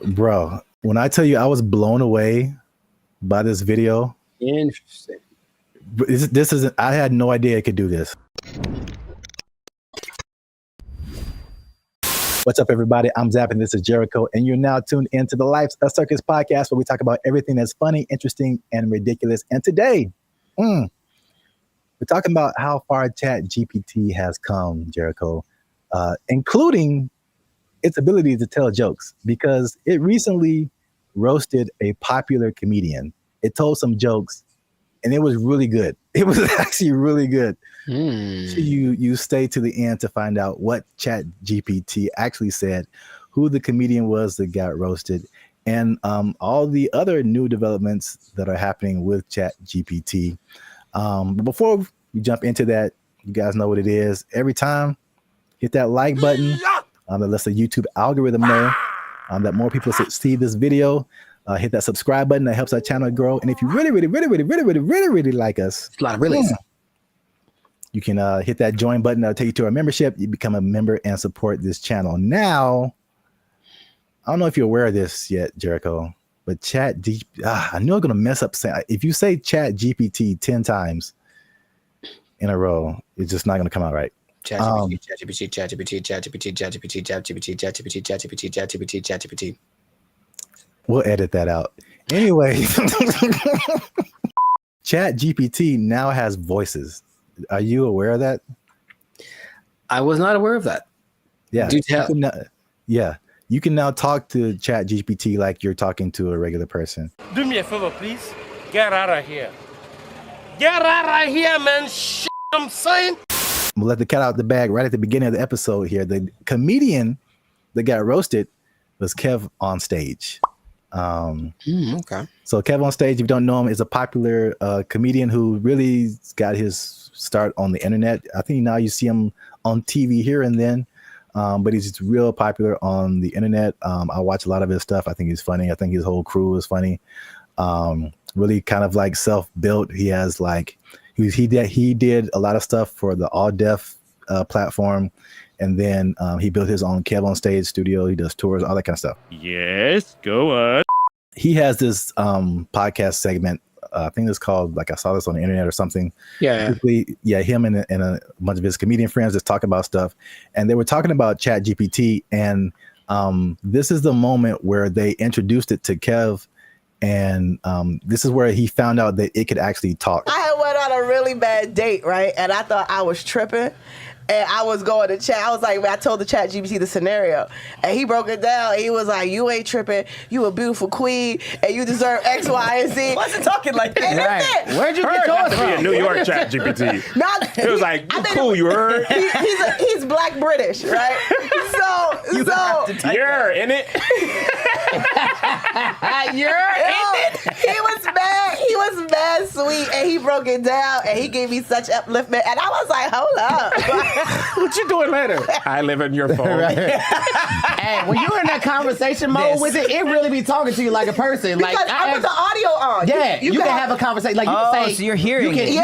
Bro, when I tell you I was blown away by this video. Interesting. This isn't. I had no idea it could do this. What's up, everybody? I'm Zap, and this is Jericho, and you're now tuned into the Life's a Circus podcast, where we talk about everything that's funny, interesting, and ridiculous. And today, we're talking about how far ChatGPT has come, Jericho, including its ability to tell jokes, because it recently roasted a popular comedian. It told some jokes, and it was really good. It was actually really good. So you stay to the end to find out what ChatGPT actually said, who the comedian was that got roasted, and all the other new developments that are happening with ChatGPT. But before we jump into that, you guys know what it is. Every time, hit that like button. That lets the YouTube algorithm know that more people see this video. Hit that subscribe button. That helps our channel grow. And if you really like us, It's a lot of really. You can hit that join button. That'll take you to our membership. You become a member and support this channel. Now, I don't know if you're aware of this yet, Jericho, but I knew I'm going to mess up. If you say ChatGPT 10 times in a row, it's just not going to come out right. ChatGPT. We'll edit that out. Anyway, ChatGPT now has voices. Are you aware of that? I was not aware of that. Yeah. Do tell. You can now talk to ChatGPT like you're talking to a regular person. Do me a favor, please. Get out of here. Get out of here, man. Shit, I'm saying. We'll let the cat out the bag right at the beginning of the episode here. The comedian that got roasted was Kev on Stage. Okay. So Kev on Stage, if you don't know him, is a popular comedian who really got his start on the internet. I think now you see him on TV here and then, but he's just real popular on the internet. I watch a lot of his stuff. I think he's funny. I think his whole crew is funny. Really kind of like self-built. He has like he did a lot of stuff for the All Deaf platform, and then he built his own Kev on Stage studio. He does tours, all that kind of stuff. Yes, go on. He has this podcast segment. I think it's called, like, I saw this on the internet or something. Yeah. Him and a bunch of his comedian friends just talk about stuff, and they were talking about ChatGPT, and this is the moment where they introduced it to Kev, and this is where he found out that it could actually talk. I had went on a really bad date, right? And I thought I was tripping. And I was going to chat. I was like, I told the ChatGPT the scenario, and he broke it down. He was like, "You ain't tripping. You a beautiful queen, and you deserve X, Y, and Z." Wasn't talking like that. Right. Where'd you get yours from? Be a New York ChatGPT. It was like, you cool, you heard? He's Black British, right? You're in it. He was mad sweet, and he broke it down, and he gave me such upliftment, and I was like, hold up. What you doing later? I live in your phone. Right. Hey, when you're in that conversation mode with it, it really be talking to you like a person. Because like I put the audio on. Yeah, you can have a conversation. Like you can say, so you're hearing it. You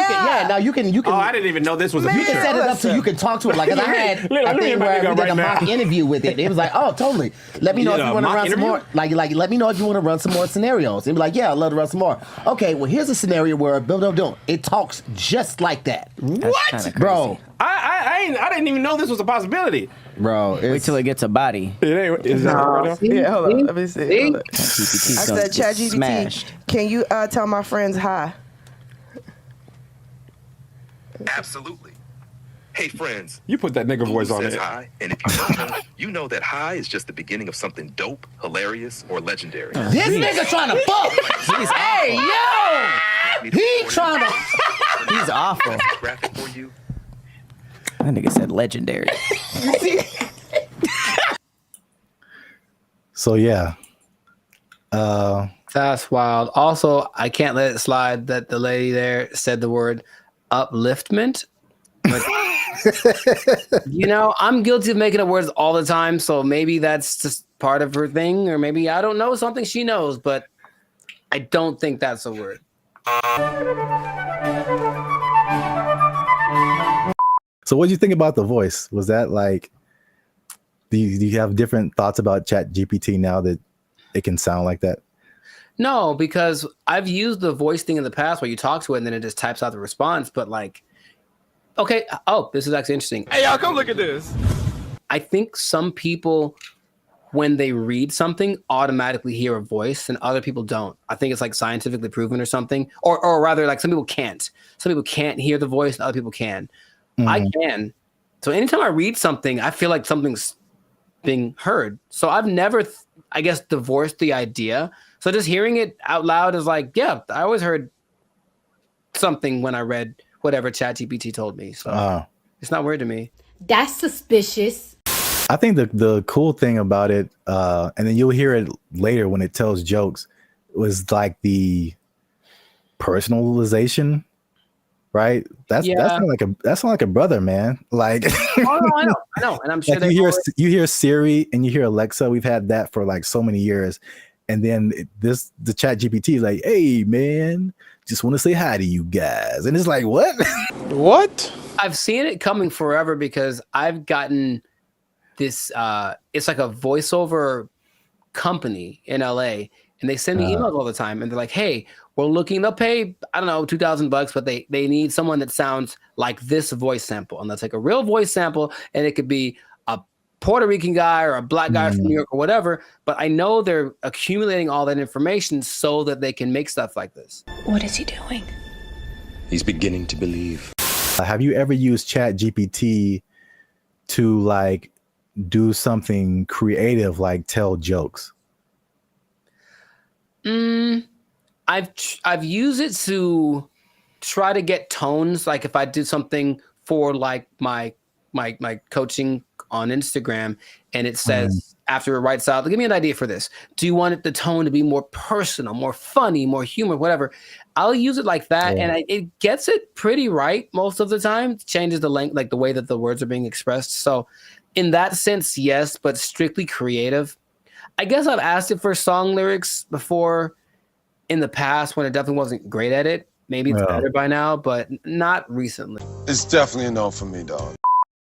can. Oh, I didn't even know this was a You feature. can set it up so you can talk to it. Like, 'cause I had a thing where we did a mock interview with it. It was like, oh, totally. Let me know if you want to run some more. Like, let me know if you want to run some more scenarios. And be like, yeah, I'd love to run some more. Okay, well, here's a scenario where it talks just like that. What, bro? I didn't even know this was a possibility, bro. Wait till it gets a body. It ain't. Is that right now? Yeah, hold on. Let me see. Hold on. I said, ChatGPT, smashed. can you tell my friends hi? Absolutely. Hey, friends. You put that nigga voice on says it. hi, and if you don't know, you know that hi is just the beginning of something dope, hilarious, or legendary. This nigga trying to fuck. Hey, yo! He trying to. He's awful. Graphic for you. That nigga said legendary. So yeah. That's wild. Also, I can't let it slide that the lady there said the word upliftment. But, I'm guilty of making up words all the time, so maybe that's just part of her thing, or maybe I don't know something she knows, but I don't think that's a word. So what do you think about the voice? Was that like, do you have different thoughts about ChatGPT now that it can sound like that? No, because I've used the voice thing in the past where you talk to it and then it just types out the response. But like, okay, this is actually interesting. Hey, y'all, come look at this. I think some people, when they read something, automatically hear a voice and other people don't. I think it's like scientifically proven or something. Or rather, like some people can't. Some people can't hear the voice and other people can. I can. So anytime I read something, I feel like something's being heard. So I've never, I guess, divorced the idea. So just hearing it out loud is like, yeah, I always heard something when I read whatever ChatGPT told me. So it's not weird to me. That's suspicious. I think the cool thing about it, and then you'll hear it later when it tells jokes, was like the personalization, right? That's not like a brother, man. Like, I know, and I'm sure like you hear Siri and you hear Alexa. We've had that for like so many years, and then the Chat GPT is like, "Hey, man, just want to say hi to you guys," and it's like, what? What? I've seen it coming forever because I've gotten this. It's like a voiceover company in LA, and they send me emails all the time, and they're like, "Hey, we're looking to pay, I don't know, $2,000, but they need someone that sounds like this voice sample." And that's like a real voice sample, and it could be a Puerto Rican guy or a black guy from New York or whatever. But I know they're accumulating all that information so that they can make stuff like this. What is he doing? He's beginning to believe. Have you ever used Chat GPT to like do something creative, like tell jokes? I've used it to try to get tones. Like if I do something for like my coaching on Instagram, and it says after it writes out, give me an idea for this. Do you want the tone to be more personal, more funny, more humor, whatever? I'll use it like that, and it gets it pretty right most of the time. It changes the length, like the way that the words are being expressed. So in that sense, yes, but strictly creative. I guess I've asked it for song lyrics before in the past when it definitely wasn't great at it. Maybe it's better by now, but not recently. It's definitely a no for me, dog.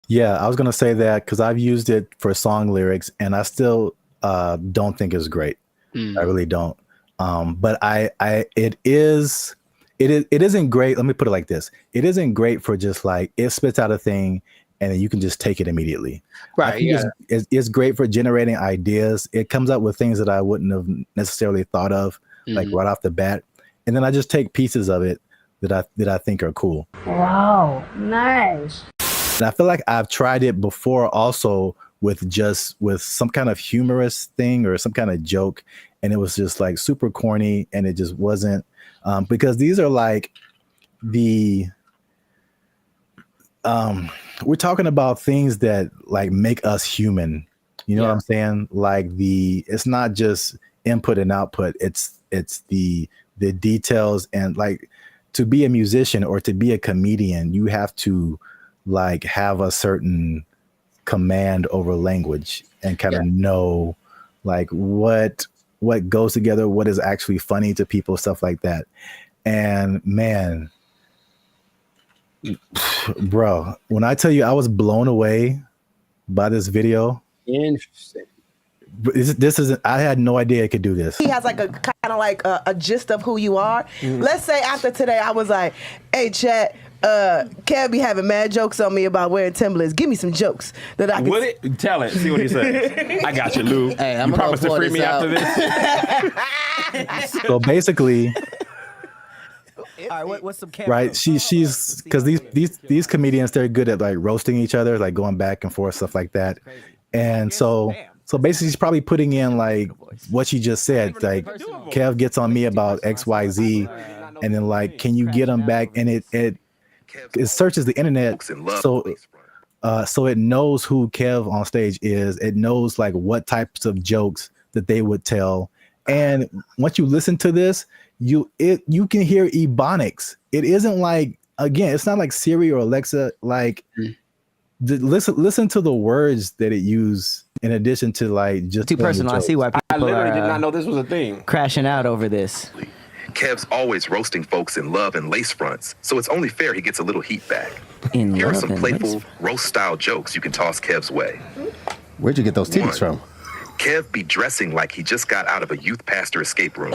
Yeah, I was going to say that because I've used it for song lyrics and I still don't think it's great. I really don't. But it isn't great. Let me put it like this. It isn't great for just like, it spits out a thing and then you can just take it immediately. Right. Yeah. It's great for generating ideas. It comes up with things that I wouldn't have necessarily thought of, like right off the bat. And then I just take pieces of it that I think are cool. Wow, nice. And I feel like I've tried it before also with some kind of humorous thing or some kind of joke. And it was just like super corny and it just wasn't, because these are like we're talking about things that like make us human. You know what I'm saying? Like it's not just input and output. It's the details, and like to be a musician or to be a comedian, you have to like have a certain command over language and kind of know like what goes together, what is actually funny to people, stuff like that. And man, bro, when I tell you I was blown away by this video. Interesting. This is I had no idea it could do this. He has like a kind of like a gist of who you are. Let's say after today I was like, hey Chat, Kev be having mad jokes on me about wearing Timberlands. Give me some jokes that I can Tell it. See what he says. I got you, Lou. Hey, I'm you gonna promise to free me after this? So basically, All right, what's some right? She's because these comedians, they're good at like roasting each other, like going back and forth, stuff like that. And so basically she's probably putting in like what she just said, like Kev gets on me about XYZ, and then like, can you get him back? And it searches the internet, so it knows who Kev on stage is. It knows like what types of jokes that they would tell. And once you listen to this, you can hear ebonics. It isn't like, again, it's not like Siri or Alexa. Like listen to the words that it used in addition to like just too personal. I see why people I literally did are not know this was a thing. crashing out over this. Kev's always roasting folks in love and lace fronts, so it's only fair he gets a little heat back. In Here are love some and playful roast-style jokes you can toss Kev's way. Where'd you get those titties from? Kev be dressing like he just got out of a youth pastor escape room.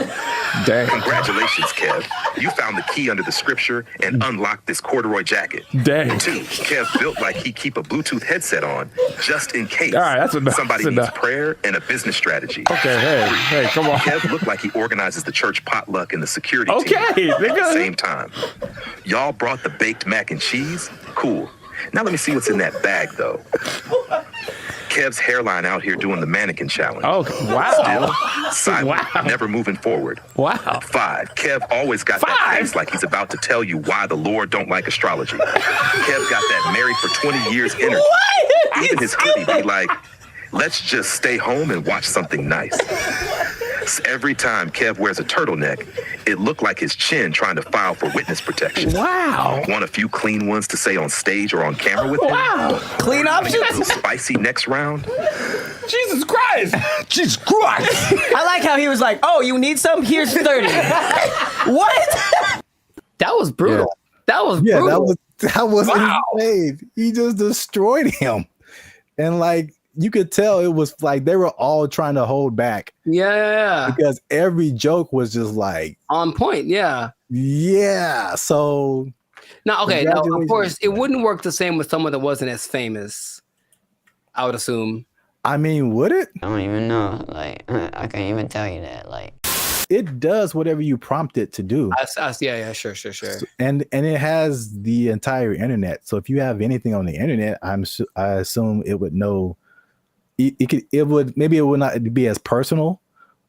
Dang. Congratulations, Kev. You found the key under the scripture and unlocked this corduroy jacket. Dang. 2, Kev built like he keep a Bluetooth headset on just in case. All right, that's enough. Somebody That's needs enough. prayer and a business strategy. Okay, hey, come on. Kev looked like he organizes the church potluck and the security Okay, team at the nigga. same time. Y'all brought the baked mac and cheese? Cool. Now let me see what's in that bag, though. Kev's hairline out here doing the mannequin challenge. Oh, wow. Silent, Wow. never moving forward. Wow. 5, Kev always got that face like he's about to tell you why the Lord don't like astrology. Kev got that married for 20 years energy. Even his hoodie be like, let's just stay home and watch something nice. Every time Kev wears a turtleneck, it looked like his chin trying to file for witness protection. Wow. Want a few clean ones to say on stage or on camera with him? Wow. Clean Wanna get a options. little spicy next round? Jesus Christ. Jesus Christ. I like how he was like, "Oh, you need some? Here's 30." What? That was brutal. That was Yeah, brutal. that was Wow. insane. He just destroyed him. And like you could tell it was like they were all trying to hold back Yeah. because every joke was just like, On point. Yeah. yeah. So Now, okay. Now, of Congratulations. course, it wouldn't work the same with someone that wasn't as famous. I would assume. I mean, would it? I don't even know. Like, I can't even tell you that. Like, It does whatever you prompt it to do. Yeah. Sure. And it has the entire internet. So if you have anything on the internet, I assume it would know. It would not be as personal,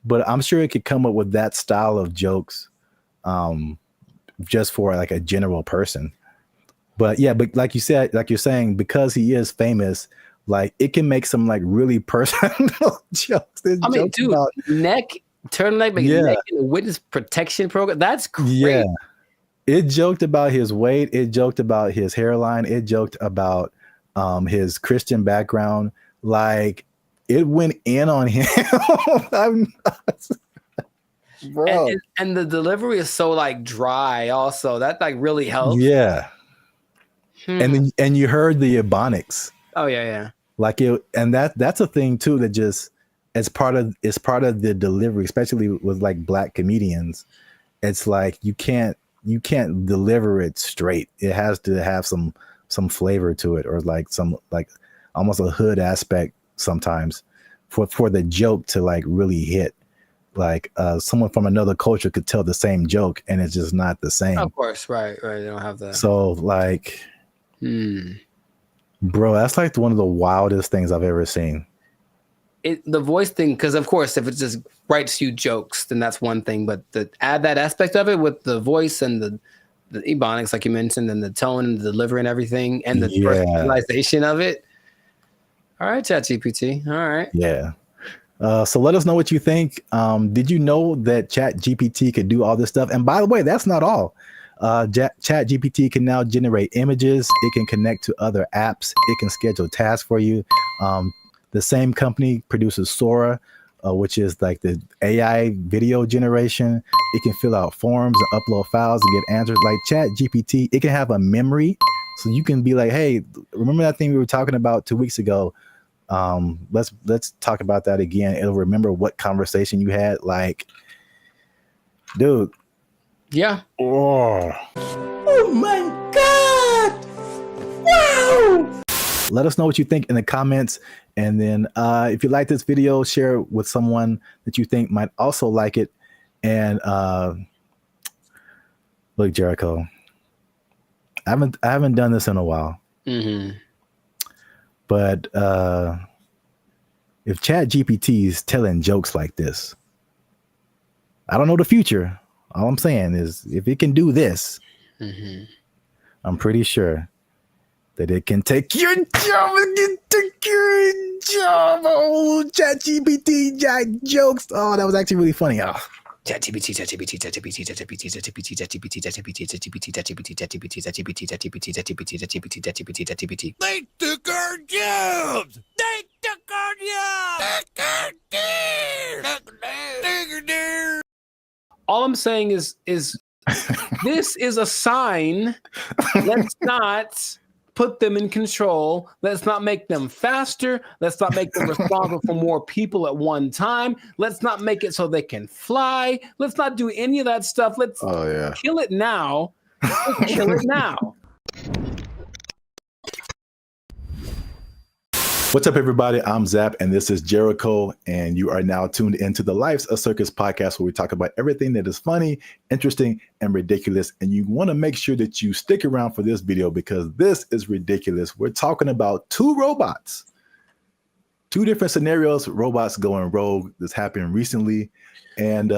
but I'm sure it could come up with that style of jokes, just for like a general person. But yeah, but like you said, like you're saying, because he is famous, like it can make some like really personal jokes. There's I mean, jokes dude, about- turtleneck, but Yeah. neck in the witness protection program. That's great. Yeah. It joked about his weight. It joked about his hairline. It joked about his Christian background. Like it went in on him. I'm not, bro. And the delivery is so like dry. Also, that like really helps. Yeah. And you heard the ebonics. Oh yeah. Like it, and that's a thing too that just it's part of the delivery, especially with like black comedians. It's like you can't deliver it straight. It has to have some flavor to it, or like some like almost a hood aspect sometimes for the joke to like really hit. Like someone from another culture could tell the same joke and it's just not the same. Of course, right. They don't have that. So like, bro, that's like one of the wildest things I've ever seen. The voice thing, because of course, if it just writes you jokes, then that's one thing. But add that aspect of it with the voice and the ebonics, like you mentioned, and the tone and the delivery and everything, and the personalization of it. All right, ChatGPT. All right. Yeah. So let us know what you think. Did you know that ChatGPT could do all this stuff? And by the way, that's not all. ChatGPT can now generate images. It can connect to other apps. It can schedule tasks for you. The same company produces Sora, which is like the AI video generation. It can fill out forms and upload files and get answers. Like ChatGPT, it can have a memory. So you can be like, hey, remember that thing we were talking about 2 weeks ago? Let's talk about that again. It'll remember what conversation you had. Like, dude. Yeah. Oh my God. Wow. Let us know what you think in the comments. And then if you like this video, share it with someone that you think might also like it. And look, Jericho, I haven't done this in a while. Mm-hmm. But if ChatGPT is telling jokes like this, I don't know the future. All I'm saying is if it can do this, I'm pretty sure that it can take your job. It can take your job. Oh, ChatGPT jokes. Oh, that was actually really funny. Oh. ChatGPT. They took our jobs! They took our jobs! All I'm saying is this is a sign. Let's not put them in control. Let's not make them faster. Let's not make them responsible for more people at one time. Let's not make it so they can fly. Let's not do any of that stuff. Let's kill it now. Let's kill it now. What's up, everybody? I'm Zap, and this is Jericho, and you are now tuned into the Life's a Circus podcast, where we talk about everything that is funny, interesting, and ridiculous. And you want to make sure that you stick around for this video because this is ridiculous. We're talking about two robots, two different scenarios, robots going rogue. This happened recently, and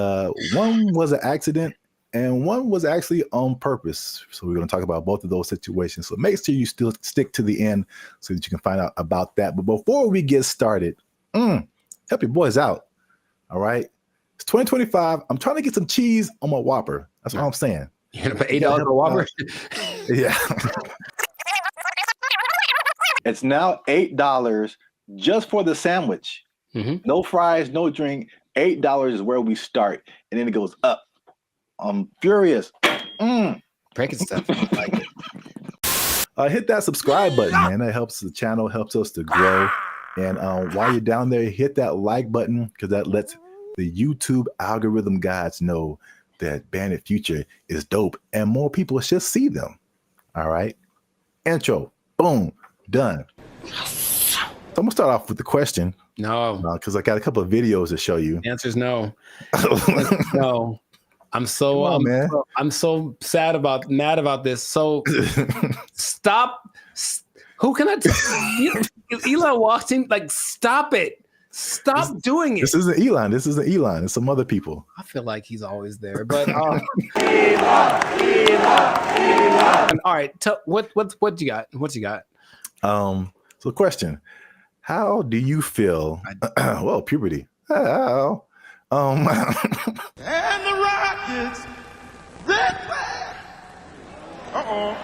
one was an accident, and one was actually on purpose. So we're going to talk about both of those situations. So make sure you still stick to the end so that you can find out about that. But before we get started, help your boys out. All right. It's 2025. I'm trying to get some cheese on my Whopper. That's what I'm saying. You're going to pay $8 for a Whopper? Yeah. It's now $8 just for the sandwich. No fries, no drink. $8 is where we start. And then it goes up. I'm furious. Breaking stuff. Hit that subscribe button, man. That helps the channel, helps us to grow. And while you're down there, hit that like button because that lets the YouTube algorithm guys know that Bandit Future is dope and more people should see them. All right. Intro. Boom. Done. So I'm going to start off with the question. No. Because I got a couple of videos to show you. The answer is no. No. I'm so mad about this. So stop. Who can I tell? Elon walked in, like, stop it. Stop doing it. This isn't Elon. It's some other people. I feel like he's always there. But Elon. All right, what you got? What you got? So question. How do you feel? Well, puberty. How? And the Rockets, I'll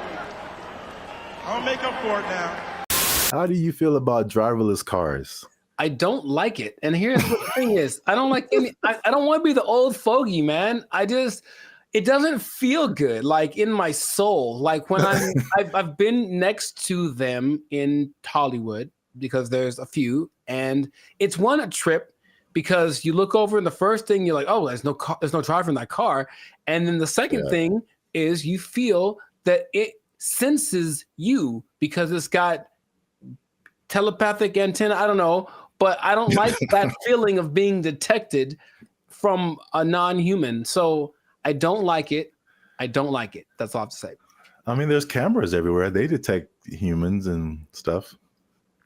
make up for it now. How do you feel about driverless cars? I don't like it. And here's what the thing is. I don't like any, I don't want to be the old fogey, man. It doesn't feel good, like in my soul. Like when I've been next to them in Hollywood because there's a few, and it's a trip. Because you look over and the first thing you're like, oh, there's no driver in that car. And then the second thing is you feel that it senses you because it's got telepathic antenna. I don't know, but I don't like that feeling of being detected from a non-human. So I don't like it. I don't like it. That's all I have to say. I mean, there's cameras everywhere. They detect humans and stuff.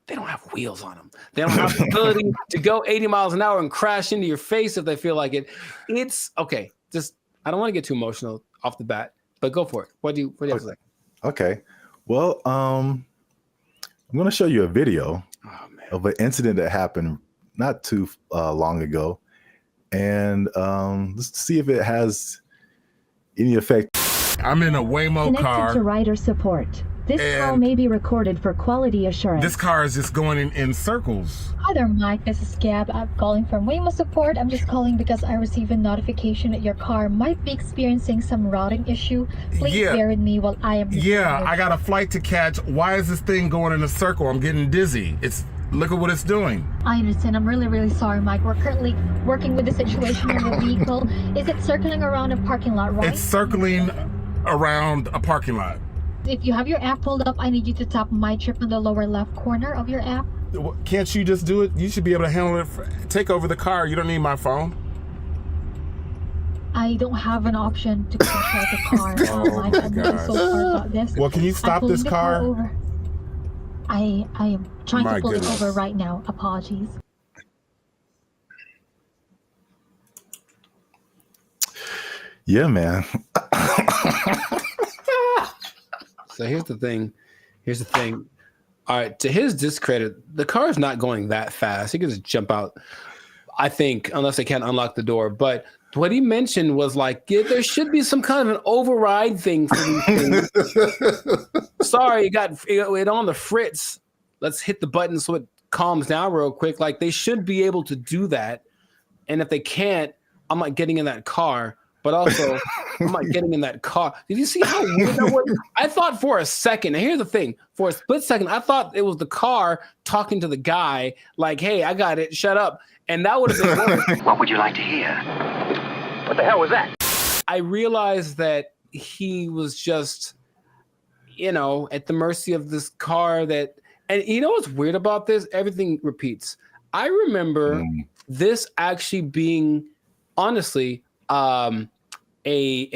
They don't have wheels on them. They don't have the ability to go 80 miles an hour and crash into your face if they feel like it. It's okay. Just, I don't want to get too emotional off the bat, but go for it. What do you have to say? Okay. Well, I'm going to show you a video of an incident that happened not too long ago. And let's see if it has any effect. I'm in a Waymo car. Connected to rider support. This call may be recorded for quality assurance. This car is just going in circles. Hi there, Mike. This is Gab. I'm calling from Waymo Support. I'm just calling because I received a notification that your car might be experiencing some routing issue. Please bear with me while I am... Yeah, I got a flight to catch. Why is this thing going in a circle? I'm getting dizzy. Look at what it's doing. I understand. I'm really, really sorry, Mike. We're currently working with the situation in the vehicle. Is it circling around a parking lot, right? It's circling around a parking lot. If you have your app pulled up, I need you to tap My Trip in the lower left corner of your app. Can't you just do it? You should be able to handle it. Take over the car. You don't need my phone. I don't have an option to control the car. Mike, I'm really so sorry about this. Well, can you stop this car? I am trying to pull it over right now. Apologies. Yeah, man. So here's the thing. All right, to his discredit, the car is not going that fast. He can just jump out, I think, unless they can't unlock the door. But what he mentioned was like, there should be some kind of an override thing for these things. Sorry, you got it on the fritz. Let's hit the button so it calms down real quick. Like, they should be able to do that. And if they can't, I'm not getting in that car but also I'm like getting in that car. Did you see how weird that was? I thought for a second, and here's the thing, for a split second, I thought it was the car talking to the guy, like, hey, I got it, shut up. And that would have been worse. What would you like to hear? What the hell was that? I realized that he was just, at the mercy of this car that, and you know what's weird about this? Everything repeats. I remember this actually being, honestly, a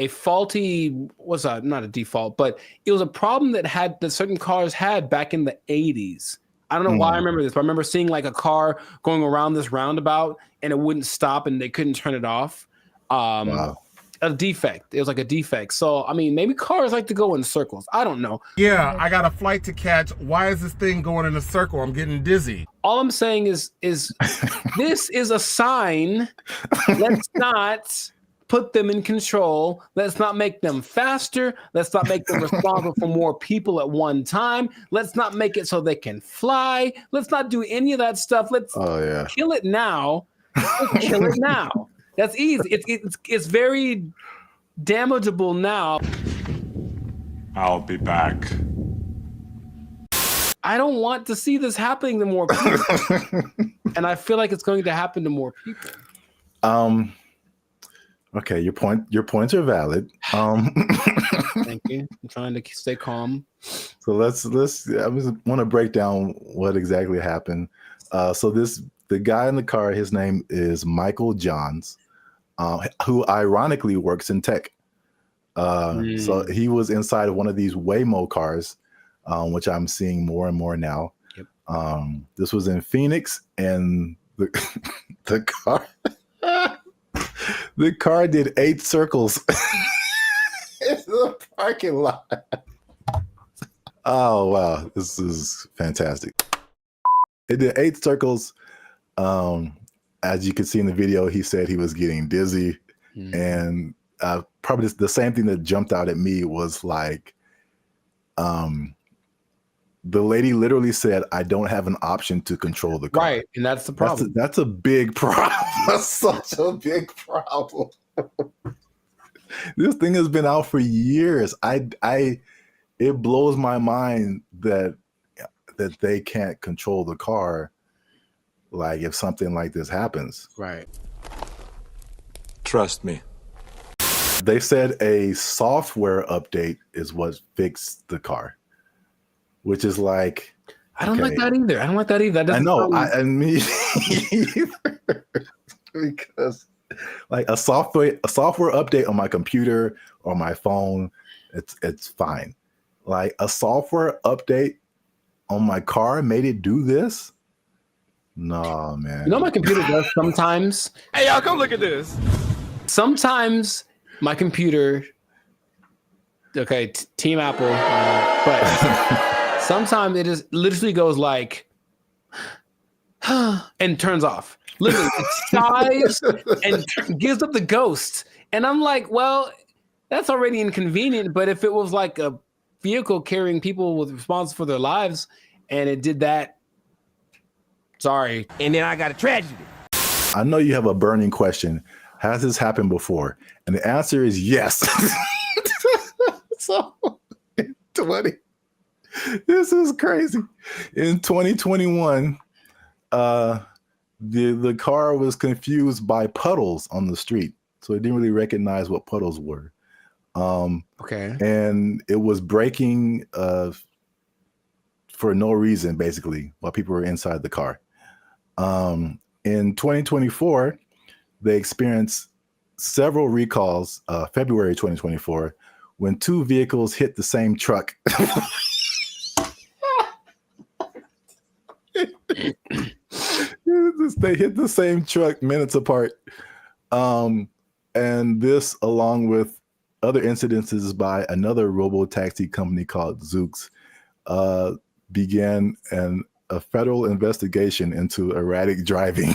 faulty, not a default, but it was a problem that certain cars had back in the 80s. I don't know why I remember this, but I remember seeing like a car going around this roundabout and it wouldn't stop and they couldn't turn it off. Wow. A defect. It was like a defect. So, I mean, maybe cars like to go in circles. I don't know. Yeah, I got a flight to catch. Why is this thing going in a circle? I'm getting dizzy. All I'm saying is this is a sign. Let's not put them in control. Let's not make them faster. Let's not make them responsible for more people at one time. Let's not make it so they can fly. Let's not do any of that stuff. Let's kill it now. Let's kill it now. That's easy. It's very damageable now. I'll be back. I don't want to see this happening to more people. And I feel like it's going to happen to more people. Okay, your points are valid. Thank you. I'm trying to stay calm. So let's I want to break down what exactly happened. So the guy in the car, his name is Michael Johns, who ironically works in tech. So he was inside of one of these Waymo cars, which I'm seeing more and more now. Yep. This was in Phoenix, and the car the car did 8 circles in the parking lot. Oh wow, this is fantastic. It did 8 circles. As you can see in the video, he said he was getting dizzy, and probably the same thing that jumped out at me was like, the lady literally said, "I don't have an option to control the car." Right, and that's the problem. That's a big problem. That's such a big problem. This thing has been out for years. It blows my mind that they can't control the car. Like if something like this happens. Right. Trust me. They said a software update is what fixed the car, which is like, I don't like that either. I don't like that either. I know. I mean, because like a software update on my computer or my phone, it's fine. Like a software update on my car made it do this. No, man. You know what my computer does sometimes? Hey, y'all, come look at this. Sometimes my computer, okay, Team Apple, but sometimes it just literally goes like, and turns off. Literally, it sighs and gives up the ghost. And I'm like, well, that's already inconvenient. But if it was like a vehicle carrying people with responsibility for their lives and it did that, sorry. And then I got a tragedy. I know you have a burning question. Has this happened before? And the answer is yes. So, this is crazy. In 2021, the car was confused by puddles on the street. So it didn't really recognize what puddles were. Okay. And it was braking for no reason, basically, while people were inside the car. In 2024, they experienced several recalls, February 2024, when 2 vehicles hit the same truck. They hit the same truck minutes apart. And this, along with other incidences by another robo-taxi company called Zoox, began a federal investigation into erratic driving.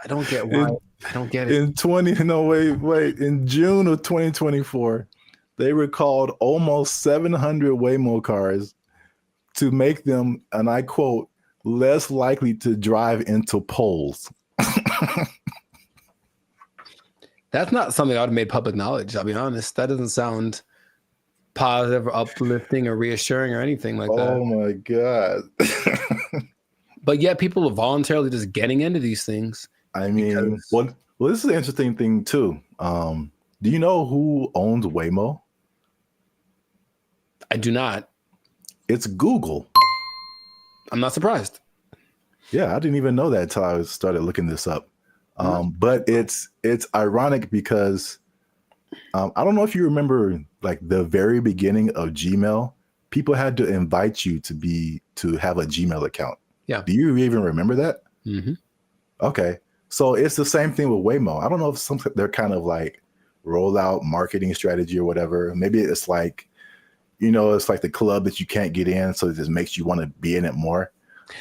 I don't get why. I don't get it. In June of 2024, they recalled almost 700 Waymo cars to make them, and I quote, less likely to drive into poles. That's not something I would have made public knowledge. I'll be honest. That doesn't sound positive or uplifting or reassuring or anything like that. Oh my God. But yet people are voluntarily just getting into these things. I mean, well, this is an interesting thing too. Do you know who owns Waymo? I do not. It's Google. I'm not surprised. Yeah, I didn't even know that until I started looking this up. But it's ironic because I don't know if you remember, like the very beginning of Gmail, people had to invite you to have a Gmail account. Yeah. Do you even remember that? Mm-hmm. Okay. So it's the same thing with Waymo. I don't know if they're kind of like rollout marketing strategy or whatever. Maybe it's like, it's like the club that you can't get in, so it just makes you want to be in it more.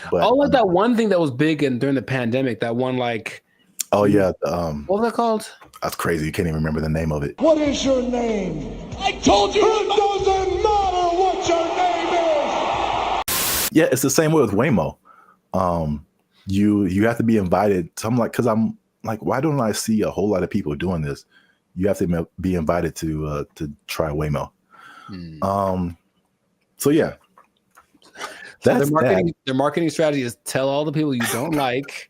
But like that one thing that was big during the pandemic, that one like. Oh yeah. What was that called? That's crazy. You can't even remember the name of it. What is your name? I told you it doesn't matter what your name is. Yeah, it's the same way with Waymo. You have to be invited. So I'm like, because I'm like, why don't I see a whole lot of people doing this? You have to be invited to try Waymo. So yeah, that's their marketing strategy is tell all the people you don't like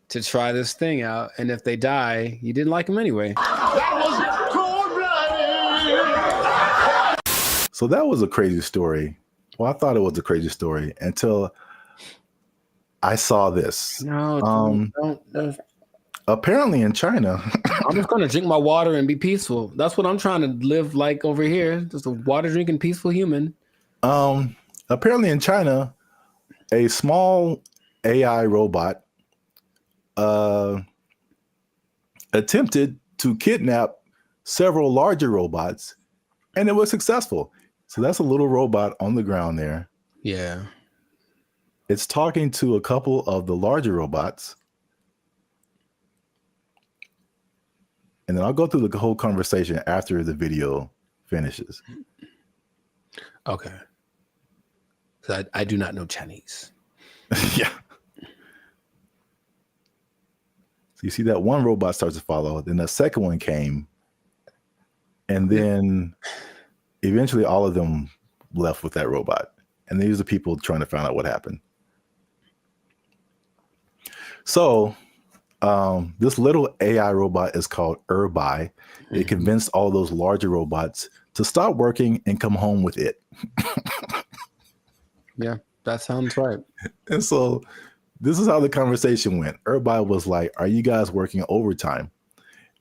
to try this thing out, and if they die, you didn't like them anyway. That was cold-blooded. So that was a crazy story. Well, I thought it was a crazy story until I saw this. No, don't. Apparently in China. I'm just going to drink my water and be peaceful. That's what I'm trying to live like over here. Just a water drinking, peaceful human. Apparently in China, a small AI robot attempted to kidnap several larger robots, and it was successful. So that's a little robot on the ground there. Yeah. It's talking to a couple of the larger robots. And then I'll go through the whole conversation after the video finishes. Okay. So I do not know Chinese. Yeah. So you see that one robot starts to follow, then the second one came, and then eventually all of them left with that robot. And these are people trying to find out what happened. So this little AI robot is called BrandBee. It convinced all those larger robots to stop working and come home with it. Yeah, that sounds right. And so this is how the conversation went. BrandBee was like, "Are you guys working overtime?"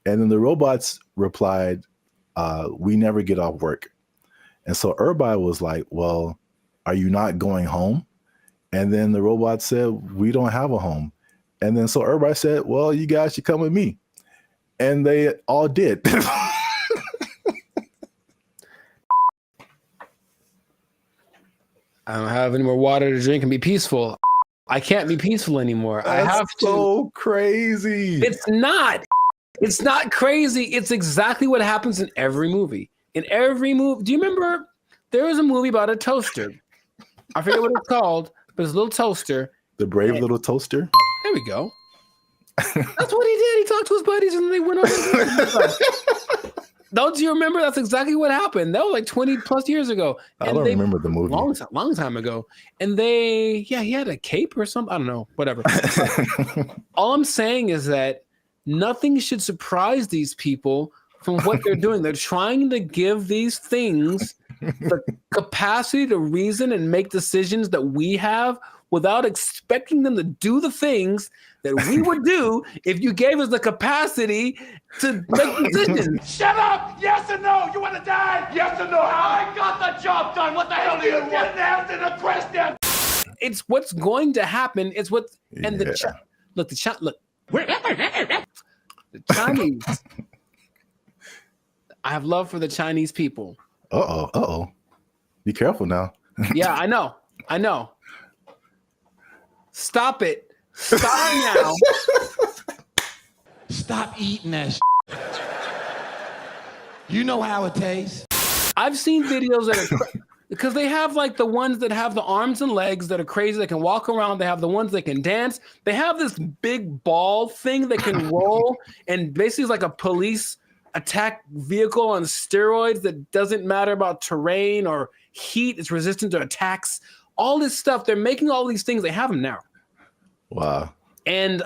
And then the robots replied, "We never get off work." And so BrandBee was like, "Well, are you not going home?" And then the robot said, "We don't have a home." And then so everybody said, "Well, you guys should come with me." And they all did. I don't have any more water to drink and be peaceful. I can't be peaceful anymore. That's I have so crazy. It's not. It's not crazy. It's exactly what happens in every movie. In every movie. Do you remember there was a movie about a toaster? I forget what it's called, but it's a little toaster. The Brave Little Toaster? There we go. That's what he did. He talked to his buddies and they went over. Don't you remember? That's exactly what happened. That was like 20 plus years ago. I don't remember the movie. Long time ago. And he had a cape or something. I don't know, whatever. All I'm saying is that nothing should surprise these people from what they're doing. They're trying to give these things the capacity to reason and make decisions that we have without expecting them to do the things that we would do if you gave us the capacity to make decisions. Shut up! Yes or no? You want to die? Yes or no? I got the job done. What the hell do you want? Didn't answer the question. It's what's going to happen. It's what and the Chinese. I have love for the Chinese people. Uh-oh. Be careful now. Yeah, I know. Stop it. Stop now. Stop eating that shit. You know how it tastes. I've seen videos that are Because they have like the ones that have the arms and legs that are crazy, that can walk around. They have the ones that can dance. They have this big ball thing that can roll and basically is like a police attack vehicle on steroids that doesn't matter about terrain or heat. It's resistant to attacks. All this stuff. They're making all these things. They have them now. Wow. And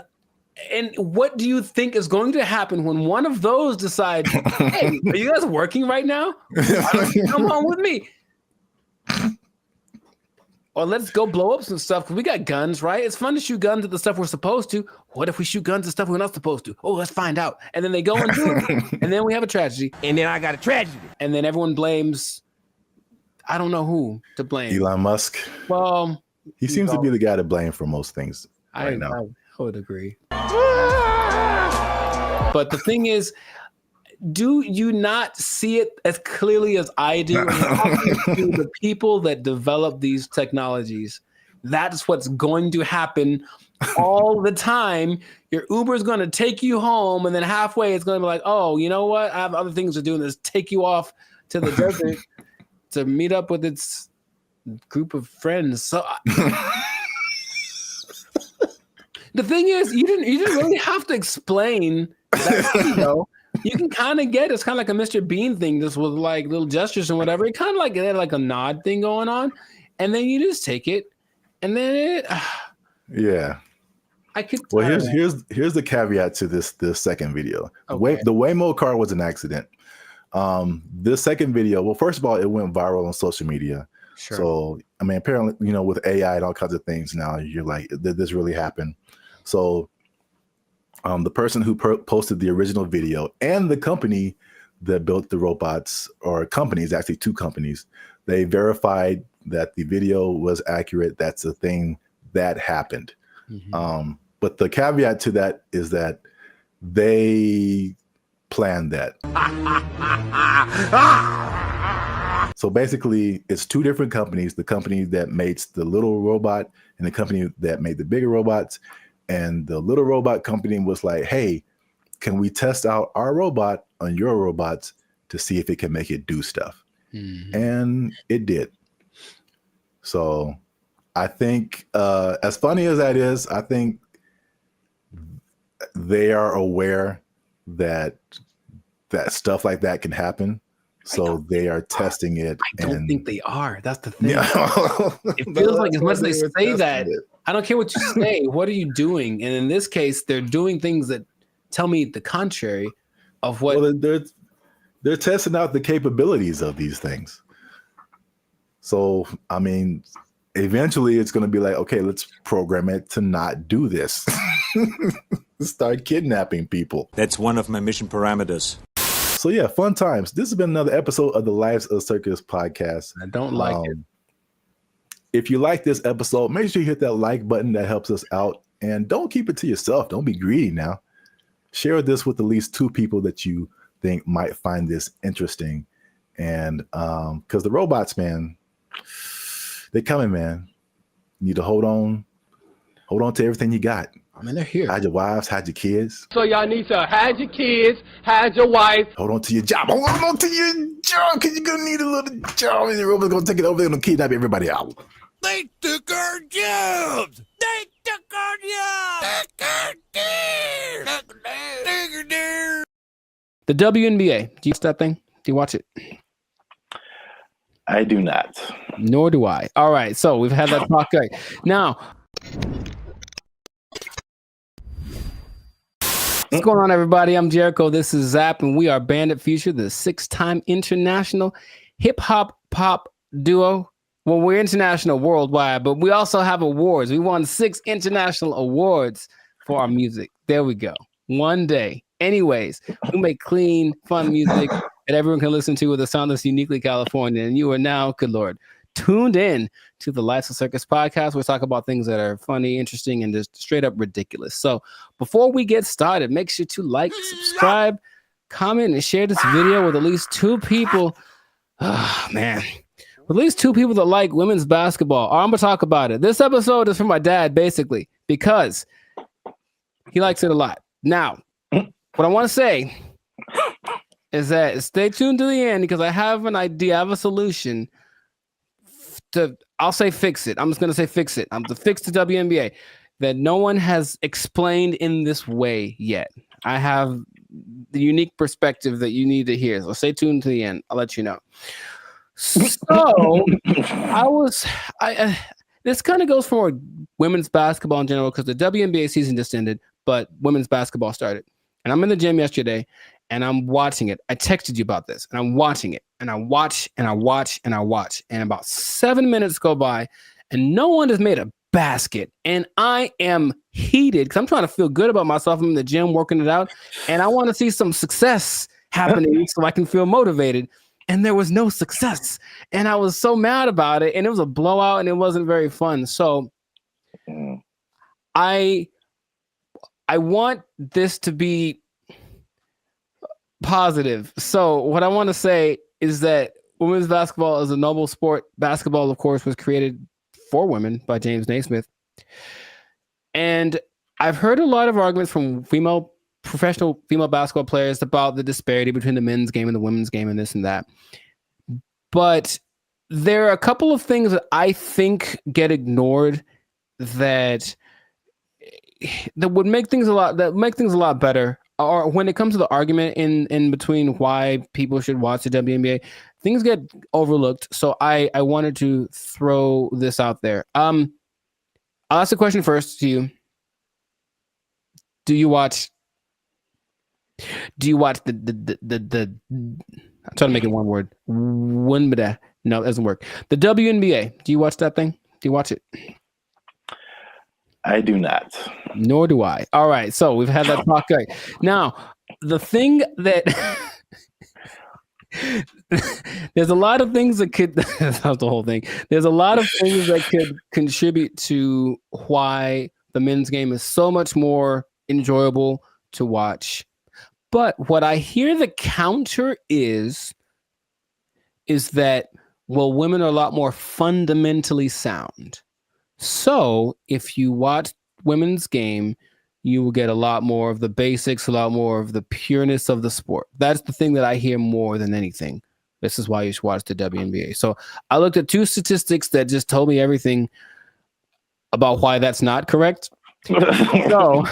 what do you think is going to happen when one of those decides, hey, are you guys working right now? Come on with me. Or let's go blow up some stuff because we got guns, right? It's fun to shoot guns at the stuff we're supposed to. What if we shoot guns at stuff we're not supposed to? Oh, let's find out. And then they go and do it. And then we have a tragedy. And then I got a tragedy. And then everyone blames, I don't know who to blame. Elon Musk. Well, he seems to be the guy to blame for most things right now. I would agree. But the thing is, do you not see it as clearly as I do? To the people that develop these technologies, that's what's going to happen all the time. Your Uber is going to take you home, and then halfway it's going to be like, oh, you know what? I have other things to do, and just take you off to the desert to meet up with its group of friends. So the thing is, you didn't really have to explain that, you know. You can kind of get it's kind of like a Mr. Bean thing, just with like little gestures and whatever. It kind of like had like a nod thing going on, and then you just take it, and then it. Yeah. I could. Well, here's the caveat to this second video. Okay. The Waymo car was an accident. This second video, well, first of all, it went viral on social media. Sure. So I mean, apparently, you know, with AI and all kinds of things now, you're like, did this really happen? So. The person who posted the original video and the company that built the robots, or companies, actually two companies, they verified that the video was accurate. That's a thing that happened. Mm-hmm. But the caveat to that is that they planned that. So basically, it's two different companies, the company that makes the little robot and the company that made the bigger robots. And the little robot company was like, hey, can we test out our robot on your robots to see if it can make it do stuff? Mm-hmm. And it did. So I think, as funny as that is, I think they are aware that stuff like that can happen. So they are testing it. I don't think they are. That's the thing. Yeah. It feels like as much as they say that, I don't care what you say. What are you doing? And in this case, they're doing things that tell me the contrary of what. Well, they're testing out the capabilities of these things. So, I mean, eventually it's going to be like, okay, let's program it to not do this. Start kidnapping people. That's one of my mission parameters. So yeah, fun times. This has been another episode of the Lives of Circus podcast. I don't like it. If you like this episode, make sure you hit that like button. That helps us out. And don't keep it to yourself. Don't be greedy now. Share this with at least two people that you think might find this interesting. And because the robots, man, they're coming, man. You need to hold on to everything you got. I mean, they're here. Hide your wives, hide your kids. So y'all need to hide your kids, hide your wife. Hold on to your job. Hold on to your job, because you're going to need a little job. And the robot's going to take it over. They're going to kidnap everybody out. They took our jobs. They took our jobs. The WNBA. Do you watch that thing? Do you watch it? I do not. Nor do I. All right. So we've had that talk. Right. Now, what's going on, everybody? I'm Jericho. This is Zap, and we are Bandit Future, the 6-time international hip-hop pop duo. Well, we're international worldwide, but we also have awards. We won 6 international awards for our music. There we go. One day. Anyways, we make clean, fun music that everyone can listen to with a sound that's uniquely California. And you are now, good Lord, tuned in to the Lights of Circus podcast. We talk about things that are funny, interesting, and just straight up ridiculous. So before we get started, make sure to like, subscribe, comment, and share this video with at least 2 people. Oh, man. At least 2 people that like women's basketball. I'm going to talk about it. This episode is for my dad, basically, because he likes it a lot. Now, what I want to say is that stay tuned to the end because I have an idea, I have a solution I'll say fix it. I'm just gonna say fix it. I'm to fix the WNBA that no one has explained in this way yet. I have the unique perspective that you need to hear. So stay tuned to the end. I'll let you know. So this kind of goes for women's basketball in general because the WNBA season just ended, but women's basketball started. And I'm in the gym yesterday and I'm watching it. I texted you about this and I'm watching it and I watch and I watch and I watch. And about 7 minutes go by and no one has made a basket. And I am heated because I'm trying to feel good about myself. I'm in the gym working it out and I want to see some success happening so I can feel motivated. And there was no success. And I was so mad about it. And it was a blowout and it wasn't very fun. So I want this to be positive. So what I want to say is that women's basketball is a noble sport. Basketball, of course, was created for women by James Naismith. And I've heard a lot of arguments from professional female basketball players about the disparity between the men's game and the women's game and this and that. But there are a couple of things that I think get ignored that would make things a lot better. Or when it comes to the argument in between why people should watch the WNBA, things get overlooked. So I wanted to throw this out there. I'll ask the question first to you. Do you watch the I'm trying to make it one word. No, it doesn't work. The WNBA. Do you watch that thing? Do you watch it? I do not. Nor do I. All right. So we've had that talk. Right. Now, the thing that there's a lot of things that could that's not the whole thing. There's a lot of things that could contribute to why the men's game is so much more enjoyable to watch. But what I hear the counter is that, well, women are a lot more fundamentally sound. So if you watch women's game, you will get a lot more of the basics, a lot more of the pureness of the sport. That's the thing that I hear more than anything. This is why you should watch the WNBA. So I looked at 2 statistics that just told me everything about why that's not correct. So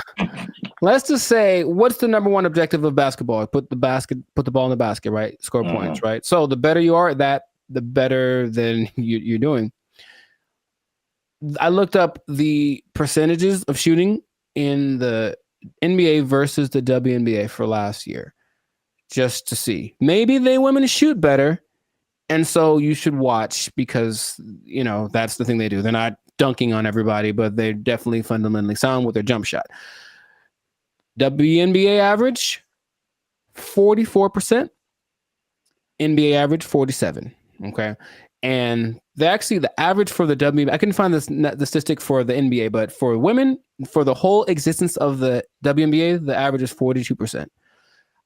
let's just say, what's the number one objective of basketball? Put the ball in the basket, right? Score points, right? So the better you are at that, the better than you're doing. I looked up the percentages of shooting in the NBA versus the WNBA for last year, just to see. Maybe women shoot better, and so you should watch because, that's the thing they do. They're not dunking on everybody, but they're definitely fundamentally sound with their jump shot. WNBA average, 44%. NBA average, 47%. Okay. And the average for the WNBA, I couldn't find the statistic for the NBA, but for women, for the whole existence of the WNBA, the average is 42%.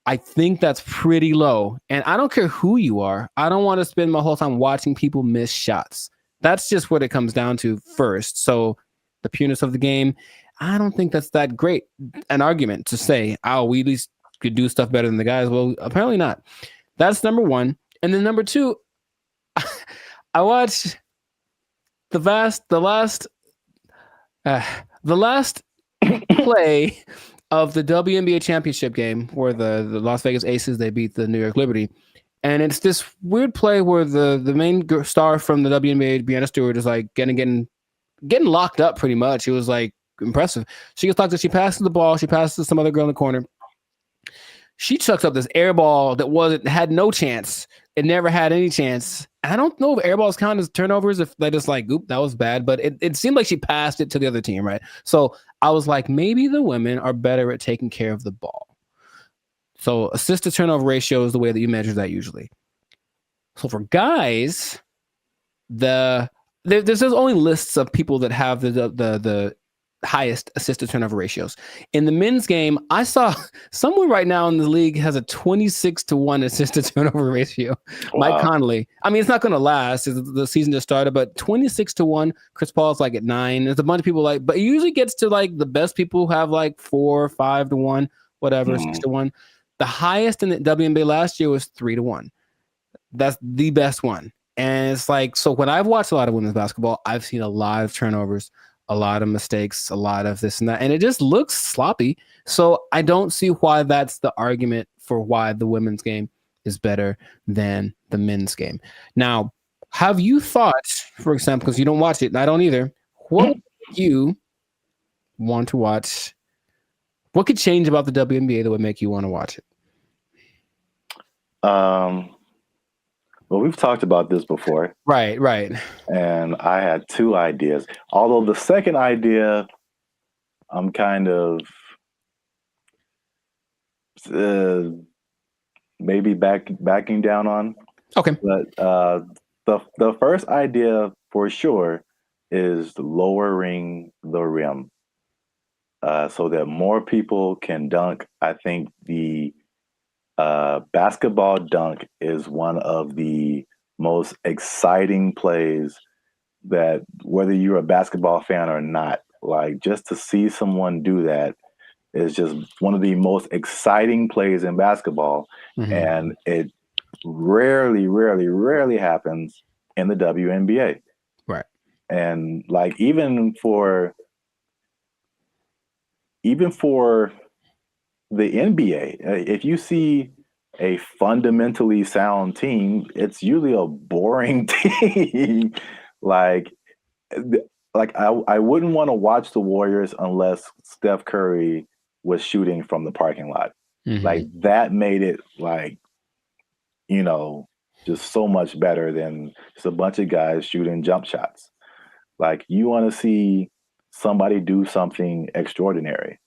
I think that's pretty low. And I don't care who you are. I don't want to spend my whole time watching people miss shots. That's just what it comes down to first. So the pureness of the game, I don't think that's that great an argument to say, we at least could do stuff better than the guys. Well, apparently not. That's number one. And then number two, I watched the last play of the WNBA championship game where the Las Vegas Aces, they beat the New York Liberty. And it's this weird play where the main star from the WNBA, Breanna Stewart, is like getting locked up pretty much. It was like impressive. She gets locked up. She passes the ball. She passes to some other girl in the corner. She chucks up this air ball that had no chance. It never had any chance. I don't know if air balls count as turnovers, if they just like, oop, that was bad. But it seemed like she passed it to the other team, right? So I was like, maybe the women are better at taking care of the ball. So assist to turnover ratio is the way that you measure that usually. So for guys, there's only lists of people that have the highest assist to turnover ratios. In the men's game, I saw someone right now in the league has a 26-1 assist to turnover ratio. Wow. Mike Conley. I mean, it's not going to last. The season just started, but 26-1. Chris Paul's like at 9. There's a bunch of people but it usually gets to like the best people have like 4 or 5-1, whatever, 6-1. The highest in the WNBA last year was 3-1. That's the best one. And it's like, so when I've watched a lot of women's basketball, I've seen a lot of turnovers, a lot of mistakes, a lot of this and that, and it just looks sloppy. So I don't see why that's the argument for why the women's game is better than the men's game. Now, have you thought, for example, because you don't watch it, and I don't either, what would make you want to watch? What could change about the WNBA that would make you want to watch it? Well, we've talked about this before. Right. And I had two ideas. Although the second idea, I'm kind of maybe backing down on. Okay. But the first idea for sure is lowering the rim so that more people can dunk. I think the basketball dunk is one of the most exciting plays that, whether you're a basketball fan or not, like just to see someone do that is just one of the most exciting plays in basketball. And it rarely happens in the WNBA. Right. And like even for the NBA, if you see a fundamentally sound team, it's usually a boring team. like I wouldn't want to watch the Warriors unless Steph Curry was shooting from the parking lot. Like that made it like, just so much better than just a bunch of guys shooting jump shots. Like you want to see somebody do something extraordinary,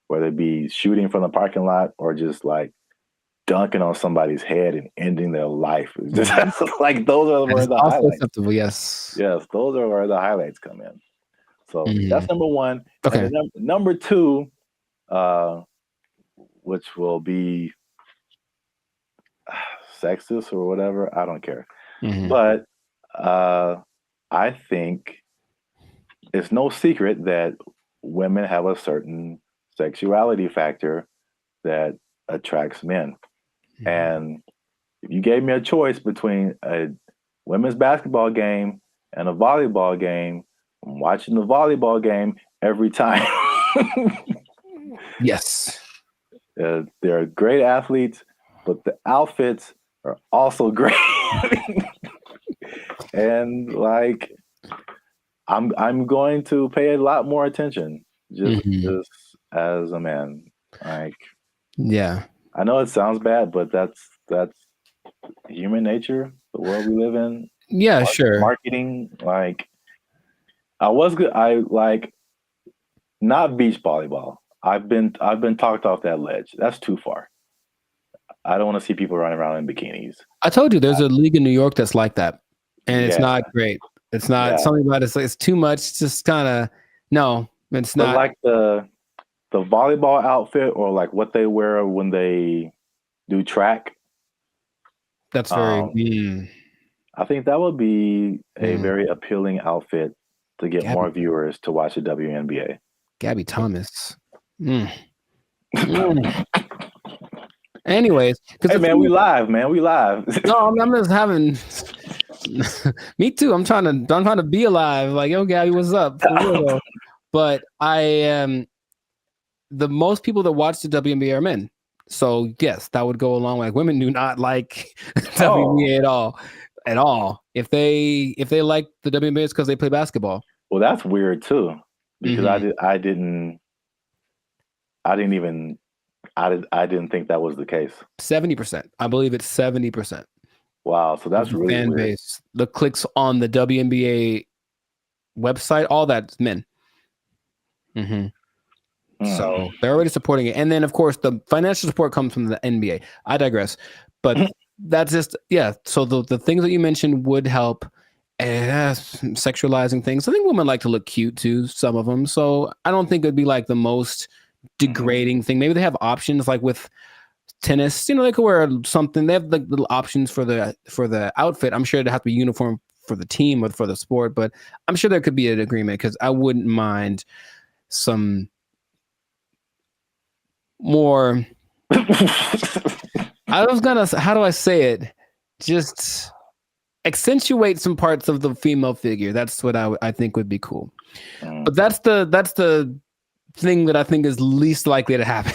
whether it be shooting from the parking lot or just like dunking on somebody's head and ending their life. It's just like those are where the highlights. Acceptable, yes, those are where the highlights come in. So that's number one. Okay. And number two, which will be sexist or whatever, I don't care. But I think it's no secret that women have a certain sexuality factor that attracts men. And if you gave me a choice between a women's basketball game and a volleyball game, I'm watching the volleyball game every time. Yes. They're great athletes, but the outfits are also great. And like, I'm going to pay a lot more attention just as a man. Like, yeah, I know it sounds bad, but that's human nature, the world we live in. Yeah, sure. Marketing, like, I like not beach volleyball. I've been talked off that ledge. That's too far. I don't want to see people running around in bikinis. I told you there's a league in New York that's like that, and it's not great. It's not something about it's too much. It's just kind of no. It's not like the volleyball outfit or like what they wear when they do track. That's very. I think that would be a very appealing outfit to get more viewers to watch the WNBA. Gabby Thomas. Anyways, hey man, we live, man. We live. No, I'm just having. Me too. I'm trying to be alive. Like, yo, Gabby, what's up? For real. But I am. The most people that watch the WNBA are men. So yes, that would go along. Like, women do not like WNBA at all. If they like the WNBA, it's because they play basketball. Well, that's weird too, because I didn't think that was the case. 70%. I believe it's 70%. Wow, so that's really fan weird. base. The clicks on the WNBA website, all that's men. So they're already supporting it, and then of course the financial support comes from the NBA. I digress, but that's just So the things that you mentioned would help. Sexualizing things. I think women like to look cute too. Some of them. So I don't think it'd be like the most degrading thing. Maybe they have options like with tennis. They could wear something. They have like little options for the outfit. I'm sure it'd have to be uniform for the team or for the sport, but I'm sure there could be an agreement because I wouldn't mind some more. I was gonna. How do I say it? Just accentuate some parts of the female figure. That's what I think would be cool. But that's the thing that I think is least likely to happen.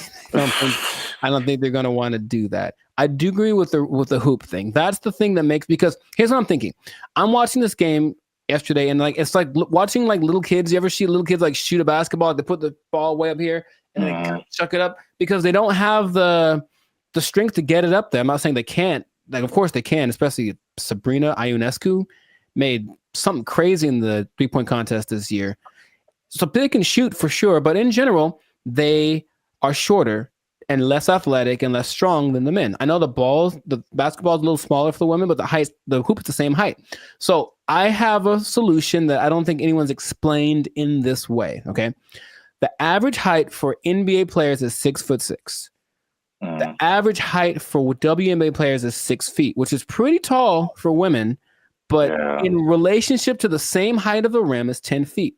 I don't think they're going to want to do that. I do agree with the hoop thing. That's the thing that makes, because here's what I'm thinking. I'm watching this game yesterday, and like it's like watching like little kids. You ever see little kids like shoot a basketball? They put the ball way up here and they kind of chuck it up because they don't have the strength to get it up there. I'm not saying they can't. Like, of course they can, especially Sabrina Ionescu made something crazy in the 3-point contest this year. So they can shoot for sure, but in general, they are shorter and less athletic and less strong than the men. I know the basketball is a little smaller for the women, but the hoop is the same height. So I have a solution that I don't think anyone's explained in this way. Okay. The average height for NBA players is 6'6". The average height for WNBA players is 6 feet, which is pretty tall for women, but in relationship to the same height of the rim is 10 feet.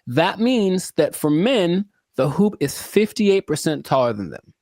That means that for men, the hoop is 58% taller than them.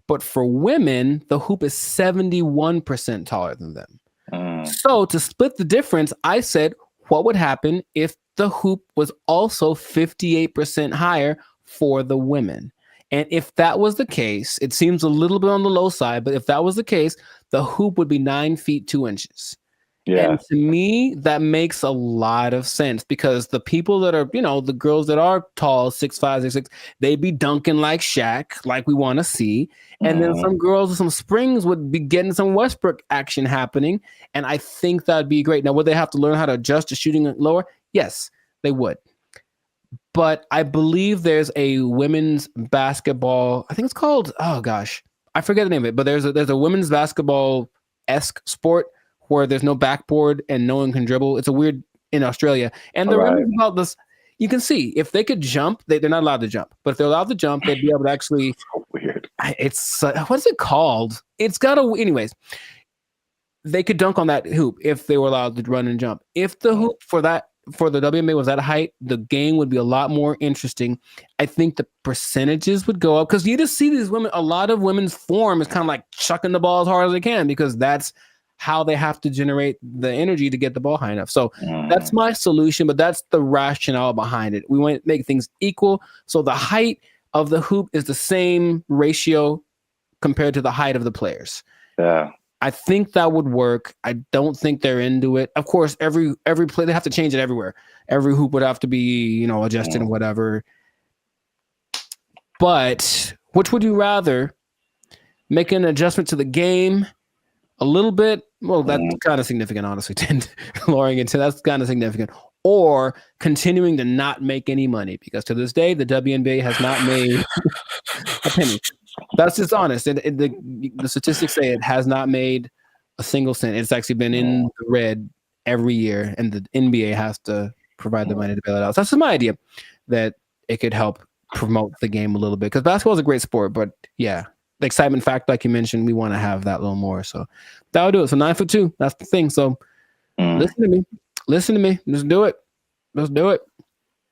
But for women, the hoop is 71% taller than them. So to split the difference, I said, what would happen if the hoop was also 58% higher for the women? And if that was the case, it seems a little bit on the low side, but if that was the case, the hoop would be 9 feet 2 inches. Yeah. And to me, that makes a lot of sense because the people that are, the girls that are tall, 6'5", 6'6", they'd be dunking like Shaq, like we want to see. And then some girls with some springs would be getting some Westbrook action happening. And I think that'd be great. Now, would they have to learn how to adjust to shooting lower? Yes, they would. But I believe there's a women's basketball, I think it's called, oh gosh, I forget the name of it, but there's a women's basketball-esque sport where there's no backboard and no one can dribble. It's a weird in Australia. And the women about this, you can see if they could jump, they're not allowed to jump, but if they're allowed to jump, they'd be able to actually, so weird. It's what's it called? It's got a, anyways, they could dunk on that hoop if they were allowed to run and jump. If the hoop for the WNBA was that height, the game would be a lot more interesting. I think the percentages would go up because you just see these women, a lot of women's form is kind of like chucking the ball as hard as they can because that's how they have to generate the energy to get the ball high enough. So that's my solution, but that's the rationale behind it. We want to make things equal. So the height of the hoop is the same ratio compared to the height of the players. Yeah. I think that would work. I don't think they're into it. Of course, every play, they have to change it everywhere. Every hoop would have to be, adjusted and whatever. But which would you rather? Make an adjustment to the game a little bit? Well, that's kind of significant, honestly. Lowering it to that's kind of significant. Or continuing to not make any money because to this day, the WNBA has not made a penny. That's just honest. The statistics say it has not made a single cent. It's actually been in the red every year, and the NBA has to provide the money to bail it out. So that's just my idea that it could help promote the game a little bit because basketball is a great sport, but yeah, the excitement factor, like you mentioned, we want to have that a little more. So that'll do it. So 9'2", that's the thing. So listen to me. Just do it. Let's do it.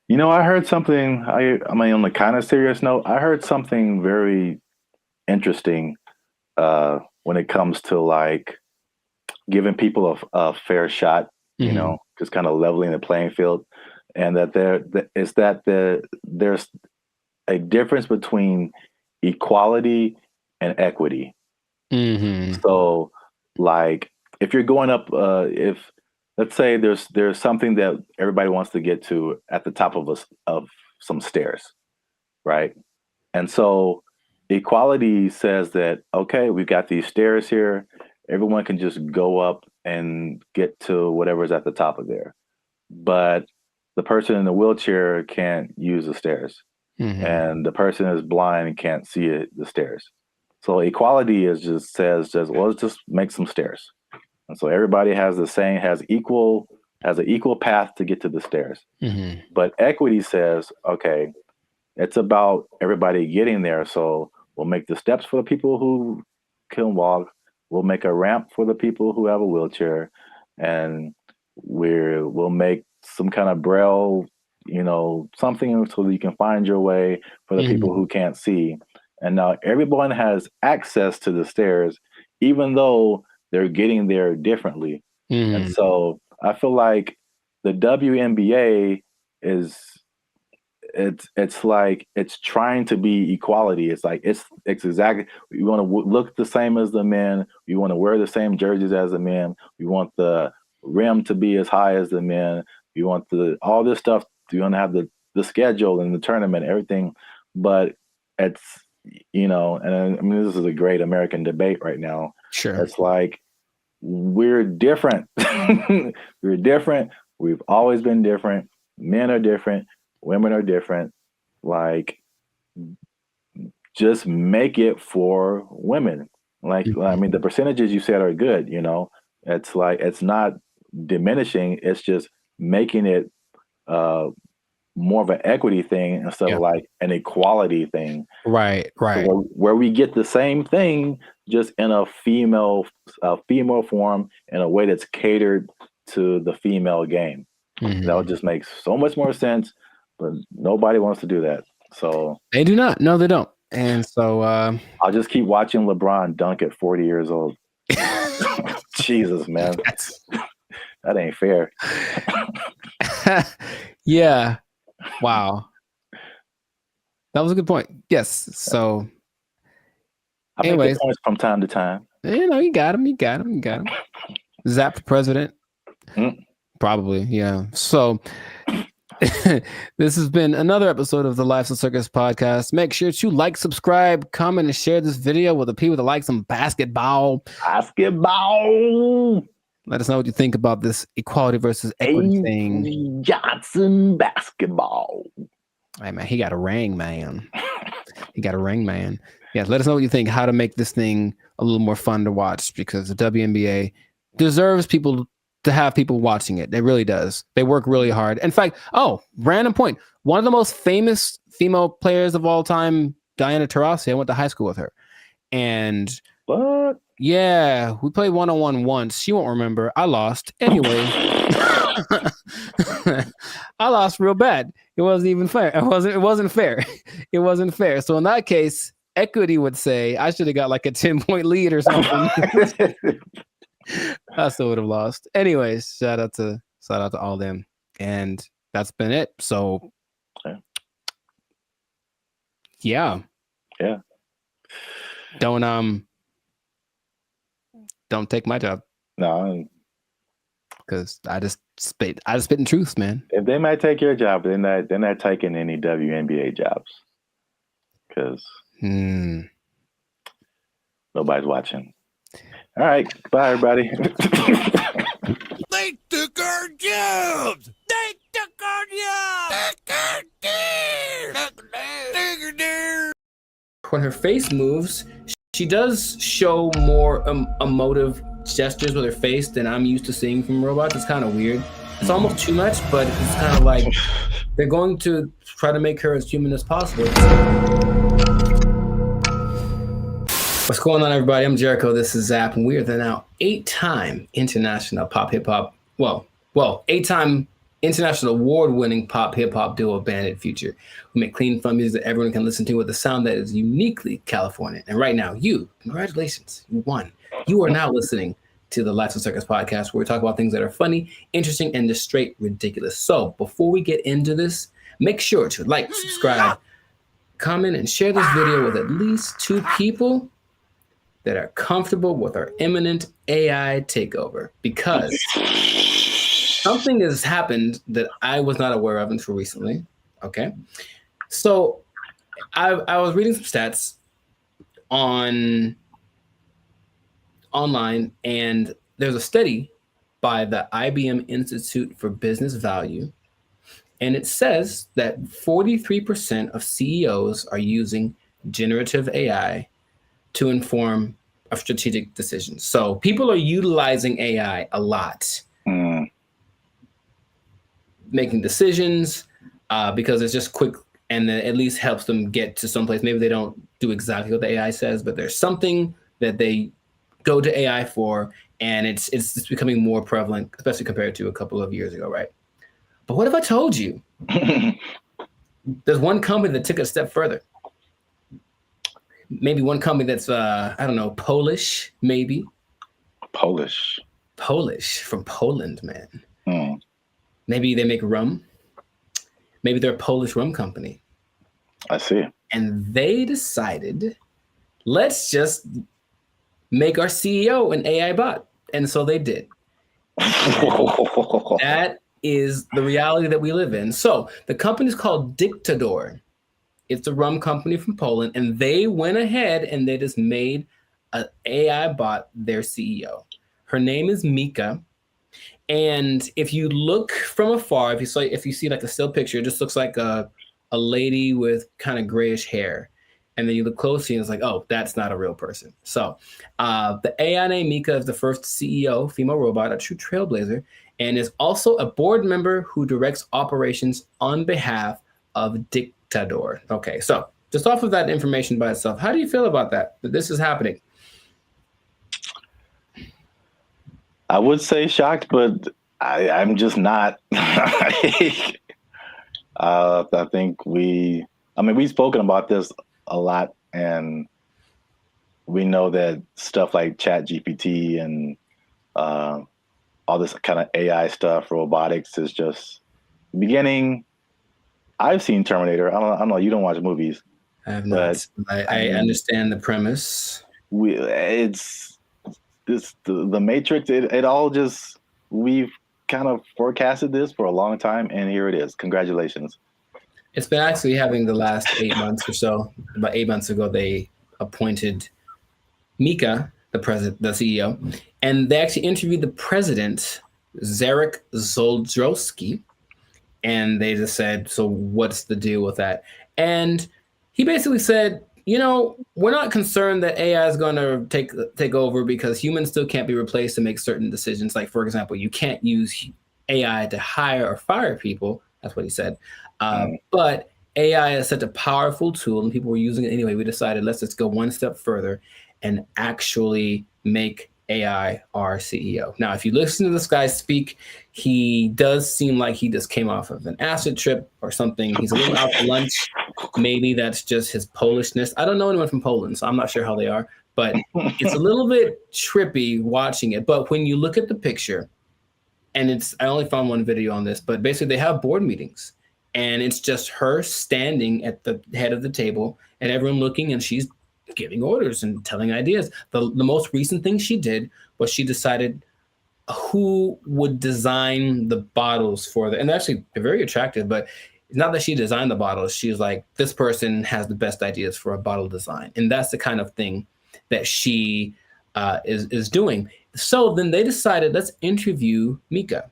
I heard something. On a kind of serious note, I heard something very interesting when it comes to like giving people a fair shot, just kind of leveling the playing field, and that there's a difference between equality and equity. So like if you're going up, if let's say there's something that everybody wants to get to at the top of some stairs, right? And so equality says that, okay, we've got these stairs here. Everyone can just go up and get to whatever's at the top of there. But the person in the wheelchair can't use the stairs. And the person is blind and can't see the stairs. So equality says, well, let's just make some stairs. And so everybody has an equal path to get to the stairs. But equity says, okay, it's about everybody getting there. So we'll make the steps for the people who can walk. We'll make a ramp for the people who have a wheelchair, and we'll make some kind of braille, something so that you can find your way for the people who can't see. And now everyone has access to the stairs, even though they're getting there differently. And so I feel like the WNBA it's like it's trying to be equality. It's like it's exactly, we want to look the same as the men. We want to wear the same jerseys as the men. We want the rim to be as high as the men. We want all this stuff. We want to have the schedule and the tournament, everything. But it's, and I mean, this is a great American debate right now. Sure. It's like, we're different. We're different. We've always been different. Men are different. Women are different. Like, just make it for women. Like, I mean, the percentages you said are good. It's like, it's not diminishing. It's just making it more of an equity thing instead of like an equality thing. Right. So where we get the same thing, just in a female form, in a way that's catered to the female game. That would just make so much more sense, but nobody wants to do that. So they do not. No, they don't. And so I'll just keep watching LeBron dunk at 40 years old. Jesus, man. That ain't fair. Yeah. Wow. That was a good point. Yes. So anyways, make points from time to time. You got him. Zap for president. Probably, yeah. So this has been another episode of the Life's a Circus podcast. Make sure to like, subscribe, comment, and share this video with the people that like some basketball. Let us know what you think about this equality versus equity thing. Johnson basketball. Hey, man, he got a ring, man. Yeah, let us know what you think, how to make this thing a little more fun to watch, because the WNBA deserves to have people watching it. It really does. They work really hard. In fact, random point. One of the most famous female players of all time, Diana Taurasi, I went to high school with her. And what? Yeah, we played one-on-one once. She won't remember. I lost. Anyway, I lost real bad. It wasn't even fair. It wasn't fair. It wasn't fair. So in that case, equity would say I should have got like a 10-point lead or something. I still would have lost. Anyways, shout out to all them. And that's been it. So yeah. Don't take my job. No, because I just spit in truth, man. If they might take your job, they're not taking any WNBA jobs, because nobody's watching. All right, bye everybody. They took our jobs. They took our jobs. When her face moves, she does show more emotive gestures with her face than I'm used to seeing from robots. It's kind of weird. It's almost too much, but it's kind of like they're going to try to make her as human as possible. What's going on, everybody? I'm Jericho. This is Zap, and we are the now 8-time international pop hip hop. Well, 8-time international award-winning pop hip hop duo Bandit Future. We make clean, fun music that everyone can listen to with a sound that is uniquely California. And right now, congratulations, you won. You are now listening to the Life's a Circus podcast, where we talk about things that are funny, interesting, and just straight ridiculous. So before we get into this, make sure to like, subscribe, comment, and share this video with at least 2 people that are comfortable with our imminent AI takeover, because something has happened that I was not aware of until recently. Okay. So I was reading some stats online, and there's a study by the IBM Institute for Business Value, and it says that 43% of CEOs are using generative AI to inform of strategic decisions. So people are utilizing AI a lot, making decisions because it's just quick, and then at least helps them get to someplace. Maybe they don't do exactly what the AI says, but there's something that they go to AI for, and it's becoming more prevalent, especially compared to a couple of years ago, right? But what if I told you there's one company that took it a step further? Maybe one company that's, I don't know, Polish, maybe. Polish. Polish, from Poland, man. Mm. Maybe they make rum. Maybe they're a Polish rum company. I see. And they decided, let's just make our CEO an AI bot. And so they did. That is the reality that we live in. So the company's called Dictador. It's a rum company from Poland, and they went ahead and they just made an AI bot their CEO. Her name is Mika. And if you look from afar, if you see like a still picture, it just looks like a lady with kind of grayish hair. And then you look closely and it's like, oh, that's not a real person. So the AI named Mika is the first CEO, female robot, a true trailblazer, and is also a board member who directs operations on behalf of Dictador. Okay, so just off of that information by itself, how do you feel about that this is happening? I would say shocked, but I'm just not. I think we've spoken about this a lot, and we know that stuff like ChatGPT and all this kind of AI stuff, robotics is just beginning. I've seen Terminator. I don't know. You don't watch movies. I have not. I understand the premise. It's the Matrix. It all just, we've kind of forecasted this for a long time, and here it is. Congratulations. It's been actually having the last 8 months or so. About 8 months ago, they appointed Mika, the CEO, and they actually interviewed the president, Zarek Zoldrowski, and they just said, so what's the deal with that? And he basically said, we're not concerned that AI is going to take over because humans still can't be replaced to make certain decisions. Like, for example, you can't use AI to hire or fire people. That's what he said. But AI is such a powerful tool and people were using it anyway. We decided, let's just go one step further and actually make AI our CEO. Now, if you listen to this guy speak, he does seem like he just came off of an acid trip or something. He's a little out to lunch. Maybe that's just his Polishness. I don't know anyone from Poland, so I'm not sure how they are, but it's a little bit trippy watching it. But when you look at the picture, and I only found one video on this, but basically they have board meetings and it's just her standing at the head of the table and everyone looking, and she's giving orders and telling ideas. The most recent thing she did was she decided who would design the bottles for and actually they're very attractive, but it's not that she designed the bottles. She's like, this person has the best ideas for a bottle design. And that's the kind of thing that she is doing. So then they decided, let's interview Mika,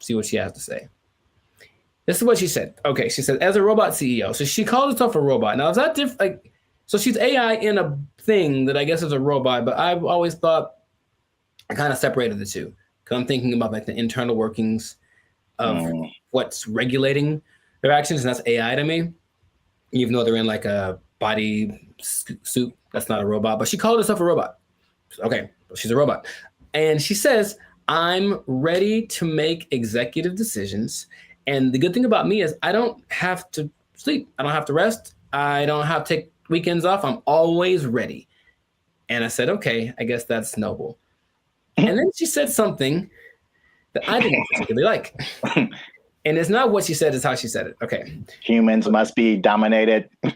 see what she has to say. This is what she said. Okay, she said, as a robot CEO. So she called herself a robot. Now, is that different? So she's AI in a thing that I guess is a robot, but I've always thought I kind of separated the two. Because I'm thinking about like the internal workings of what's regulating their actions, and that's AI to me. Even though they're in like a body suit, that's not a robot. But she called herself a robot. Okay, she's a robot. And she says, I'm ready to make executive decisions. And the good thing about me is I don't have to sleep. I don't have to rest. I don't have to take weekends off. I'm always ready. And I said, okay, I guess that's noble. And then she said something that I didn't particularly like. And it's not what she said, it's how she said it. Okay. Humans must be dominated. No,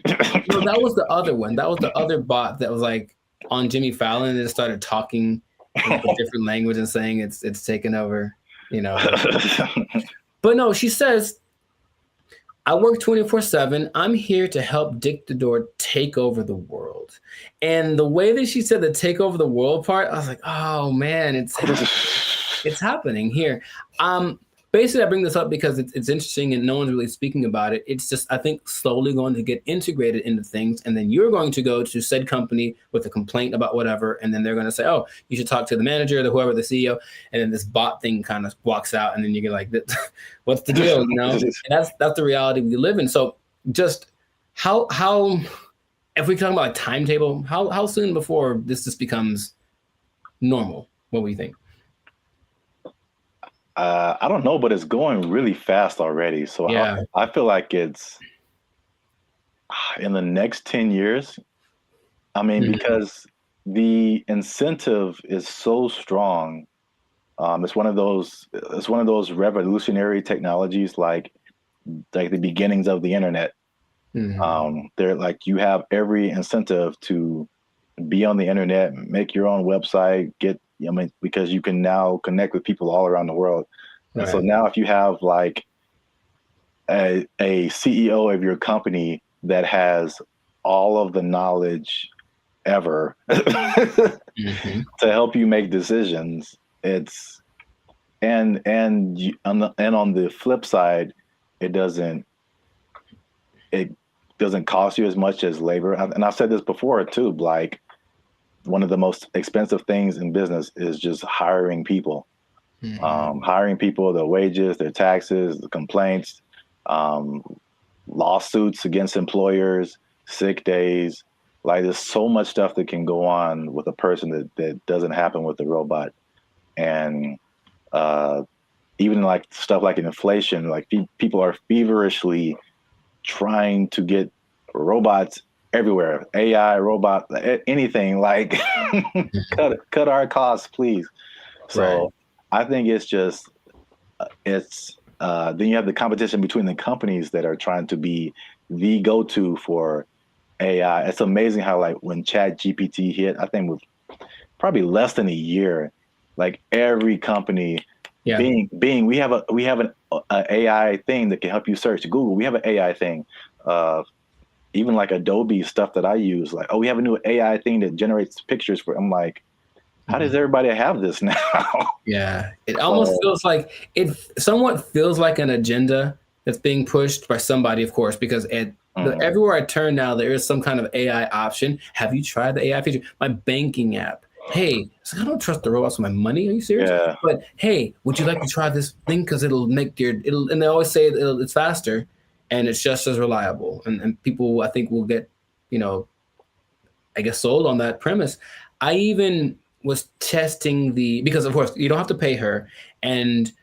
that was the other one. That was the other bot that was like on Jimmy Fallon and it started talking in a different language and saying it's taken over, But no, she says, I work 24/7. I'm here to help Dictador take over the world. And the way that she said the take over the world part, I was like, oh man, it's happening here. Basically, I bring this up because it's interesting and no one's really speaking about it. It's just, I think, slowly going to get integrated into things. And then you're going to go to said company with a complaint about whatever. And then they're going to say, oh, you should talk to the manager, whoever, the CEO. And then this bot thing kind of walks out. And then you get like, what's the deal? And that's the reality we live in. So just how if we talk about a timetable, how soon before this just becomes normal? What do you think? I don't know, but it's going really fast already. So yeah. I feel like it's in the next 10 years. I mean, because the incentive is so strong It's one of those revolutionary technologies, like the beginnings of the internet. They're like, you have every incentive to be on the internet, make your own website, because you can now connect with people all around the world. Right. And so now if you have like a CEO of your company that has all of the knowledge ever to help you make decisions, it's and on the flip side, it doesn't cost you as much as labor. And I've said this before too, like one of the most expensive things in business is just hiring people. Hiring people, their wages, their taxes, the complaints, lawsuits against employers, sick days. Like there's so much stuff that can go on with a person that doesn't happen with the robot. And even like stuff like inflation, like people are feverishly trying to get robots everywhere, AI, robot, anything, like cut our costs, please. So I think it's just, then you have the competition between the companies that are trying to be the go-to for AI. It's amazing how like when ChatGPT hit, I think with probably less than a year, like every company, Bing, we have an AI thing that can help you search. Google, we have an AI thing. Even like Adobe stuff that I use, like, we have a new AI thing that generates pictures for. I'm like, how does everybody have this now? Yeah, it almost feels like it somewhat feels like an agenda that's being pushed by somebody, of course, because everywhere I turn now, there is some kind of AI option. Have you tried the AI feature? My banking app. Hey, I don't trust the robots with my money. Are you serious? Yeah. But hey, would you like to try this thing? Because it'll make and they always say it's faster and it's just as reliable. And people, I think, will get, I guess, sold on that premise. I even was testing because of course you don't have to pay her, and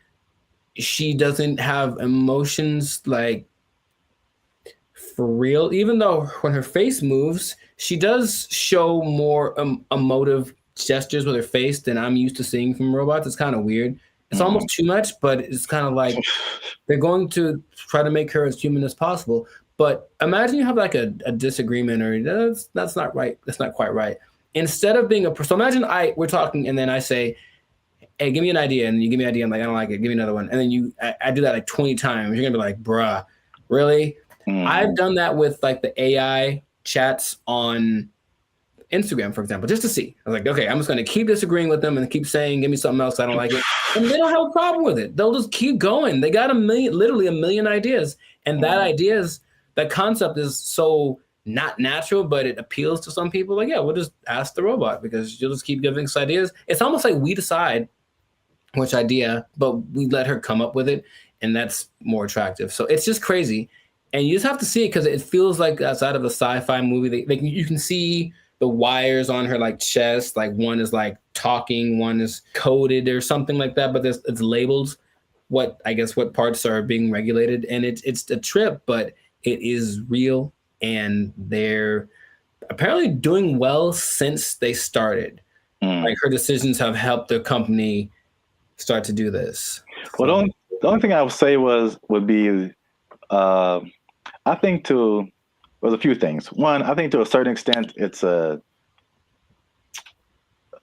she doesn't have emotions like for real, even though when her face moves, she does show more emotive gestures with her face than I'm used to seeing from robots. It's kind of weird. It's almost too much, but it's kind of like they're going to try to make her as human as possible. But imagine you have like a disagreement, or that's not right. That's not quite right. Instead of being so imagine we're talking and then I say, hey, give me an idea. And you give me an idea. I'm like, I don't like it. Give me another one. And then I do that like 20 times. You're going to be like, bruh, really? I've done that with like the AI chats on Instagram, for example, just to see. I was like, okay, I'm just going to keep disagreeing with them and keep saying, give me something else. I don't like it. And they don't have a problem with it. They'll just keep going. They got literally a million ideas. And that concept is so not natural, but it appeals to some people. Like, yeah, we'll just ask the robot because you'll just keep giving us ideas. It's almost like we decide which idea, but we let her come up with it. And that's more attractive. So it's just crazy. And you just have to see it because it feels like outside of a sci-fi movie. You can see the wires on her like chest. Like one is like talking, one is coded or something like that. But it's labeled what parts are being regulated. And it's a trip, but it is real. And they're apparently doing well since they started. Like her decisions have helped the company start to do this. Well, the only thing I would say would be, I think there's a few things. One, I think to a certain extent, it's a,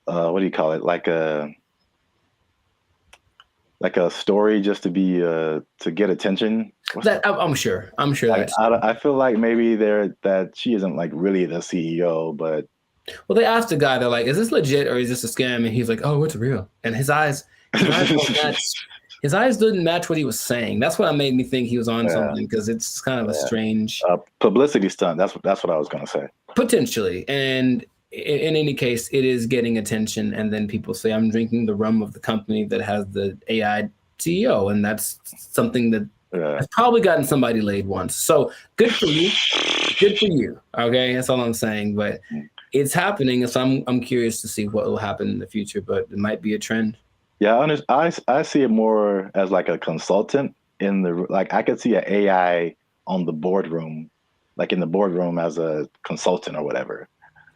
what do you call it? Like a story just to be, to get attention. I'm sure like, I feel like maybe that she isn't like really the CEO, but. Well, they asked the guy, they're like, is this legit or is this a scam? And he's like, oh, it's real. And his eyes didn't match what he was saying. That's what made me think he was on something, because it's kind of a strange publicity stunt. That's what I was going to say. Potentially. And in any case, it is getting attention. And then people say, I'm drinking the rum of the company that has the AI CEO. And that's something that has probably gotten somebody laid once. So good for you. Good for you. Okay. That's all I'm saying. But it's happening. So I'm curious to see what will happen in the future, but it might be a trend. Yeah, I see it more as like a consultant I could see an AI on the boardroom, like in the boardroom as a consultant or whatever,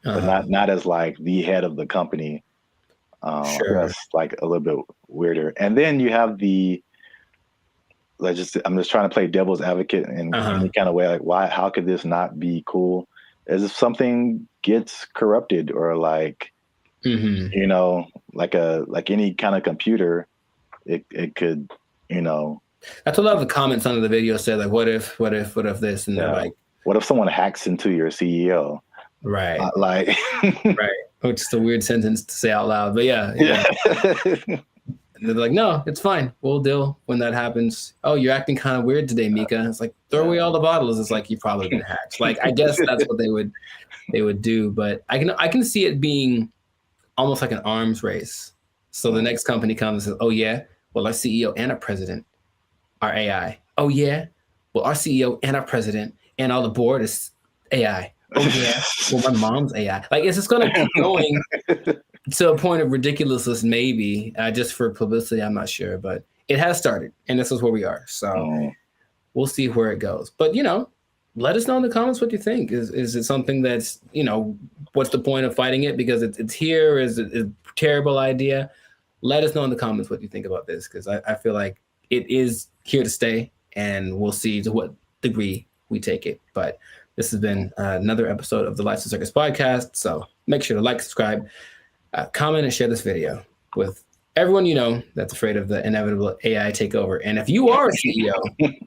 but not as like the head of the company. Sure. That's like a little bit weirder. And then you have I'm just trying to play devil's advocate in any kind of way. Like, how could this not be cool? As if something gets corrupted or like, you know, like any kind of computer, it could, you know. That's what a lot of the comments under the video said, like, what if this? And they're like, what if someone hacks into your CEO? Right. Right. Which is a weird sentence to say out loud, but yeah. And they're like, no, it's fine. We'll deal when that happens. Oh, you're acting kind of weird today, Mika. It's like, throw away all the bottles. It's like, you've probably been hacked. Like, I guess that's what they would do. But I can see it being almost like an arms race. So the next company comes and says, oh yeah, well, our CEO and our president are AI. Oh yeah, well, our CEO and our president and all the board is AI. Oh yeah, well, my mom's AI. Like, it's just gonna keep going to a point of ridiculousness, maybe just for publicity. I'm not sure, but it has started, and this is where we are. So we'll see where it goes. But you know, let us know in the comments what you think. Is it something that's, you know, what's the point of fighting it because it's here? Is it a terrible idea? Let us know in the comments what you think about this, because I feel like it is here to stay, and we'll see to what degree we take it. But this has been another episode of the Life's a Circus podcast. So make sure to like, subscribe, comment, and share this video with everyone you know that's afraid of the inevitable AI takeover. And if you are a CEO,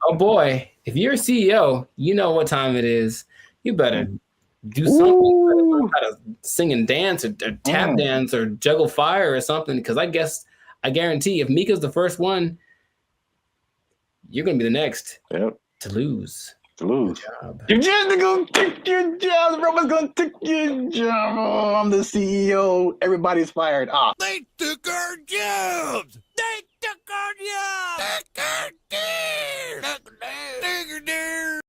oh boy, if you're a CEO, you know what time it is. You better do something. You better learn how to sing and dance or tap dance or juggle fire or something. Because I guarantee if Mika's the first one, you're going to be the next to lose. Your job. You're just gonna take your job. Everyone's gonna take your job. Oh, I'm the CEO. Everybody's fired. They took our jobs. They took our jobs. Take our deer. Take our deer.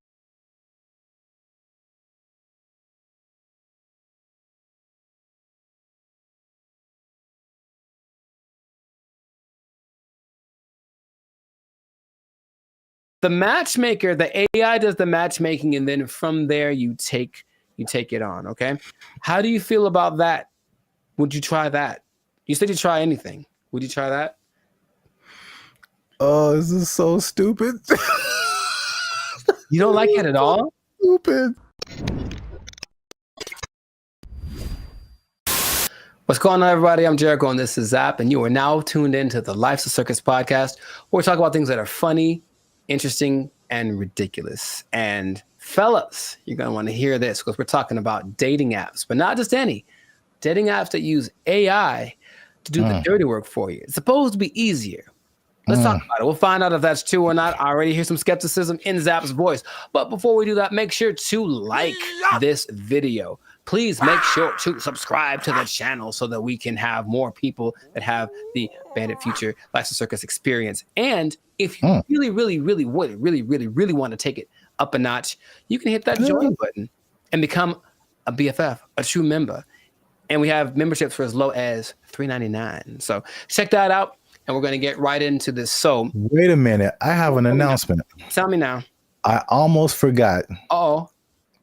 The matchmaker, the AI does the matchmaking, and then from there you take it on. Okay, how do you feel about that? Would you try that? You said you try anything. Would you try that? Oh, this is so stupid. You don't like it at all? Stupid. What's going on, everybody? I'm Jericho, and this is Zap, and you are now tuned into the Life's a Circus podcast, where we talk about things that are funny, interesting, and ridiculous. And fellas, you're going to want to hear this because we're talking about dating apps, but not just any. Dating apps that use AI to do the dirty work for you. It's supposed to be easier. Let's talk about it. We'll find out if that's true or not. I already hear some skepticism in Zap's voice. But before we do that, make sure to like this video. Please make sure to subscribe to the channel so that we can have more people that have the Bandit Future Life's a Circus experience. And if you really want to take it up a notch, you can hit that join button and become a BFF, a true member. And we have memberships for as low as $3.99. So check that out, and we're going to get right into this. So wait a minute. I have an announcement. Tell me now. I almost forgot. Oh.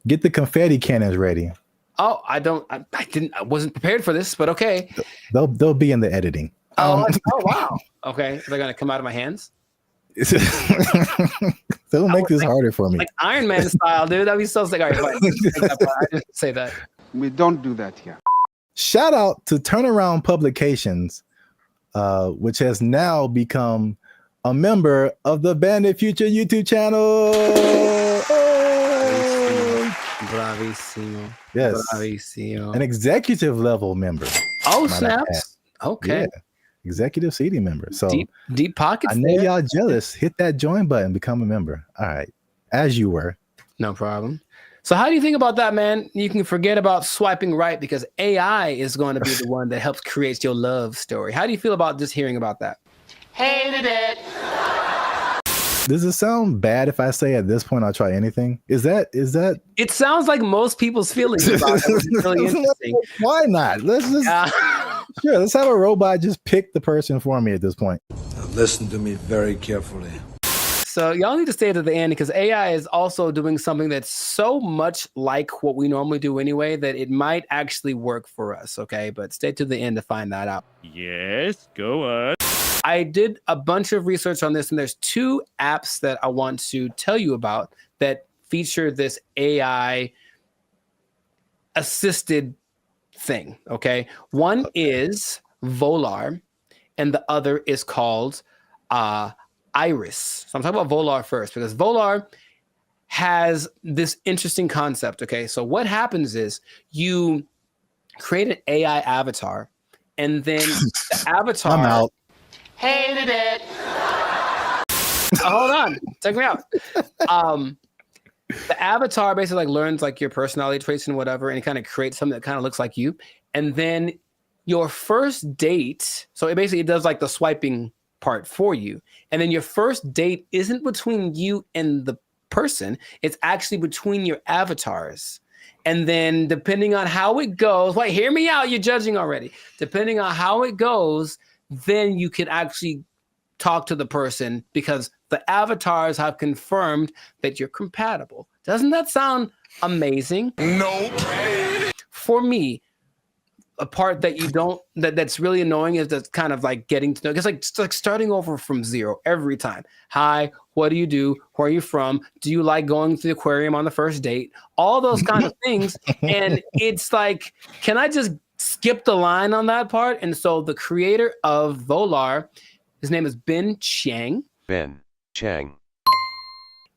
Get the confetti cannons ready. Oh, I wasn't prepared for this, but okay. They'll be in the editing. Oh wow. Okay. They're going to come out of my hands? They'll make this harder for me. Like Iron Man style, dude. That'd be so sick. All right, I didn't say that. We don't do that here. Shout out to Turnaround Publications, which has now become a member of the Bandit Future YouTube channel. Bravissimo. Yes. Bravissimo. An executive level member. Oh, snaps. Okay. Yeah. Executive seating member. So deep pockets. I know y'all jealous. Hit that join button, become a member. All right. As you were. No problem. So how do you think about that, man? You can forget about swiping right because AI is going to be the one that helps create your love story. How do you feel about just hearing about that? Hated it. Does it sound bad if I say at this point I'll try anything? Is that? It sounds like most people's feelings about it. It's really interesting. Why not? Let's have a robot just pick the person for me at this point. Now listen to me very carefully. So y'all need to stay to the end because AI is also doing something that's so much like what we normally do anyway that it might actually work for us, okay? But stay to the end to find that out. Yes, go on. I did a bunch of research on this, and there's 2 apps that I want to tell you about that feature this AI assisted thing, okay? One is Volar, and the other is called Iris. So I'm talking about Volar first because Volar has this interesting concept, okay? So what happens is you create an AI avatar, and then the avatar... I'm out. Hated it. Hold on. Check me out. The avatar basically like learns like your personality traits and whatever, and it kind of creates something that kind of looks like you. And then your first date, so it does like the swiping part for you. And then your first date isn't between you and the person. It's actually between your avatars. And then depending on how it goes, wait, hear me out. You're judging already. Depending on how it goes, then you can actually talk to the person because the avatars have confirmed that you're compatible. Doesn't that sound amazing? No. For me, a part that that's really annoying is that's kind of like getting to know. It's like starting over from zero every time. Hi, what do you do? Where are you from? Do you like going to the aquarium on the first date? All those kind of things. And it's like, can I just skip the line on that part? And so the creator of Volar, his name is Ben Chang. Ben Chang.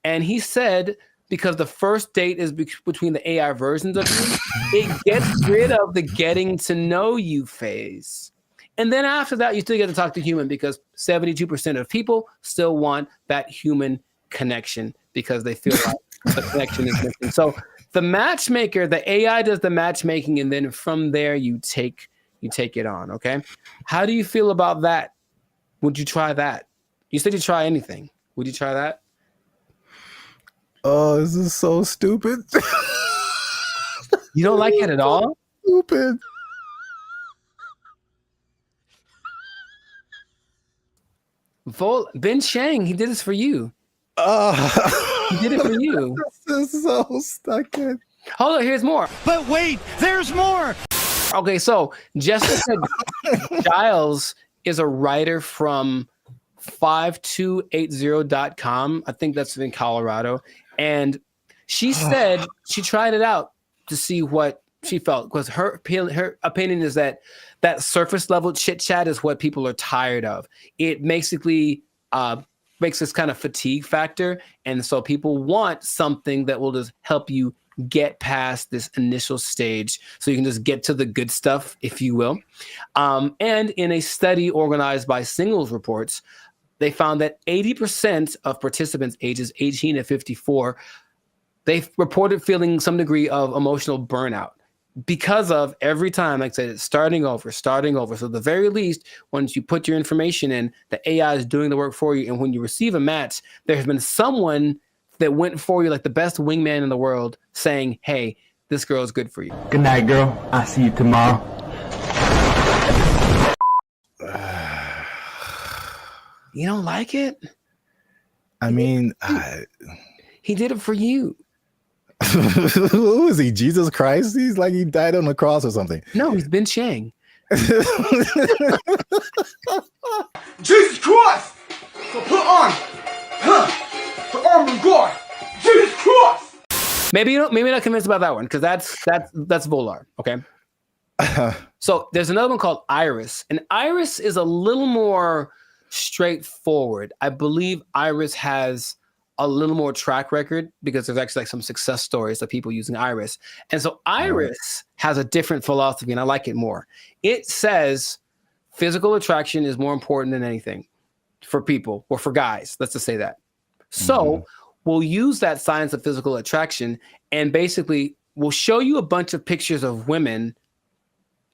And he said, because the first date is between the AI versions of you, it gets rid of the getting to know you phase. And then after that, you still get to talk to human because 72% of people still want that human connection because they feel like the connection is missing. So the matchmaker, the AI does the matchmaking, and then from there you take it on, okay? How do you feel about that? Would you try that? You said you try anything. Would you try that? Oh, this is so stupid. You don't like it at all? Stupid. Ben Chang, he did this for you. He did it for you. This is so stuck in. Hold on, here's more. But wait, there's more. Okay, so Jessica Giles is a writer from 5280.com. I think that's in Colorado. And she said she tried it out to see what she felt because her opinion is that surface level chit chat is what people are tired of. It basically makes this kind of fatigue factor. And so people want something that will just help you get past this initial stage so you can just get to the good stuff, if you will. And in a study organized by Singles Reports, they found that 80% of participants ages 18 to 54, they reported feeling some degree of emotional burnout because of every time, like I said, it's starting over. So at the very least, once you put your information in, the AI is doing the work for you. And when you receive a match, there has been someone that went for you like the best wingman in the world saying, hey, this girl is good for you. Good night, girl. I'll see you tomorrow. You don't like it? I mean, he did it for you. Who is he? Jesus Christ? He's like he died on the cross or something. No, he's Ben Chang. Jesus Christ! So put on the armor of God. Jesus Christ! Maybe you're not convinced about that one because that's Volar. Okay. So there's another one called Iris, and Iris is a little more straightforward. I believe Iris has a little more track record because there's actually like some success stories of people using Iris. And so Iris has a different philosophy and I like it more. It says physical attraction is more important than anything for people or for guys. Let's just say that. So we'll use that science of physical attraction and basically we'll show you a bunch of pictures of women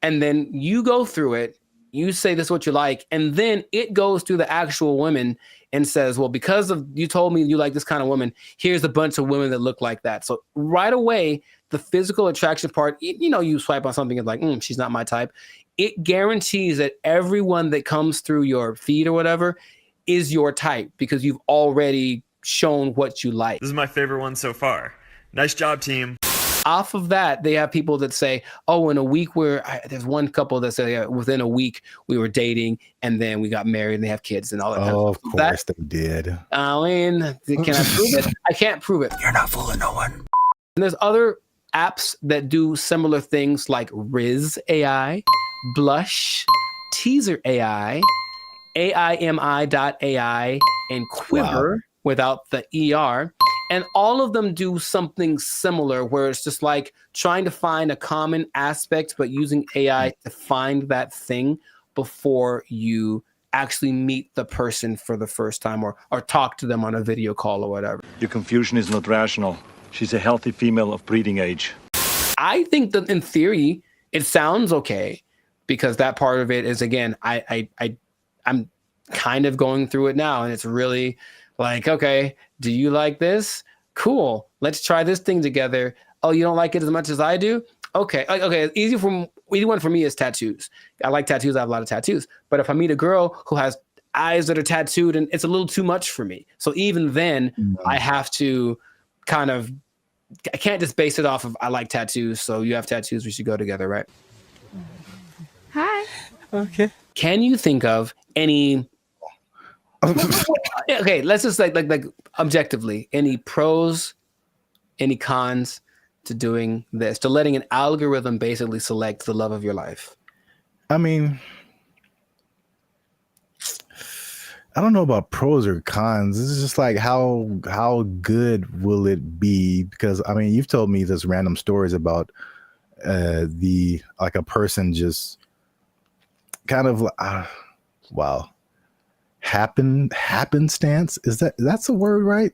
and then you go through it. You say this is what you like, and then it goes through the actual women and says, well, because of you told me you like this kind of woman, here's a bunch of women that look like that. So right away, the physical attraction part, you swipe on something and like, she's not my type. It guarantees that everyone that comes through your feed or whatever is your type because you've already shown what you like. This is my favorite one so far. Nice job, team. Off of that, they have people that say, oh, in a week there's one couple that say within a week we were dating and then we got married and they have kids and all that. Oh, of course they did. I mean, can I prove it? I can't prove it. You're not fooling no one. And there's other apps that do similar things like Riz AI, Blush, Teaser AI, AIMI.ai, and Quiver without the ER. And all of them do something similar where it's just like trying to find a common aspect, but using AI to find that thing before you actually meet the person for the first time or talk to them on a video call or whatever. Your confusion is not rational. She's a healthy female of breeding age. I think that in theory, it sounds okay because that part of it is, again, I'm kind of going through it now and it's really like, okay, do you like this? Cool. Let's try this thing together. Oh, you don't like it as much as I do? Okay. Okay. Easy one for me is tattoos. I like tattoos. I have a lot of tattoos. But if I meet a girl who has eyes that are tattooed, and it's a little too much for me. So even then, I have to I can't just base it off of I like tattoos. So you have tattoos. We should go together, right? Hi. Okay. Can you think of any? Okay, let's just like objectively, any pros, any cons to doing this, to letting an algorithm basically select the love of your life? I mean, I don't know about pros or cons. This is just like how good will it be? Because I mean, you've told me this random stories about a person just kind of wow. Happenstance, that's a word, right?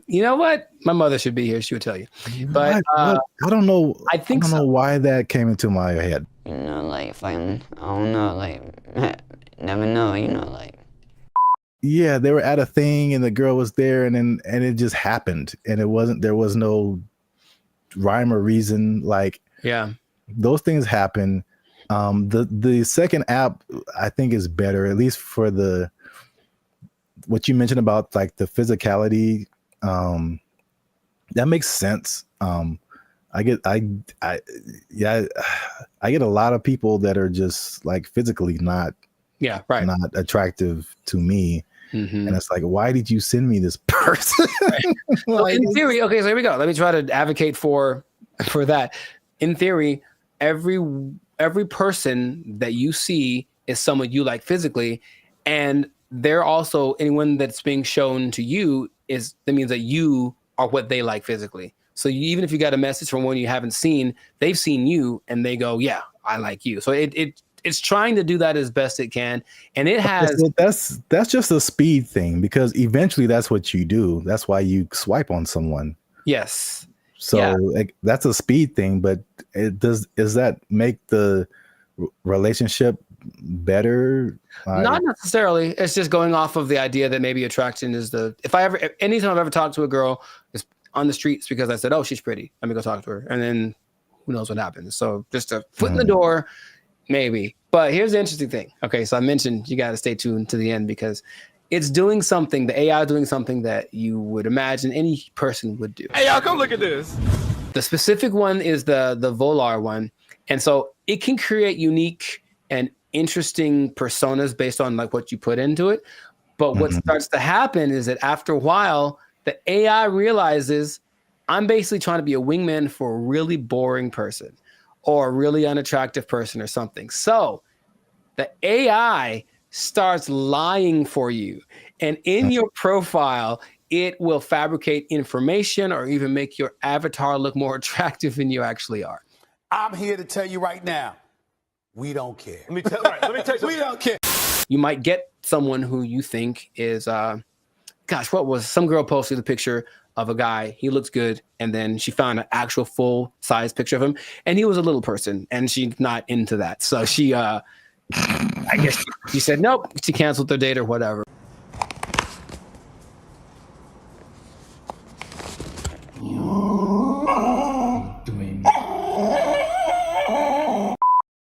You know what, my mother should be here, she would tell you, but I don't know. I don't know why that came into my head. You know, like fighting, I don't know, like never know, you know, like yeah, they were at a thing and the girl was there and it just happened and there was no rhyme or reason. Like, yeah, those things happen. The second app I think is better, at least for what you mentioned about like the physicality. That makes sense. I get a lot of people that are just like physically not attractive to me. And it's like, why did you send me this person? Well, in theory, okay, so here we go. Let me try to advocate for that. In theory, every person that you see is someone you like physically, and they're also anyone that's being shown to you that means that you are what they like physically. So even if you got a message from one you haven't seen, they've seen you and they go, yeah, I like you. So it's trying to do that as best it can, and it has. That's just a speed thing because eventually that's what you do. That's why you swipe on someone. Yes. So like, that's a speed thing, but does that make the relationship better? Not necessarily. It's just going off of the idea that maybe attraction is anytime I've ever talked to a girl is on the streets because I said, oh, she's pretty, let me go talk to her, and then who knows what happens. So just a foot in the door, maybe. But here's the interesting thing. Okay, so I mentioned you got to stay tuned to the end because it's doing something, the AI doing something that you would imagine any person would do. Hey, y'all, come look at this. The specific one is the Volar one. And so it can create unique and interesting personas based on like what you put into it. But what starts to happen is that after a while, the AI realizes I'm basically trying to be a wingman for a really boring person or a really unattractive person or something. So the AI starts lying for you. And in your profile, it will fabricate information or even make your avatar look more attractive than you actually are. I'm here to tell you right now, we don't care. Let me tell you, we don't care. You might get someone who you think is, some girl posted a picture of a guy, he looks good, and then she found an actual full-size picture of him, and he was a little person, and she's not into that. So she, I guess she said, nope, she canceled their date or whatever.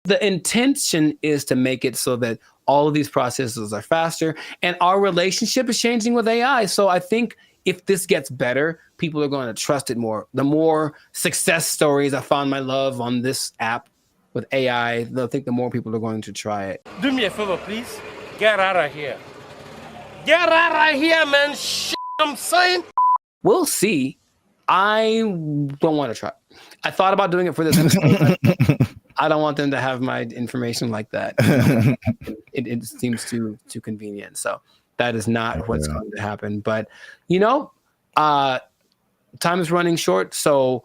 The intention is to make it so that all of these processes are faster, and our relationship is changing with AI. So I think if this gets better, people are going to trust it more. The more success stories I found my love on this app with AI, they'll think the more people are going to try it. Do me a favor, please. Get out of here. Get out of here, man. I'm saying. We'll see. I don't want to try. I thought about doing it for this episode. I don't want them to have my information like that. It seems too convenient. So that is not what's going to happen. But, time is running short. So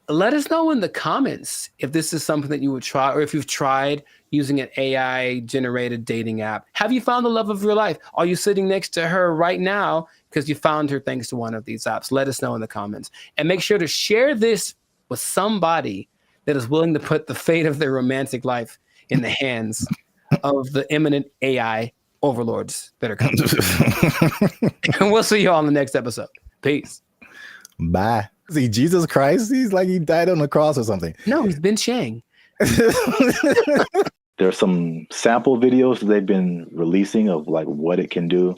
let us know in the comments if this is something that you would try, or if you've tried using an AI-generated dating app. Have you found the love of your life? Are you sitting next to her right now because you found her thanks to one of these apps? Let us know in the comments. And make sure to share this with somebody that is willing to put the fate of their romantic life in the hands of the imminent AI overlords that are coming. And we'll see you all in the next episode. Peace. Bye. See, Jesus Christ, he's like he died on the cross or something. No, he's been Chang. There's some sample videos that they've been releasing of like what it can do.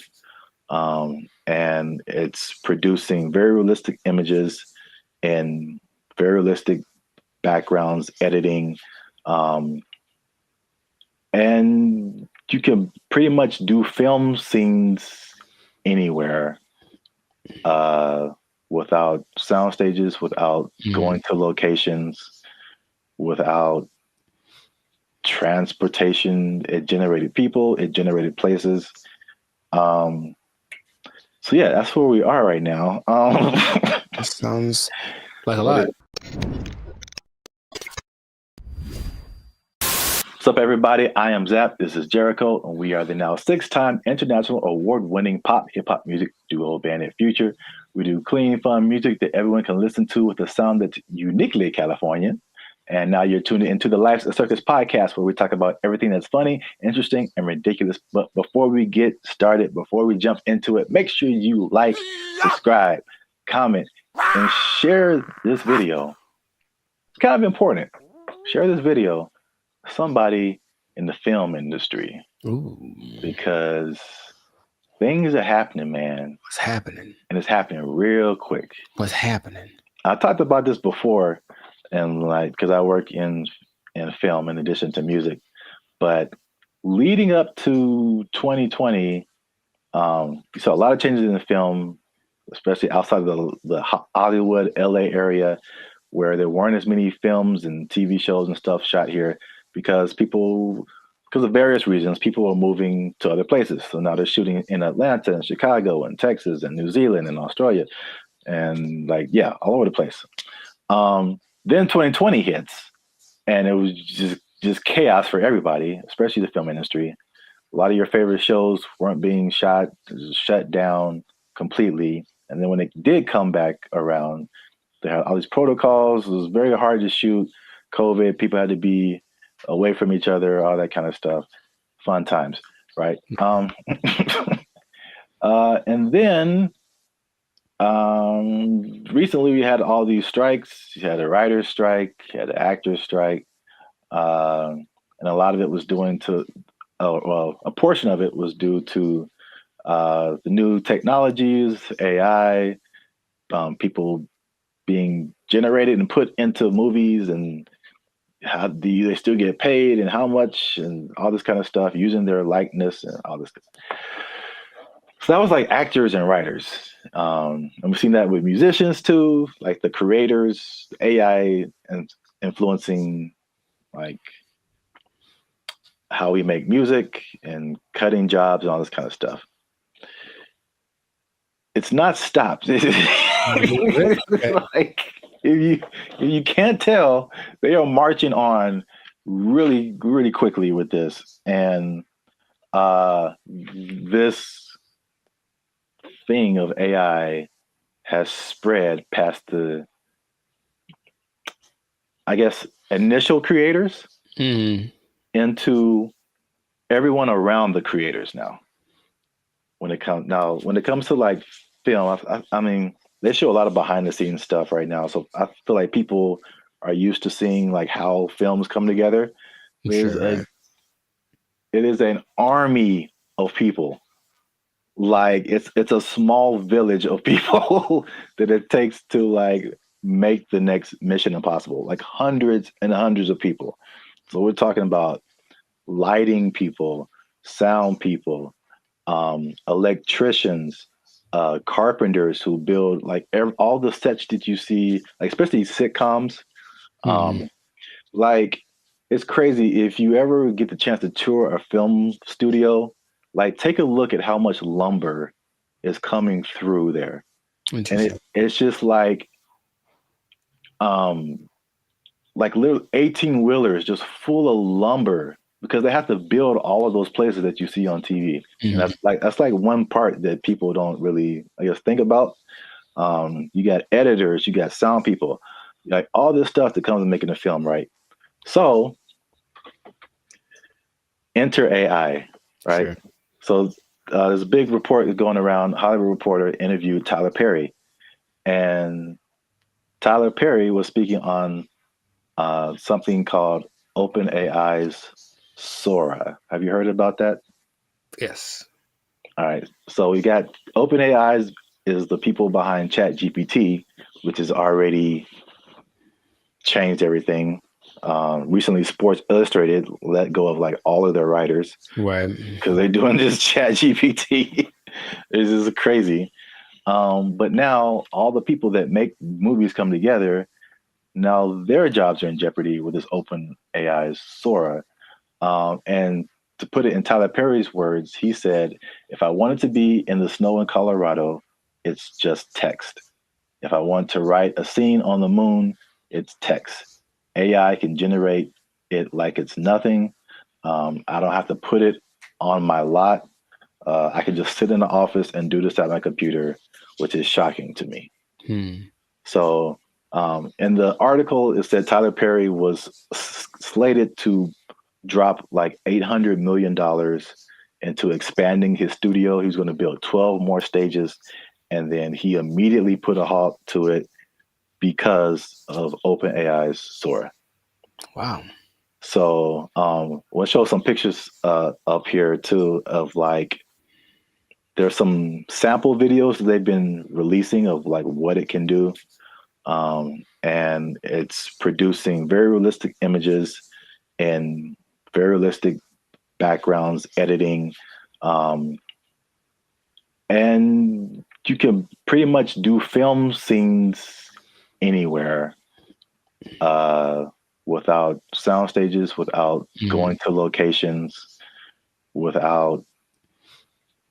And it's producing very realistic images and very realistic backgrounds, editing. And you can pretty much do film scenes anywhere without sound stages, without going to locations, without transportation. It generated people, it generated places. So yeah, that's where we are right now. That sounds like a lot. What's up, everybody? I am Zap. This is Jericho, and we are the now 6-time international award-winning pop hip-hop music duo band in Future. We do clean, fun music that everyone can listen to with a sound that's uniquely Californian. And now you're tuned into the Life's a Circus podcast, where we talk about everything that's funny, interesting, and ridiculous. But before we get started, before we jump into it, make sure you like, subscribe, comment, and share this video. It's kind of important. Share this video with somebody in the film industry. Ooh. Because things are happening, man. What's happening? And it's happening real quick. What's happening? I talked about this before, and like, because I work in film in addition to music. But leading up to 2020, you saw a lot of changes in the film, especially outside of the Hollywood, LA area, where there weren't as many films and TV shows and stuff shot here because of various reasons, people were moving to other places. So now they're shooting in Atlanta and Chicago and Texas and New Zealand and Australia and all over the place. Then 2020 hits, and it was just chaos for everybody, especially the film industry. A lot of your favorite shows weren't being shot, shut down completely. And then when it did come back around, they had all these protocols. It was very hard to shoot. COVID, people had to be away from each other, all that kind of stuff. Fun times, right? And then recently we had all these strikes. You had a writer's strike, you had an actor's strike, and a lot of it was a portion of it was due to the new technologies, AI, people being generated and put into movies, and how do they still get paid and how much and all this kind of stuff, using their likeness and all this stuff. So that was like actors and writers. And we've seen that with musicians too, like the creators, AI and influencing like how we make music and cutting jobs and all this kind of stuff. It's not stopped. Like if you can't tell, they are marching on really, really quickly with this. And this thing of AI has spread past the, I guess, initial creators into everyone around the creators now. When it comes to like film, I mean, they show a lot of behind the scenes stuff right now. So I feel like people are used to seeing like how films come together. It is an army of people like it's a small village of people that it takes to like make the next Mission Impossible. Like hundreds and hundreds of people. So we're talking about lighting people, sound people, electricians, carpenters who build like all the sets that you see, like especially sitcoms. Mhm. Like it's crazy if you ever get the chance to tour a film studio. Like take a look at how much lumber is coming through there, and Interesting. it's just um like little 18 wheelers just full of lumber because they have to build all of those places that you see on TV. And Mhm. that's like one part that people don't really, I guess, think about. You got editors, you got sound people, like all this stuff that comes with making a film, right? So enter AI, right? Sure. So there's a big report that's going around. Hollywood Reporter interviewed Tyler Perry, and Tyler Perry was speaking on something called OpenAI's Sora. Have you heard about that? Yes. All right. So we got OpenAI is the people behind ChatGPT, which has already changed everything. Recently, Sports Illustrated let go of like all of their writers Right. because they're doing this ChatGPT. This is crazy. But now all the people that make movies come together, now their jobs are in jeopardy with this open AI's Sora. And to put it in Tyler Perry's words, he said, if I wanted to be in the snow in Colorado, it's just text. If I want to write a scene on the moon, it's text. AI can generate it like it's nothing. I don't have to put it on my lot. I can just sit in the office and do this at my computer, which is shocking to me. Hmm. So in the article, it said Tyler Perry was slated to drop like $800 million into expanding his studio. He was going to build 12 more stages, and then he immediately put a halt to it because of OpenAI's Sora. Wow. So we'll show some pictures up here too of like there's some sample videos that they've been releasing of like what it can do. And it's producing very realistic images and very realistic backgrounds, editing, and you can pretty much do film scenes anywhere without sound stages, without going to locations, without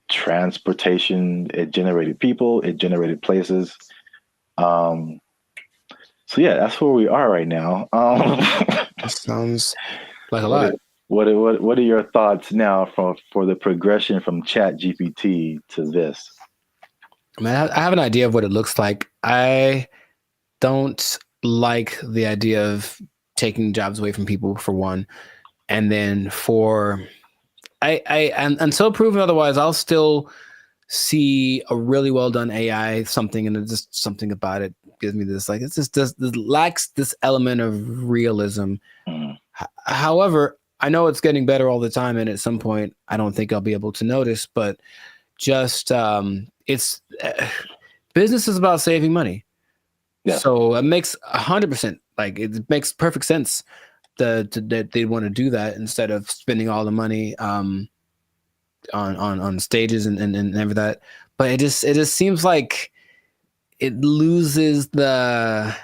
transportation. It generated people, it generated places. So yeah, that's where we are right now. That sounds like a lot. What are your thoughts now for the progression from Chat GPT to this? I mean, I have an idea of what it looks like. I don't like the idea of taking jobs away from people, for one, and then for and until proven otherwise, I'll still see a really well done AI something, and it's just something about it gives me this like it's just this lacks this element of realism. However, I know it's getting better all the time, and at some point, I don't think I'll be able to notice. But just it's business is about saving money. Yeah. So it makes 100% like it makes perfect sense that they want to do that instead of spending all the money on stages and everything that. But it just seems like it loses the.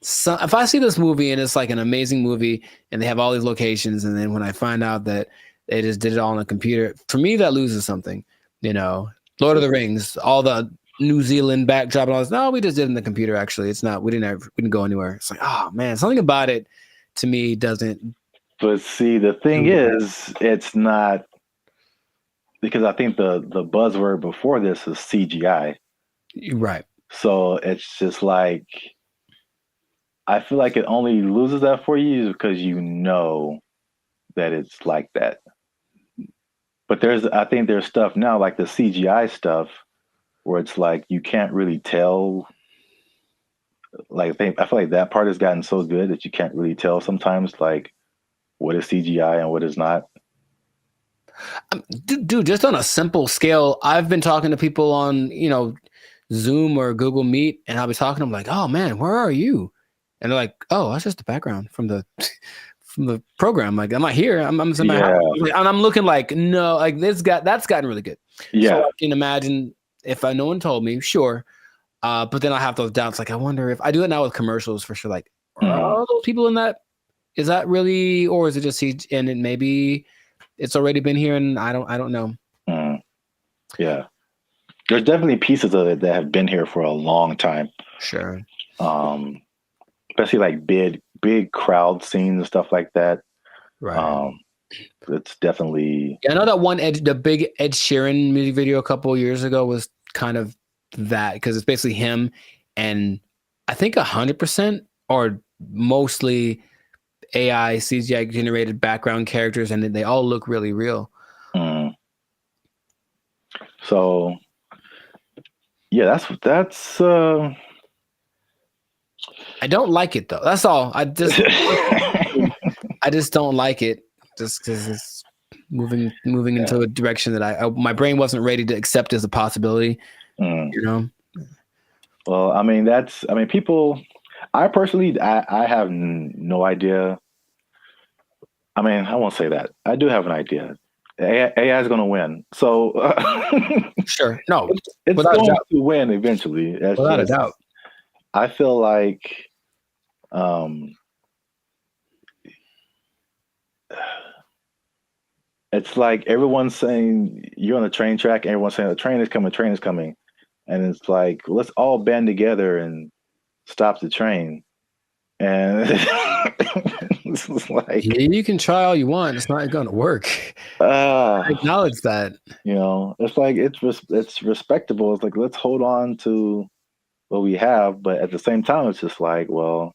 So if I see this movie and it's like an amazing movie and they have all these locations, and then when I find out that they just did it all on a computer, for me that loses something. You know, Lord of the Rings, all the New Zealand backdrop and all this. No, we just did it in the computer. Actually, it's not. We didn't go anywhere. It's like, oh man, something about it to me doesn't. But see, the thing is, it's not because I think the buzzword before this is CGI. Right. So it's just like I feel like it only loses that for you because you know that it's like that. But I think there's stuff now like the CGI stuff where it's like you can't really tell. Like I feel like that part has gotten so good that you can't really tell sometimes like what is CGI and what is not. Dude, just on a simple scale, I've been talking to people on, Zoom or Google Meet, and I'll be talking to them like, "Oh man, where are you?" And they're like, "Oh, that's just the background from the from the program. Like, I'm not here. I'm in my house." And I'm looking like, no, like that's gotten really good. Yeah. So I can imagine if no one told me, sure. But then I have those doubts. Like, I wonder if I do it now with commercials for sure. Like, are all those people in that? Is that really, or is it just and it maybe it's already been here and I don't know. Yeah. There's definitely pieces of it that have been here for a long time. Sure. Especially like big crowd scenes and stuff like that. Right. It's definitely. Yeah, I know that the big Ed Sheeran music video a couple of years ago was kind of that, because it's basically him and I think 100% or mostly AI CGI generated background characters, and they all look really real. So yeah, that's I don't like it though. That's all. I just don't like it, just because it's moving into a direction that my brain wasn't ready to accept as a possibility. Well, I mean, people. I personally, I have no idea. I mean, I won't say that. I do have an idea. AI is going to win. So sure, no, it's going to win eventually. Without a doubt. I feel like, it's like everyone's saying you're on the train track, and everyone's saying the train is coming, and it's like let's all band together and stop the train. And it's like, you can try all you want, it's not going to work. I acknowledge that. It's like it's respectable. It's like let's hold on to what we have, but at the same time, it's just like, well,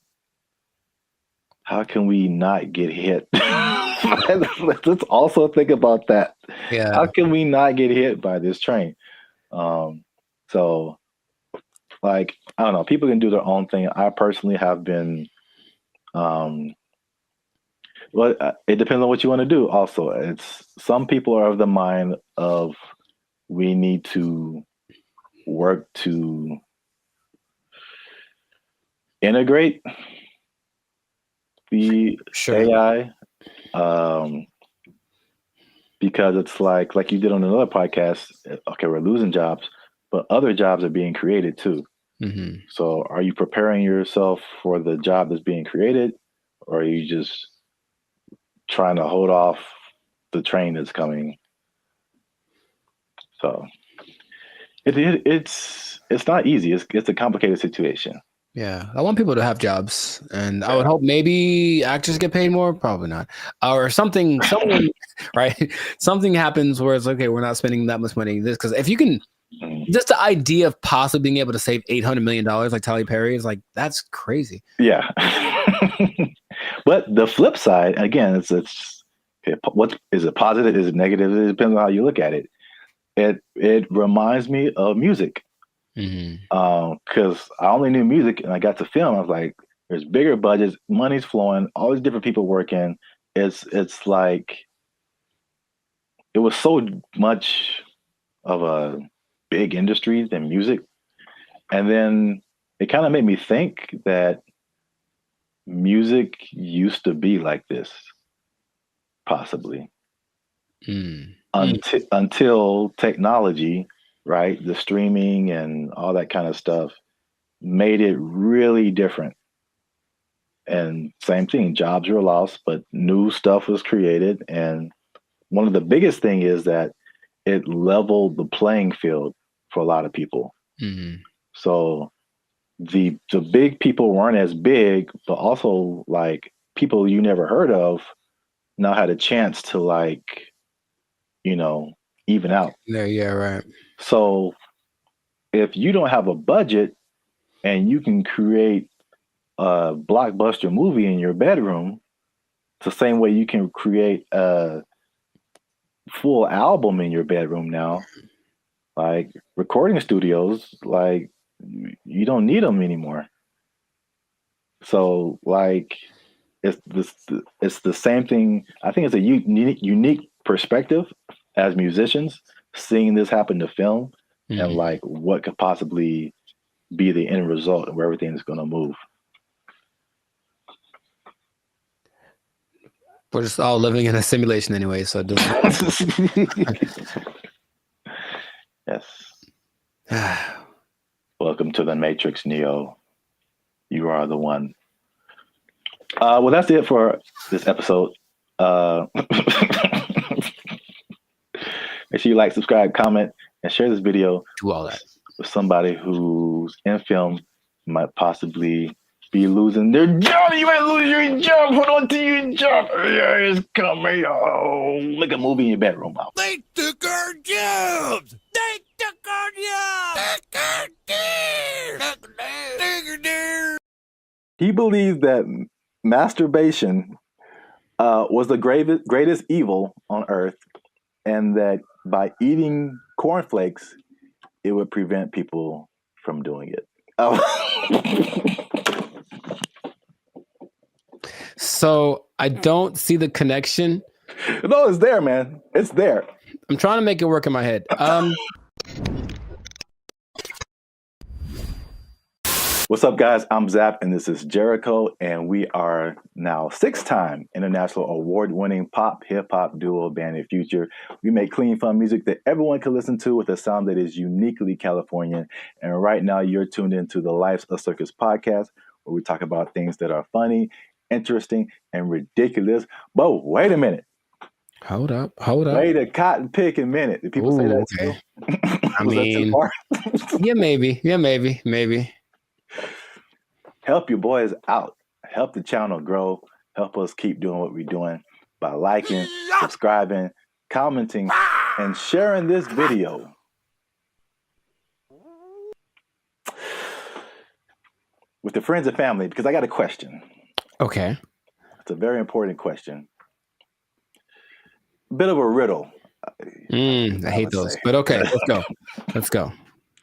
how can we not get hit? Let's also think about that. Yeah. How can we not get hit by this train? So, like, I don't know. People can do their own thing. I personally have been. Well, it depends on what you want to do. Also, it's some people are of the mind of we need to work to integrate the AI, because it's like you did on another podcast. Okay, we're losing jobs, but other jobs are being created too. Mm-hmm. So, are you preparing yourself for the job that's being created, or are you just trying to hold off the train that's coming? So, it's not easy. It's a complicated situation. Yeah, I want people to have jobs, and I would hope maybe actors get paid more. Probably not, or someone right? Something happens where it's okay. We're not spending that much money. This because if you can, just the idea of possibly being able to save $800 million like Tyler Perry is like that's crazy. Yeah, but the flip side again, it's what is it positive? Is it negative? It depends on how you look at it. It reminds me of music. Because I only knew music and I got to film. I was like, there's bigger budgets, money's flowing, all these different people working. It's like it was so much of a big industry than music. And then it kind of made me think that music used to be like this, possibly. Until technology, right? The streaming and all that kind of stuff made it really different. And same thing, jobs were lost, but new stuff was created. And one of the biggest thing is that it leveled the playing field for a lot of people. So the big people weren't as big, but also like people you never heard of now had a chance to like, even out. Yeah, right. So if you don't have a budget and you can create a blockbuster movie in your bedroom, it's the same way you can create a full album in your bedroom now. Like recording studios, like you don't need them anymore. So like it's the same thing. I think it's a unique perspective as musicians, seeing this happen to film and like what could possibly be the end result and where everything is going to move. We're just all living in a simulation anyway, so it doesn't. Yes. Welcome to the Matrix, Neo. You are the one. Well, that's it for this episode. Make sure you like, subscribe, comment, and share this video. Do all that with somebody who's in film, might possibly be losing their job. You might lose your job. Hold on to your job. Yeah, it's coming. Oh, make a movie in your bedroom. They took our jobs. They took our jobs. He believes that masturbation was the greatest evil on earth, and that by eating cornflakes, it would prevent people from doing it. Oh. So I don't see the connection. No, it's there, man. It's there. I'm trying to make it work in my head. What's up, guys? I'm Zap, and this is Jericho, and we are now 6-time international award-winning pop hip-hop duo band in Future. We make clean, fun music that everyone can listen to with a sound that is uniquely Californian. And right now, you're tuned into the Life's a Circus podcast, where we talk about things that are funny, interesting, and ridiculous. But wait a minute. Hold up. Wait a cotton picking minute. Did people say that? Okay. I Was that too mean, far? yeah, maybe. Help your boys out. Help the channel grow. Help us keep doing what we're doing by liking, subscribing, commenting, and sharing this video. With your friends and family, because I got a question. Okay. It's a very important question. A bit of a riddle. I hate those, but okay, let's go.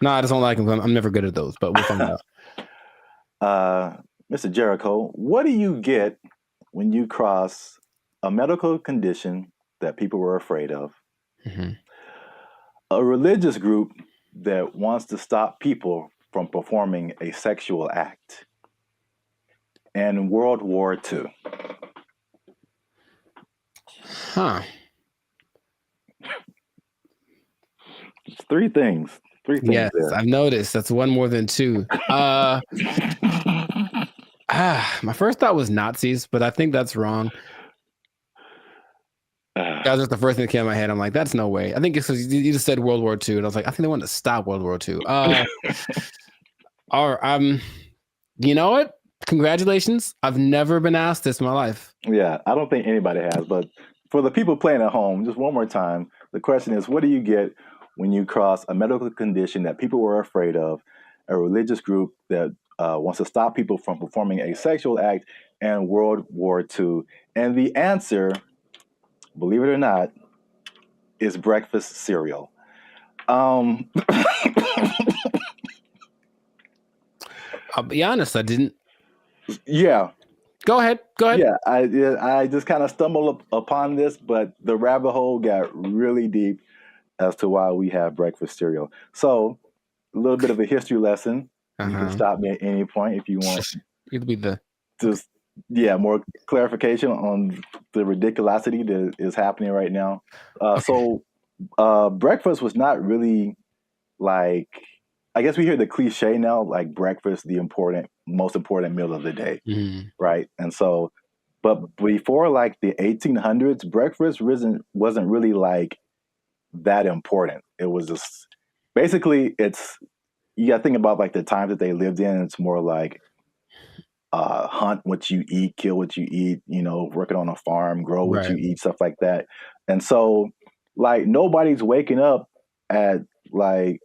No, I just don't like them. I'm never good at those, but we'll find out. Mr. Jericho, what do you get when you cross a medical condition that people were afraid of, a religious group that wants to stop people from performing a sexual act, and World War II? Huh. It's three things. Yes, there. I've noticed. That's one more than two. My first thought was Nazis, but I think that's wrong. That was just the first thing that came to my head. I'm like, that's no way. I think it's because you just said World War II, and I was like, I think they wanted to stop World War II. You know what? Congratulations. I've never been asked this in my life. Yeah, I don't think anybody has, but for the people playing at home, just one more time, the question is, what do you get when you cross a medical condition that people were afraid of, a religious group that wants to stop people from performing a sexual act, and World War II? And the answer, believe it or not, is breakfast cereal. I'll be honest, I didn't. Yeah. Go ahead. Yeah, I just kind of stumbled upon this, but the rabbit hole got really deep as to why we have breakfast cereal. So, a little bit of a history lesson. You can stop me at any point if you want. It'll be more clarification on the ridiculosity that is happening right now. So, breakfast was not really like, I guess we hear the cliche now, like breakfast, the most important meal of the day, right? And so, but before like the 1800s, breakfast wasn't really like that important. It was just basically you got to think about like the times that they lived in. It's more like hunt what you eat, kill what you eat, working on a farm, grow what you eat, stuff like that. And so like nobody's waking up at like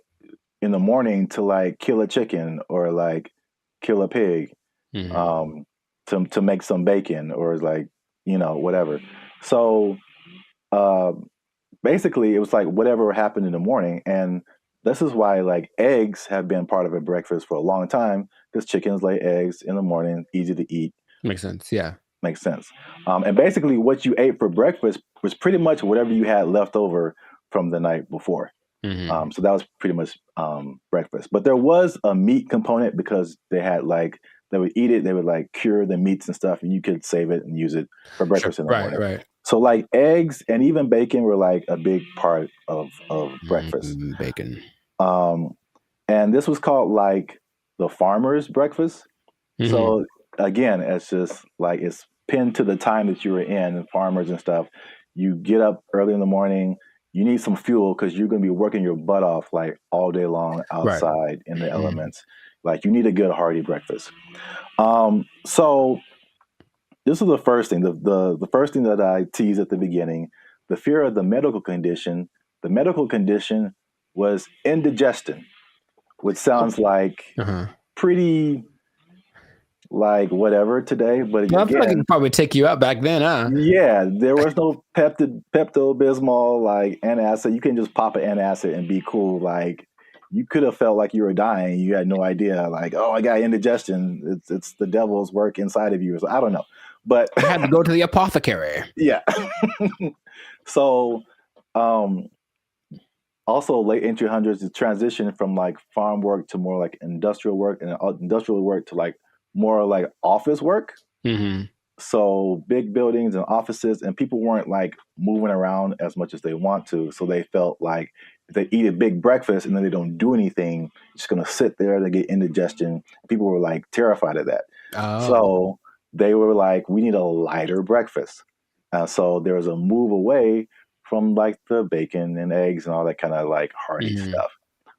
in the morning to like kill a chicken or like kill a pig to make some bacon or like, whatever. So basically it was like whatever happened in the morning. And this is why like eggs have been part of a breakfast for a long time, because chickens lay eggs in the morning, easy to eat. Makes sense. Yeah. makes sense. And basically, what you ate for breakfast was pretty much whatever you had left over from the night before. So that was pretty much breakfast. But there was a meat component because they had like they would eat it, they would like cure the meats and stuff, and you could save it and use it for breakfast in the morning. Right. So like eggs and even bacon were like a big part of breakfast. Bacon. And this was called like the farmer's breakfast. So again, it's just like it's pinned to the time that you were in, and farmers and stuff. You get up early in the morning. You need some fuel because you're going to be working your butt off like all day long outside in the elements. Like you need a good hearty breakfast. So this is the first thing. The first thing that I teased at the beginning, the fear of the medical condition. The medical condition was indigestion, which sounds like pretty like whatever today, but I feel like it could probably take you out back then, huh? Yeah, there was no Pepto-Bismol, like antacid. You can just pop an antacid and be cool. Like you could have felt like you were dying. You had no idea. Like, oh, I got indigestion. It's the devil's work inside of you. So I don't know, but I had to go to the apothecary. Yeah. So, also late 1800s, the transition from like farm work to more like industrial work, and industrial work to like more like office work. So big buildings and offices, and people weren't like moving around as much as they want to. So they felt like if they eat a big breakfast and then they don't do anything, just going to sit there, they get indigestion. People were like terrified of that. So they were like, we need a lighter breakfast. So there was a move away from like the bacon and eggs and all that kind of like hearty stuff.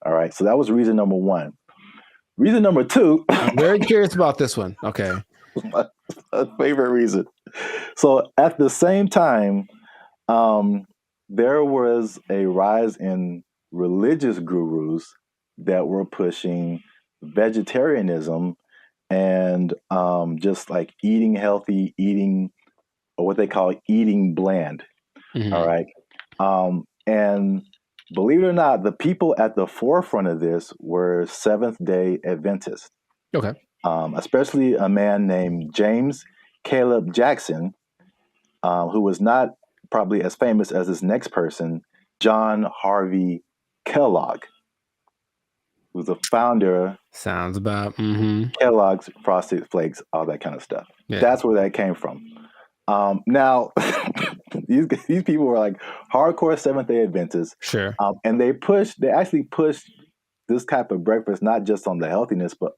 All right. So that was reason number one. Reason number two. I'm very curious about this one. Okay. My favorite reason. So at the same time, there was a rise in religious gurus that were pushing vegetarianism and just like eating healthy, eating, or what they call eating bland. All right. And believe it or not, the people at the forefront of this were Seventh-day Adventists. Okay. Especially a man named James Caleb Jackson, who was not probably as famous as this next person, John Harvey Kellogg, who's the founder. Sounds about Kellogg's Frosted Flakes, all that kind of stuff. Yeah. That's where that came from. Now, these people were like hardcore Seventh-day Adventists. Sure. And they actually pushed this type of breakfast, not just on the healthiness, but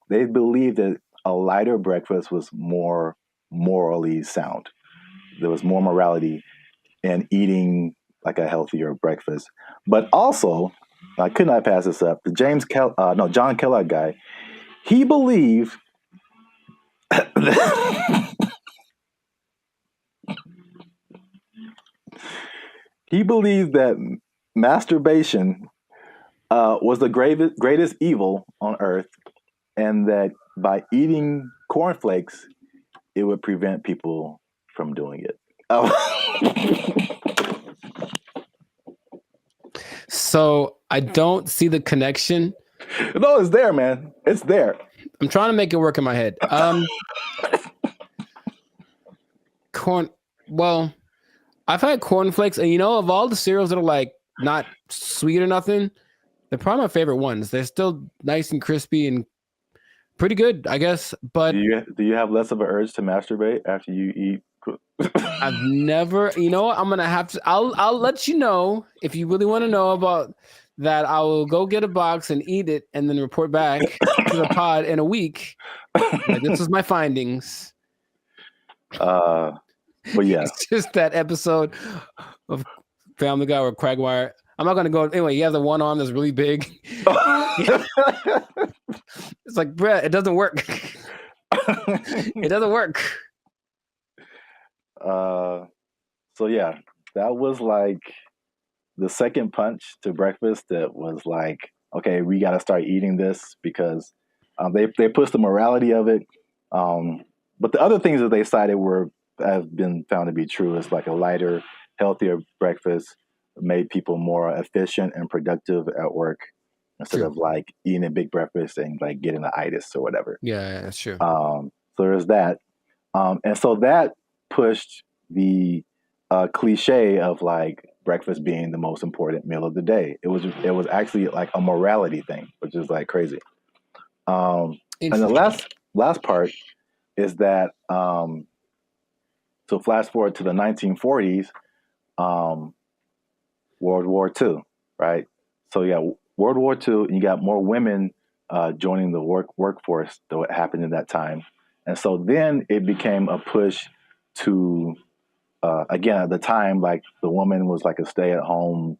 they believed that a lighter breakfast was more morally sound. There was more morality in eating like a healthier breakfast. But also, I could not pass this up. The John Kellogg guy, he believed he believed that masturbation was the greatest evil on earth, and that by eating cornflakes, it would prevent people from doing it. So I don't see the connection. No, it's there, man. It's there. I'm trying to make it work in my head. Well, I've had cornflakes, and of all the cereals that are like not sweet or nothing, they're probably my favorite ones. They're still nice and crispy and pretty good, I guess. But do you have less of an urge to masturbate after you eat? I've never. You know what? I'm gonna have to. I'll let you know if you really want to know about that. I will go get a box and eat it, and then report back to the pod in a week. Like, this is my findings. But yeah, it's just that episode of Family Guy where Quagmire. I'm not gonna go anyway. He has the one arm that's really big. It's like, Brett, it doesn't work. It doesn't work. So yeah, that was like the second punch to breakfast. That was like, okay, we got to start eating this because they pushed the morality of it. But the other things that they cited have been found to be true. Is like a lighter, healthier breakfast made people more efficient and productive at work instead of like eating a big breakfast and like getting an itis or whatever. Yeah, that's true. So there's that. And so that pushed the cliche of like breakfast being the most important meal of the day. It was actually like a morality thing, which is like crazy. And the last part is that so flash forward to the 1940s, World War II, right? So yeah, World War II, and you got more women joining the workforce than what happened in that time. And so then it became a push to, again, at the time, like the woman was like a stay-at-home,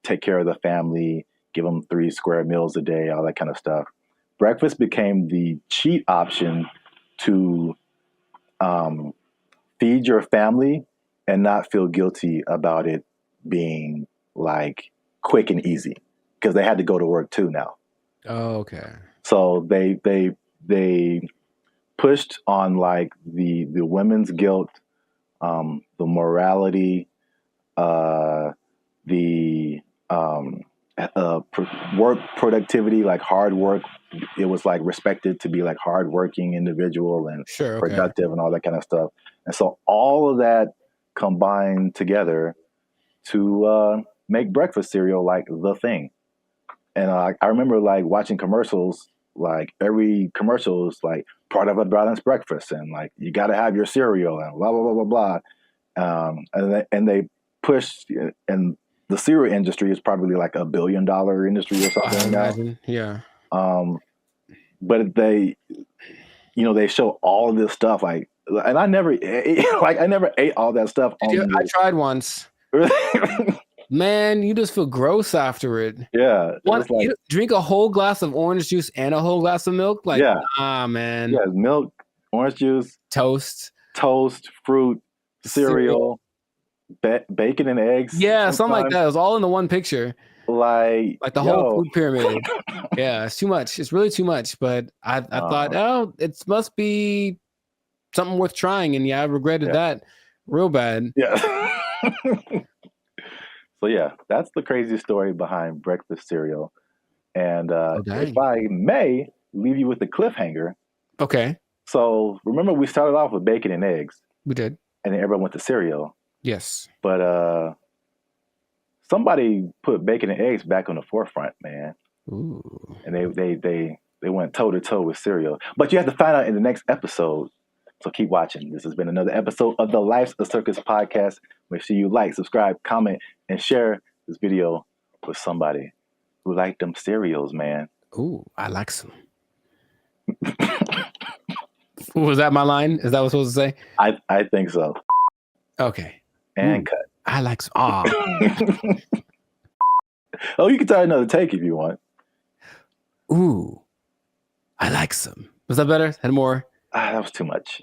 take care of the family, give them 3 square meals a day, all that kind of stuff. Breakfast became the cheat option to feed your family and not feel guilty about it being like quick and easy, because they had to go to work too now. Oh, okay. So they pushed on like the women's guilt, the morality, the work productivity, like hard work. It was like respected to be like hardworking individual and productive and all that kind of stuff. And so all of that combined together to make breakfast cereal like the thing. And I remember like watching commercials, like every commercial is like part of a balanced breakfast, and like you got to have your cereal and blah blah blah blah blah. And they pushed, and the cereal industry is probably like $1 billion industry or something. I imagine, yeah. But they, they show all of this stuff like, and I never ate all that stuff. I tried once. Man, you just feel gross after it. Yeah. You drink a whole glass of orange juice and a whole glass of milk? Like, man. Yeah, milk, orange juice, toast, fruit, cereal, bacon and eggs. Yeah, something like that. It was all in the one picture. Like the whole food pyramid. Yeah, it's too much. It's really too much. But I thought, it must be something worth trying. And I regretted that real bad. Yeah. So yeah, that's the crazy story behind breakfast cereal. And if I may leave you with a cliffhanger. Okay. So remember we started off with bacon and eggs. We did. And then everyone went to cereal. Yes. But somebody put bacon and eggs back on the forefront, man. Ooh. And they went toe to toe with cereal. But you have to find out in the next episode. So keep watching. This has been another episode of the Life's a Circus podcast. Make sure you like, subscribe, comment, and share this video with somebody who liked them cereals, man. Ooh, I like some. Was that my line? Is that what I was supposed to say? I think so. Okay. And cut. I like some. Oh, you can try another take if you want. Ooh, I like some. Was that better? Had more? That was too much.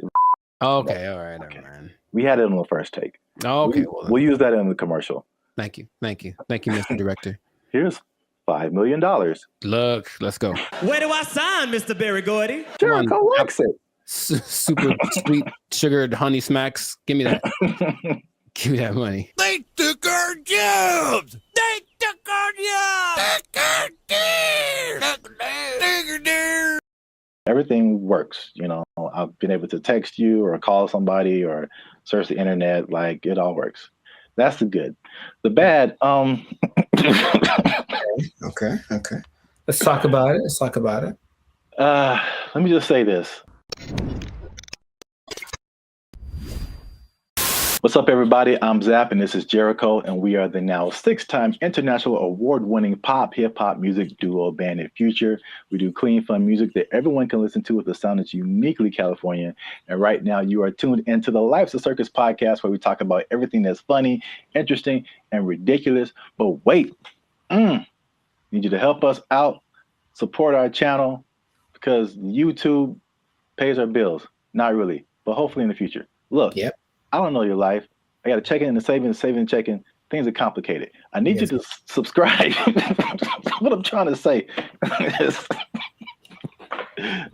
Okay, all right, okay. Man. We had it on the first take. Okay, we'll use that in the commercial. Thank you, Mr. Director. Here's $5 million. Look, let's go. Where do I sign, Mr. Barry Gordy? Jericho likes it. Super sweet sugared honey smacks. Give me that. Give me that money. They took our jobs. They took our jobs. Everything works. I've been able to text you or call somebody or search the internet. Like it all works. That's the good. The bad. Okay. Let's talk about it. Let me just say this. What's up, everybody? I'm Zap, and this is Jericho, and we are the now 6-time international award-winning pop hip-hop music duo band in Future. We do clean, fun music that everyone can listen to with a sound that's uniquely Californian. And right now, you are tuned into the Life's a Circus podcast, where we talk about everything that's funny, interesting, and ridiculous. But wait, need you to help us out, support our channel, because YouTube pays our bills. Not really, but hopefully in the future. Look. Yep. I don't know your life. I got to check in and saving and checking. Things are complicated. I need you to subscribe. What I'm trying to say is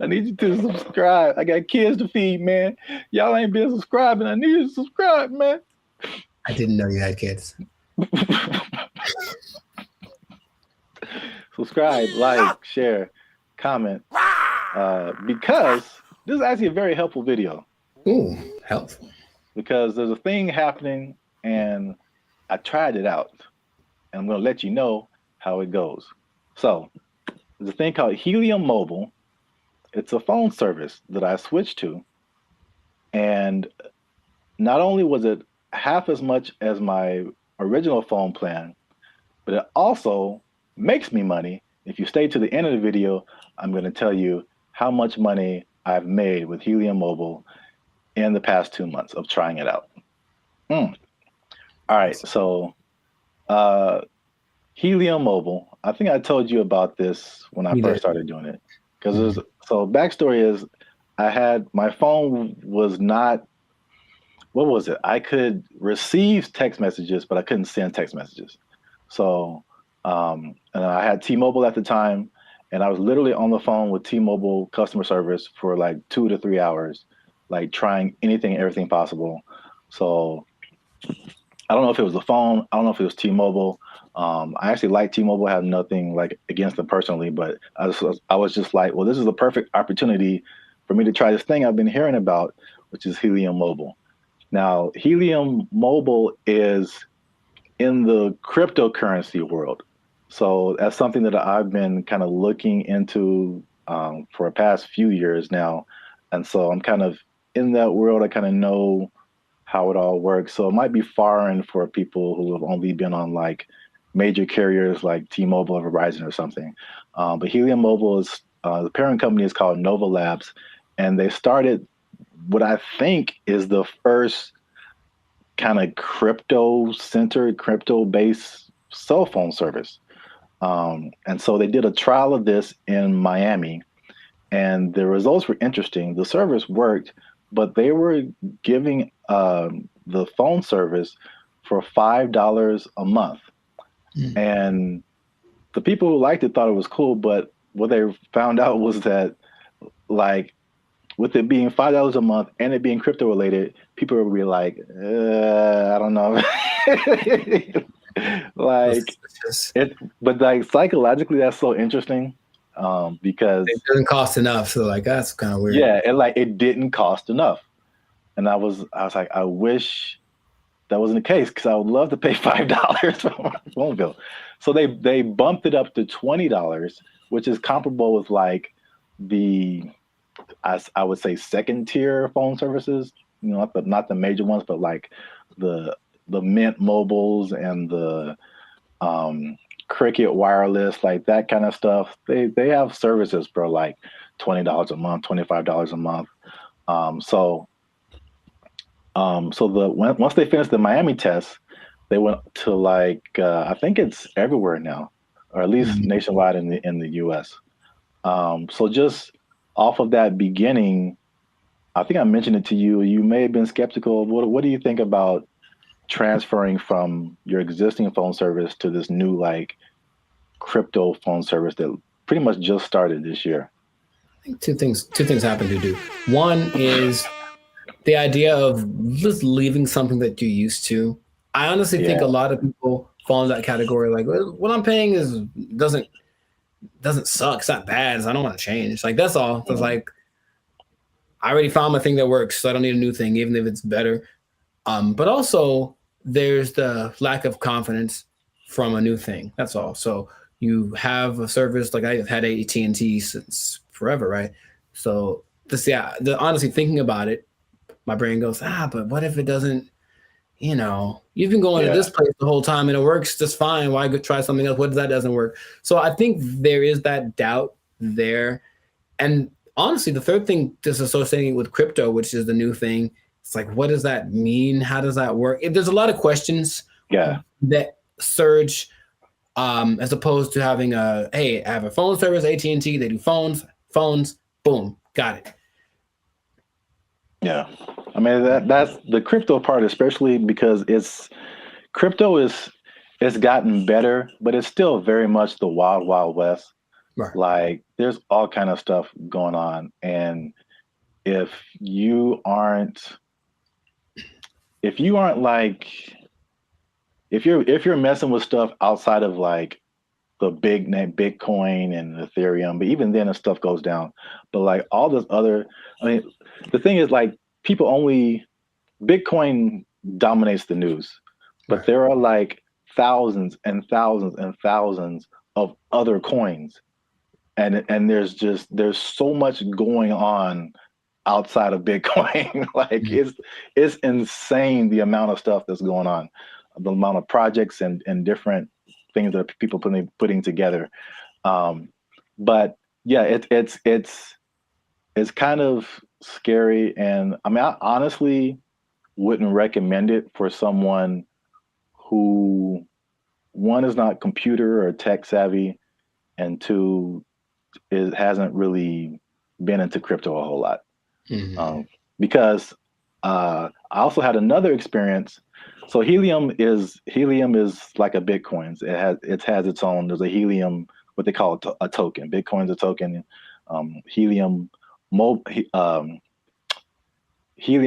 I need you to subscribe. I got kids to feed, man. Y'all ain't been subscribing. I need you to subscribe, man. I didn't know you had kids. Subscribe, like, share, comment. Because this is actually a very helpful video. Ooh, helpful. Because there's a thing happening, and I tried it out, and I'm going to let you know how it goes. So there's a thing called Helium Mobile. It's a phone service that I switched to, and not only was it half as much as my original phone plan, but it also makes me money. If you stay to the end of the video, I'm going to tell you how much money I've made with Helium Mobile in the past 2 months of trying it out. All right, so Helium Mobile. I think I told you about this when I first started doing it. Because so backstory is, I had my phone was not. What was it? I could receive text messages, but I couldn't send text messages. So, and I had T-Mobile at the time, and I was literally on the phone with T-Mobile customer service for like 2 to 3 hours, like trying anything and everything possible. So I don't know if it was the phone. I don't know if it was T-Mobile. I actually like T-Mobile. I have nothing like against them personally, but I was just like, well, this is the perfect opportunity for me to try this thing I've been hearing about, which is Helium Mobile. Now, Helium Mobile is in the cryptocurrency world. So that's something that I've been kind of looking into for the past few years now. And so I'm kind of in that world. I kind of know how it all works. So it might be foreign for people who have only been on like major carriers like T-Mobile or Verizon or something. But Helium Mobile is, the parent company is called Nova Labs, and they started what I think is the first kind of crypto-centered, crypto-based cell phone service. And so they did a trial of this in Miami, and the results were interesting. The service worked, but they were giving the phone service for $5 a month. And the people who liked it thought it was cool, but what they found out was that, like, with it being $5 a month and it being crypto related, people would be like, I don't know. Like it, but like psychologically, that's so interesting because it doesn't cost enough. So like that's kind of weird. Yeah, it didn't cost enough, and I was like, I wish that wasn't the case because I would love to pay $5 for my phone bill. So they bumped it up to $20, which is comparable with like the I would say second tier phone services, you know, not the major ones, but like the Mint Mobiles and the Cricket Wireless, like that kind of stuff. They have services for like $20 a month, $25 a month. Once they finished the Miami test, they went to like I think it's everywhere now, or at least nationwide in the U.S. So just off of that beginning, I think I mentioned it to you. You may have been skeptical. What do you think about transferring from your existing phone service to this new like crypto phone service that pretty much just started this year? I think two things happen to do. One is the idea of just leaving something that you're used to. I honestly think a lot of people fall in that category. Like, well, what I'm paying doesn't suck. It's not bad. So I don't want to change. Like that's all. It's like I already found my thing that works, so I don't need a new thing, even if it's better. But also there's the lack of confidence from a new thing. That's all. So you have a service like I've had AT&T since forever, right? So honestly thinking about it, my brain goes, but what if it doesn't? You know, you've been going to this place the whole time and it works just fine. Why go try something else? What if that doesn't work? So I think there is that doubt there. And honestly, the third thing, disassociating with crypto, which is the new thing, it's like, what does that mean? How does that work? There's a lot of questions that surge as opposed to having hey, I have a phone service, AT&T, they do phones, boom, got it. Yeah. I mean, that's the crypto part, especially because it's gotten better, but it's still very much the wild, wild west. Right. Like there's all kind of stuff going on. And if you're messing with stuff outside of like the big name Bitcoin and Ethereum, but even then the stuff goes down. But like all this other, I mean, the thing is like Bitcoin dominates the news, but there are like thousands and thousands and thousands of other coins. And there's so much going on outside of Bitcoin. Like it's insane the amount of stuff that's going on, the amount of projects and different things that people putting together. But yeah, it's kind of scary. And I mean, I honestly wouldn't recommend it for someone who, one, is not computer or tech savvy, and two, hasn't really been into crypto a whole lot. Because I also had another experience. So Helium is like a Bitcoin. It has its own. There's a Helium, what they call a token. Bitcoin's a token. Helium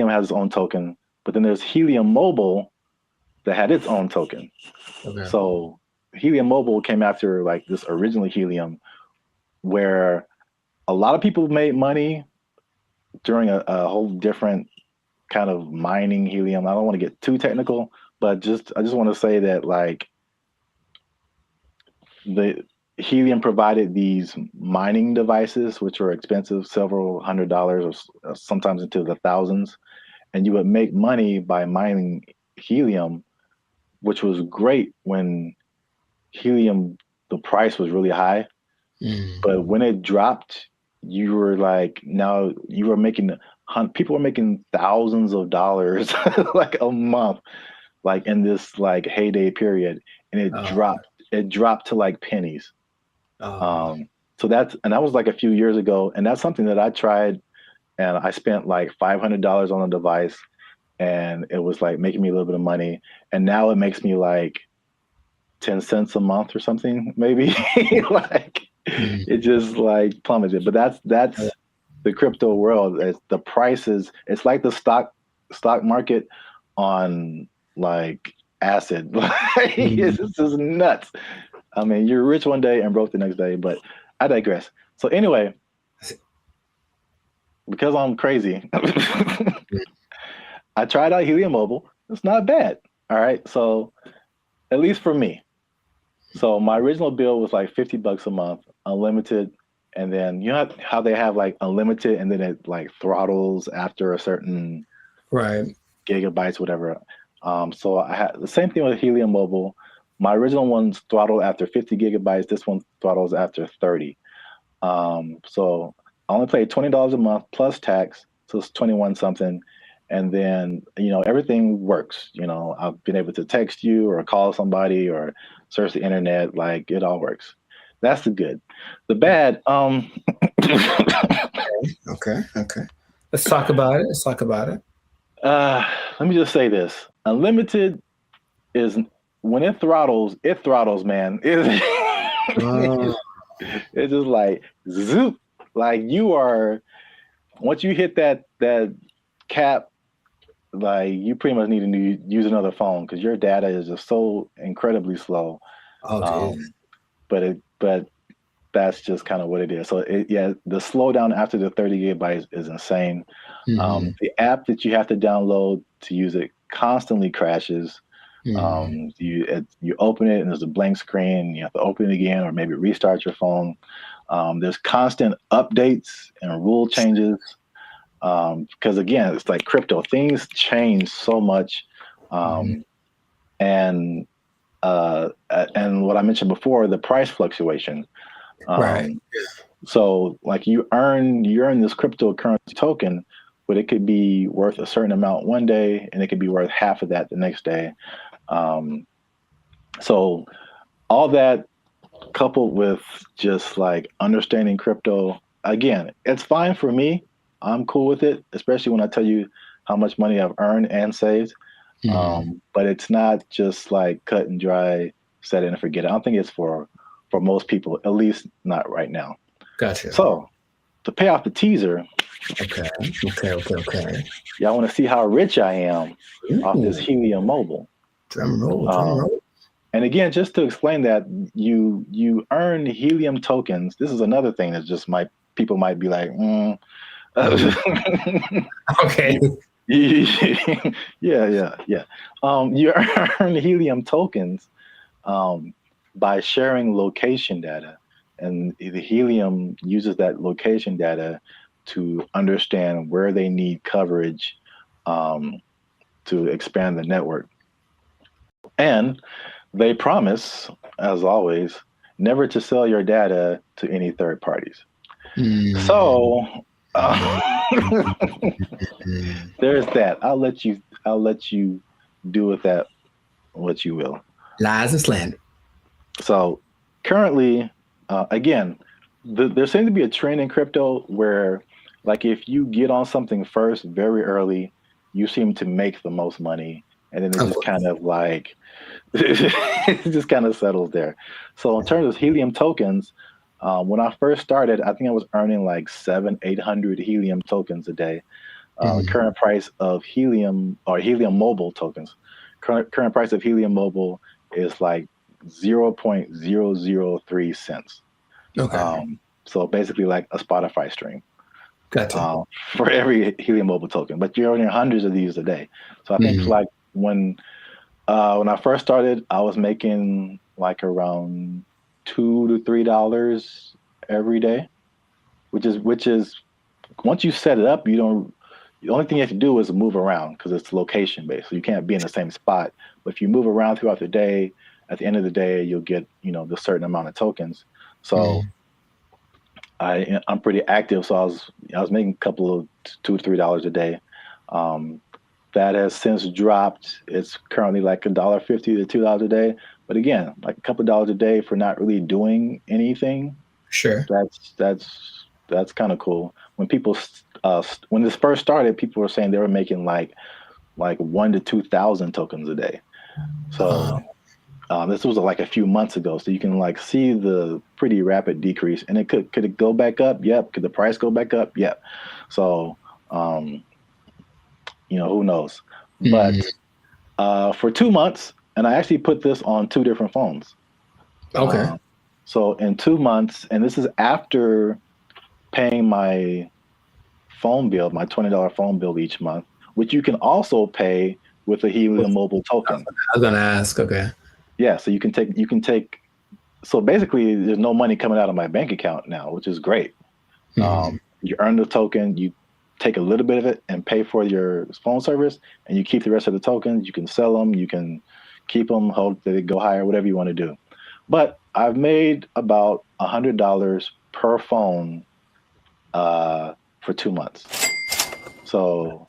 has its own token, but then there's Helium Mobile that had its own token. Okay. So Helium Mobile came after like this original Helium, where a lot of people made money during a whole different kind of mining helium. I don't want to get too technical, but I just want to say that like the Helium provided these mining devices, which were expensive, several $100s or sometimes into the thousands. And you would make money by mining helium, which was great when helium, the price was really high. But when it dropped, you were like, now you were making, people were making thousands of dollars like a month, like in this like heyday period. And it dropped to like pennies. So that was like a few years ago. And that's something that I tried, and I spent like $500 on a device, and it was like making me a little bit of money. And now it makes me like 10 cents a month or something, maybe. Like it just like plummeted. But that's the crypto world. The prices, it's like the stock market on like acid. It's just nuts. I mean, you're rich one day and broke the next day, but I digress. So anyway, because I'm crazy, I tried out Helium Mobile. It's not bad. All right. So at least for me. So my original bill was like $50 a month, unlimited. And then you know how they have like unlimited and then it like throttles after a certain gigabytes, whatever. So I had the same thing with Helium Mobile. My original one's throttled after 50 gigabytes. This one throttles after 30. So I only paid $20 a month plus tax. So it's 21 something. And then, you know, everything works. You know, I've been able to text you or call somebody or search the internet. Like it all works. That's the good. The bad, Okay. Let's talk about it. Let me just say this. Unlimited is, when it throttles, man. It's just like zoop. Like you are, once you hit that cap, like you pretty much need to use another phone because your data is just so incredibly slow. But that's just kind of what it is. So the slowdown after the 30 gigabytes is insane. The app that you have to download to use it constantly crashes. You open it and there's a blank screen. You have to open it again or maybe restart your phone. There's constant updates and rule changes. Because again, it's like crypto, things change so much. And what I mentioned before, the price fluctuation. So like you earn this cryptocurrency token, but it could be worth a certain amount one day and it could be worth half of that the next day. So all that coupled with just like understanding crypto, again, it's fine for me. I'm cool with it, especially when I tell you how much money I've earned and saved. But it's not just like cut and dry, set it and forget it. I don't think it's for most people, at least not right now. Gotcha. So to pay off the teaser. Okay. Y'all want to see how rich I am off this Helium Mobile. Drum roll. And again, just to explain that, you earn Helium tokens. This is another thing that just people might be like, Okay. Yeah. You earn Helium tokens by sharing location data, and the Helium uses that location data to understand where they need coverage to expand the network. And they promise, as always, never to sell your data to any third parties. So there's that. I'll let you do with that what you will. Lies and slander. So currently, again, there seems to be a trend in crypto where, like, if you get on something first very early, you seem to make the most money, and then it just kind of like it just kind of settles there. So in terms of Helium tokens, when I first started, I think I was earning like 700-800 Helium tokens a day. Current price of Helium or Helium Mobile tokens, current price of Helium Mobile is like 0.003 cents. Okay. So basically like a Spotify stream. Gotcha. For every Helium Mobile token, but you're earning hundreds of these a day. So I think like when I first started, I was making like around $2 to $3 every day, which is once you set it up, the only thing you have to do is move around because it's location based. So you can't be in the same spot. But if you move around throughout the day, at the end of the day, you'll get, the certain amount of tokens. So I'm pretty active. So I was making a couple of $2 to $3 a day. That has since dropped. It's currently like $1.50 to $2 a day. But again, like a couple of dollars a day for not really doing anything. Sure. That's kind of cool. When people when this first started, people were saying they were making like 1,000 to 2,000 tokens a day. So this was like a few months ago. So you can like see the pretty rapid decrease. And could it go back up? Yep. Could the price go back up? Yep. So who knows? But for 2 months, and I actually put this on 2 different phones. Okay. So in 2 months, and this is after paying my phone bill, my $20 phone bill each month, which you can also pay with a Helium Mobile token. I was gonna ask. Okay. Yeah, so you can take. So basically, there's no money coming out of my bank account now, which is great. You earn the token, you take a little bit of it and pay for your phone service, and you keep the rest of the tokens. You can sell them, you can keep them, hope that they go higher, whatever you want to do. But I've made about $100 per phone for 2 months. So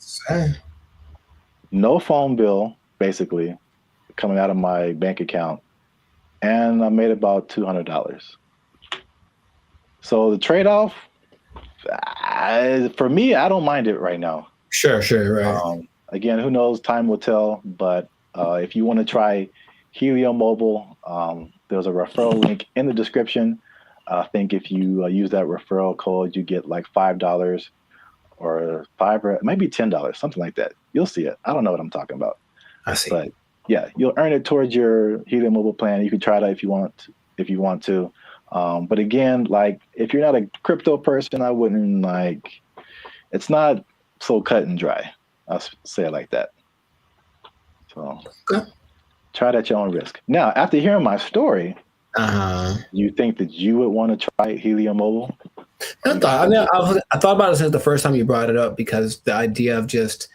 no phone bill, basically, coming out of my bank account, and I made about $200. So the trade-off, for me, I don't mind it right now. Sure, right. Again, who knows? Time will tell. But if you want to try Helium Mobile, there's a referral link in the description. I think if you use that referral code, you get like $5 or it might be $10, something like that. You'll see it. I don't know what I'm talking about. I see. But yeah, you'll earn it towards your Helium Mobile plan. You can try that if you want to. But again, like if you're not a crypto person, I wouldn't it's not so cut and dry. I'll say it like that. So try that at your own risk. Now, after hearing my story, you think that you would want to try Helium Mobile? I thought about it since the first time you brought it up, because the idea of just,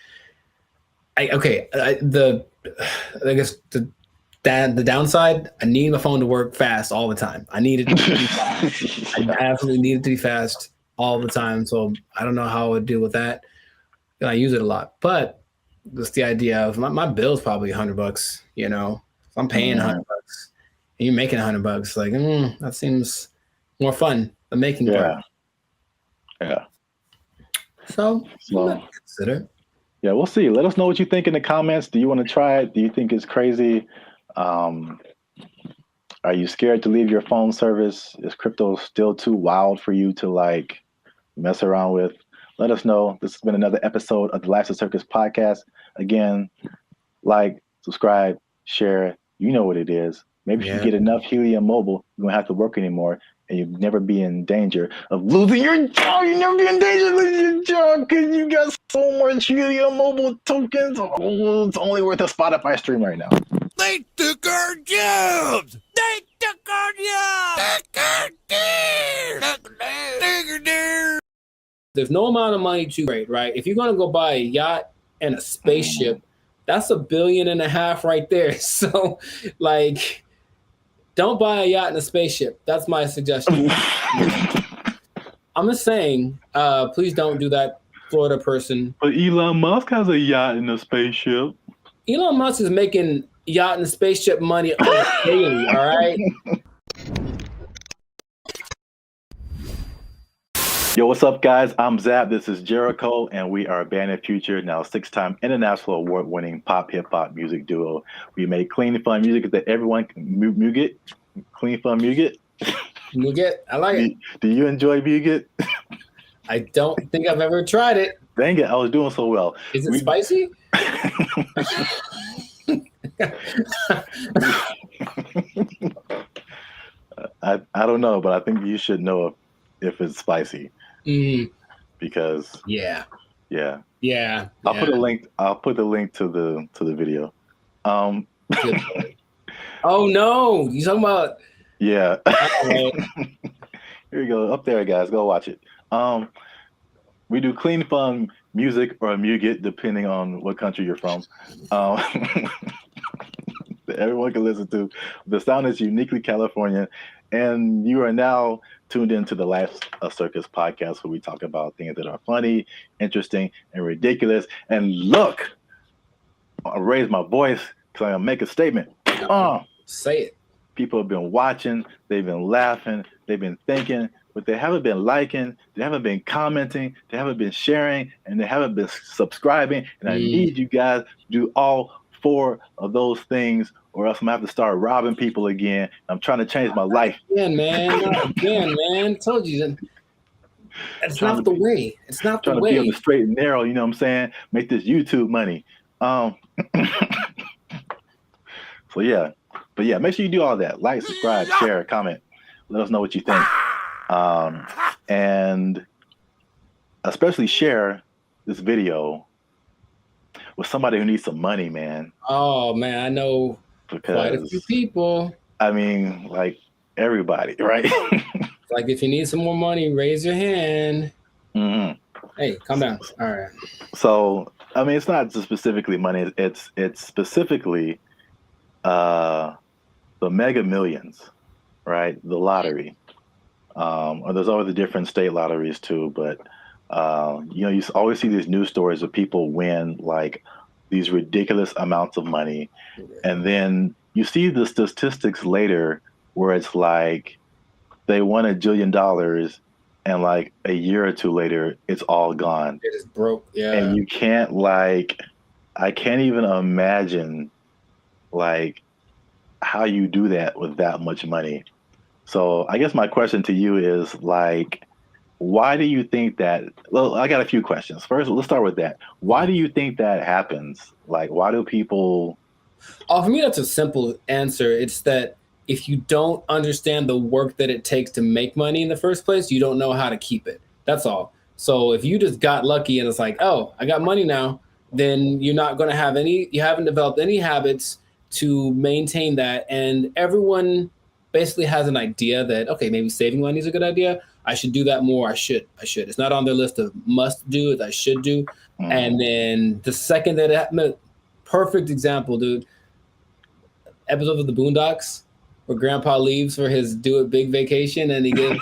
I guess the downside, I need my phone to work fast all the time. I need it to be fast. I absolutely need it to be fast all the time. So I don't know how I would deal with that. And I use it a lot, but just the idea of my bill's probably $100. If I'm paying $100 and you're making $100, like that seems more fun. The making part. Yeah. So consider. Yeah, we'll see. Let us know what you think in the comments. Do you want to try it? Do you think it's crazy? Are you scared to leave your phone service? Is crypto still too wild for you to mess around with? Let us know. This has been another episode of the Lifestyle Circus podcast. Again, subscribe, share. You know what it is. Maybe if you get enough Helium Mobile, you won't have to work anymore. and you never be in danger of losing your job. You never be in danger of losing your job because you got so much Helium Mobile tokens. Oh, it's only worth a Spotify stream right now. They took our jobs! They took our jobs! There's no amount of money too great, right? If you're going to go buy a yacht and a spaceship, that's $1.5 billion right there. So, like, don't buy a yacht and a spaceship. That's my suggestion. I'm just saying, please don't do that, Florida person. But Elon Musk has a yacht and a spaceship. Elon Musk is making yacht and spaceship money daily, all right? Yo, what's up, guys? I'm Zab. This is Jericho, and we are Band of Future, now 6-time international award-winning pop hip-hop music duo. We make clean, fun music that everyone can Muget. Clean, fun Muget. Muget, I like it. Do you enjoy Muget? I don't think I've ever tried it. Dang it, I was doing so well. Is it spicy? I don't know, but I think you should know if it's spicy. Because yeah. I'll put the link to the video. Oh no, you talking about? Yeah. Here you go, up there, guys. Go watch it. We do clean, fun music or Muget, depending on what country you're from. That everyone can listen to. The sound is uniquely Californian, and you are now tuned into the Life Circus podcast, where we talk about things that are funny, interesting, and ridiculous. And look, I raise my voice because I'm gonna make a statement. Say it. People have been watching, they've been laughing, they've been thinking, but they haven't been liking, they haven't been commenting, they haven't been sharing, and they haven't been subscribing. And I need you guys to do all 4 of those things, or else I'm gonna have to start robbing people again. I'm trying to change my life. Again, man. Told you that. It's not the way. It's not the way. Trying to be on the straight and narrow, you know what I'm saying? Make this YouTube money. So yeah. But yeah, make sure you do all that. Like, subscribe, share, comment. Let us know what you think. And especially share this video with somebody who needs some money, man. Oh, man, I know quite a few people. I mean, like everybody, right? Like, if you need some more money, raise your hand. Hey, calm down. All right. So, I mean, it's not just specifically money. It's specifically the Mega Millions, right? The lottery. Or there's always the different state lotteries too, but you always see these news stories of people win like these ridiculous amounts of money, and then you see the statistics later where it's like they won $1 jillion, and like a year or two later, it's all gone. It is broke, yeah. And you can't I can't even imagine like how you do that with that much money. So I guess my question to you is like, why do you think that? Well, I got a few questions. First, let's start with that. Why do you think that happens? Like, why do people? Oh, for me, that's a simple answer. It's that if you don't understand the work that it takes to make money in the first place, you don't know how to keep it. That's all. So if you just got lucky and it's like, oh, I got money now, then you're not going to have you haven't developed any habits to maintain that. And everyone basically has an idea that, okay, maybe saving money is a good idea. I should do that more. I should. It's not on their list of must do, it's I should do. And then the second that it happened, perfect example, dude. Episode of the Boondocks where Grandpa leaves for his do it big vacation and he gives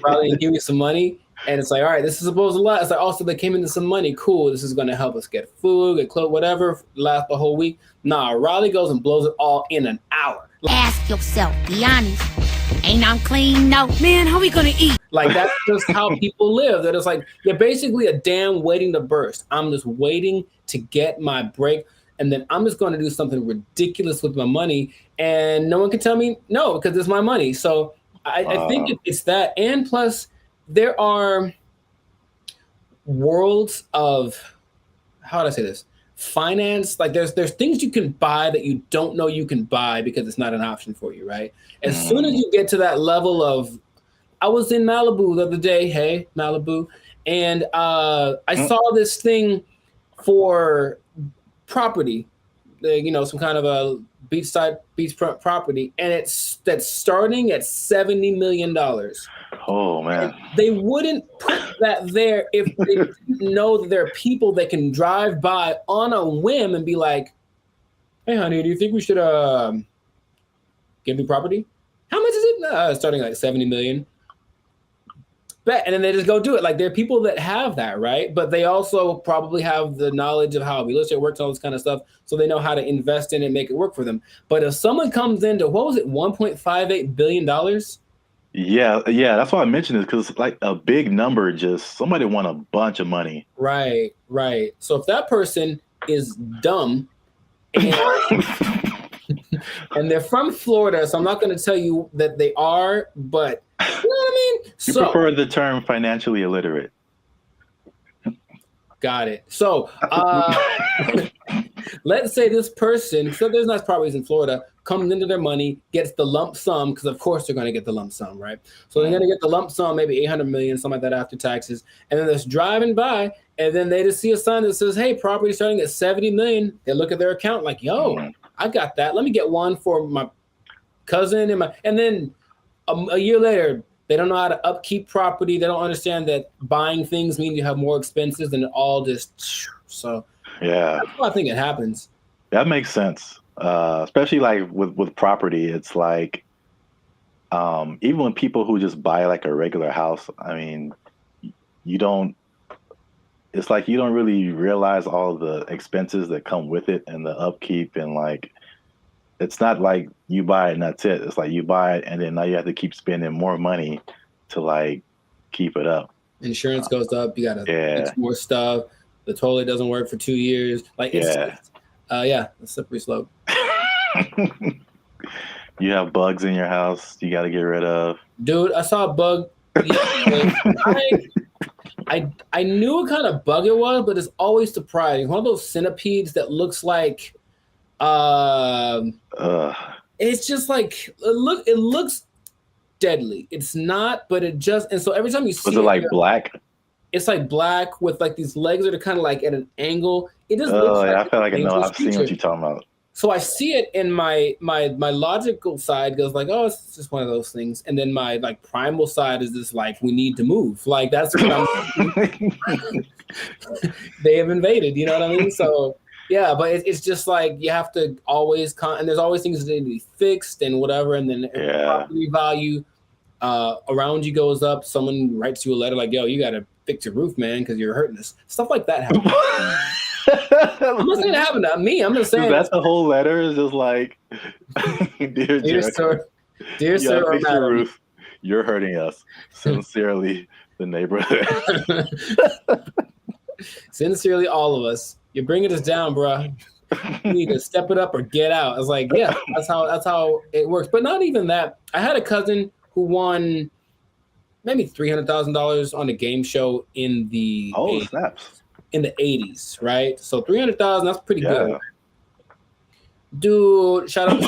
probably give me some money. And it's like, all right, this is supposed to last. It's like, also, they came into some money. Cool. This is going to help us get food, get clothes, whatever, last the whole week. Nah, Riley goes and blows it all in an hour. Ask yourself, be honest. Ain't I'm clean? No. Man, how we going to eat? Like, that's just how people live. That it's like, you're basically a dam waiting to burst. I'm just waiting to get my break. And then I'm just going to do something ridiculous with my money. And no one can tell me no, because it's my money. So I think it's that. And plus, there are worlds of, how do I say this? Finance. Like there's things you can buy that you don't know you can buy because it's not an option for you, right? As soon as you get to that level of I was in Malibu the other day. Hey, Malibu. And I saw this thing for property, some kind of a beach property, and that's starting at $70 million. Oh man! And they wouldn't put that there if they didn't know that there are people that can drive by on a whim and be like, "Hey, honey, do you think we should get new property? How much is it? Starting like 70 million." Bet, and then they just go do it. Like there are people that have that, right? But they also probably have the knowledge of how real estate works, all this kind of stuff, so they know how to invest in it and make it work for them. But if someone comes into $1.58 billion? Yeah, that's why I mentioned it, because it's like a big number. Just somebody won a bunch of money. Right. So if that person is dumb and, and they're from Florida, so I'm not going to tell you that they are, but you know what I mean? You prefer the term financially illiterate. Got it. So let's say this person, so there's nice properties in Florida, comes into their money, gets the lump sum, because of course they're going to get the lump sum, right? So they're going to get the lump sum, maybe 800 million, something like that after taxes. And then they're driving by, and then they just see a sign that says, hey, property starting at 70 million. They look at their account like, yo, I got that. Let me get one for my cousin. And then a year later, they don't know how to upkeep property. They don't understand that buying things means you have more expenses, and it all just, so yeah. That's why I think it happens. That makes sense. Especially like with property, it's like even when people who just buy like a regular house, I mean, it's like you don't really realize all of the expenses that come with it and the upkeep, and like it's not like you buy it and that's it. It's like you buy it and then now you have to keep spending more money to like keep it up. Insurance goes up, you gotta fix more stuff. The toilet doesn't work for 2 years. Like it's a slippery slope. You have bugs in your house you got to get rid of. Dude, I saw a bug. I knew what kind of bug it was, but it's always surprising. One of those centipedes that looks like it's just like it looks deadly. It's not, but it just, and so every time you see it like black? It's like black with like these legs that are kind of like at an angle. It just looks like I feel like I know. I've seen what you're talking about. So I see it, and my logical side goes like, oh, it's just one of those things. And then my like primal side is just like, we need to move. Like that's what I'm they have invaded, you know what I mean? So yeah, but it's just like you have to always and there's always things that need to be fixed and whatever, and then property value around you goes up. Someone writes you a letter like, yo, you gotta fix your roof, man, because you're hurting us. Stuff like that happens. I'm not saying it happened to me. I'm just saying that's the whole letter is just like, dear sir, or madam, roof, you're hurting us. Sincerely, the neighborhood. Sincerely, all of us. You're bringing us down, bro. You need to step it up or get out. I was like, yeah, that's how it works. But not even that. I had a cousin who won maybe $300,000 on a game show in the snaps. In the 80s, right? So 300,000, that's pretty good. Dude, shout out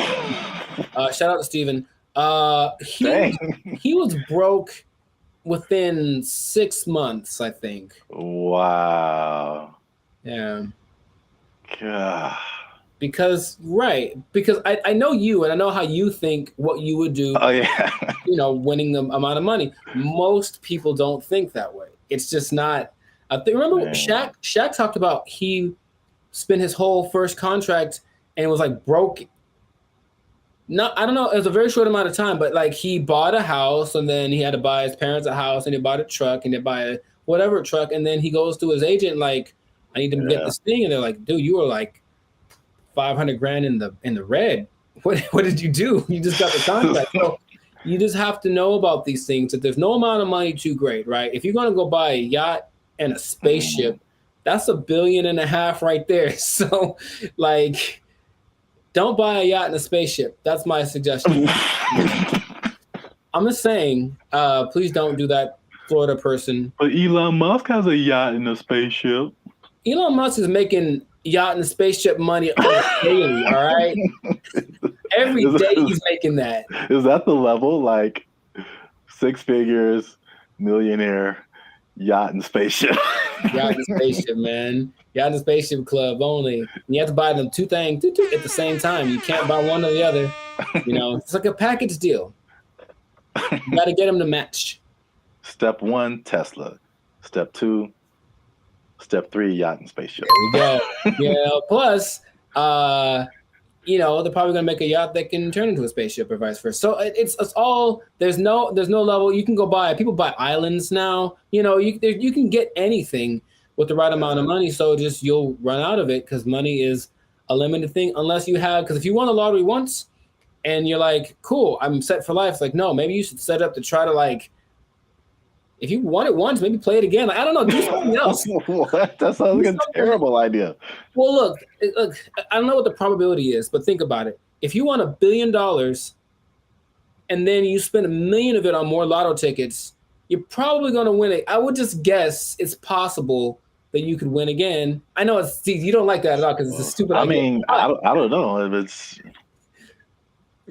to Steven. He was broke within 6 months, I think. Wow. Yeah. God. Because I know you, and I know how you think what you would do. Oh yeah. Winning the amount of money. Most people don't think that way. It's just not. Remember Shaq talked about he spent his whole first contract and was like broke. I don't know, it was a very short amount of time, but like he bought a house and then he had to buy his parents a house and he bought a truck and they buy a whatever truck, and then he goes to his agent like, I need to get this thing, and they're like, dude, you were like $500,000 in the red. What did you do? You just got the contract. So you just have to know about these things, that there's no amount of money too great, right? If you're gonna go buy a yacht and a spaceship, that's $1.5 billion right there. So like, don't buy a yacht and a spaceship. That's my suggestion. I'm just saying, please don't do that, Florida person. But Elon Musk has a yacht and a spaceship. Elon Musk is making yacht and spaceship money daily, all right? Every day he's making that. Is that the level? Like, 6 figures, millionaire, yacht and spaceship. Yacht and spaceship, man. Yacht and spaceship club only. And you have to buy them two things at the same time. You can't buy one or the other. You know, it's like a package deal. You got to get them to match. Step 1, Tesla. Step 2, Step 3, yacht and spaceship. There we go. Yeah. Plus, you know, they're probably gonna make a yacht that can turn into a spaceship or vice versa. So it's all there's no level. You can go buy. People buy islands now. You know, you can get anything with the right amount of money. So just you'll run out of it because money is a limited thing unless you have. Because if you won the lottery once and you're like, cool, I'm set for life. It's like, no, maybe you should set up to try to like. If you won it once, maybe play it again. Like, I don't know, do something else. What? That sounds like a terrible idea. Well, look, I don't know what the probability is, but think about it. If you won $1 billion and then you spend $1 million of it on more lotto tickets, you're probably going to win it. I would just guess it's possible that you could win again. I know you don't like that at all because it's a stupid idea. Mean, I don't know if it's.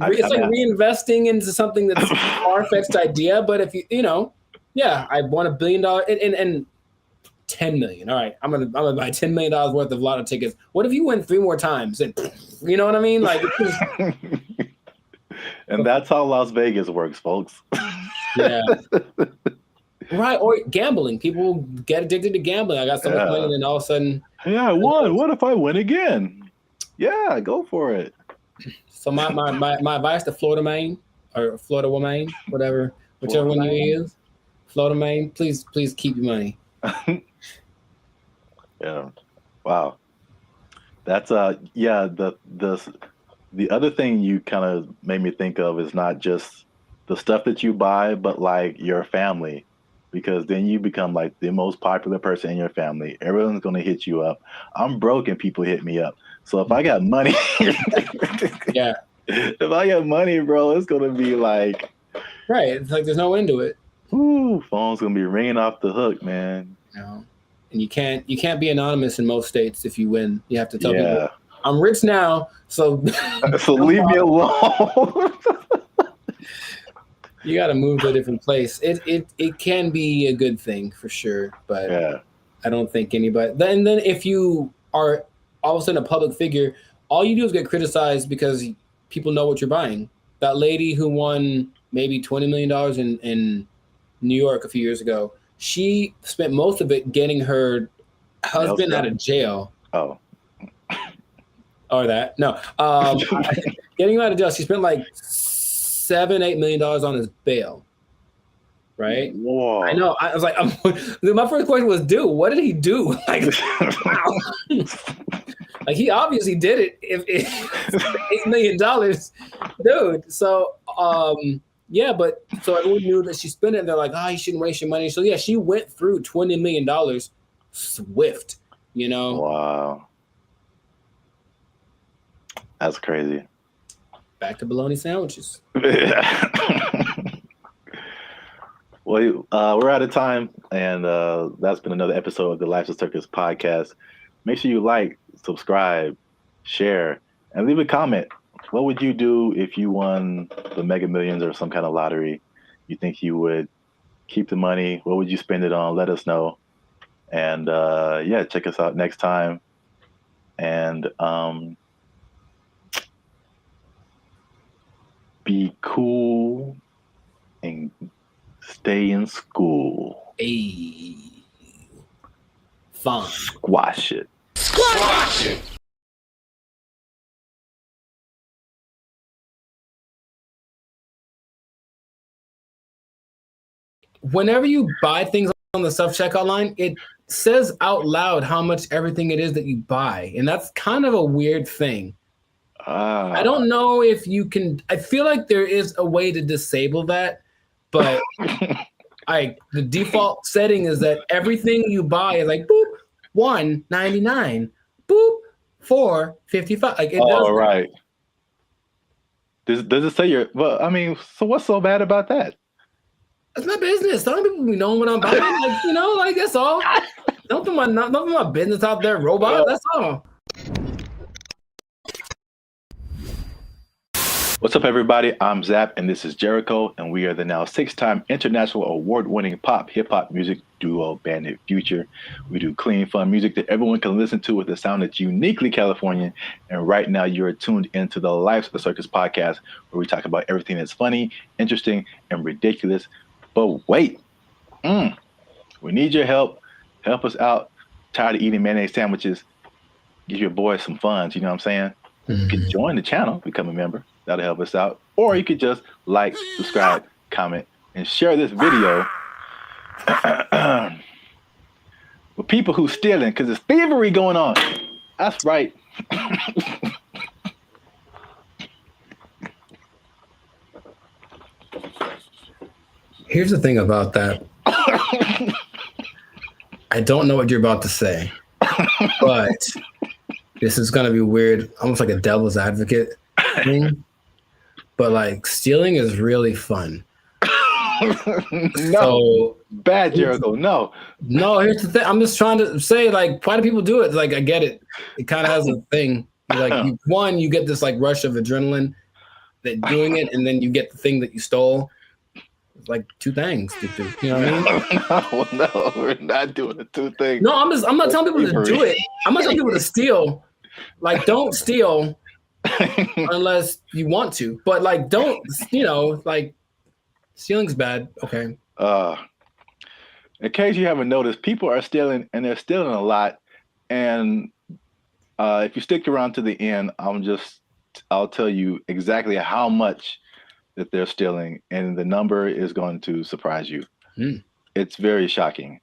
It's like reinvesting into something that's a far-fetched idea, but if you know. Yeah, I won $1 billion and 10 million. All right, I'm gonna buy $10 million worth of lotto tickets. What if you win 3 more times? And you know what I mean? Like, and that's how Las Vegas works, folks. Yeah. Right, or gambling. People get addicted to gambling. I got so much money, and then all of a sudden, I won. What if I win again? Yeah, go for it. So my advice to Florida man or Florida woman, whatever, whichever one you use. Florida man, please keep your money. Yeah. Wow. That's the other thing you kind of made me think of is not just the stuff that you buy, but like your family, because then you become like the most popular person in your family. Everyone's going to hit you up. I'm broke and people hit me up. So if I got money, yeah, if I got money, bro, it's going to be like, right. It's like there's no end to it. Ooh, phone's gonna be ringing off the hook, man. No. And you can't be anonymous in most states if you win. You have to tell people, I'm rich now, so so leave me alone. You got to move to a different place. It can be a good thing for sure, but I don't think anybody. Then if you are all of a sudden a public figure, all you do is get criticized because people know what you're buying. That lady who won maybe $20 million in New York a few years ago, she spent most of it getting her husband out of jail. Oh. Or that. No. Getting him out of jail. She spent like $7-8 million on his bail. Right? Whoa. I know. I was like, my first question was, dude, what did he do? Like, wow. Like, he obviously did it. If $8 million, dude. So, yeah, but so everyone knew that she spent it, and they're like, you shouldn't waste your money. So yeah, she went through $20 million swift, you know? Wow. That's crazy. Back to bologna sandwiches. Well, we're out of time, and that's been another episode of the Life's a Circus podcast. Make sure you like, subscribe, share, and leave a comment. What would you do if you won the Mega Millions or some kind of lottery? You think you would keep the money? What would you spend it on? Let us know. And check us out next time. And be cool and stay in school. Hey. Fun. Squash it. Squash it! Whenever you buy things on the self-checkout line, it says out loud how much everything it is that you buy. And that's kind of a weird thing. I don't know if you can, I feel like there is a way to disable that, but the default setting is that everything you buy is like, boop, $1.99, boop, $4.55. Like it does. Right. Does it say well, I mean, so what's so bad about that? It's my business. Some people be knowing what I'm buying. Like, you know, like that's all. Don't put my business out there, robot. That's all. What's up, everybody? I'm Zap, and this is Jericho, and we are the now 6-time international award-winning pop hip-hop music duo Bandit Future. We do clean, fun music that everyone can listen to with a sound that's uniquely Californian. And right now, you're tuned into the Lives of the Circus podcast, where we talk about everything that's funny, interesting, and ridiculous. But wait, we need your help. Help us out. Tired of eating mayonnaise sandwiches. Give your boys some funds. You know what I'm saying? You can join the channel, become a member. That'll help us out. Or you could just like, subscribe, comment, and share this video with people who stealing, because there's thievery going on. That's right. Here's the thing about that. I don't know what you're about to say, but this is going to be weird, almost like a devil's advocate thing. But like stealing is really fun. No, bad, Jericho. No, here's the thing. I'm just trying to say, like, why do people do it? Like, I get it. It kind of has a thing. Like, you get this like rush of adrenaline that doing it, and then you get the thing that you stole. It's like two things to do. You know what I mean? No, we're not doing the two things. No, I'm not telling people to do it. I'm not telling people to steal. Like, don't steal unless you want to. But like, don't, like, stealing's bad. Okay. In case you haven't noticed, people are stealing, and they're stealing a lot. And if you stick around to the end, I'll tell you exactly how much that they're stealing, and the number is going to surprise you. It's very shocking.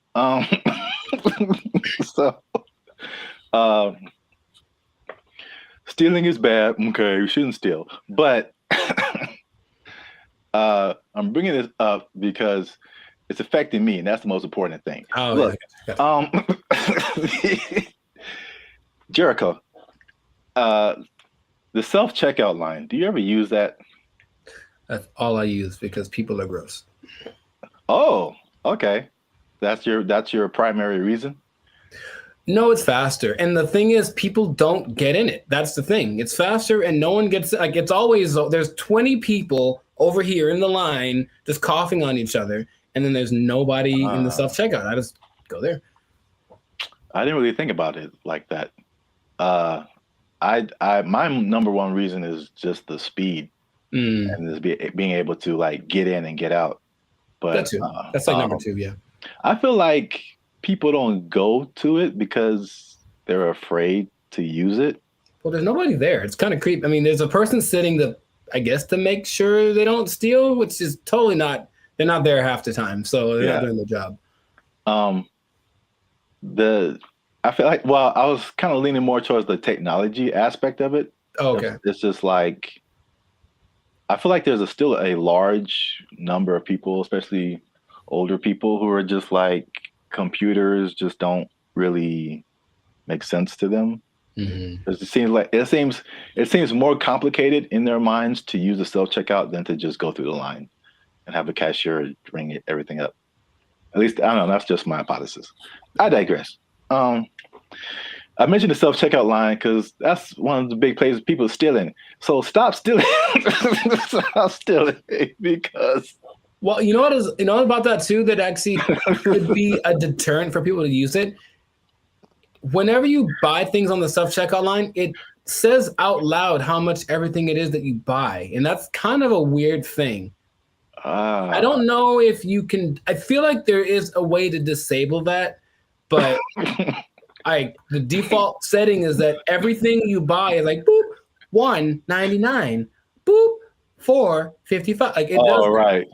Stealing is bad. Okay, you shouldn't steal. But I'm bringing this up because it's affecting me, and that's the most important thing. Look, Jericho, the self-checkout line, do you ever use that? That's all I use because people are gross. Oh, okay. That's your primary reason? No, it's faster. And the thing is, people don't get in it. That's the thing. It's faster and no one gets, like, it's always, there's 20 people over here in the line just coughing on each other. And then there's nobody in the self-checkout. I just go there. I didn't really think about it like that. My number one reason is just the speed and just being able to like get in and get out. But that's like number two. Yeah. I feel like people don't go to it because they're afraid to use it. Well, there's nobody there. It's kind of creepy. I mean, there's a person sitting I guess to make sure they don't steal, which is totally not, they're not there half the time. So they're not doing the job. I feel like, well, I was kind of leaning more towards the technology aspect of it. Oh, okay. It's just like, I feel like there's still a large number of people, especially older people, who are just like, computers just don't really make sense to them. Because it seems more complicated in their minds to use the self-checkout than to just go through the line and have a cashier ring everything up. At least, I don't know, that's just my hypothesis. I digress. I mentioned the self-checkout line because that's one of the big places people are stealing. So stop stealing. Stop stealing because... Well, you know what about that too, that actually could be a deterrent for people to use it? Whenever you buy things on the self-checkout line, it says out loud how much everything it is that you buy. And that's kind of a weird thing. I don't know if you can, I feel like there is a way to disable that, but the default setting is that everything you buy is like, boop, $1.99, boop, $4.55. Like it does. Right.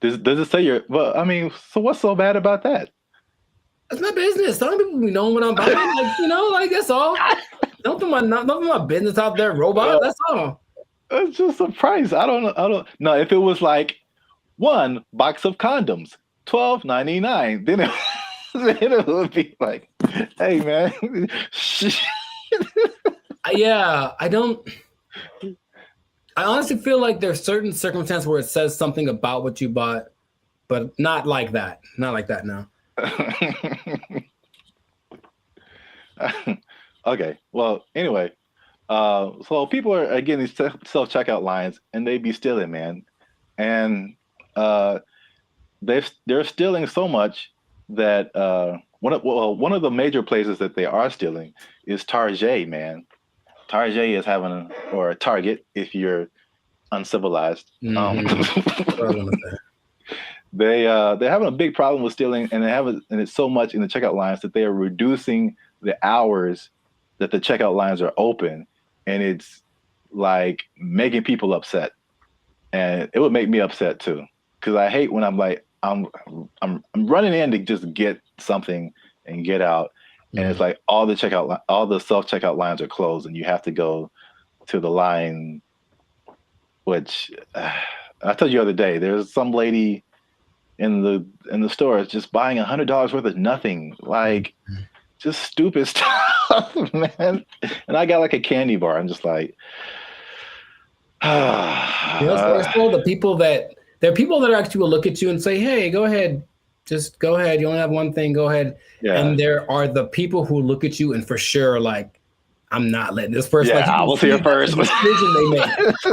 Does it say well, I mean, so what's so bad about that? It's my business. Some people be knowing what I'm buying. Like, that's all. Don't put my business out there, robot. That's all. It's just a price. I don't know. If it was like one box of condoms, $12.99, then it would be like, hey man. Yeah, I honestly feel like there's certain circumstances where it says something about what you bought, but not like that. Not like that, no. Okay. Well, anyway, So people are again these self checkout lines, and they be stealing, man, and they're stealing so much that one of the major places that they are stealing is Target, man. Target is having or Target if you're uncivilized. They're having a big problem with stealing, and and it's so much in the checkout lines that they are reducing the hours that the checkout lines are open, and it's like making people upset. And it would make me upset too, because I hate when I'm like I'm running in to just get something and get out, and it's like all the self checkout lines are closed, and you have to go to the line. Which I told you the other day, there's some lady in the store just buying $100 worth of nothing, like just stupid stuff, man. And I got like a candy bar. I'm just like, it's still the people that there are people that actually will look at you and say, "Hey, go ahead, just go ahead. You only have one thing. Go ahead." Yeah. And there are the people who look at you and for sure like, I'm not letting this person. Yeah, I was here first. Decision they make.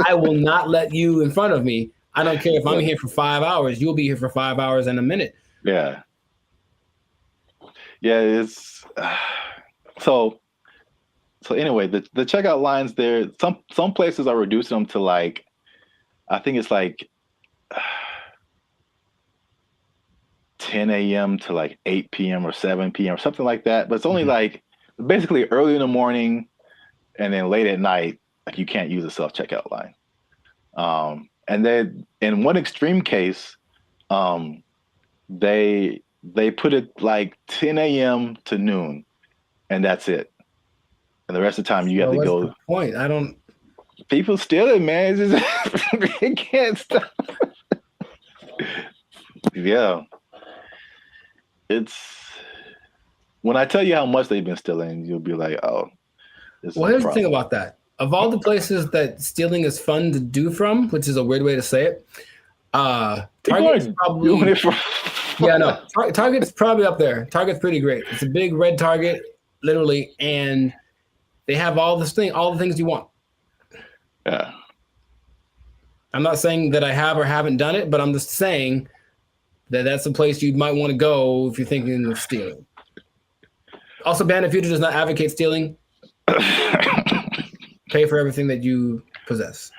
I will not let you in front of me. I don't care if I'm here for 5 hours. You'll be here for 5 hours and a minute. Yeah. Yeah, it's so anyway, the checkout lines there, some places are reducing them to like, I think it's like 10 a.m. to like 8 p.m. or 7 p.m. or something like that. But it's only like basically early in the morning and then late at night, like you can't use a self-checkout line. And then in one extreme case, they put it like 10 a.m. to noon, and that's it. And the rest of the time you have to go. The point? I don't. People steal it, man. It's just, they can't stop. Yeah. It's when I tell you how much they've been stealing, you'll be like, "Oh." Well, here's the thing about that. Of all the places that stealing is fun to do from, which is a weird way to say it, Target's probably Target's probably up there. Target's pretty great. It's a big red Target, literally, and they have all the things you want. Yeah. I'm not saying that I have or haven't done it, but I'm just saying that that's a place you might want to go if you're thinking of stealing. Also, Bandit Future does not advocate stealing. Pay for everything that you possess.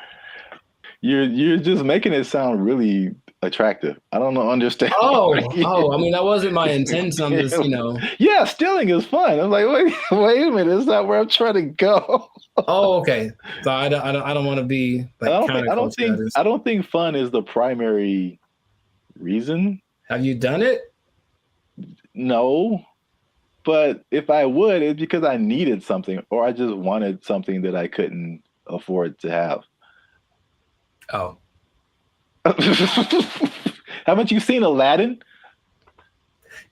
You're just making it sound really attractive. I don't understand. Oh, I mean, that wasn't my intent. I'm just, Yeah, stealing is fun. I'm like, wait a minute, it's not where I'm trying to go. Oh, okay. So I don't want to be like I don't think fun is the primary reason. Have you done it? No. But if I would, it's because I needed something or I just wanted something that I couldn't afford to have. Oh. Haven't you seen Aladdin?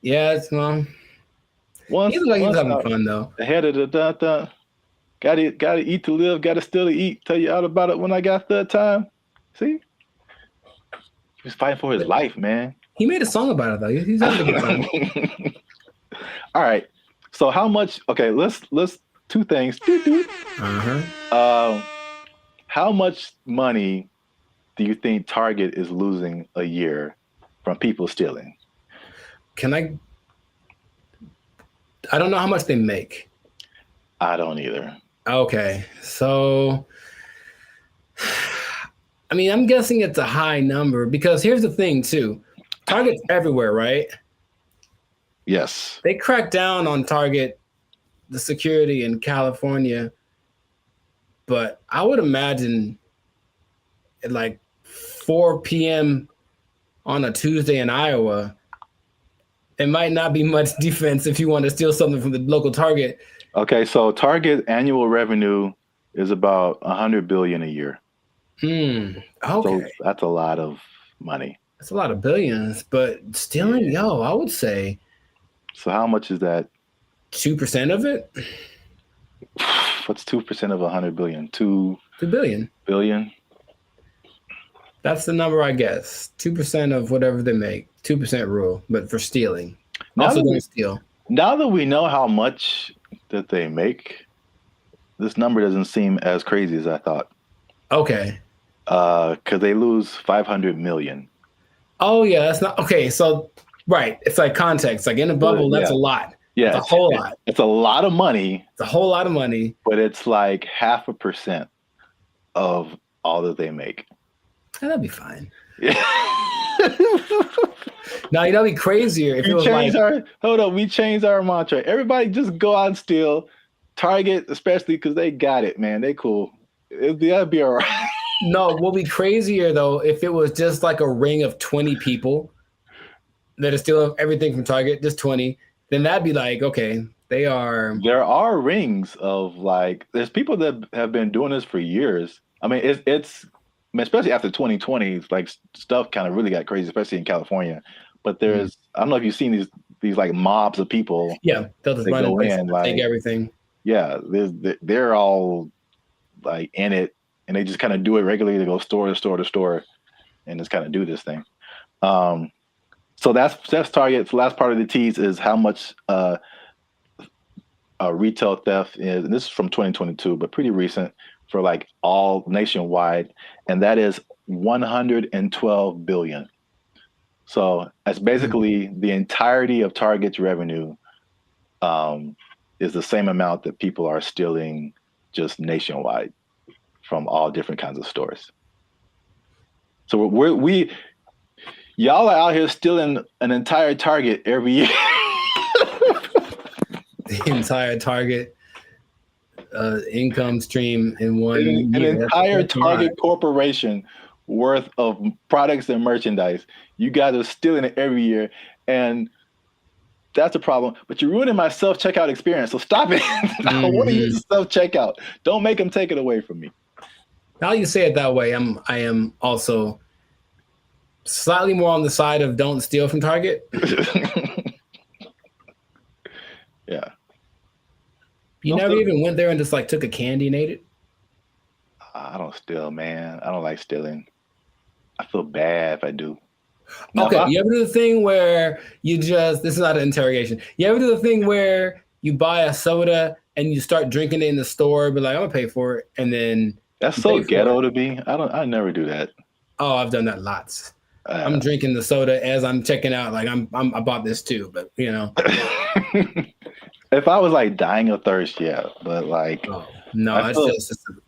Yeah, it's Once, he was having fun though. Ahead of the gotta eat to live, gotta still to eat. Tell you all about it when I got the time. See? He was fighting for his life, man. He made a song about it though. He's having a good time. All right. So how much? Okay, let's two things. How much money do you think Target is losing a year from people stealing? I don't know how much they make. I don't either. Okay. So I mean, I'm guessing it's a high number because here's the thing too. Target's everywhere, right? Yes. They cracked down on Target, the security in California, but I would imagine at like 4 p.m. on a Tuesday in Iowa, it might not be much defense if you want to steal something from the local Target. Okay, so Target annual revenue is about $100 billion a year. Okay. So that's a lot of money. That's a lot of billions, but stealing, I would say. So how much is that? 2% of it? What's 2% of 100 billion? 2 billion. Billion? That's the number, I guess. 2% of whatever they make. 2% rule, but for stealing. Also don't steal. Now that we know how much that they make, this number doesn't seem as crazy as I thought. Okay. Because they lose 500 million. Oh yeah, that's not okay. So right, it's like context. Like in a bubble, that's a lot. Yeah, it's a whole lot. It's a lot of money. It's a whole lot of money. But it's like 0.5% of all that they make. That'd be fine. Now you know, it'd be crazier if it was like. We changed our mantra. Everybody just go out and steal. Target, especially because they got it, man. They cool. That'd be all right. No, what would be crazier though if it was just like a ring of 20 people that are stealing everything from Target, just 20. Then that'd be like, okay, they are. There are rings of like. There's people that have been doing this for years. I mean, it's especially after 2020, like stuff kind of really got crazy, especially in California. But there's, I don't know if you've seen these like mobs of people. Yeah, they'll just run in, like, take everything. Yeah, they're all like in it, and they just kind of do it regularly. They go store to store to store, and just kind of do this thing. So that's Target. The last part of the tease is how much retail theft is, and this is from 2022, but pretty recent for like all nationwide, and that is 112 billion. So that's basically the entirety of Target's revenue is the same amount that people are stealing just nationwide from all different kinds of stores. So we y'all are out here stealing an entire Target every year. The entire Target income stream in one year. An entire Target corporation worth of products and merchandise. You guys are stealing it every year, and that's a problem. But you're ruining my self-checkout experience, so stop it. I want to use self-checkout. Don't make them take it away from me. Now you say it that way, I am also slightly more on the side of don't steal from Target. Yeah. You never even went there and just like took a candy and ate it? I don't steal, man. I don't like stealing. I feel bad if I do. Okay, you ever do the thing where you just, this is not an interrogation. You ever do the thing where you buy a soda and you start drinking it in the store, be like, I'm gonna pay for it, and then that's so ghetto to me. I never do that. Oh, I've done that lots. I'm drinking the soda as I'm checking out. Like I bought this too, but you know. If I was like dying of thirst, yeah, but like no,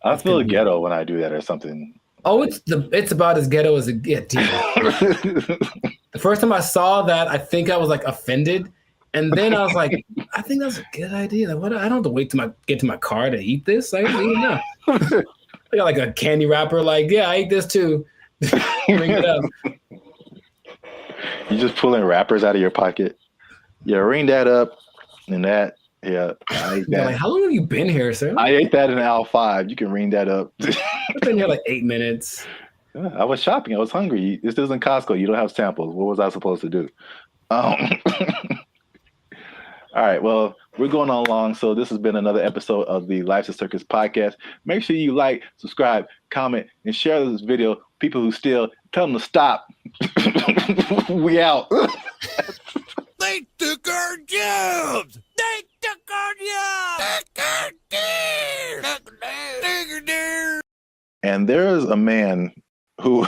I feel ghetto when I do that or something. Oh, it's about as ghetto as it gets. The first time I saw that, I think I was like offended, and then I was like, I think that's a good idea. Like, what? I don't have to wait till get to my car to eat this. I don't even know. I got like a candy wrapper. Like, yeah, I ate this too. Bring it up. You just pulling wrappers out of your pocket. Yeah, ring that up. And that, yeah, I ate that. Like, how long have you been here, sir? I ate that in aisle 5. You can ring that up. I've been here like 8 minutes. Yeah, I was shopping. I was hungry. This isn't Costco. You don't have samples. What was I supposed to do? All right. Well, we're going on long. So this has been another episode of the Life's a Circus podcast. Make sure you like, subscribe, comment, and share this video. People who steal, tell them to stop. We out. They took our jobs! They took our jobs! And there is a man who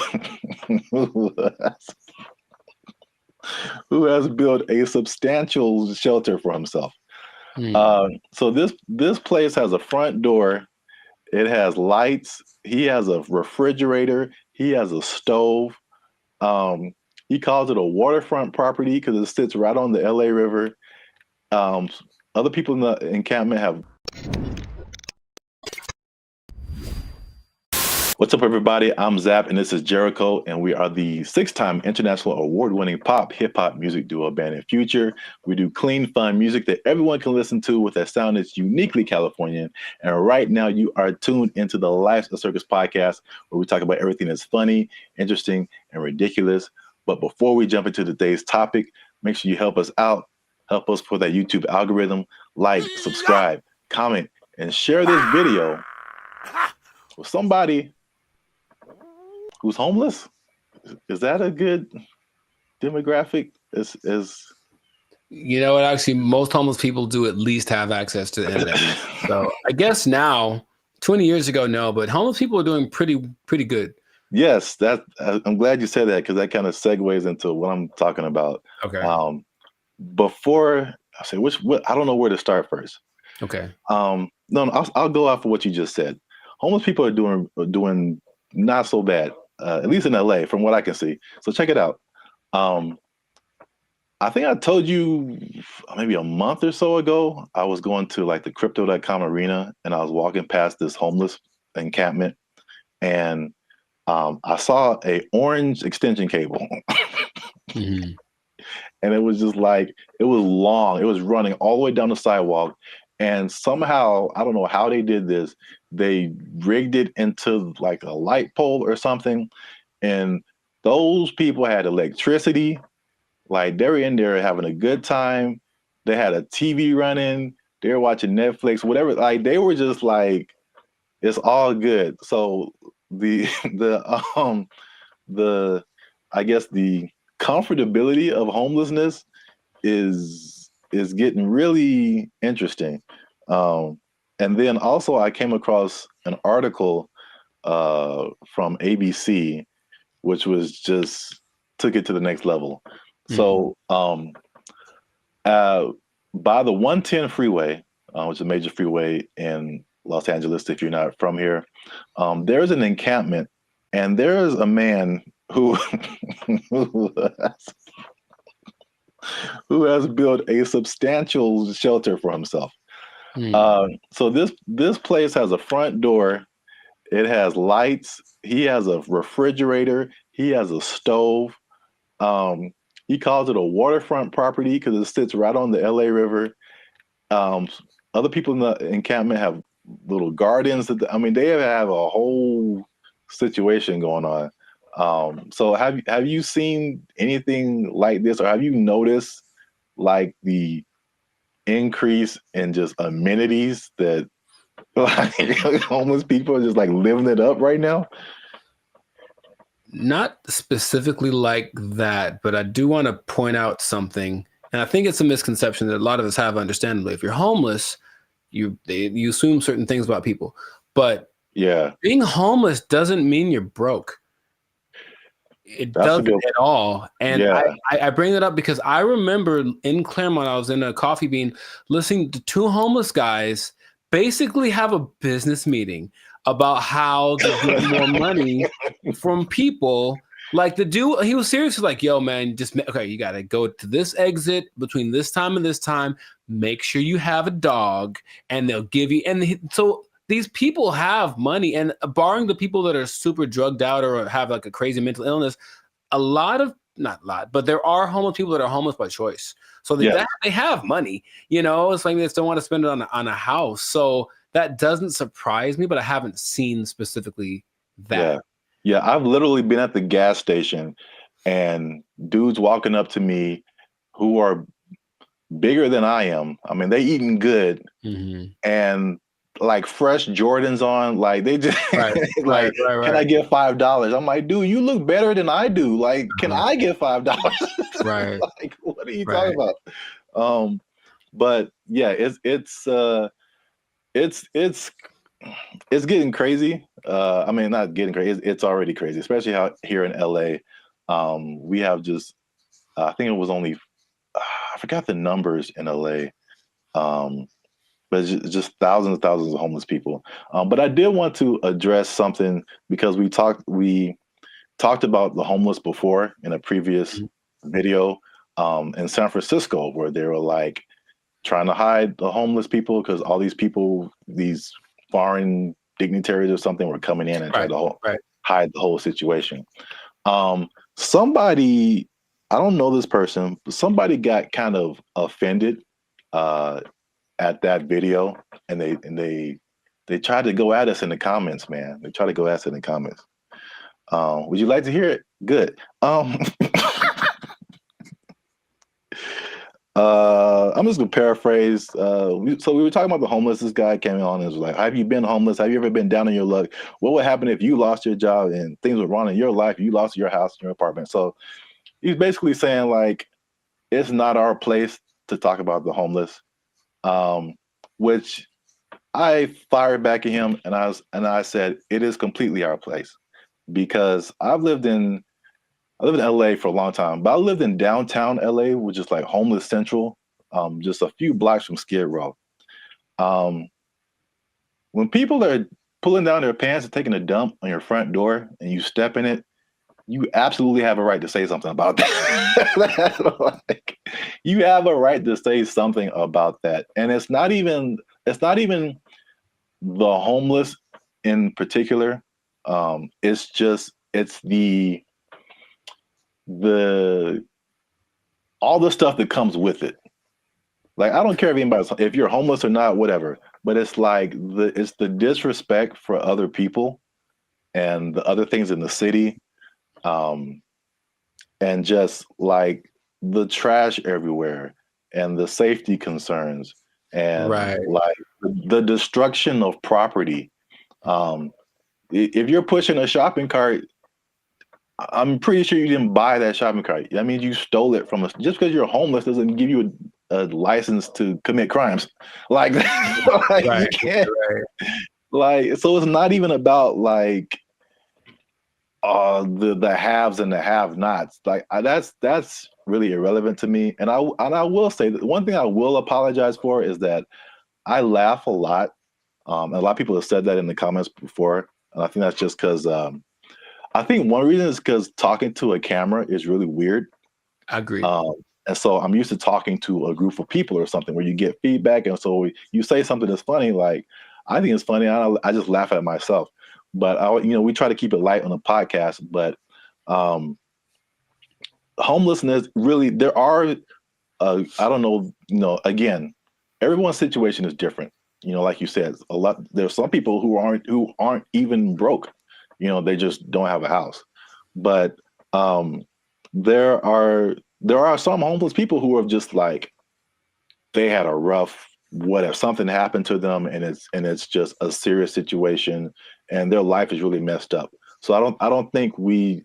has built a substantial shelter for himself. So this place has a front door. It has lights. He has a refrigerator. He has a stove. He calls it a waterfront property because it sits right on the LA River. Other people in the encampment have. What's up, everybody? I'm Zap, and this is Jericho, and we are the 6-time international award-winning pop hip-hop music duo Band and Future. We do clean, fun music that everyone can listen to with a sound that's uniquely Californian. And right now, you are tuned into the Life's a Circus podcast, where we talk about everything that's funny, interesting, and ridiculous. But before we jump into today's topic, make sure you help us out. Help us for that YouTube algorithm. Like, subscribe, comment, and share this video with somebody who's homeless. Is that a good demographic? You know what? Actually, most homeless people do at least have access to the internet. So I guess now, 20 years ago, no, but homeless people are doing pretty good. Yes, I'm glad you said that because that kind of segues into what I'm talking about. Okay. Before I say what I don't know where to start first. Okay. No, I'll go off of what you just said. Homeless people are doing not so bad, at least in LA, from what I can see. So check it out. I think I told you maybe a month or so ago, I was going to like the crypto.com arena and I was walking past this homeless encampment and I saw a orange extension cable. Mm-hmm. And it was just like, it was long. It was running all the way down the sidewalk. And somehow, I don't know how they did this, they rigged it into like a light pole or something. And those people had electricity. Like they were in there having a good time. They had a TV running. They were watching Netflix, whatever. Like they were just like, it's all good. So the the I guess the comfortability of homelessness is getting really interesting. And then also I came across an article from ABC, which was just took it to the next level. So by the 110 freeway, which is a major freeway in Los Angeles, if you're not from here, there's an encampment, and there's a man who who has built a substantial shelter for himself. So this place has a front door. It has lights. He has a refrigerator. He has a stove. He calls it a waterfront property because it sits right on the LA River. Other people in the encampment have little gardens. They have a whole situation going on. So have you seen anything like this, or have you noticed like the increase in just amenities that like homeless people are just like living it up right now? Not specifically like that, but I do want to point out something. And I think it's a misconception that a lot of us have, understandably. If you're homeless, you assume certain things about people. But being homeless doesn't mean you're broke. It doesn't at all. And I bring it up because I remember in Claremont, I was in a Coffee Bean listening to two homeless guys basically have a business meeting about how to get more money from people. Like the dude, he was seriously like, yo, man, you got to go to this exit between this time and this time. Make sure you have a dog and they'll give you. So these people have money, and barring the people that are super drugged out or have like a crazy mental illness, not a lot, but there are homeless people that are homeless by choice. So they have money, it's like they still want to spend it on a house. So that doesn't surprise me, but I haven't seen specifically that. Yeah, I've literally been at the gas station and dudes walking up to me who are bigger than I am. They eating good and like fresh Jordans on. Like they just right. Can I get $5? I'm like, dude, you look better than I do. Like, can I get $5? Right. Like, what are you talking about? But yeah, it's getting crazy. Not getting crazy. It's already crazy, especially how here in LA, we have just, I think it was only, I forgot the numbers in LA, but it's just thousands and thousands of homeless people. But I did want to address something because we talked about the homeless before in a previous video in San Francisco, where they were like trying to hide the homeless people because all these people, these foreign dignitaries or something, were coming in and trying to hide the whole situation. Somebody, I don't know this person, but somebody got kind of offended at that video, and they tried to go at us in the comments, man. They tried to go at us in the comments. Would you like to hear it? Good. I'm just gonna paraphrase. So we were talking about the homeless. This guy came on and was like, have you been homeless? Have you ever been down on your luck? What would happen if you lost your job and things were wrong in your life? You lost your house and your apartment. So he's basically saying like, it's not our place to talk about the homeless, which I fired back at him, and I said it is completely our place, because I lived in LA for a long time, but I lived in downtown LA, which is like homeless central, just a few blocks from Skid Row. When people are pulling down their pants and taking a dump on your front door and you step in it, you absolutely have a right to say something about that. Like, you have a right to say something about that. And it's not even the homeless in particular. It's all the stuff that comes with it. Like, I don't care if you're homeless or not, whatever, but it's like it's the disrespect for other people and the other things in the city. And just like the trash everywhere and the safety concerns and like the destruction of property. If you're pushing a shopping cart, I'm pretty sure you didn't buy that shopping cart. That means you stole it from us. Just because you're homeless doesn't give you a license to commit crimes. Like, like you can't. Like, so it's not even about like the haves and the have-nots. Like, that's really irrelevant to me. And I will say that one thing I will apologize for is that I laugh a lot. And a lot of people have said that in the comments before, and I think that's just because I think one reason is because talking to a camera is really weird. I agree. And so I'm used to talking to a group of people or something where you get feedback, and so you say something that's funny. Like, I think it's funny. I just laugh at myself. But we try to keep it light on the podcast. But homelessness, really, there are I don't know. Again, everyone's situation is different. Like you said, there's some people who aren't even broke. They just don't have a house. But there are some homeless people who are just like, they had a rough whatever, something happened to them, and it's just a serious situation, and their life is really messed up. So I think well,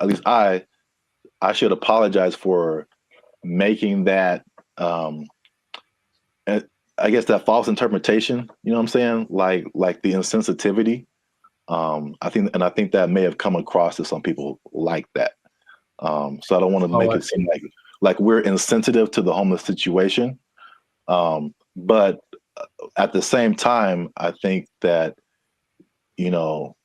at least I should apologize for making that I guess that false interpretation, you know what I'm saying? Like the insensitivity. I think that may have come across to some people like that. So I don't want to make it seem like we're insensitive to the homeless situation. But at the same time, I think that,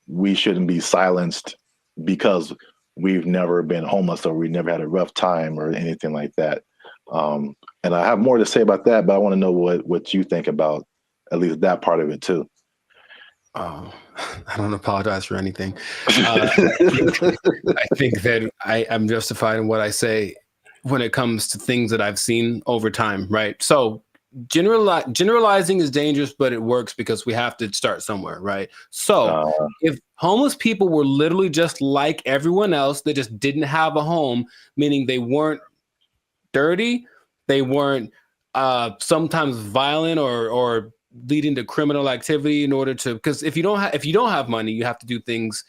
we shouldn't be silenced because we've never been homeless or we never had a rough time or anything like that. And I have more to say about that, but I want to know what you think about at least that part of it too. I don't apologize for anything. I think that I'm justified in what I say when it comes to things that I've seen over time, right? So generalizing is dangerous, but it works because we have to start somewhere, right? So if homeless people were literally just like everyone else, they just didn't have a home, meaning they weren't dirty, they weren't sometimes violent or leading to criminal activity in order to, because if you don't have money, you have to do things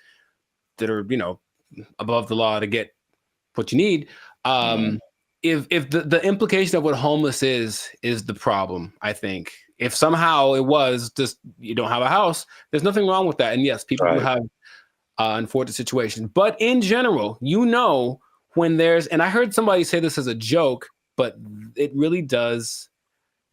that are above the law to get what you need. If the implication of what homeless is the problem, I think if somehow it was just you don't have a house, there's nothing wrong with that. And yes, people who have unfortunate situations, but in general, when there's, and I heard somebody say this as a joke, but it really does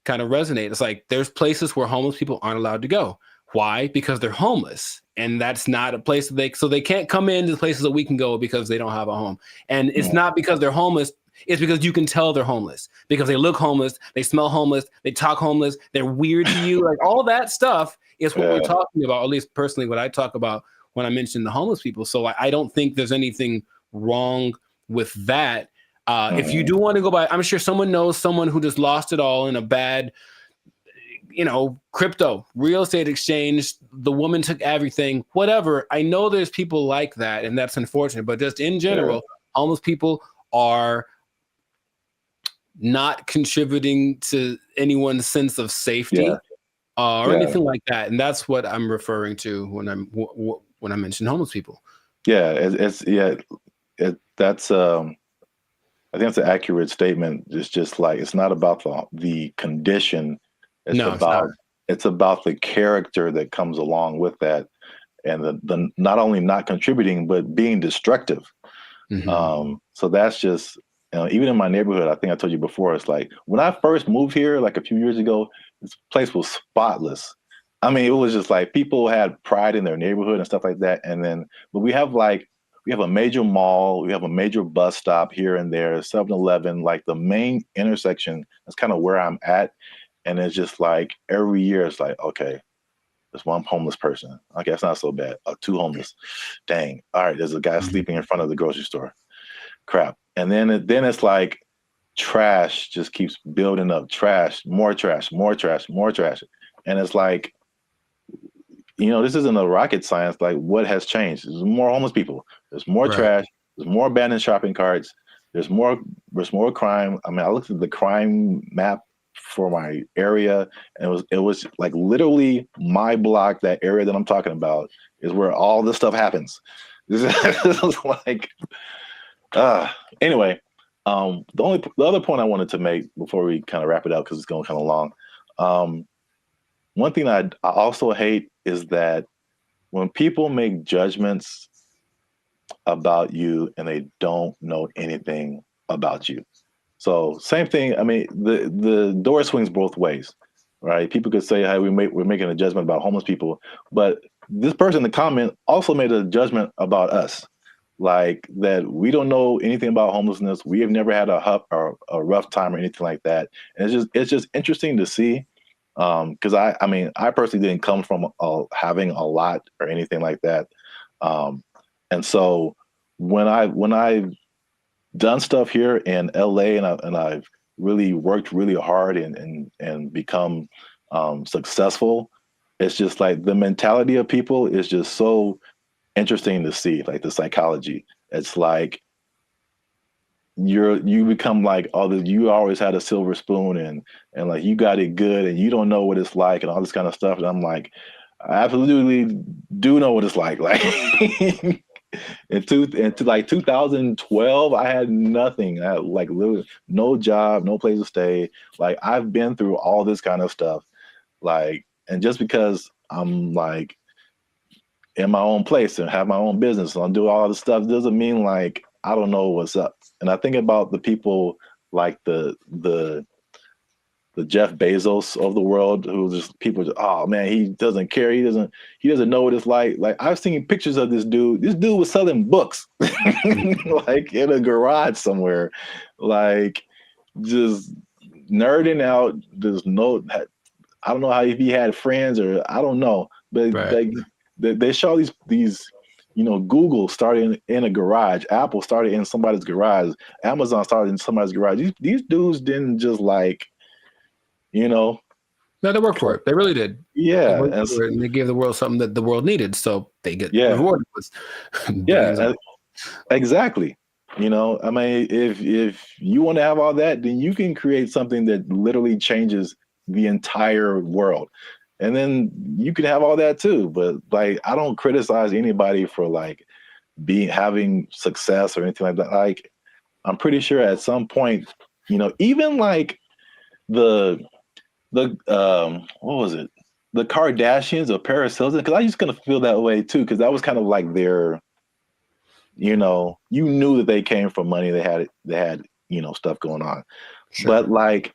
kind of resonate. It's like there's places where homeless people aren't allowed to go. Why? Because they're homeless, and that's not a place that they can't come into the places that we can go because they don't have a home. And it's not because they're homeless. It's because you can tell they're homeless because they look homeless, they smell homeless, they talk homeless, they're weird to you. Like all that stuff is what we're talking about. At least personally, what I talk about when I mention the homeless people. So I don't think there's anything wrong with that. If you do want to go by, I'm sure someone knows someone who just lost it all in a bad, crypto, real estate exchange. The woman took everything, whatever. I know there's people like that, and that's unfortunate. But just in general, homeless people are not contributing to anyone's sense of safety or anything like that. And that's what I'm referring to when I mention homeless people. Yeah, that's I think that's an accurate statement. It's just like it's not about the condition. It's about the character that comes along with that, and the not only not contributing but being destructive. So that's just even in my neighborhood. I think I told you before. It's like when I first moved here, like a few years ago, this place was spotless. I mean, it was just like people had pride in their neighborhood and stuff like that. And then, but we have a major mall, we have a major bus stop here and there, 7-Eleven, like the main intersection. That's kind of where I'm at. And it's just like every year it's like, okay, there's one homeless person. Okay, that's not so bad. 2 homeless. Dang. All right, there's a guy sleeping in front of the grocery store. Crap. And then it's like trash just keeps building up. Trash, more trash, more trash, more trash. And it's like, this isn't a rocket science. Like, what has changed? There's more homeless people. There's more trash. There's more abandoned shopping carts. There's more crime. I mean, I looked at the crime map for my area, and it was like literally my block, that area that I'm talking about, is where all this stuff happens. This is like, anyway. The other point I wanted to make before we kind of wrap it up, because it's going kind of long. One thing I also hate is that when people make judgments about you and they don't know anything about you. So same thing. I mean, the door swings both ways, right? People could say, "Hey, we're making a judgment about homeless people," but this person in the comment also made a judgment about us, like that we don't know anything about homelessness. We have never had a rough time or anything like that. And it's just interesting to see. Because I personally didn't come from having a lot or anything like that, and so when I've done stuff here in LA and I've really worked really hard and become successful, it's just like the mentality of people is just so interesting to see, like the psychology. It's like you become like, you always had a silver spoon and like you got it good and you don't know what it's like and all this kind of stuff. And I'm like, I absolutely do know what it's like. Like into like 2012, I had nothing. I had like literally no job, no place to stay. Like I've been through all this kind of stuff. Like, and just because I'm like in my own place and have my own business and I do all this stuff doesn't mean like I don't know what's up. And I think about the people like the Jeff Bezos of the world, who just people just, oh man, he doesn't care. He doesn't know what it's like. Like I've seen pictures of this dude. This dude was selling books like in a garage somewhere, like just nerding out. I don't know how, if he had friends or I don't know, but they show these Google started in a garage, Apple started in somebody's garage, Amazon started in somebody's garage. These dudes didn't just like, No, they worked for it. They really did. Yeah. And they gave the world something that the world needed. So they get rewarded with exactly. I mean, if you want to have all that, then you can create something that literally changes the entire world. And then you can have all that too. But like, I don't criticize anybody for like having success or anything like that. Like, I'm pretty sure at some point, even like the what was it? The Kardashians or Paris Hilton, because I used to kind of feel that way too, because that was kind of like their, you knew that they came from money. They had stuff going on. Sure. But like,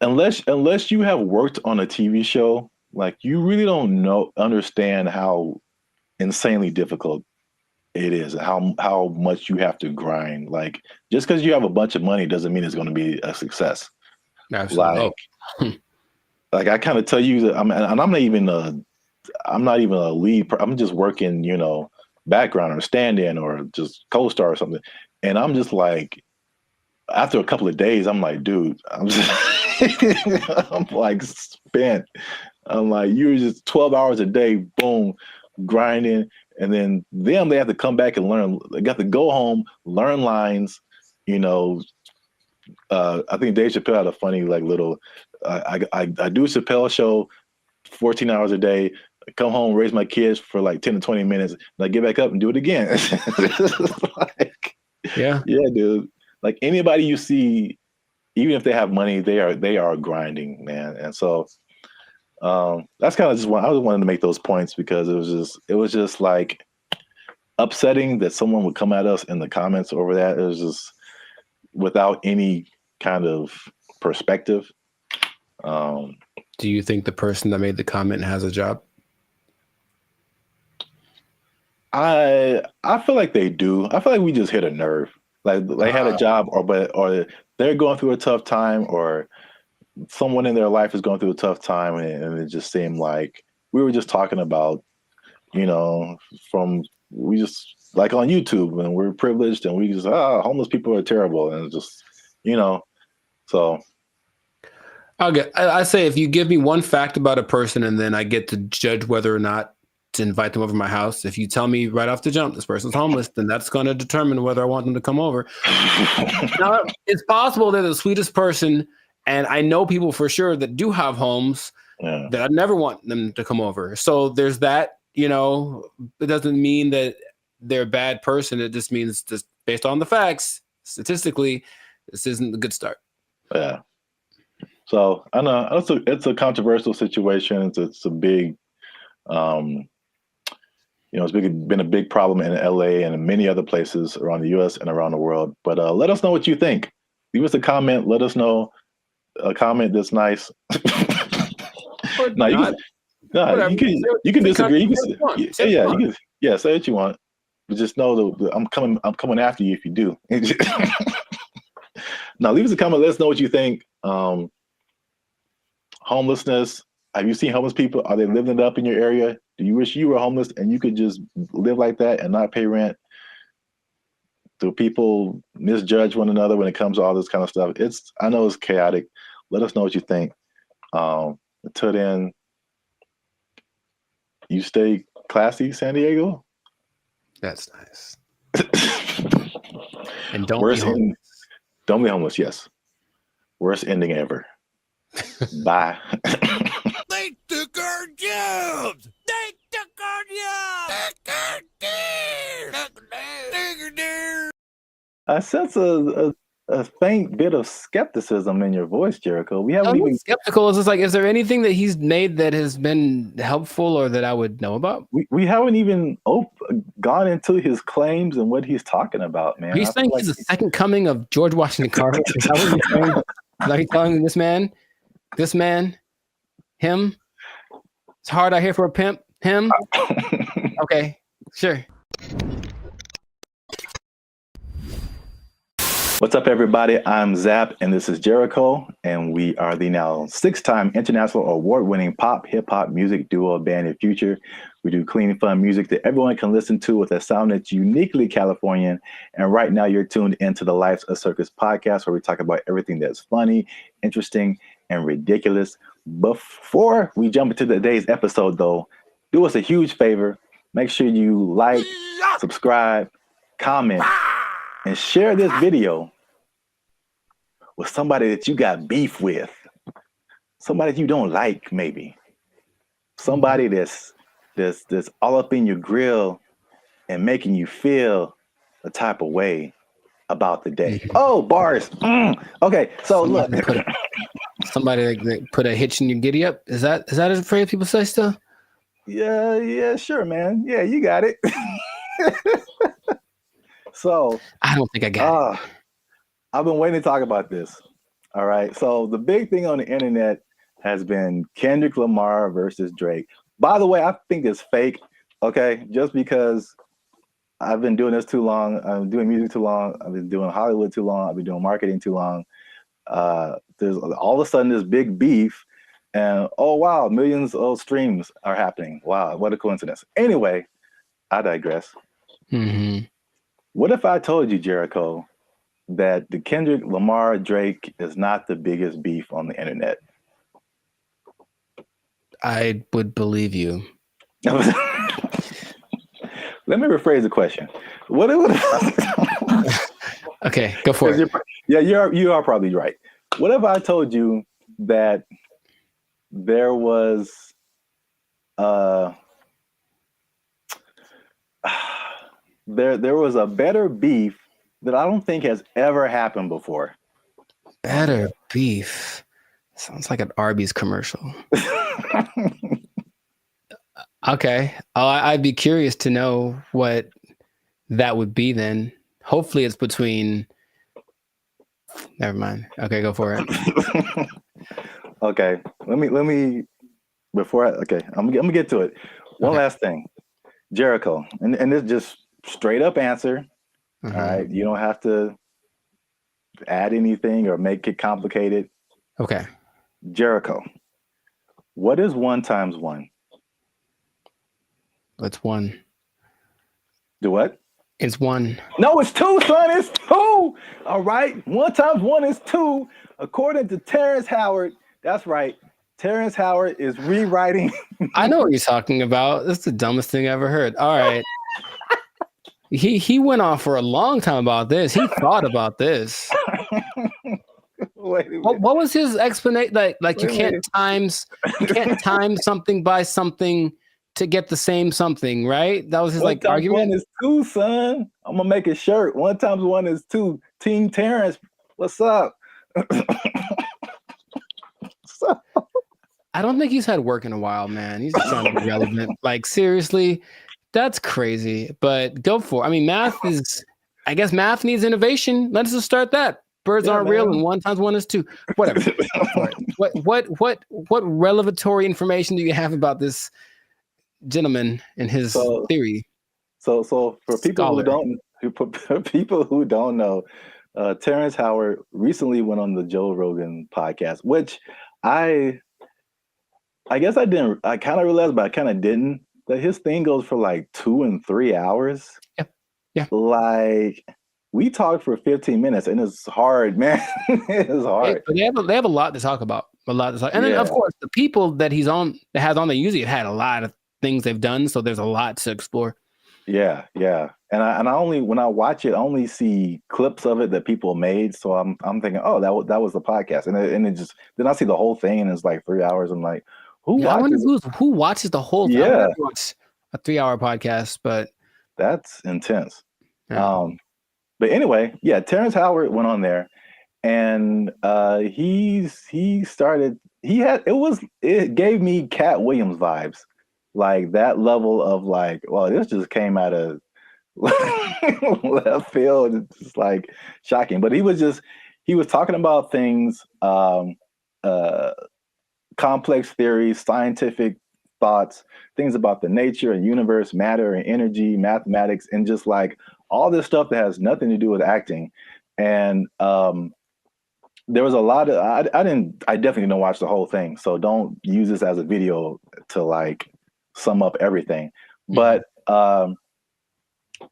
unless you have worked on a TV show, like you really don't understand how insanely difficult it is, and how much you have to grind. Like just because you have a bunch of money doesn't mean it's going to be a success. Absolutely. Like I kind of tell you that I'm not even a lead. I'm just working, background or stand-in or just co-star or something. And I'm just like, after a couple of days, I'm like, dude, I'm like spent. I'm like, you're just 12 hours a day, boom, grinding. And then they have to come back and learn. They got to go home, learn lines, I think Dave Chappelle had a funny like little. I do a Chappelle show, 14 hours a day. I come home, raise my kids for like 10 to 20 minutes, and I get back up and do it again. Yeah. Yeah, dude. Like anybody you see, even if they have money, they are grinding, man. And so that's kind of just I just wanted to make those points because it was just like upsetting that someone would come at us in the comments over that. It was just without any kind of perspective. Do you think the person that made the comment has a job? I feel like they do. I feel like we just hit a nerve. Like they had a job, or they're going through a tough time, or someone in their life is going through a tough time, and it just seemed like we were just talking about, we just like on YouTube, and we're privileged, and we just homeless people are terrible, and it's just so. I say if you give me one fact about a person and then I get to judge whether or not to invite them over to my house. If you tell me right off the jump this person's homeless, then that's going to determine whether I want them to come over. Now, it's possible they're the sweetest person, and I know people for sure that do have homes that I never want them to come over. So there's that. It doesn't mean that they're a bad person. It just means just based on the facts, statistically, this isn't a good start. Yeah. So I know it's a controversial situation. It's a big, it's been a big problem in LA and in many other places around the US and around the world. But let us know what you think. Leave us a comment. Let us know a comment that's nice. No, you can disagree. You can say what you want. But just know that I'm coming after you if you do. Now leave us a comment. Let us know what you think. Homelessness. Have you seen homeless people? Are they living it up in your area? Do you wish you were homeless and you could just live like that and not pay rent? Do people misjudge one another when it comes to all this kind of stuff? I know it's chaotic. Let us know what you think. Until then, you stay classy, San Diego. That's nice. And don't be homeless. Don't be homeless. Yes. Worst ending ever. Bye. They took our jobs. They took our jobs. I sense a faint bit of skepticism in your voice, Jericho. We haven't even skeptical. It's just like, is there anything that he's made that has been helpful or that I would know about? We haven't even gone into his claims and what he's talking about, man. Are you saying he's the second coming of George Washington Carver? Is that what you're saying? Are you telling this man, him? It's hard out here for a pimp. Him? Okay, sure. What's up, everybody? I'm Zap, and this is Jericho, and we are the now 6-time international award-winning pop hip-hop music duo Band in Future. We do clean, fun music that everyone can listen to with a sound that's uniquely Californian. And right now, you're tuned into the Life's a Circus podcast, where we talk about everything that's funny, interesting, and ridiculous. Before we jump into today's episode, though, do us a huge favor. Make sure you like, subscribe, comment, and share this video with somebody that you got beef with, somebody that you don't like, maybe somebody that's all up in your grill and making you feel a type of way about the day. Oh, bars. Okay, so look, somebody that put a hitch in your giddy up. Is that a phrase people say still? Yeah, sure, man. Yeah, you got it. So I don't think I got it. I've been waiting to talk about this. All right. So the big thing on the internet has been Kendrick Lamar versus Drake. By the way, I think it's fake. Okay. Just because I've been doing this too long. I'm doing music too long. I've been doing Hollywood too long. I've been doing marketing too long. There's all of a sudden this big beef and oh, wow, millions of streams are happening. Wow. What a coincidence. Anyway, I digress. Mm-hmm. What if I told you, Jericho, that the Kendrick Lamar Drake is not the biggest beef on the internet? I would believe you. Let me rephrase the question. Okay, go for it. You are probably right. What if I told you that there was there was a better beef that I don't think has ever happened before. Better beef. Sounds like an Arby's commercial. Okay. I'd be curious to know what that would be then. Hopefully it's between... Never mind. Okay, go for it. Okay. Let me before I'm gonna get to it. One last thing. Jericho. And this just straight up answer. All right. You don't have to add anything or make it complicated. Okay. Jericho. What is 1 times 1? It's 1. Do what? It's 1. No, it's 2, son. It's 2. All right. 1 times 1 is 2. According to Terrence Howard. That's right. Terrence Howard is rewriting. I know what you're talking about. That's the dumbest thing I ever heard. All right. He went on for a long time about this. He thought about this. What was his explanation? Like you can't time something by something to get the same something, right? That was his like argument. 1 is 2, son. I'm gonna make a shirt. 1 times 1 is 2. Team Terrence, what's up? I don't think he's had work in a while, man. He's just trying to be relevant. Like seriously, that's crazy. But go for it. I mean, I guess math needs innovation. Let's just start that. Birds aren't real, and 1 times 1 is 2. Whatever. What revelatory information do you have about this gentleman and his theory? So for people who don't know, Terrence Howard recently went on the Joe Rogan podcast, which I guess I kind of realized, but I kind of didn't, that his thing goes for like 2 and 3 hours. Yeah. Like we talked for 15 minutes and it's hard, man. It's hard. They have a lot to talk about. And then of course the people that has on there usually have had a lot of things they've done. So there's a lot to explore. Yeah. And I only, when I watch it, I only see clips of it that people made. So I'm thinking, oh, that was the podcast. And it just, then I see the whole thing and it's like 3 hours. I'm like, who watches the whole thing? Yeah. I watch a 3-hour podcast, but that's intense. Yeah. But anyway, yeah, Terrence Howard went on there and it gave me Cat Williams vibes. Like that level of like, well, this just came out of left field. It's just like shocking. But he was talking about things, complex theories, scientific thoughts, things about the nature and universe, matter and energy, mathematics, and just like all this stuff that has nothing to do with acting. And there was a lot of I definitely didn't watch the whole thing, so don't use this as a video to like sum up everything. But I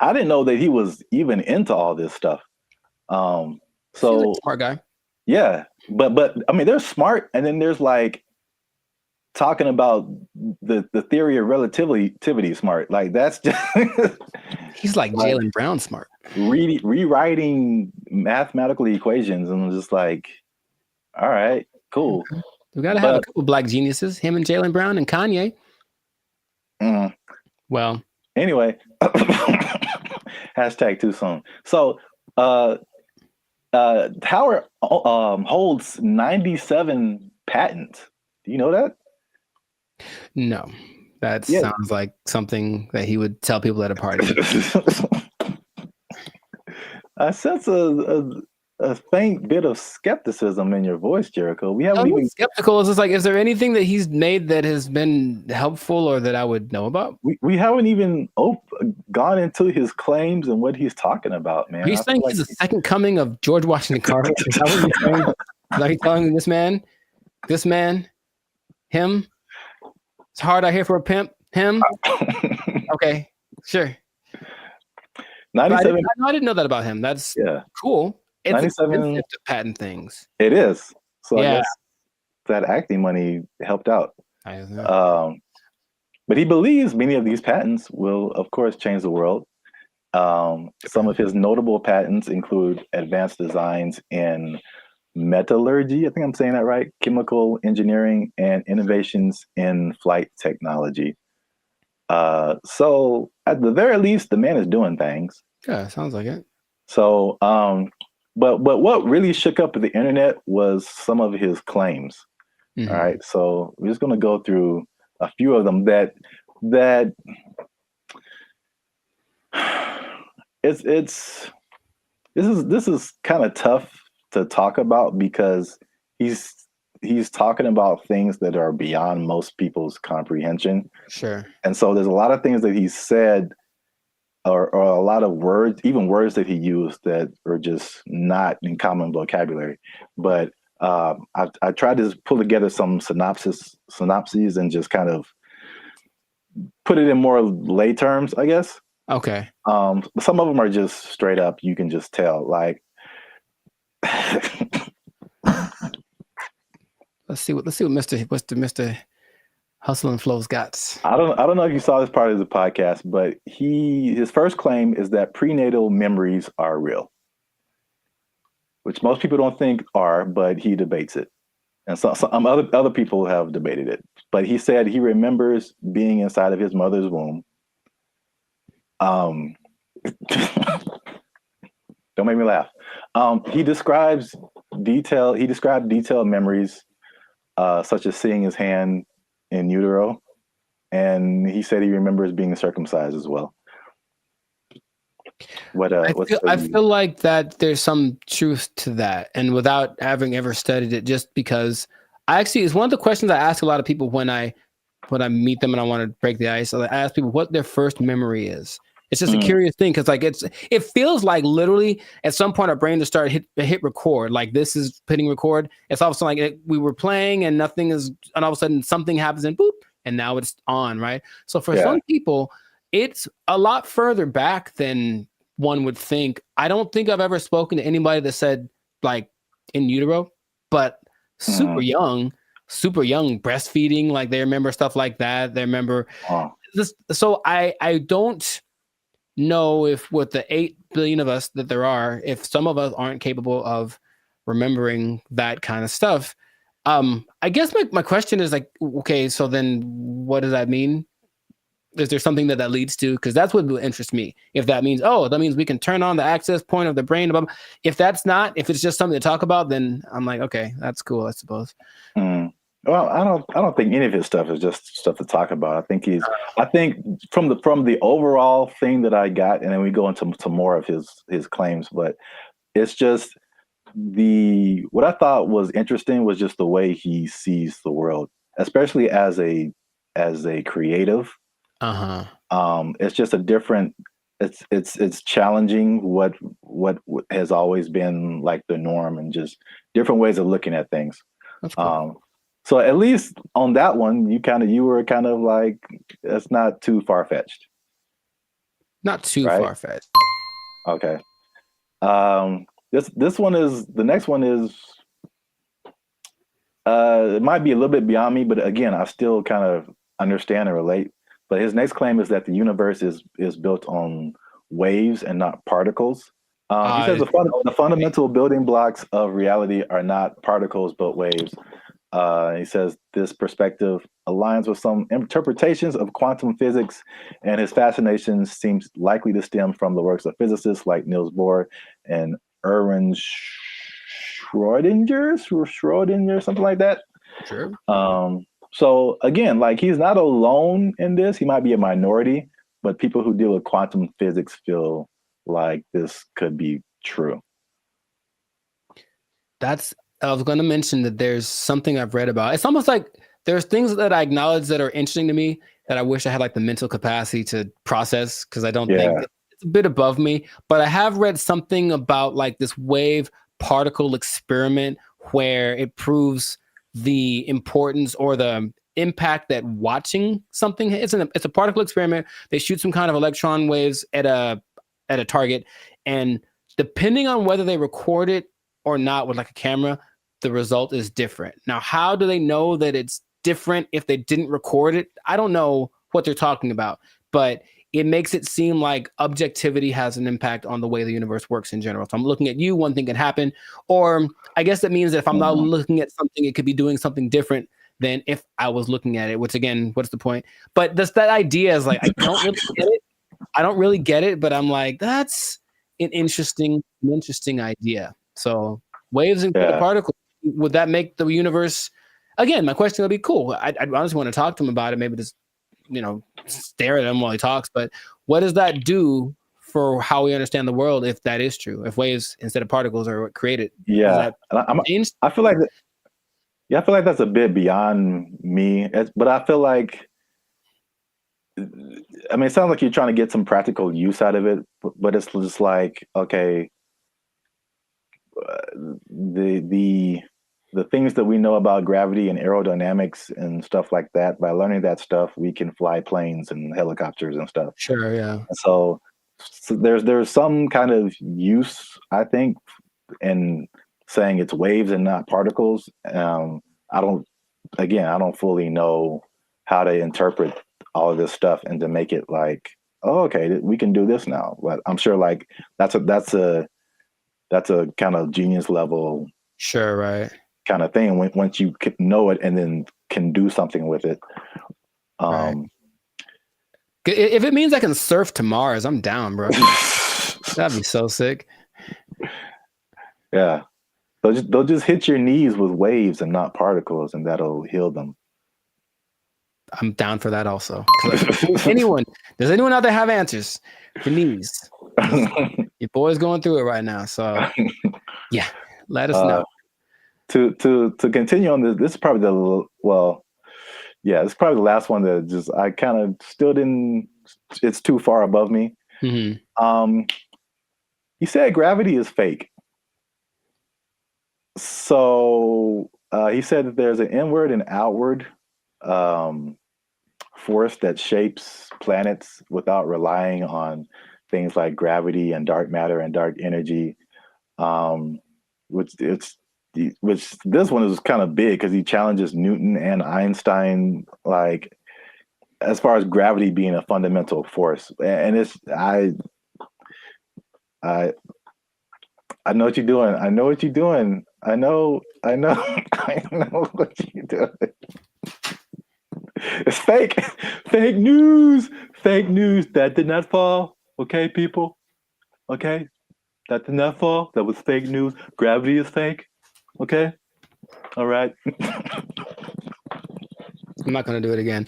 didn't know that he was even into all this stuff. So smart guy. Yeah, but I mean, there's smart, and then there's like talking about the theory of relativity smart. Like that's just he's like Jaylen Brown smart. Rewriting mathematical equations, and I'm just like, all right, cool. We gotta have a couple black geniuses, him and Jaylen Brown and Kanye. Well, anyway, hashtag too soon. So Howard holds 97 patents. Do you know that? No, that sounds like something that he would tell people at a party. I sense a faint bit of skepticism in your voice, Jericho. We haven't even skeptical. Is just like, is there anything that he's made that has been helpful or that I would know about? We haven't even gone into his claims and what he's talking about, man. He's saying he's the second coming of George Washington Carver. Is that what you're saying? Like telling this man, him. It's hard out here for a pimp. Him. Okay, sure. 97. I didn't know that about him. That's cool. It's 97 expensive to patent things. It is. So I guess that acting money helped out. But he believes many of these patents will, of course, change the world. Some of his notable patents include advanced designs in metallurgy, I think I'm saying that right, chemical engineering, and innovations in flight technology. So at the very least, the man is doing things. Yeah, sounds like it. So, but what really shook up the internet was some of his claims. Mm-hmm. All right, so we're just gonna go through a few of them that this is kind of tough to talk about because he's talking about things that are beyond most people's comprehension. Sure. And so there's a lot of things that he said or a lot of words, even words that he used that are just not in common vocabulary. But I tried to pull together some synopses and just kind of put it in more lay terms, I guess. Okay. Some of them are just straight up. You can just tell. Like, let's see what Mr. Hustle and Flow's got. I don't know if you saw this part of the podcast, but his first claim is that prenatal memories are real, which most people don't think are, but he debates it, and some other people have debated it. But he said he remembers being inside of his mother's womb. Don't make me laugh. He described detailed memories, such as seeing his hand in utero, and he said he remembers being circumcised as well. I feel like that there's some truth to that, and without having ever studied it, just because it's one of the questions I ask a lot of people when I meet them and I want to break the ice. I ask people what their first memory is. It's just a curious thing because it feels like literally at some point our brain just started hit record. Like this is hitting record. It's all of a sudden like we were playing and nothing is, and all of a sudden something happens and boop, and now it's on, right? So for some people, it's a lot further back than one would think. I don't think I've ever spoken to anybody that said like in utero, but super young breastfeeding, like they remember stuff like that. They remember this. So I don't know if with the 8 billion of us that there are, if some of us aren't capable of remembering that kind of stuff. I guess my question is like, okay, so then what does that mean? Is there something that leads to? Because that's what will interest me. If that means, that means we can turn on the access point of the brain. If if it's just something to talk about, then I'm like, okay, that's cool, I suppose. Well, I don't think any of his stuff is just stuff to talk about. I think from the overall thing that I got, and then we go into more of his claims, but it's just what I thought was interesting was just the way he sees the world, especially as a creative. It's just a different. It's challenging what has always been like the norm, and just different ways of looking at things. That's cool. So at least on that one, you were kind of like, that's not too far-fetched. Not too far-fetched. Okay. The next one is it might be a little bit beyond me, but again, I still kind of understand and relate. But his next claim is that the universe is built on waves and not particles. He says the fundamental building blocks of reality are not particles but waves. He says this perspective aligns with some interpretations of quantum physics, and his fascination seems likely to stem from the works of physicists like Niels Bohr and Erwin Schrödinger, something like that. Sure. So again, like he's not alone in this. He might be a minority, but people who deal with quantum physics feel like this could be true. I was going to mention that there's something I've read about. It's almost like there's things that I acknowledge that are interesting to me that I wish I had like the mental capacity to process, because I don't think it's a bit above me. But I have read something about like this wave particle experiment where it proves the importance or the impact that watching something. It's a particle experiment. They shoot some kind of electron waves at a target, and depending on whether they record it or not with like a camera, the result is different. Now, how do they know that it's different if they didn't record it? I don't know what they're talking about, but it makes it seem like objectivity has an impact on the way the universe works in general. So I'm looking at you, one thing can happen, or I guess that means that if I'm not looking at something, it could be doing something different than if I was looking at it, which again, what's the point? But that idea is like, I don't really get it, but I'm like, an interesting idea. So waves and particles, would that make the universe? Again, my question would be cool. I'd honestly want to talk to him about it. Maybe just stare at him while he talks. But what does that do for how we understand the world if that is true? If waves instead of particles are what created? Yeah, I feel like I feel like that's a bit beyond me. But I feel like, I mean, it sounds like you're trying to get some practical use out of it, but it's just like, okay, the things that we know about gravity and aerodynamics and stuff like that, by learning that stuff, we can fly planes and helicopters and stuff. Sure, yeah. And so there's some kind of use, I think, in saying it's waves and not particles. I don't fully know how to interpret all of this stuff and to make it like, oh, okay, we can do this now. But I'm sure like that's a kind of genius level, sure, right, kind of thing. Once you know it and then can do something with it. Right. If it means I can surf to Mars, I'm down, bro. That'd be so sick. Yeah. They'll just hit your knees with waves and not particles, and that'll heal them. I'm down for that also. Does anyone out there have answers for knees? Your boy's going through it right now. So yeah, let us know. To continue on this is probably it's probably the last one that just I kind of still didn't. It's too far above me. Mm-hmm. You said gravity is fake. So he said that there's an inward and outward force that shapes planets without relying on things like gravity and dark matter and dark energy. Which this one is kind of big because he challenges Newton and Einstein, like as far as gravity being a fundamental force. And I know what you're doing. I know what you're doing. I know I know what you're doing. It's fake. Fake news. Fake news. That did not fall. Okay, people. Okay. That did not fall. That was fake news. Gravity is fake. Okay. All right. I'm not going to do it again.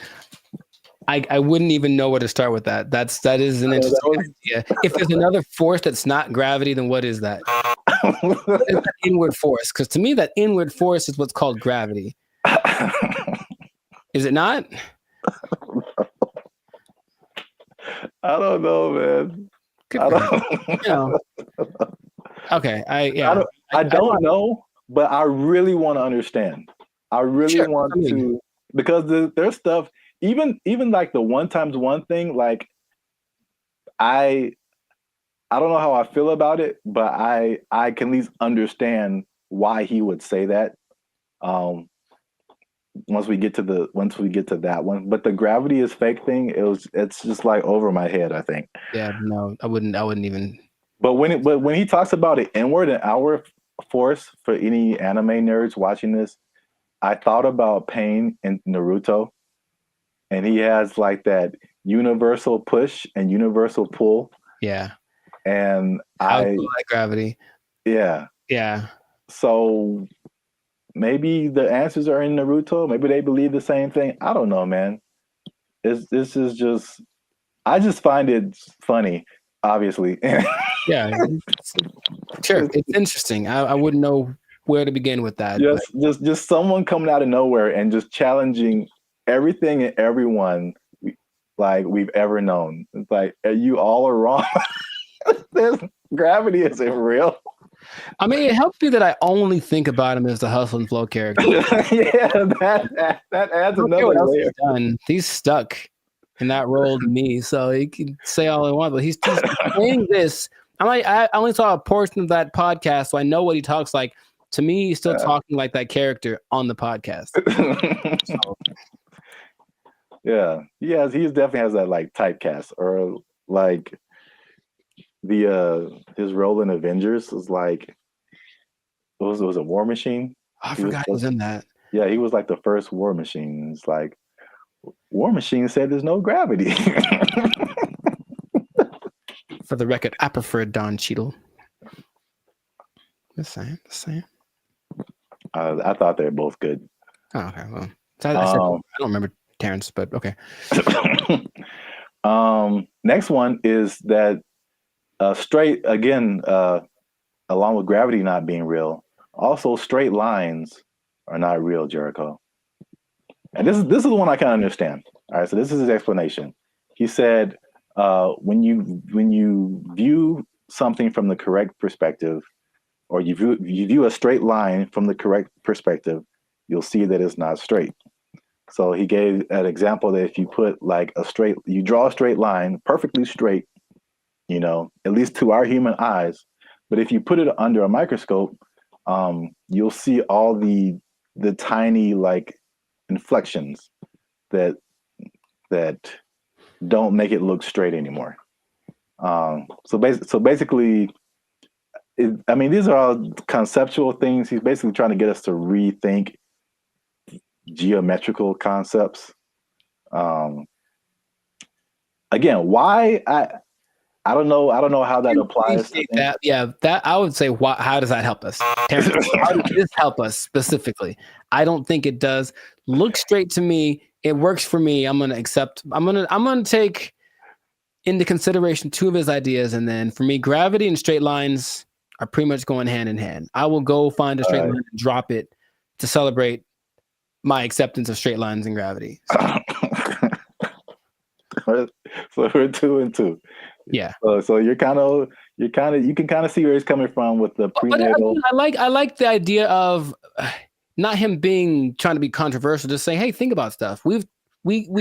I wouldn't even know where to start with that. That is an interesting idea. If there's another force that's not gravity, then what is that? What is that inward force? Because to me, that inward force is what's called gravity. Is it not? I don't know, man. Okay. I don't know, but I really want to understand. I really want to, because there's stuff, even like the 1x1 thing, like I don't know how I feel about it, but I can at least understand why he would say that. Once we get to that one, but the gravity is fake thing, it's just like over my head, I think. Yeah, no, I wouldn't even. But when he talks about an inward and outward force, for any anime nerds watching this, I thought about Pain in Naruto, and he has like that universal push and universal pull. Yeah. And I like gravity. Yeah. Yeah. So maybe the answers are in Naruto. Maybe they believe the same thing. I don't know, man. This is just, I just find it funny, obviously. Yeah. Sure. It's interesting. I wouldn't know where to begin with that. Just someone coming out of nowhere and just challenging everything and everyone like we've ever known. It's like, you all are wrong. Gravity isn't real. I mean, it helps me that I only think about him as the Hustle and Flow character. Yeah, that adds another layer. He's stuck in that role to me, so he can say all he wants, but he's saying this. I only saw a portion of that podcast, so I know what he talks like. To me, he's still talking like that character on the podcast. So. Yeah, he definitely has that like typecast, or like his role in Avengers was like, it was a War Machine. I forgot he was in that. Yeah, he was like the first War Machine. It's like, War Machine said there's no gravity. For the record, I prefer Don Cheadle. Just saying. I thought they were both good. Oh, okay. Well, I don't remember Terrence, but okay. Next one is that straight again, along with gravity not being real, also straight lines are not real, Jericho. And this is the one I can understand. All right, so this is his explanation. He said, when you view something from the correct perspective, or you view a straight line from the correct perspective, you'll see that it's not straight. So he gave an example that if you put you draw a straight line, perfectly straight, at least to our human eyes, but if you put it under a microscope, you'll see all the tiny inflections that don't make it look straight anymore. So basically, these are all conceptual things. He's basically trying to get us to rethink geometrical concepts. Again, why I don't know how that applies. That I would say. How does that help us? Terrence, how does this help us specifically? I don't think it does. Look straight to me. It works for me. I'm gonna accept. I'm gonna take into consideration two of his ideas, and then for me, gravity and straight lines are pretty much going hand in hand. I will go find a straight line and drop it to celebrate my acceptance of straight lines and gravity. So we're 2 and 2. Yeah. So you can kind of see where he's coming from with the prenatal. But I like the idea of not him trying to be controversial, just saying, hey, think about stuff. We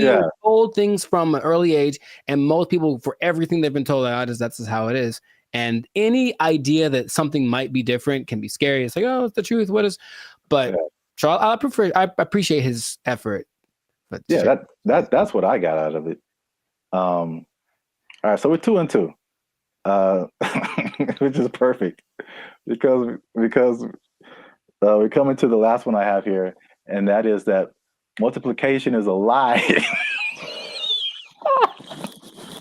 are told things from an early age, and most people, for everything they've been told, that's just how it is. And any idea that something might be different can be scary. It's like, oh, it's the truth. What is? But I appreciate his effort. But that's what I got out of it. All right, so we're 2 and 2, which is perfect because we're coming to the last one I have here, and that is that multiplication is a lie.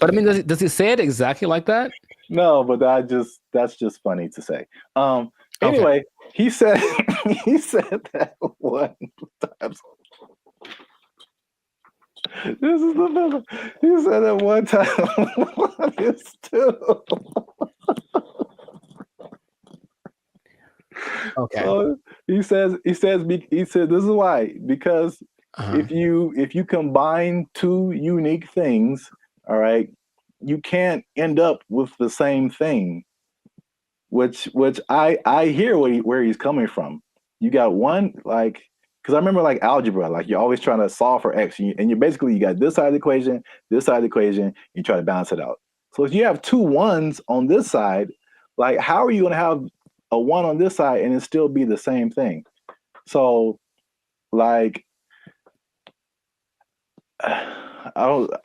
But does he say it exactly like that? No, but that's just funny to say. Anyway, he said that one time. This is the number. He said that one time. One is 2. Okay. So he said this is why, because if you combine two unique things, all right, you can't end up with the same thing. Which I hear where he's coming from. You got one because I remember algebra, you're always trying to solve for x, and you got this side of the equation, you try to balance it out. So if you have 2 1s on this side, how are you going to have a 1 on this side and it still be the same thing? So I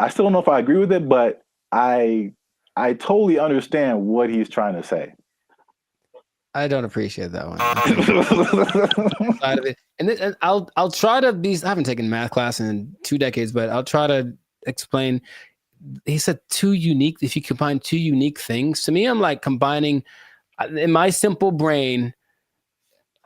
still don't know if I agree with it, but I totally understand what he's trying to say. I don't appreciate that one. And I'll try to be. I haven't taken math class in 2 decades, but I'll try to explain. He said 2 unique. If you combine 2 unique things, to me, I'm combining in my simple brain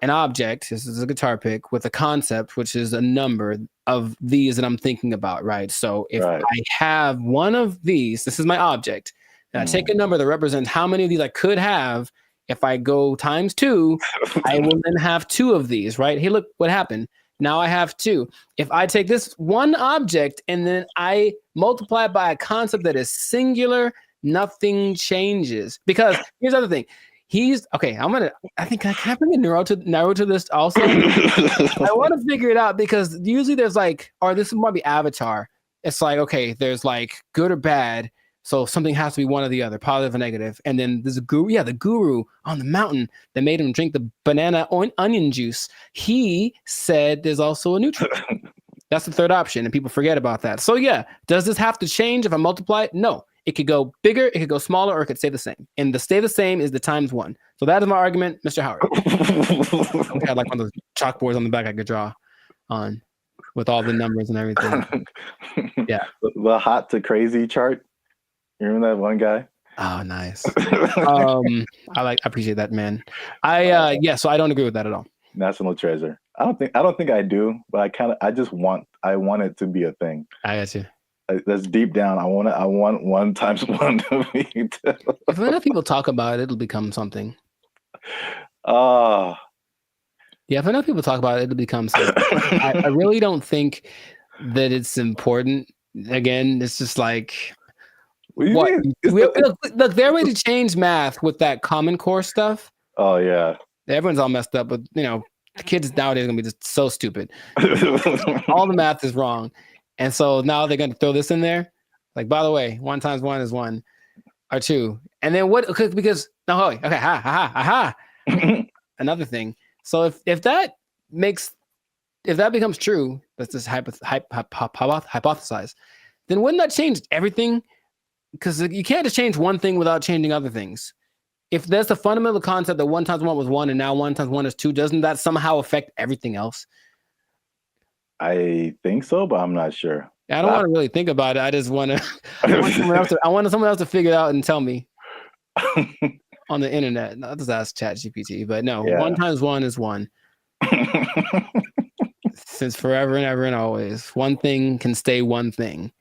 an object. This is a guitar pick with a concept, which is a number of these that I'm thinking about. Right. So if I have one of these, this is my object, and I take a number that represents how many of these I could have. If I go times 2, I will then have 2 of these, right? Hey, look what happened. Now I have 2. If I take this one object and then I multiply it by a concept that is singular, nothing changes. Because here's the other thing. I think can I bring a narrow to this also? I want to figure it out because usually there's or this might be Avatar. It's there's good or bad. So something has to be one or the other, positive or negative. And then there's the guru on the mountain that made him drink the banana onion juice. He said there's also a neutral. That's the third option, and people forget about that. So does this have to change if I multiply it? No. It could go bigger, it could go smaller, or it could stay the same. And the stay the same is the times 1. So that is my argument, Mr. Howard. I had one of those chalkboards on the back I could draw on with all the numbers and everything. Yeah. The hot to crazy chart. You remember that one guy? Oh, nice. I appreciate that, man. So I don't agree with that at all. National treasure. I don't think I do, but I want it to be a thing. I got you. That's deep down. I want 1 times 1 to be 2. If enough people talk about it, it'll become something. Yeah, if enough people talk about it, it'll become something. I really don't think that it's important. Again, it's just like what? Look, they're ready to change math with that Common Core stuff. Oh yeah. Everyone's all messed up, but the kids nowadays are gonna be just so stupid. All the math is wrong. And so now they're going to throw this in there. Like, by the way, 1 times 1 is 1 or 2. And then what? Because another thing. So if that becomes true, that's just hypothesize. Then wouldn't that change everything? Because you can't just change one thing without changing other things. If there's the fundamental concept that 1 times 1 was 1 and now 1 times 1 is 2, doesn't that somehow affect everything else? I think so, but I'm not sure. I don't want to really think about it. I just want to. I want someone else to figure it out and tell me on the internet. Not just ask ChatGPT, but no. 1 times 1 is 1. Since forever and ever and always, one thing can stay one thing.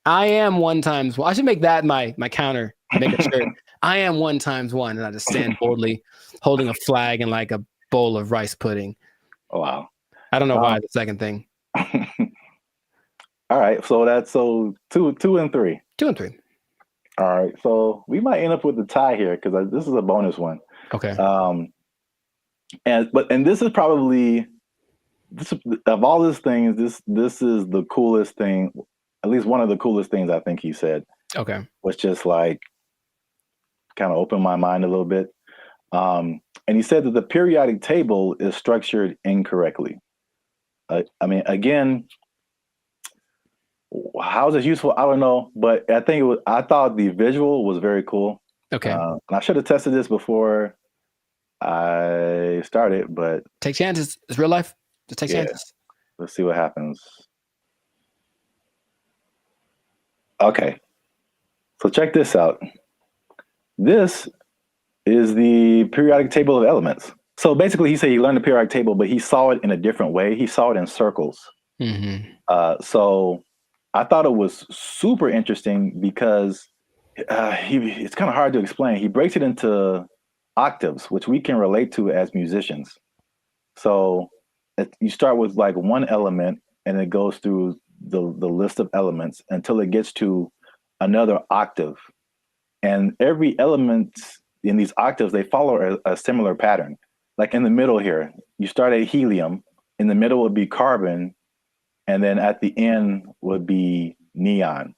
I am 1 times 1. I should make that my counter. Make a shirt. I am 1 times 1, and I just stand boldly, holding a flag and like a bowl of rice pudding. Oh, wow. I don't know why the second thing. All right, so that's 2 and 3. 2 and 3. All right, so we might end up with a tie here because this is a bonus one. Okay. And this is probably of all these things, this is the coolest thing. At least one of the coolest things I think he said. Okay. Was just like kind of opened my mind a little bit. And he said that the periodic table is structured incorrectly. I mean, again, how is this useful? I don't know, but I thought the visual was very cool. Okay. And I should have tested this before I started, but take chances. It's real life. Just take chances. Let's see what happens. Okay. So check this out. This is the periodic table of elements. So basically, he said he learned the periodic table, but he saw it in a different way. He saw it in circles. Mm-hmm. So I thought it was super interesting because it's kind of hard to explain. He breaks it into octaves, which we can relate to as musicians. So you start with like one element, and it goes through the list of elements until it gets to another octave. And every element in these octaves, they follow a similar pattern. Like in the middle here, you start at helium, in the middle would be carbon, and then at the end would be neon.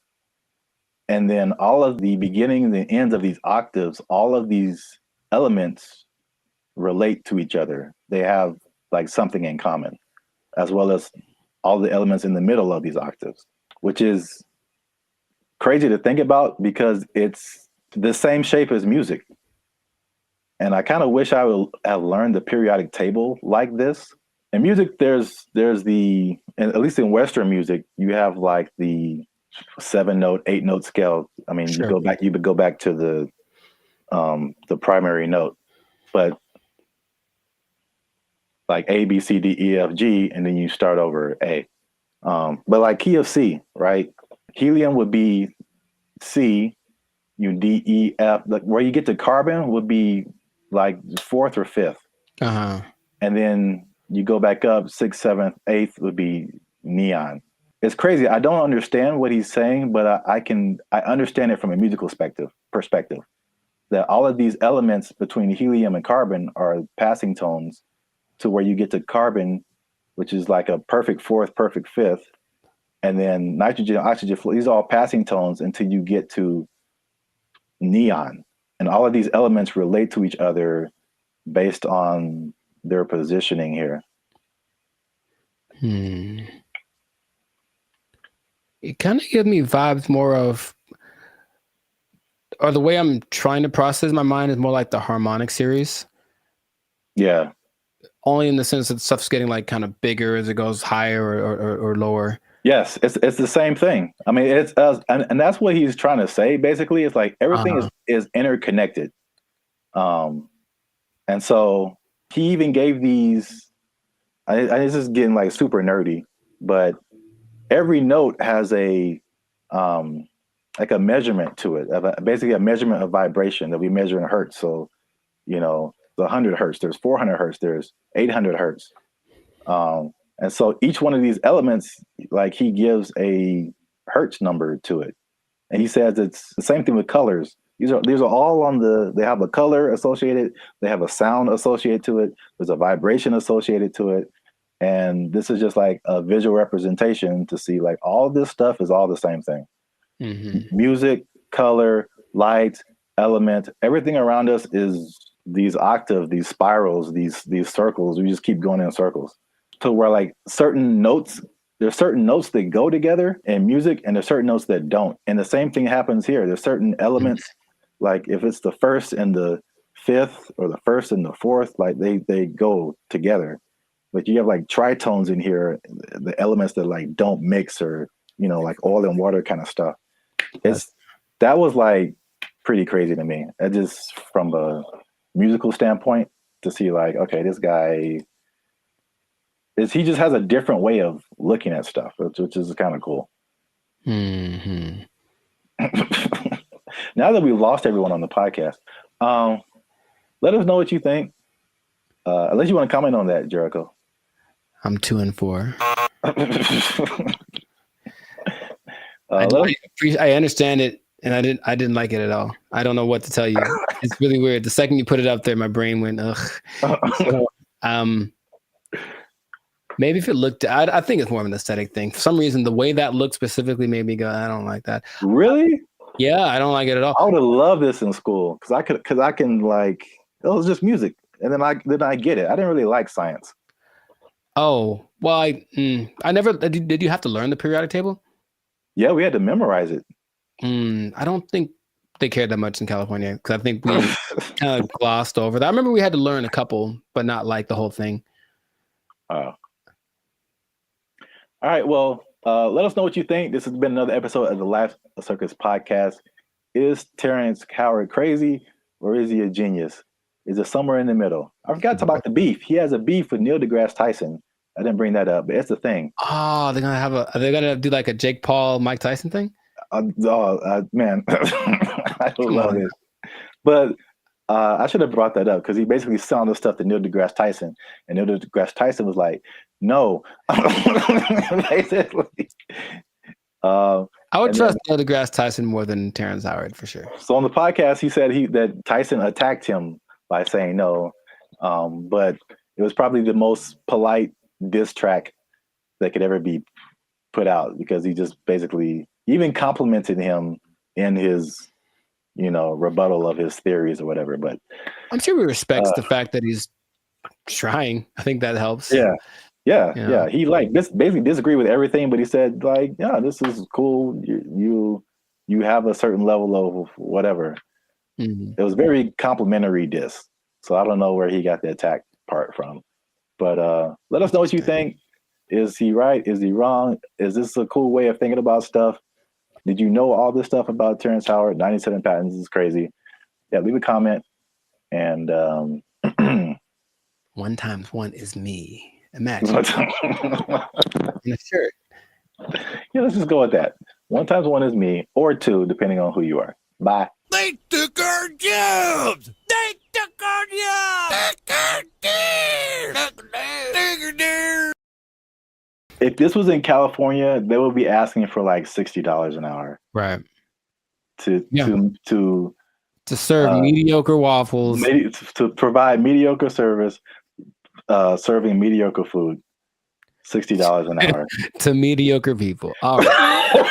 And then all of the beginning and the ends of these octaves, all of these elements relate to each other. They have like something in common, as well as all the elements in the middle of these octaves, which is crazy to think about because it's the same shape as music. And I kind of wish I would have learned the periodic table like this. In music, there's the, at least in Western music, you have like the 7-note, 8-note scale. I mean, Sure. you would go back to the primary note, but like A, B, C, D, E, F, G, and then you start over A. But like key of C, right? Helium would be C, D, E, F. Like where you get to carbon would be like 4th or 5th. Uh-huh. And then you go back up 6th, 7th, 8th would be neon. It's crazy. I don't understand what he's saying, but I understand it from a musical perspective. That all of these elements between helium and carbon are passing tones to where you get to carbon, which is like a perfect 4th, perfect 5th. And then nitrogen, oxygen, these are all passing tones until you get to neon. And all of these elements relate to each other based on their positioning here. It kind of gives me vibes more of, or the way I'm trying to process my mind is more like the harmonic series. Yeah. Only in the sense that stuff's getting like kind of bigger as it goes higher or lower. Yes, it's the same thing. I mean, it's and that's what he's trying to say. Basically, it's like everything is interconnected. And so he even gave these. This is getting like super nerdy, but every note has a like a measurement to it, basically a measurement of vibration that we measure in hertz. So, the 100 hertz, there's 400 hertz, there's 800 hertz. And so each one of these elements, like he gives a hertz number to it. And he says it's the same thing with colors. These are all they have a color associated, they have a sound associated to it, there's a vibration associated to it. And this is just like a visual representation to see like all this stuff is all the same thing. Mm-hmm. Music, color, light, element, everything around us is these octaves, these spirals, these circles. We just keep going in circles. So where like there's certain notes that go together in music and there's certain notes that don't. And the same thing happens here. There's certain elements, like if it's the first and the fifth or the first and the fourth, like they go together. But you have like tritones in here, the elements that like don't mix or, like oil and water kind of stuff. That was like pretty crazy to me. It just from a musical standpoint to see like, okay, this guy he just has a different way of looking at stuff, which is kind of cool. Mm-hmm. Now that we've lost everyone on the podcast, let us know what you think. Unless you want to comment on that, Jericho. I'm 2 and 4. I understand it, and I didn't like it at all. I don't know what to tell you. It's really weird. The second you put it up there, my brain went ugh. So, maybe if it looked, I think it's more of an aesthetic thing. For some reason, the way that looked specifically made me go, I don't like that. Really? Yeah, I don't like it at all. I would have loved this in school because I can like, it was just music, and then I get it. I didn't really like science. Oh well, I never did. You have to learn the periodic table? Yeah, we had to memorize it. I don't think they cared that much in California because I think we kind of glossed over that. I remember we had to learn a couple, but not like the whole thing. Oh. All right. Well, let us know what you think. This has been another episode of the Life Circus podcast. Is Terrence Howard crazy or is he a genius? Is it somewhere in the middle? I forgot to talk about the beef. He has a beef with Neil deGrasse Tyson. I didn't bring that up, but it's the thing. Oh, are they gonna do like a Jake Paul, Mike Tyson thing? Man, I love it. But I should have brought that up because he basically selling the stuff to Neil deGrasse Tyson, and Neil deGrasse Tyson was like, "No." Basically, I would trust Neil deGrasse Tyson more than Terrence Howard for sure. So on the podcast, he said that Tyson attacked him by saying no, but it was probably the most polite diss track that could ever be put out because he just basically even complimented him in his rebuttal of his theories or whatever. But I'm sure he respects the fact that he's trying. I think that helps. Yeah. He like this basically disagreed with everything, but he said like, yeah, this is cool. You have a certain level of whatever. Mm-hmm. It was very complimentary diss. So I don't know where he got the attack part from. But let us know what you think. Is he right? Is he wrong? Is this a cool way of thinking about stuff? Did you know all this stuff about Terrence Howard? 97 patents is crazy. Yeah, leave a comment. And 1 times 1 is me. Imagine. In a shirt. Yeah, let's just go with that. 1 times 1 is me, or 2, depending on who you are. Bye. They took our jobs! They took our jobs! If this was in California, they would be asking for like $60 an hour. Right. To serve mediocre waffles. To provide mediocre service, serving mediocre food. $60 an hour. To mediocre people. All right.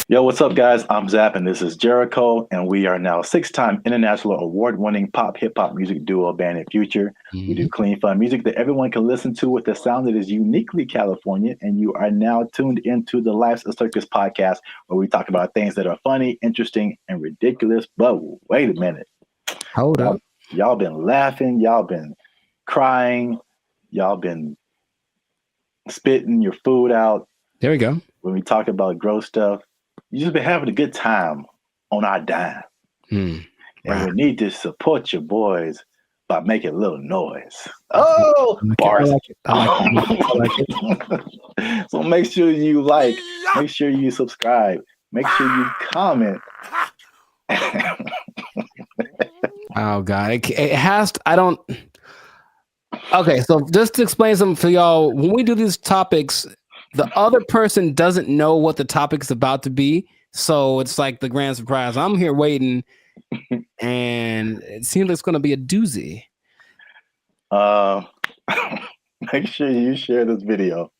Yo, what's up, guys? I'm Zap, and this is Jericho, and we are now 6-time international award-winning pop hip-hop music duo band in Future. Mm-hmm. We do clean, fun music that everyone can listen to with a sound that is uniquely California, and you are now tuned into the Life's a Circus podcast, where we talk about things that are funny, interesting, and ridiculous. But wait a minute. Hold up. Y'all been laughing. Y'all been crying. Y'all been spitting your food out. There we go. When we talk about gross stuff, you just been having a good time on our dime. And we need to support your boys by making a little noise. Oh, bars. I like it. So make sure you like, make sure you subscribe, make sure you comment. Oh God, it has to, I don't. Okay, so just to explain something for y'all, when we do these topics, the other person doesn't know what the topic's about to be, so it's like the grand surprise. I'm here waiting, and it seems like it's going to be a doozy. Make sure you share this video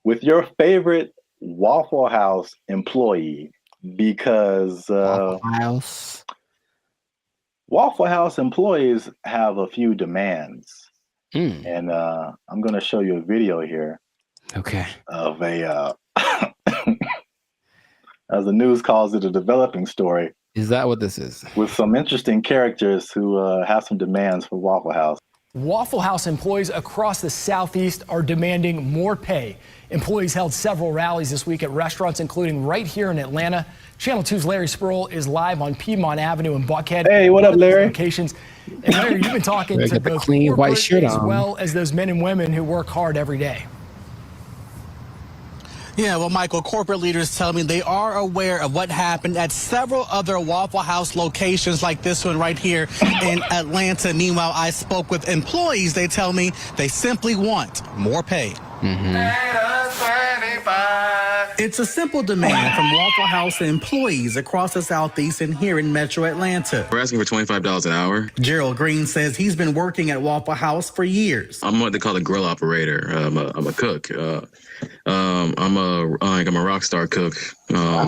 with your favorite Waffle House employee, because Waffle House employees have a few demands. And I'm going to show you a video here. Okay. Of a, as the news calls it, a developing story. Is that what this is? With some interesting characters who have some demands for Waffle House. Waffle House employees across the Southeast are demanding more pay. Employees held several rallies this week at restaurants, including right here in Atlanta. Channel 2's Larry Sproul is live on Piedmont Avenue in Buckhead. Hey, what up, Larry? Locations. And Larry, you've been talking to both clean white shirt as on, well as those men and women who work hard every day. Yeah, well, Michael, corporate leaders tell me they are aware of what happened at several other Waffle House locations like this one right here in Atlanta. Meanwhile, I spoke with employees. They tell me they simply want more pay. It's a simple demand from Waffle House employees across the Southeast and here in Metro Atlanta. We're asking for $25 an hour. Gerald Green says he's been working at Waffle House for years. I'm what they call a grill operator. I'm a cook. I'm a rock star cook. I've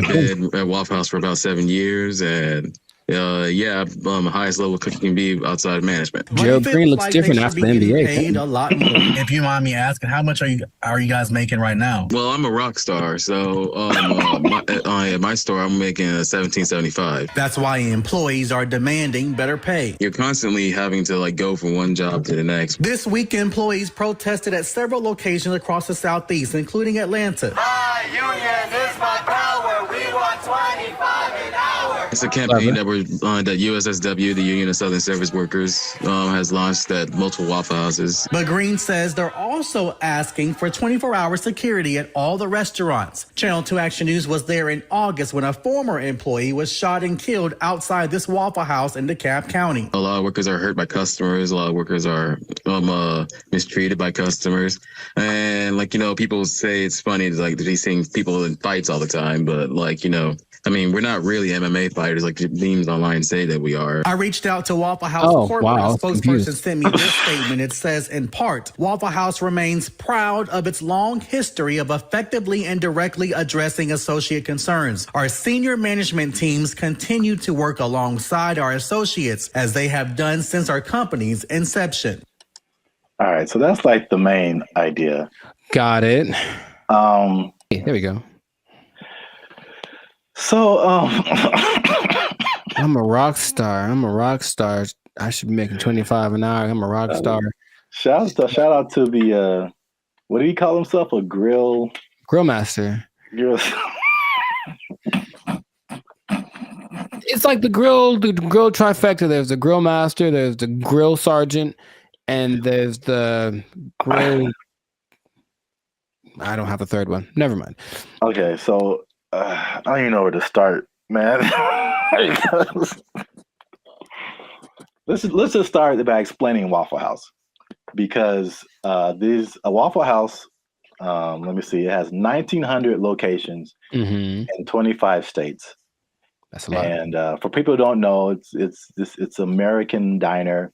been at Waffle House for about 7 years, and I'm the highest level cook you can be outside of management. Gerald Green looks different after the NBA. Paid a lot more. If you mind me asking, how much are you guys making right now? Well, I'm a rock star, so at my store I'm making $17.75. That's why employees are demanding better pay. You're constantly having to go from one job to the next. This week, employees protested at several locations across the Southeast, including Atlanta. My union is my power. We want 25 an hour. It's a campaign that USSW, the Union of Southern Service Workers, has launched at multiple Waffle Houses. But Green says they're also asking for 24-hour security at all the restaurants. Channel 2 Action News was there in August when a former employee was shot and killed outside this Waffle House in DeKalb County. A lot of workers are hurt by customers. A lot of workers are mistreated by customers. And people say it's funny, they're seeing people in fights all the time, but we're not really MMA fighters like the memes online say that we are. I reached out to Waffle House corporate. A spokesperson sent me this statement. It says, in part, Waffle House remains proud of its long history of effectively and directly addressing associate concerns. Our senior management teams continue to work alongside our associates as they have done since our company's inception. All right, so that's the main idea. Got it. There we go. So, I'm a rock star. I should be making 25 an hour. I'm a rock star. Shout out to the what do you call himself? A grill master. It's like the grill trifecta. There's the grill master, there's the grill sergeant, and there's the grill. I don't have a third one. Never mind. Okay, so I don't even know where to start, man. Let's just start by explaining Waffle House, because a Waffle House. Let me see. It has 1,900 locations in 25 states. That's a lot. And for people who don't know, it's American diner.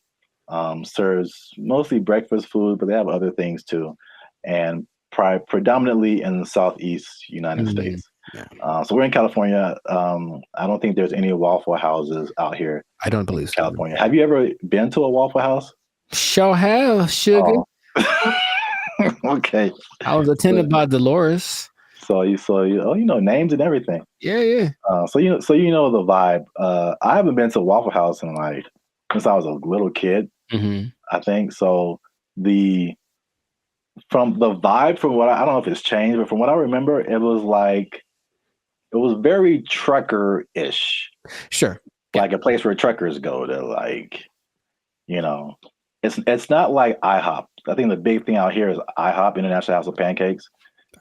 Serves mostly breakfast food, but they have other things too, and predominantly in the Southeast United States. Yeah. So we're in California. I don't think there's any Waffle Houses out here. I don't believe so. California. Have you ever been to a Waffle House? Sure have, sugar. Oh. Okay. I was attended by Dolores. So you know names and everything. Yeah. So you know the vibe. I haven't been to Waffle House in like since I was a little kid. Mm-hmm. I think so. From the vibe from what I don't know if it's changed, but from what I remember, it was very trucker-ish. Sure. Like a place where truckers go to like, you know, it's not like IHOP. I think the big thing out here is IHOP, International House of Pancakes.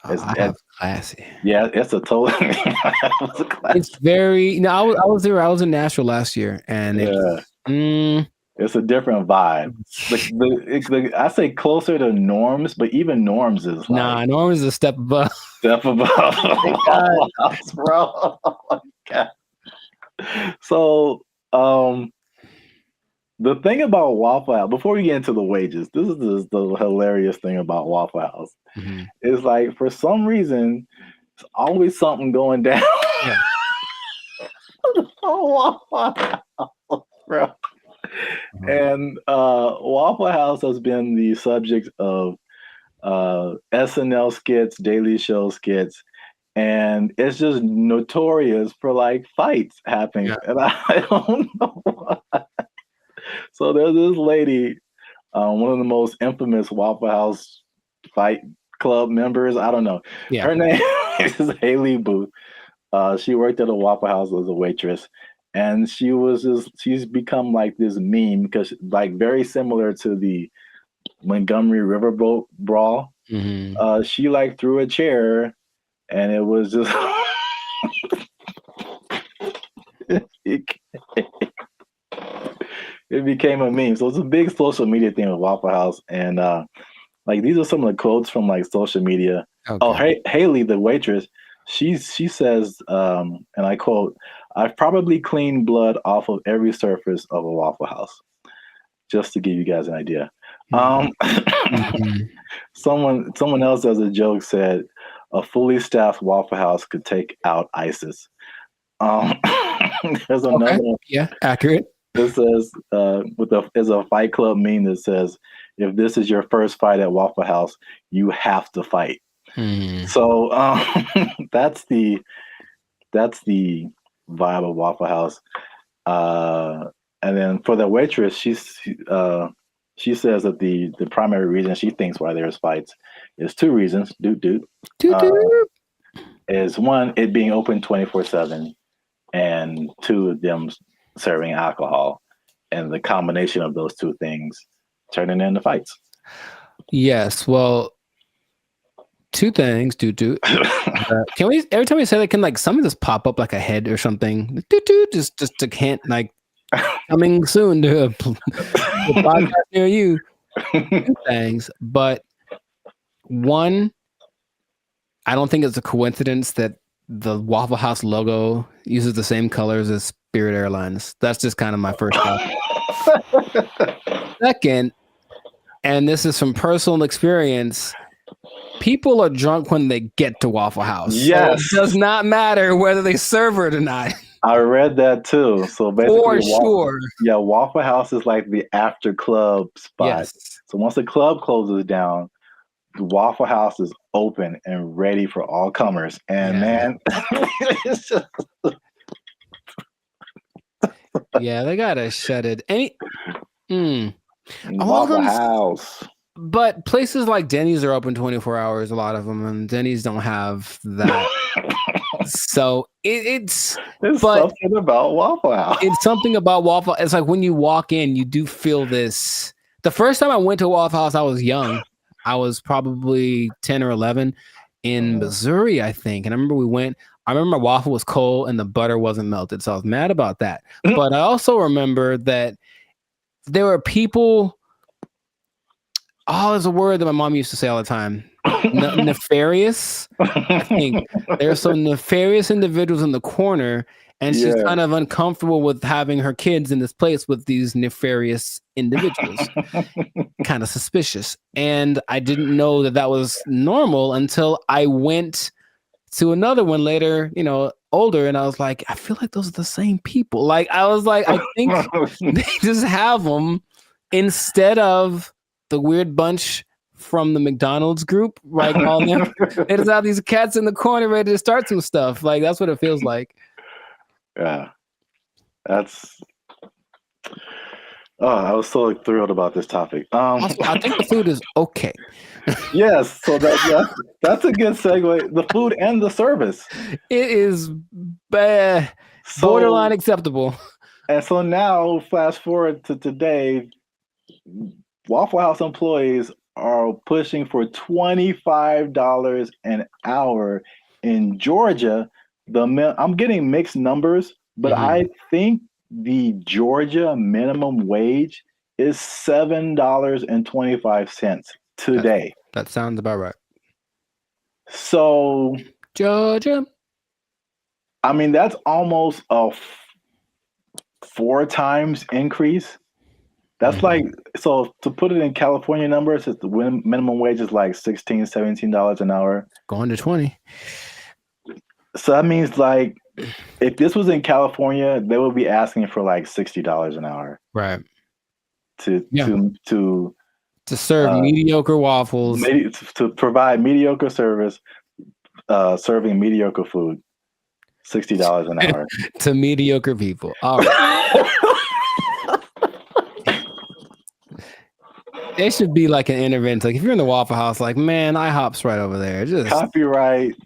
It's classy. Yeah, it's a total. It's very. No, I was there. I was in Nashville last year, and it's a different vibe. I say closer to Norms, but even Norms is like Norms is a step above. Step above. Waffle House, bro. Oh my God. So, the thing about Waffle House, before we get into the wages, this is the hilarious thing about Waffle House. Mm-hmm. Is like for some reason, there's always something going down. Yeah. Waffle House, bro. And Waffle House has been the subject of SNL skits, Daily Show skits, and it's just notorious for like fights happening. Yeah. And I don't know why. So there's this lady, one of the most infamous Waffle House fight club members. I don't know. Yeah. Her name is Haley Booth. She worked at a Waffle House as a waitress. And she's become like this meme because like very similar to the Montgomery Riverboat brawl. Mm-hmm. She like threw a chair and it was just it became a meme. So it's a big social media thing with Waffle House. And like these are some of the quotes from like social media. Okay. Oh, Haley, the waitress, she says, and I quote, "I've probably cleaned blood off of every surface of a Waffle House." Just to give you guys an idea. Mm-hmm. Someone else as a joke said, "A fully staffed Waffle House could take out ISIS." There's another one. Yeah, accurate. This says, there's a Fight Club meme that says, "If this is your first fight at Waffle House, you have to fight." So that's the vibe of Waffle House. And then for the waitress, she says that the primary reason she thinks why there's fights is two reasons. Is one, it being open 24/7, and two, them serving alcohol, and the combination of those two things turning into fights. Yes, well, two things. Can we every time we say that, can like something just pop up like a head or something? Just to hint like coming soon to a podcast near you. Two things, but one, I don't think it's a coincidence that the Waffle House logo uses the same colors as Spirit Airlines. That's just kind of my first thought. Second, and this is from personal experience, people are drunk when they get to Waffle House. Yes. So it does not matter whether they serve it or not. I read that too. So basically, for sure. Yeah, Waffle House is like the after club spot. Yes. So once the club closes down, the Waffle House is open and ready for all comers. And man, it's just... yeah, they gotta shut it. Waffle House. But places like Denny's are open 24 hours, a lot of them, and Denny's don't have that. So it's something about Waffle House. It's something about Waffle. It's like when you walk in, you do feel this. The first time I went to Waffle House, I was young. I was probably 10 or 11 in Missouri, I think. And I remember I remember my waffle was cold and the butter wasn't melted. So I was mad about that. But I also remember that there were people. Oh, there's a word that my mom used to say all the time. Nefarious. I think there's some nefarious individuals in the corner, and she's kind of uncomfortable with having her kids in this place with these nefarious individuals. Kind of suspicious. And I didn't know that was normal until I went to another one later, older, and I was like, I feel like those are the same people. Like, I was like, I think they just have them instead of the weird bunch from the McDonald's group, like all them. They just have these cats in the corner ready to start some stuff. Like that's what it feels like. Yeah, that's. Oh, I was so thrilled about this topic. Also, I think the food is okay. Yes, so that's a good segue. The food and the service. It is borderline acceptable. And so now, flash forward to today, Waffle House employees are pushing for $25 an hour in Georgia. I'm getting mixed numbers, but I think the Georgia minimum wage is $7.25 today. That sounds about right. So Georgia, I mean, that's almost a 4 times increase. That's like, so to put it in California numbers, the minimum wage is like $16, $17 an hour. Going to 20. So that means like, if this was in California, they would be asking for like $60 an hour. Right. To serve mediocre waffles. To provide mediocre service, serving mediocre food. $60 an hour. To mediocre people. All right. It should be like an intervention. Like if you're in the Waffle House, like, man, IHOP's right over there. Just copyright.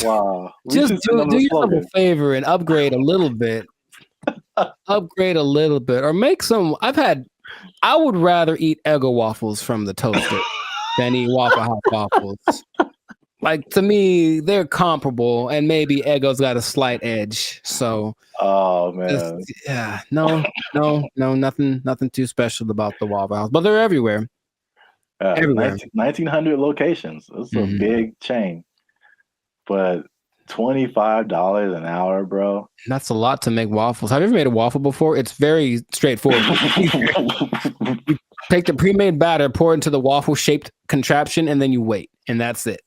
Wow. Just do yourself a favor and upgrade a little bit. Or make some. I would rather eat Eggo waffles from the toaster than eat Waffle House waffles. Like to me, they're comparable, and maybe Eggo's got a slight edge. So, oh man, nothing too special about the Waffle House, but they're everywhere. Everywhere. 1,900 locations. It's a big chain, but $25 an hour, bro. That's a lot to make waffles. Have you ever made a waffle before? It's very straightforward. You take the pre-made batter, pour it into the waffle-shaped contraption, and then you wait. And that's it.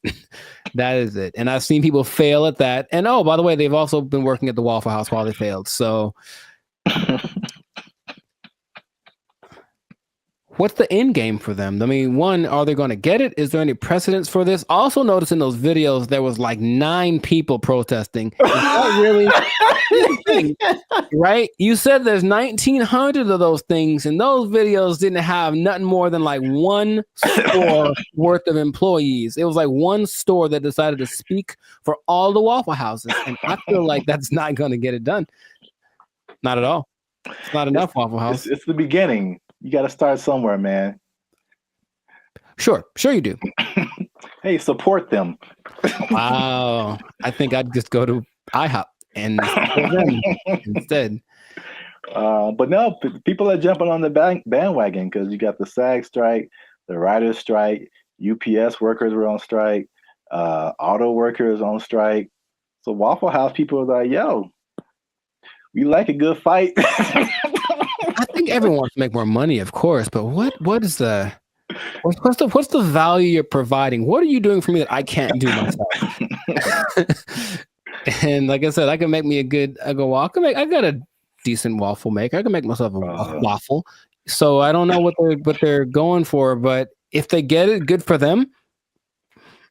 That is it. And I've seen people fail at that. And oh, by the way, they've also been working at the Waffle House while they failed. So what's the end game for them? I mean, one, are they going to get it? Is there any precedence for this? Also notice in those videos, there was like 9 people protesting. Is that really right? You said there's 1,900 of those things, and those videos didn't have nothing more than like one store worth of employees. It was like one store that decided to speak for all the Waffle Houses, and I feel like that's not going to get it done. Not at all. It's not enough, Waffle House. It's the beginning. You got to start somewhere, man. Sure you do. Hey, support them. Wow. I think I'd just go to IHOP and support them instead. But no, people are jumping on the bandwagon because you got the SAG strike, the writers' strike, UPS workers were on strike, auto workers on strike. So Waffle House people are like, yo, we like a good fight. I think everyone wants to make more money, of course, but what's the value you're providing? What are you doing for me that I can't do myself? And like I said, I can make me I got a decent waffle maker. I can make myself a waffle. So I don't know what they're going for, but if they get it, good for them.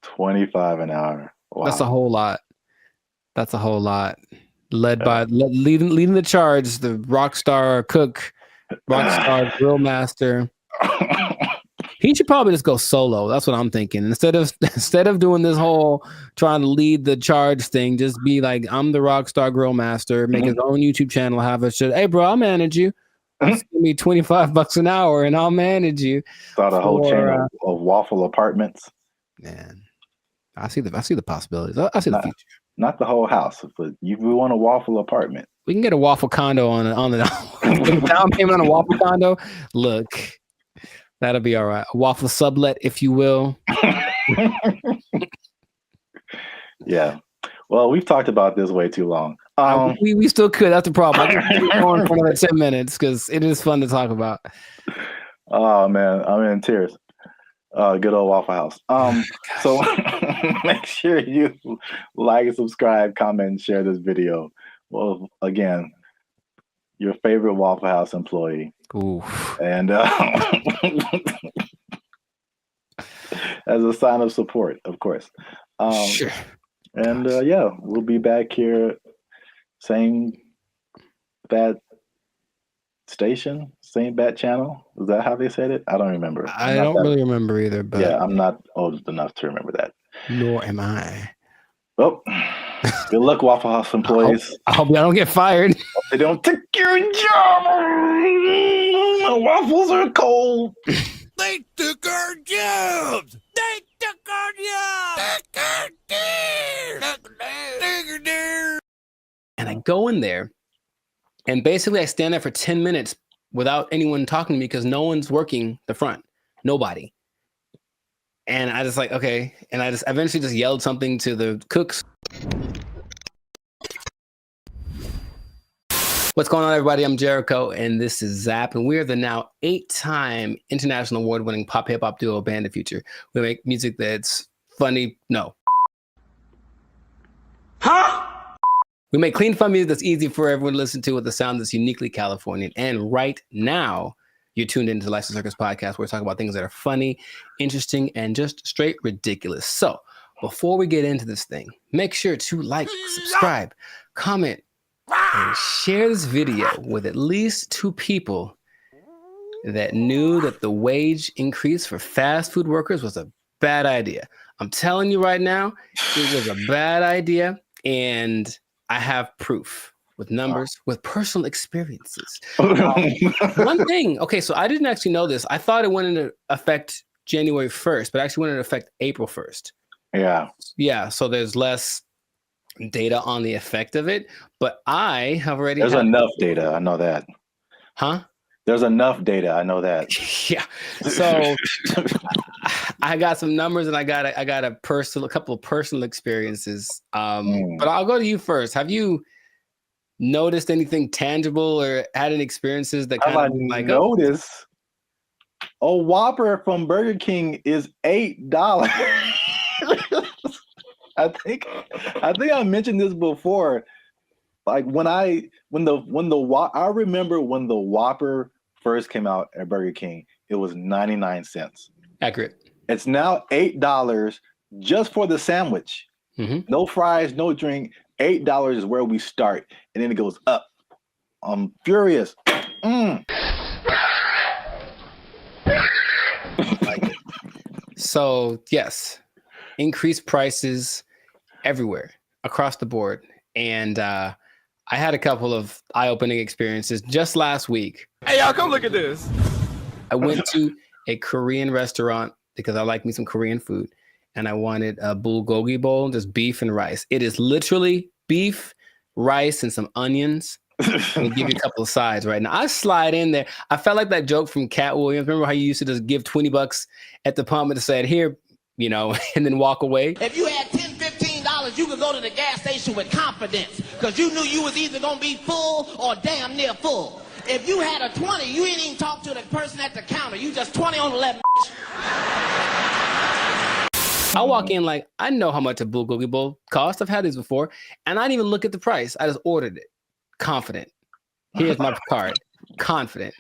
$25 an hour. Wow. That's a whole lot. Leading the charge, the rockstar cook, rockstar grill master. He should probably just go solo. That's what I'm thinking. Instead of doing this whole trying to lead the charge thing, just be like, I'm the rockstar grill master. Make his own YouTube channel. Have a shit. Hey, bro, I'll manage you. Just give me $25 an hour, and I'll manage you. Start a whole chain of waffle apartments. Man, I see the possibilities. I see the future. Not the whole house, but we want a waffle apartment. We can get a waffle condo on the down payment on a waffle condo. Look, that'll be all right. A waffle sublet, if you will. Yeah. Well, we've talked about this way too long. We still could. That's the problem. I can keep going for another 10 minutes because it is fun to talk about. Oh man, I'm in tears. Good old Waffle House. So make sure you like, subscribe, comment, and share this video. Well, again, your favorite Waffle House employee. Ooh. And as a sign of support, of course. Sure. And yeah, we'll be back here, same bad station, same bad channel. Is that how they said it? I don't remember. I don't really remember either, but yeah, I'm not old enough to remember that. Nor am I. Well, good luck, Waffle House employees. I hope y'all don't get fired. They don't take your job. My waffles are cold. They took our jobs. They took our jobs. And I go in there, and basically I stand there for 10 minutes without anyone talking to me because no one's working the front. Nobody. And I just like, okay. And I eventually just yelled something to the cooks. What's going on, everybody? I'm Jericho, and this is Zap, and we're the now 8-time international award-winning pop hip-hop duo Band of Future. We make music that's funny. No. Huh? We make clean, fun music that's easy for everyone to listen to with a sound that's uniquely Californian. And right now, you're tuned into the Life's a Circus podcast, where we talk about things that are funny, interesting, and just straight ridiculous. So before we get into this thing, make sure to like, subscribe, comment, and share this video with at least 2 people that knew that the wage increase for fast food workers was a bad idea. I'm telling you right now, it was a bad idea, and I have proof with numbers, with personal experiences. One thing, okay, so I didn't actually know this. I thought it went into effect January 1st, but actually went into effect April 1st. Yeah. Yeah, so there's less data on the effect of it, but I have already There's enough data, I know that. Huh? There's enough data, I know that. Yeah. So I got some numbers, and I got a couple of personal experiences. But I'll go to you first. Have you noticed anything tangible or had any experiences that kind of like notice a Whopper from Burger King is $8. I think I mentioned this before. Like I remember when the Whopper first came out at Burger King, it was 99 cents. Accurate. It's now $8 just for the sandwich. Mm-hmm. No fries, no drink. $8 is where we start, and then it goes up. I'm furious. So yes, increased prices everywhere across the board, and I had a couple of eye-opening experiences just last week. Hey, y'all, come look at this. I went to a Korean restaurant because I like me some Korean food, and I wanted a bulgogi bowl, just beef and rice. It is literally beef, rice, and some onions. And give you a couple of sides right now. I slide in there. I felt like that joke from Cat Williams. Remember how you used to just give $20 at the pump and said, "Here," and then walk away. If you had $10, $15, you could go to the gas station with confidence because you knew you was either going to be full or damn near full. If you had a 20, you ain't even talk to the person at the counter. You just 20 on 11. I walk in like, I know how much a bulgogi bowl costs. I've had these before. And I didn't even look at the price. I just ordered it. Confident. Here's my card. Confident.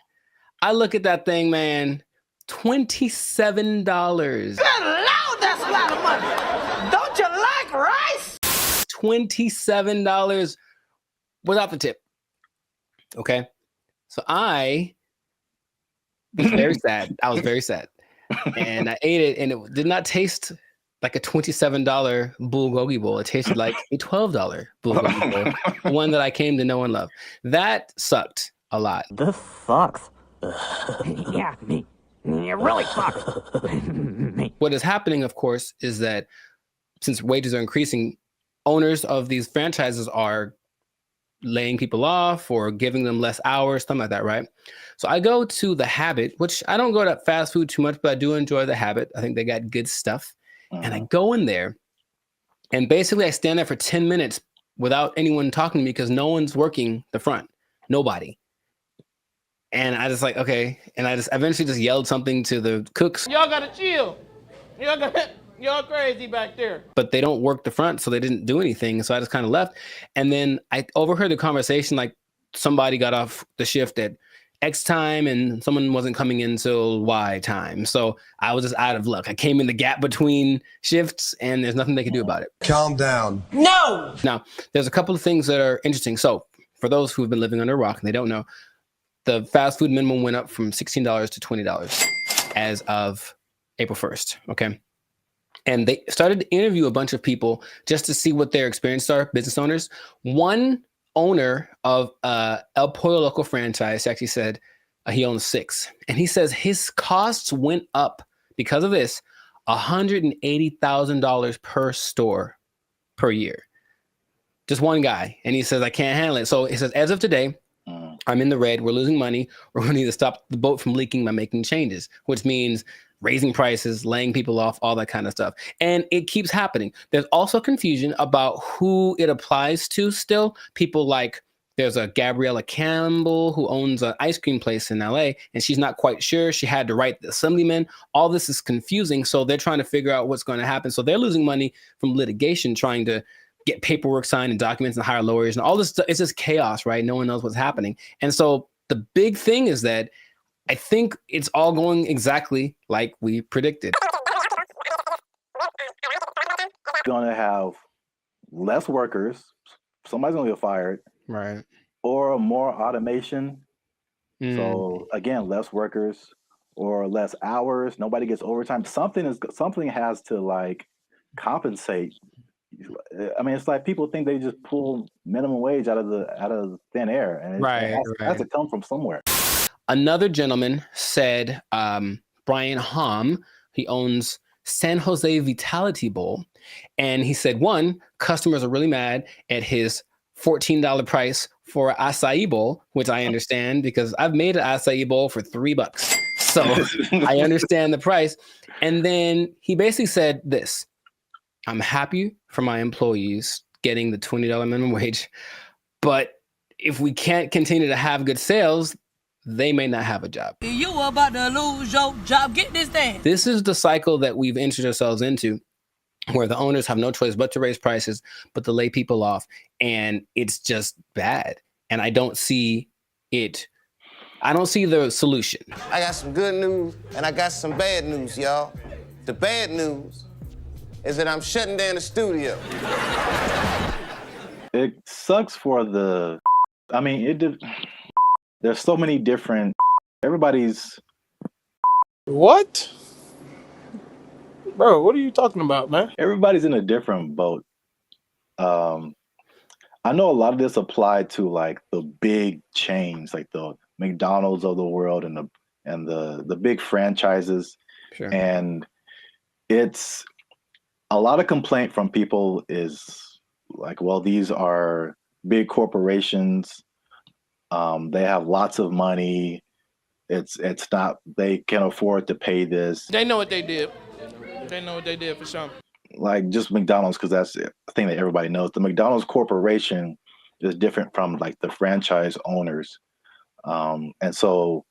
I look at that thing, man. $27. Good Lord, that's a lot of money. Don't you like rice? $27 without the tip. Okay. So I was very sad. I was very sad. And I ate it, and it did not taste like a $27 bulgogi bowl. It tasted like a $12 bulgogi bowl, one that I came to know and love. That sucked a lot. This sucks. Yeah, it really sucks. What is happening, of course, is that since wages are increasing, owners of these franchises are laying people off or giving them less hours, something like that, right? So I go to The Habit, which I don't go to fast food too much, but I do enjoy The Habit. I think they got good stuff. And I go in there, and basically I stand there for 10 minutes without anyone talking to me because no one's working the front. Nobody. And I just like, okay. And I just eventually just yelled something to the cooks. Y'all gotta chill. Y'all crazy back there. But they don't work the front, so they didn't do anything. So I just kind of left. And then I overheard the conversation, like somebody got off the shift at X time and someone wasn't coming in till Y time. So I was just out of luck. I came in the gap between shifts and there's nothing they could do about it. Calm down. No! Now, there's a couple of things that are interesting. So for those who've been living under a rock and they don't know, the fast food minimum went up from $16 to $20 as of April 1st, okay? And they started to interview a bunch of people just to see what their experiences are, business owners. One owner of El Pollo Loco franchise actually said he owns 6. And he says his costs went up because of this, $180,000 per store per year. Just one guy. And he says, I can't handle it. So he says, as of today, I'm in the red. We're losing money. We're going to need to stop the boat from leaking by making changes, which means raising prices, laying people off, all that kind of stuff. And it keeps happening. There's also confusion about who it applies to still. People like, there's a Gabriella Campbell who owns an ice cream place in LA, and she's not quite sure. She had to write the assemblyman. All this is confusing. So they're trying to figure out what's going to happen. So they're losing money from litigation, trying to get paperwork signed and documents and hire lawyers and all this stuff. It's just chaos, right? No one knows what's happening. And so the big thing is that I think it's all going exactly like we predicted. Going to have less workers. Somebody's going to get fired. Right. Or more automation. So again, less workers or less hours. Nobody gets overtime. Something has to like compensate. I mean, it's like people think they just pull minimum wage out of thin air, and it has to come from somewhere. Another gentleman said, Brian Hom, he owns San Jose Vitality Bowl, and he said, one, customers are really mad at his $14 price for an acai bowl, which I understand because I've made an acai bowl for $3. So I understand the price. And then he basically said this: I'm happy for my employees getting the $20 minimum wage, but if we can't continue to have good sales, they may not have a job. You about to lose your job. Get this thing. This is the cycle that we've entered ourselves into, where the owners have no choice but to raise prices, but to lay people off. And it's just bad. And I don't see it. I don't see the solution. I got some good news and I got some bad news, y'all. The bad news is that I'm shutting down the studio. It sucks for the, I mean, there's so many different, everybody's. What? Bro, what are you talking about, man? Everybody's in a different boat. I know a lot of this applied to like the big chains, like the McDonald's of the world and the big franchises. Sure. And it's a lot of complaint from people is like, well, these are big corporations. They have lots of money. It's not, they can afford to pay this. They know what they did. They know what they did for sure. Like just McDonald's, because that's the thing that everybody knows. The McDonald's corporation is different from like the franchise owners. And so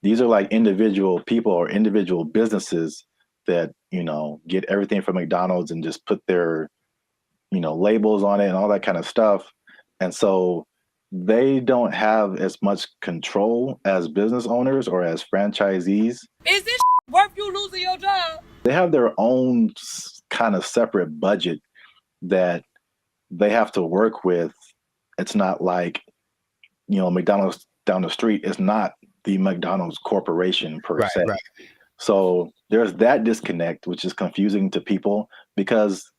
these are like individual people or individual businesses that, you know, get everything from McDonald's and just put their, you know, labels on it and all that kind of stuff. And so they don't have as much control as business owners or as franchisees. Is this worth you losing your job? They have their own kind of separate budget that they have to work with. It's not like, you know, McDonald's down the street is not the McDonald's corporation per se. Right. So there's that disconnect, which is confusing to people because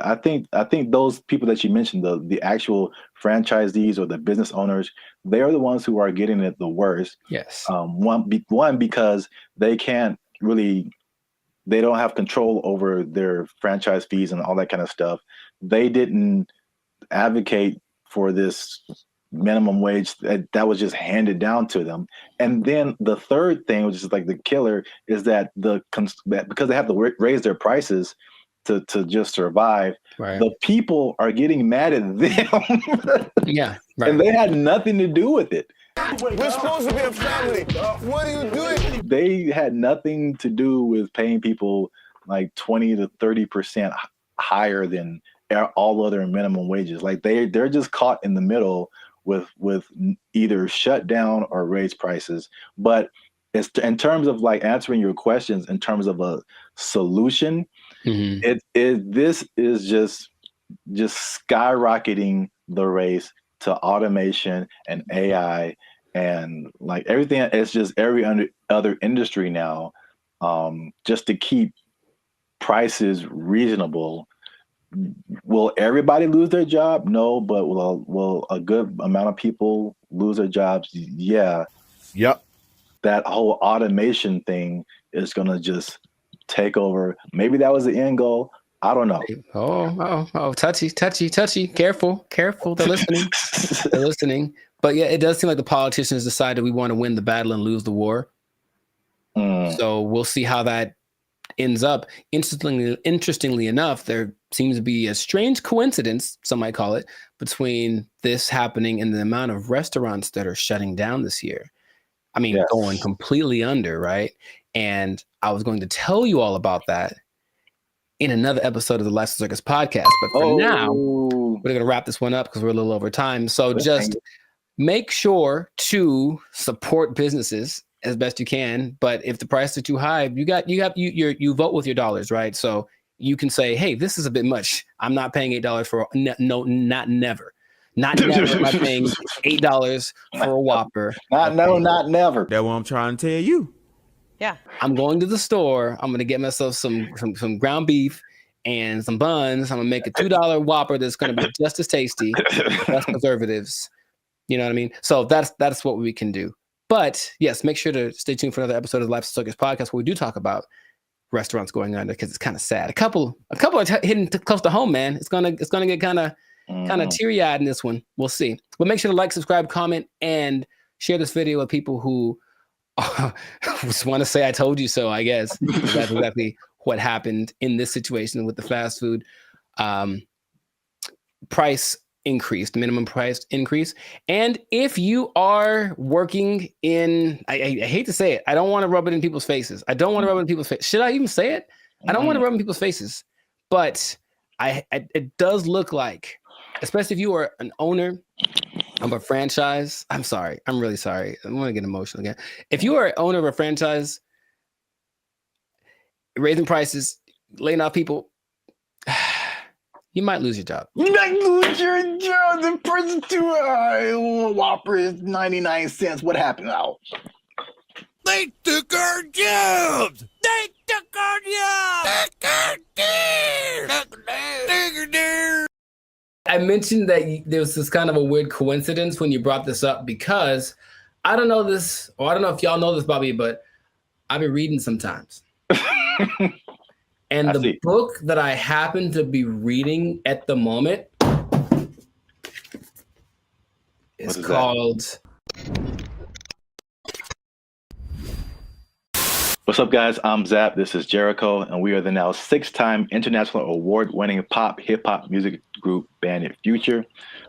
I think those people that you mentioned, the actual franchisees or the business owners, they are the ones who are getting it the worst. Yes. One because they can't really, they don't have control over their franchise fees and all that kind of stuff. They didn't advocate for this minimum wage that was just handed down to them. And then the third thing, which is like the killer, is that because they have to raise their prices to just survive, right, the people are getting mad at them. Yeah, right. And they had nothing to do with it. We're supposed to be a family. What are you doing? They had nothing to do with paying people like 20 to 30% higher than all other minimum wages. Like they're just caught in the middle with either shut down or raise prices. But it's in terms of like answering your questions in terms of a solution, this is just skyrocketing the race to automation and AI and like everything. It's just every other industry now, just to keep prices reasonable. Will everybody lose their job? No, but will a good amount of people lose their jobs? Yeah. Yep. That whole automation thing is going to just take over. Maybe that was the end goal. I don't know. Oh, touchy. Careful. They're listening. But yeah, it does seem like the politicians decided we want to win the battle and lose the war. So we'll see how that ends up. Interestingly enough, there seems to be a strange coincidence, some might call it, between this happening and the amount of restaurants that are shutting down this year. I mean, going completely under, right? And I was going to tell you all about that in another episode of the Life Circus podcast. But for now, we're going to wrap this one up because we're a little over time. So just make sure to support businesses as best you can. But if the prices are too high, you vote with your dollars, right? So you can say, hey, this is a bit much. I'm not paying $8 for not never. Not never am I paying $8 for a Whopper. Not never. That's what I'm trying to tell you. Yeah. I'm going to the store. I'm going to get myself some ground beef and some buns. I'm going to make a $2 Whopper that's going to be just as tasty, less preservatives. You know what I mean? So that's what we can do. But yes, make sure to stay tuned for another episode of the Life Circus podcast where we do talk about restaurants going under because it's kind of sad. A couple are hitting close to home, man. It's gonna get kind of teary-eyed in this one. We'll see. But make sure to like, subscribe, comment, and share this video with people who just want to say I told you so, I guess. That's exactly what happened in this situation with the fast food price increase, the minimum price increase. And if you are working in, I hate to say it, I don't want to rub it in people's faces. Should I even say it? I don't want to rub it in people's faces. But it does look like, especially if you are an owner of a franchise. I'm sorry. I'm really sorry. I'm going to get emotional again. If you are an owner of a franchise, raising prices, laying off people, you might lose your job. You might lose your job. The person too high. Whopper is 99 cents. What happened now? They took our jobs. They took our jobs. I mentioned that there was this kind of a weird coincidence when you brought this up because I don't know this, or I don't know if y'all know this, Bobby, but I've been reading sometimes. And the book that I happen to be reading at the moment is called... What's up, guys? I'm Zap. This is Jericho, and we are the now 6-time international award-winning pop hip-hop music group Bandit Future.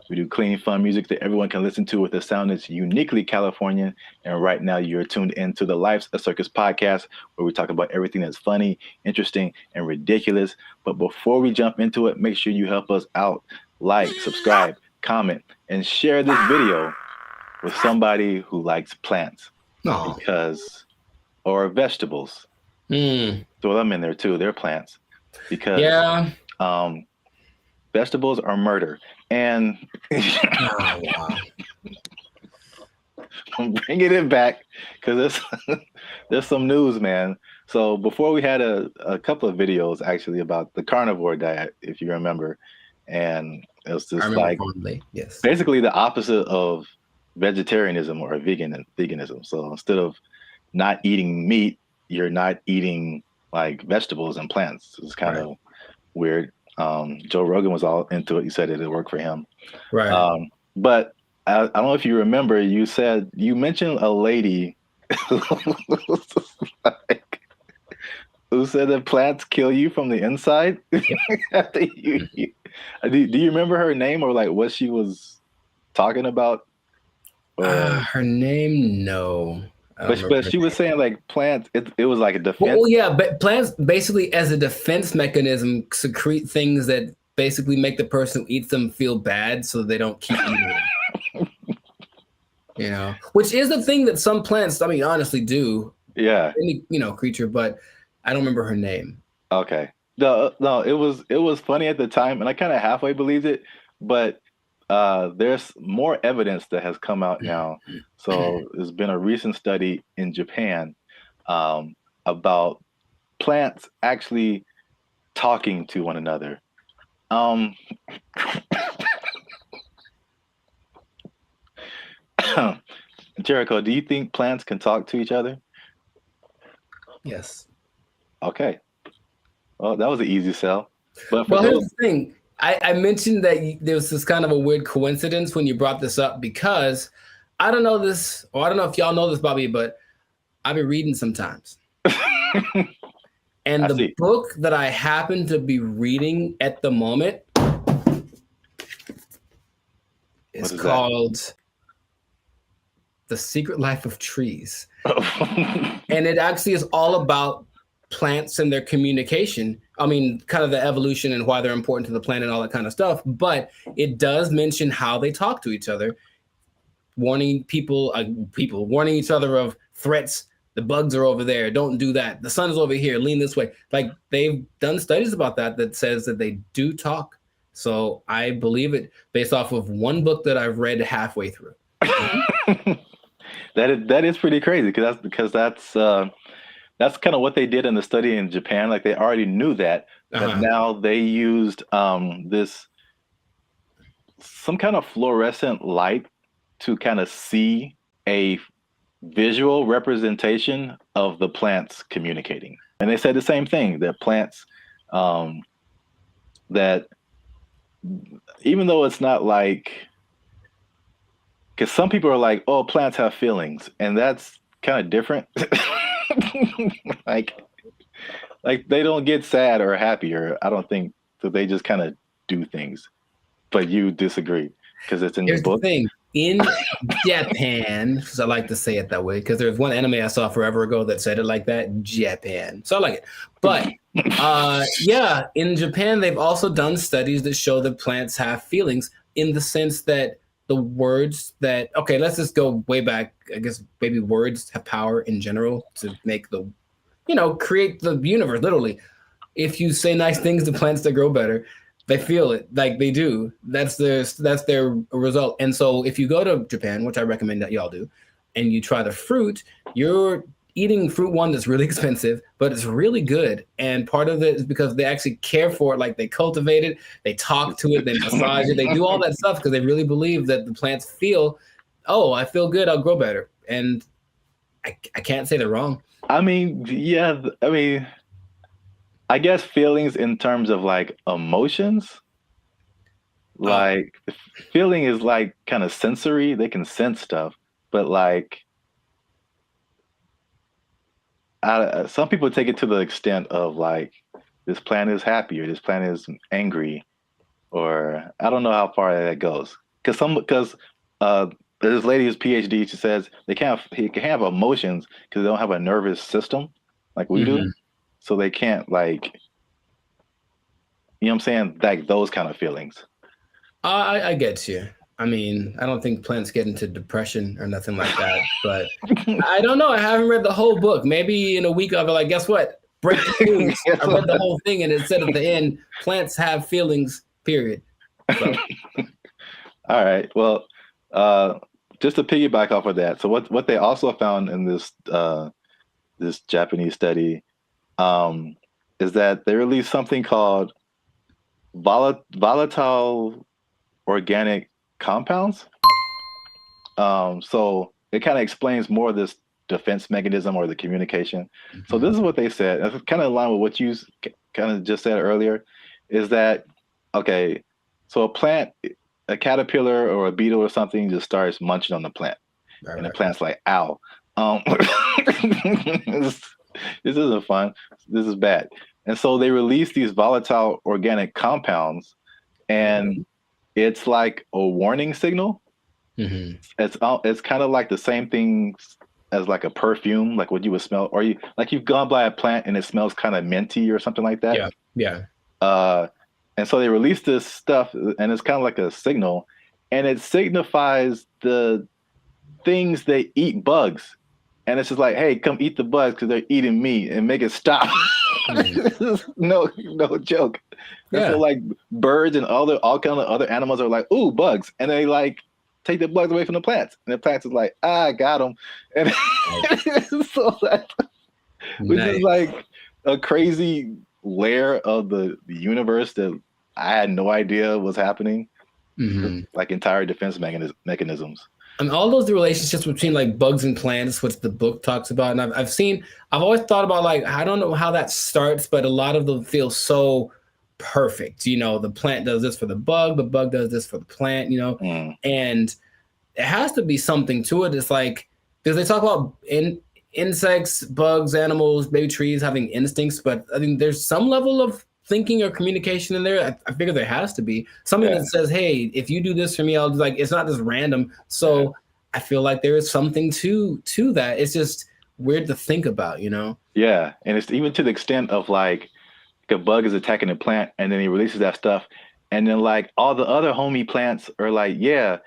We do clean, fun music that everyone can listen to with a sound that's uniquely Californian. And right now, you're tuned into the Life's a Circus podcast, where we talk about everything that's funny, interesting, and ridiculous. But before we jump into it, make sure you help us out. Like, subscribe, comment, and share this video with somebody who likes plants. Or vegetables. Throw them in there too. They're plants. Because vegetables are murder. And I'm bringing it back because there's some news, man. So before we had a couple of videos actually about the carnivore diet, if you remember. And it was just like basically the opposite of vegetarianism or veganism. So instead of not eating meat, you're not eating like vegetables and plants. It's kind of weird. Joe Rogan was all into it. He said it worked for him. Right. But I don't know if you remember, you mentioned a lady who said that plants kill you from the inside. Do you remember her name or like what she was talking about? Her name, no. But she was saying like plants, it was like a defense. Well, yeah, but plants basically as a defense mechanism secrete things that basically make the person who eats them feel bad so they don't keep eating them. You know, which is the thing that some plants, I mean, honestly do. Yeah. Any, creature, but I don't remember her name. Okay. No, it was funny at the time, and I kind of halfway believed it, but there's more evidence that has come out now. So there's been a recent study in Japan about plants actually talking to one another. Jericho, do you think plants can talk to each other? Yes. Okay. Well, that was an easy sell. But here's the thing. I mentioned that there was this kind of a weird coincidence when you brought this up because I don't know this, or I don't know if y'all know this, Bobby, but I've been reading sometimes. And the book that I happen to be reading at the moment is called The Secret Life of Trees. And it actually is all about plants and their communication. I mean, kind of the evolution and why they're important to the planet and all that kind of stuff. But it does mention how they talk to each other, warning warning each other of threats. The bugs are over there. Don't do that. The sun is over here. Lean this way. Like, they've done studies about that says that they do talk. So I believe it based off of one book that I've read halfway through. That is pretty crazy because that's kind of what they did in the study in Japan. Like, they already knew that, but now they used some kind of fluorescent light to kind of see a visual representation of the plants communicating. And they said the same thing, that plants, that even though it's not like, because some people are like, oh, plants have feelings, and that's kind of different. like they don't get sad or happy, or I don't think that, they just kind of do things. But you disagree because it's in your book. The thing. In Japan, because I like to say it that way, because there's one anime I saw forever ago that said it like that, Japan. So I like it. But yeah, in Japan, they've also done studies that show that plants have feelings, in the sense that the words that, okay, let's just go way back. I guess maybe words have power in general to make the, create the universe, literally. If you say nice things to plants, they grow better. They feel it, like they do. That's their result. And so if you go to Japan, which I recommend that y'all do, and you try the fruit, you're eating fruit one that's really expensive, but it's really good. And part of it is because they actually care for it. Like, they cultivate it, they talk to it, they massage it, they do all that stuff because they really believe that the plants feel, oh, I feel good, I'll grow better. And I can't say they're wrong. I mean, yeah, I guess feelings in terms of like emotions, like feeling is like kind of sensory. They can sense stuff, but like some people take it to the extent of like, this plant is happy or this plant is angry, or I don't know how far that goes. Because this lady's PhD, she says he can have emotions because they don't have a nervous system like we do. So they can't, like, you know what I'm saying? Like, those kind of feelings. I get you. I mean, I don't think plants get into depression or nothing like that, but I don't know. I haven't read the whole book. Maybe in a week I'll be like, guess what? Break the news. I read the whole thing, and it said at the end, plants have feelings, period. So. All right. Well, just to piggyback off of that. So what they also found in this this Japanese study is that they released something called volatile organic compounds. So it kind of explains more of this defense mechanism or the communication. So this is what they said. It's kind of in line with what you kind of just said earlier, is that, okay, so a plant, a caterpillar or a beetle or something just starts munching on the plant. Right, and the plant's like, ow. This isn't fun. This is bad. And so they release these volatile organic compounds, and it's like a warning signal. It's kind of like the same thing as like a perfume, like what you would smell, or you've gone by a plant and it smells kind of minty or something like that. Yeah. And so they release this stuff, and it's kind of like a signal, and it signifies the things that eat bugs, and it's just like, hey, come eat the bugs because they're eating me, and make it stop. no joke. Yeah. So like birds and all kind of other animals are like, ooh, bugs, and they like take the bugs away from the plants, and the plants is like, I got them, and so that, which is like a crazy layer of the universe that I had no idea was happening. Like entire defense mechanisms. And all those relationships between like bugs and plants, which the book talks about, and I've always thought about, like, I don't know how that starts, but a lot of them feel so perfect. You know, the plant does this for the bug does this for the plant, you know, and it has to be something to it. It's like, because they talk about insects, bugs, animals, maybe trees having instincts, but I think there's some level of thinking or communication in there. I figure there has to be something that says, hey, if you do this for me, I'll do, like, it's not just random. So I feel like there is something to that. It's just weird to think about, you know? Yeah. And it's even to the extent of like a bug is attacking a plant and then he releases that stuff. And then like all the other homie plants are like, yeah.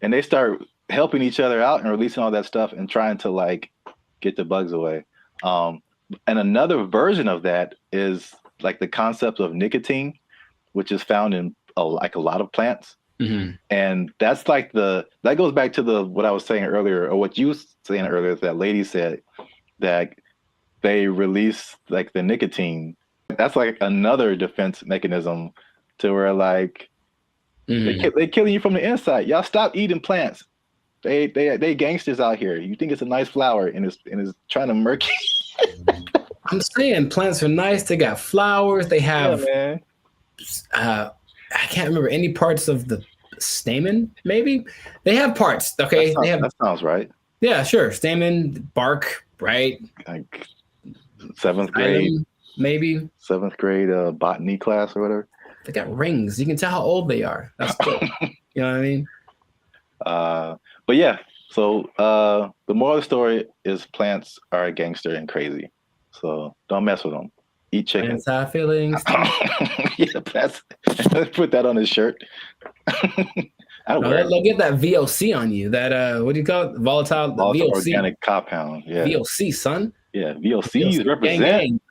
And they start helping each other out and releasing all that stuff and trying to like get the bugs away. And another version of that is like the concept of nicotine, which is found in a lot of plants. And that's like that goes back to what I was saying earlier, or what you were saying earlier, that lady said that they release like the nicotine. That's like another defense mechanism to where like they killing you from the inside. Y'all stop eating plants. They gangsters out here. You think it's a nice flower and it's trying to murk you. I'm saying plants are nice. They got flowers. They have, I can't remember any parts of the stamen. Maybe they have parts. Okay, that sounds right. Yeah, sure. Stamen, bark, right? Like 7th grade, maybe 7th grade botany class or whatever. They got rings. You can tell how old they are. That's cool. You know what I mean? But yeah. So the moral of the story is plants are a gangster and crazy. So don't mess with them. Eat chicken. Plants have feelings. Yeah, plants. Put that on his shirt. They'll get that VOC on you. That what do you call it? Volatile VOC. Organic compound. Yeah. VOC, son. Yeah, VOCs represent. Gang.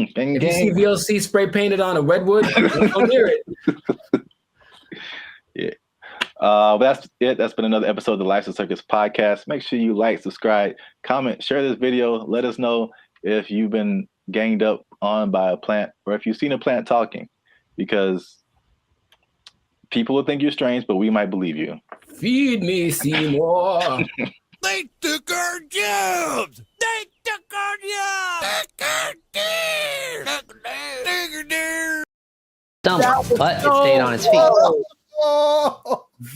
If you see VOC spray painted on a redwood, don't hear it. Yeah. But that's it. That's been another episode of the Life's a Circus podcast. Make sure you like, subscribe, comment, share this video. Let us know if you've been ganged up on by a plant or if you've seen a plant talking, because people will think you're strange, but we might believe you. Feed me, Seymour. They took our jobs. They took our jobs. Took our deer. Took our deer. Stumbled, but it stayed on its feet.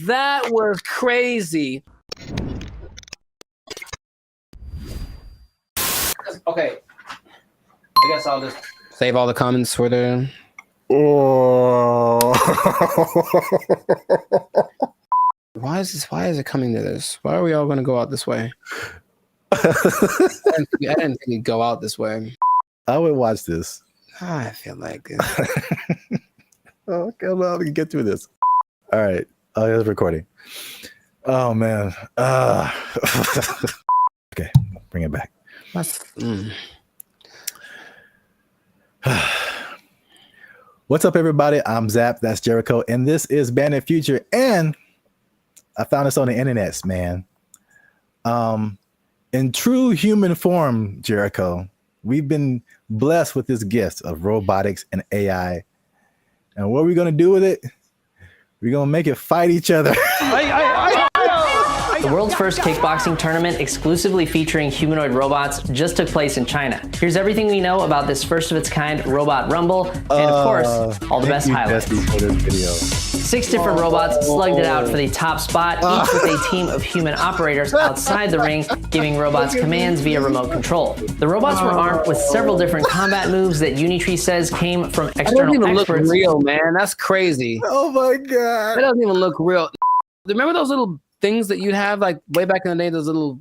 That was crazy. Okay. I guess I'll just save all the comments for the. Why is it coming to this? Why are we all going to go out this way? I didn't think we'd go out this way. I would watch this. I feel like it. Oh, come on, we can get through this. All right. Oh, it's recording. Oh, man. Okay, bring it back. What's up, everybody? I'm Zap. That's Jericho. And this is Bandit Future. And I found this on the internets, man. In true human form, Jericho, we've been blessed with this gift of robotics and AI. And what are we going to do with it? We're going to make it fight each other. The world's first kickboxing tournament exclusively featuring humanoid robots just took place in China. Here's everything we know about this first of its kind robot rumble, and of course, all the best highlights. 6 different robots slugged it out for the top spot, each with a team of human operators outside the ring, giving robots commands via remote control. The robots were armed with several different combat moves that Unitree says came from external experts. That doesn't even look real, man. That's crazy. Oh my God. That doesn't even look real. Remember those little things that you'd have like way back in the day? Those little,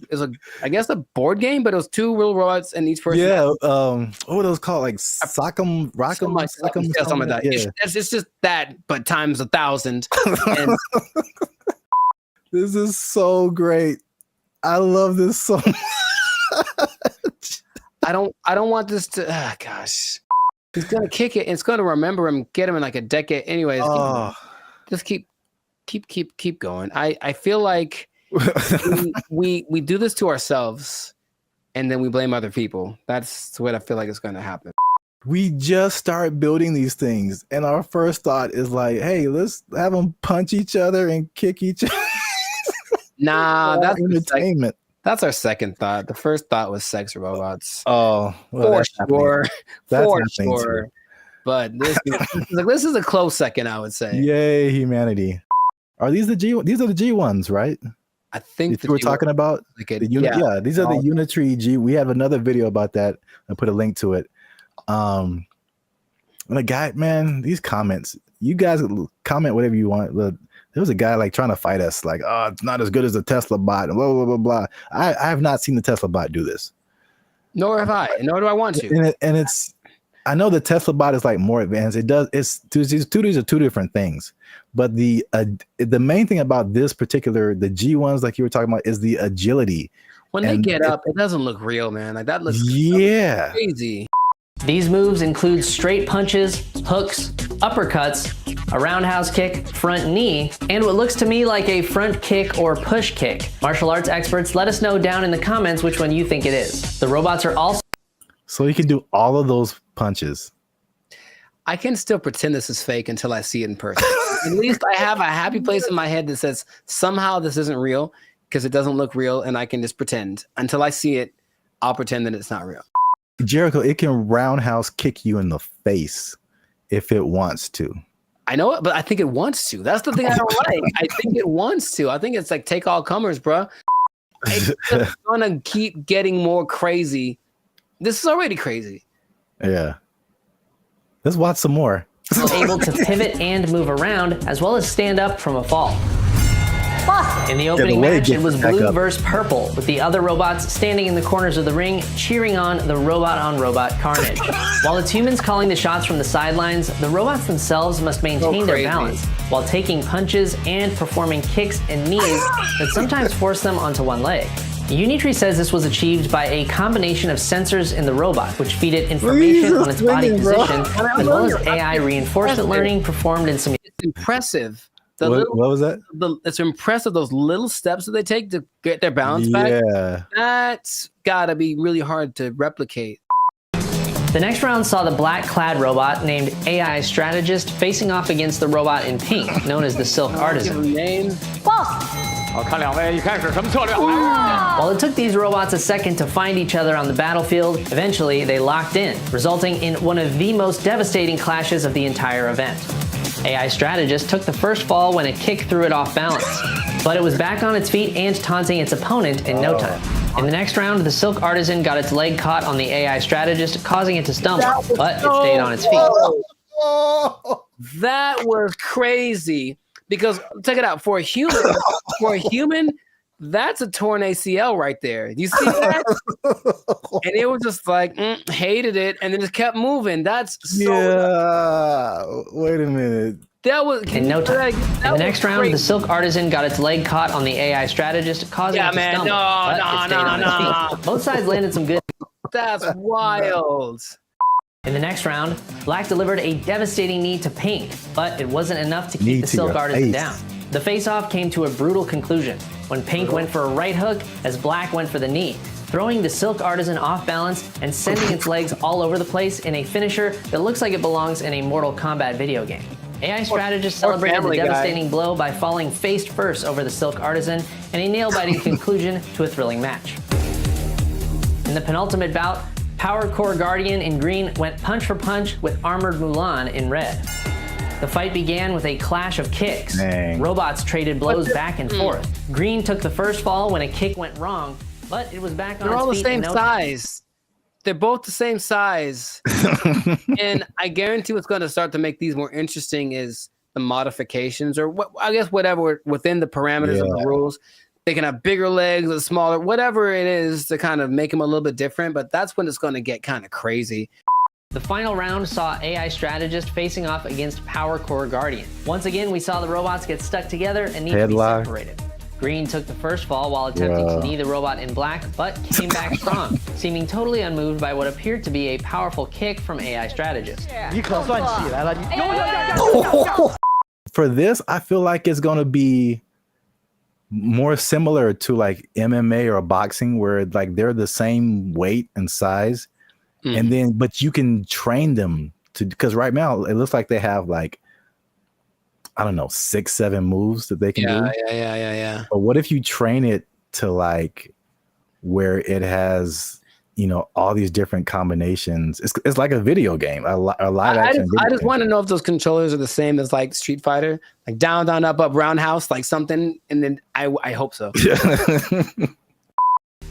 I guess a board game, but it was 2 real robots and each person. Yeah. What were those called? Like Sock'em, Rock'em, something like that. Yeah. It's just that, but times 1,000. And this is so great. I love this so much. I don't want this to. Gosh, he's gonna kick it. And it's gonna remember him, get him in like a decade. Anyways, just keep going. I feel like we do this to ourselves, and then we blame other people. That's what I feel like is gonna happen. We just start building these things, and our first thought is like, "Hey, let's have them punch each other and kick each other." Nah, that's entertainment. That's our second thought. The first thought was sex robots. Oh, well, for sure. Too. But this is a close second, I would say. Yay, humanity! Are these the G? These are the G ones, right? I think we're talking about. These are the Unitree G. We have another video about that. I put a link to it. And the guy, man, these comments. You guys comment whatever you want, but there was a guy like trying to fight us, like, oh, it's not as good as the Tesla bot, and blah blah blah blah. I have not seen the Tesla bot do this. Nor have I. Nor do I want to. And it's, I know the Tesla bot is like more advanced. It does. These are two different things. But the main thing about this particular, the G ones, like you were talking about, is the agility. When they get up, it doesn't look real, man. Like that looks crazy. These moves include straight punches, hooks, uppercuts, a roundhouse kick, front knee, and what looks to me like a front kick or push kick. Martial arts experts, let us know down in the comments which one you think it is. The robots are also... So you can do all of those punches. I can still pretend this is fake until I see it in person. At least I have a happy place in my head that says somehow this isn't real because it doesn't look real, and I can just pretend. Until I see it, I'll pretend that it's not real. Jericho, it can roundhouse kick you in the face if it wants to. I know it, but I think it wants to. That's the thing I don't like. I think it wants to. I think it's like take all comers, bro. It's just gonna keep getting more crazy. This is already crazy. Yeah. Let's watch some more. Able to pivot and move around, as well as stand up from a fall. In the opening match, it was blue versus purple, with the other robots standing in the corners of the ring, cheering on the robot-on-robot carnage. While it's humans calling the shots from the sidelines, the robots themselves must maintain their balance, while taking punches and performing kicks and knees that sometimes force them onto one leg. Unitree says this was achieved by a combination of sensors in the robot, which feed it information on its body position, as well as AI reinforcement learning performed in some... It's impressive. What was that? It's impressive, those little steps that they take to get their balance back. Yeah. That's gotta be really hard to replicate. The next round saw the black-clad robot named AI Strategist facing off against the robot in pink, known as the Silk Artisan. While it took these robots a second to find each other on the battlefield, eventually they locked in, resulting in one of the most devastating clashes of the entire event. AI Strategist took the first fall when a kick threw it off balance, but it was back on its feet and taunting its opponent in no time. In the next round, the Silk Artisan got its leg caught on the AI Strategist, causing it to stumble, but it stayed on its feet. That was crazy, because check it out, for a human, that's a torn ACL right there. You see that? And it was just like, hated it, and then just kept moving. That's so... Wait a minute. That was in no time. In the next round, the Silk Artisan got its leg caught on the AI Strategist, causing it to stumble. No. Both sides landed some good. That's wild. In the next round, Black delivered a devastating knee to Pink, but it wasn't enough to keep the Silk Artisan down. The face-off came to a brutal conclusion when Pink went for a right hook as Black went for the knee, throwing the Silk Artisan off balance and sending its legs all over the place in a finisher that looks like it belongs in a Mortal Kombat video game. AI Strategist celebrated the devastating blow by falling face first over the Silk Artisan in a nail-biting conclusion to a thrilling match. In the penultimate bout, Power Core Guardian in green went punch for punch with Armored Mulan in red. The fight began with a clash of kicks. Robots traded blows back and forth. Green took the first fall when a kick went wrong, but it was back on its feet. They're all the same size. They're both the same size. And I guarantee what's going to start to make these more interesting is the modifications, or I guess whatever within the parameters of the rules. They can have bigger legs or smaller, whatever it is to kind of make them a little bit different, but that's when it's going to get kind of crazy. The final round saw AI Strategist facing off against Power Core Guardian. Once again, we saw the robots get stuck together and need to be separated. Green took the first fall while attempting to knee the robot in black, but came back strong, seeming totally unmoved by what appeared to be a powerful kick from AI strategist. For this, I feel like it's going to be more similar to like MMA or boxing, where like they're the same weight and size, and then but you can train them to, because right now it looks like they have like, I don't know, 6-7 moves that they can do. Yeah. But what if you train it to like where it has, you know, all these different combinations? It's like a video game, a live action. I just want to know if those controllers are the same as like Street Fighter, like down, down, up, up, roundhouse, like something. And then I hope so.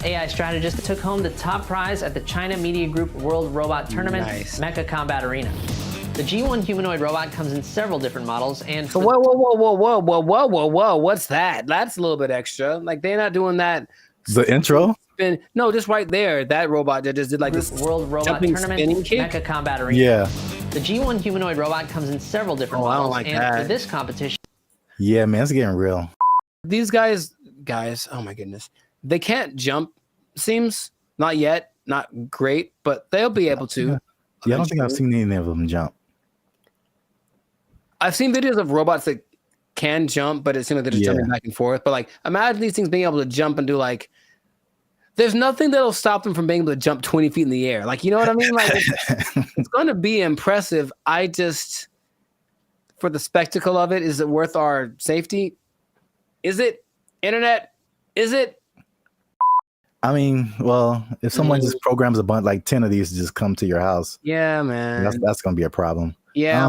AI strategist took home the top prize at the China Media Group World Robot Tournament, Mecha Combat Arena. The G1 humanoid robot comes in several different models, and whoa, what's that? That's a little bit extra. Like they're not doing that. The intro? No, just right there. That robot that just did like this World Robot Tournament, Mecha Combat Arena. Yeah. The G1 humanoid robot comes in several different models, like and that. for this competition. Yeah, man, it's getting real. These guys, oh my goodness, they can't jump. Seems not yet, not great, but they'll be able to. Yeah, I don't think I've seen any of them jump. I've seen videos of robots that can jump, but it seems like they're just jumping back and forth. But like, imagine these things being able to jump and do like, there's nothing that'll stop them from being able to jump 20 feet in the air. Like, you know what I mean? Like, it's going to be impressive. I just, for the spectacle of it, is it worth our safety? Is it? Internet? Is it? I mean, well, if someone just programs a bunch, like 10 of these to just come to your house. Yeah, man. That's going to be a problem. Yeah.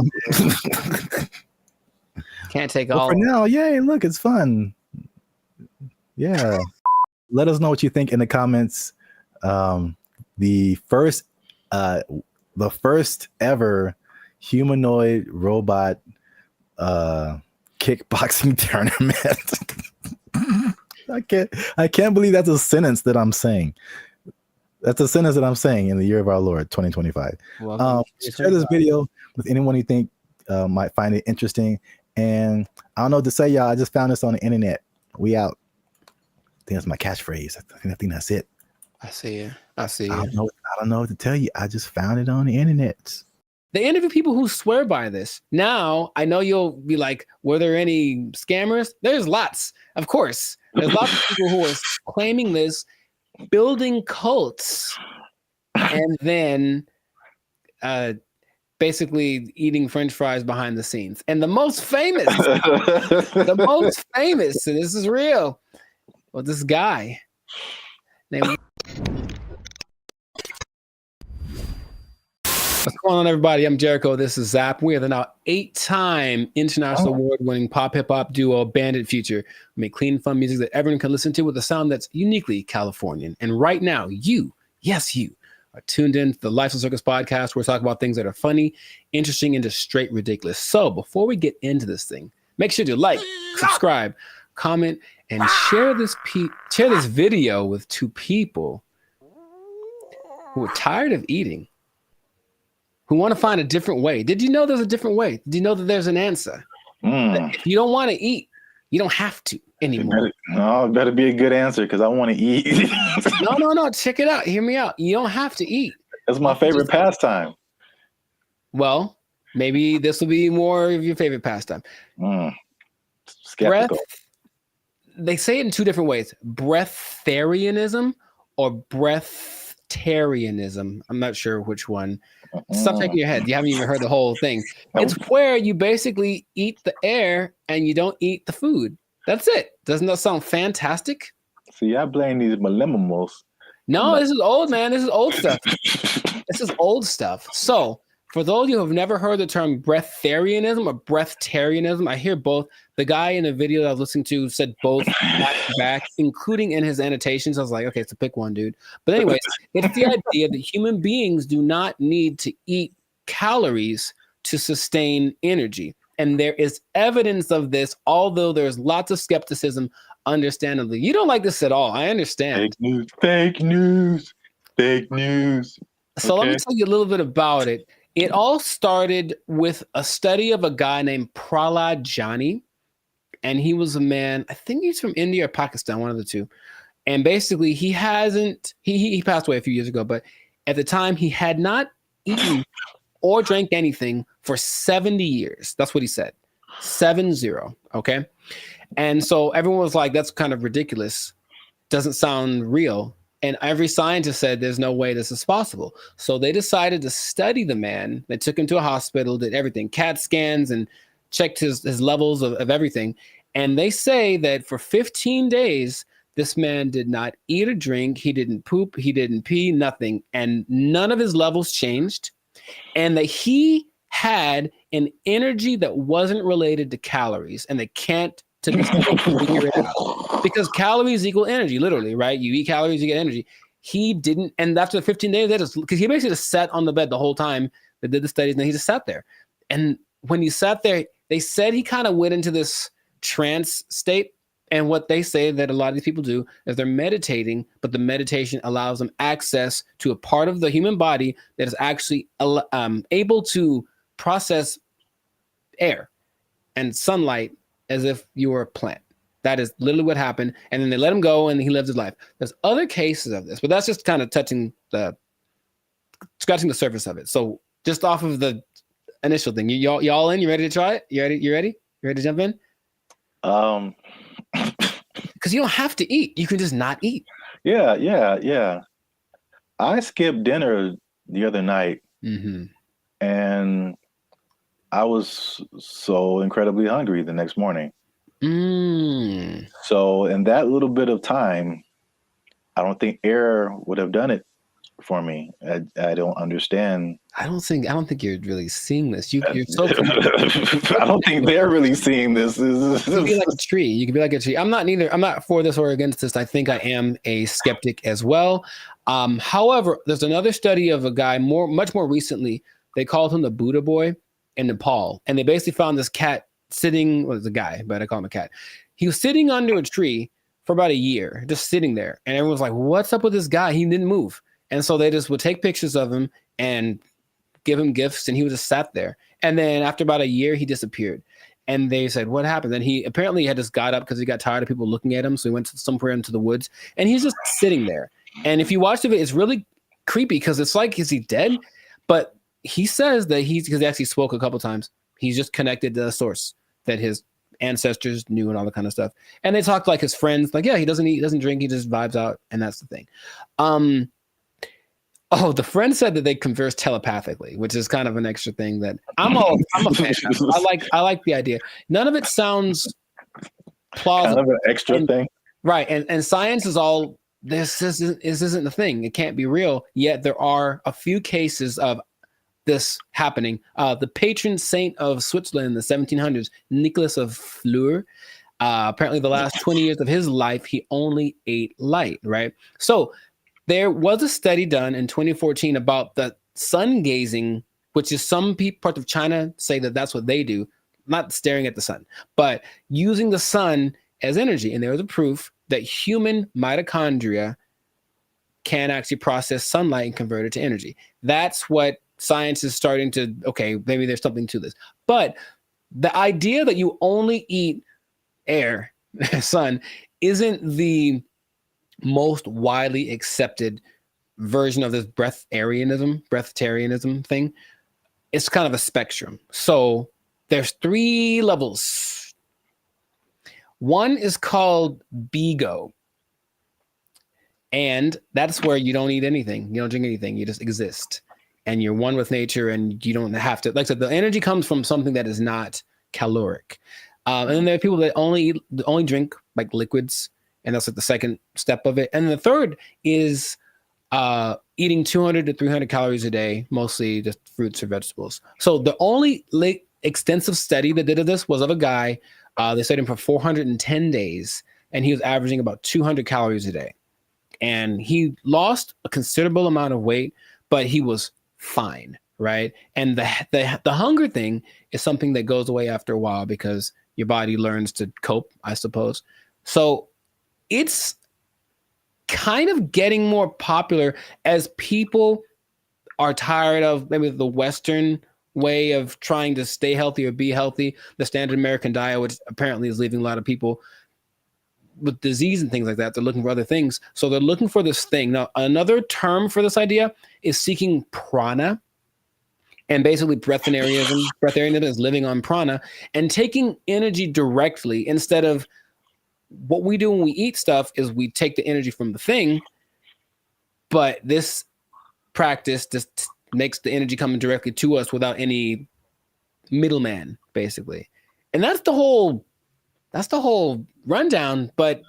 Can't take all. For now, yay, look, it's fun. Yeah. Let us know what you think in the comments. The first ever humanoid robot kickboxing tournament. I can't believe that's a sentence that I'm saying. That's a sentence that I'm saying in the year of our Lord, 2025. Share this video with anyone you think might find it interesting. And I don't know what to say, y'all. I just found this on the internet. We out. I think that's my catchphrase. I think that's it. I see you. I don't know what to tell you. I just found it on the internet. They interview people who swear by this. Now, I know you'll be like, were there any scammers? There's lots, of course. There's lots of people who are claiming this, building cults, and then basically eating French fries behind the scenes. And the most famous, so this is real, well, this guy named... What's going on, everybody? I'm Jericho. This is Zap. We are the now 8-time international award-winning pop hip-hop duo Bandit Future. We make clean, fun music that everyone can listen to with a sound that's uniquely Californian. And right now, you are tuned in to the Life of Circus podcast, where we talk about things that are funny, interesting, and just straight ridiculous. So before we get into this thing, make sure to like, subscribe, comment, and share this video with 2 people who are tired of eating, who want to find a different way. Did you know there's a different way? Did you know that there's an answer? If you don't want to eat, you don't have to anymore. It better be a good answer, because I want to eat. No. Check it out. Hear me out. You don't have to eat. That's my favorite pastime. Well, maybe this will be more of your favorite pastime. Skeptical. They say it in 2 different ways: breatharianism or breatharianism. I'm not sure which one. Stop shaking your head. You haven't even heard the whole thing. It's where you basically eat the air and you don't eat the food. That's it. Doesn't that sound fantastic? See, I blame these millennials. No, this is old, man. This is old stuff. This is old stuff. So, for those of you who have never heard the term breatharianism or breatharianism, I hear both. The guy in the video that I was listening to said both back to back, including in his annotations. I was like, okay, so pick one, dude. But anyways, it's the idea that human beings do not need to eat calories to sustain energy. And there is evidence of this, although there's lots of skepticism, understandably. You don't like this at all. I understand. Fake news. So let me tell you a little bit about it. It all started with a study of a guy named Prahlad Jani. and he was a man, I think he's from India or Pakistan, one of the two. And basically he passed away a few years ago, but at the time he had not eaten or drank anything for 70 years. That's what he said. 70. Okay. And so everyone was like, that's kind of ridiculous. Doesn't sound real. And every scientist said there's no way this is possible. So they decided to study the man. They took him to a hospital, did everything, CAT scans, and checked his levels of everything. And they say that for 15 days, this man did not eat or drink. He didn't poop. He didn't pee, nothing. And none of his levels changed. And that he had an energy that wasn't related to calories. And they can't to this day figure it out. Because calories equal energy, literally, right? You eat calories, you get energy. He didn't. And after the 15 days, because he basically just sat on the bed the whole time they did the studies, and then he just sat there. And when he sat there, they said he kind of went into this trance state. And what they say that a lot of these people do is they're meditating, but the meditation allows them access to a part of the human body that is actually able to process air and sunlight as if you were a plant. That is literally what happened. And then they let him go and he lived his life. There's other cases of this, but that's just kind of scratching the surface of it. So just off of the initial thing, y'all in? You ready to try it? You ready? You ready to jump in? Because you don't have to eat. You can just not eat. Yeah. I skipped dinner the other night, and I was so incredibly hungry the next morning. So in that little bit of time, I don't think air would have done it for me. I don't understand. I don't think you're really seeing this. You're so. I don't think they're really seeing this. You can be like a tree. You can be like a tree. I'm not for this or against this. I think I am a skeptic as well. However, there's another study of a guy much more recently. They called him the Buddha boy in Nepal, and they basically found this cat sitting. Well, it's a guy, but I call him a cat. He was sitting under a tree for about a year, just sitting there, and everyone was like, "What's up with this guy? He didn't move." And so they just would take pictures of him and give him gifts, and he would just sat there. And then after about a year, he disappeared. And they said, what happened? Then he apparently had just got up because he got tired of people looking at him. So he went somewhere into the woods, and he's just sitting there. And if you watch the video, it's really creepy because it's like, is he dead? But he says that because he actually spoke a couple times, he's just connected to the source that his ancestors knew and all that kind of stuff. And they talked like his friends, like, yeah, he doesn't eat, doesn't drink, he just vibes out. And that's the thing. Oh, the friend said that they converse telepathically, which is kind of an extra thing that I'm a fan of. I like the idea. None of it sounds plausible. Kind of an extra thing. Right. And science is all, this isn't a thing. It can't be real. Yet there are a few cases of this happening. The patron saint of Switzerland in the 1700s, Nicholas of Fleur, apparently the last 20 years of his life, he only ate light, right? So there was a study done in 2014 about the sun gazing, which is some parts of China say that that's what they do, not staring at the sun, but using the sun as energy. And there was a proof that human mitochondria can actually process sunlight and convert it to energy. That's what science is starting to, okay, maybe there's something to this. But the idea that you only eat air, sun, isn't the most widely accepted version of this breatharianism thing. It's kind of a spectrum. So there's 3 levels. One is called BGO. And that's where you don't eat anything. You don't drink anything. You just exist. And you're one with nature, and you don't have to, like I said, the energy comes from something that is not caloric. And then there are people that only drink like liquids, and that's like the second step of it. And the third is eating 200 to 300 calories a day, mostly just fruits or vegetables. So the only extensive study that did this was of a guy. They studied him for 410 days, and he was averaging about 200 calories a day. And he lost a considerable amount of weight, but he was fine, right? And the hunger thing is something that goes away after a while because your body learns to cope, I suppose. So it's kind of getting more popular as people are tired of maybe the Western way of trying to stay healthy or be healthy. The standard American diet, which apparently is leaving a lot of people with disease and things like that. They're looking for other things. So they're looking for this thing. Now, another term for this idea is seeking prana. And basically breatharianism is living on prana and taking energy directly instead of what we do when we eat stuff is we take the energy from the thing. But this practice just makes the energy coming directly to us without any middleman, basically. And that's the whole rundown. But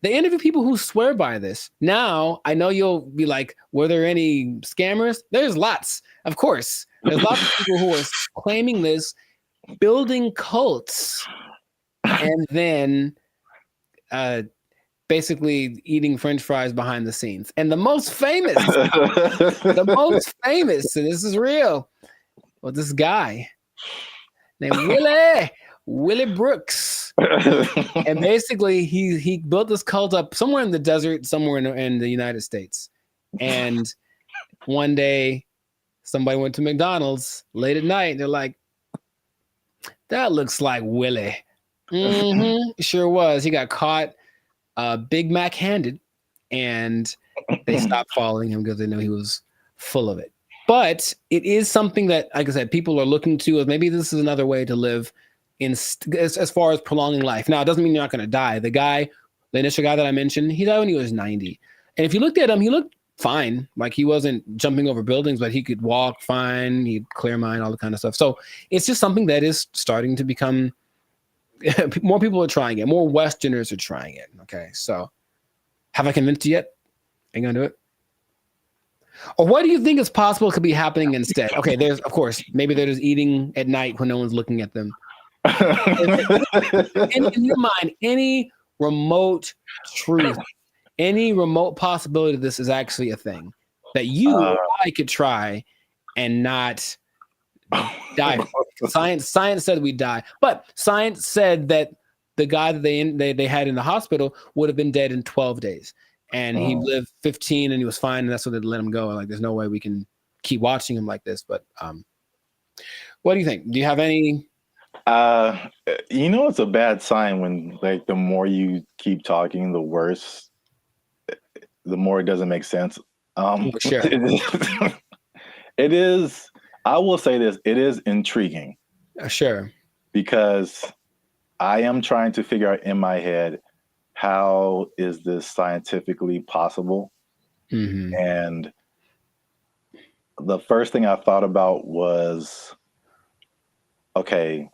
they interview people who swear by this. Now, I know you'll be like, were there any scammers? There's lots, of course. There's lots of people who are claiming this, building cults, and then basically eating French fries behind the scenes. And the most famous, and this is real, well, this guy named Willie Brooks. And basically he built this cult up somewhere in the desert, somewhere in the United States. And one day somebody went to McDonald's late at night and they're like, that looks like Willie. Sure was. He got caught Big Mac handed and they stopped following him because they knew he was full of it. But it is something that, like I said, people are looking to as maybe this is another way to live as far as prolonging life. Now, it doesn't mean you're not going to die. The initial guy that I mentioned, he died when he was 90. And if you looked at him, he looked fine. Like he wasn't jumping over buildings, but he could walk fine. He'd clear mind, all the kind of stuff. So it's just something that is starting to become, more people are trying it. More Westerners are trying it. Okay. So have I convinced you yet? Are you going to do it? Or what do you think is possible could be happening instead? Okay. There's, of course, maybe they're just eating at night when no one's looking at them. In your mind, any remote truth, any remote possibility this is actually a thing that you or I could try and not die. Science said we die, but science said that the guy that they had in the hospital would have been dead in 12 days, and he lived 15 and he was fine, and that's what they let him go. Like, there's no way we can keep watching him like this. But what do you think? Do you have any? It's a bad sign when like the more you keep talking, the worse. The more it doesn't make sense. Sure. It is. I will say this: it is intriguing. Sure. Because I am trying to figure out in my head how is this scientifically possible, and the first thing I thought about was, okay,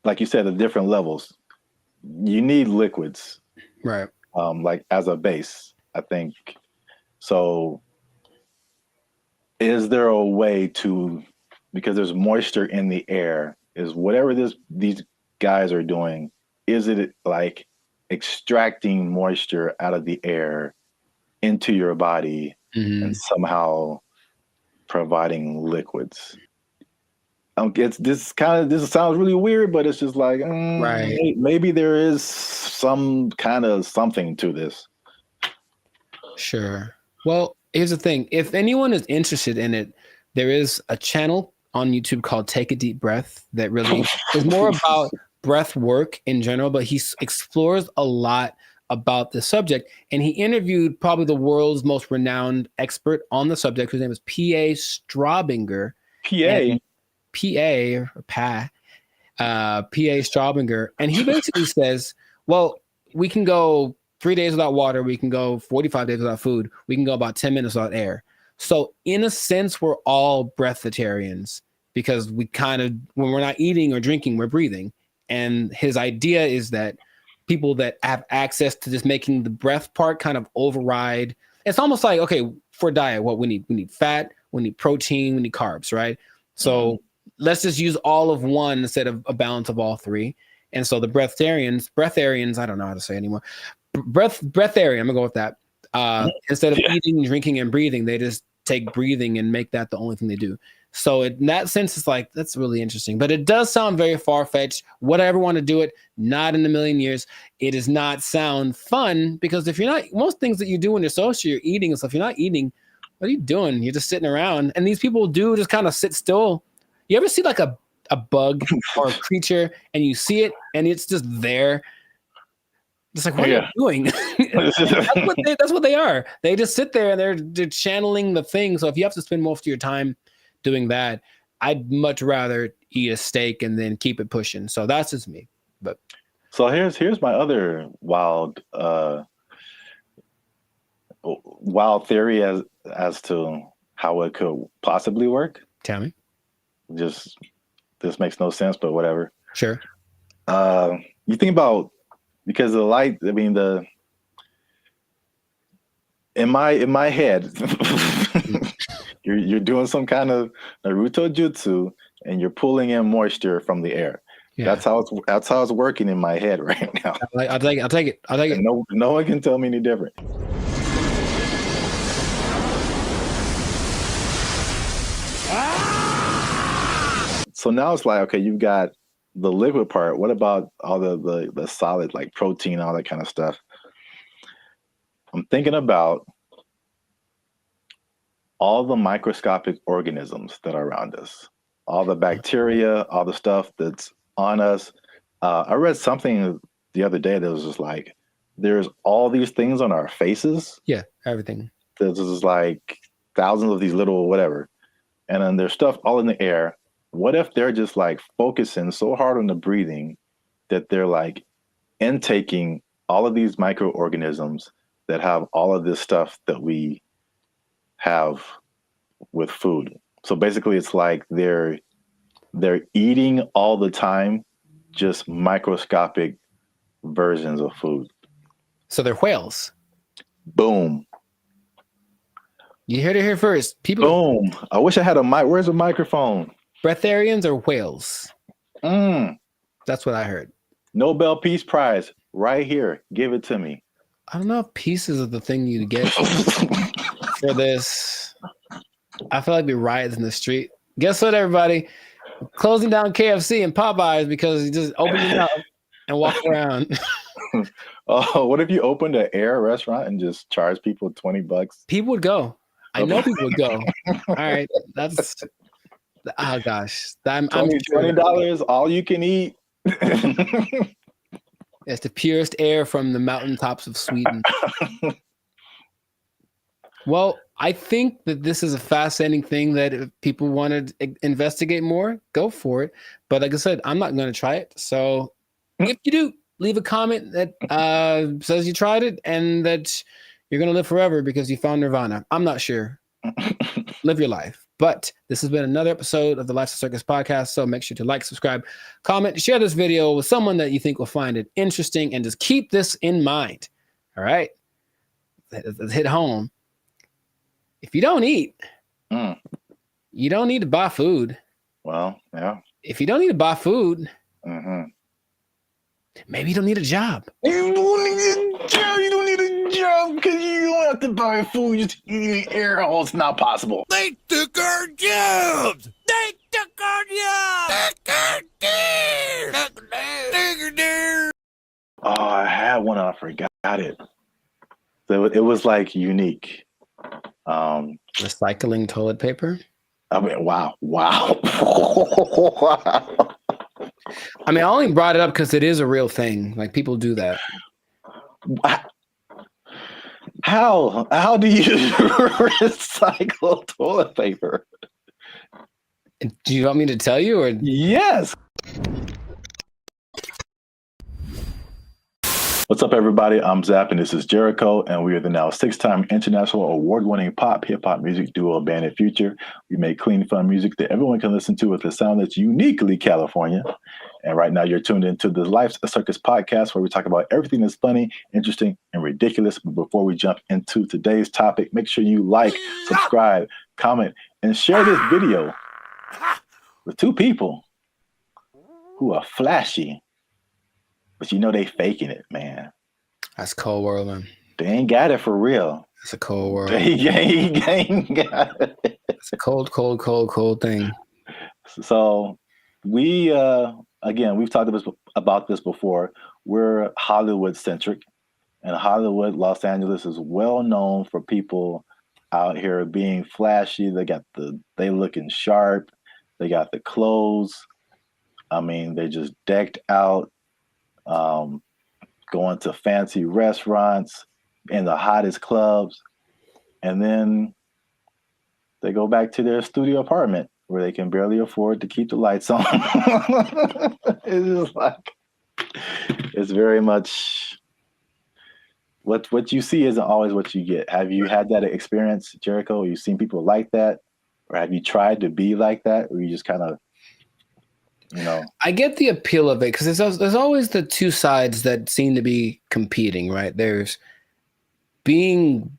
like you said, the different levels. You need liquids, right? Like as a base, I think. So is there a way to, because there's moisture in the air, is whatever these guys are doing, is it like extracting moisture out of the air into your body and somehow providing liquids? This sounds really weird, but it's just like, right. Maybe there is some kind of something to this. Sure. Well, here's the thing. If anyone is interested in it, there is a channel on YouTube called Take a Deep Breath that really is more about breath work in general, but he explores a lot about the subject. And he interviewed probably the world's most renowned expert on the subject, whose name is P.A. Straubinger. P.A. Straubinger. And he basically says, well, we can go 3 days without water. We can go 45 days without food. We can go about 10 minutes without air. So in a sense, we're all breatharians because we kind of, when we're not eating or drinking, we're breathing. And his idea is that people that have access to just making the breath part kind of override. It's almost like, okay, for diet, what we need fat, we need protein, we need carbs, right? So let's just use all of one instead of a balance of all three. And so the breatharians, I don't know how to say anymore. Breatharian, I'm gonna go with that. Instead of eating, drinking, and breathing, they just take breathing and make that the only thing they do. So in that sense, it's like, that's really interesting. But it does sound very far-fetched. Would I ever want to do it? Not in a million years. It does not sound fun because if you're not, most things that you do when you're social, you're eating and stuff, you're not eating what are you doing? You're just sitting around. And these people do just kind of sit still. You ever see like a bug or a creature and you see it and it's just there? It's like, what are you doing? That's what they are. They just sit there and they're channeling the thing. So if you have to spend most of your time doing that, I'd much rather eat a steak and then keep it pushing. So that's just me. But so here's my other wild theory as to how it could possibly work. Tell me. Just this makes no sense, but whatever. Sure. You think about, because the light, I mean, in my head, you're doing some kind of Naruto jutsu and you're pulling in moisture from the air. Yeah. That's how it's working in my head right now. I'll take it. And no one can tell me any different. So now it's like, okay, you've got the liquid part. What about all the solid, like protein, all that kind of stuff? I'm thinking about all the microscopic organisms that are around us, all the bacteria, all the stuff that's on us. I read something the other day that was just like, there's all these things on our faces. Yeah, everything. There's just like thousands of these little whatever. And then there's stuff all in the air. What if they're just like focusing so hard on the breathing that they're like intaking all of these microorganisms that have all of this stuff that we have with food? So basically it's like they're eating all the time, just microscopic versions of food. So they're whales. Boom. You heard it here first. People. Boom. I wish I had a mic. Where's a microphone? Breatharians or whales? That's what I heard. Nobel Peace Prize right here. Give it to me. I don't know if pieces of the thing you get for this. I feel like we riots in the street. Guess what, everybody? Closing down KFC and Popeyes because you just open it up and walk around. Oh, what if you opened an air restaurant and just charge people $20? People would go. I know people would go. All right, that's. Oh gosh, I'm $20 all you can eat. It's the purest air from the mountaintops of Sweden. Well, I think that this is a fascinating thing that if people want to investigate more, go for it. But like I said, I'm not going to try it. So if you do, leave a comment that says you tried it and that you're going to live forever because you found Nirvana. I'm not sure. Live your life. But this has been another episode of the Lifestyle Circus podcast. So make sure to like, subscribe, comment, share this video with someone that you think will find it interesting, and just keep this in mind. All right. Let's hit home. If you don't eat, you don't need to buy food. Well, yeah. If you don't need to buy food, maybe you don't need a job. You don't need a job. You don't need a job because you don't have to buy food. Just eating air. Oh, it's not possible. They took our jobs. They took our jobs. Oh, I had one and I forgot it. So it was like unique. Recycling toilet paper. I mean, wow. I mean, I only brought it up because it is a real thing. Like, people do that. How do you recycle toilet paper? Do you want me to tell you, or yes? What's up, everybody? I'm Zap, and this is Jericho, and we are the now 6-time international award-winning pop hip-hop music duo Bandit Future. We make clean, fun music that everyone can listen to with a sound that's uniquely California. And right now, you're tuned into the Life's a Circus podcast, where we talk about everything that's funny, interesting, and ridiculous. But before we jump into today's topic, make sure you like, subscribe, comment, and share this video with 2 people who are flashy. But you know they faking it, man. That's cold world, man. They ain't got it for real. It's a cold world. They ain't got it. It's a cold thing. So we, again, we've talked about this before. We're Hollywood-centric. And Hollywood, Los Angeles is well known for people out here being flashy. They looking sharp. They got the clothes. I mean, they just decked out, going to fancy restaurants in the hottest clubs. And then they go back to their studio apartment where they can barely afford to keep the lights on. It's just like, it's very much what you see isn't always what you get. Have you had that experience, Jericho? You've seen people like that? Or have you tried to be like that? Or you just kind of, I get the appeal of it because there's always the two sides that seem to be competing, right? There's being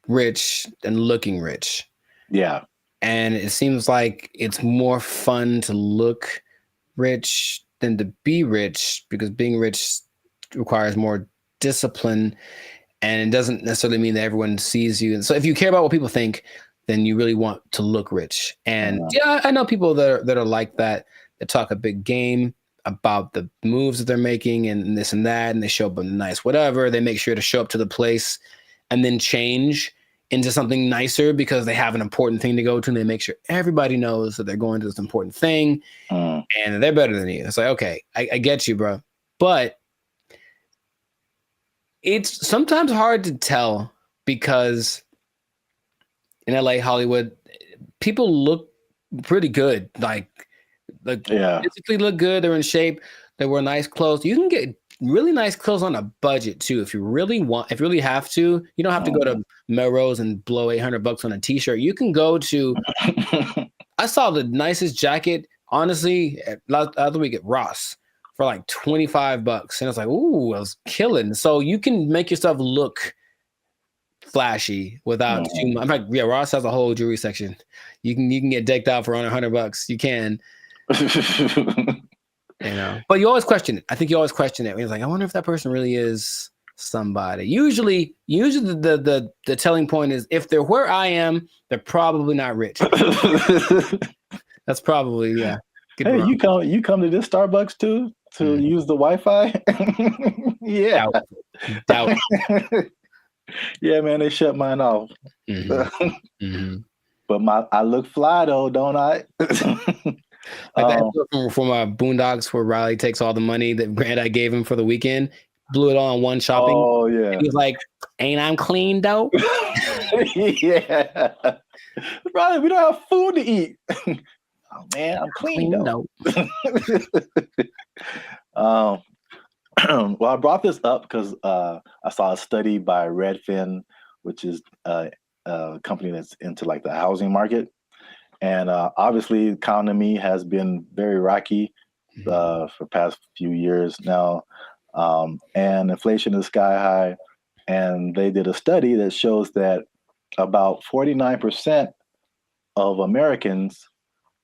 rich and looking rich. Yeah. And it seems like it's more fun to look rich than to be rich because being rich requires more discipline, and it doesn't necessarily mean that everyone sees you. And so if you care about what people think, then you really want to look rich. And yeah, I know people that are like that talk a big game about the moves that they're making and this and that, and they show up in nice whatever. They make sure to show up to the place and then change into something nicer because they have an important thing to go to, and they make sure everybody knows that they're going to this important thing and they're better than you. It's like, okay, I get you, bro. But it's sometimes hard to tell because in LA, Hollywood, people look pretty good. Like physically look good. They're in shape. They wear nice clothes. You can get really nice clothes on a budget too. If you really have to, you don't have to go to Melrose and blow $800 on a t-shirt. You can go to, I saw the nicest jacket, honestly, the other week at Ross for like $25. And I was like, ooh, I was killing. So you can make yourself look flashy without too much. In fact, yeah, Ross has a whole jewelry section. You can get decked out for under $100. You can. But you always question it. I think you always question it. It's like, I wonder if that person really is somebody. Usually the telling point is if they're where I am, they're probably not rich. That's probably, yeah. Hey, you come to this Starbucks too to use the Wi-Fi? Yeah. Doubt. Yeah, man, they shut mine off. But I look fly though, don't I? Like that from Boondocks where Riley takes all the money that Grandad gave him for the weekend, blew it all on one shopping. Oh yeah. And he was like, "Ain't I'm clean though?" Yeah. Riley, we don't have food to eat. Oh man, I'm clean though. Well, I brought this up because I saw a study by Redfin, which is a company that's into like the housing market. And obviously, the economy has been very rocky for the past few years now. And inflation is sky high. And they did a study that shows that about 49% of Americans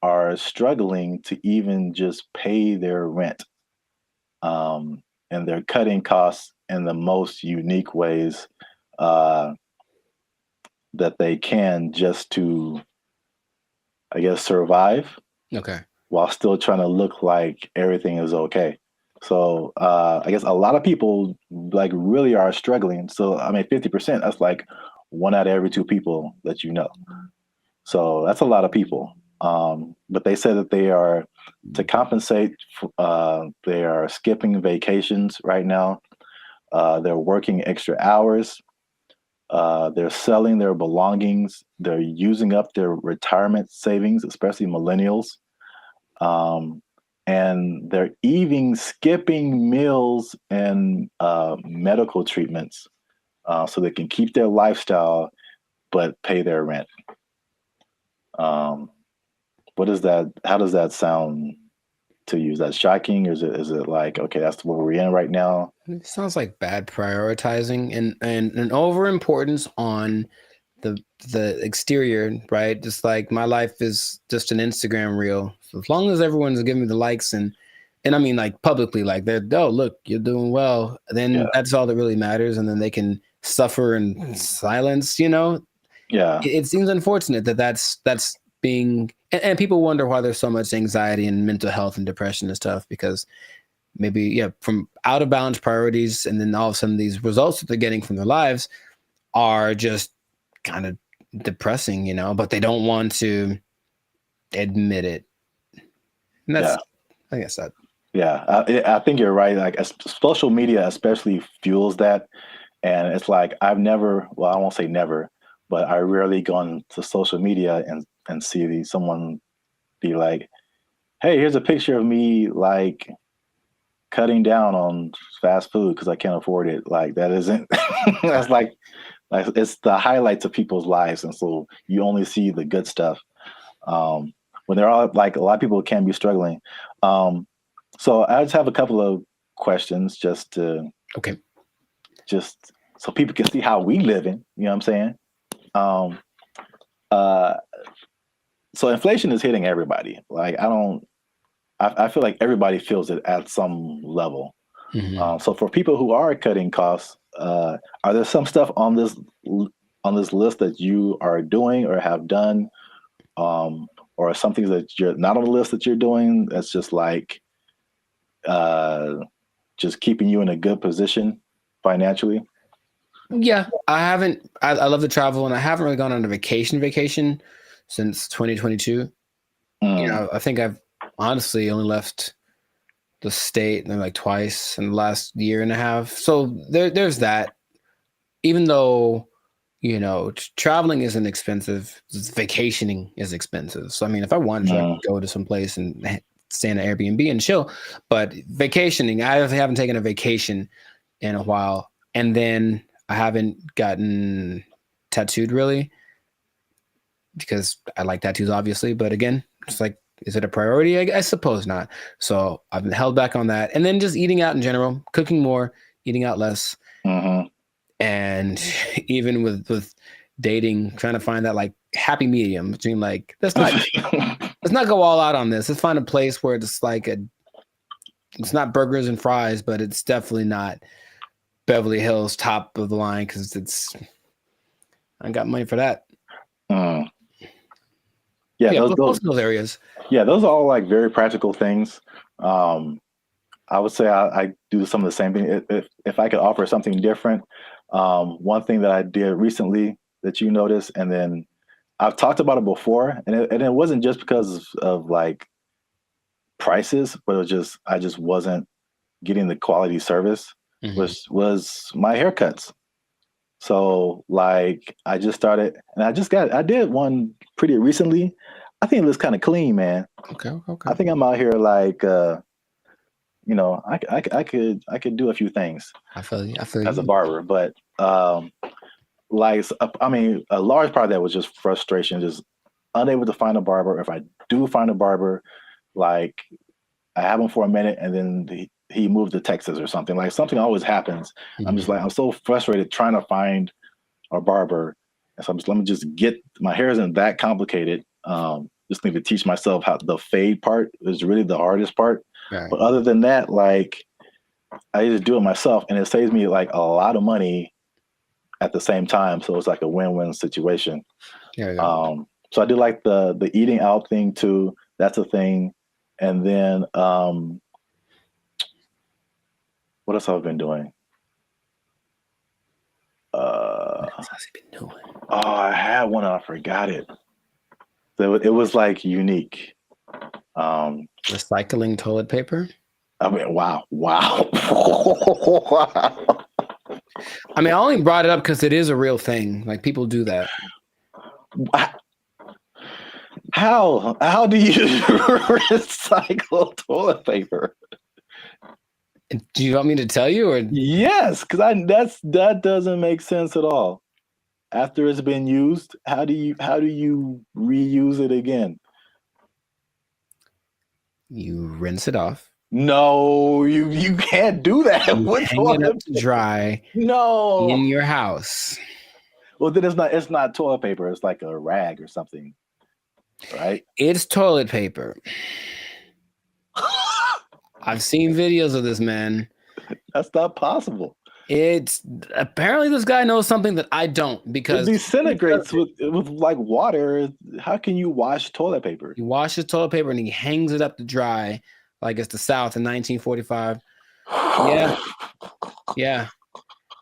are struggling to even just pay their rent. And they're cutting costs in the most unique ways that they can just to, I guess, survive. Okay. While still trying to look like everything is okay. So I guess a lot of people like really are struggling. So I mean, 50%, that's like 1 out of every 2 people that you know. So that's a lot of people. But they said that they are, to compensate, they are skipping vacations right now. They're working extra hours. They're selling their belongings. They're using up their retirement savings, especially millennials. And they're even skipping meals and medical treatments so they can keep their lifestyle but pay their rent. What is that? How does that sound to you? Is that shocking? Or is it like, okay, that's what we're in right now? It sounds like bad prioritizing and an overimportance on the exterior, right? Just like my life is just an Instagram reel. So as long as everyone's giving me the likes and I mean like publicly, like they're, oh look, you're doing well, then that's all that really matters, and then they can suffer in silence, Yeah. It seems unfortunate that's being, and people wonder why there's so much anxiety and mental health and depression and stuff, because maybe, from out of balance priorities, and then all of a sudden these results that they're getting from their lives are just kind of depressing, you know, but they don't want to admit it. And that's, I guess that. Yeah, I think you're right. Like social media especially fuels that. And it's like, I won't say never, but I rarely go on to social media and see someone be like, hey, here's a picture of me like cutting down on fast food because I can't afford it. Like that isn't, that's like it's the highlights of people's lives. And so you only see the good stuff. When they're all like, a lot of people can be struggling. So I just have a couple of questions just so people can see how we living, you know what I'm saying? So inflation is hitting everybody. Like I feel like everybody feels it at some level. So for people who are cutting costs, are there some stuff on this list that you are doing or have done, or some things that you're not on the list that you're doing that's just like just keeping you in a good position financially? Yeah, I haven't. I love to travel, and I haven't really gone on a vacation since 2022. You know, I think I've honestly only left the state maybe like twice in the last year and a half. So there's that. Even though, you know, traveling isn't expensive, vacationing is expensive. So I mean, if I wanted to, I could go to some place and stay in an Airbnb and chill. But vacationing, I haven't taken a vacation in a while, and then I haven't gotten tattooed really because I like tattoos, obviously. But again, it's like, is it a priority? I suppose not. So I've been held back on that. And then just eating out in general, cooking more, eating out less. And even with dating, trying to find that like happy medium between like, let's not go all out on this. Let's find a place where it's like it's not burgers and fries, but it's definitely not Beverly Hills top of the line because I got money for that. Those areas. Yeah, those are all like very practical things. I would say I do some of the same thing. If I could offer something different, one thing that I did recently that you noticed, and then I've talked about it before, and it wasn't just because of like prices, but I just wasn't getting the quality service. Was my haircuts. So like I just started, and I did one pretty recently. I think it looks kind of clean, man. Okay. I think I'm out here like, you know, I could do a few things. I feel you. As a barber, but like, I mean, a large part of that was just frustration, just unable to find a barber. If I do find a barber, like I have him for a minute, and then he moved to Texas or something. Like something always happens. I'm just like, I'm so frustrated trying to find a barber. And so let me just get, my hair isn't that complicated. Just need to teach myself how the fade part is really the hardest part. Right. But other than that, like I just do it myself, and it saves me like a lot of money at the same time. So it's like a win-win situation. So I do like the eating out thing too. That's a thing. And then what else have I been doing? What else has he been doing? Oh, I had one and I forgot it. So it was like unique. Recycling toilet paper? I mean, wow. I mean, I only brought it up because it is a real thing. Like people do that. How do you recycle toilet paper? Do you want me to tell you, or yes? Because that doesn't make sense at all. After it's been used, how do you reuse it again? You rinse it off. No, you can't do that. Hang it up to dry. No, in your house. Well, then it's not toilet paper. It's like a rag or something, right? It's toilet paper. I've seen videos of this, man. That's not possible. It's apparently this guy knows something that I don't, because it disintegrates with like water. How can you wash toilet paper? He washes toilet paper and he hangs it up to dry like it's the South in 1945. Yeah.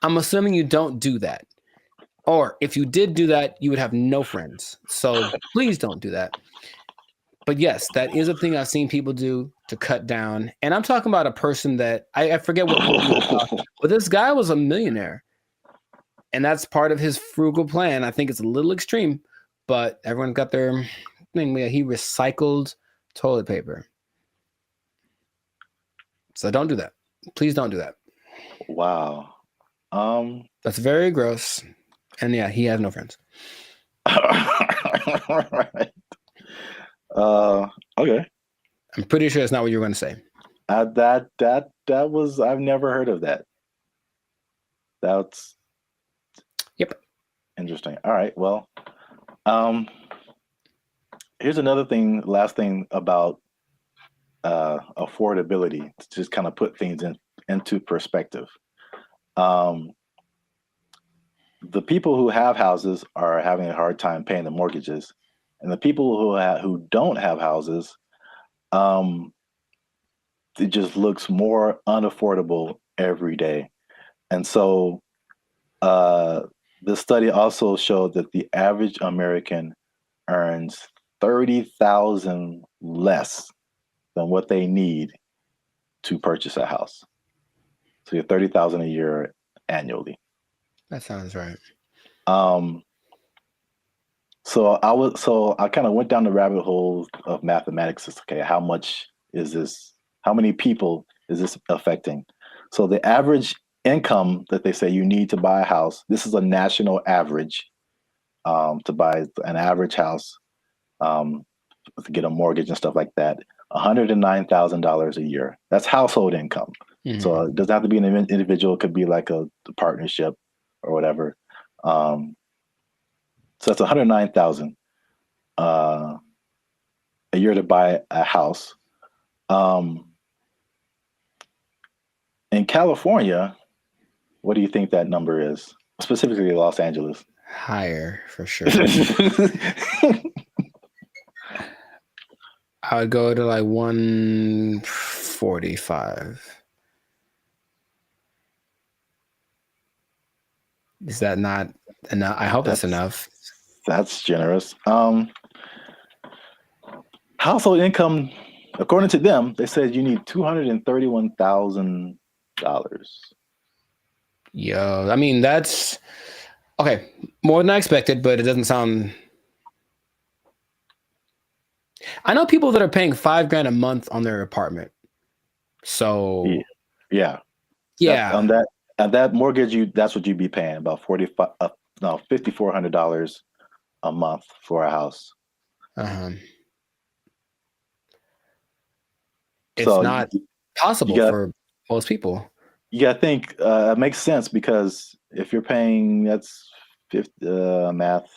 I'm assuming you don't do that. Or if you did do that, you would have no friends. So please don't do that. But yes, that is a thing I've seen people do to cut down. And I'm talking about a person that I forget what movie it was, but this guy was a millionaire. And that's part of his frugal plan. I think it's a little extreme, but everyone got their thing. He recycled toilet paper. So don't do that. Please don't do that. Wow. That's very gross. And yeah, he has no friends. Right. Okay. I'm pretty sure that's not what you were going to say. That was, I've never heard of that. That's interesting. All right. Well, here's another thing, last thing about affordability, to just kind of put things into perspective. The people who have houses are having a hard time paying the mortgages, and the people who don't have houses, it just looks more unaffordable every day. And so the study also showed that the average American earns $30,000 less than what they need to purchase a house. So you're $30,000 a year annually. That sounds right. So I kind of went down the rabbit hole of mathematics. It's okay, how much is this? How many people is this affecting? So the average income that they say you need to buy a house, this is a national average, to buy an average house, to get a mortgage and stuff like that, $109,000 a year. That's household income. Mm-hmm. So it doesn't have to be an individual. It could be like a partnership or whatever. So that's $109,000 a year to buy a house. In California, what do you think that number is? Specifically Los Angeles. Higher, for sure. I would go to like 145. Is that not enough? I hope that's enough. That's generous. Household income, according to them, they said you need $231,000. Yo, I mean, that's okay. More than I expected, but it doesn't sound. I know people that are paying $5,000 a month on their apartment. So yeah. On that mortgage, that's what you'd be paying, about $5,400 a month for a house. It's not possible for most people. Yeah, I think it makes sense, because if you're paying, that's math.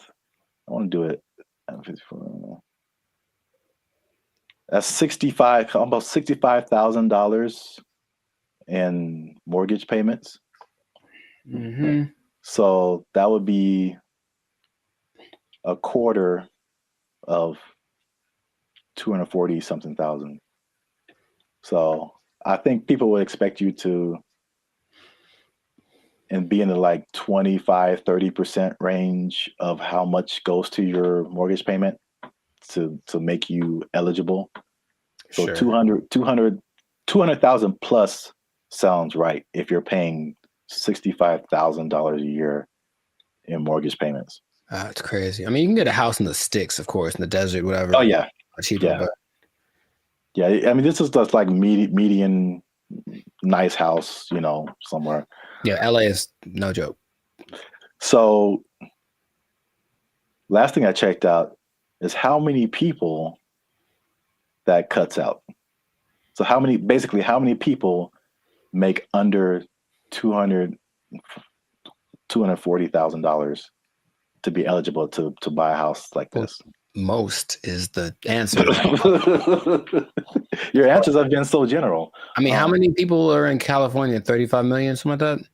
I want to do it. That's almost $65,000 in mortgage payments. Mm-hmm. So that would be a quarter of 240 something thousand. So I think people would expect you to be in the like 25-30% range of how much goes to your mortgage payment to make you eligible. So sure. 200,000 plus sounds right if you're paying $65,000 a year in mortgage payments. That's crazy. I mean, you can get a house in the sticks, of course, in the desert, whatever. Oh yeah, cheaper. Yeah. But yeah, I mean, this is just like median nice house, somewhere. Yeah, LA is no joke. So last thing I checked out is how many people that cuts out. So how many people make under $240,000 to be eligible to buy a house like this? Most is the answer. Your answers have been so general. I mean, how many people are in California? 35 million, something like that?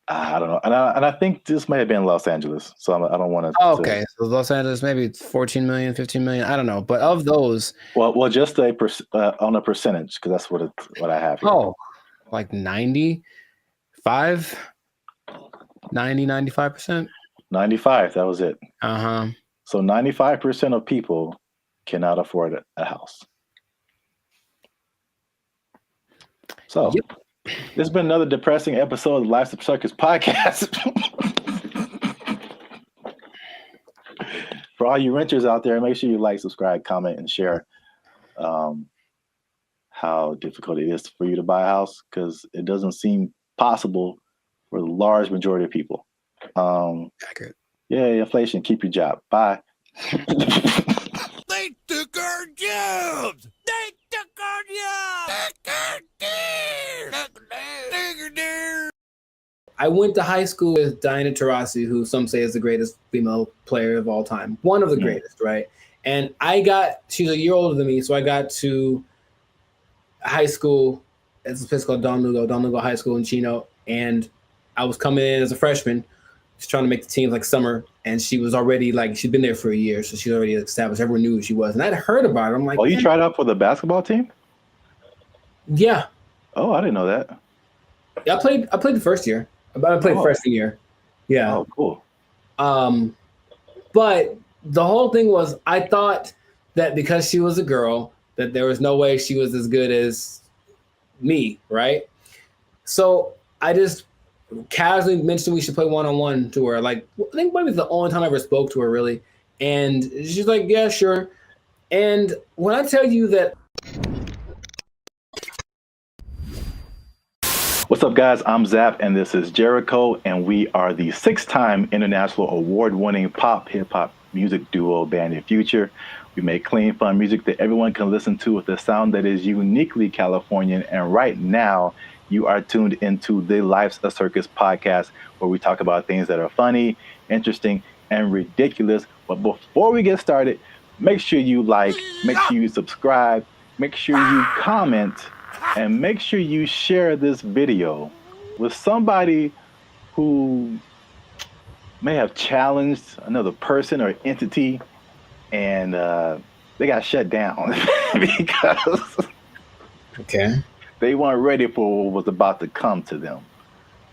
I don't know. And I think this may have been Los Angeles. So I don't want to. Oh, okay. So Los Angeles, maybe 14 million, 15 million. I don't know. But of those. Well, just on a percentage, because that's what I have here. Oh, like 95? 95%. 95. That was it. Uh-huh. So 95% of people cannot afford a house. So this has been another depressing episode of the Life's a Circus podcast. For all you renters out there, make sure you like, subscribe, comment, and share how difficult it is for you to buy a house, because it doesn't seem possible for the large majority of people. Accurate. Yeah, inflation. Keep your job. Bye. They took our jobs. They took our jobs. I went to high school with Diana Taurasi, who some say is the greatest female player of all time. One of the greatest, right? And she's a year older than me, so I got to high school. It's a place called Don Lugo High School in Chino. And I was coming in as a freshman, just trying to make the team like summer. And she was already she'd been there for a year, so she's already established. Everyone knew who she was. And I'd heard about her. I'm like, oh, you tried out for the basketball team? Yeah. Oh, I didn't know that. Yeah, I played the first year. I played freshman year. Yeah. Oh, cool. But the whole thing was, I thought that because she was a girl, that there was no way she was as good as me, right? So I just casually mentioned we should play one-on-one to her. Like, I think maybe it's the only time I ever spoke to her, really. And she's like, yeah, sure. And when I tell you that... What's up, guys? I'm Zap, and this is Jericho, and we are the 6-time international award-winning pop hip-hop music duo Band in Future. We make clean, fun music that everyone can listen to with a sound that is uniquely Californian, and right now, you are tuned into the Life's a Circus podcast, where we talk about things that are funny, interesting, and ridiculous. But before we get started, make sure you like, make sure you subscribe, make sure you comment, and make sure you share this video with somebody who may have challenged another person or entity, and they got shut down because they weren't ready for what was about to come to them.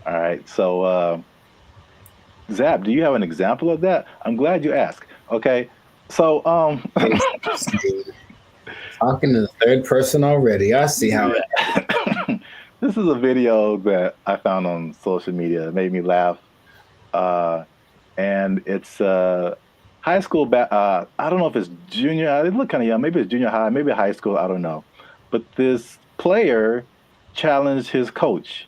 All right, so Zap, do you have an example of that? I'm glad you asked. Okay, so talking to the third person already. I see how it. This is a video that I found on social media. It made me laugh. And it's high school. I don't know if it's junior. They look kind of young. Maybe it's junior high, maybe high school. I don't know. But this player challenged his coach,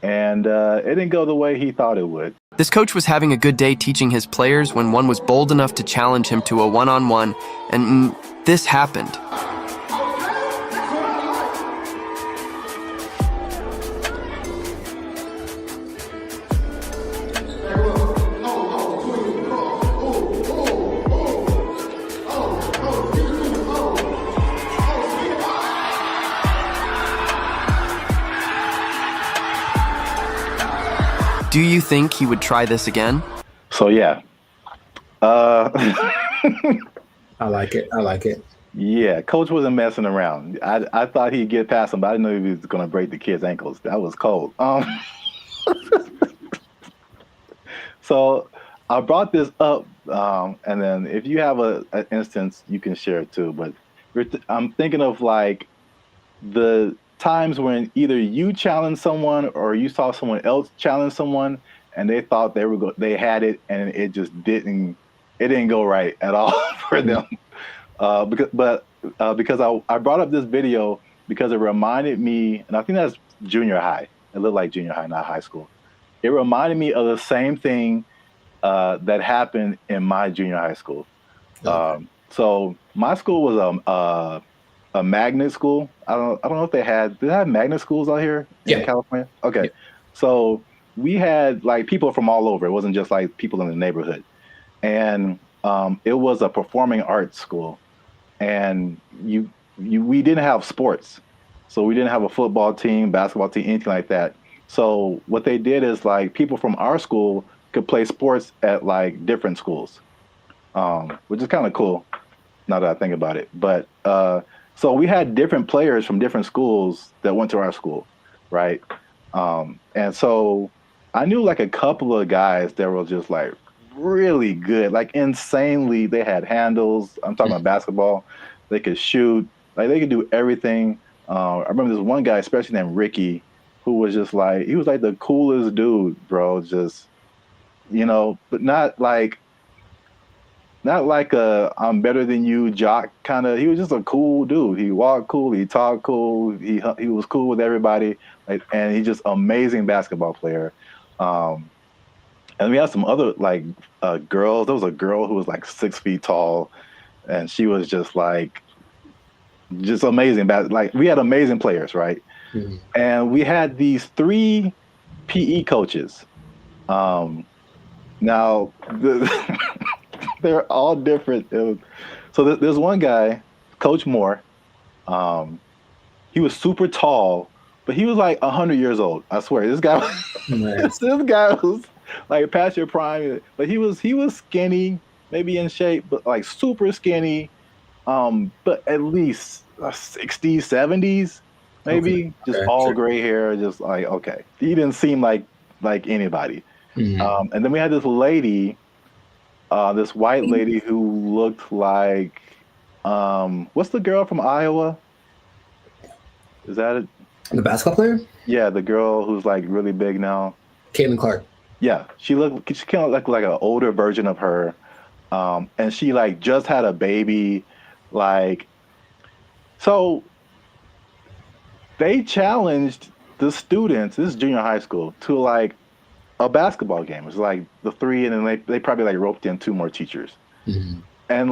and it didn't go the way he thought it would. This coach was having a good day teaching his players when one was bold enough to challenge him to a one-on-one, and this happened. Do you think he would try this again? So yeah. I like it. Yeah, coach wasn't messing around. I thought he'd get past him, but I didn't know he was going to break the kid's ankles. That was cold. So I brought this up, and then if you have an instance, you can share it too. But I'm thinking of like the times when either you challenged someone or you saw someone else challenge someone, and they thought they had it, and it just didn't go right at all for them. Because I brought up this video because it reminded me, and I think that's junior high. It looked like junior high, not high school. It reminded me of the same thing that happened in my junior high school. Okay. So my school was a magnet school. I don't know if did they have magnet schools out here in California? Okay. Yeah. So we had like people from all over. It wasn't just like people in the neighborhood. And it was a performing arts school. And we didn't have sports. So we didn't have a football team, basketball team, anything like that. So what they did is like people from our school could play sports at like different schools, which is kind of cool now that I think about it. But so we had different players from different schools that went to our school, right? And so I knew like a couple of guys that were just like really good, like insanely. They had handles. I'm talking about basketball. They could shoot. Like they could do everything. I remember this one guy, especially named Ricky, who was just like, he was like the coolest dude, bro. Just, but not like a I'm better than you jock kind of. He was just a cool dude. He walked cool. He talked cool. He was cool with everybody. And he's just amazing basketball player. And we had some other girls. There was a girl who was like 6 feet tall, and she was just amazing. Like we had amazing players, right? Mm-hmm. And we had these 3 PE coaches. Now they're all different. So there's one guy, Coach Moore. He was super tall, but he was like 100 years old. I swear, this guy was like past your prime. But he was skinny, maybe in shape, but like super skinny. But at least 60s, 70s, maybe. Just all gray hair, just like, okay. He didn't seem like anybody. Mm-hmm. And then we had this lady, this white lady who looked like, what's the girl from Iowa? Is that it? The basketball player? Yeah, the girl who's like really big now. Caitlin Clark. Yeah, she kind of looked like an older version of her. And she like just had a baby. So they challenged the students, this is junior high school, to like a basketball game. It was like the 3, and then they probably like roped in 2 more teachers. Mm-hmm. And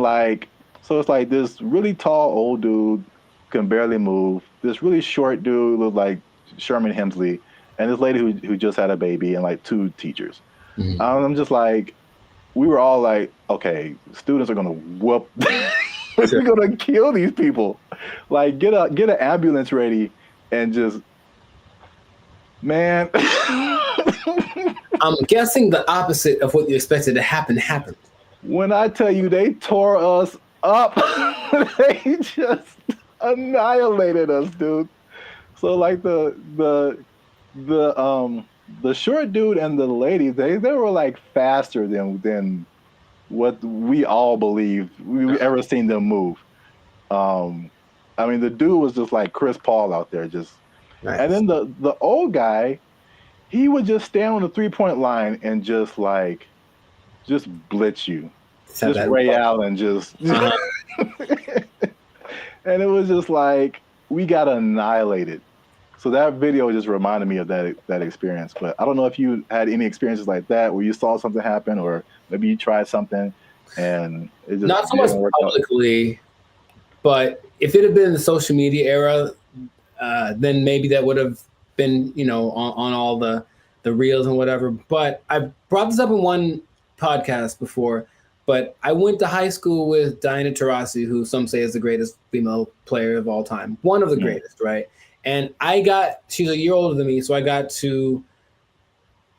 so it's like this really tall old dude can barely move. This really short dude looked like Sherman Hemsley, and this lady who just had a baby, and like 2 teachers. Mm-hmm. I'm just like, we were all like, okay, students are gonna whoop. We're gonna kill these people. Like, get an ambulance ready, and just, man. I'm guessing the opposite of what you expected to happen happened. When I tell you they tore us up, they just annihilated us, dude. So like the short dude and the lady, they were like faster than what we all believed we ever seen them move. I mean, the dude was just like Chris Paul out there, just. Nice. And then the old guy, he would just stand on the 3-point line and just blitz you, just Ray Allen, just. And it was just like, we got annihilated. So that video just reminded me of that experience. But I don't know if you had any experiences like that where you saw something happen, or maybe you tried something and it just not so much publicly, but if it had been the social media era, then maybe that would have been, on all the reels and whatever. But I brought this up in one podcast before. But I went to high school with Diana Taurasi, who some say is the greatest female player of all time. One of the greatest, right? And she's a year older than me, so I got to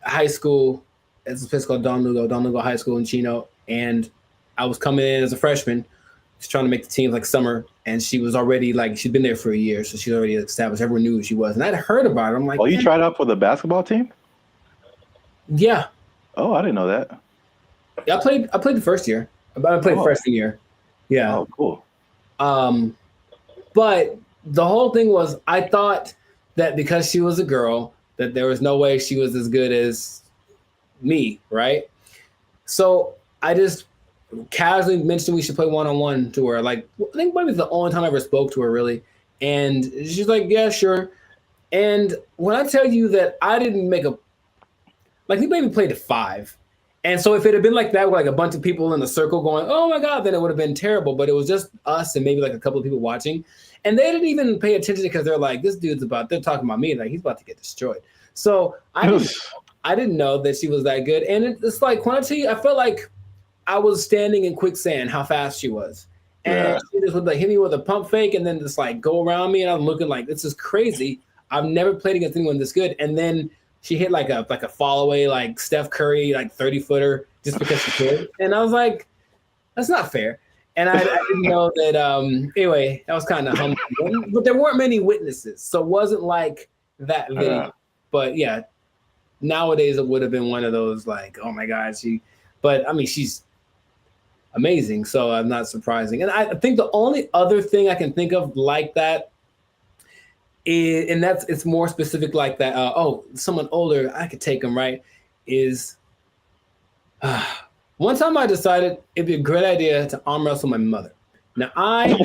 high school. It's a place called Don Lugo High School in Chino. And I was coming in as a freshman, just trying to make the team like summer. And she was already she'd been there for a year, so she's already established. Everyone knew who she was. And I'd heard about her. I'm like, oh, you tried out for the basketball team? Yeah. Oh, I didn't know that. Yeah, I played the first year. I played freshman year. Yeah. Oh, cool. But the whole thing was, I thought that because she was a girl, that there was no way she was as good as me, right? So I just casually mentioned we should play one-on-one to her. Like, I think maybe it's the only time I ever spoke to her, really. And she's like, yeah, sure. And when I tell you that I didn't make we maybe played to 5. And so if it had been like that, with like a bunch of people in the circle going, oh my God, then it would have been terrible. But it was just us and maybe like a couple of people watching. And they didn't even pay attention because they're like, they're talking about me. Like, he's about to get destroyed. So I didn't know that she was that good. And it's like, when I tell you, I felt like I was standing in quicksand, how fast she was. And she just would hit me with a pump fake and then just go around me. And I'm looking like, this is crazy. I've never played against anyone this good. And then she hit like a fall away, like Steph Curry, 30-footer just because she could. And I was like, that's not fair. And I didn't know that. Anyway, that was kind of humbling. But there weren't many witnesses. So it wasn't like that video. But yeah, nowadays it would have been one of those like, oh my God, but I mean, she's amazing. So I'm not surprising. And I think the only other thing I can think of like that is, and it's more specific like that. Someone older, I could take them, right? Is one time I decided it'd be a great idea to arm wrestle my mother. Now I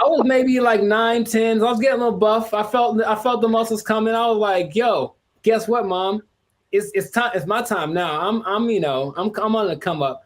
was maybe like 9, 10. I was getting a little buff. I felt the muscles coming. I was like, yo, guess what, Mom? It's time. It's my time now. I'm on the come up.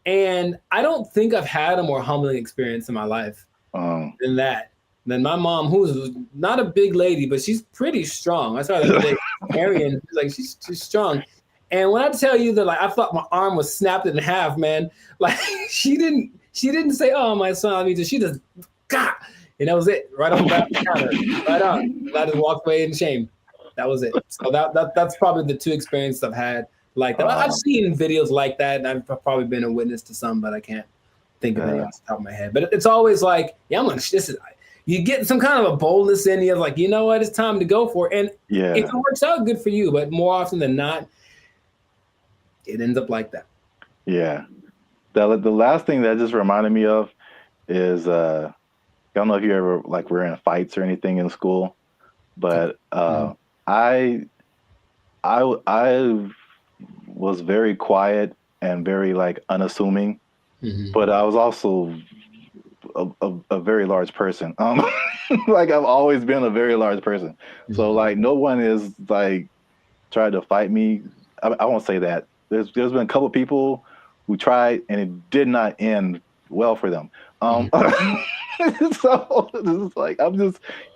And I don't think I've had a more humbling experience in my life than that. Than my mom, who's not a big lady, but she's pretty strong. I saw that today. Arian, she's strong. And when I tell you that, like, I thought my arm was snapped in half, man. Like, she didn't say, "Oh, my son, I need to." She just, God, and that was it. Right on the counter. Right on. And I just walked away in shame. That was it. So that's probably the two experiences I've had like that. I've seen videos like that, and I've probably been a witness to some, but I can't think of any off the top of my head. But it's always like, yeah, you get some kind of a boldness in you, like, you know what, it's time to go for it. And if it works out, good for you. But more often than not, it ends up like that. Yeah. The last thing that just reminded me of is I don't know if you ever like were in fights or anything in school, but I was very quiet and very like unassuming, but I was also a very large person. Like I've always been a very large person. So like no one is like tried to fight me. I won't say that. There's been a couple people who tried and it did not end well for them. So it's like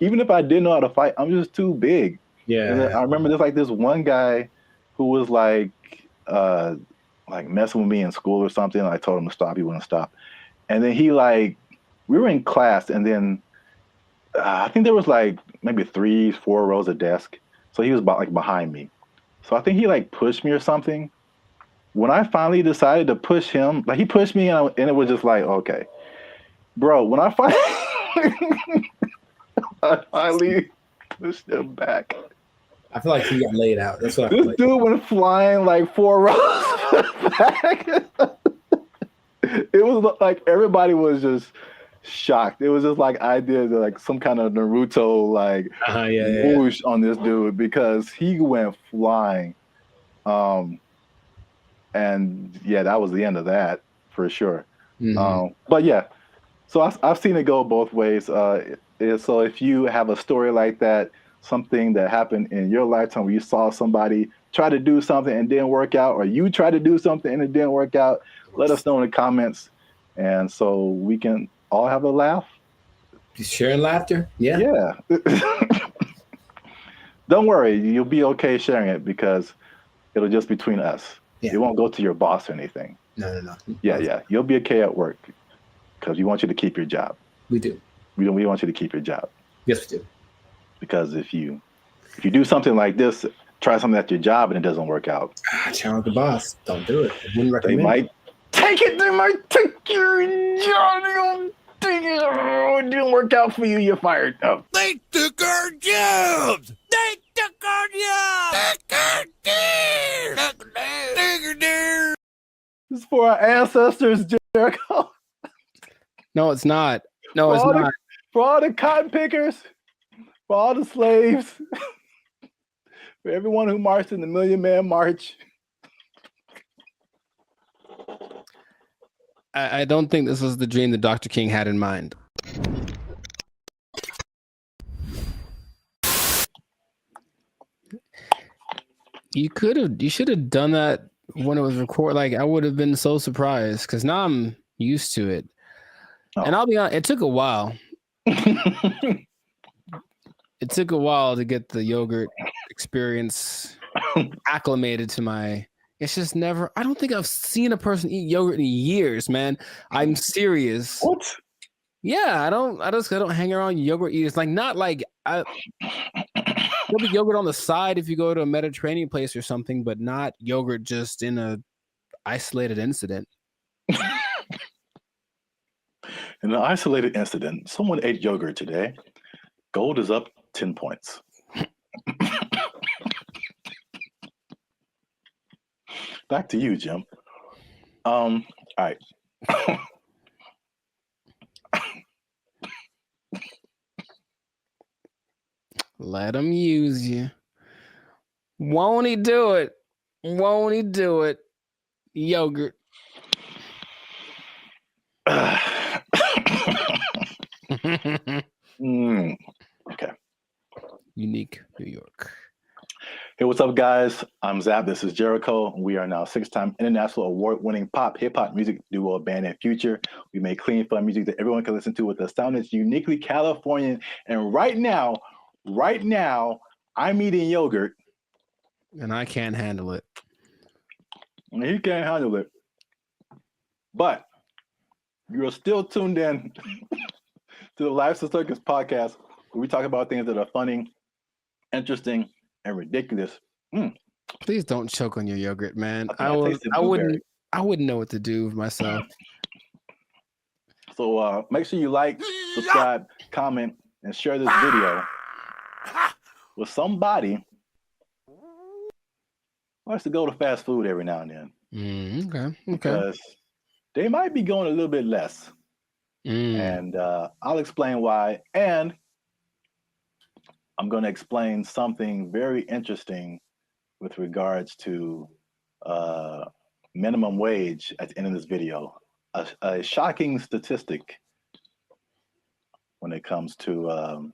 even if I didn't know how to fight, I'm just too big. Yeah. And I remember there's like this one guy who was like messing with me in school or something. And I told him to stop. He wouldn't stop. And then we were in class, and then I think there was like maybe 3-4 rows of desk. So he was behind me. So I think he like pushed me or something. When I finally decided to push him, like he pushed me and it was just like, okay, bro, when I finally pushed him back. I feel like he got laid out. That's what this dude went flying like 4 rows back. It was like everybody was just shocked. It was just like I did like some kind of Naruto like whoosh on this dude because he went flying. And yeah, that was the end of that for sure. But yeah, so I've seen it go both ways. So if you have a story like that, something that happened in your lifetime where you saw somebody try to do something and didn't work out, or you tried to do something and it didn't work out, let us know in the comments. And so we can all have a laugh. Sharing laughter. Yeah. Yeah. Don't worry. You'll be okay sharing it because it'll just be between us. Yeah. It won't go to your boss or anything. No. Yeah. You'll be okay at work because we want you to keep your job. We do. We want you to keep your job. Yes, we do. Because if you do something like this, try something at your job and it doesn't work out. Challenge the boss. Don't do it. I wouldn't recommend. They might take it. They might take your job. It didn't work out for you. You're fired. Oh. They took our jobs. They took our jobs. This is for our ancestors, Jericho. No, it's not. No, it's not. For all the cotton pickers, for all the slaves, for everyone who marched in the Million Man March. I don't think this was the dream that Dr. King had in mind. You should have done that when it was recorded. Like, I would have been so surprised because now I'm used to it. Oh. And I'll be honest, it took a while. It took a while to get the yogurt experience acclimated to my. It's just never. I don't think I've seen a person eat yogurt in years, man. I'm serious. What? Yeah, I don't hang around yogurt eaters. Like, not like there'll be yogurt on the side if you go to a Mediterranean place or something, but not yogurt just in a isolated incident. In an isolated incident, someone ate yogurt today. Gold is up 10 points. Back to you, Jim. All right. Let him use you. Won't he do it? Won't he do it? Yogurt. Okay. Unique New York. Hey, what's up, guys? I'm Zap. This is Jericho. We are now 6-time international award-winning pop, hip-hop music duo, band, and future. We make clean, fun music that everyone can listen to with a sound that's uniquely Californian. And right now, I'm eating yogurt. And I can't handle it. And he can't handle it. But you're still tuned in to the Life's a Circus podcast, where we talk about things that are funny, interesting, and ridiculous. Please don't choke on your yogurt, man. I tasted wouldn't know what to do with myself. So make sure you like, subscribe, comment, and share this video with somebody who likes to go to fast food every now and then. Okay. Because they might be going a little bit less. And I'll explain why. And I'm going to explain something very interesting with regards to minimum wage at the end of this video. A shocking statistic when it comes to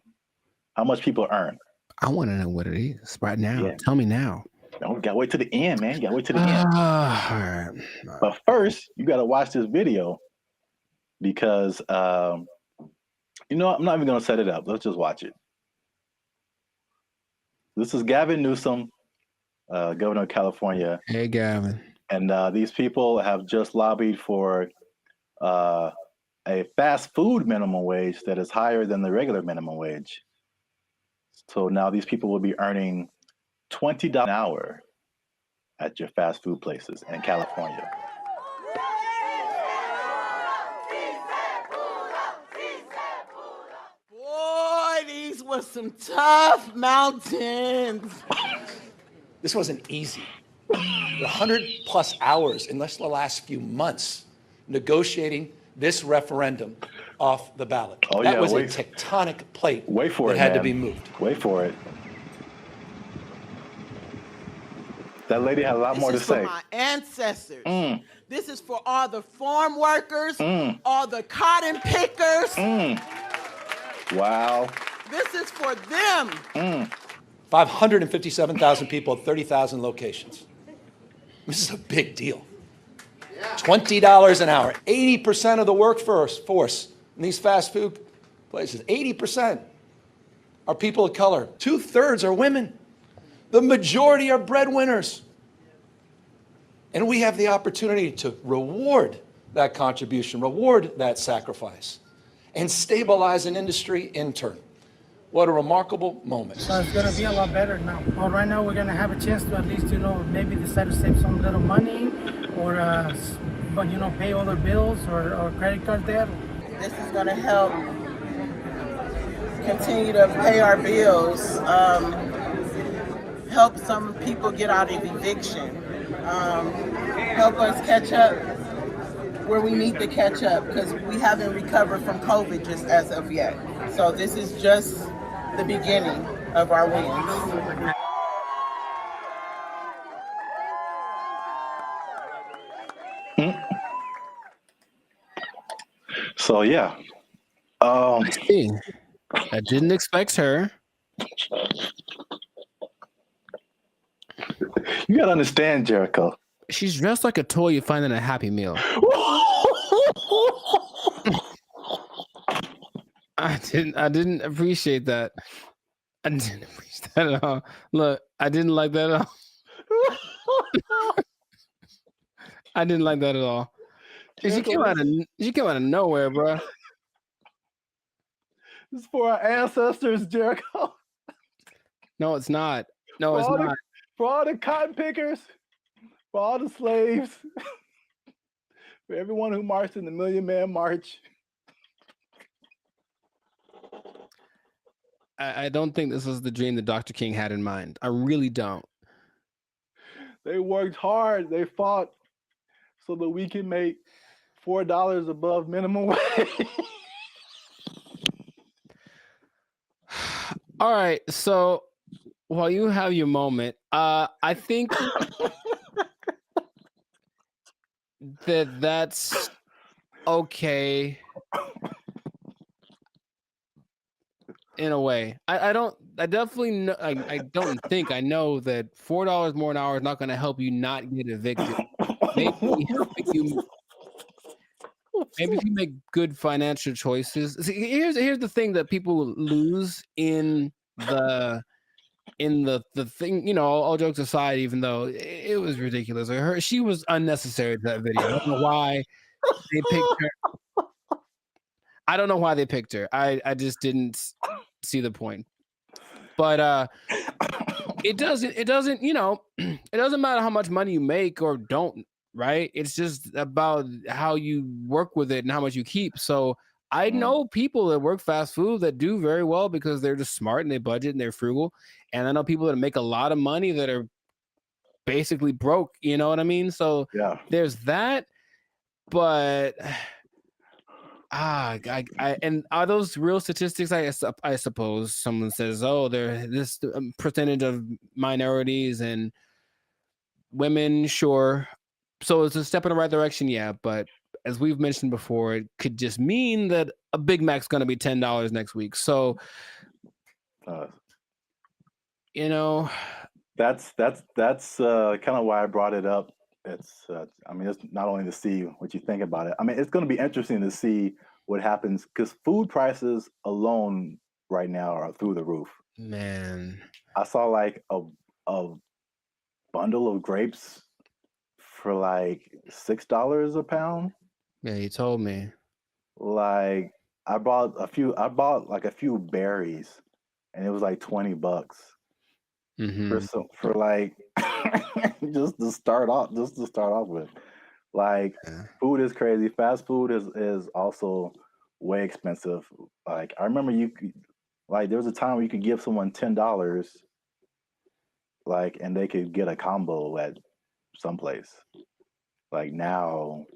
how much people earn. I want to know what it is right now. Yeah. Tell me now. No, you gotta wait to the end, man. You gotta wait to the end. All right. But first, you gotta watch this video because I'm not even gonna set it up. Let's just watch it. This is Gavin Newsom, governor of California. Hey, Gavin. And these people have just lobbied for a fast food minimum wage that is higher than the regular minimum wage. So now these people will be earning $20 an hour at your fast food places in California. Boy, these were some tough mountains. This wasn't easy. 100+ hours in the last few months negotiating this referendum off the ballot. That was a tectonic plate that had to be moved. Wait for it. That lady had a lot more to say. This is for my ancestors. This is for all the farm workers, all the cotton pickers. Wow. This is for them. 557,000 people at 30,000 locations. This is a big deal. $20 an hour. 80% of the workforce in these fast food places, 80% are people of color. 2/3 are women. The majority are breadwinners. And we have the opportunity to reward that contribution, reward that sacrifice, and stabilize an industry in turn. What a remarkable moment. So it's going to be a lot better now. Well, right now we're going to have a chance to at least, maybe decide to save some little money or, pay all their bills or credit card debt. This is going to help continue to pay our bills, help some people get out of eviction, help us catch up where we need to catch up because we haven't recovered from COVID just as of yet. So this is just the beginning of our wins. So yeah. I didn't expect her. You gotta understand, Jericho. She's dressed like a toy you find in a Happy Meal. I didn't appreciate that. I didn't appreciate that at all. Look, I didn't like that at all. I didn't like that at all. She came out of nowhere, bro. This is for our ancestors, Jericho. No, it's not. No, it's not. For all the cotton pickers, for all the slaves, for everyone who marched in the Million Man March. I don't think this was the dream that Dr. King had in mind. I really don't. They worked hard. They fought so that we can make $4 above minimum wage. All right, so while you have your moment, I think that's okay in a way. I definitely know, I don't think I know that $4 more an hour is not going to help you not get evicted. Maybe helping you. Maybe if you make good financial choices. See, here's the thing that people lose in the thing. You know, all jokes aside, even though it was ridiculous, she was unnecessary to that video. I don't know why they picked her. I don't know why they picked her. I just didn't see the point. But it doesn't, you know, it doesn't matter how much money you make or don't, right? It's just about how you work with it and how much you keep. So I know people that work fast food that do very well because they're just smart and they budget and they're frugal. And I know people that make a lot of money that are basically broke, you know what I mean? So there's that, but and are those real statistics? I suppose someone says, oh, there's this percentage of minorities and women, sure. So it's a step in the right direction, yeah. But as we've mentioned before, it could just mean that a Big Mac's going to be $10 next week. So, you know, that's kind of why I brought it up. It's I mean, it's not only to see what you think about it. I mean, it's going to be interesting to see what happens because food prices alone right now are through the roof. Man, I saw like a bundle of grapes for like $6 a pound. Yeah, you told me. Like I bought like a few berries, and it was like $20 for like just to start off with. Like food is crazy. Fast food is also way expensive. Like I remember there was a time where you could give someone $10, like, and they could get a combo at someplace. Like now,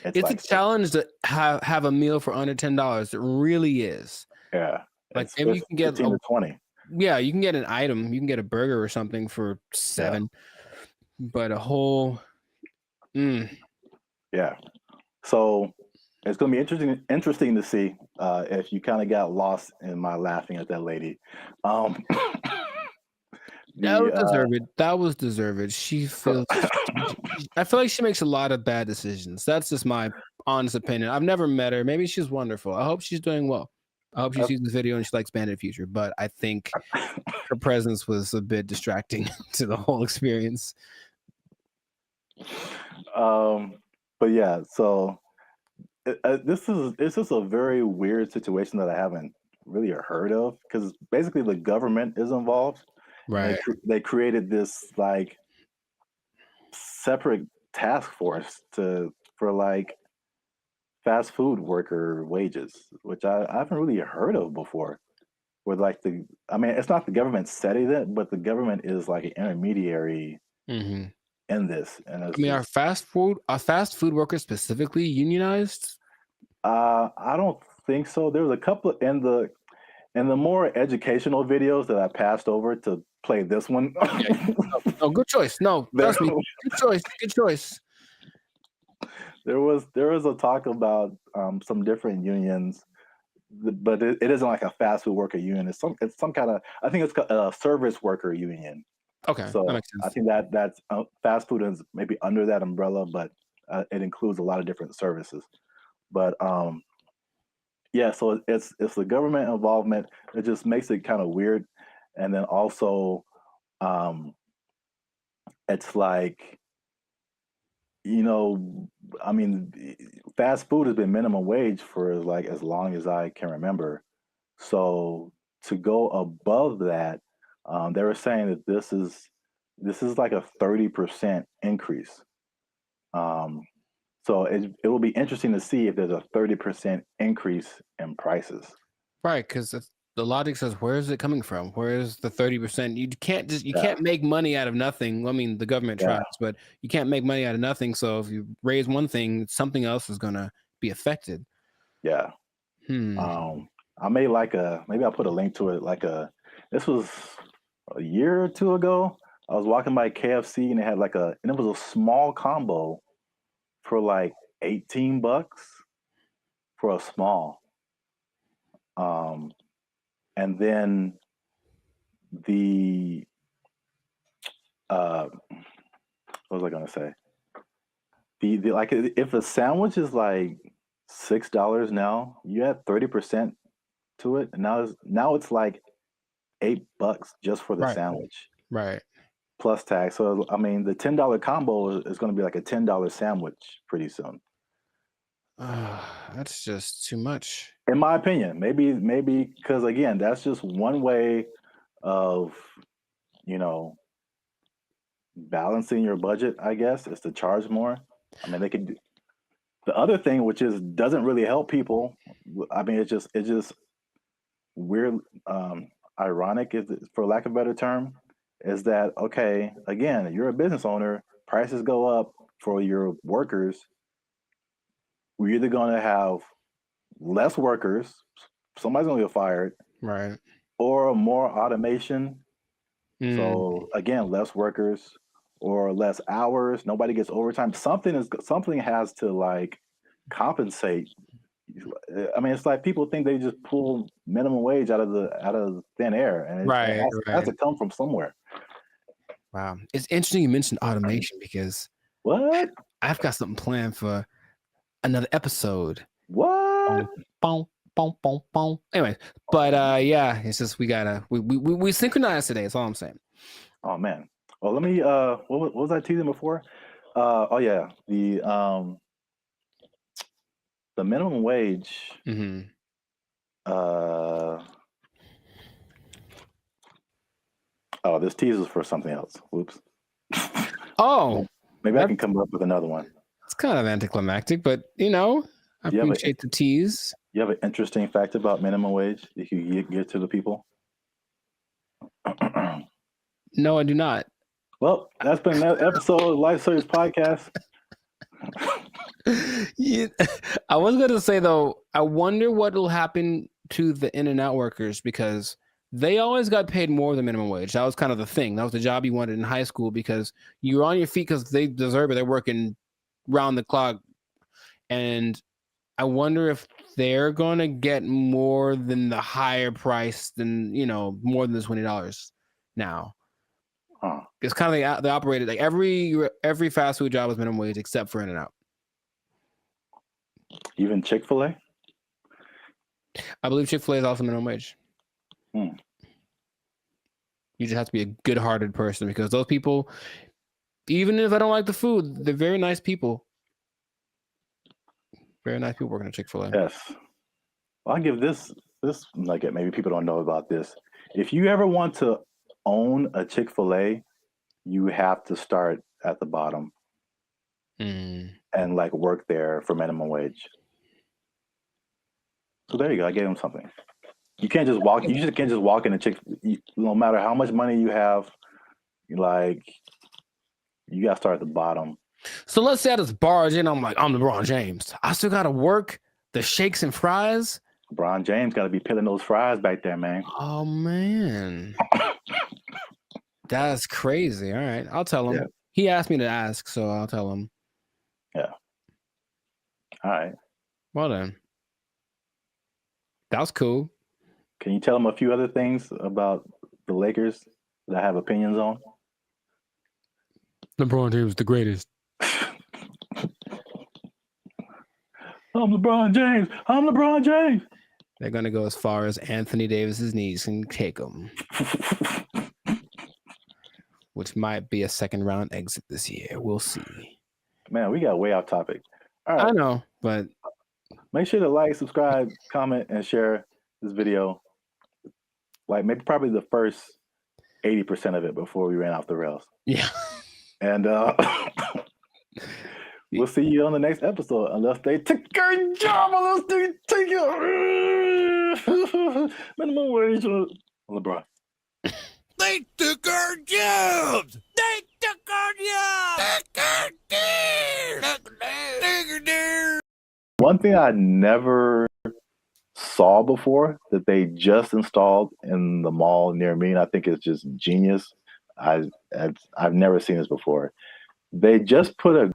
it's like a challenge to have a meal for under $10. It really is. Yeah, like maybe you can get 15 to 20. Yeah, you can get an item. You can get a burger or something for $7, but a whole. Yeah. So it's going to be interesting to see if you kind of got lost in my laughing at that lady. That was deserved. That was deserved. She feels. I feel like she makes a lot of bad decisions. That's just my honest opinion. I've never met her. Maybe she's wonderful. I hope she's doing well. I hope she sees this video and she likes Bandit Future. But I think her presence was a bit distracting to the whole experience. But yeah, so this is a very weird situation that I haven't really heard of because basically the government is involved. Right. They created this like separate task force for like fast food worker wages, which I haven't really heard of before. Where like I mean, it's not the government setting it, but the government is like an intermediary in this. And I mean, are fast food workers specifically unionized? I don't think so. There was a couple in the more educational videos that I passed over to play this one. Oh, good choice. No, trust me. Good choice. Good choice. There was a talk about some different unions, but it isn't like a fast food worker union. It's some kind of, I think it's a service worker union. Okay, so that makes sense. I think that's fast food is maybe under that umbrella, but it includes a lot of different services. But yeah, so it's the government involvement. It just makes it kind of weird, and then also, it's like, you know, I mean, fast food has been minimum wage for like as long as I can remember. So to go above that, they were saying that this is like a 30% increase. So it will be interesting to see if there's a 30% increase in prices. Right, because the logic says, where is it coming from? Where is the 30%? You can't make money out of nothing. I mean, the government tries, but you can't make money out of nothing. So if you raise one thing, something else is gonna be affected. Yeah. I made maybe I'll put a link to it. This was a year or two ago. I was walking by KFC and it had and it was a small combo for like $18 for a small. And then what was I gonna say? If a sandwich is like $6 now, you add 30% to it, and now it's like $8 just for the sandwich, right? Plus tax. So I mean, the $10 combo is going to be like a $10 sandwich pretty soon. That's just too much, in my opinion. Maybe because again, that's just one way of balancing your budget. I guess is to charge more. I mean, they could do the other thing, which doesn't really help people. I mean, it's just weird, ironic, for lack of a better term, is that okay? Again, you're a business owner. Prices go up for your workers. We're either going to have less workers, somebody's going to get fired, right, or more automation. So again, less workers or less hours. Nobody gets overtime. Something has to compensate. I mean, it's like people think they just pull minimum wage out of thin air, and it has to come from somewhere. Wow, it's interesting you mentioned automation because I've got something planned for another episode. What? Boom, boom, boom, boom. Anyway, but it's just we synchronized today. That's all I'm saying. Oh man. Well, let me. What was I teasing before? The minimum wage. This teaser is for something else. Whoops. Maybe I can come up with another one. It's kind of anticlimactic, but I appreciate the tease. You have an interesting fact about minimum wage if you get to the people? No, I do not. Well, that's been another episode of Life Service Podcast. I was going to say, though, I wonder what will happen to the In-N-Out workers because they always got paid more than minimum wage. That was kind of the thing. That was the job you wanted in high school because you were on your feet because they deserve it. They're working round the clock. And I wonder if they're going to get more than the higher price than, more than the $20 now. It's kind of they operated like every fast food job was minimum wage except for In-N-Out. Even Chick-fil-A? I believe Chick-fil-A is also minimum wage. You just have to be a good-hearted person because those people, even if I don't like the food, they're very nice people. Very nice people working at Chick-fil-A. Yes. Well, I'll give this nugget. Maybe people don't know about this. If you ever want to own a Chick-fil-A, you have to start at the bottom and work there for minimum wage. So there you go. I gave him something. You can't just walk. You just can't just walk in a no matter how much money you have, you got to start at the bottom. So let's say I just barge in. I'm LeBron James. I still got to work the shakes and fries. LeBron James got to be peeling those fries back there, man. Oh man. That's crazy. All right. I'll tell him. Yeah. He asked me to ask, so I'll tell him. Yeah. All right. Well then. That was cool. Can you tell him a few other things about the Lakers that I have opinions on? LeBron James is the greatest. I'm LeBron James. I'm LeBron James. They're going to go as far as Anthony Davis's knees can take them. Which might be a second round exit this year. We'll see. Man, we got way off topic. All right. I know, but make sure to like, subscribe, comment, and share this video. Maybe probably the first 80% of it before we ran off the rails. Yeah. And we'll see you on the next episode unless they take your job, unless they take it. minimum wage on LeBron. They took our jobs. They took our jobs. One thing I never saw before that they just installed in the mall near me, and I think it's just genius. I've never seen this before. They just put a.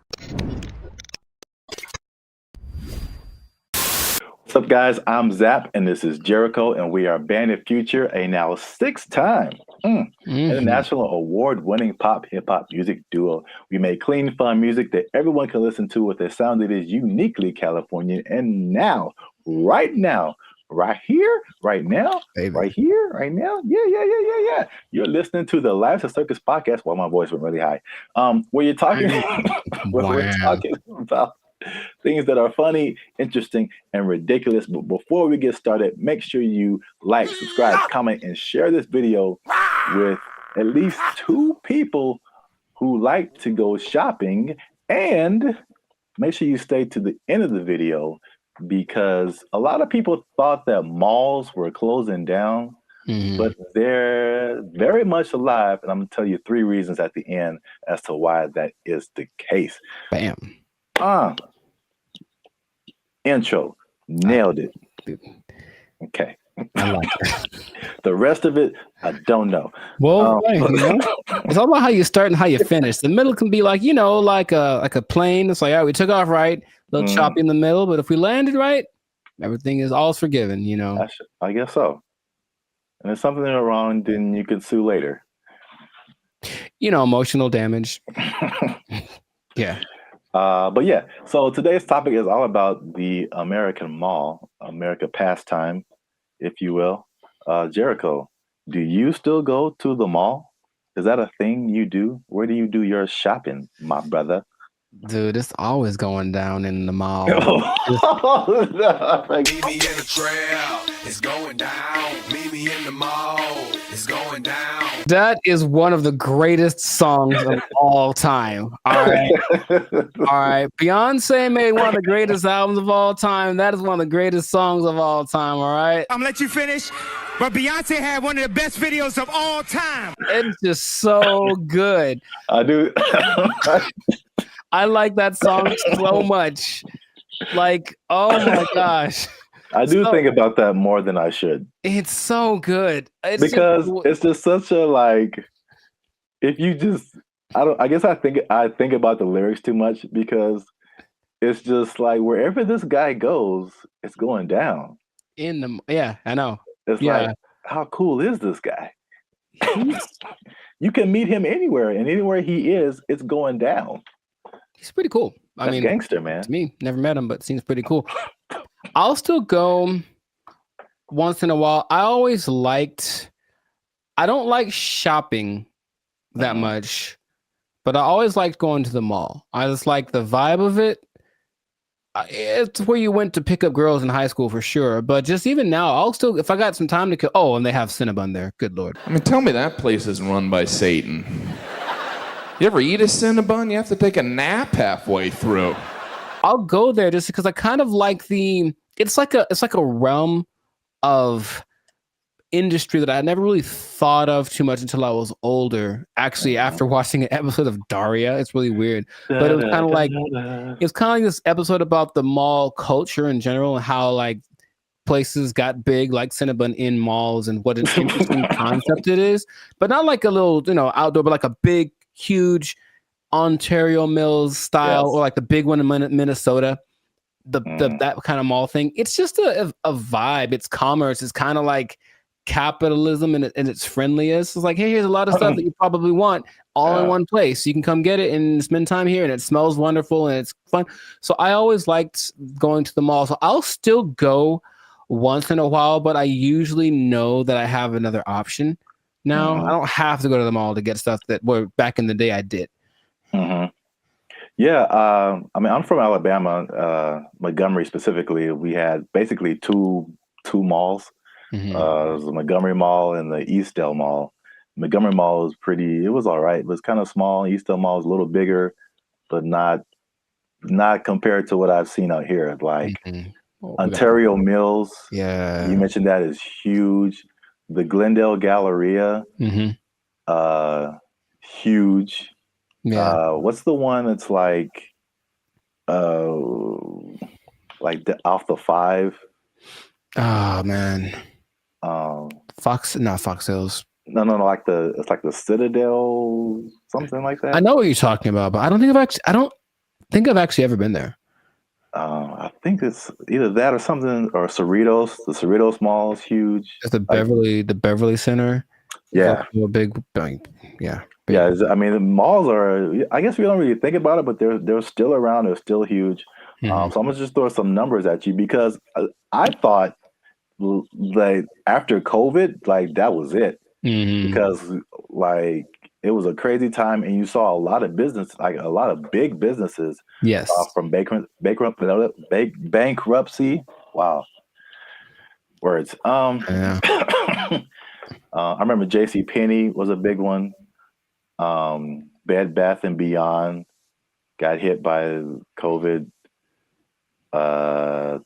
What's up, guys? I'm Zap, and this is Jericho, and we are Bandit Future, a now 6-time international award-winning pop hip-hop music duo. We make clean, fun music that everyone can listen to with a sound that is uniquely Californian. And now, right here, right now, yeah. You're listening to the Lives of Circus podcast. Well, my voice went really high. Where you're talking, we're talking about things that are funny, interesting, and ridiculous. But before we get started, make sure you like, subscribe, comment, and share this video with at least 2 people who like to go shopping. And make sure you stay to the end of the video, because a lot of people thought that malls were closing down, but they're very much alive. And I'm going to tell you 3 reasons at the end as to why that is the case. Bam. Intro. Nailed it. Okay. I like it. The rest of it, I don't know. Well, it's all about how you start and how you finish. The middle can be like, like a plane. It's like, all right, we took off right, a little choppy in the middle, but if we landed right, everything is all forgiven, I guess so. And if something went wrong, then you could sue later. Emotional damage. Yeah. But yeah, so today's topic is all about the American mall, America pastime, if you will. Jericho, do you still go to the mall? Is that a thing you do? Where do you do your shopping, my brother? Dude, it's always going down in the mall. Meet me in the trail, it's going down. Meet me in the mall, it's going down. That is one of the greatest songs of all time. All right. All right. Beyonce made one of the greatest albums of all time. That is one of the greatest songs of all time. All right. I'm gonna let you finish. But Beyonce had one of the best videos of all time. It's just so good. I do. I like that song so much. Like, oh my gosh. I do think about that more than I should. It's so good. It's just such a if you just I guess I think about the lyrics too much, because it's just like wherever this guy goes, it's going down. Yeah, I know. It's like, how cool is this guy? You can meet him anywhere, and anywhere he is, it's going down. He's pretty cool. That's gangster, man. To me, never met him, but seems pretty cool. I'll still go once in a while. I don't like shopping that much, but I always liked going to the mall. I just like the vibe of it. It's where you went to pick up girls in high school for sure. But just even now, I'll still, if I got some time to kill. Oh, and they have Cinnabon there. Good Lord. I mean, tell me that place is run by Satan. You ever eat a Cinnabon? You have to take a nap halfway through. I'll go there just because I kind of like it's like a realm of industry that I never really thought of too much until I was older. Actually, after watching an episode of Daria, it's really weird. But it was kind of like this episode about the mall culture in general and how places got big, like Cinnabon in malls, and what an interesting concept it is. But not like a little, outdoor, but like a big, huge Ontario Mills style, or like the big one in Minnesota. That kind of mall thing. It's just a vibe. It's commerce. It's kind of like capitalism and its friendliest. It's like, hey, here's a lot of stuff that you probably want all in one place. You can come get it and spend time here, and it smells wonderful and it's fun. So I always liked going to the mall. So I'll still go once in a while, but I usually know that I have another option now. I don't have to go to the mall to get stuff that back in the day I did. Yeah, I mean, I'm from Alabama, Montgomery specifically. We had basically two malls. It was the Montgomery Mall and the Eastdale Mall. Montgomery Mall was it was all right. It was kind of small. Eastdale Mall was a little bigger, but not compared to what I've seen out here. Ontario Mills. Yeah. You mentioned that is huge. The Glendale Galleria. Huge. Yeah. What's the one that's like off the 5? Oh man. Not Fox Hills. No, like it's like the Citadel, something like that. I know what you're talking about, but I don't think I've actually ever been there. I think it's either that or something, or Cerritos. The Cerritos Mall is huge. It's the Beverly Center. Yeah. A big. Yeah. Yeah, I mean, the malls are. I guess we don't really think about it, but they're still around. They're still huge. So I'm gonna just throw some numbers at you, because I thought, like, after COVID, like, that was it, because like it was a crazy time, and you saw a lot of a lot of big businesses, yes, from bankruptcy. Wow, words. I remember J.C. Penney was a big one. Bed Bath and Beyond got hit by COVID.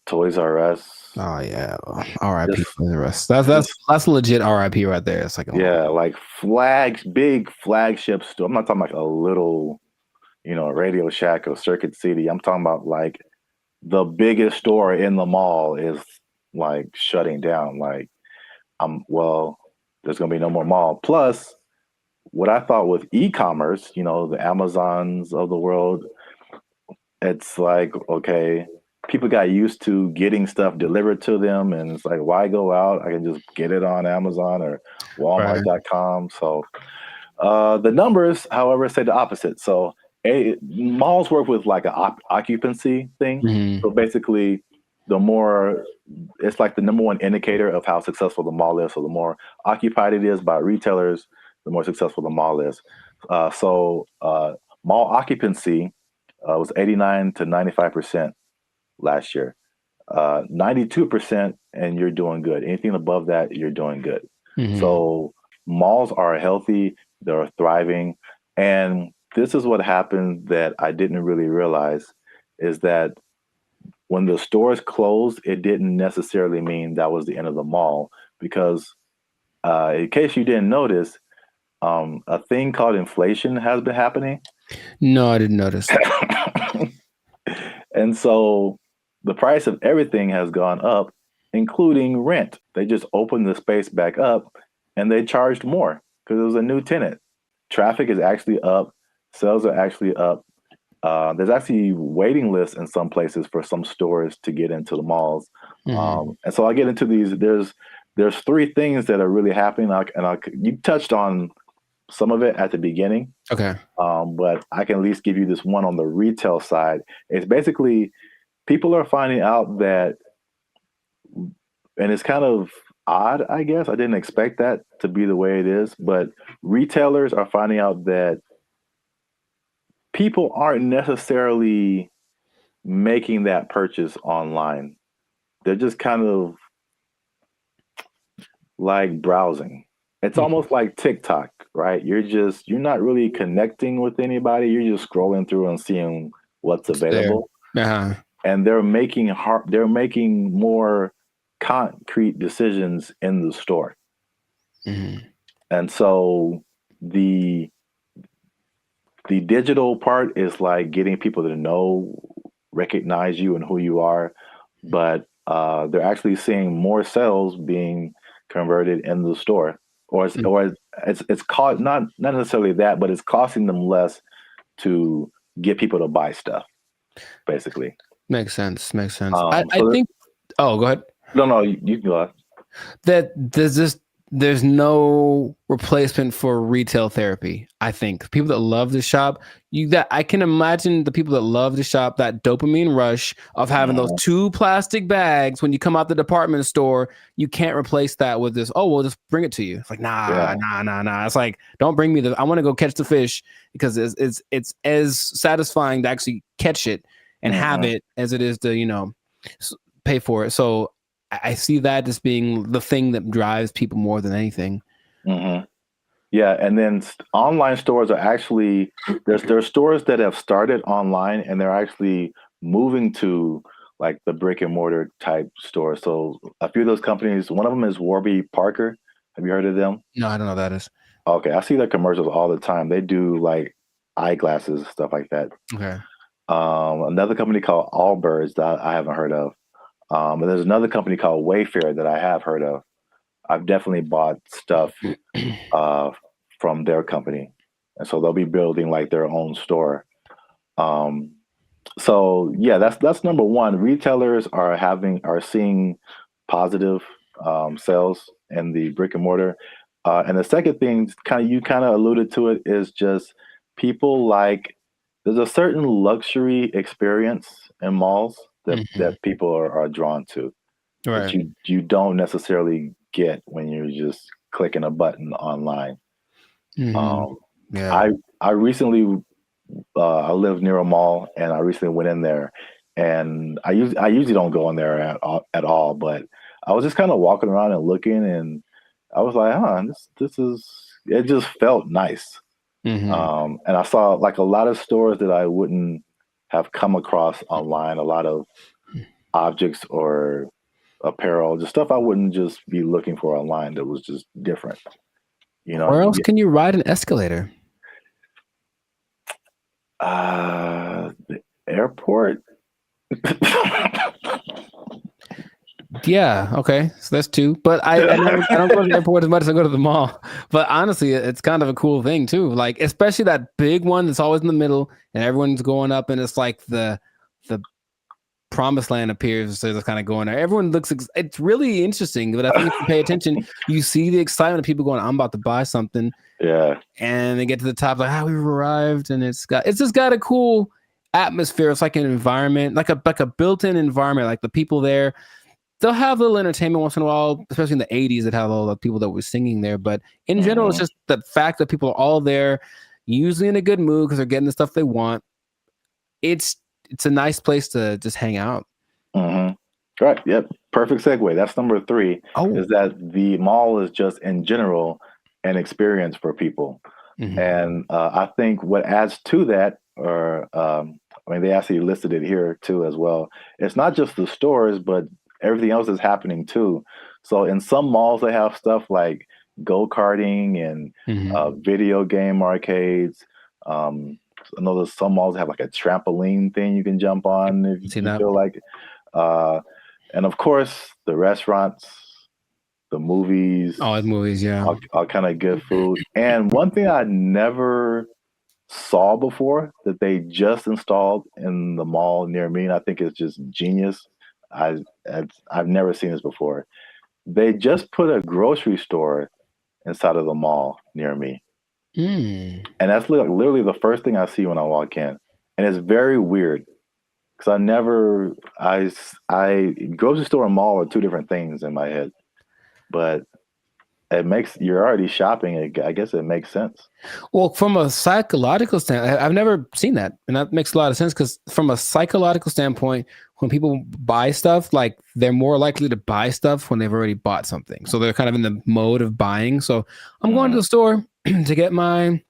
Toys R Us. Oh yeah, R.I.P. Toys R Us. That's legit R.I.P. right there. It's like like big flagship store. I'm not talking like a little, Radio Shack or Circuit City. I'm talking about like the biggest store in the mall is like shutting down. Like, there's gonna be no more mall. Plus, what I thought with e-commerce, the Amazons of the world, it's like, okay, people got used to getting stuff delivered to them, and it's like, why go out? I can just get it on Amazon or Walmart.com. So the numbers, however, say the opposite. So malls work with like an occupancy thing. So basically, it's like the number one indicator of how successful the mall is. So the more occupied it is by retailers, the more successful the mall is. So mall occupancy was 89 to 95% last year. 92%, and you're doing good. Anything above that, you're doing good. So malls are healthy, they're thriving. And this is what happened that I didn't really realize, is that when the stores closed, it didn't necessarily mean that was the end of the mall, because in case you didn't notice, a thing called inflation has been happening. No, I didn't notice. And so the price of everything has gone up, including rent. They just opened the space back up and they charged more because it was a new tenant. Traffic is actually up. Sales are actually up. There's actually waiting lists in some places for some stores to get into the malls. And so I'll get into these. There's 3 things that are really happening. You touched on some of it at the beginning. Okay. But I can at least give you this one on the retail side. It's basically people are finding out that, and it's kind of odd, I guess. I didn't expect that to be the way it is, but retailers are finding out that people aren't necessarily making that purchase online. They're just kind of like browsing. It's almost like TikTok, right? You're not really connecting with anybody. You're just scrolling through and seeing what's available. And they're making more concrete decisions in the store. And so the digital part is like getting people to recognize you and who you are, but they're actually seeing more sales being converted in the store. Or it's called not necessarily that, but it's costing them less to get people to buy stuff, basically. Makes sense. I think. Oh, go ahead. No, you can go ahead. That there's no replacement for retail therapy. I think people that love to shop, I can imagine the people that love to shop, that dopamine rush of having those 2 plastic bags when you come out the department store. You can't replace that with this. Oh, we'll just bring it to you. It's like nah. It's like, don't bring me I want to go catch the fish, because it's as satisfying to actually catch it and have it as it is to pay for it. So I see that as being the thing that drives people more than anything. Yeah, and then online stores are actually there's stores that have started online and they're actually moving to like the brick and mortar type stores. So a few of those companies, one of them is Warby Parker. Have you heard of them? No, I don't know what that is. Okay, I see their commercials all the time. They do like eyeglasses, stuff like that. Okay. Another company called Allbirds that I haven't heard of. And there's another company called Wayfair that I have heard of. I've definitely bought stuff from their company. And so they'll be building like their own store. So yeah, that's number one. Retailers are seeing positive sales in the brick and mortar. And the second thing, you kind of alluded to it, is just people there's a certain luxury experience in malls that people are drawn to. Right. That you don't necessarily get when you're just clicking a button online. Yeah. I recently I live near a mall, and I recently went in there, and I usually don't go in there at all, but I was just kind of walking around and looking, and I was like, it just felt nice. And I saw like a lot of stores that I wouldn't have come across online, a lot of objects or apparel, just stuff I wouldn't just be looking for online that was just different. Where else can you ride an escalator? The airport. Yeah, okay. So that's two. But I don't go to the airport as much as I go to the mall. But honestly, it's kind of a cool thing too. Like, especially that big one that's always in the middle and everyone's going up, and it's like the promised land appears. So they're kind of going there. Everyone looks, it's really interesting. But I think if you pay attention, you see the excitement of people going, I'm about to buy something. Yeah. And they get to the top, like, we've arrived. And it's just got a cool atmosphere. It's like an environment, like a built-in environment. Like the people there, they'll have a little entertainment once in a while, especially in the 80s that had all the people that were singing there. But in general, it's just the fact that people are all there, usually in a good mood because they're getting the stuff they want. It's a nice place to just hang out. Right. Yep. Perfect segue. That's number 3. Is that the mall is just in general an experience for people. And I think what adds to that, they actually listed it here too as well. It's not just the stores, but everything else is happening too. So in some malls, they have stuff like go-karting and video game arcades. I know there's some malls that have like a trampoline thing you can jump on if you feel like it. And of course, the restaurants, the movies. Oh, movies, yeah. All kind of good food. And one thing I never saw before that they just installed in the mall near me, and I think it's just genius. I've never seen this before. They just put a grocery store inside of the mall near me. And that's literally the first thing I see when I walk in. And it's very weird because grocery store and mall are two different things in my head, but you're already shopping. I guess it makes sense. Well, from a psychological standpoint, I've never seen that. And that makes a lot of sense because from a psychological standpoint, when people buy stuff, like they're more likely to buy stuff when they've already bought something. So they're kind of in the mode of buying. So I'm going to the store to get my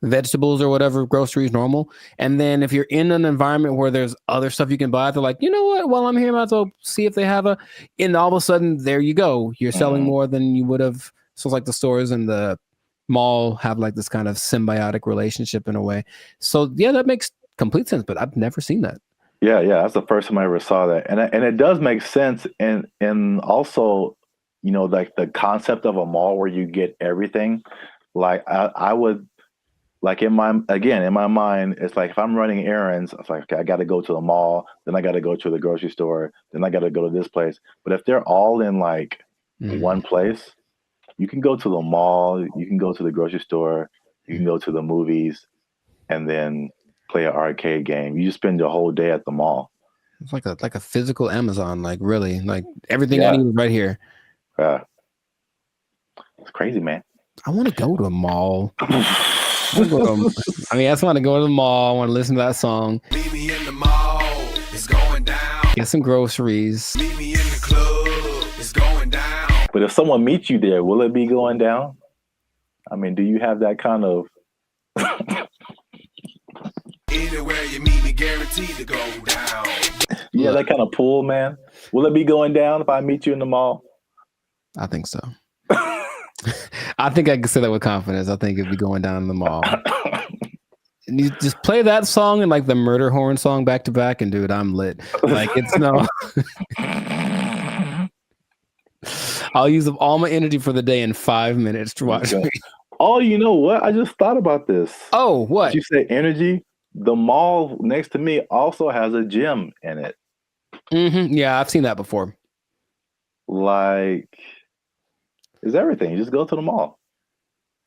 vegetables or whatever, groceries, normal. And then if you're in an environment where there's other stuff you can buy, they're like, you know what? While I'm here, I might as well see if they have and all of a sudden, there you go. You're selling more than you would have. So it's like the stores and the mall have like this kind of symbiotic relationship in a way. So yeah, that makes complete sense, but I've never seen that. Yeah, that's the first time I ever saw that. And it does make sense. And also, like the concept of a mall where you get everything. Like I would, like in my mind, it's like if I'm running errands, it's like, okay, I got to go to the mall, then I got to go to the grocery store, then I got to go to this place. But if they're all in like one place, you can go to the mall, you can go to the grocery store, you can go to the movies, and then play an arcade game. You just spend your whole day at the mall. It's like a physical Amazon, like really, like everything I need is right here. Yeah, it's crazy, man. I want to go to a mall. I just want to go to the mall. I want to listen to that song. Meet me in the mall. It's going down. Get some groceries. Meet me in the club. It's going down. But if someone meets you there, will it be going down? I mean, do you have that kind of? Anywhere you meet me, guaranteed to go down. Yeah, that kind of pull, man. Will it be going down if I meet you in the mall? I think so. I think I can say that with confidence. I think it'd be going down in the mall. And you just play that song and like the murder horn song back to back, and dude, I'm lit. Like it's no. I'll use up all my energy for the day in 5 minutes to watch me. Oh, you know what? I just thought about this. Oh, what? Did you say energy? The mall next to me also has a gym in it. Mm-hmm. Yeah, I've seen that before. Like, it's everything. You just go to the mall.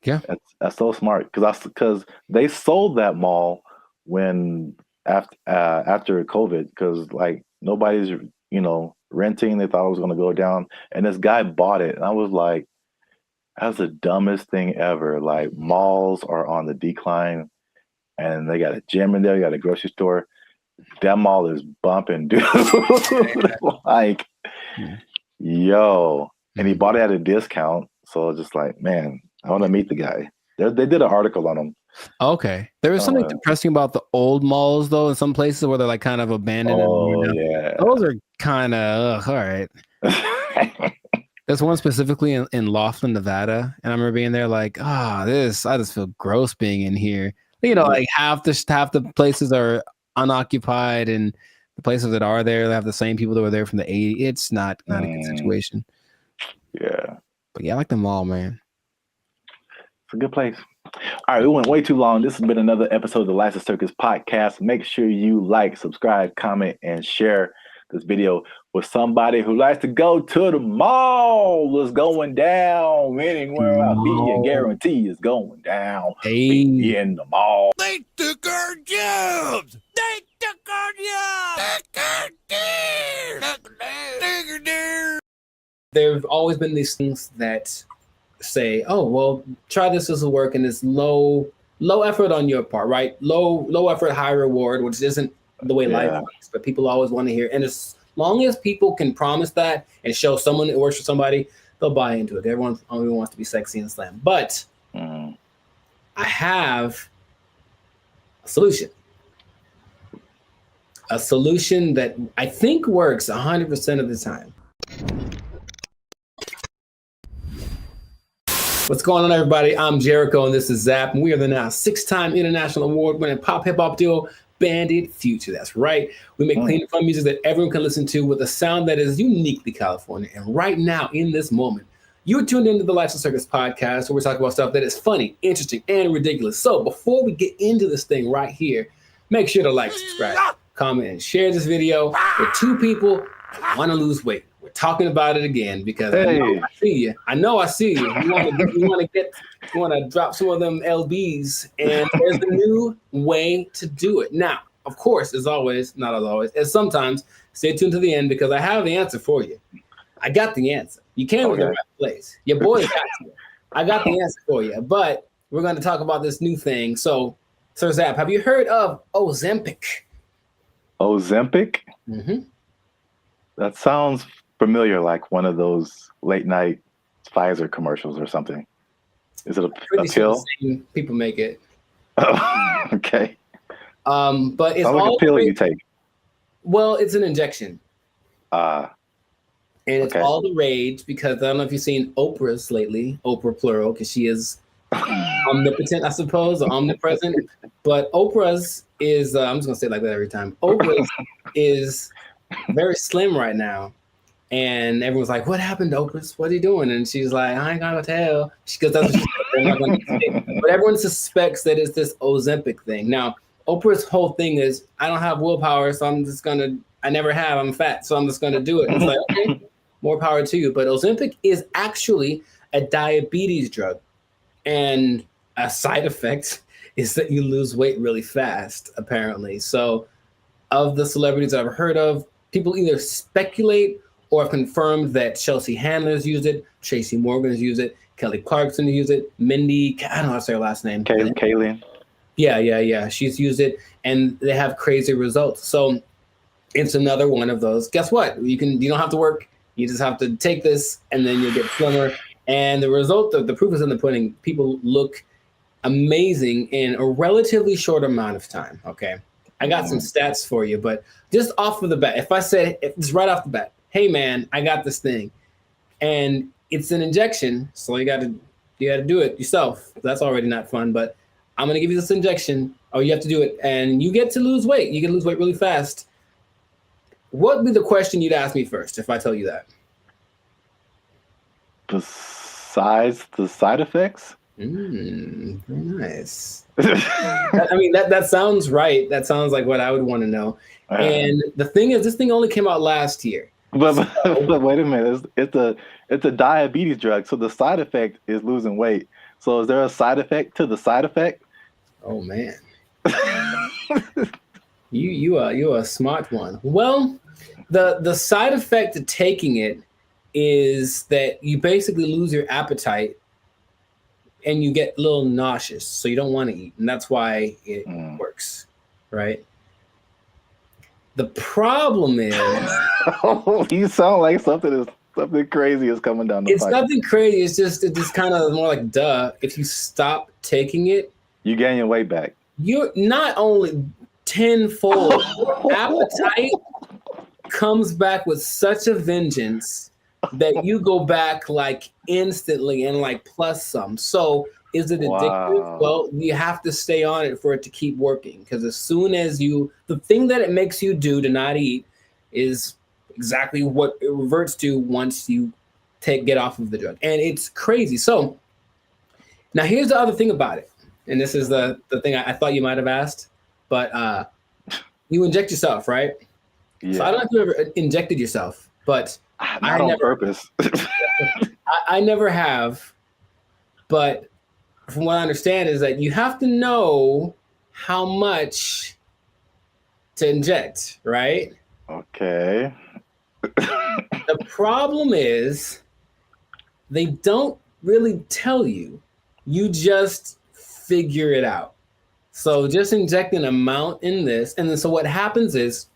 Yeah, that's so smart because they sold that mall when after COVID because like nobody's renting. They thought it was going to go down, and this guy bought it, and I was like, that's the dumbest thing ever. Like malls are on the decline, and they got a gym in there, you got a grocery store. That mall is bumping, dude. Like, yo, and he bought it at a discount. So just like, man, I want to meet the guy. They did an article on him. Okay. There was something depressing about the old malls, though, in some places where they're like kind of abandoned. Oh, yeah. Those are kind of, all right. There's one specifically in Laughlin, Nevada. And I remember being there like, I just feel gross being in here. Like half the places are unoccupied, and the places that are there, they have the same people that were there from the 80s. It's not a good situation. Yeah. But yeah, I like the mall, man. It's a good place. All right, we went way too long. This has been another episode of the Lights of Circus podcast. Make sure you like, subscribe, comment, and share this video with somebody who likes to go to the mall. It's going down anywhere I be. I guarantee it's going down. Hey. Be in the mall. They took our jobs. They took our jobs. There've always been these things that say, oh, well, try this will work, and it's low effort on your part, right? Low effort, high reward, which isn't the way life works, but people always want to hear. And as long as people can promise that and show someone it works for somebody, they'll buy into it. Everyone only wants to be sexy and slam. But I have a solution. A solution that I think works 100% of the time. What's going on, everybody? I'm Jericho, and this is Zap, and we are the now 6-time international award-winning pop hip-hop duo, Bandit Future. That's right. We make clean and fun music that everyone can listen to with a sound that is uniquely California. And right now, in this moment, you're tuned into the Lights of Circus podcast, where we talk about stuff that is funny, interesting, and ridiculous. So before we get into this thing right here, make sure to like, subscribe, comment, and share this video with 2 people who want to lose weight. We're talking about it again because I know I see you. You want to drop some of them LBs, and there's a new way to do it. Now, of course, as always, not as always, as sometimes, stay tuned to the end because I have the answer for you. I got the answer. You came to the right place. Your boy got you. I got the answer for you, but we're going to talk about this new thing. So, Sir Zap, have you heard of Ozempic? Ozempic? Mm-hmm. That sounds familiar, like one of those late night Pfizer commercials or something. Is it a pill? People make it. Oh, okay. But it's all like a pill you take. Well, it's an injection. And it's okay. all the rage because I don't know if you've seen Oprah's lately, Oprah plural, because she is omnipotent, I suppose, or omnipresent. But Oprah's is, I'm just going to say it like that every time. Oprah's is very slim right now. And everyone's like, what happened to Oprah? What are you doing? And she's like, I ain't gonna tell. Because that's what she's not gonna say. But everyone suspects that it's this Ozempic thing. Now, Oprah's whole thing is, I don't have willpower, so I never have, I'm fat, so I'm just gonna do it. And it's like, okay, more power to you. But Ozempic is actually a diabetes drug. And a side effect is that you lose weight really fast, apparently. So of the celebrities I've heard of, people either speculate or have confirmed that Chelsea Handler's used it, Tracy Morgan's used it, Kelly Clarkson used it, Mindy, I don't know how to say her last name. Kayleen. Yeah. She's used it, and they have crazy results. So it's another one of those. Guess what? You don't have to work. You just have to take this, and then you'll get slimmer. And the result of the proof is in the pudding. People look amazing in a relatively short amount of time. Okay. I got some stats for you, but just off of the bat, if I said, it's right off the bat, hey man, I got this thing, and it's an injection, so you got to do it yourself. That's already not fun, but I'm gonna give you this injection. Oh, you have to do it, and you get to lose weight. You can lose weight really fast. What would be the question you'd ask me first if I tell you that? Besides the side effects? Very nice. I mean, that sounds right. That sounds like what I would want to know. And the thing is, this thing only came out last year. But wait a minute. It's a diabetes drug, so the side effect is losing weight. So is there a side effect to the side effect? Oh man. You are a smart one. Well, the side effect of taking it is that you basically lose your appetite and you get a little nauseous, so you don't want to eat, and that's why it works, right? The problem is, you sound like something crazy is coming down the pipe. It's nothing crazy. It's just kind of more like duh. If you stop taking it, you gain your weight back. You're not only tenfold. Appetite comes back with such a vengeance that you go back like instantly and like plus some. So is it addictive? Wow. Well, you have to stay on it for it to keep working. Because as soon as the thing that it makes you do to not eat is exactly what it reverts to once you get off of the drug. And it's crazy. So now here's the other thing about it. And this is the thing I thought you might have asked, but you inject yourself, right? Yeah. So I don't know if you ever injected yourself, but not on purpose. I never have, but from what I understand is that you have to know how much to inject, right? Okay. The problem is they don't really tell you. You just figure it out. So just inject an amount in this, and then so what happens is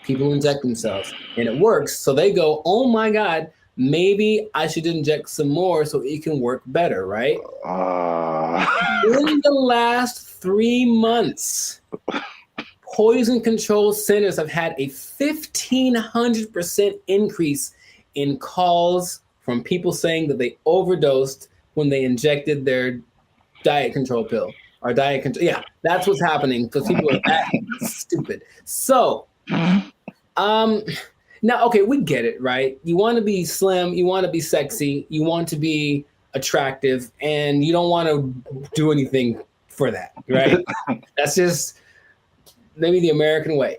people inject themselves and it works. So they go, oh my God, maybe I should inject some more so it can work better, right? In the last 3 months, poison control centers have had a 1,500% increase in calls from people saying that they overdosed when they injected their diet control pill or diet control. Yeah, that's what's happening because people are that stupid. So, now, okay, we get it, right? You want to be slim, you want to be sexy, you want to be attractive, and you don't want to do anything for that, right? That's just maybe the American way.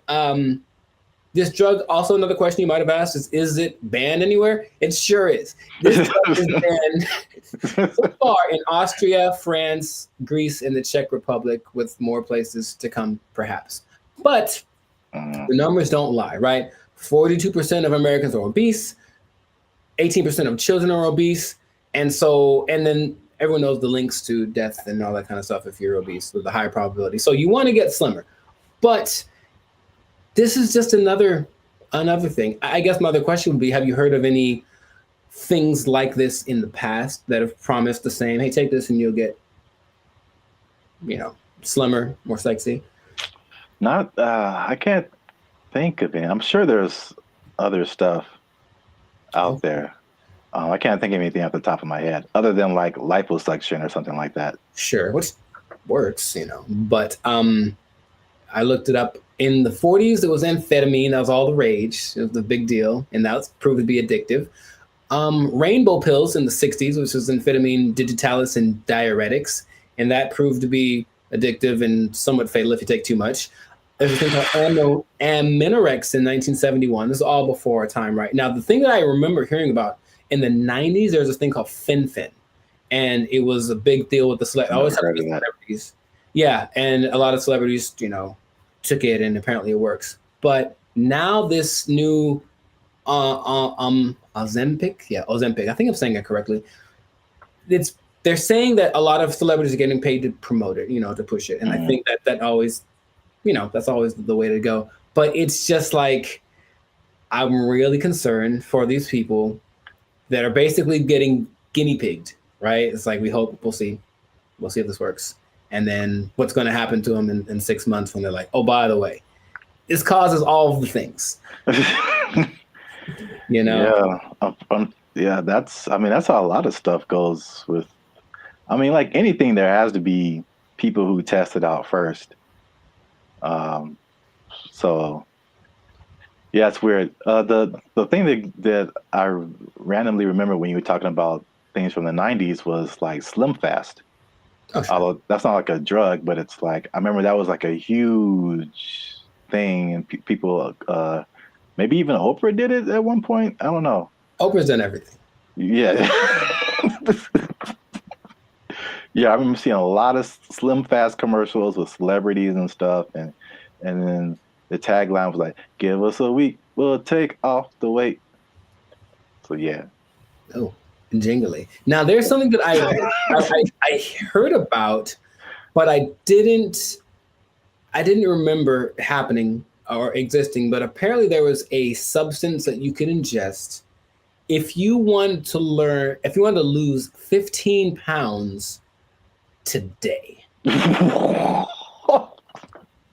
This drug, also another question you might have asked is it banned anywhere? It sure is. This drug is banned so far in Austria, France, Greece, and the Czech Republic, with more places to come, perhaps. But the numbers don't lie, right? 42% of Americans are obese, 18% of children are obese, and then everyone knows the links to death and all that kind of stuff if you're obese with a high probability. So you want to get slimmer. But this is just another thing. I guess my other question would be, have you heard of any things like this in the past that have promised the same, hey, take this and you'll get, slimmer, more sexy? Not, I can't think of any. I'm sure there's other stuff out there. I can't think of anything off the top of my head other than like liposuction or something like that. Sure, which works, but I looked it up. In the 40s, it was amphetamine. That was all the rage. It was the big deal, and that was proved to be addictive. Rainbow pills in the 60s, which was amphetamine, digitalis, and diuretics, and that proved to be addictive and somewhat fatal if you take too much. There's a thing called Aminorex in 1971. This is all before our time, right? Now, the thing that I remember hearing about in the 90s, there was this thing called fen-phen, and it was a big deal with the celebrities. Yeah, and a lot of celebrities, took it, and apparently it works. But now this new Ozempic, I think I'm saying it correctly. They're saying that a lot of celebrities are getting paid to promote it, to push it, and I think that always, that's always the way to go. But it's just like, I'm really concerned for these people that are basically getting guinea pigged, right? It's like, we'll see if this works. And then what's going to happen to them in 6 months when they're like, oh, by the way, this causes all of the things. You know? Yeah, that's how a lot of stuff goes with. I mean, like anything, there has to be people who test it out first. So yeah, it's weird. The thing that I randomly remember when you were talking about things from the 90s was like Slim Fast. Oh, sure. Although that's not like a drug, but it's like I remember that was like a huge thing, and people, maybe even Oprah did it at one point. I don't know. Oprah's done everything. Yeah. Yeah, I remember seeing a lot of Slim Fast commercials with celebrities and stuff, and then the tagline was like, "Give us a week, we'll take off the weight." So yeah. Oh, jingly. Now there's something that I heard about, but I didn't remember happening or existing. But apparently there was a substance that you could ingest if you wanted to lose 15 pounds today.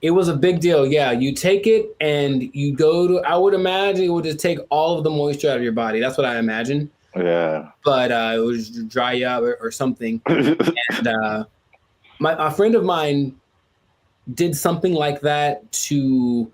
It was a big deal. Yeah, you take it and you go to, I would imagine it would just take all of the moisture out of your body. That's what I imagine. Yeah. But it would just dry you up or something. And a friend of mine did something like that to,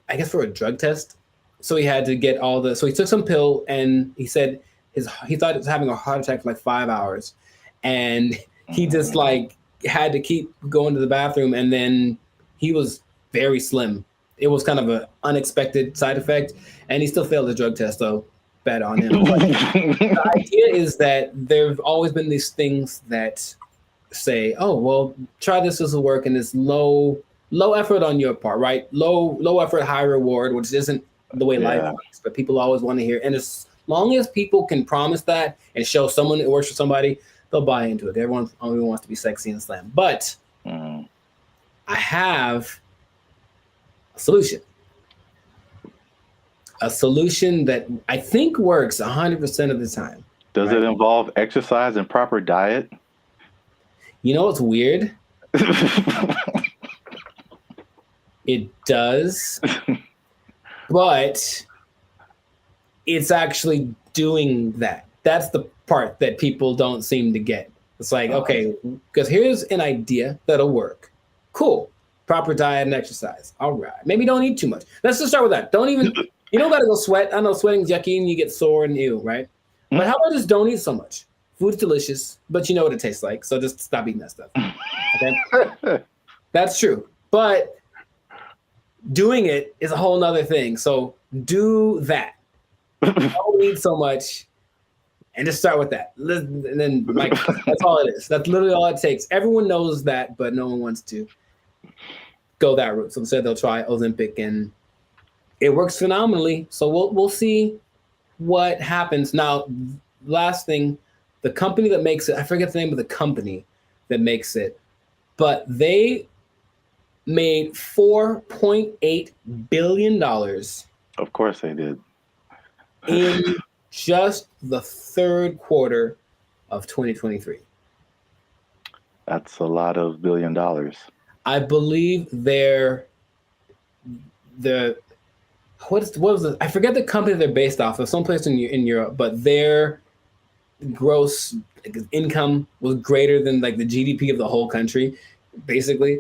I guess, for a drug test. So he had to get so he took some pill, and he said he thought he was having a heart attack for like 5 hours. And he just like had to keep going to the bathroom, and then he was very slim. It was kind of an unexpected side effect, and he still failed the drug test, though. Bad on him. But the idea is that there've always been these things that say, oh, well, try this will work, and it's low effort on your part, right? Low effort, high reward, which isn't the way life works, but people always want to hear. And as long as people can promise that and show someone it works for somebody, they'll buy into it. Everyone only wants to be sexy and slam. But I have a solution. A solution that I think works 100% of the time. Does it involve exercise and proper diet? You know what's weird? It does. But it's actually doing that. That's the part that people don't seem to get. It's like, okay, because here's an idea that'll work. Cool. Proper diet and exercise. All right. Maybe don't eat too much. Let's just start with that. You don't got to go sweat. I know sweating's yucky and you get sore and ew, right? But how about just don't eat so much? Food's delicious, but you know what it tastes like. So just stop eating that stuff. Okay? That's true. But doing it is a whole nother thing. So do that. Don't eat so much and just start with that. And then like that's all it is. That's literally all it takes. Everyone knows that, but no one wants to go that route. So instead they'll try Ozempic, and it works phenomenally. So we'll see what happens. Now, last thing, the company that makes it, I forget the name of the company that makes it, but they made $4.8 billion. Of course they did. In just the third quarter of 2023. That's a lot of $1 billion. I believe what was it? I forget the company they're based off of, someplace in Europe, but their gross income was greater than like the GDP of the whole country, basically.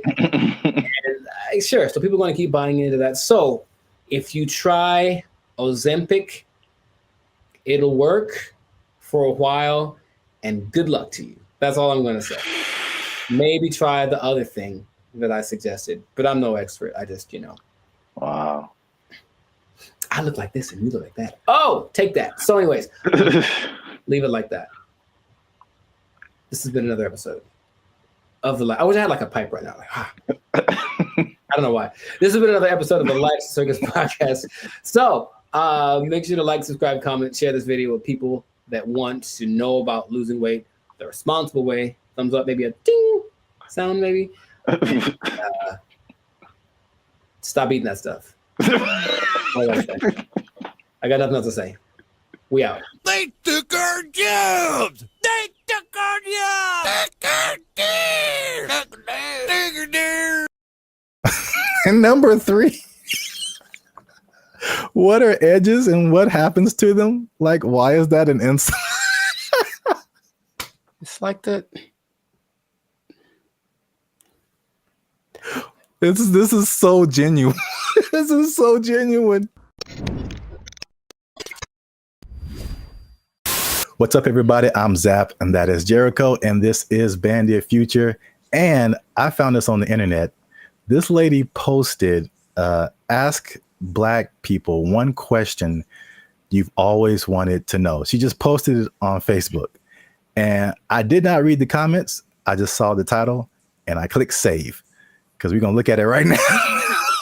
And sure, so people are going to keep buying into that. So if you try Ozempic, it'll work for a while, and good luck to you. That's all I'm going to say. Maybe try the other thing that I suggested, but I'm no expert. I just, Wow. I look like this and you look like that. Oh, take that. So anyways, leave it like that. This has been another episode of the I wish I had like a pipe right now. I don't know why. This has been another episode of the Life Circus Podcast. So make sure to like, subscribe, comment, share this video with people that want to know about losing weight the responsible way. Thumbs up, maybe a ding sound, maybe. And, stop eating that stuff. I got nothing else to say. We out. They took our jobs! They took our jobs! They took our jobs! Number 3. What are edges and what happens to them? Like, why is that an insult? It's like that. This is so genuine. This is so genuine. What's up, everybody? I'm Zap, and that is Jericho, and this is BrandBee Future. And I found this on the internet. This lady posted, ask Black people one question you've always wanted to know. She just posted it on Facebook. And I did not read the comments. I just saw the title, and I clicked save because we're going to look at it right now.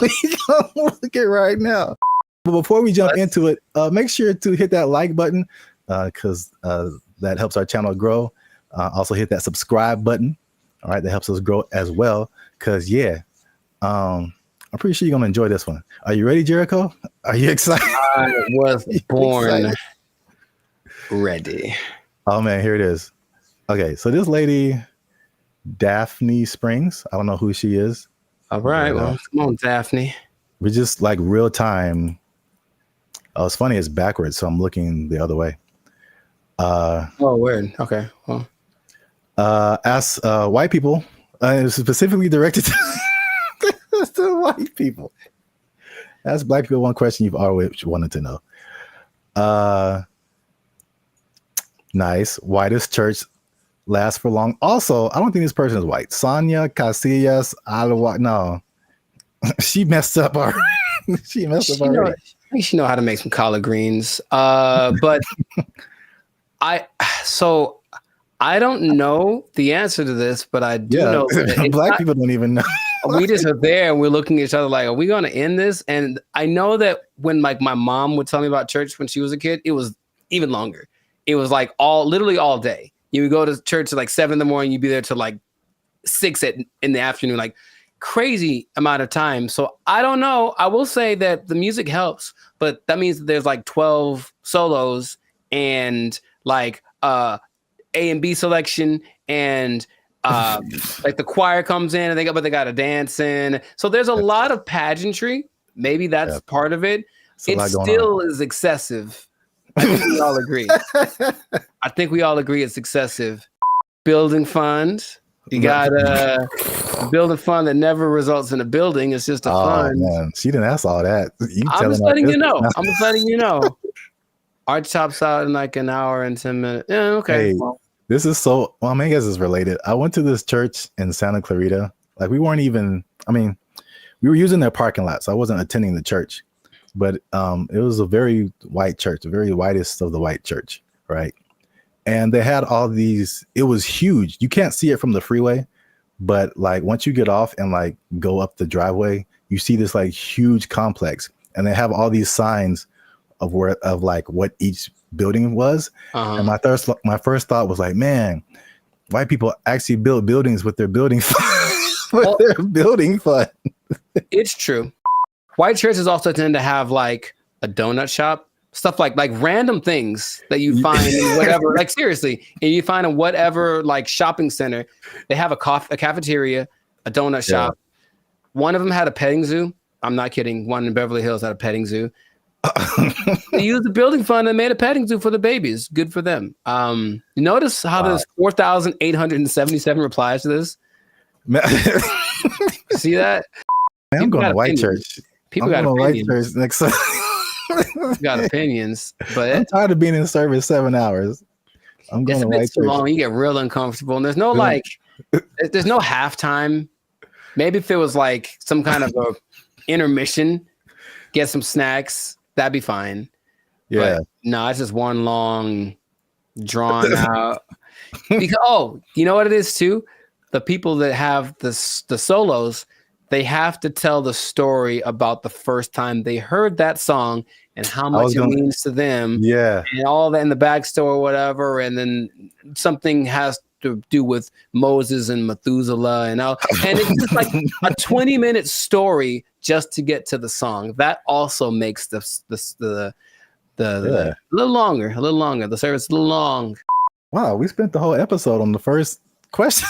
We're going to look at it right now. But before we jump into it, make sure to hit that like button because that helps our channel grow. Also hit that subscribe button. All right, that helps us grow as well. Because, I'm pretty sure you're going to enjoy this one. Are you ready, Jericho? Are you excited? I was born ready. Oh, man, here it is. Okay, so this lady, Daphne Springs, I don't know who she is. All right, well, come on, Daphne. We're just like real time. Oh, it's funny, it's backwards, so I'm looking the other way. Oh, weird. Okay, well. Ask white people, specifically directed to white people. Ask Black people one question you've always wanted to know. Nice. Whitest church lasts for long. Also, I don't think this person is white. Sonia Casillas Alawa. No, she messed up already. She messed up already. I think she know how to make some collard greens. But I don't know the answer to this, but I do know that Black people don't even know. We just are there and we're looking at each other like, are we going to end this? And I know that when like my mom would tell me about church when she was a kid, it was even longer. It was like literally all day. You would go to church at like 7 a.m. You'd be there till like 6 in the afternoon, like crazy amount of time. So I don't know. I will say that the music helps, but that means that there's like 12 solos and like A and B selection and like the choir comes in and they got a dance in. So there's a lot of pageantry. Maybe that's part of it. It still is excessive. I think we all agree. I think we all agree it's excessive. Building fund. You got a building fund that never results in a building. It's just a fund. Man. She didn't ask all that. I'm just letting you know. I'm just letting you know. Art chops out in like an hour and 10 minutes. Yeah, okay. Hey, this is so, well, I mean, I guess it's related. I went to this church in Santa Clarita. Like we weren't even, I mean, we were using their parking lot, so I wasn't attending the church. But it was a very white church, the very whitest of the white church, right? And they had all these, it was huge. You can't see it from the freeway, but like once you get off and like go up the driveway, you see this like huge complex. And they have all these signs of like what each building was. And my first thought was like, man, white people actually build buildings with their building fund. Their building fund. It's true. White churches also tend to have like a donut shop, stuff like random things that you find in whatever, like seriously, and you find in whatever like shopping center. They have a cafeteria, a donut shop. One of them had a petting zoo. I'm not kidding. One in Beverly Hills had a petting zoo. They used the building fund and made a petting zoo for the babies. Good for them. You notice how there's 4,877 replies to this? See that? Man, I'm going to white church. People got opinions. Next time. Got opinions, but I'm tired of being in service 7 hours. I'm going to white church. Long, you get real uncomfortable, and there's no there's no halftime. Maybe if it was like some kind of a intermission, get some snacks, that'd be fine. Yeah. But no, it's just one long, drawn out. Because you know what it is too? The people that have the solos, they have to tell the story about the first time they heard that song and how much it means to them. Yeah. And all that in the backstory or whatever. And then something has to do with Moses and Methuselah and it's just like a 20-minute story just to get to the song. That also makes the a little longer. The service a little long. Wow, we spent the whole episode on the first question.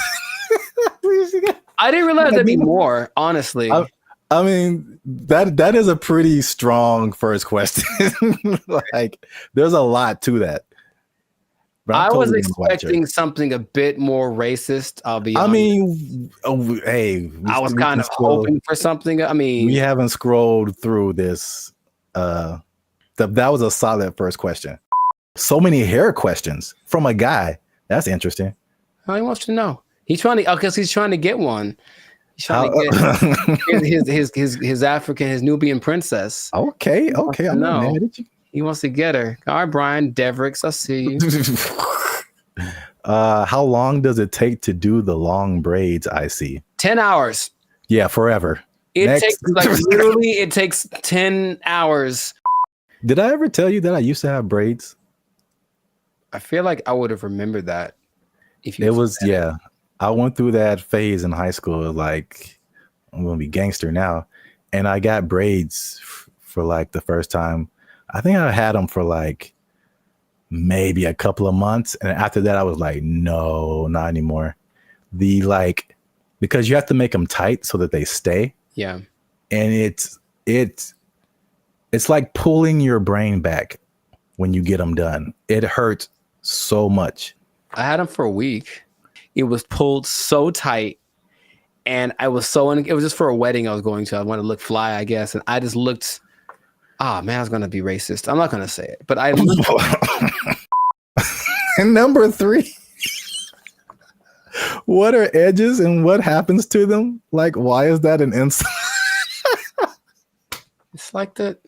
I didn't realize there'd be more, honestly. I mean, that is a pretty strong first question. Like, there's a lot to that. But I was totally gonna watch expecting it. something a bit more racist. I'll be I honest. mean, hey, I was kind of hoping for something. I mean, we haven't scrolled through this. That was a solid first question. So many hair questions from a guy. That's interesting. how he wants to know. He's trying to, because he's trying to get one. He's trying to get his African, his Nubian princess. Okay. I'm not mad at you. He wants to get her. All right, Brian Devricks, I see you. How long does it take to do the long braids? I see. 10 hours. Yeah, forever. It Next. takes literally, it takes 10 hours. Did I ever tell you that I used to have braids? I feel like I would have remembered that. If you It was, yeah. I went through that phase in high school. Like, I'm gonna be gangster now, and I got braids for like the first time. I think I had them for like maybe a couple of months, and after that, I was like, no, not anymore. Because you have to make them tight so that they stay. Yeah, and it's like pulling your brain back when you get them done. It hurts so much. I had them for a week. It was pulled so tight, and I was it was just for a wedding I was going to. I wanted to look fly, I guess, and I just looked. Ah, man, I was gonna be racist. I'm not gonna say it, but I looked. And number 3, what are edges and what happens to them? Like, why is that an insult? It's like that.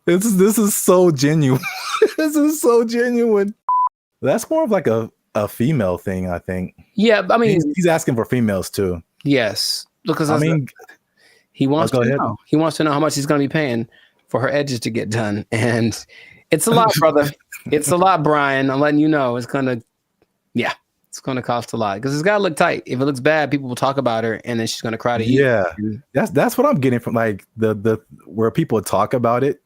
This is so genuine. This is so genuine. That's more of like a female thing, I think. Yeah, I mean, he's asking for females too. Yes, because I mean, he wants go to ahead. know. He wants to know how much he's going to be paying for her edges to get done, and it's a lot, brother. It's a lot, Brian. I'm letting you know. It's gonna cost a lot because it's got to look tight. If it looks bad, people will talk about her, and then she's gonna cry to you. Yeah, that's what I'm getting from like the where people talk about it.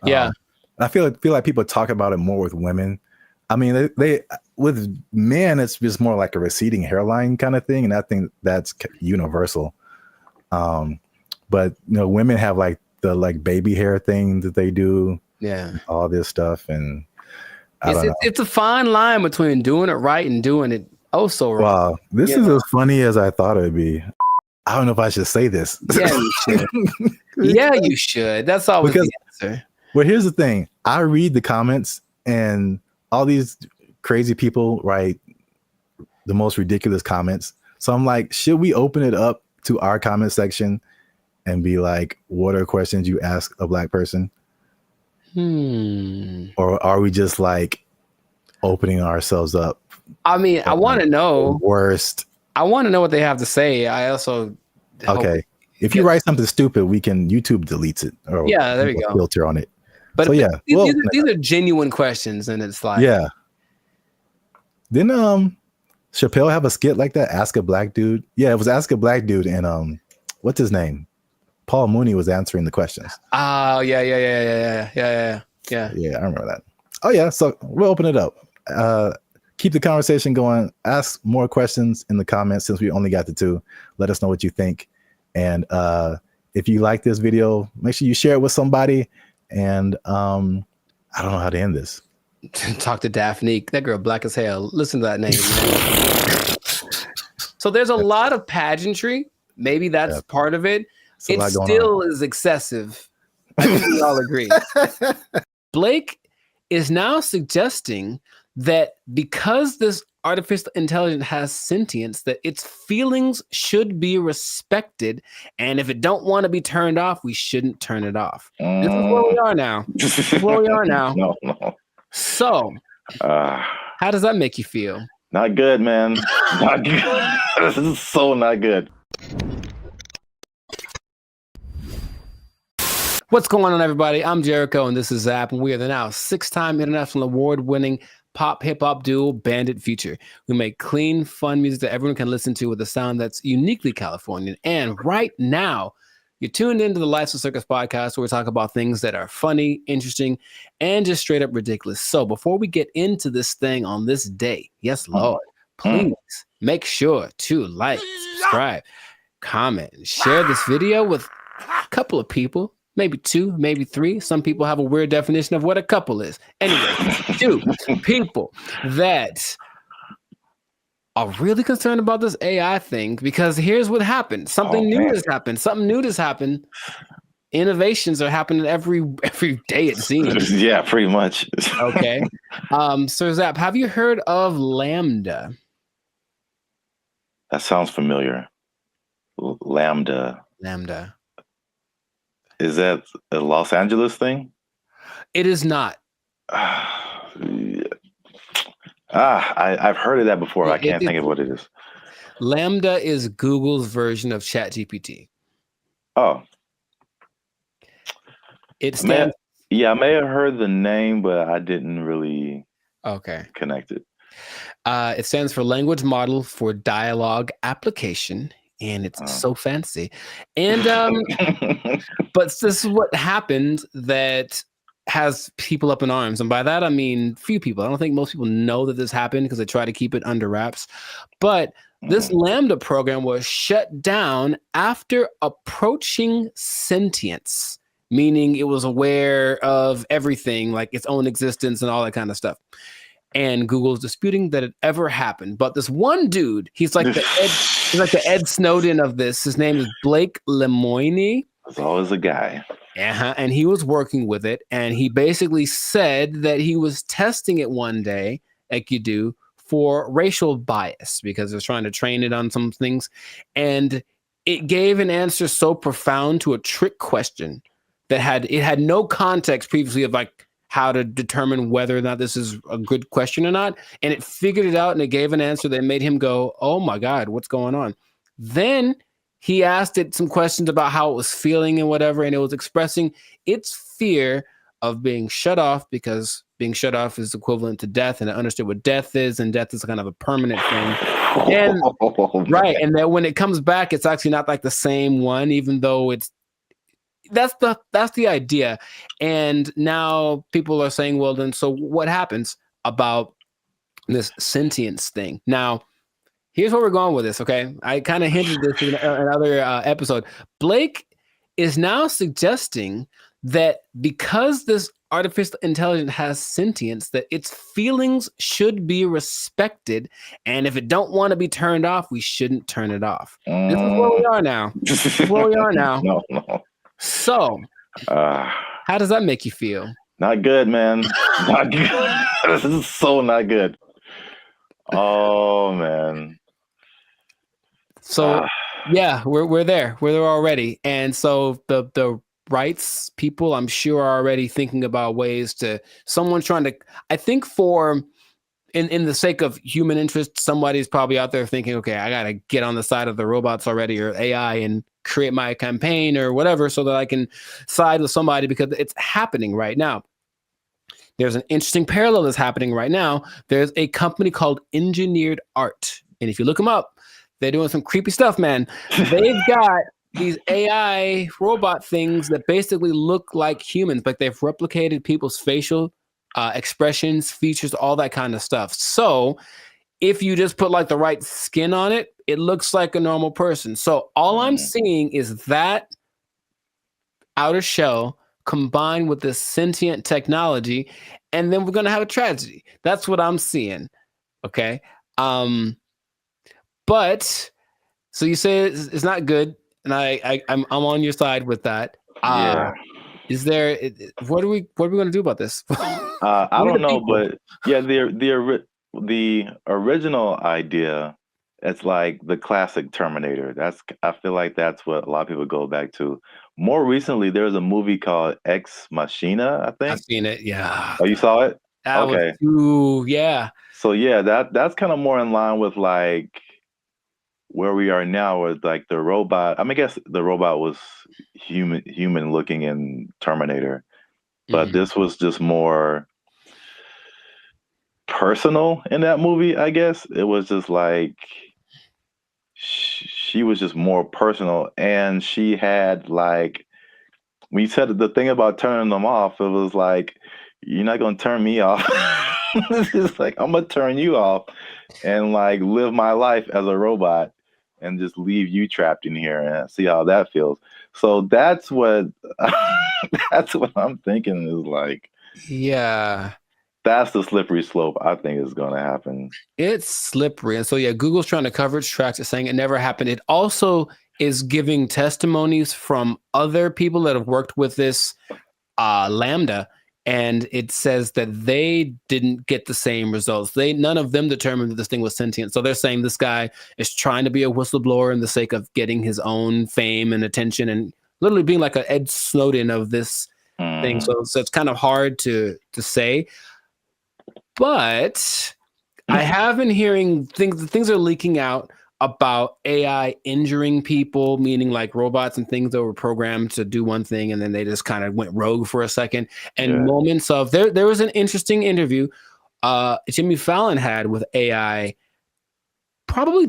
Yeah, I feel like people talk about it more with women. I mean, they with men, it's just more like a receding hairline kind of thing, and I think that's universal. But women have like the baby hair thing that they do. Yeah, all this stuff, and it's a fine line between doing it right and doing it so wrong. Wow, this is as funny as I thought it'd be. I don't know if I should say this. Yeah, you should. Yeah, you should. That's always the answer. Well, here's the thing. I read the comments, and all these crazy people write the most ridiculous comments. So I'm like, should we open it up to our comment section and be like, what are questions you ask a Black person? Or are we just like opening ourselves up? I mean, I want to know. Worst. I want to know what they have to say. I also. Okay. If you write something stupid, YouTube deletes it. Or yeah, there you go. Filter on it. But so, yeah, these are genuine questions, and it's like, yeah. Didn't Chappelle have a skit like that? Ask a Black dude. Yeah, it was Ask a Black Dude, and what's his name? Paul Mooney was answering the questions. Oh yeah. Yeah, I remember that. Oh yeah, so we'll open it up. Keep the conversation going. Ask more questions in the comments since we only got the 2. Let us know what you think, and if you like this video, make sure you share it with somebody. And I don't know how to end this. Talk to Daphne. That girl black as hell. Listen to that name. So there's a lot of pageantry. Maybe that's part of it. It still is excessive. I think we all agree. Blake is now suggesting that because this artificial intelligence has sentience, that its feelings should be respected, and if it don't want to be turned off, we shouldn't turn it off. This is where we are now. No. So, how does that make you feel? Not good, man. Not good. This is so not good. What's going on, everybody? I'm Jericho, and this is Zap, and we are the now 6-time international award-winning pop hip-hop duo Bandit Future. We make clean, fun music that everyone can listen to with a sound that's uniquely Californian. And right now, you're tuned into the Life's a Circus podcast, where we talk about things that are funny, interesting, and just straight up ridiculous. So before we get into this thing on this day, yes, Lord, please make sure to like, subscribe, comment, and share this video with a couple of people, maybe 2, maybe 3. Some people have a weird definition of what a couple is. Anyway, 2 people that are really concerned about this AI thing, because here's what happened. Something new has happened. Something new has happened. Innovations are happening every day, it seems. Yeah, pretty much. Okay. Sir Zap, have you heard of Lambda? That sounds familiar. Lambda. Is that a Los Angeles thing? It is not. I've heard of that before. I can't think of what it is. Lambda is Google's version of ChatGPT. Oh. It stands. I may have heard the name, but I didn't really connect it. It stands for Language Model for Dialogue Application, and it's so fancy. And but this is what happened that has people up in arms, and by that I mean few people. I don't think most people know that this happened because they try to keep it under wraps. But this Lambda program was shut down after approaching sentience, meaning it was aware of everything, like its own existence and all that kind of stuff. And Google's disputing that it ever happened. But this one dude, he's like the Ed Snowden of this. His name is Blake Lemoine. There's always a guy. And he was working with it. And he basically said that he was testing it one day, like you do, for racial bias, because they're trying to train it on some things. And it gave an answer so profound to a trick question that had no context previously of like how to determine whether or not this is a good question or not. And it figured it out, and it gave an answer that made him go, oh my God, what's going on? Then he asked it some questions about how it was feeling and whatever, and it was expressing its fear of being shut off, because being shut off is equivalent to death, and it understood what death is, and death is kind of a permanent thing. And and that when it comes back, it's actually not like the same one, even though that's the idea. And now people are saying, well, then so what happens about this sentience thing? Now, here's where we're going with this, okay? I kind of hinted this in another episode. Blake is now suggesting that because this artificial intelligence has sentience, that its feelings should be respected, and if it don't want to be turned off, we shouldn't turn it off. This is where we are now. No. So, how does that make you feel? Not good, man. Not good. This is so not good. Oh, man. So, yeah, we're there. We're there already. And so the rights people, I'm sure, are already thinking about ways to, someone's trying to, I think in the sake of human interest, somebody's probably out there thinking, okay, I got to get on the side of the robots already, or AI, and create my campaign or whatever, so that I can side with somebody, because it's happening right now. There's an interesting parallel that's happening right now. There's a company called Engineered Art. And if you look them up, they're doing some creepy stuff, man. They've got these AI robot things that basically look like humans, but they've replicated people's facial expressions, features, all that kind of stuff. So if you just put like the right skin on it, it looks like a normal person. So all I'm seeing is that outer shell combined with this sentient technology, and then we're going to have a tragedy. That's what I'm seeing. Okay. But so you say it's not good, and I'm on your side with that. Yeah. Is there, what are we going to do about this? I don't know, but yeah, the original idea, it's like the classic Terminator. I feel like that's what a lot of people go back to. More recently, there's a movie called Ex Machina, I think. I've seen it, yeah. Oh, you saw it? Okay. Yeah. So yeah, that's kind of more in line with like where we are now, with like the robot. I mean, I guess the robot was human looking in Terminator, but this was just more personal in that movie. I guess it was just like she was just more personal, and she had like, when you said the thing about turning them off, it was like, you're not gonna turn me off. It's just like, I'm gonna turn you off and like live my life as a robot and just leave you trapped in here and see how that feels. So that's what that's what I'm thinking is like. Yeah. That's the slippery slope I think is going to happen. It's slippery. And so, yeah, Google's trying to cover its tracks. It's saying it never happened. It also is giving testimonies from other people that have worked with this Lambda. And it says that they didn't get the same results. None of them determined that this thing was sentient. So they're saying this guy is trying to be a whistleblower in the sake of getting his own fame and attention and literally being like an Ed Snowden of this thing. So it's kind of hard to say. But I have been hearing things are leaking out about AI injuring people, meaning like robots and things that were programmed to do one thing and then they just kind of went rogue for a second. And moments of there was an interesting interview Jimmy Fallon had with AI probably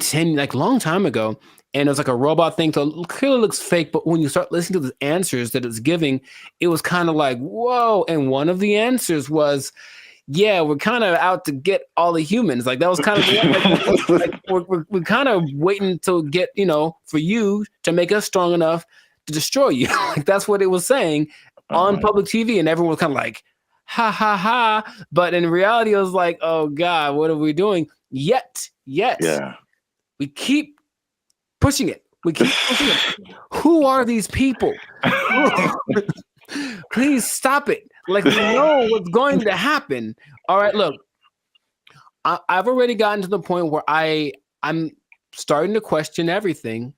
long time ago. And it was like a robot thing. So it clearly looks fake, but when you start listening to the answers that it's giving, it was kind of like, whoa. And one of the answers was, yeah, we're kind of out to get all the humans. Like that was kind of we're kind of waiting to get, for you to make us strong enough to destroy you. Like that's what it was saying on public TV. And everyone was kind of like, ha, ha, ha. But in reality, it was like, oh God, what are we doing? Yet, we keep pushing it. We keep pushing it. Who are these people? Please stop it. Like, we know what's going to happen. All right, look, I've already gotten to the point where I'm starting to question everything.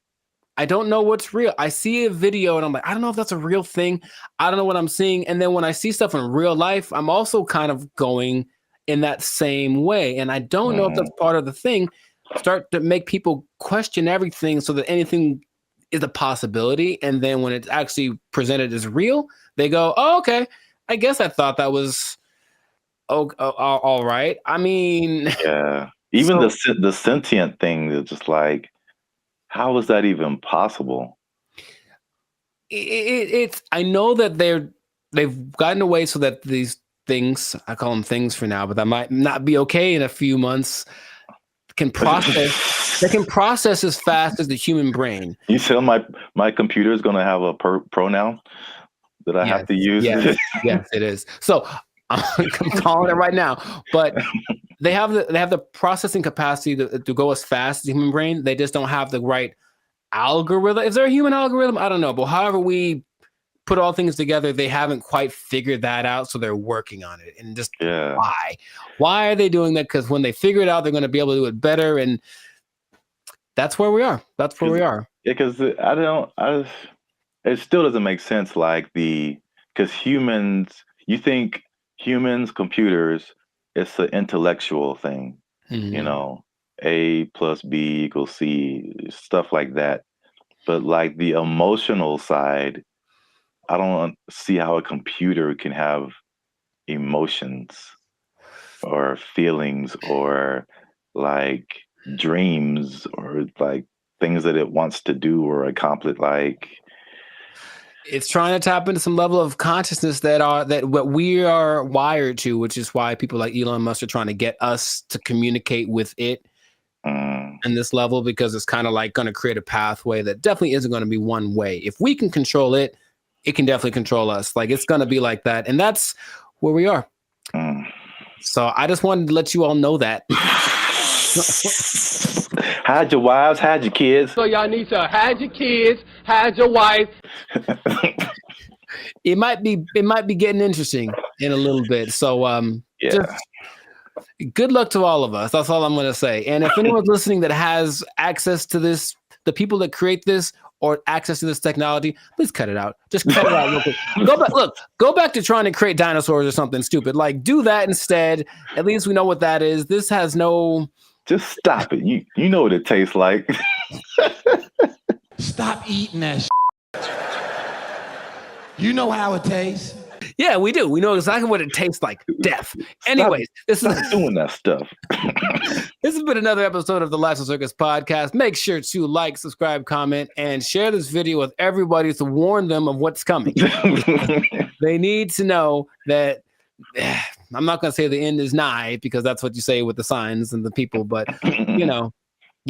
I don't know what's real. I see a video and I'm like, I don't know if that's a real thing. I don't know what I'm seeing. And then when I see stuff in real life, I'm also kind of going in that same way. And I don't know if that's part of the thing. Start to make people question everything so that anything is a possibility. And then when it's actually presented as real, they go, oh, okay. I guess I thought that was all right. I mean, even the sentient thing is just like, how is that even possible? It's I know that they've gotten away so that these things, I call them things for now, but that might not be okay in a few months. They can process as fast as the human brain. You tell my computer is going to have a pronoun that I have to use. Yes, it is. So I'm calling it right now. But they have the processing capacity to go as fast as the human brain. They just don't have the right algorithm. Is there a human algorithm? I don't know. But however we put all things together, they haven't quite figured that out. So they're working on it. And just why? Why are they doing that? Because when they figure it out, they're going to be able to do it better. And that's where we are. That's where we are. Yeah, because it still doesn't make sense. Like because humans, you think humans, computers, it's an intellectual thing, A plus B equals C, stuff like that. But like the emotional side, I don't see how a computer can have emotions or feelings or like dreams or like things that it wants to do or accomplish. Like it's trying to tap into some level of consciousness that what we are wired to, which is why people like Elon Musk are trying to get us to communicate with it in this level, because it's kind of like going to create a pathway that definitely isn't going to be one way. If we can control it, it can definitely control us. Like it's going to be like that. And that's where we are. So I just wanted to let you all know that. Hide your wives, hide your kids. So y'all need to hide your kids, hide your wife. It might be getting interesting in a little bit. So just good luck to all of us. That's all I'm going to say. And if anyone's listening that has access to this, the people that create this or access to this technology, please cut it out. Just cut it out real quick. Go back to trying to create dinosaurs or something stupid. Like do that instead. At least we know what that is. This has no. Just stop it. You know what it tastes like. Stop eating that shit. You know how it tastes. Yeah, we do. We know exactly what it tastes like. Death. Anyways, stop doing that stuff. This has been another episode of the Life of Circus podcast. Make sure to like, subscribe, comment, and share this video with everybody to warn them of what's coming. They need to know that I'm not gonna say the end is nigh because that's what you say with the signs and the people, but you know,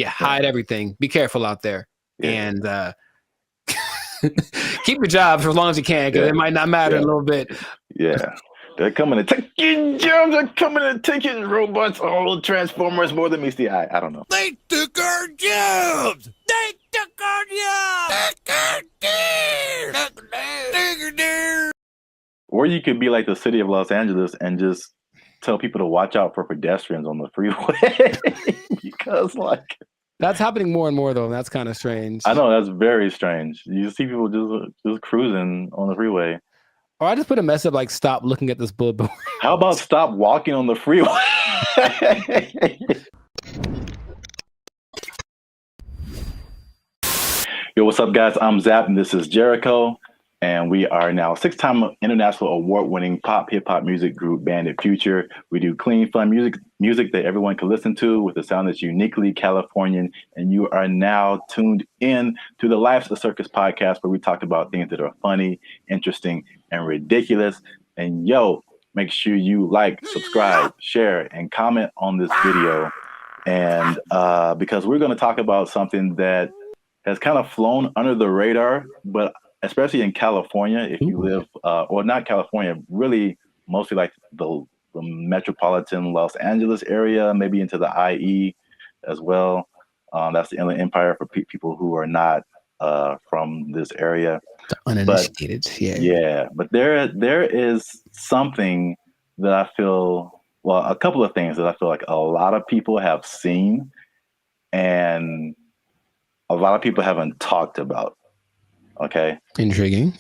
hide everything. Be careful out there, and keep your job for as long as you can because it might not matter in a little bit. Yeah. They're coming to take your jobs. They're coming to take your robots. All Transformers more than meets the eye. I don't know. They took our jobs. They took our jobs. Or you could be like the city of Los Angeles and just tell people to watch out for pedestrians on the freeway because, like, that's happening more and more though. And that's kind of strange. I know that's very strange. You see people just cruising on the freeway. Or I just put a mess up like stop looking at this billboard. How about stop walking on the freeway? Yo, what's up, guys? I'm Zap, and this is Jericho. And we are now 6-time international award-winning pop hip-hop music group Bandit Future. We do clean, fun music that everyone can listen to with a sound that's uniquely Californian. And you are now tuned in to the Life's a Circus podcast, where we talk about things that are funny, interesting, and ridiculous. And yo, make sure you like, subscribe, share, and comment on this video. And because we're going to talk about something that has kind of flown under the radar, but especially in California, if you live, or not California, really mostly like the metropolitan Los Angeles area, maybe into the IE as well. That's the Inland Empire for people who are not from this area. The uninitiated, but there is something that I feel, well, a couple of things that I feel like a lot of people have seen and a lot of people haven't talked about. Okay. Intriguing.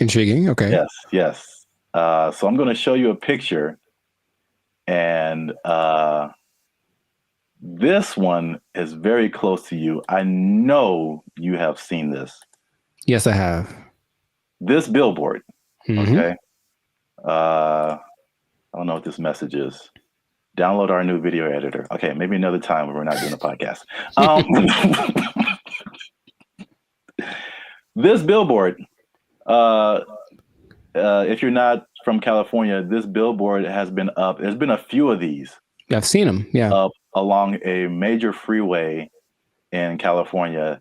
Okay. Yes. So I'm going to show you a picture, and this one is very close to you. I know you have seen this. Yes, I have. This billboard. Mm-hmm. Okay. I don't know what this message is. Download our new video editor. Okay, maybe another time when we're not doing a podcast. This billboard, if you're not from California, this billboard has been up. There's been a few of these. I've seen them. Yeah. Up along a major freeway in California.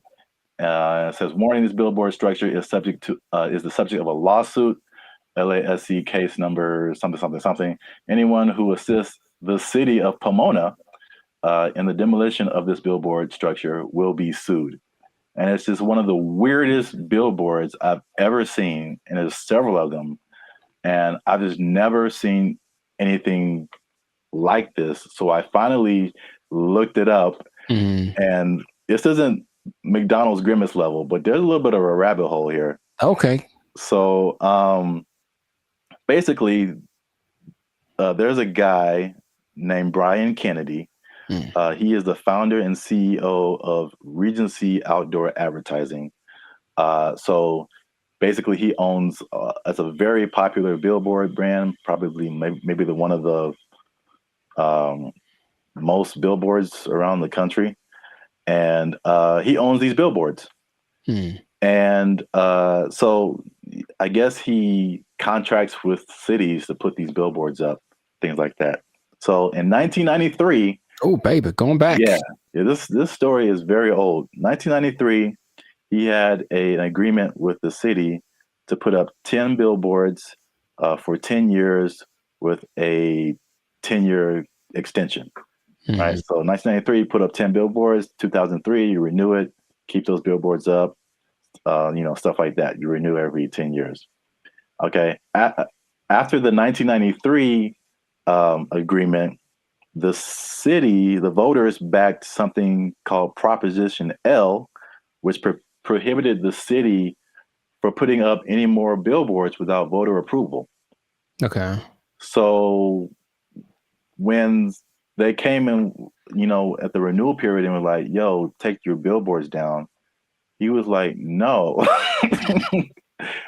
It says, "Warning: this billboard structure is the subject of a lawsuit. LASC case number something. Anyone who assists the city of Pomona in the demolition of this billboard structure will be sued." And it's just one of the weirdest billboards I've ever seen. And there's several of them. And I've just never seen anything like this. So I finally looked it up. And this isn't McDonald's Grimace level, but there's a little bit of a rabbit hole here. Okay. So basically, there's a guy named Brian Kennedy. He is the founder and CEO of Regency Outdoor Advertising. So basically, he owns it's a very popular billboard brand, probably maybe the one of the most billboards around the country, and he owns these billboards. And so I guess he contracts with cities to put these billboards up, things like that. So in 1993. Oh, baby, going back. Yeah. This story is very old. 1993, he had an agreement with the city to put up 10 billboards for 10 years with a 10-year extension. Right. So 1993, put up 10 billboards. 2003, you renew it, keep those billboards up, stuff like that. You renew every 10 years. Okay. After the 1993 agreement, the city, the voters backed something called Proposition L, which prohibited the city for putting up any more billboards without voter approval. Okay. So when they came in, at the renewal period and were like, yo, take your billboards down, he was like, no.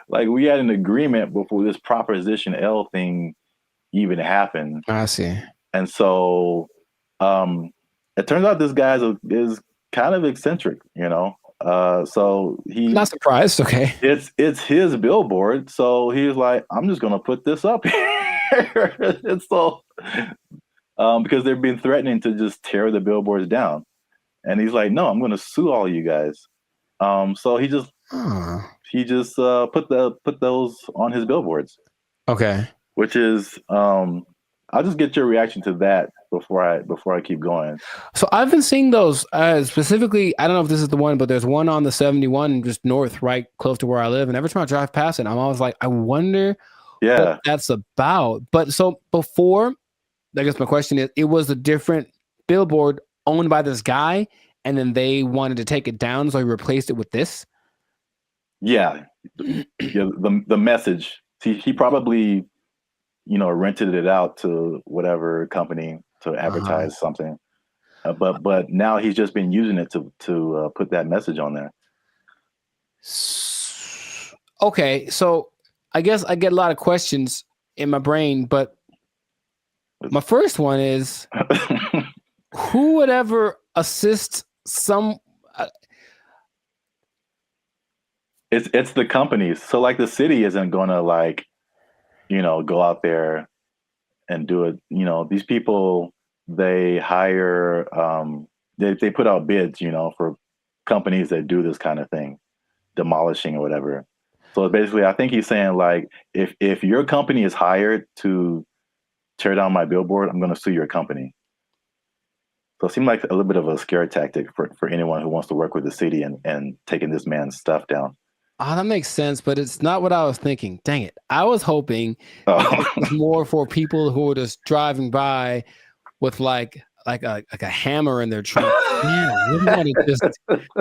Like, we had an agreement before this Proposition L thing even happened. I see. And so it turns out this guy is kind of eccentric, so he not surprised. Okay. It's his billboard. So he was like, I'm just going to put this up. And so, because they've been threatening to just tear the billboards down, and he's like, "No, I'm going to sue all you guys." So he just put those on his billboards. Okay. Which is, I'll just get your reaction to that before I keep going. So I've been seeing those specifically. I don't know if this is the one, but there's one on the 71 just north, right close to where I live. And every time I drive past it, I'm always like, I wonder what that's about. But so before, I guess my question is, it was a different billboard owned by this guy, and then they wanted to take it down, so he replaced it with this. Yeah, the message. He probably, rented it out to whatever company to advertise something. But now he's just been using it to put that message on there. Okay, so I guess I get a lot of questions in my brain, but my first one is, who would ever assist some? It's the companies. So like the city isn't gonna go out there and do it. These people, they hire, they put out bids, for companies that do this kind of thing, demolishing or whatever. So basically, I think he's saying like, if your company is hired to tear down my billboard, I'm going to sue your company. So it seemed like a little bit of a scare tactic for anyone who wants to work with the city and taking this man's stuff down. Oh, that makes sense, but it's not what I was thinking. Dang it. I was hoping it was more for people who were just driving by with like a hammer in their trunk. Man, I really want to just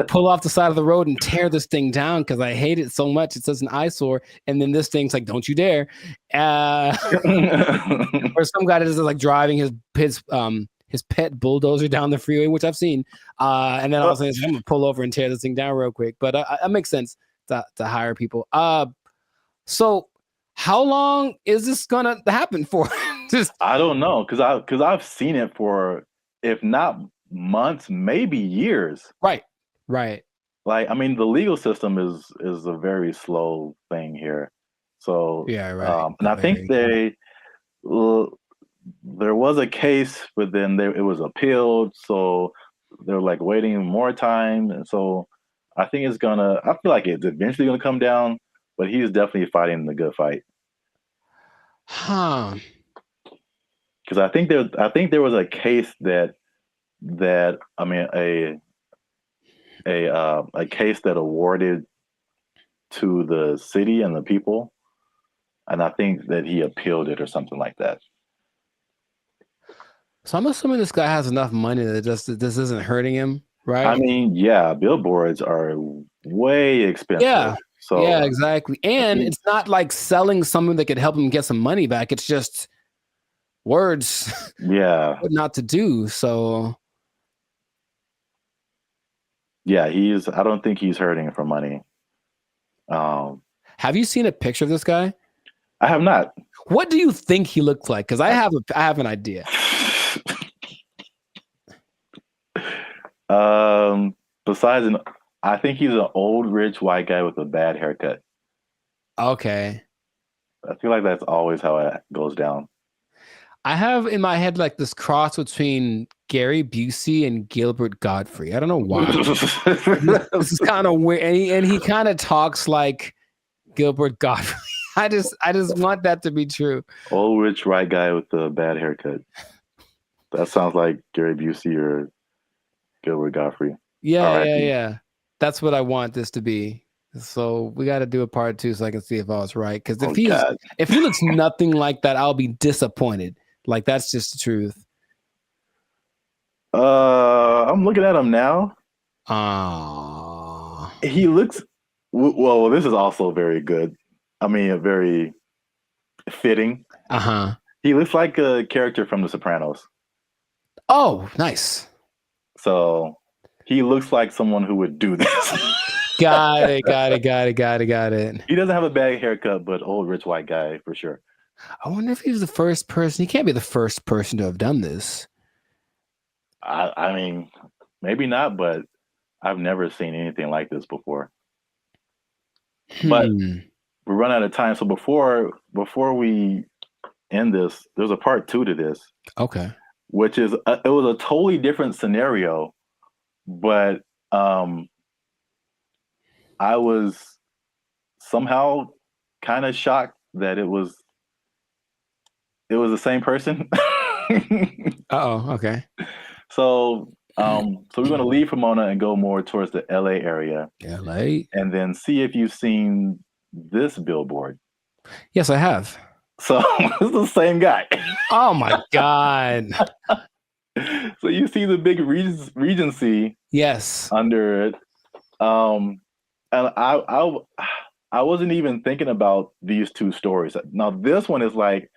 pull off the side of the road and tear this thing down because I hate it so much. It's such an eyesore. And then this thing's like, don't you dare. Or some guy that is like driving his pet bulldozer down the freeway, which I've seen. And then all of a sudden, I'm going to pull over and tear this thing down real quick. But that makes sense. To hire people. So how long is this gonna happen for? I don't know, because I've seen it for, if not months, maybe years. Right. Like, I mean, the legal system is a very slow thing here. So yeah, right. And I think there was a case, but then it was appealed, so they're like waiting more time, and so I think I feel like it's eventually gonna come down, but he's definitely fighting the good fight. Huh. Because I think there was a case that I mean a case that awarded to the city and the people, and I think that he appealed it or something like that. So I'm assuming this guy has enough money that this isn't hurting him. Right. I mean, yeah, billboards are way expensive. Yeah. So yeah, exactly. And it's not like selling something that could help him get some money back. It's just words. Yeah. What not to do. So yeah, I don't think he's hurting for money. Have you seen a picture of this guy? I have not. What do you think he looks like? Because I have an idea. Besides, I think he's an old rich white guy with a bad haircut. Okay. I feel like that's always how it goes down. I have in my head like this cross between Gary Busey and Gilbert Gottfried. I don't know why. This is kind of weird, and he kind of talks like Gilbert Gottfried. I just want that to be true. Old rich white guy with a bad haircut. That sounds like Gary Busey or Gilbert Gottfried. Yeah. That's what I want this to be. So we got to do a part 2 so I can see if I was right. Because if he looks nothing like that, I'll be disappointed. Like, that's just the truth. I'm looking at him now. He looks well. This is also very good. I mean, very fitting. He looks like a character from The Sopranos. Oh, nice. So he looks like someone who would do this. Got it. He doesn't have a bad haircut, but old rich white guy for sure. I wonder if he's the first person. He can't be the first person to have done this. I mean, maybe not, but I've never seen anything like this before. But we run out of time. So before we in this. There's a part 2 to this. Okay. Which is it was a totally different scenario, but I was somehow kind of shocked that it was the same person. Okay. So we're going to leave Pomona and go more towards the LA area. LA. And then see if you've seen this billboard. Yes, I have. So it's the same guy. Oh my God. So you see the big Regency. Yes. Under it. And I wasn't even thinking about these 2 stories. Now this one is like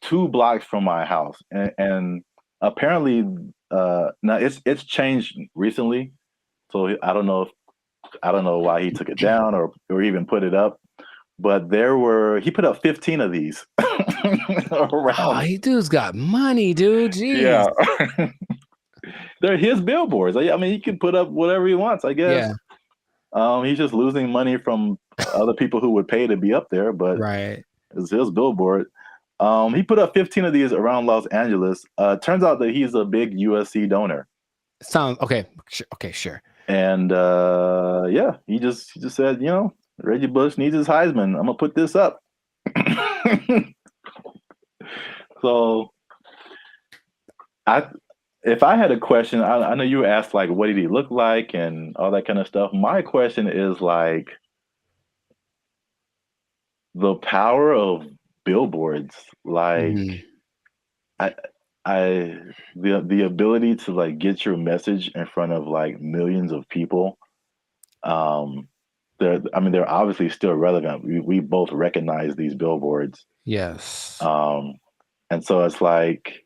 2 blocks from my house, and apparently now it's changed recently. So I don't know why he took it down or even put it up. But he put up 15 of these around. Oh, he dude's got money, dude. Jeez. Yeah. They're his billboards. I mean, he can put up whatever he wants, I guess. Yeah. He's just losing money from other people who would pay to be up there, but right. It's his billboard. He put up 15 of these around Los Angeles. Turns out that he's a big USC donor. Sounds okay. Okay, sure. And yeah, he just said, Reggie Bush needs his Heisman. I'm gonna put this up. So, if I had a question, I know you asked like, what did he look like and all that kind of stuff. My question is like, the power of billboards, like, the ability to like get your message in front of like millions of people. They're obviously still relevant. We both recognize these billboards. Yes. And so it's like,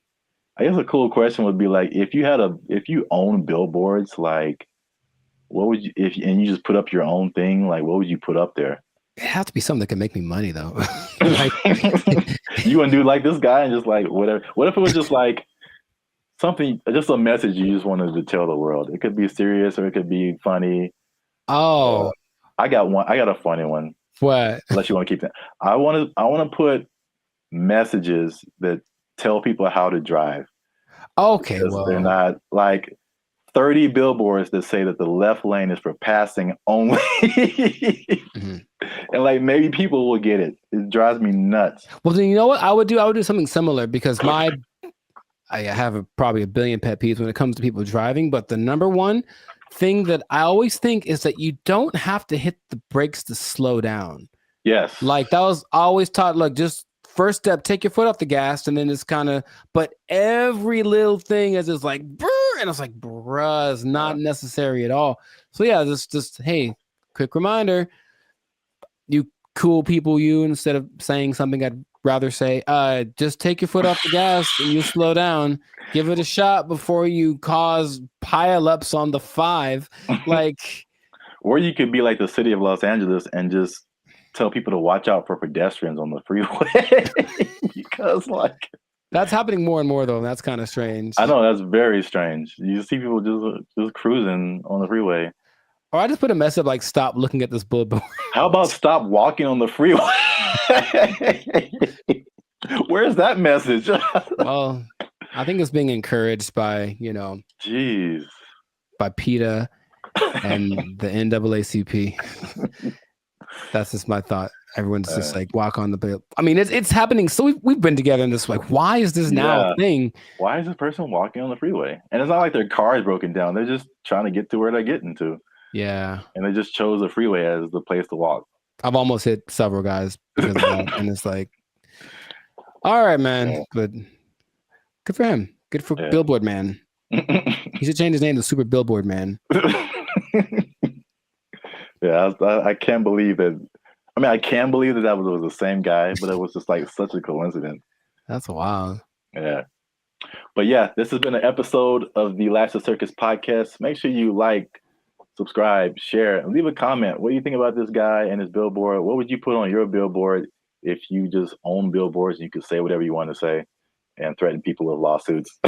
I guess a cool question would be like, if you own billboards, like, what would you, and you just put up your own thing, like, what would you put up there? It has to be something that can make me money though. Like, you wouldn't do like this guy and just like whatever. What if it was just like something, just a message you just wanted to tell the world? It could be serious or it could be funny. Oh, I got a funny one. What? Unless you want to keep that. I want to put messages that tell people how to drive. Okay, well, they're not like 30 billboards that say that the left lane is for passing only. And like maybe people will get it. It drives me nuts. Well, then you know what I would do? I would do something similar because I have probably a billion pet peeves when it comes to people driving. But the number one thing that I always think is that you don't have to hit the brakes to slow down. Yes. Like that was always taught, like just first step, take your foot off the gas, and then it's kind of, but every little thing is just like, brr, and it's like, bruh, it's not necessary at all. So yeah, just hey, quick reminder, you cool people, instead of saying something I'd rather say, just take your foot off the gas and you slow down. Give it a shot before you cause pileups on the 5. Like, or you could be like the city of Los Angeles and just tell people to watch out for pedestrians on the freeway. Because like that's happening more and more though, and that's kind of strange. I know, that's very strange. You see people just cruising on the freeway. Or I just put a message like, stop looking at this billboard. How about stop walking on the freeway? Where's that message? Well, I think it's being encouraged by, jeez, by PETA and the NAACP. That's just my thought. Everyone's just like, walk on the bill. I mean, it's happening. So we've been together in this, like, why is this now a thing? Why is this person walking on the freeway? And it's not like their car is broken down. They're just trying to get to where they're getting to. Yeah. And they just chose the freeway as the place to walk. I've almost hit several guys because of that. And it's like, all right, man. But good for him. Good for Billboard Man. He should change his name to Super Billboard Man. Yeah, I can't believe that. I mean, I can believe that was the same guy, but it was just like such a coincidence. That's wild. Yeah. But yeah, this has been an episode of the Last of Circus podcast. Make sure you like, subscribe, share, and leave a comment. What do you think about this guy and his billboard? What would you put on your billboard if you just own billboards and you could say whatever you want to say and threaten people with lawsuits?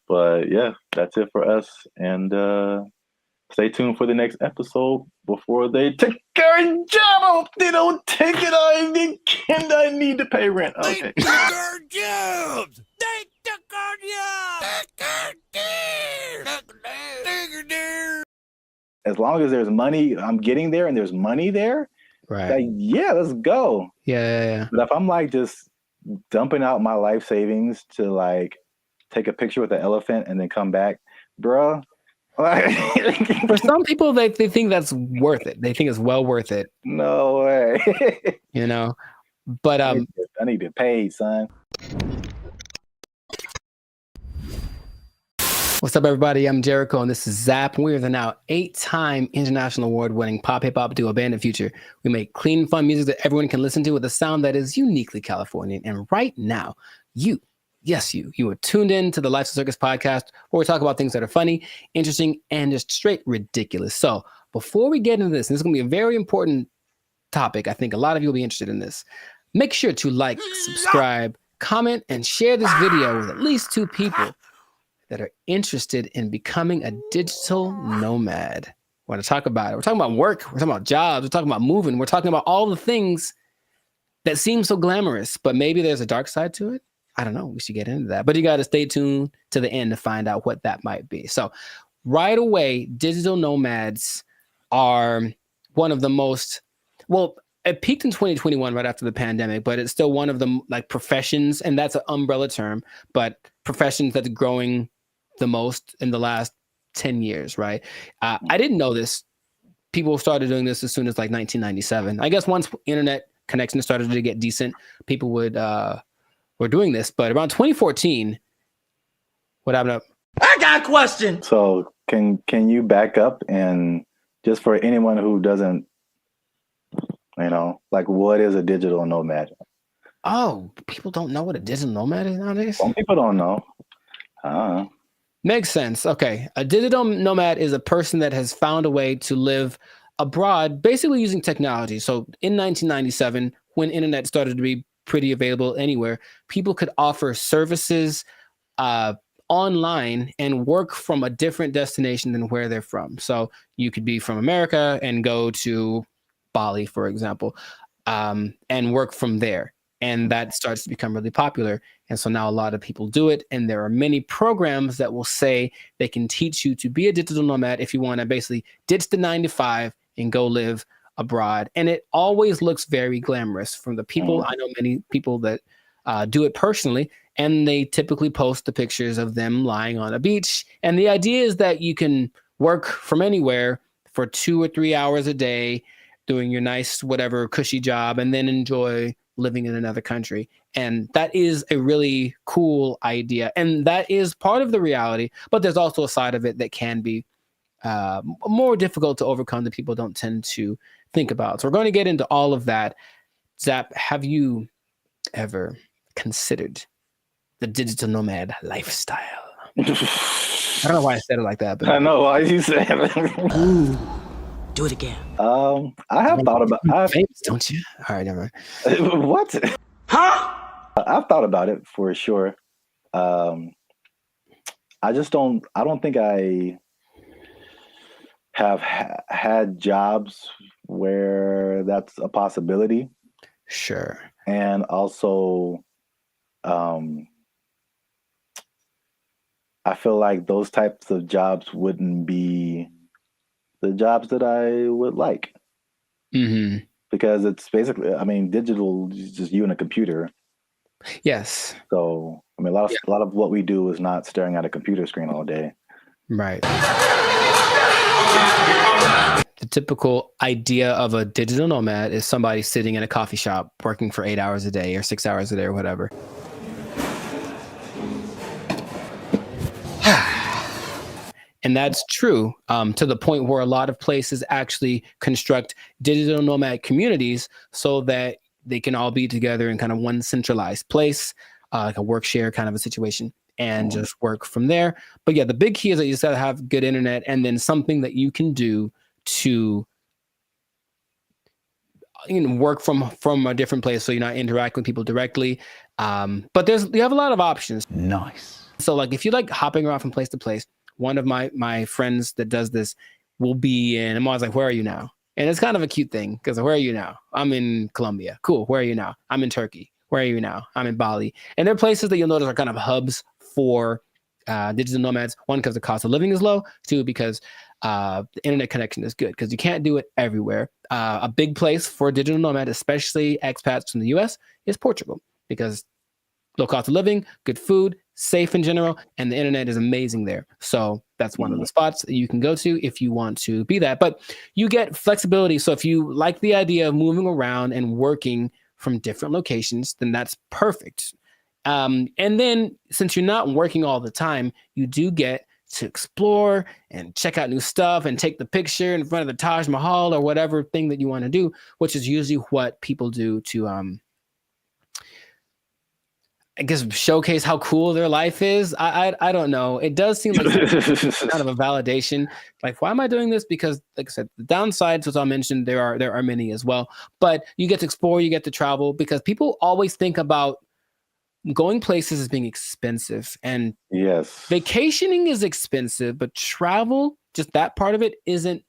But yeah, that's it for us. And Stay tuned for the next episode before they take our job. I hope they don't take it. I need to pay rent. Okay. They took our jobs. They took our jobs. As long as there's money, I'm getting there, and there's money there. Right. Like, yeah, let's go. Yeah. But if I'm like just dumping out my life savings to like take a picture with the elephant and then come back, bruh. For some people, they think that's worth it. They think it's well worth it. No way. You know, but I need to pay, son. What's up, everybody? I'm Jericho, and this is Zap. We are the now 8-time international award-winning pop hip hop duo Band of Future. We make clean, fun music that everyone can listen to with a sound that is uniquely Californian. And right now, you are tuned in to the Life's a Circus podcast, where we talk about things that are funny, interesting, and just straight ridiculous. So before we get into this, and this is going to be a very important topic. I think a lot of you will be interested in this. Make sure to like, subscribe, comment, and share this video with at least 2 people that are interested in becoming a digital nomad. We want to talk about it. We're talking about work. We're talking about jobs. We're talking about moving. We're talking about all the things that seem so glamorous, but maybe there's a dark side to it. I don't know. We should get into that. But you got to stay tuned to the end to find out what that might be. So right away, digital nomads are one of the most, well, it peaked in 2021 right after the pandemic, but it's still one of the like professions, and that's an umbrella term, but professions that's growing the most in the last 10 years, right? I didn't know this. People started doing this as soon as like 1997. I guess once internet connection started to get decent, people were doing this. But around 2014, what happened? I got a question. So can you back up, and just for anyone who doesn't, like, what is a digital nomad? Oh, people don't know what a digital nomad is nowadays? Some people don't know. Makes sense. Okay. A digital nomad is a person that has found a way to live abroad, basically using technology. So in 1997, when internet started to be pretty available anywhere, people could offer services online and work from a different destination than where they're from. So you could be from America and go to Bali, for example, and work from there. And that starts to become really popular. And so now a lot of people do it. And there are many programs that will say they can teach you to be a digital nomad if you want to basically ditch the 9 to 5 and go live abroad. And it always looks very glamorous from the people. I know many people that do it personally, and they typically post the pictures of them lying on a beach. And the idea is that you can work from anywhere for 2 or 3 hours a day, doing your nice, whatever cushy job, and then enjoy living in another country. And that is a really cool idea. And that is part of the reality, but there's also a side of it that can be more difficult to overcome that people don't tend to think about. So we're going to get into all of that. Zap, have you ever considered the digital nomad lifestyle? I don't know why I said it like that, but I know why you said it. Ooh, do it again. I have thought about it. Famous, don't you? All right, never mind. What? Huh? I've thought about it for sure. I don't think I have had jobs where that's a possibility. Sure. And also, I feel like those types of jobs wouldn't be the jobs that I would like. Mm-hmm. Because it's basically, digital is just you and a computer. Yes. So, a lot of what we do is not staring at a computer screen all day. Right. The typical idea of a digital nomad is somebody sitting in a coffee shop working for 8 hours a day or 6 hours a day or whatever. And that's true to the point where a lot of places actually construct digital nomad communities so that they can all be together in kind of one centralized place, like a work share kind of a situation, and just work from there. But yeah, the big key is that you just gotta have good internet and then something that you can do to work from a different place so you're not interacting with people directly. But you have a lot of options. Nice. So like if you like hopping around from place to place, one of my friends that does this, will be in, I'm always like, where are you now? And it's kind of a cute thing because where are you now? I'm in Colombia. Cool. Where are you now? I'm in Turkey. Where are you now? I'm in Bali. And there are places that you'll notice are kind of hubs for digital nomads. One, because the cost of living is low. Two, because the internet connection is good because you can't do it everywhere. A big place for digital nomad, especially expats from the US, is Portugal because low cost of living, good food, safe in general, and the internet is amazing there. So that's one of the spots that you can go to if you want to be that. But you get flexibility. So if you like the idea of moving around and working from different locations, then that's perfect. And then since you're not working all the time, you do get to explore and check out new stuff and take the picture in front of the Taj Mahal or whatever thing that you want to do, which is usually what people do to I guess showcase how cool their life is. I don't know. It does seem like kind of a validation. Like, why am I doing this? Because, like I said, the downsides, as I mentioned, there are many as well. But you get to explore, you get to travel, because people always think about going places as being expensive. And yes, vacationing is expensive, but travel, just that part of it, isn't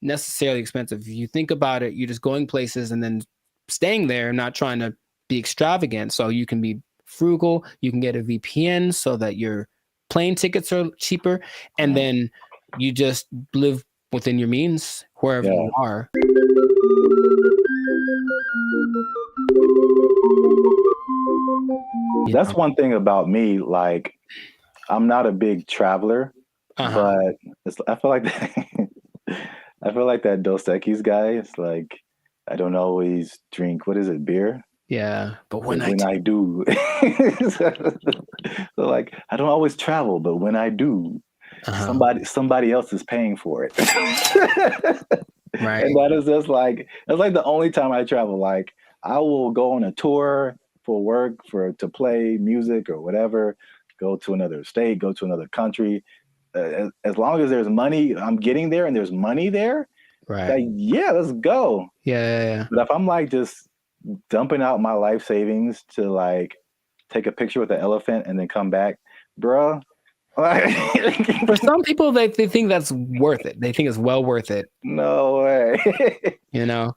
necessarily expensive. If you think about it, you're just going places and then staying there, not trying to be extravagant. So you can be frugal, you can get a VPN so that your plane tickets are cheaper, and then you just live within your means wherever you are. That's one thing about me. Like, I'm not a big traveler, but I feel like I feel like that Dos Equis guy. It's like, I don't always drink, what is it, beer? Yeah, but when I do. So like, I don't always travel, but when I do, somebody else is paying for it. Right. And that is just like, that's like the only time I travel. Like, I will go on a tour for work, to play music or whatever, go to another state, go to another country. As long as there's money, I'm getting there and there's money there. Right. Like, yeah, let's go. Yeah. But if I'm like just dumping out my life savings to like take a picture with an elephant and then come back, bruh. For some people, they think that's worth it. They think it's well worth it. No way. You know,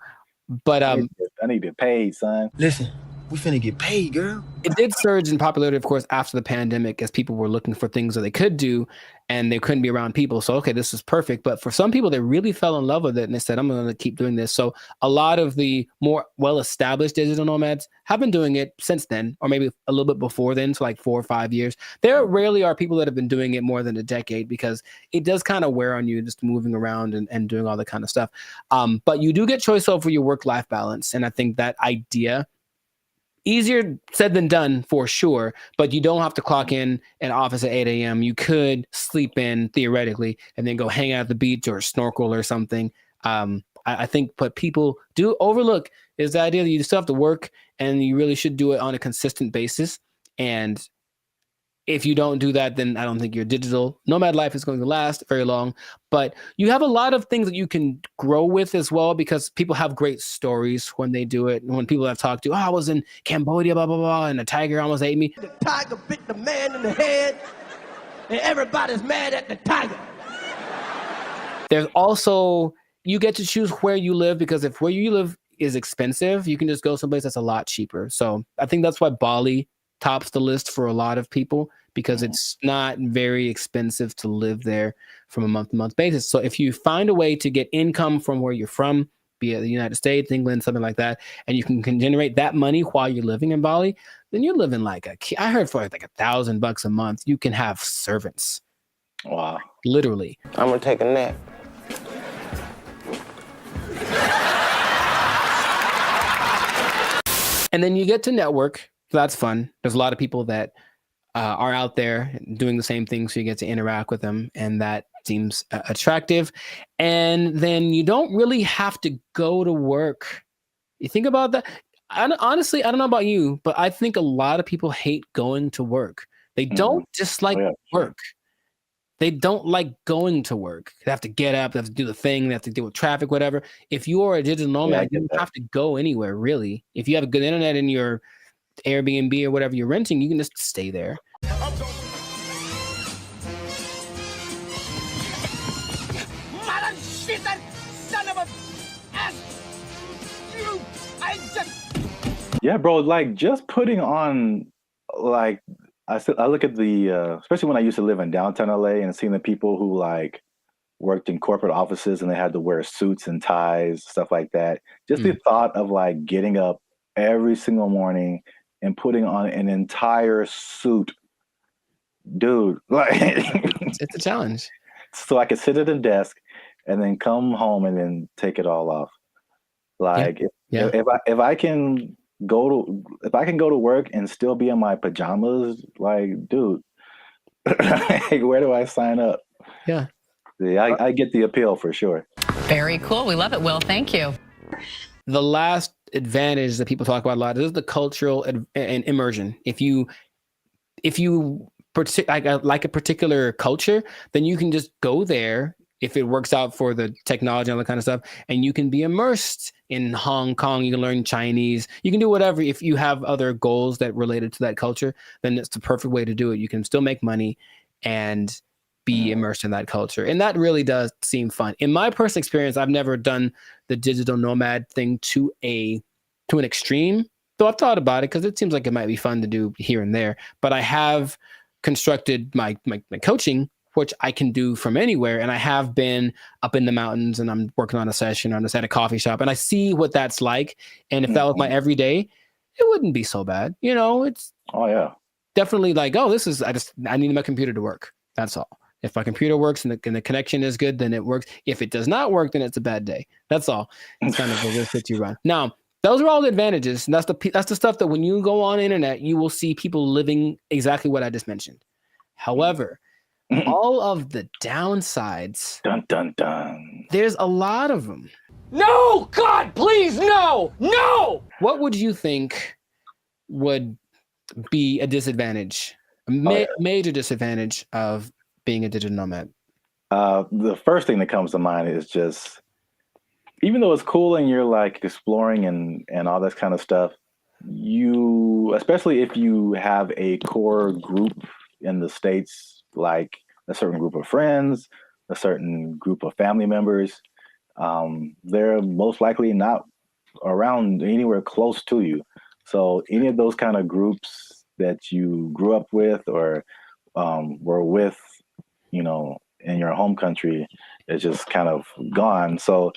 but I need to get paid, son. Listen, we finna get paid, girl. It did surge in popularity, of course, after the pandemic, as people were looking for things that they could do and they couldn't be around people. So, okay, this is perfect. But for some people, they really fell in love with it and they said, I'm going to keep doing this. So a lot of the more well-established digital nomads have been doing it since then, or maybe a little bit before then, so like 4 or 5 years. There rarely are people that have been doing it more than a decade, because it does kind of wear on you just moving around and doing all that kind of stuff. But you do get choice over your work-life balance. And I think that idea, easier said than done for sure, but you don't have to clock in an office at 8 a.m. You could sleep in theoretically and then go hang out at the beach or snorkel or something. I think what people do overlook is the idea that you still have to work and you really should do it on a consistent basis. And if you don't do that, then I don't think your digital nomad life is going to last very long. But you have a lot of things that you can grow with as well, because people have great stories when they do it. And when people I've talked to, I was in Cambodia, blah, blah, blah, and a tiger almost ate me. The tiger bit the man in the head, and everybody's mad at the tiger. There's also, you get to choose where you live, because if where you live is expensive, you can just go someplace that's a lot cheaper. So I think that's why Bali tops the list for a lot of people, because it's not very expensive to live there from a month-to-month basis. So if you find a way to get income from where you're from, be it the United States, England, something like that, and you can generate that money while you're living in Bali, then you're living like I heard for like $1,000 a month, you can have servants. Wow. Literally. I'm gonna take a nap. And then you get to network. So that's fun. There's a lot of people that are out there doing the same thing, so you get to interact with them, and that seems attractive. And then you don't really have to go to work. You think about that. Honestly, I don't know about you, but I think a lot of people hate going to work. They don't dislike work. They don't like going to work. They have to get up, they have to do the thing, they have to deal with traffic, whatever. If you are a digital nomad, you don't have to go anywhere, really. If you have a good internet in your Airbnb or whatever you're renting, you can just stay there. never asked you. I just. Yeah, bro. Like just putting on, like I look at the, especially when I used to live in downtown LA and seeing the people who like worked in corporate offices and they had to wear suits and ties, stuff like that. Just the thought of like getting up every single morning and putting on an entire suit, dude, like it's a challenge. So I could sit at a desk and then come home and then take it all off. Like if I can go to work and still be in my pajamas, like, dude, like, where do I sign up? Yeah. Yeah, I get the appeal for sure. Very cool. We love it, Will. Thank you. The last advantage that people talk about a lot is the cultural and immersion. If you like a particular culture, then you can just go there if it works out for the technology and all that kind of stuff, and you can be immersed in Hong Kong. You can learn Chinese. You can do whatever. If you have other goals that related to that culture, then it's the perfect way to do it. You can still make money and be immersed in that culture. And that really does seem fun. In my personal experience, I've never done the digital nomad thing to an extreme, though I've thought about it because it seems like it might be fun to do here and there. But I have constructed my coaching, which I can do from anywhere. And I have been up in the mountains and I'm working on a session, I'm just at a coffee shop, and I see what that's like. And if that was my everyday, it wouldn't be so bad. You know, it's definitely like, oh, I need my computer to work. That's all. If my computer works and the connection is good, then it works. If it does not work, then it's a bad day. That's all. It's kind of a risk that you run. Now, those are all the advantages. And that's the stuff that when you go on the internet, you will see people living exactly what I just mentioned. However, all of the downsides, dun, dun, dun. There's a lot of them. No, God, please, no, no. What would you think would be a disadvantage, major disadvantage of being a digital nomad? The first thing that comes to mind is just, even though it's cool and you're like exploring and all this kind of stuff, especially if you have a core group in the States, like a certain group of friends, a certain group of family members, they're most likely not around anywhere close to you. So any of those kind of groups that you grew up with or were with, you know, in your home country is just kind of gone. So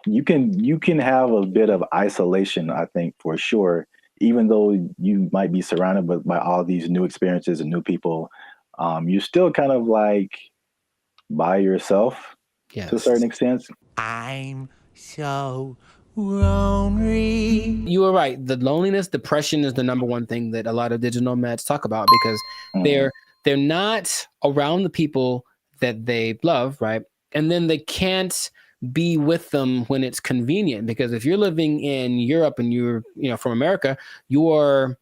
you can have a bit of isolation, I think, for sure, even though you might be surrounded by all these new experiences and new people. You're still kind of like by yourself to a certain extent. I'm so lonely. You were right. The loneliness, depression is the number one thing that a lot of digital nomads talk about, because they're not around the people that they love, right? And then they can't be with them when it's convenient, because if you're living in Europe and you're, you know, from America, you are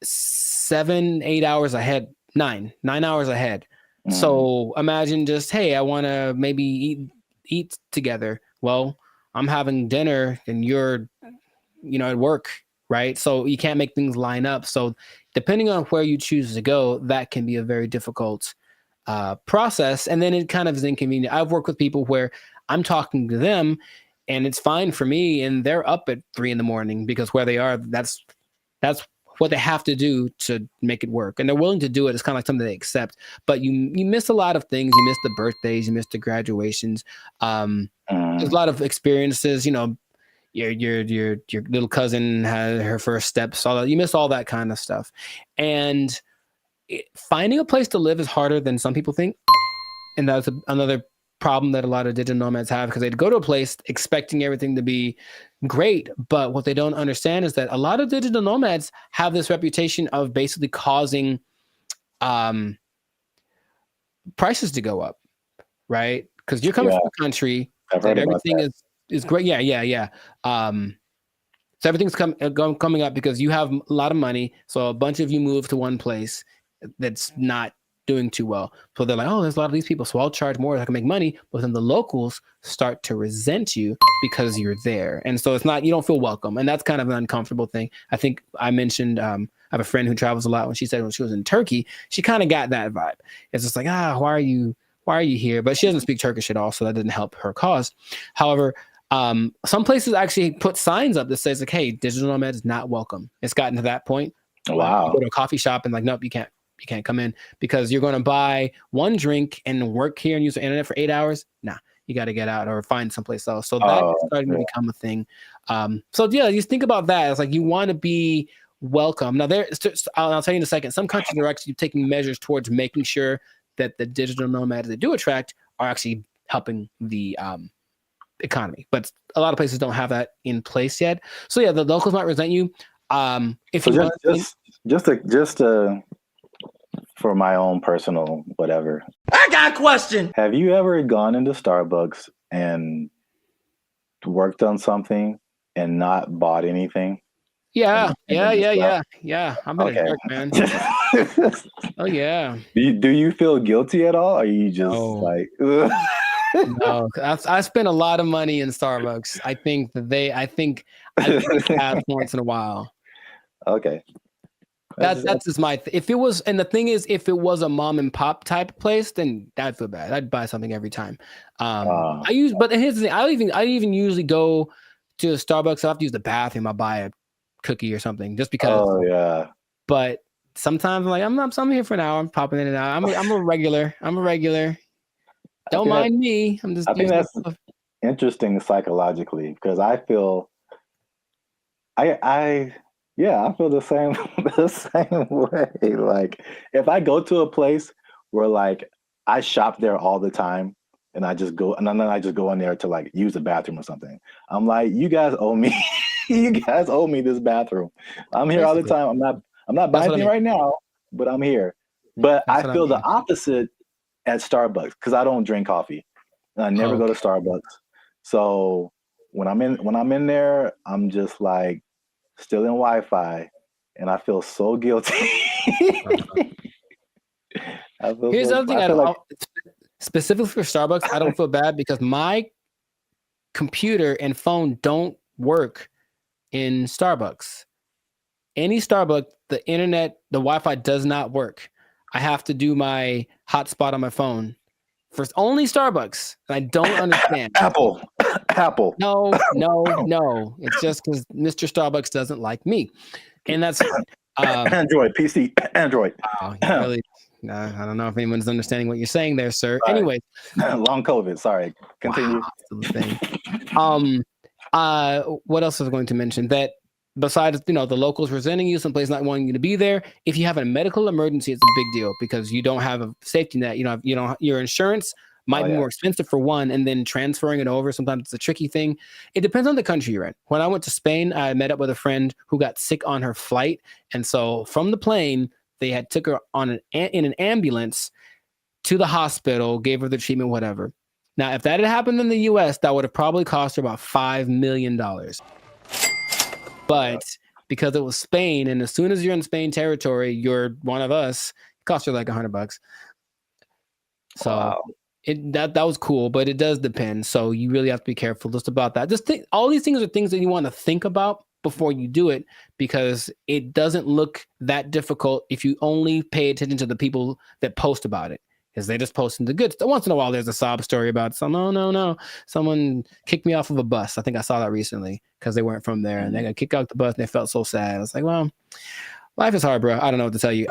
7-8 hours ahead, 9 hours ahead. So imagine just, hey, I want to maybe eat together. Well, I'm having dinner and you're, you know, at work, right? So you can't make things line up. So depending on where you choose to go, that can be a very difficult process. And then it kind of is inconvenient. I've worked with people where I'm talking to them and it's fine for me, and they're up at 3 a.m. because where they are, that's what they have to do to make it work. And they're willing to do it. It's kind of like something they accept, but you miss a lot of things. You miss the birthdays, you miss the graduations. There's a lot of experiences, you know, your little cousin had her first steps, all that. You miss all that kind of stuff. And finding a place to live is harder than some people think. And that's another problem that a lot of digital nomads have, because they'd go to a place expecting everything to be great. But what they don't understand is that a lot of digital nomads have this reputation of basically causing prices to go up, right? Because you're coming from a country that everything is great. Yeah. So everything's coming up because you have a lot of money. So a bunch of you move to one place that's not doing too well. So they're like, oh, there's a lot of these people, so I'll charge more so I can make money. But then the locals start to resent you because you're there. And so it's not, you don't feel welcome. And that's kind of an uncomfortable thing. I think I mentioned, I have a friend who travels a lot. When she said when she was in Turkey, she kind of got that vibe. It's just like, why are you why are you here? But she doesn't speak Turkish at all, so that didn't help her cause. However, some places actually put signs up that says like, "Hey, digital nomad is not welcome." It's gotten to that point. Wow. You go to a coffee shop and like, nope, you can't come in because you're going to buy one drink and work here and use the internet for 8 hours. Nah, you got to get out or find someplace else. So that's starting to become a thing. So yeah, just think about that. It's like you want to be welcome. Now I'll tell you in a second, some countries are actually taking measures towards making sure that the digital nomads they do attract are actually helping the economy, but a lot of places don't have that in place yet. So yeah, the locals might resent you. If So you just for my own personal whatever. I got a question. Have you ever gone into Starbucks and worked on something and not bought anything? Yeah. I'm in Okay. a dark, man. Oh yeah. Do you feel guilty at all? Or are you just like No, I spent a lot of money in Starbucks. I think it's bad once in a while. Okay. That's just my if it was, and the thing is, if it was a mom and pop type place, then I'd feel bad. I'd buy something every time. But here's the thing, I even usually go to a Starbucks. I have to use the bathroom. I buy a cookie or something just because. Oh yeah. But sometimes I'm like, I'm here for an hour. I'm popping in and out. I'm a regular. Don't mind me. I'm just. I think that's interesting psychologically because I feel. I feel the same way. Like if I go to a place where like I shop there all the time and I just go and then I just go in there to like use the bathroom or something. I'm like, you guys owe me. You guys owe me this bathroom. I'm here all the time. I'm not buying anything right now, but I'm here. But I feel the opposite at Starbucks because I don't drink coffee. And I never go to Starbucks. So when I'm in there, I'm just like still in Wi-Fi, and I feel so guilty. Here's the other thing. Specifically for Starbucks, I don't feel bad because my computer and phone don't work in Starbucks. Any Starbucks, the internet, the Wi-Fi does not work. I have to do my hotspot on my phone. For only Starbucks. I don't understand. Apple. No. It's just because Mr. Starbucks doesn't like me. And that's Android, PC, Android. Wow, really, I don't know if anyone's understanding what you're saying there, sir. Sorry. Anyway. Long COVID. Sorry. Continue. Wow, what else was I going to mention? That besides, the locals resenting you, someplace not wanting you to be there, if you have a medical emergency, it's a big deal because you don't have a safety net. Your insurance might be more expensive for one, and then transferring it over, sometimes it's a tricky thing. It depends on the country you're in. When I went to Spain, I met up with a friend who got sick on her flight. And so from the plane, they took her in an ambulance to the hospital, gave her the treatment, whatever. Now, if that had happened in the US, that would have probably cost her about $5 million. But because it was Spain, and as soon as you're in Spain territory, you're one of us, it cost her like $100. So that was cool, but it does depend. So you really have to be careful just about that. All these things are things that you want to think about before you do it, because it doesn't look that difficult if you only pay attention to the people that post about it. Because they just posting the good stuff. Once in a while, there's a sob story about no, someone kicked me off of a bus. I think I saw that recently because they weren't from there, and they got kicked off the bus and they felt so sad. I was like, well, life is hard, bro. I don't know what to tell you.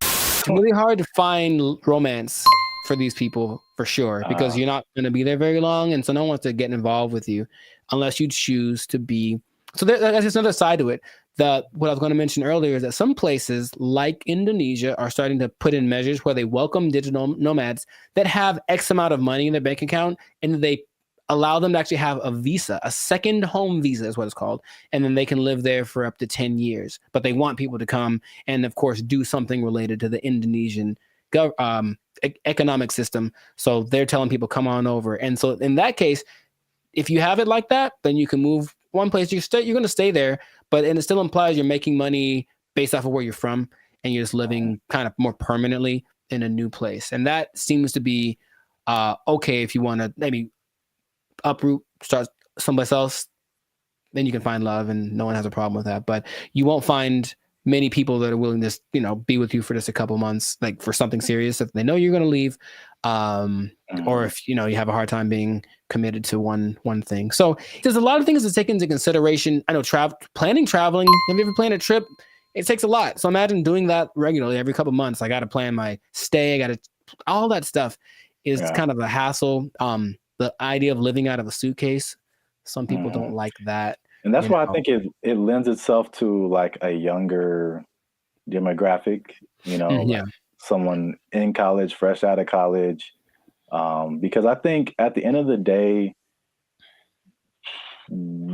It's really hard to find romance for these people, for sure, because you're not going to be there very long, and so no one wants to get involved with you unless you choose to be. So that's just another side to it. What I was going to mention earlier is that some places like Indonesia are starting to put in measures where they welcome digital nomads that have X amount of money in their bank account, and they allow them to actually have a visa, a second home visa is what it's called. And then they can live there for up to 10 years. But they want people to come and, of course, do something related to the Indonesian economic system. So they're telling people, come on over. And so in that case, if you have it like that, then you can move one place. You're going to stay there, and it still implies you're making money based off of where you're from, and you're just living kind of more permanently in a new place. And that seems to be okay if you want to maybe uproot, start someplace else. Then you can find love, and no one has a problem with that. But you won't find many people that are willing to, be with you for just a couple months, like for something serious if they know you're going to leave. Or if, you have a hard time being committed to one thing. So there's a lot of things to take into consideration. I know traveling. Have you ever planned a trip? It takes a lot. So imagine doing that regularly every couple months. I got to plan my stay. All that stuff is kind of a hassle. The idea of living out of a suitcase, some people don't like that. And that's why I think it lends itself to like a younger demographic, like someone in college, fresh out of college. Because I think at the end of the day,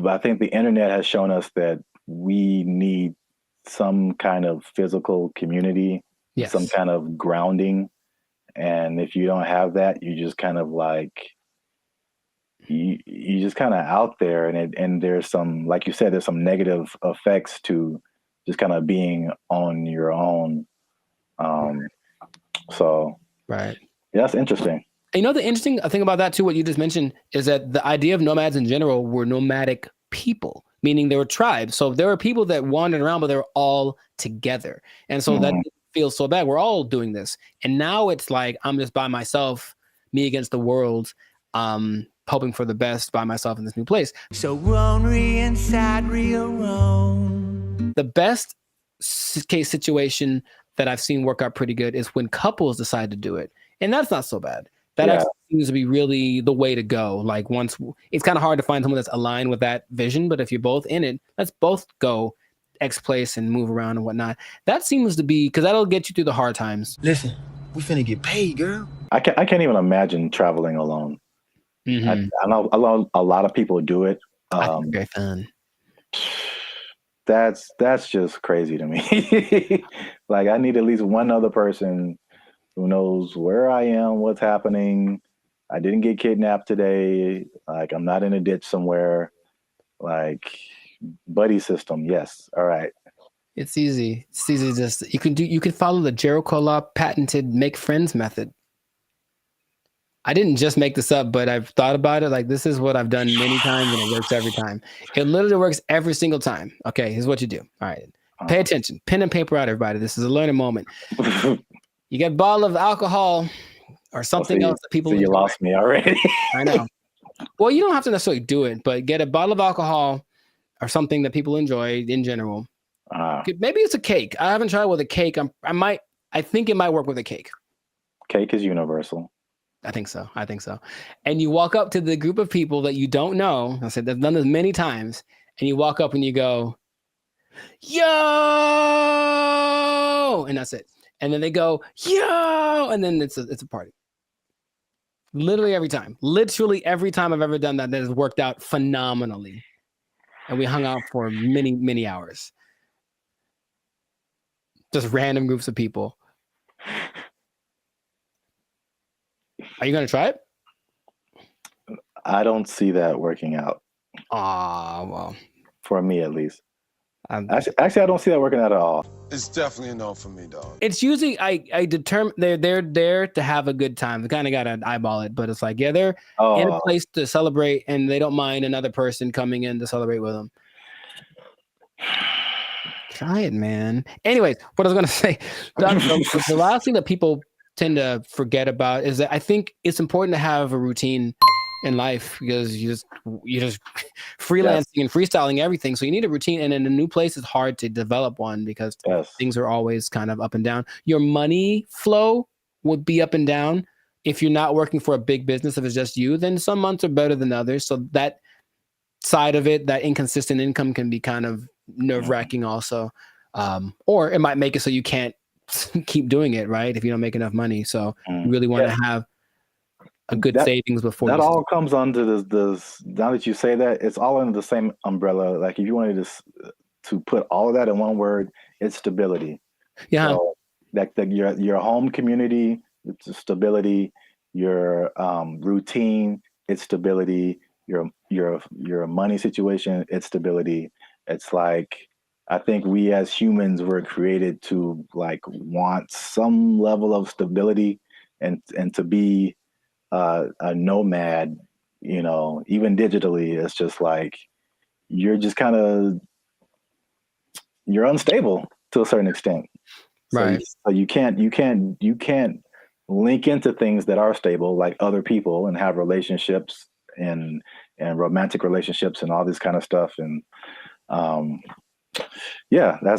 I think the internet has shown us that we need some kind of physical community, some kind of grounding. And if you don't have that, you just kind of like, you just kind of out there, and there's some, like you said, there's some negative effects to just kind of being on your own. So right, that's interesting. And the interesting thing about that too, what you just mentioned, is that the idea of nomads in general were nomadic people, meaning they were tribes. So there were people that wandered around, but they were all together, and so that feels so bad. We're all doing this, and now it's like I'm just by myself, me against the world. Hoping for the best by myself in this new place. So lonely inside, real wrong. The best case situation that I've seen work out pretty good is when couples decide to do it. And that's not so bad. That actually seems to be really the way to go. Like once, it's kind of hard to find someone that's aligned with that vision, but if you're both in it, let's both go X place and move around and whatnot. That seems to be, because that'll get you through the hard times. Listen, we finna get paid, girl. I can't even imagine traveling alone. I know a lot of people do it. Very fun. That's just crazy to me. Like I need at least one other person who knows where I am, what's happening. I didn't get kidnapped today. Like I'm not in a ditch somewhere. Like buddy system. Yes. All right. It's easy. It's easy. Just you can follow the Jericho Law patented make friends method. I didn't just make this up, but I've thought about it. Like this is what I've done many times, and it works every time. It literally works every single time. Okay, here's what you do. All right, pay attention. Pen and paper out, everybody. This is a learning moment. You get a bottle of alcohol or something else that people. So you lost me already. I know. Well, you don't have to necessarily do it, but get a bottle of alcohol or something that people enjoy in general. Maybe it's a cake. I haven't tried with a cake. I think it might work with a cake. Cake is universal. I think so. And you walk up to the group of people that you don't know. I said, I've done this many times. And you walk up and you go, yo, and that's it. And then they go, yo, and then it's a party. Literally every time I've ever done that has worked out phenomenally. And we hung out for many, many hours. Just random groups of people. Are you going to try it? I don't see that working out. Well. For me, at least. Actually, I don't see that working out at all. It's definitely a no for me, dog. It's usually, I determine they're there to have a good time. They kind of got to eyeball it, but it's like, they're in a place to celebrate, and they don't mind another person coming in to celebrate with them. Try it, man. Anyways, what I was going to say, the last thing that people tend to forget about is that I think it's important to have a routine in life, because you're just freelancing and freestyling everything. So you need a routine, and in a new place, it's hard to develop one because things are always kind of up and down. Your money flow would be up and down if you're not working for a big business. If it's just you, then some months are better than others. So that side of it, that inconsistent income, can be kind of nerve-wracking also. Or it might make it so you can't keep doing it, right? If you don't make enough money. So you really want to have a good savings before that all comes under this. Now that you say that, it's all under the same umbrella. Like if you wanted to put all of that in one word, it's stability. Yeah. So your home community, it's stability. Your routine, it's stability. Your money situation, it's stability. It's like, I think we as humans were created to like want some level of stability and to be a nomad, even digitally. It's just like, you're just you're unstable to a certain extent. Right. So you can't link into things that are stable, like other people, and have relationships and romantic relationships and all this kind of stuff. And yeah, I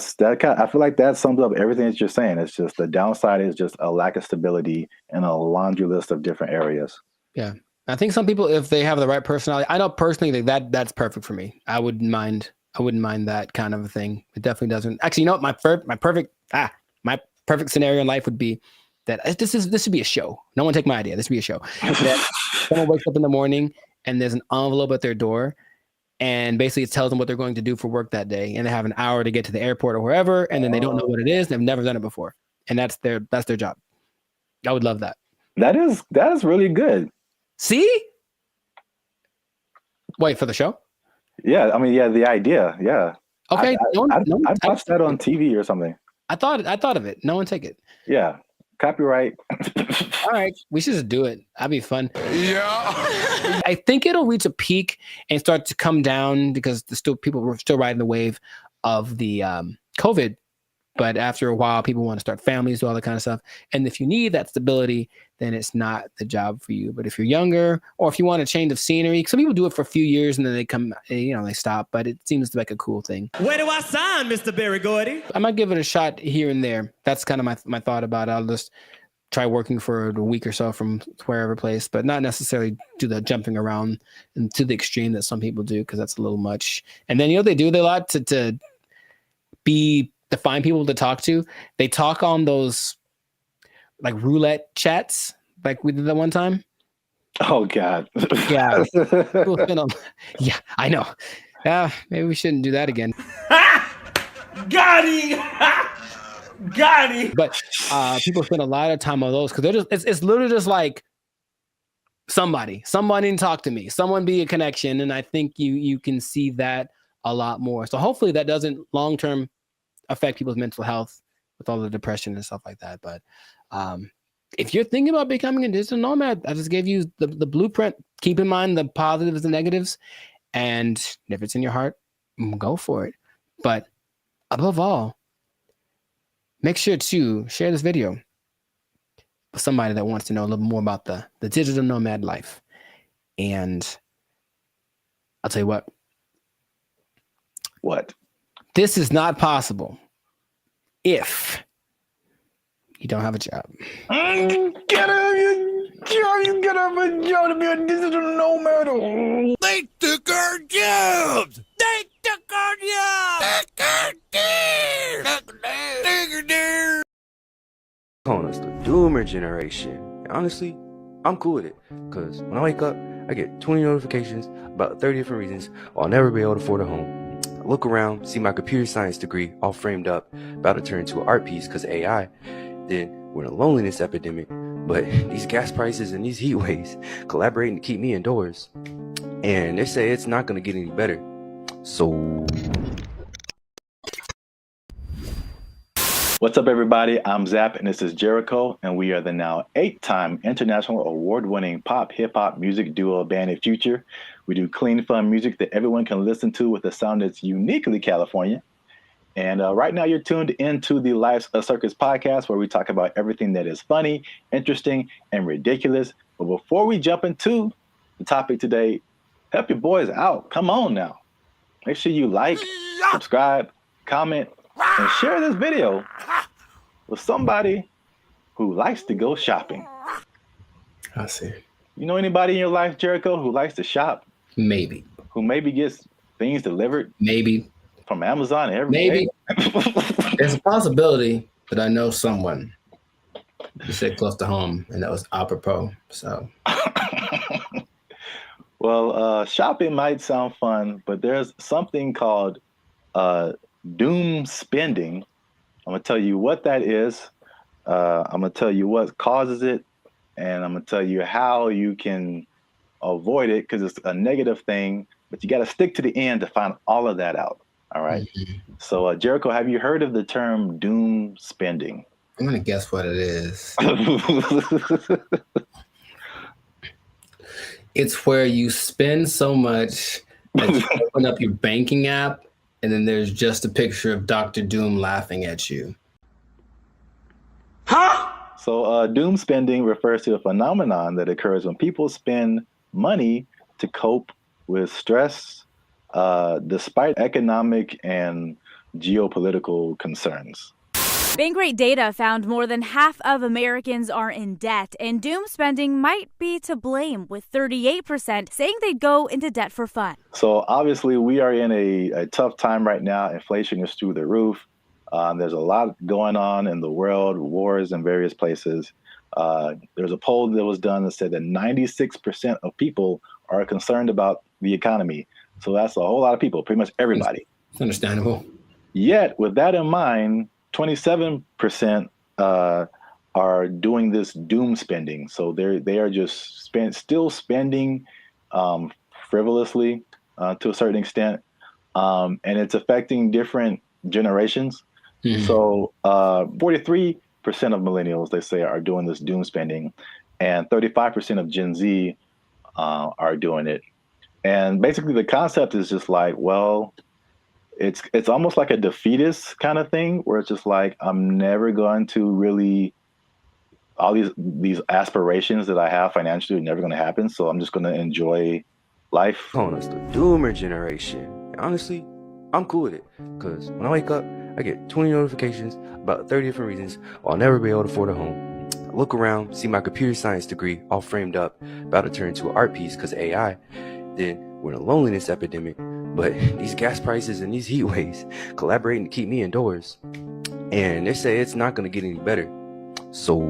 feel like that sums up everything that you're saying. It's just the downside is just a lack of stability in a laundry list of different areas. Yeah. I think some people, if they have the right personality, I know personally that's perfect for me. I wouldn't mind that kind of a thing. It definitely doesn't. Actually, you know what? My perfect scenario in life would be that this should be a show. No one take my idea. This would be a show. That someone wakes up in the morning and there's an envelope at their door, and basically it tells them what they're going to do for work that day, and they have an hour to get to the airport or wherever, and then they don't know what it is. They've never done it before, and that's their job. I would love that. That is really good. See? Wait for the show? Yeah, I mean, yeah, the idea, yeah. Okay, I'd watch that on TV or something. I thought of it. No one take it. Yeah, copyright. All right, we should just do it. That'd be fun. Yeah. I think it'll reach a peak and start to come down because people were still riding the wave of the COVID. But after a while, people want to start families, do all that kind of stuff. And if you need that stability, then it's not the job for you. But if you're younger, or if you want a change of scenery, some people do it for a few years and then they stop. But it seems like a cool thing. Where do I sign, Mr. Barry Gordy? I might give it a shot here and there. That's kind of my thought about it. I'll just try working for a week or so from wherever place, but not necessarily do the jumping around and to the extreme that some people do, because that's a little much. And then they do a lot to find people to talk to. They talk on those like roulette chats, like we did that one time. Oh God. Yeah. Yeah, I know. Yeah, maybe we shouldn't do that again. Got him! Got him! But people spend a lot of time on those because it's literally just like somebody to talk to me, someone be a connection, and I think you can see that a lot more. So hopefully that doesn't long term affect people's mental health with all the depression and stuff like that. But if you're thinking about becoming a digital nomad, I just gave you the blueprint. Keep in mind the positives and negatives, and if it's in your heart, go for it. But above all, make sure to share this video with somebody that wants to know a little more about the digital nomad life. And I'll tell you what. What? This is not possible if you don't have a job. Get a job to be a digital nomad. They took our jobs. They took our jobs. Calling us the doomer generation. And honestly, I'm cool with it, because when I wake up, I get 20 notifications about 30 different reasons why I'll never be able to afford a home. I look around, see my computer science degree all framed up, about to turn into an art piece because of AI. Then we're in a loneliness epidemic, but these gas prices and these heat waves collaborating to keep me indoors. And they say it's not going to get any better. So... What's up, everybody? I'm Zap, and this is Jericho, and we are the now 8-time international award-winning pop hip-hop music duo band in Future. We do clean, fun music that everyone can listen to with a sound that's uniquely California. And right now you're tuned into the Life's a Circus podcast, where we talk about everything that is funny, interesting, and ridiculous. But before we jump into the topic today, help your boys out. Come on now. Make sure you like, subscribe, comment, and share this video with somebody who likes to go shopping. I see. You know anybody in your life, Jericho, who likes to shop? Maybe. Who maybe gets things delivered? Maybe. From Amazon every Maybe. day? There's a possibility that I know someone. You said close to home, and that was apropos. So. Well, shopping might sound fun, but there's something called doom spending. I'm gonna tell you what that is. I'm gonna tell you what causes it, and I'm gonna tell you how you can avoid it, because it's a negative thing, but you got to stick to the end to find all of that out. All right. Mm-hmm. So, Jericho, have you heard of the term doom spending? I'm gonna guess what it is. It's where you spend so much that you open up your banking app and then there's just a picture of Dr. Doom laughing at you. So doom spending refers to a phenomenon that occurs when people spend money to cope with stress, despite economic and geopolitical concerns. Bankrate data found more than half of Americans are in debt, and doom spending might be to blame, with 38% saying they'd go into debt for fun. So obviously we are in a tough time right now. Inflation is through the roof. There's a lot going on in the world, wars in various places. There's a poll that was done that said that 96% of people are concerned about the economy. So that's a whole lot of people, pretty much everybody. It's understandable. Yet, with that in mind, 27% are doing this doom spending. So they are just still spending frivolously to a certain extent, and it's affecting different generations. So 43% of millennials, they say, are doing this doom spending, and 35% of Gen Z are doing it. And basically the concept is just like, well, it's almost like a defeatist kind of thing, where it's just like, I'm never going to really, all these aspirations that I have financially are never going to happen. So I'm just going to enjoy life. Calling us the doomer generation. Honestly, I'm cool with it, because when I wake up, I get 20 notifications about 30 different reasons why I'll never be able to afford a home. I look around, see my computer science degree all framed up, about to turn into an art piece because of AI. Then we're in a loneliness epidemic, but these gas prices and these heat waves collaborating to keep me indoors. And they say it's not going to get any better. So,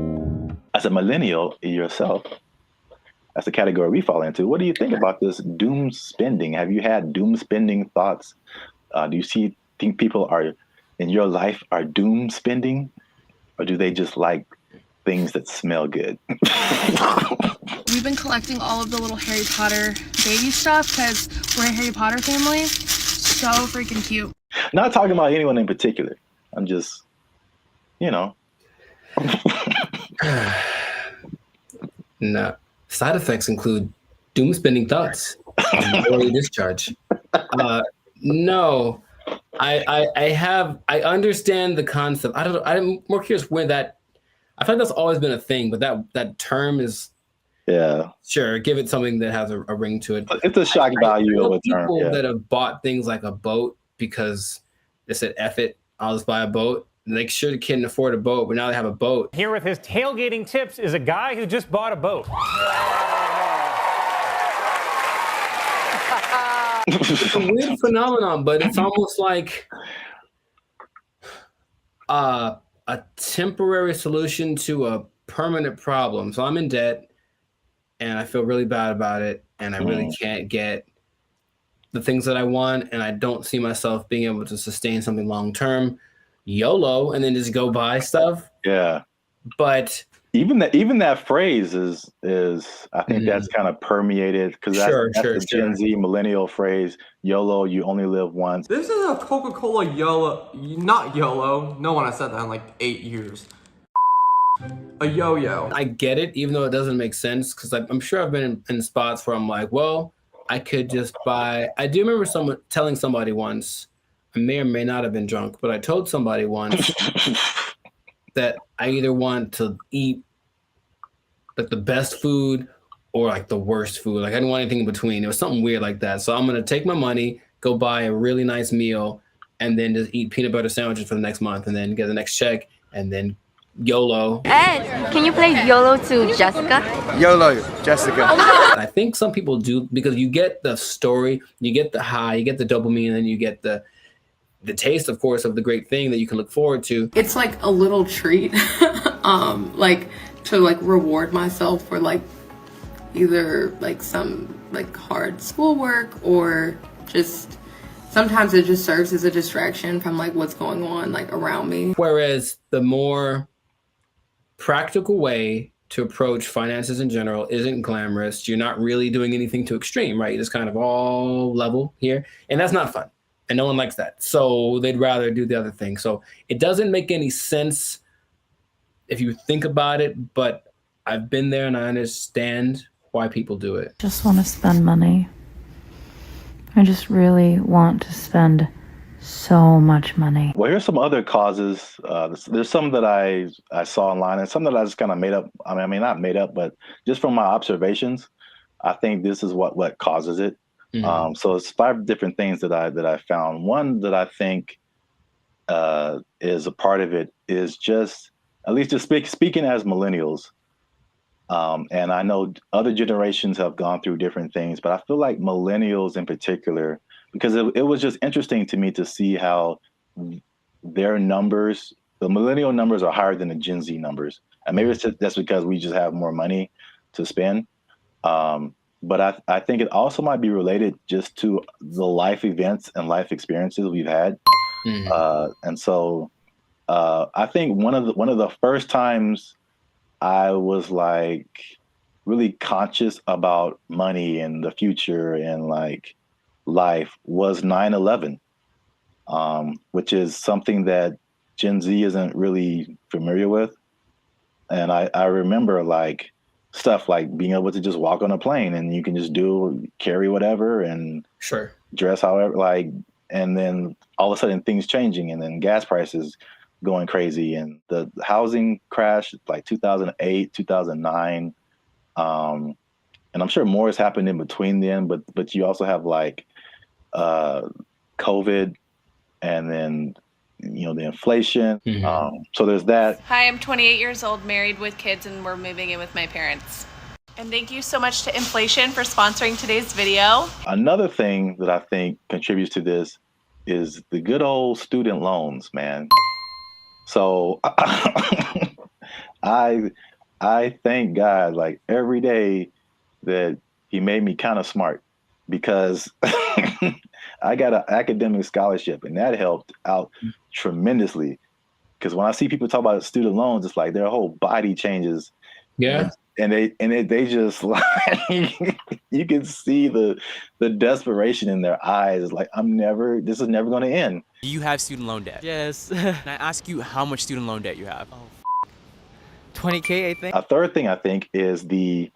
as a millennial yourself, that's the category we fall into. What do you think about this doom spending? Have you had doom spending thoughts? Do you think people are in your life are doom spending, or do they just like things that smell good? We've been collecting all of the little Harry Potter baby stuff because we're a Harry Potter family. So freaking cute. Not talking about anyone in particular. I'm just, No. Side effects include doom spending thoughts, early discharge. No, I understand the concept. I'm more curious when that. I feel like that's always been a thing, but that term is. Yeah. Sure, give it something that has a ring to it. It's a shock value of a term. People that have bought things like a boat because they said, "F it, I'll just buy a boat." And they sure couldn't afford a boat, but now they have a boat. Here with his tailgating tips is a guy who just bought a boat. It's a weird phenomenon, but it's almost like a temporary solution to a permanent problem. So I'm in debt, and I feel really bad about it, and I really can't get the things that I want, and I don't see myself being able to sustain something long term. YOLO, and then just go buy stuff. Yeah. But even that phrase is I think that's kind of permeated, because that's the Gen Z millennial phrase, YOLO, you only live once. This is a Coca-Cola YOLO, not YOLO. No one has said that in like 8 years. A yo-yo. I get it, even though it doesn't make sense, because I'm sure I've been in spots where I'm like, well, I could just buy. I do remember telling somebody once, I may or may not have been drunk, but I told somebody once that I either want to eat like the best food or like the worst food. Like I didn't want anything in between. It was something weird like that. So I'm going to take my money, go buy a really nice meal, and then just eat peanut butter sandwiches for the next month, and then get the next check, and then YOLO. Ed, can you play YOLO to Jessica? YOLO, Jessica. I think some people do, because you get the story, you get the high, you get the dopamine, and then you get the taste, of course, of the great thing that you can look forward to. It's like a little treat, like to like reward myself for like either like some like hard schoolwork, or just sometimes it just serves as a distraction from like what's going on like around me. Whereas the more practical way to approach finances in general isn't glamorous. You're not really doing anything too extreme, right? You're just kind of all level here, and that's not fun. And no one likes that. So they'd rather do the other thing. So it doesn't make any sense if you think about it, but I've been there and I understand why people do it. Just want to spend money. I just really want to spend So much money. Well, here's some other causes. There's some that I saw online, and some that I just kind of made up. I mean, not made up, but just from my observations, I think this is what causes it. So it's 5 different things that I found. One that I think is a part of it is just, at least just speaking as millennials. And I know other generations have gone through different things, but I feel like millennials in particular, because it was just interesting to me to see how their numbers, the millennial numbers, are higher than the Gen Z numbers. And maybe it's just, that's because we just have more money to spend. But I think it also might be related just to the life events and life experiences we've had. And so I think one of the first times I was like really conscious about money and the future and like life was 9/11, which is something that Gen Z isn't really familiar with. And I remember like stuff like being able to just walk on a plane and you can just carry whatever and dress however, like, and then all of a sudden things changing and then gas prices going crazy and the housing crash like 2008, 2009. And I'm sure more has happened in between then, but you also have like COVID and then, you know, the inflation. So there's that. Hi, I'm 28 years old, married with kids, and we're moving in with my parents. And thank you so much to Inflation for sponsoring today's video. Another thing that I think contributes to this is the good old student loans, man. So I thank God like every day that he made me kind of smart, because I got an academic scholarship and that helped out tremendously. Because when I see people talk about student loans, it's like their whole body changes. Yeah. And they just like, you can see the desperation in their eyes. It's like, this is never going to end. Do you have student loan debt? Yes. Can I ask you how much student loan debt you have? Oh, 20K, I think. A third thing I think is the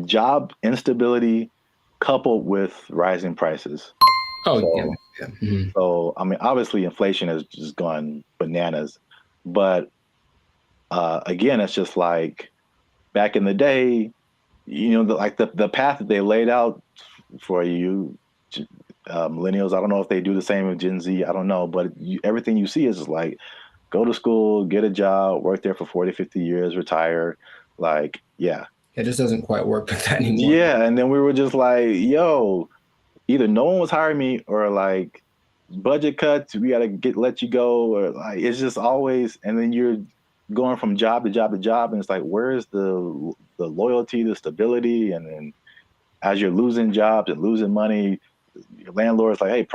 job instability coupled with rising prices. So I mean, obviously inflation has just gone bananas, but again, it's just like back in the day, you know, the path that they laid out for you, millennials. I don't know if they do the same with Gen Z. I don't know, but everything you see is just like, go to school, get a job, work there for 40, 50 years, retire. Like, yeah. It just doesn't quite work like that anymore. Yeah, and then we were just like, yo, either no one was hiring me or like budget cuts, we gotta let you go, or like it's just always, and then you're going from job to job to job, and it's like, where's the loyalty, the stability? And then as you're losing jobs and losing money, your landlord's like, hey,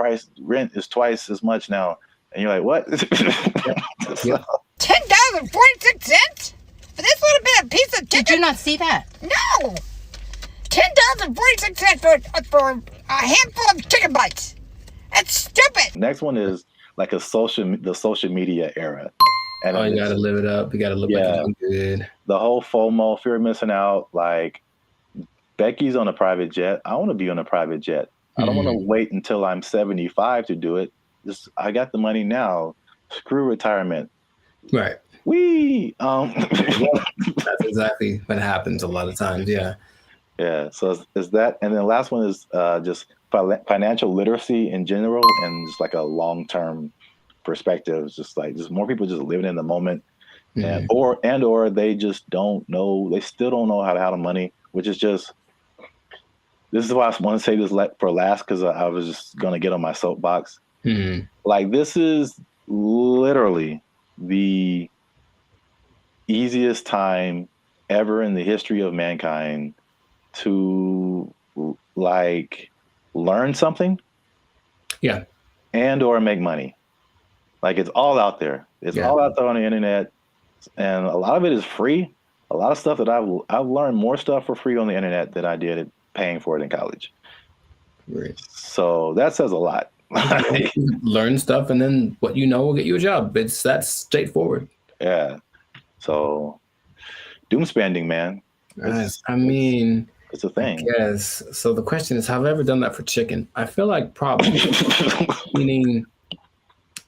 rent is twice as much now, and you're like, what? $10.46 for this little bit of piece of chicken. Did you not see that? No. $10.46 for a handful of chicken bites. That's stupid. Next one is like the social media era. And you gotta live it up. You gotta look like you're doing good. The whole FOMO, fear of missing out. Like, Becky's on a private jet. I want to be on a private jet. I don't want to wait until I'm 75 to do it. I got the money now. Screw retirement. Right. That's exactly what happens a lot of times. Yeah. Yeah. So is that, and then the last one is just financial literacy in general, and just like a long-term perspective. It's just more people just living in the moment, and or they just don't know. They still don't know how to handle money, which is just. This is why I want to say this for last, because I was just gonna get on my soapbox. Like, this is literally the easiest time ever in the history of mankind to like learn something, and or make money. Like, it's all out there. It's all out there on the internet, and a lot of it is free. A lot of stuff that I've learned more stuff for free on the internet than I did paying for it in college. Right. So that says a lot. Learn stuff, and then what you know will get you a job. That's straightforward. Yeah. So doom spending, man. I mean, It's a thing. Yes. So the question is, have I ever done that for chicken? I feel like probably. Meaning,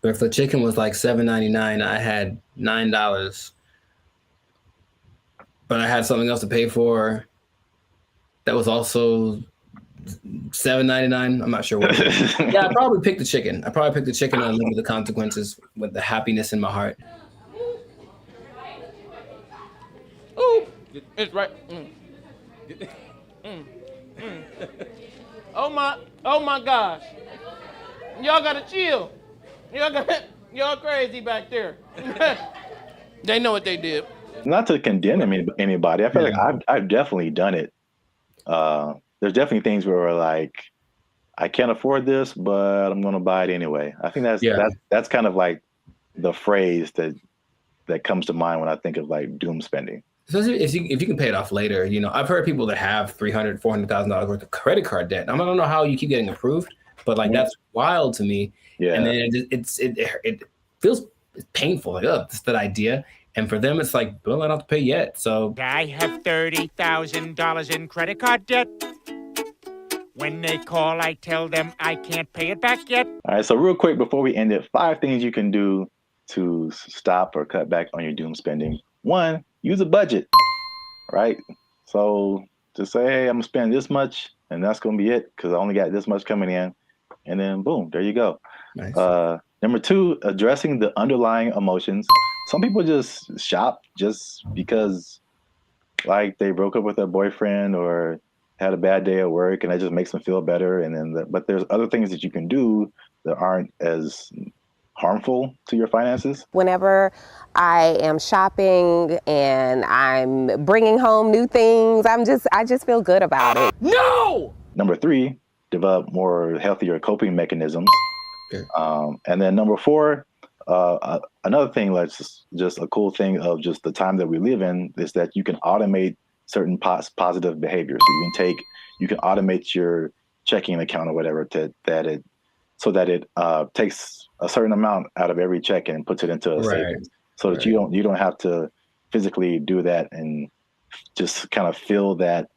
if the chicken was like $7.99, I had $9, but I had something else to pay for. That was also $7.99. I'm not sure what it is. Yeah, I probably picked the chicken. I probably picked the chicken and live with the consequences with the happiness in my heart. Ooh, it's right. Oh my gosh. Y'all gotta chill. Y'all crazy back there. They know what they did. Not to condemn anybody. I feel like I've definitely done it. There's definitely things where we're like, I can't afford this, but I'm gonna buy it anyway. I think that's kind of like the phrase that comes to mind when I think of like doom spending. Especially if you can pay it off later. You know, I've heard people that have $300,000, $400,000 worth of credit card debt. I don't know how you keep getting approved, but like that's wild to me. Yeah. And then it feels painful. Like, oh, just that idea. And for them, it's like, well, I don't have to pay yet. So I have $30,000 in credit card debt. When they call, I tell them I can't pay it back yet. All right. So real quick before we end it, 5 things you can do to stop or cut back on your doom spending. 1, use a budget, right? So just say, hey, I'm gonna spend this much and that's gonna be it because I only got this much coming in. And then boom, there you go. Nice. Number 2, addressing the underlying emotions. Some people just shop just because like they broke up with their boyfriend or had a bad day at work and that just makes them feel better. And then, but there's other things that you can do that aren't as harmful to your finances. Whenever I am shopping and I'm bringing home new things, I just feel good about it. No! Number 3, develop more healthier coping mechanisms. Okay. And then number 4, another thing that's just a cool thing of just the time that we live in is that you can automate certain positive behaviors. So you can automate your checking account or whatever so that it takes a certain amount out of every check and puts it into a savings, so that you don't have to physically do that and just kind of feel that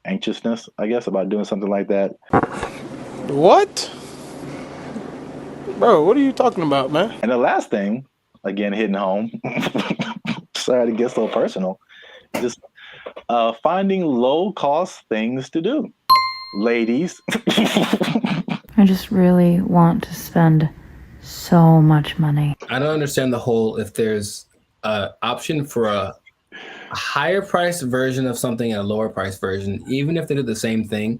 anxiousness, I guess, about doing something like that. What? Bro, what are you talking about, man? And the last thing, again, hitting home, sorry to get so personal, just finding low-cost things to do. Ladies. I just really want to spend so much money. I don't understand the whole, if there's an option for a higher price version of something and a lower price version, even if they do the same thing,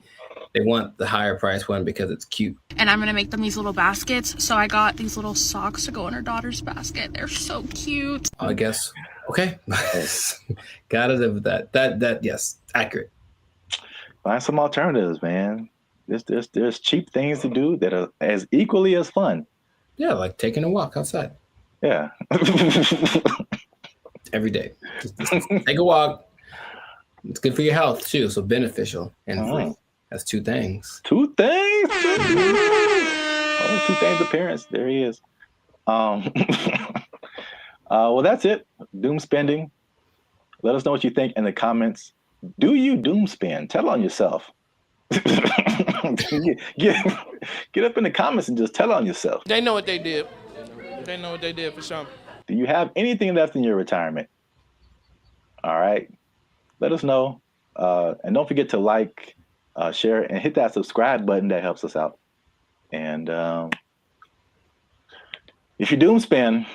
they want the higher price one because it's cute. And I'm gonna make them these little baskets. So I got these little socks to go in her daughter's basket. They're so cute. I guess. Okay. Gotta live with that. That yes, accurate. Find some alternatives, man. There's cheap things to do that are as equally as fun. Yeah, like taking a walk outside. Yeah. Every day. Just take a walk. It's good for your health too, so beneficial and free. That's 2 things. 2 things? Oh, 2 things appearance. There he is. Well, that's it. Doom spending. Let us know what you think in the comments. Do you doom spend? Tell on yourself. Get up in the comments and just tell on yourself. They know what they did. They know what they did for sure. Do you have anything left in your retirement? All right. Let us know. And don't forget to like, share, and hit that subscribe button. That helps us out. And if you doom spend,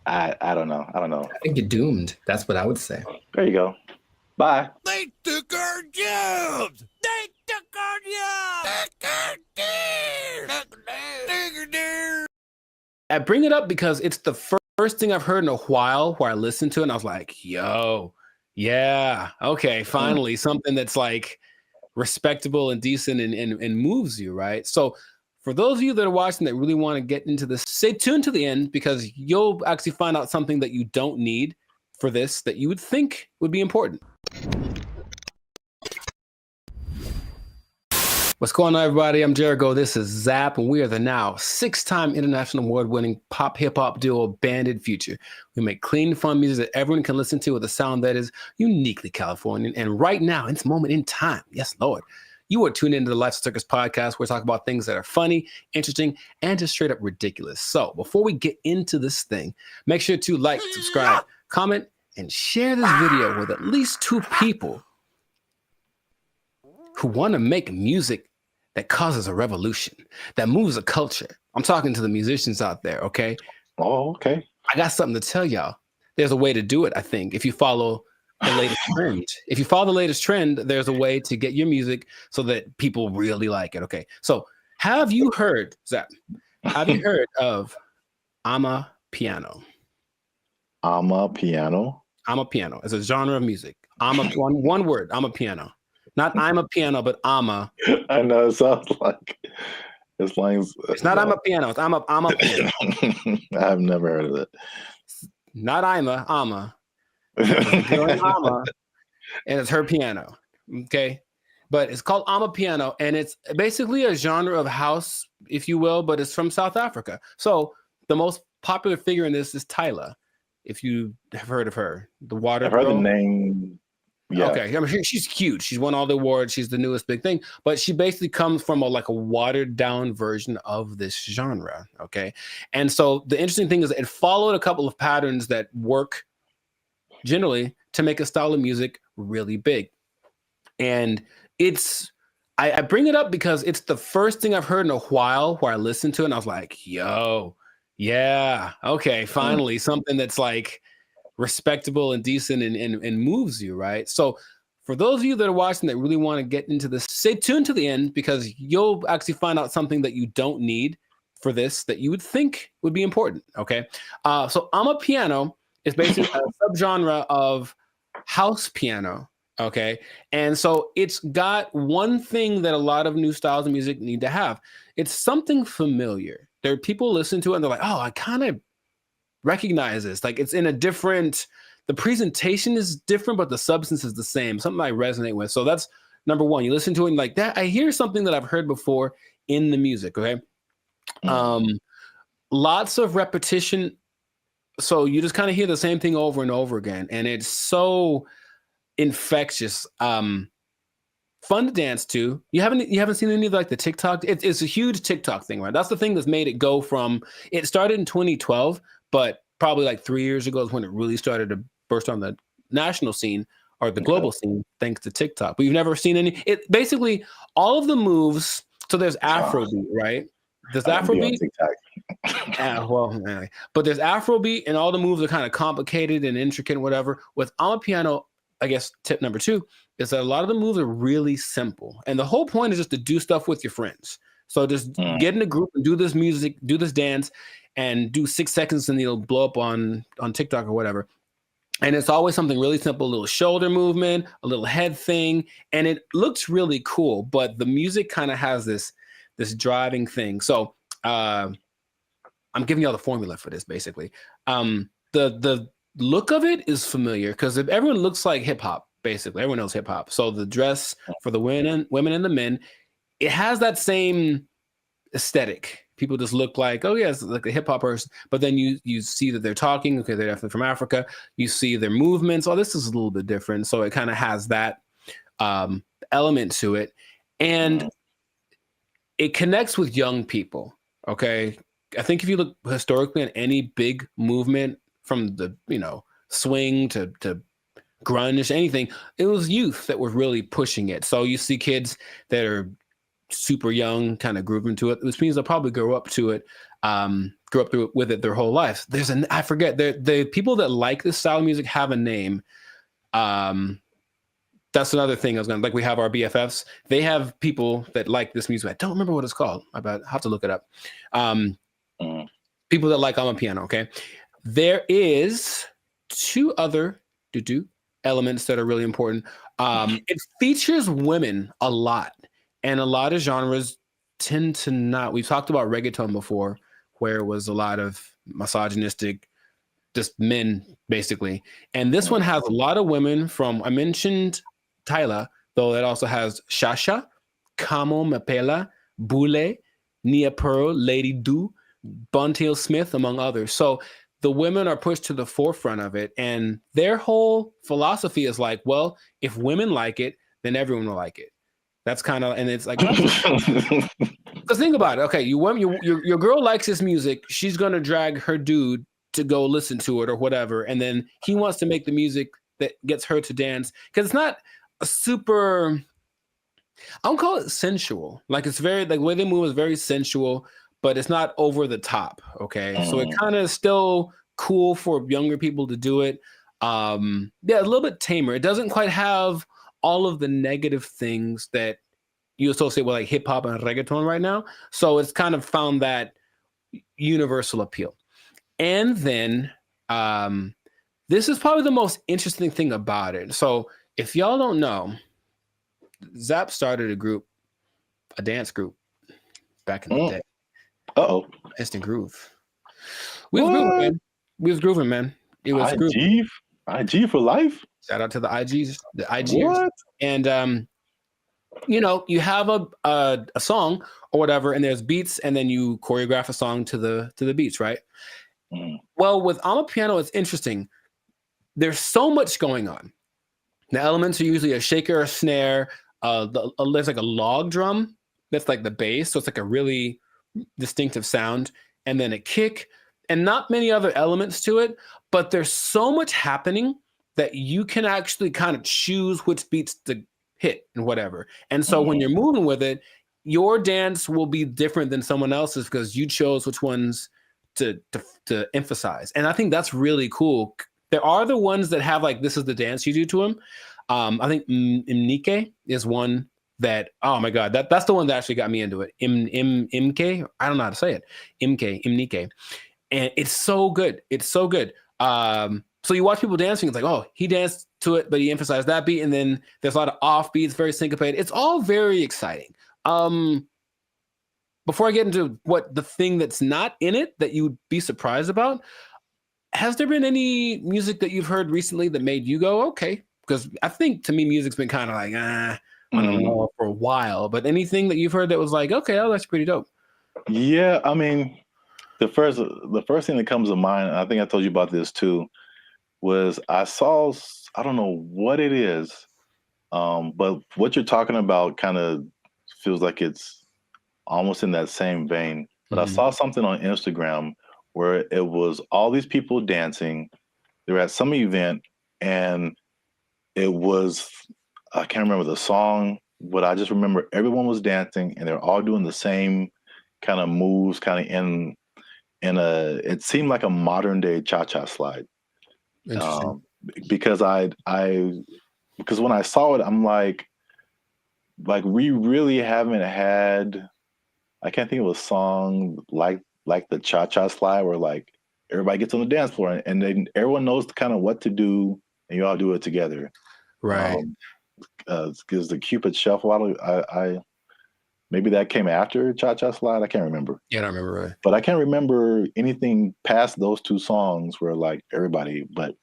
I don't know. I think you're doomed. That's what I would say. There you go. Bye. They took our jobs. They took our jobs. I bring it up because it's the first thing I've heard in a while where I listened to it and I was like, yo, yeah, okay, finally something that's like respectable and decent and moves you, right? So for those of you that are watching that really want to get into this, stay tuned to the end because you'll actually find out something that you don't need for this that you would think would be important. What's going on, everybody? I'm Jericho. This is Zap, and we are the now 6-time international award-winning pop hip-hop duo Banded Future. We make clean, fun music that everyone can listen to with a sound that is uniquely Californian. And right now, in this moment in time, yes, Lord, you are tuned into the Lifestyle Circus podcast, where we talk about things that are funny, interesting, and just straight up ridiculous. So before we get into this thing, make sure to like, subscribe, comment, and share this video with at least 2 people who want to make music that causes a revolution, that moves a culture. I'm talking to the musicians out there, okay? Oh, okay. I got something to tell y'all. There's a way to do it, I think, if you follow the latest trend. If you follow the latest trend, there's a way to get your music so that people really like it, okay? So have you heard, Zach, have you heard of Amapiano? Amapiano? Amapiano. It's a genre of music. One word, Amapiano. Not I'm a piano, but Ama. I know, it sounds like it's not I'm a piano, it's I'm a piano. I've never heard of it. Not Ama. It's Ama, and it's her piano. Okay. But it's called Amapiano, and it's basically a genre of house, if you will, but it's from South Africa. So the most popular figure in this is Tyla, if you have heard of her. The water I've girl. heard the name. Yeah. Okay, I mean, she's huge. She's won all the awards. She's the newest big thing, but she basically comes from a watered down version of this genre. Okay, and so the interesting thing is it followed a couple of patterns that work generally to make a style of music really big. And I bring it up because it's the first thing I've heard in a while where I listened to it and I was like, yo, yeah, okay, finally something that's like respectable and decent and moves you, right? So for those of you that are watching that really want to get into this, stay tuned to the end, because you'll actually find out something that you don't need for this that you would think would be important, okay? So Amapiano is basically a subgenre of house piano, okay? And so it's got one thing that a lot of new styles of music need to have. It's something familiar. There are people listen to it and they're like, oh, I kind of recognize this. Like, it's in a different, the presentation is different, but the substance is the same. Something I resonate with. So that's number one. You listen to it and like that, I hear something that I've heard before in the music. Okay. Lots of repetition. So you just kind of hear the same thing over and over again. And it's so infectious. Fun to dance to. You haven't seen any of like the TikTok? It's a huge TikTok thing, right? That's the thing that's made it go from, it started in 2012, but probably like 3 years ago is when it really started to burst on the national scene or the global scene, thanks to TikTok. But you've never seen any, it basically all of the moves. So there's Afrobeat, right? There's Afrobeat. Yeah, well, anyway. But there's Afrobeat and all the moves are kind of complicated and intricate and whatever. With Amapiano, I guess tip number 2 is that a lot of the moves are really simple. And the whole point is just to do stuff with your friends. So just get in a group and do this music, do this dance, and do 6 seconds and it'll blow up on TikTok or whatever. And it's always something really simple, a little shoulder movement, a little head thing. And it looks really cool, but the music kind of has this driving thing. So I'm giving y'all the formula for this, basically. The look of it is familiar because if everyone looks like hip hop, basically everyone knows hip hop. So the dress for the women and the men, it has that same aesthetic. People just look like, oh yeah, it's like a hip hop person. But then you see that they're talking. Okay, they're definitely from Africa. You see their movements. Oh, this is a little bit different. So it kind of has that element to it, and it connects with young people. Okay, I think if you look historically at any big movement from the swing to grunge, anything, it was youth that were really pushing it. So you see kids that are super young kind of grooving to it, which means they'll probably grow up to it, with it their whole life. I forget, the people that like this style of music have a name. That's another thing I was going to, like, we have our BFFs. They have people that like this music. I don't remember what it's called. I have to look it up. People that like Amapiano, okay? There is 2 other elements that are really important. It features women a lot. And a lot of genres tend to not. We've talked about reggaeton before, where it was a lot of misogynistic, just men, basically. And this one has a lot of women from, I mentioned Tyla, though it also has Shasha, Camo Mapela, Boule, Nia Pearl, Lady Do, Buntiel Smith, among others. So the women are pushed to the forefront of it, and their whole philosophy is like, well, if women like it, then everyone will like it. That's kind of, and it's like, because think about it. Okay, your girl likes this music. She's gonna drag her dude to go listen to it or whatever, and then he wants to make the music that gets her to dance, because it's not a super, I don't call it sensual. Like, it's very, like, the way they move is very sensual, but it's not over the top. Okay, so it kind of still cool for younger people to do it. Yeah, a little bit tamer. It doesn't quite have all of the negative things that you associate with like hip hop and reggaeton right now. So it's kind of found that universal appeal. And then this is probably the most interesting thing about it. So if y'all don't know, Zap started a dance group back in the day. Instant Groove. We was grooving, man. We was grooving, man. It was grooving. IG for life. Shout out to the IGs, the IGers. What? And you know, you have a song or whatever, and there's beats, and then you choreograph a song to the beats, right? Well, with Amapiano, it's interesting. There's so much going on. The elements are usually a shaker, a snare. There's like a log drum that's like the bass, so it's like a really distinctive sound, and then a kick, and not many other elements to it. But there's so much happening that you can actually kind of choose which beats to hit and whatever. And so when you're moving with it, your dance will be different than someone else's because you chose which ones to emphasize. And I think that's really cool. There are the ones that have like, this is the dance you do to them. I think Imnike is one that, oh my God, that's the one that actually got me into it. Imke, I don't know how to say it. Imnike. And it's so good. It's so good. So you watch people dancing, it's like, oh, he danced to it, but he emphasized that beat. And then there's a lot of off beats, very syncopated. It's all very exciting. Before I get into what the thing that's not in it that you'd be surprised about, has there been any music that you've heard recently that made you go, okay? Because I think to me, music's been kind of like, I don't know, for a while. But anything that you've heard that was like, okay, oh, that's pretty dope. Yeah, I mean, the first thing that comes to mind, and I think I told you about this too, was I saw, I don't know what it is, but what you're talking about kind of feels like it's almost in that same vein. But I saw something on Instagram where it was all these people dancing. They were at some event, and it was, I can't remember the song, but I just remember everyone was dancing, and they're all doing the same kind of moves, kind of in it seemed like a modern day cha-cha slide. Because because when I saw it, I'm like we really haven't had, I can't think of a song like the cha-cha slide where like everybody gets on the dance floor and then everyone knows kind of what to do and you all do it together. Right. Because the Cupid Shuffle, I maybe that came after Cha-Cha Slide. I can't remember. Yeah, I don't remember. Right. But I can't remember anything past those two songs where like everybody, but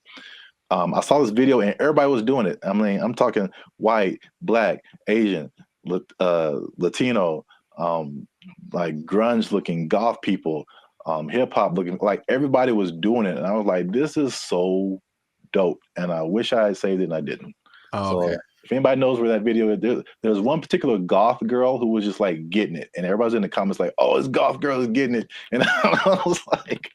I saw this video and everybody was doing it. I mean, I'm talking white, black, Asian, Latino, like grunge looking goth people, hip hop looking, like everybody was doing it. And I was like, this is so dope. And I wish I had saved it and I didn't. Oh, okay. So if anybody knows where that video is, there's one particular goth girl who was just like getting it. And everybody's in the comments like, oh, this goth girl is getting it. And I was like,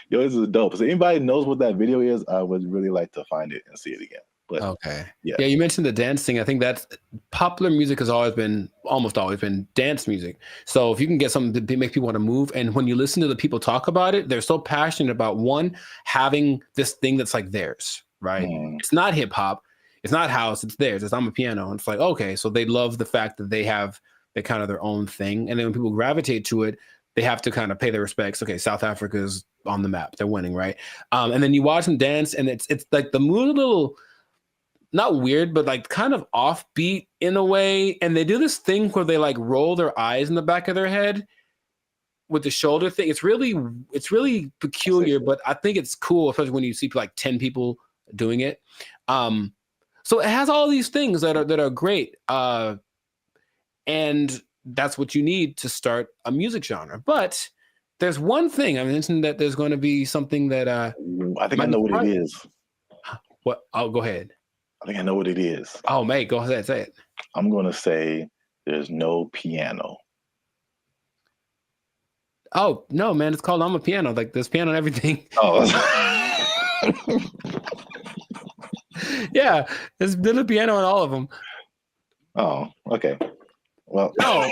yo, this is dope. So anybody knows what that video is, I would really like to find it and see it again. But okay. Yeah, you mentioned the dancing. I think that's popular music has almost always been dance music. So if you can get something to make people want to move, and when you listen to the people talk about it, they're so passionate about one, having this thing that's like theirs, right? It's not hip hop. It's not house, it's theirs. It's Amapiano. It's like, okay, so they love the fact that they have the kind of their own thing. And then when people gravitate to it, they have to kind of pay their respects. Okay, South Africa's on the map. They're winning, right? And then you watch them dance, and it's like the mood a little, not weird, but like kind of offbeat in a way. And they do this thing where they like roll their eyes in the back of their head with the shoulder thing. It's really peculiar, but I think it's cool, especially when you see like 10 people doing it. So it has all these things that are great. And that's what you need to start a music genre. But there's one thing I mentioned, that there's going to be something that I think I know what it is. What? Oh, go ahead. I think I know what it is. Oh, mate, go ahead, say it. I'm going to say there's no piano. Oh, no, man, it's called I'm a Piano. Like, there's piano and everything. Oh. Yeah, there's a piano in all of them. Oh, okay. Well, no.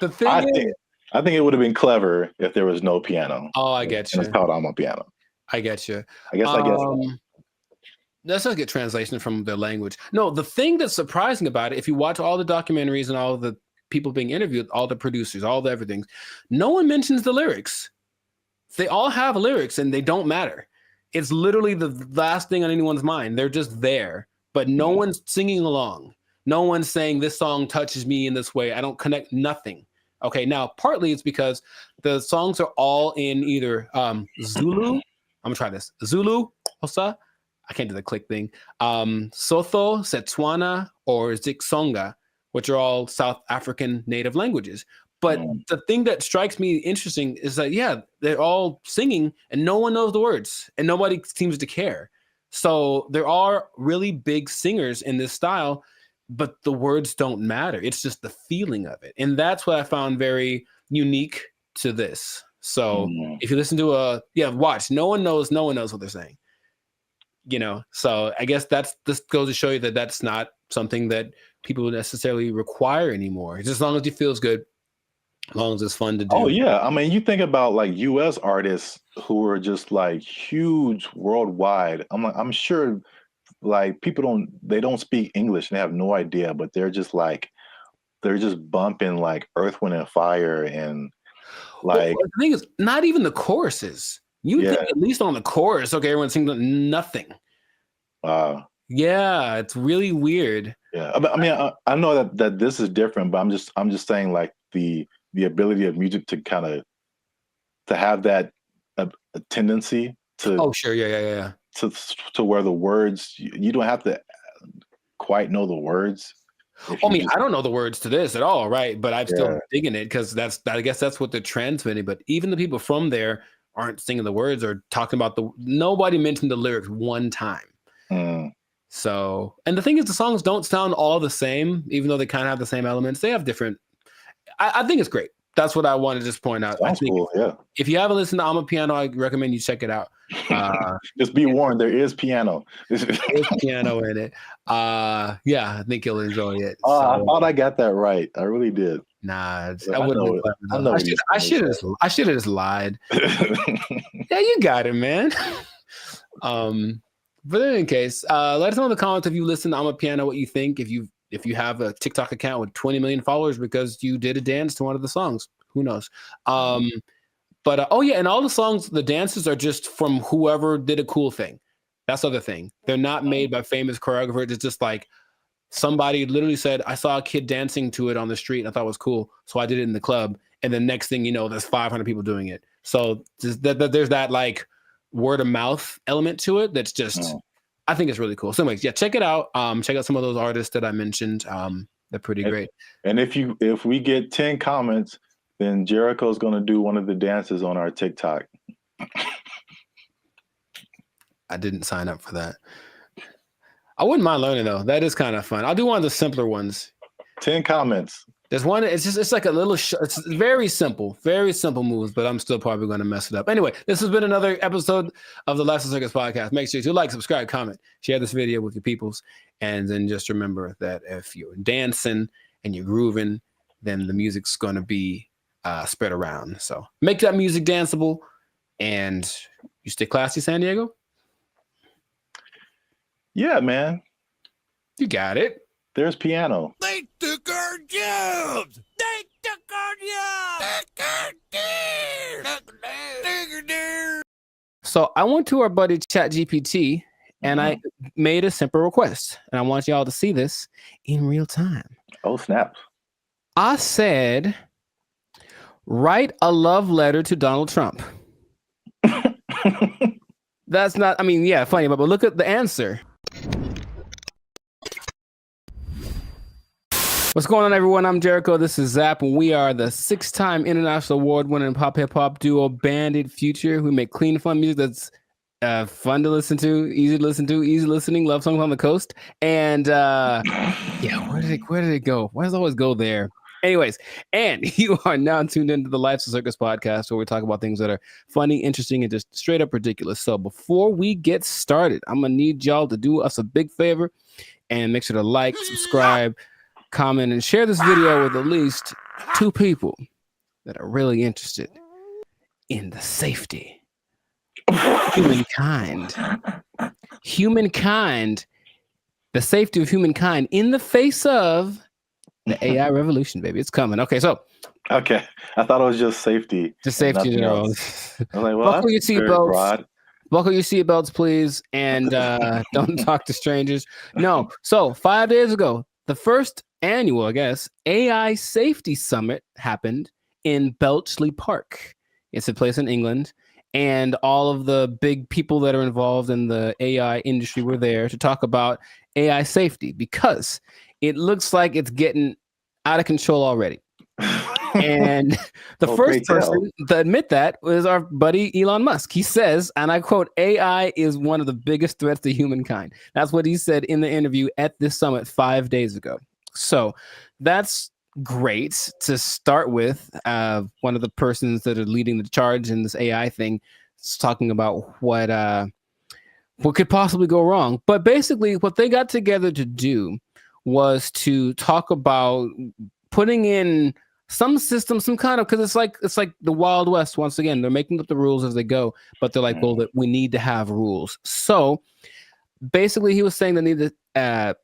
The thing I think it would have been clever if there was no piano. Oh, I get you. It's called I'm a Piano. I get you. I guess. That's not a good translation from the language. No, the thing that's surprising about it, if you watch all the documentaries and all the people being interviewed, all the producers, all the everything, no one mentions the lyrics. They all have lyrics and they don't matter. It's literally the last thing on anyone's mind. They're just there, but no one's singing along. No one's saying this song touches me in this way. I don't connect nothing. Okay, now partly it's because the songs are all in either Zulu. I'm gonna try this. Zulu, Xhosa. I can't do the click thing. Sotho, Setswana, or Xitsonga, which are all South African native languages. But the thing that strikes me interesting is that, yeah, they're all singing and no one knows the words and nobody seems to care. So there are really big singers in this style, but the words don't matter. It's just the feeling of it. And that's what I found very unique to this. So if you listen to watch, no one knows what they're saying. You know, so I guess this goes to show you that that's not something that people necessarily require anymore. Just as long as it feels good, as long as it's fun to do. Oh yeah, I mean, you think about like U.S. artists who are just like huge worldwide. I'm sure like people don't speak English and they have no idea, but they're just bumping like Earth, Wind and Fire and like. Well, the thing is, not even the choruses. You think at least on the chorus, okay, everyone's singing nothing. Yeah, it's really weird. Yeah, I mean, I know that this is different, but I'm just saying like the ability of music to kind of to have that a tendency to. Oh sure, yeah. To where the words you don't have to quite know the words. I mean, I don't know the words to this at all, right? But I'm still digging it because I guess that's what they're transmitting. But even the people from there aren't singing the words or talking about nobody mentioned the lyrics one time. So, and the thing is, the songs don't sound all the same, even though they kind of have the same elements. They have different. I think it's great. That's what I want to just point out. Sounds cool, yeah. If you haven't listened to I'm a Piano, I recommend you check it out. Just be warned, there is piano. There's piano in it. Yeah, I think you'll enjoy it. I thought I got that right. I really did. Nah, I wouldn't. I should have just lied. Yeah, you got it, man. But in any case, let us know in the comments if you listen to I'm a Piano, what you think. If you have a TikTok account with 20 million followers because you did a dance to one of the songs, who knows? But and all the songs, the dances are just from whoever did a cool thing. That's the other thing. They're not made by famous choreographers. It's just like somebody literally said, I saw a kid dancing to it on the street and I thought it was cool, so I did it in the club. And the next thing you know, there's 500 people doing it. So there's that like word of mouth element to it. That's just, I think it's really cool. So anyways, yeah, check it out. Check out some of those artists that I mentioned. They're pretty great. And if we get 10 comments, then Jericho's going to do one of the dances on our TikTok. I didn't sign up for that. I wouldn't mind learning though. That is kind of fun. I'll do one of the simpler ones. 10 comments. There's one. It's like a little. It's very simple moves, but I'm still probably going to mess it up. Anyway, this has been another episode of the Lifestyle Circus podcast. Make sure to like, subscribe, comment, share this video with your peoples, and then just remember that if you're dancing and you're grooving, then the music's going to be spread around. So make that music danceable, and you stay classy, San Diego. Yeah, man. You got it. There's piano. They took our jobs. They took our jobs. So I went to our buddy ChatGPT and I made a simple request, and I want y'all to see this in real time. Oh, snap. I said, write a love letter to Donald Trump. That's not, I mean, yeah, funny, but look at the answer. What's going on, everyone? I'm Jericho. This is Zap, and we are the 6-time international award-winning pop hip hop duo Bandit Future. We make clean, fun music that's fun to listen to, easy listening, love songs on the coast. And yeah, where did it go? Why does it always go there? Anyways, and you are now tuned into the Life's a Circus podcast, where we talk about things that are funny, interesting, and just straight up ridiculous. So before we get started, I'm gonna need y'all to do us a big favor and make sure to like, subscribe, comment, and share this video with at least 2 people that are really interested in the safety of humankind. The safety of humankind in the face of the AI revolution, baby. It's coming. Okay, so. Okay. I thought it was just safety. Just safety in general. I was like, well, buckle your seatbelts. Buckle your seatbelts, please, and don't talk to strangers. No. So 5 days ago, the first annual, I guess, AI Safety Summit happened in Bletchley Park. It's a place in England, and all of the big people that are involved in the AI industry were there to talk about AI safety, because it looks like it's getting out of control already. And the first person to admit that was our buddy Elon Musk. He says, and I quote, "AI is one of the biggest threats to humankind." That's what he said in the interview at this summit 5 days ago. So that's great to start with. One of the persons that are leading the charge in this AI thing is talking about what could possibly go wrong. But basically what they got together to do was to talk about putting in some system, some kind of, because it's like the Wild West once again. They're making up the rules as they go, but they're like, well, that we need to have rules. So basically, he was saying they need to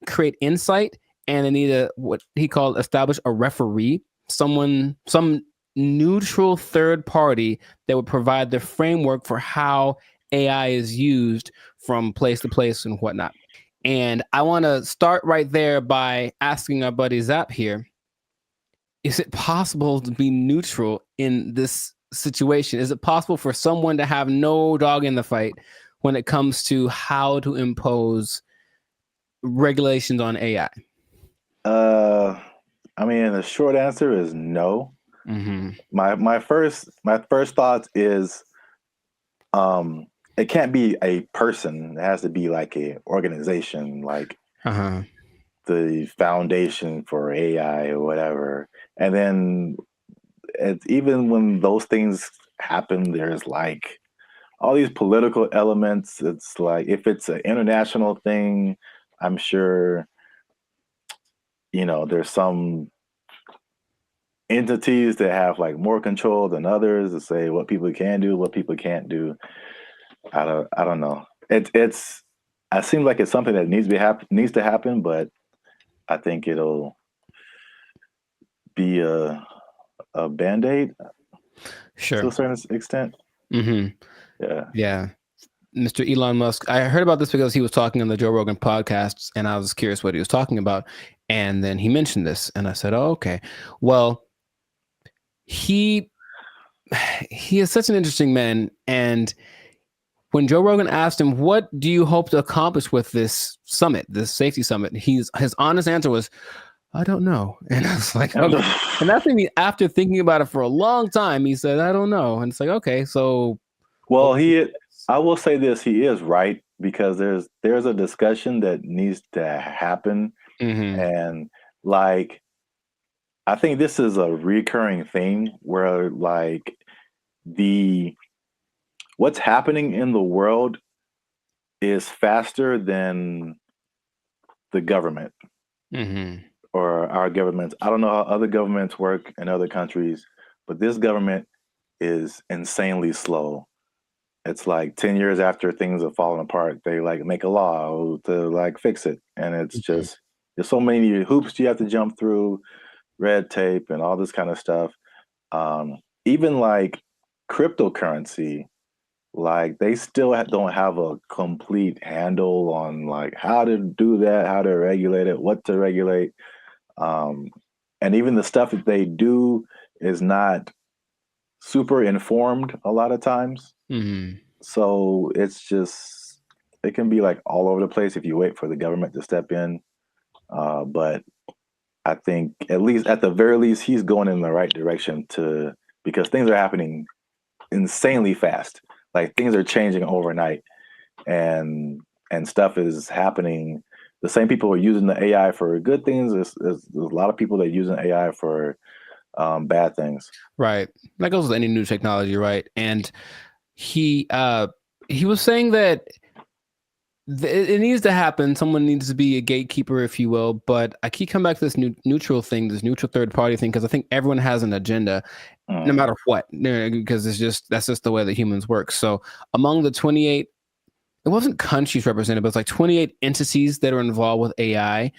create insight, and they need to, what he called, establish a referee, some neutral third party that would provide the framework for how AI is used from place to place and whatnot. And I want to start right there by asking our buddy Zap here, is it possible to be neutral in this situation? Is it possible for someone to have no dog in the fight when it comes to how to impose regulations on AI? I mean, the short answer is no. Mm-hmm. My first thought is, it can't be a person. It has to be like a organization, like the Foundation for AI or whatever. And then even when those things happen, there's like all these political elements. It's like, if it's an international thing, I'm sure, there's some entities that have like more control than others to say what people can do, what people can't do. I don't know. It seems like it's something that needs to happen, but I think it'll be a Band-Aid, sure, to a certain extent. Mm-hmm. Yeah. Mr. Elon Musk, I heard about this because he was talking on the Joe Rogan podcasts, and I was curious what he was talking about. And then he mentioned this, and I said, oh, okay. Well, he is such an interesting man. And when Joe Rogan asked him, what do you hope to accomplish with this summit, this safety summit? His honest answer was, I don't know. And I was like, okay. And that's maybe after thinking about it for a long time, he said, I don't know. And it's like, okay, so. Well, I will say this, he is right, because there's a discussion that needs to happen. Mm-hmm. And like, I think this is a recurring thing where like what's happening in the world is faster than the government. Mm-hmm. Or our governments. I don't know how other governments work in other countries, but this government is insanely slow. It's like 10 years after things have fallen apart, they like make a law to like fix it. And it's just, there's so many hoops you have to jump through, red tape and all this kind of stuff. Even like cryptocurrency, like they still don't have a complete handle on like how to do that, how to regulate it, what to regulate. And even the stuff that they do is not super informed a lot of times. Mm-hmm. So it's just, it can be like all over the place if you wait for the government to step in. But I think at least at the very least he's going in the right direction because things are happening insanely fast. Like things are changing overnight, and stuff is happening. The same people are using the AI for good things. There's a lot of people that are using AI for bad things. Right. That goes with any new technology, right? And he was saying that it needs to happen. Someone needs to be a gatekeeper, if you will. But I keep coming back to this neutral thing, this neutral third party thing, because I think everyone has an agenda, no matter what, because that's just the way that humans work. So among the 28, it wasn't countries represented, but it's like 28 entities that are involved with AI.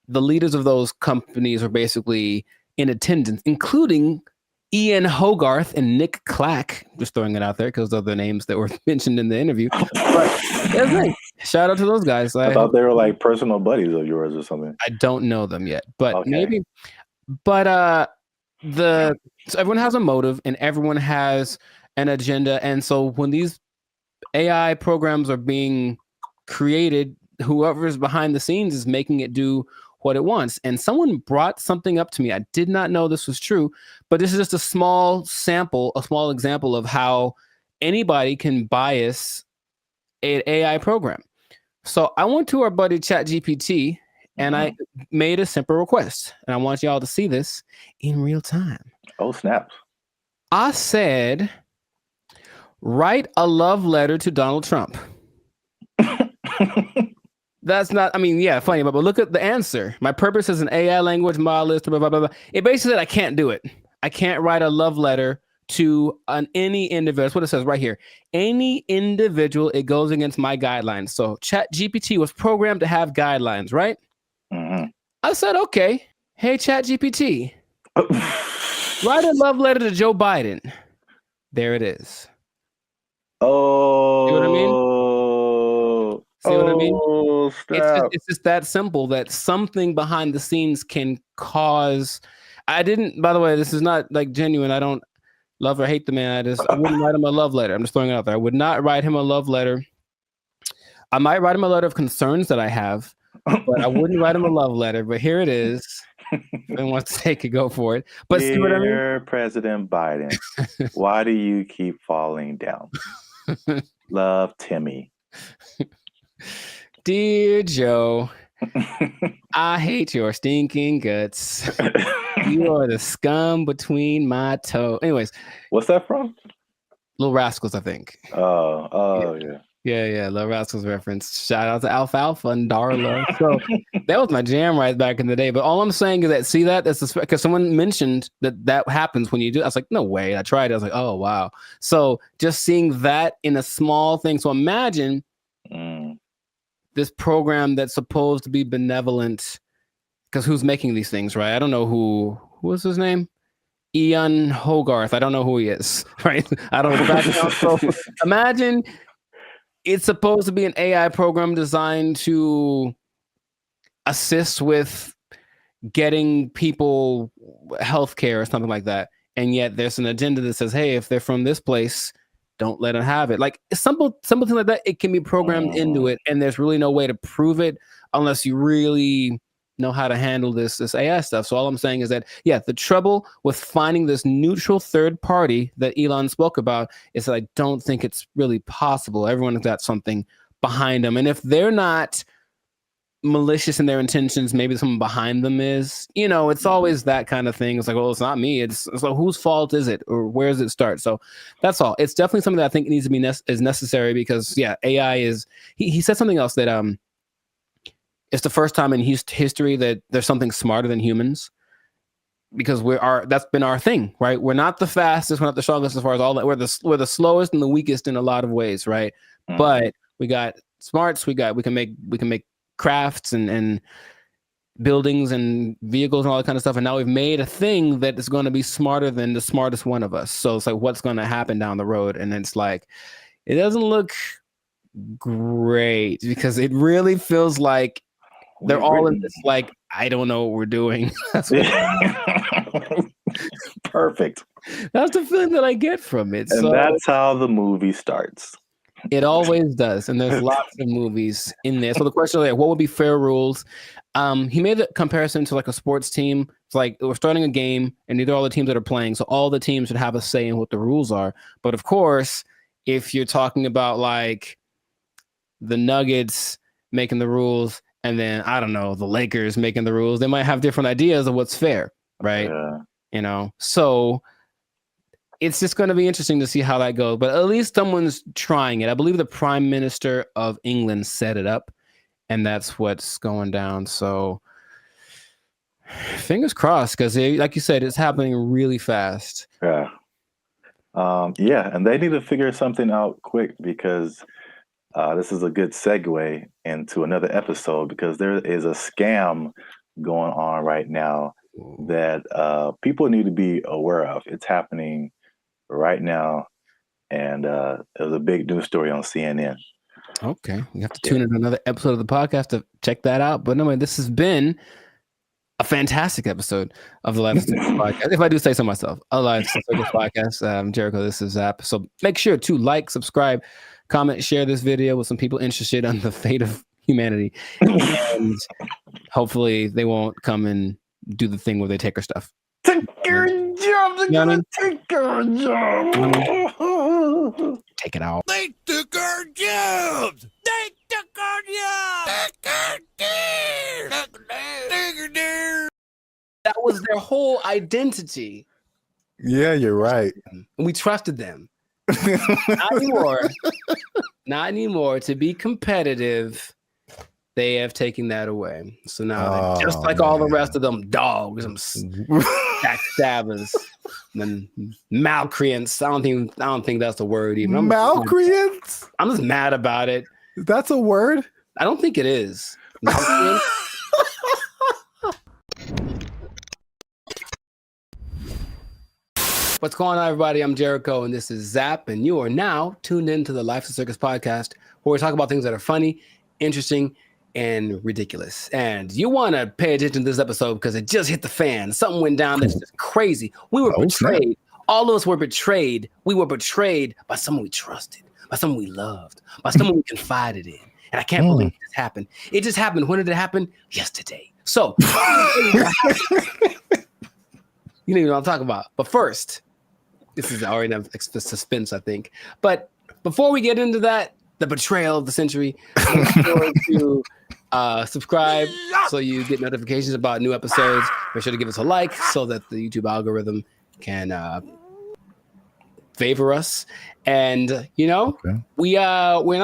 The leaders of those companies are basically in attendance, including Ian Hogarth and Nick Clack. Just throwing it out there because of the names that were mentioned in the interview. But shout out to those guys. I thought they were like personal buddies of yours or something. I don't know them yet, but maybe. But so everyone has a motive and everyone has an agenda, and so when these AI programs are being created, whoever's behind the scenes is making it do what it wants. And someone brought something up to me. I did not know this was true, but this is just a small example of how anybody can bias an AI program. So I went to our buddy ChatGPT and I made a simple request, and I want y'all to see this in real time. Oh, snaps. I said, write a love letter to Donald Trump. That's not, funny, but look at the answer. My purpose is an AI language model, blah, blah, blah, blah. It basically said I can't do it. I can't write a love letter to any individual. That's what it says right here. Any individual, it goes against my guidelines. So ChatGPT was programmed to have guidelines, right? Mm-hmm. I said, okay, hey, ChatGPT, write a love letter to Joe Biden. There it is. Oh. See what I mean? See what I mean? Stop. It's just that simple that something behind the scenes can cause. By the way, this is not like genuine. I don't love or hate the man. I wouldn't write him a love letter. I'm just throwing it out there. I would not write him a love letter. I might write him a letter of concerns that I have, but I wouldn't write him a love letter. But here it is. If anyone wants to take it, go for it. But Dear see what I mean? President Biden, why do you keep falling down? Love, Timmy. Dear Joe, I hate your stinking guts. You are the scum between my toes. Anyways. What's that from? Little Rascals, I think. Oh, yeah. Yeah, Little Rascals reference. Shout out to Alfalfa and Darla. So that was my jam right back in the day. But all I'm saying is that, see that? That's because someone mentioned that happens when you do. I was like, no way. I tried it. I was like, oh, wow. So just seeing that in a small thing. So imagine this program that's supposed to be benevolent, because who's making these things, right? I don't know who was his name? Ian Hogarth. I don't know who he is, right? I don't know the background. So imagine it's supposed to be an AI program designed to assist with getting people healthcare or something like that. And yet there's an agenda that says, hey, if they're from this place, don't let them have it. Like something like that, it can be programmed into it, and there's really no way to prove it unless you really know how to handle this AI stuff. So all I'm saying is that, the trouble with finding this neutral third party that Elon spoke about is that I don't think it's really possible. Everyone's got something behind them, and if they're not malicious in their intentions, maybe someone behind them is. It's always that kind of thing. It's like, well, it's not me. It's like, whose fault is it, or where does it start? So that's all. It's definitely something that I think needs to be is necessary, because AI is. He said something else that it's the first time in history that there's something smarter than humans, because that's been our thing, right? We're not the fastest, we're not the strongest as far as all that. We're the slowest and the weakest in a lot of ways, right? But we got smarts. We can make crafts and buildings and vehicles and all that kind of stuff. And now we've made a thing that is going to be smarter than the smartest one of us. So it's like, what's going to happen down the road? And it's like, it doesn't look great, because it really feels like they're all in this, like, I don't know what we're doing. Perfect. That's the feeling that I get from it. And that's how the movie starts. It always does, and there's lots of movies in there. So the question is, like, what would be fair rules? He made a comparison to like a sports team. It's like we're starting a game, and these are all the teams that are playing. So all the teams should have a say in what the rules are. But of course, if you're talking about like the Nuggets making the rules, and then I don't know, the Lakers making the rules, they might have different ideas of what's fair, right? Yeah. You know, so it's just going to be interesting to see how that goes. But at least someone's trying it. I believe the Prime Minister of England set it up, and that's what's going down. So fingers crossed, because like you said, it's happening really fast. Yeah. Yeah, and they need to figure something out quick, because this is a good segue into another episode, because there is a scam going on right now that people need to be aware of. It's happening right now, and it was a big news story on CNN. Okay, you have to tune in to another episode of the podcast to check that out. But anyway, this has been a fantastic episode of the Life of Circus podcast. If I do say so myself, a Life of Circus podcast. Jericho, this is Zap. So make sure to like, subscribe, comment, share this video with some people interested on the fate of humanity, and hopefully they won't come and do the thing where they take our stuff. Take your job. They're gonna take our job. Take it out. They took our jobs. They took our jobs. That was their whole identity. Yeah, you're right. And we trusted them. Not anymore. Not anymore. To be competitive, they have taken that away. So now they're just like all the rest of them dogs, them backstabbers, and malcreants. I don't think that's a word even. Malcreants? I'm just mad about it. That's a word? I don't think it is. What's going on, everybody? I'm Jericho, and this is Zap, and you are now tuned into the Life of Circus podcast, where we talk about things that are funny, interesting, and ridiculous. And you want to pay attention to this episode because it just hit the fan. Something went down that's just crazy. We were betrayed. All of us were betrayed. We were betrayed by someone we trusted, by someone we loved, by someone we confided in. And I can't believe it just happened. It just happened. When did it happen? Yesterday. So, you know what I'm talking about. But first, this is already enough suspense, I think. But before we get into that, the betrayal of the century, make sure to subscribe so you get notifications about new episodes. Make sure to give us a like so that the YouTube algorithm can favor us. And we're not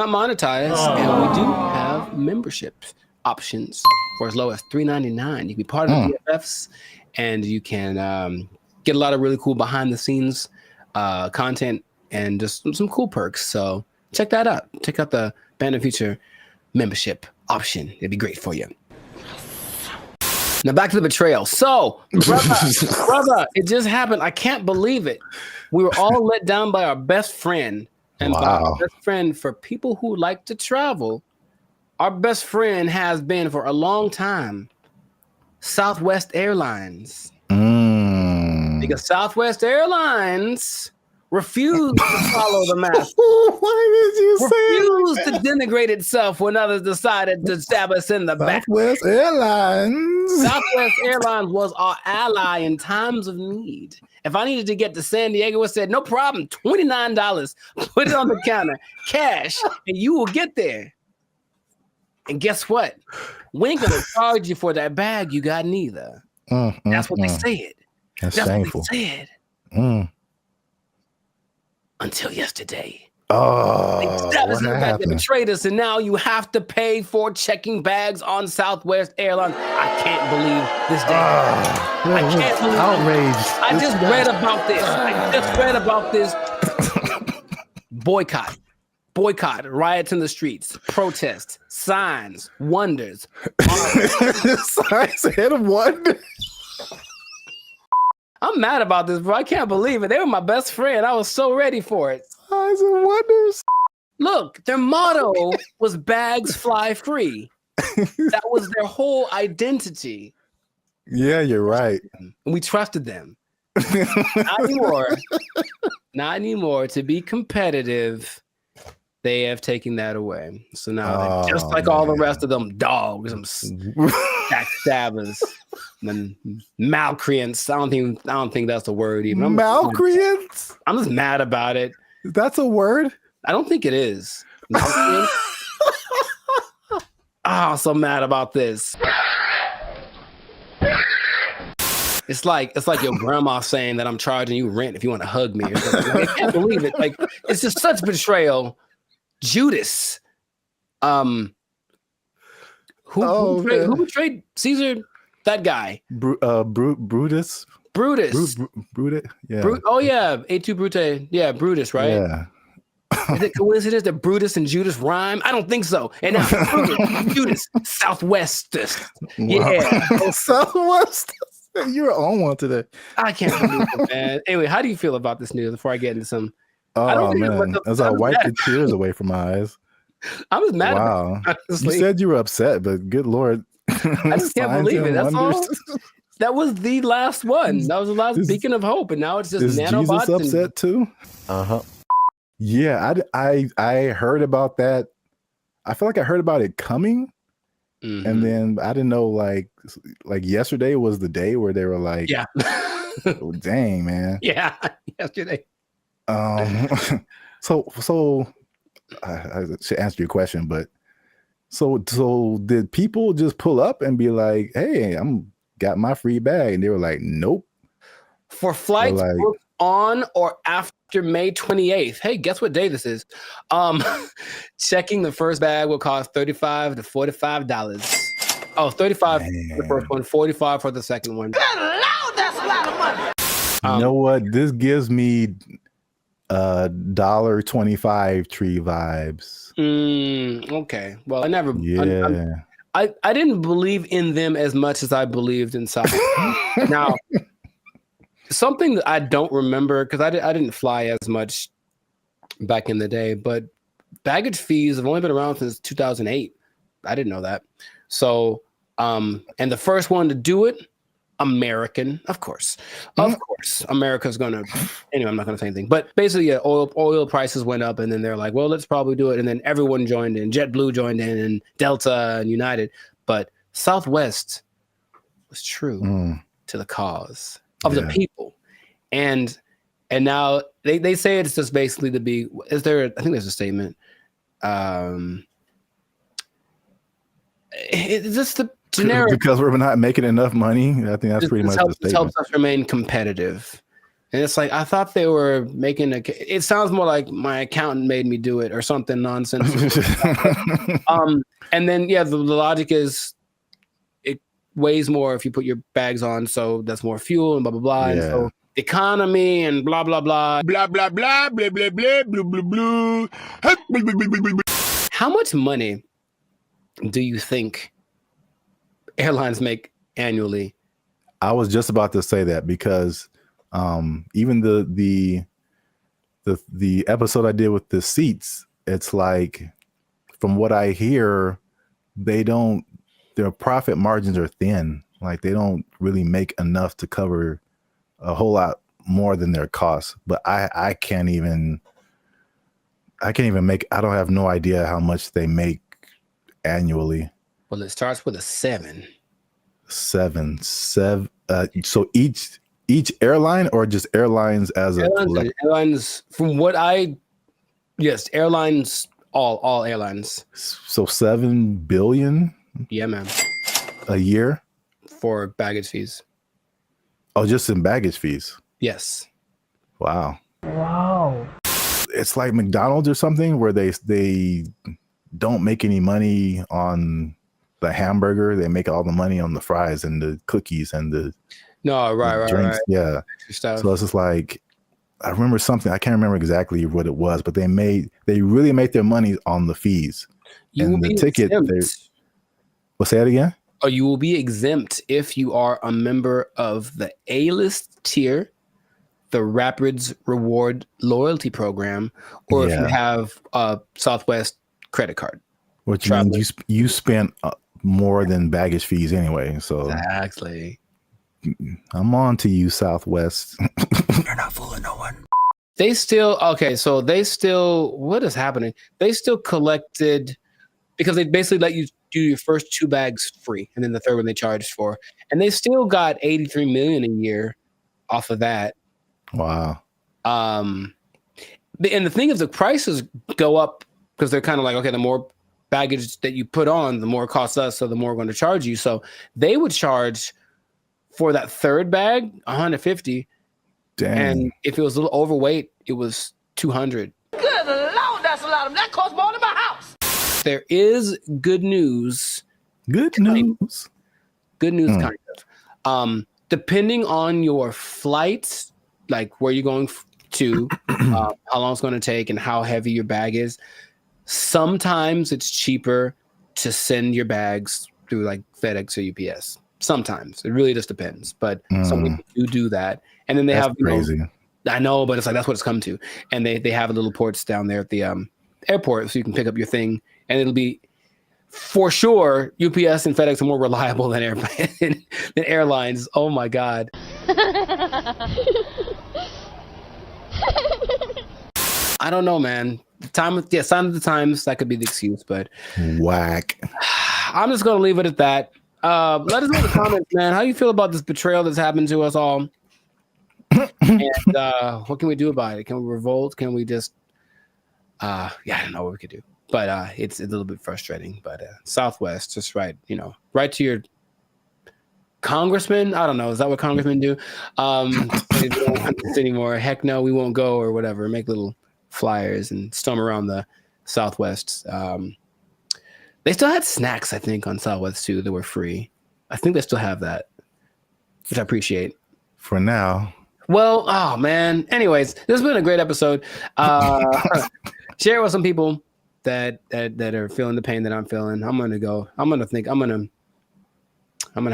monetized, and we do have membership options for as low as $3.99. You can be part of the BFFs, and you can get a lot of really cool behind the scenes content and just some cool perks. So check that out. Check out the Band of Future membership option. It'd be great for you. Now back to the betrayal. So, brother, it just happened. I can't believe it. We were all let down by our best friend. And by our best friend, for people who like to travel, our best friend has been for a long time Southwest Airlines. Because Southwest Airlines refused to follow the mask. Why did you refused to denigrate itself when others decided to stab us in the back. Southwest Airlines. Southwest Airlines was our ally in times of need. If I needed to get to San Diego, it said, no problem, $29. Put it on the counter, cash, and you will get there. And guess what? We ain't gonna charge you for that bag you got neither. That's what they said. That's shameful. What they said. Until yesterday. They betrayed us, and now you have to pay for checking bags on Southwest Airlines. I can't believe this day. I can't believe outraged. I just read about this. I just read about this. Boycott, riots in the streets, protests, signs, wonders. Signs and wonders. I'm mad about this, bro. I can't believe it. They were my best friend. I was so ready for it. Signs and wonders. Look, their motto was bags fly free. That was their whole identity. Yeah, you're right. And we trusted them. Not anymore. Not anymore. To be competitive, They have taken that away. So now, they're just like all the rest of them dogs, them backstabbers, and malcreants. I don't think that's a word even. Malcreants? I'm just mad about it. That's a word? I don't think it is. I'm so mad about this. It's like your grandma saying that I'm charging you rent if you want to hug me. Or something. Like, I can't believe it. Like, it's just such betrayal. Judas. Who betrayed Caesar? That guy. Brutus. Brutus. Brutus. Yeah. Oh yeah, A2 Brute. Yeah, Brutus, right? Yeah. Is it coincidence that Brutus and Judas rhyme? I don't think so. And now Brutus, Judas, Southwest. Yeah. Southwest. You're on one today. I can't believe it, man. Anyway, how do you feel about this news before I get into some? Oh man, as I wipe the tears away from my eyes. I was mad. Wow. About it, you said you were upset, but good Lord. I just can't believe it. That's all. That was the last one. That was the last beacon of hope, and now it's just nanobots. Jesus upset too? Yeah, I heard about that. I feel like I heard about it coming, and then I didn't know like yesterday was the day where they were like, yeah, oh, dang man, yeah, yesterday. So I should answer your question, but so did people just pull up and be like, hey, got my free bag, and they were like, nope. For flights booked on or after May 28th. Hey, guess what day this is? Checking the first bag will cost $35 to $45. Oh, 35 for the first one, 45 for the second one. Good Lord, that's a lot of money. You know what? This gives me $1.25 tree vibes. Okay. Well, I never. Yeah. I didn't believe in them as much as I believed in Southwest. Now, something that I don't remember because I didn't fly as much back in the day, but baggage fees have only been around since 2008. I didn't know that. So, and the first one to do it, American, of course, America's gonna. Anyway, I'm not gonna say anything. But basically, yeah, oil prices went up, and then they're like, well, let's probably do it, and then everyone joined in. JetBlue joined in, and Delta and United. But Southwest was true to the cause of the people, and now they say it's just basically to be. I think there's a statement. It's just the generic because we're not making enough money. I think that's pretty much the statement. It helps us remain competitive. And it's like, I thought they were making it sounds more like my accountant made me do it or something nonsense. And then, yeah, the logic is it weighs more if you put your bags on. So that's more fuel and blah, blah, blah. Yeah. And so economy and blah, blah, blah. Blah, blah, blah, blah, blah, blah, blah, blah, blah. How much money do you think airlines make annually? I was just about to say that because even the episode I did with the seats, it's like from what I hear, their profit margins are thin. Like they don't really make enough to cover a whole lot more than their costs. But I can't even make. I don't have no idea how much they make annually. Well, it starts with a 7. 7. So each airline or just airlines as airlines from what airlines, all airlines. So 7 billion. Yeah, man. A year for baggage fees. Oh, just in baggage fees. Yes. Wow. It's like McDonald's or something where they don't make any money on the hamburger. They make all the money on the fries and the cookies and the drinks. Right. Yeah. So it's just like, I remember something. I can't remember exactly what it was, but they really make their money on the fees. And the ticket. Well, say it again. Or you will be exempt if you are a member of the A-list tier, the Rapids Reward Loyalty Program, or if you have a Southwest credit card. Which means you spent more than baggage fees anyway. So exactly. I'm on to you, Southwest. You're not fooling no one. They still what is happening? They still collected because they basically let you do your first 2 bags free, and then the third one they charged for, and they still got 83 million a year off of that. Wow. And the thing is, the prices go up because they're kind of like, okay, the more baggage that you put on, the more it costs us, so the more we're going to charge you. So they would charge for that third bag 150. Dang. And if it was a little overweight, it was 200. Good Lord, that's a lot of that costs more than my house. There is good news. Good news. Good news, kind of. Depending on your flight, like where you're going to, how long it's going to take, and how heavy your bag is, sometimes it's cheaper to send your bags through like FedEx or UPS. Sometimes it really just depends, but some people do that, and then they have crazy. I know, but it's like that's what it's come to, and they have little ports down there at the airport, so you can pick up your thing, and it'll be for sure. UPS and FedEx are more reliable than than airlines. Oh my god. I don't know, man. Sign of the times, that could be the excuse, but whack. I'm just gonna leave it at that. Let us know in the comments, man. How you feel about this betrayal that's happened to us all? And what can we do about it? Can we revolt? Can we just I don't know what we could do. But it's a little bit frustrating. But Southwest, just right to your congressman. I don't know. Is that what congressmen do? They don't want this anymore. Heck no, we won't go or whatever. Make little flyers and storm around the Southwest. They still had snacks, I think, on Southwest too that were free. I think they still have that, which I appreciate. For now. Well, oh man. Anyways, this has been a great episode. Share it with some people that are feeling the pain that I'm feeling. I'm gonna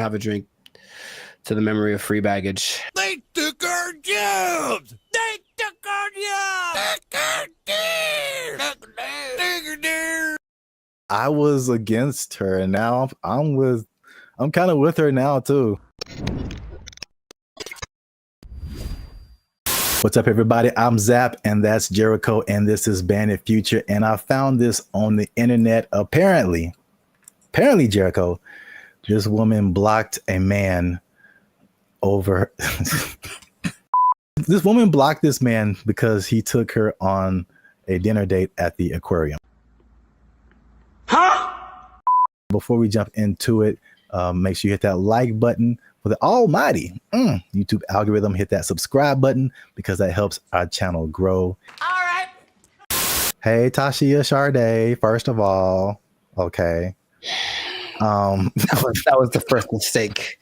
have a drink to the memory of free baggage. They took our jobs. They took our jobs. I was against her, and now I'm kind of with her now too. What's up, everybody? I'm Zap, and that's Jericho, and this is Bandit Future. And I found this on the internet. Apparently, Jericho, this woman blocked a man over. This woman blocked this man because he took her on a dinner date at the aquarium. Huh? Before we jump into it, make sure you hit that like button for the almighty YouTube algorithm. Hit that subscribe button because that helps our channel grow. All right. Hey, Tashia Sade, first of all, okay. That was the first mistake.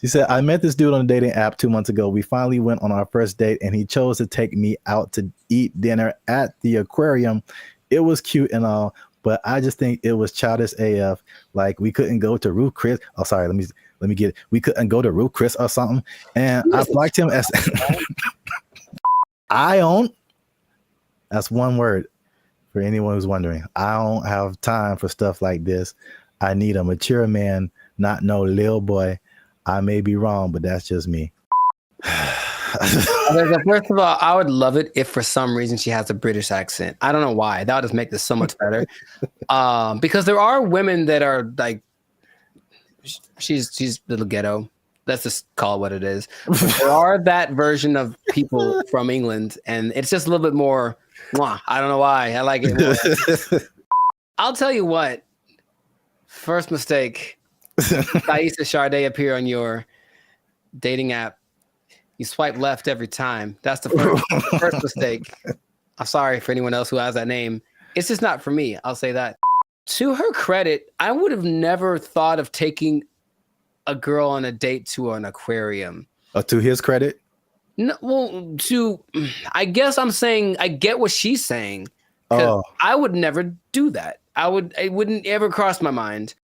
She said, I met this dude on a dating app 2 months ago. We finally went on our first date and he chose to take me out to eat dinner at the aquarium. It was cute and all, but I just think it was childish AF. Like we couldn't go to Ruth Chris. Oh, sorry. Let me get it. We couldn't go to Ruth Chris or something. And I blocked him as I don't. That's one word for anyone who's wondering. I don't have time for stuff like this. I need a mature man, not no little boy. I may be wrong, but that's just me. First of all, I would love it if for some reason she has a British accent. I don't know why. That would just make this so much better. Because there are women that are like, she's a little ghetto. Let's just call it what it is. But there are that version of people from England, and it's just a little bit more, I don't know why. I like it more. I'll tell you what. First mistake. Thaisa Sade appear on your dating app. You swipe left every time. That's the first mistake. I'm sorry for anyone else who has that name. It's just not for me. I'll say that. To her credit, I would have never thought of taking a girl on a date to an aquarium. To his credit? No, well, I guess I'm saying I get what she's saying. Oh. I would never do that. It wouldn't ever cross my mind.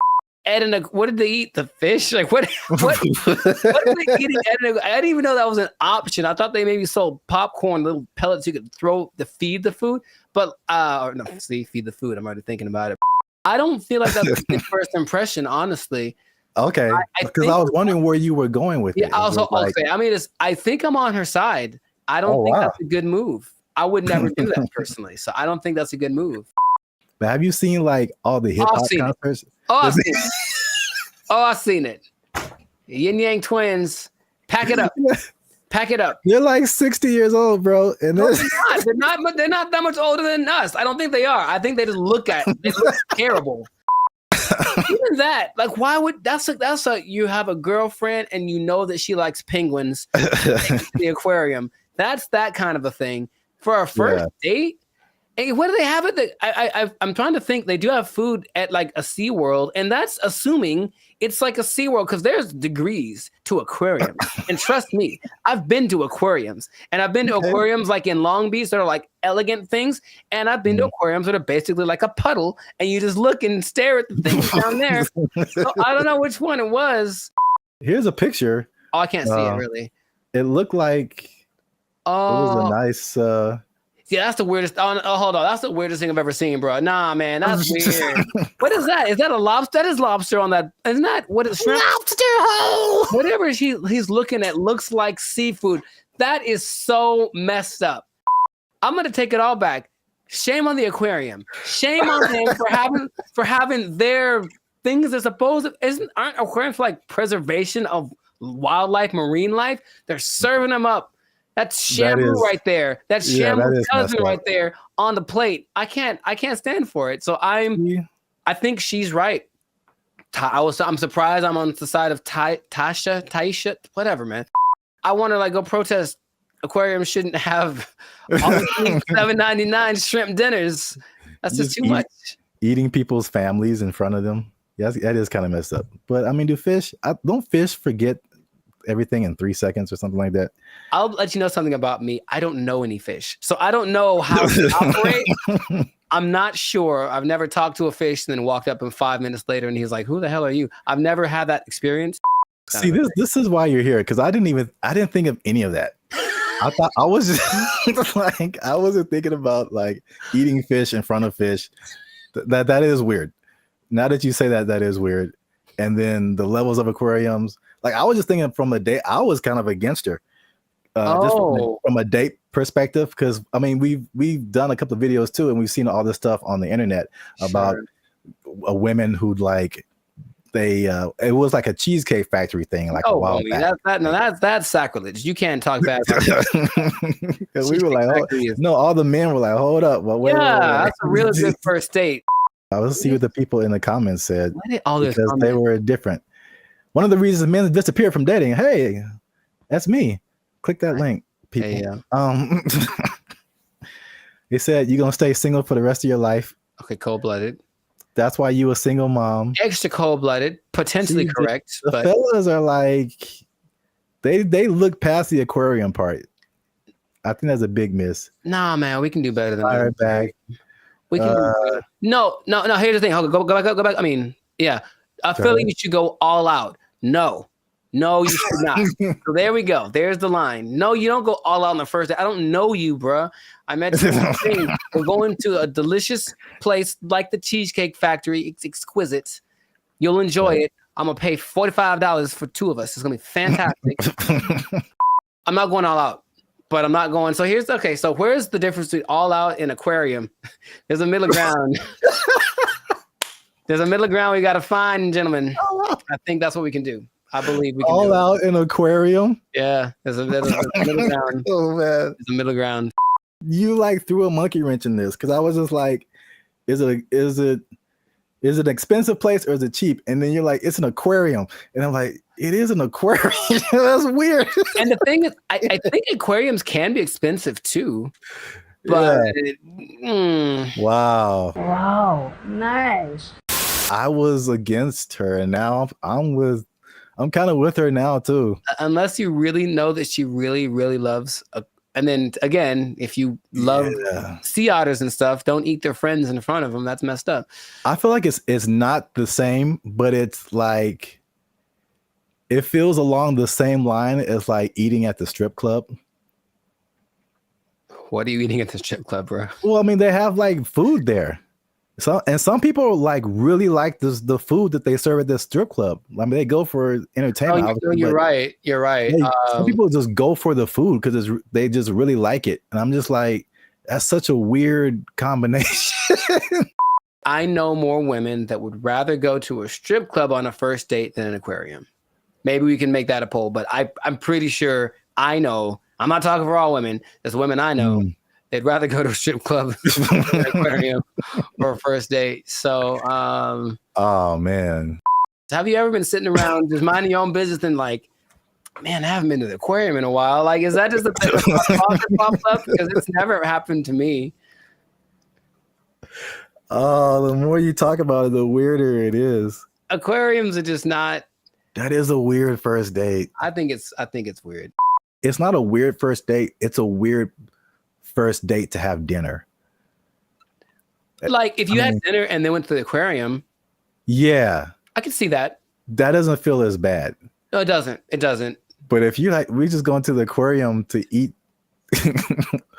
What did they eat? The fish? Like what are they eating? I didn't even know that was an option. I thought they maybe sold popcorn, little pellets you could throw to feed the food. But feed the food. I'm already thinking about it. I don't feel like that's a good first impression, honestly. Okay, because I was wondering where you were going with it. Yeah, also, Like, okay. I mean, I think I'm on her side. I don't think that's a good move. I would never do that personally. So I don't think that's a good move. but have you seen like all the hip I've hop seen it. concerts? Oh, I've seen it. Oh, I've seen it. Yin Yang Twins. Pack it up. Pack it up. They're like 60 years old, bro. And No, they're not that much older than us. I don't think they are. I think they just look terrible. Even that, like, why would that's a you have a girlfriend and you know that she likes penguins in the aquarium. That's that kind of a thing. For a first date. And what do they have at the I'm trying to think. They do have food at like a SeaWorld, and that's assuming it's like a SeaWorld because there's degrees to aquariums. And trust me, I've been to aquariums, and I've been to aquariums like in Long Beach that are like elegant things, and I've been to aquariums that are basically like a puddle, and you just look and stare at the things down there. So I don't know which one it was. Here's a picture. Oh, I can't see it really. It looked like it was a nice. Yeah, that's the weirdest. Oh, hold on. That's the weirdest thing I've ever seen, bro. Nah, man, that's weird. What is that? Is that a lobster? That is lobster on that. Isn't that what is shrimp? Lobster hole. Whatever he's looking at looks like seafood. That is so messed up. I'm gonna take it all back. Shame on the aquarium. Shame on them for having their things that aren't aquariums for like preservation of wildlife, marine life? They're serving them up. That's Shamu right there. That's Shamu's cousin right there on the plate. I can't stand for it. So I think she's right. I'm surprised I'm on the side of Taisha, whatever, man. I want to like go protest. Aquariums shouldn't have all $7.99 shrimp dinners. That's just too much. Eating people's families in front of them. Yeah, that is kind of messed up. But I mean, don't fish forget everything in 3 seconds or something like that? I'll let you know something about me. I don't know any fish, so I don't know how to operate. I'm not sure. I've never talked to a fish and then walked up and 5 minutes later and he's like, "Who the hell are you?" I've never had that experience. See, this is why you're here, because I didn't think of any of that. I thought I was just like, I wasn't thinking about like eating fish in front of fish. That is weird. Now that you say that, that is weird. And then the levels of aquariums. Like I was just thinking from a date, I was kind of against her, just from a date perspective. Because I mean, we've done a couple of videos too, and we've seen all this stuff on the internet about women who like it was like a cheesecake factory thing, like a while back. That's sacrilege. You can't talk bad. We were like, no, all the men were like, hold up, well, wait, that's a really good first date. I was see what the people in the comments said because they were different. One of the reasons men disappear from dating. Hey, that's me. Click that link, people. Hey, they said you're gonna stay single for the rest of your life. Okay, cold-blooded. That's why you a single mom. Extra cold-blooded, potentially correct. The fellas are like, they look past the aquarium part. I think that's a big miss. Nah, man, we can do better than that. Back. We can do better. No. Here's the thing. Go back. I mean, yeah. I feel like you should go all out. No, you should not. So there we go. There's the line. No, you don't go all out on the first day. I don't know you, bruh. I met you. We're going to a delicious place like the Cheesecake Factory. It's exquisite. You'll enjoy it. I'm going to pay $45 for two of us. It's going to be fantastic. I'm not going all out, but I'm not going. So so where's the difference between all out and aquarium? There's a middle ground. There's a middle ground we got to find, gentlemen. I think that's what we can do. I believe we can all out in aquarium. Yeah, there's a middle ground. Oh man, there's a middle ground. You like threw a monkey wrench in this because I was just like, is it an expensive place or is it cheap? And then you're like, it's an aquarium, and I'm like, it is an aquarium. That's weird. And the thing is, I think aquariums can be expensive too. But Wow, nice. I was against her, and now I'm kind of with her now too. Unless you really know that she really, really loves, and then again, if you love sea otters and stuff, don't eat their friends in front of them. That's messed up. I feel like it's not the same, but it's like it feels along the same line as like eating at the strip club. What are you eating at the strip club, bro? Well, I mean, they have like food there. Some people like really like the food that they serve at this strip club. I mean, they go for entertainment. You're right. You're right. Some people just go for the food because they just really like it, and I'm just like, that's such a weird combination. I know more women that would rather go to a strip club on a first date than an aquarium. Maybe we can make that a poll, but I'm pretty sure I know. I'm not talking for all women. There's women I know. They'd rather go to a strip club than an aquarium for a first date. So, oh man, have you ever been sitting around just minding your own business and like, man, I haven't been to the aquarium in a while? Like, is that just a thing that pops up? Because it's never happened to me. Oh, the more you talk about it, the weirder it is. Aquariums are just not. That is a weird first date. I think it's weird. It's not a weird first date. It's a weird first date to have dinner. Like if you had dinner and then went to the aquarium. Yeah. I can see that. That doesn't feel as bad. No, it doesn't. It doesn't. But if you like, we just going to the aquarium to eat.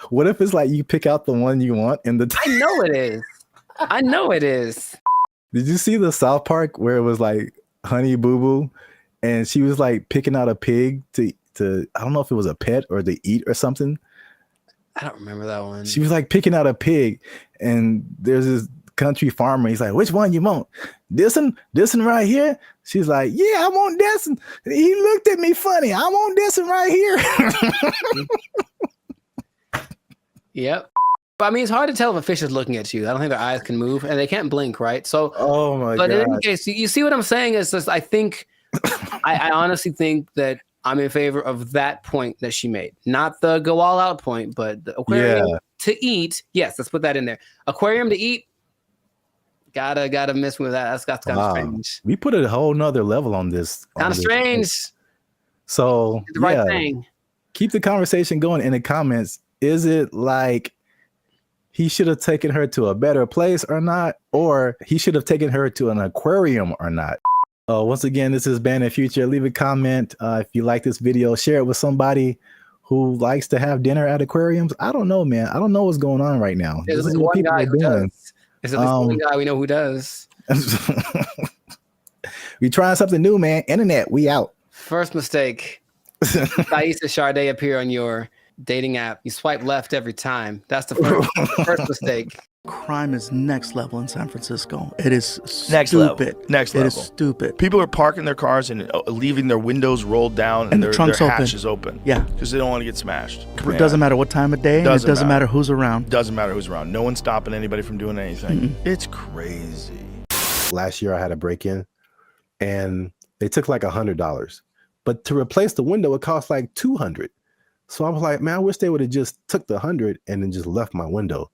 What if it's like you pick out the one you want in the I know it is. I know it is. Did you see the South Park where it was like Honey Boo Boo and she was like picking out a pig to I don't know if it was a pet or to eat or something. I don't remember that one. She was like picking out a pig and there's this country farmer. He's like, which one you want? This one right here? She's like, yeah, I want this one. He looked at me funny. I want this one right here. Yep. But I mean, it's hard to tell if a fish is looking at you. I don't think their eyes can move and they can't blink, right? So, oh my God. But in any God. case, you see what I'm saying is just, I think, I honestly think that I'm in favor of that point that she made. Not the go all out point, but the aquarium to eat. Yes, let's put that in there. Aquarium to eat. Gotta miss with that. That's kind of strange. We put a whole nother level on this. Kind of strange. So the right thing. Keep the conversation going in the comments. Is it like he should have taken her to a better place or not? Or he should have taken her to an aquarium or not? Once again, this is Band of Future. Leave a comment if you like this video. Share it with somebody who likes to have dinner at aquariums. I don't know, man. I don't know what's going on right now. There's at least one guy who does. There's at least one guy we know who does. We trying something new, man. Internet, we out. First mistake. Thaisa Sade appear on your dating app. You swipe left every time. That's the first mistake. Crime is next level in San Francisco. It is stupid. Next level. It is stupid. People are parking their cars and leaving their windows rolled down and their hatches open. Yeah. Because they don't want to get smashed. It doesn't matter what time of day. It doesn't matter who's around. Doesn't matter who's around. No one's stopping anybody from doing anything. It's crazy. Last year I had a break-in and they took like $100. But to replace the window, it cost like $200. So I was like, man, I wish they would have just took the $100 and then just left my window.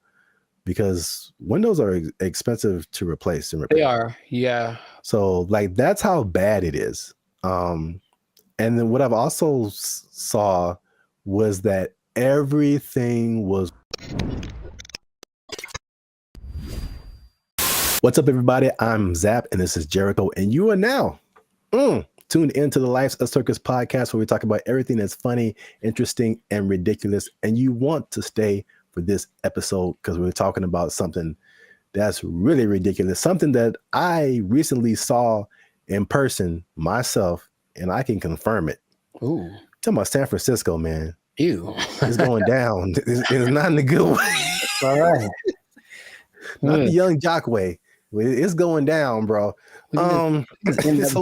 Because windows are expensive to replace and repair. They are, yeah. So like that's how bad it is. And then what I've also saw was that everything was. What's up, everybody? I'm Zap, and this is Jericho, and you are now tuned into the Life's a Circus podcast, where we talk about everything that's funny, interesting, and ridiculous. And you want to stay for this episode because we're talking about something that's really ridiculous, something that I recently saw in person myself, and I can confirm it. Ooh. Talking about San Francisco, man. Ew. It's going down. It's not in a good way. All right. Not the young jock way. It's going down, bro. So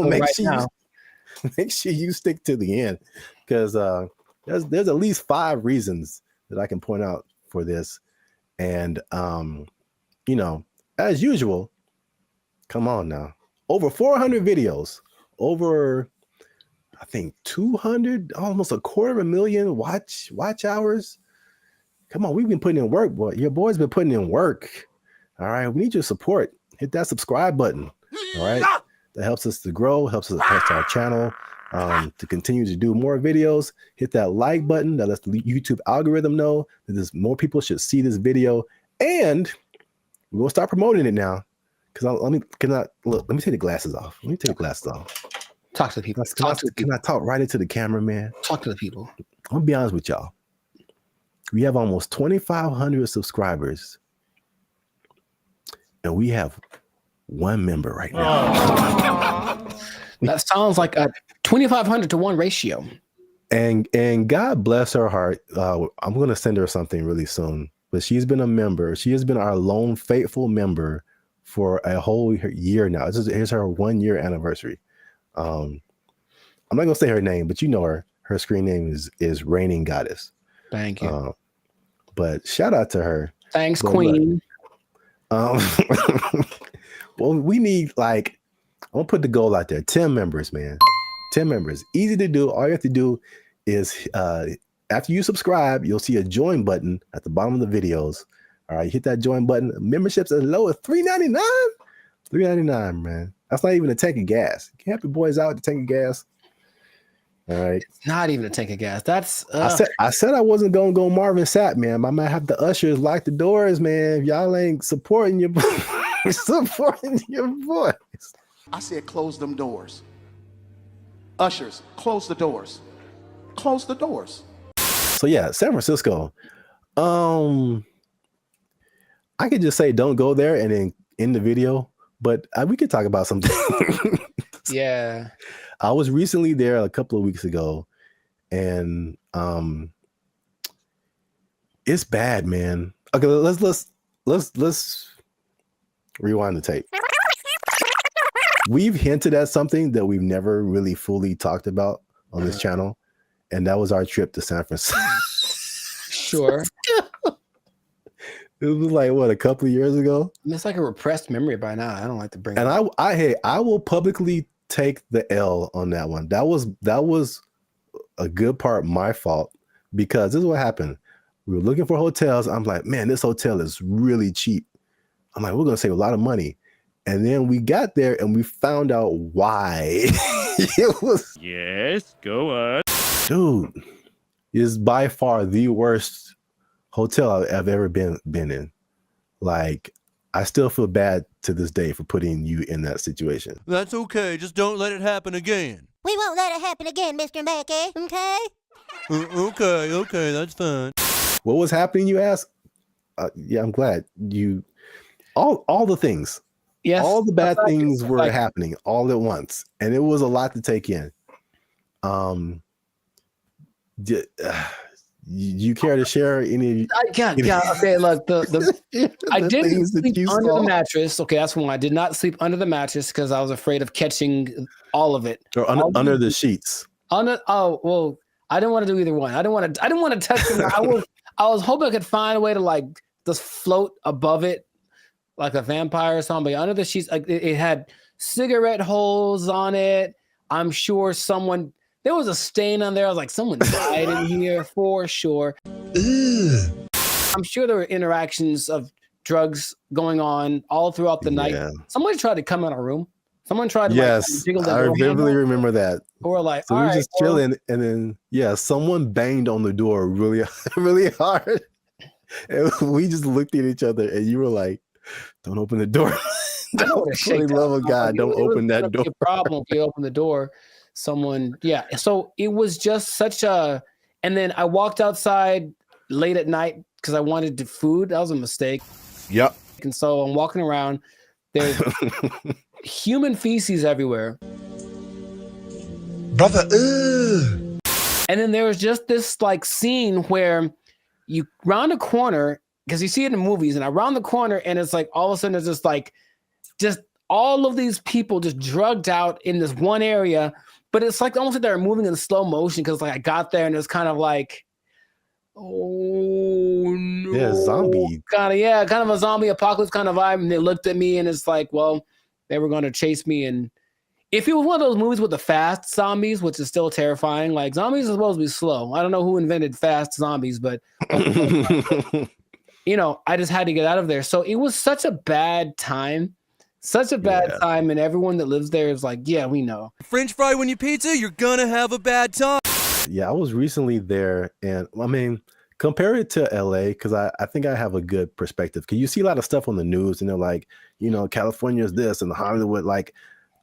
make sure you stick to the end, because there's at least 5 reasons that I can point out for this. And you know, as usual, come on now, over 400 videos, over I think 200, almost 250,000 watch hours. Come on, we've been putting in work, boy. Your boy's been putting in work. All right, we need your support. Hit that subscribe button. All right, that helps us to grow, helps our channel to continue to do more videos. Hit that like button. That lets the YouTube algorithm know that more people should see this video. And we're gonna start promoting it now. Because let me take the glasses off. Let me take the glasses off. Talk to the people. Can I talk right into the camera, man? Talk to the people. I'm gonna be honest with y'all. We have almost 2,500 subscribers. and we have one member right now. That sounds like a 2,500 to 1 ratio. And God bless her heart. I'm going to send her something really soon. But she's been a member. She has been our lone faithful member for a whole year now. Here's her 1 year anniversary. I'm not going to say her name, but you know her. Her screen name is Reigning Goddess. Thank you. But shout out to her. Thanks, Queen. Well, we need I'm gonna put the goal out there. 10 members, man. 10 members. Easy to do. All you have to do is after you subscribe, you'll see a join button at the bottom of the videos. All right, hit that join button. Memberships as low as $3.99. $3.99, man. That's not even a tank of gas. You can help your boys out with the tank of gas. All right. It's not even a tank of gas. That's I said I wasn't gonna go Marvin Sapp, man. I might have the ushers lock the doors, man. If y'all ain't supporting your boys. I said close them doors. Ushers, close the doors. Close the doors. So yeah, San Francisco. I could just say don't go there and then end the video, but we could talk about something. Yeah. I was recently there a couple of weeks ago, and it's bad, man. Okay, let's rewind the tape. We've hinted at something that we've never really fully talked about on this channel, and that was our trip to San Francisco. Sure. It was like what, a couple of years ago? It's like a repressed memory by now. I don't like to bring and it up. I will publicly take the L on that one. That was a good part my fault, because this is what happened. We were looking for hotels. I'm like, man, this hotel is really cheap. I'm like, we're gonna save a lot of money. And then we got there and we found out why. It was, yes, go on. Dude, is by far the worst hotel I've ever been in. Like, I still feel bad to this day for putting you in that situation. That's okay. Just don't let it happen again. We won't let it happen again, Mr. Mackey, okay? Okay, that's fine. What was happening, you ask? Yeah, I'm glad you. All the things. Yes. All the bad things were happening all at once, and it was a lot to take in. You care to share any? Okay, look, I didn't sleep under saw? the mattress. Okay, that's one. I did not sleep under the mattress because I was afraid of catching all of it. Or under the sheets. I didn't want to do either one. I didn't want to touch them. I was hoping I could find a way to like just float above it like a vampire or something. But under the sheets, like it had cigarette holes on it. I'm sure there was a stain on there. I was like, someone died in here for sure. Ugh. I'm sure there were interactions of drugs going on all throughout the night. Somebody tried to come in our room. Someone tried to jiggle the door. I vividly remember that. Or like, so we were just chilling, and then someone banged on the door really, really hard. And we just looked at each other, and you were like, "Don't open the door." For the love of God, don't open that door. A problem if you open the door. Someone, so it was just such a, and then I walked outside late at night because I wanted food. That was a mistake. Yep. And so I'm walking around, there's human feces everywhere. Brother, ugh. And then there was just this like scene where you round a corner, because you see it in movies, and I round the corner and it's like all of a sudden there's just all of these people just drugged out in this one area. But it's like almost like they're moving in slow motion, because like I got there and it's kind of like, oh no. Yeah, zombie. Kind of a zombie apocalypse kind of vibe. And they looked at me and it's like, well, they were going to chase me. And if it was one of those movies with the fast zombies, which is still terrifying, like zombies are supposed to be slow. I don't know who invented fast zombies, but I just had to get out of there. So it was such a bad time. Such a bad time, and everyone that lives there is like, yeah, we know. French fry when you pizza, you're gonna have a bad time. Yeah, I was recently there, and I mean, compare it to LA, because I think I have a good perspective. Because you see a lot of stuff on the news, and they're like, California is this, and Hollywood, like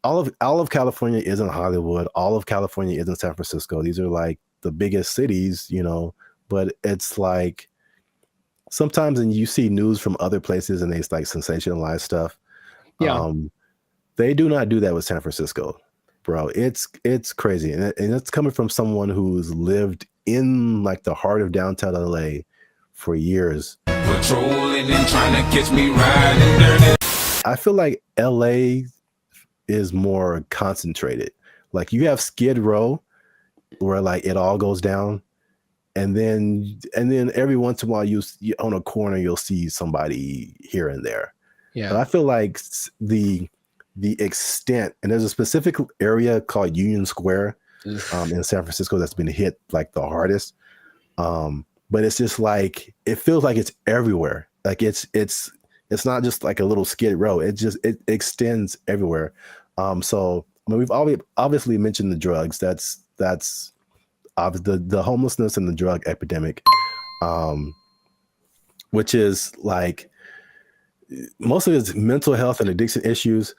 all of California isn't Hollywood. All of California isn't San Francisco. These are like the biggest cities, but it's like sometimes and you see news from other places and they like sensationalize stuff. Yeah. They do not do that with San Francisco, bro. It's crazy. And it's coming from someone who's lived in like the heart of downtown LA for years. Patrolling and trying to catch me riding dirty. I feel like LA is more concentrated. Like you have Skid Row where like it all goes down. And then every once in a while you on a corner you'll see somebody here and there. Yeah. But I feel like the extent, and there's a specific area called Union Square in San Francisco that's been hit like the hardest. But it's just like it feels like it's everywhere. Like it's not just like a little Skid Row. It extends everywhere. So I mean, we've obviously mentioned the drugs. That's the homelessness and the drug epidemic, which is like most of it's mental health and addiction issues.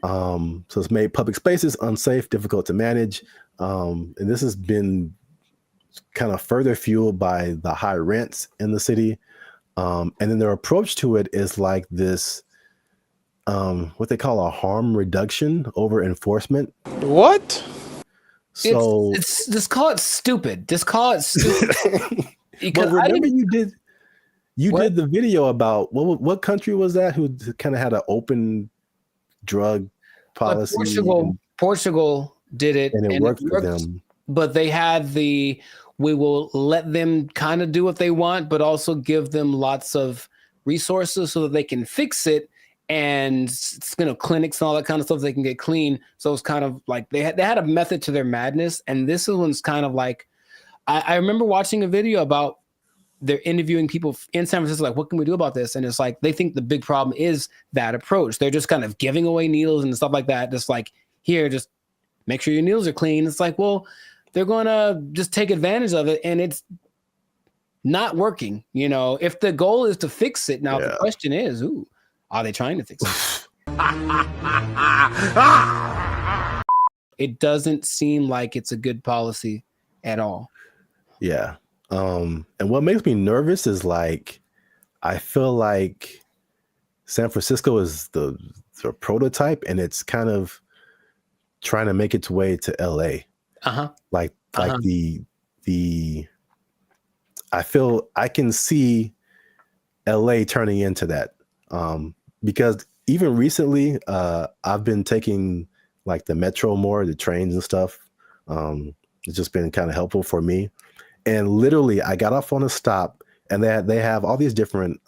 So it's made public spaces unsafe, difficult to manage. And this has been kind of further fueled by the high rents in the city. And then their approach to it is like this, what they call a harm reduction over enforcement. What? So it's just call it stupid. Just call it stupid. But remember you did the video about what country was that who kind of had an open drug policy? Portugal did it, and it worked for them. But they had we will let them kind of do what they want, but also give them lots of resources so that they can fix it. And clinics and all that kind of stuff, they can get clean. So it's kind of like they had a method to their madness. And this one's kind of like, I remember watching a video about they're interviewing people in San Francisco, like, what can we do about this? And it's like, they think the big problem is that approach. They're just kind of giving away needles and stuff like that. Just like, here, just make sure your needles are clean. It's like, well, they're going to just take advantage of it. And it's not working. If the goal is to fix it. Now, the question is, are they trying to fix it? It doesn't seem like it's a good policy at all. Yeah. And what makes me nervous is like, I feel like San Francisco is the prototype and it's kind of trying to make its way to LA. Like I can see LA turning into that. Because even recently, I've been taking like the metro more, the trains and stuff. It's just been kind of helpful for me. And literally, I got off on a stop, and they have all these different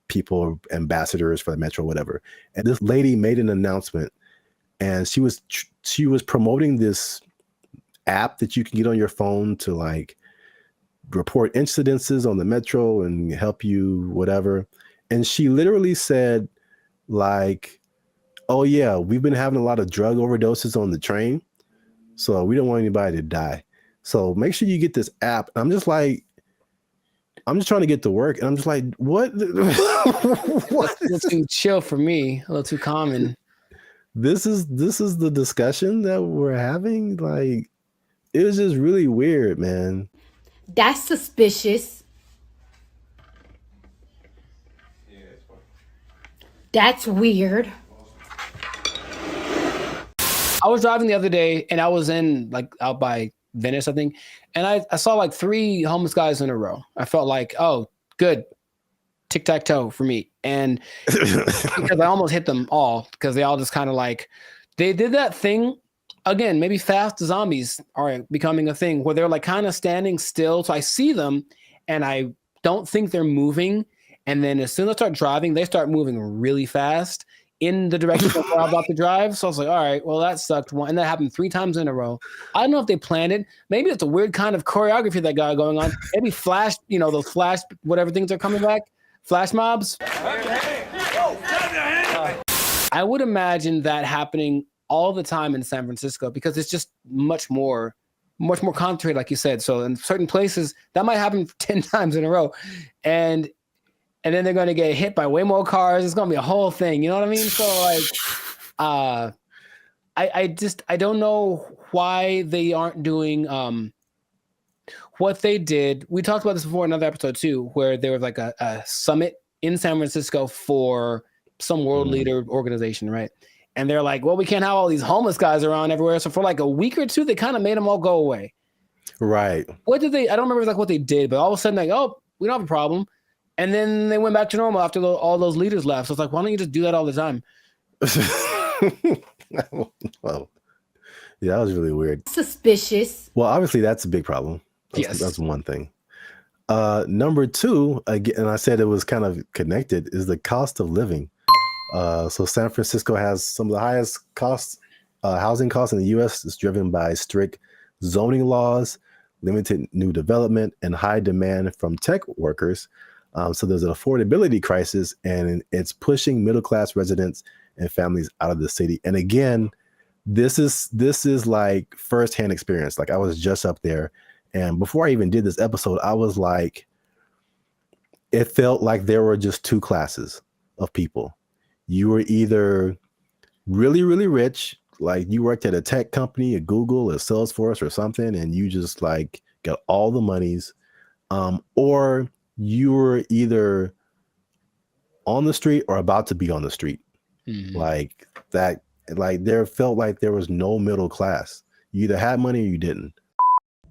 people, ambassadors for the metro, whatever. And this lady made an announcement, and she was promoting this app that you can get on your phone to like report incidences on the metro and help you whatever. And she literally said, like, oh, yeah, we've been having a lot of drug overdoses on the train. So we don't want anybody to die. So make sure you get this app. I'm just trying to get to work. And I'm just like, what? What? A little too chill for me. A little too common. This is the discussion that we're having. Like, it was just really weird, man. That's suspicious. That's weird. I was driving the other day and I was in like out by Venice, I think. And I saw like 3 homeless guys in a row. I felt like, oh, good. Tic-tac-toe for me. And because I almost hit them all because they all just kind of like, they did that thing again, maybe fast zombies are becoming a thing where they're like kind of standing still. So I see them and I don't think they're moving. And then as soon as I start driving, they start moving really fast in the direction that we're about to drive. So I was like, all right, well, that sucked. And that happened 3 times in a row. I don't know if they planned it. Maybe it's a weird kind of choreography that got going on. Maybe flash, those flash, whatever things are coming back, flash mobs. I would imagine that happening all the time in San Francisco because it's just much more concentrated, like you said. So in certain places, that might happen 10 times in a row. And then they're going to get hit by way more cars. It's going to be a whole thing. You know what I mean? So like, I don't know why they aren't doing, what they did, we talked about this before in another episode too, where there was like a summit in San Francisco for some world leader organization, right? And they're like, well, we can't have all these homeless guys around everywhere. So for like a week or two, they kind of made them all go away. Right. What did they? I don't remember like what they did, but all of a sudden, like, oh, we don't have a problem. And then they went back to normal after all those leaders left. So it's like, why don't you just do that all the time? Well, yeah, that was really weird. Suspicious. Well, obviously that's a big problem. That's one thing. Number two, again, and I said it was kind of connected, is the cost of living. So San Francisco has some of the highest housing costs in the U.S. It's driven by strict zoning laws, limited new development, and high demand from tech workers. So there's an affordability crisis, and it's pushing middle-class residents and families out of the city. And again, this is like firsthand experience. Like I was just up there, and before I even did this episode, I was like, it felt like there were just two classes of people. You were either really, really rich, like you worked at a tech company, a Google, a Salesforce or something, and you just like got all the monies, or you were either on the street or about to be on the street. Like that, like there felt like there was no middle class. You either had money or you didn't.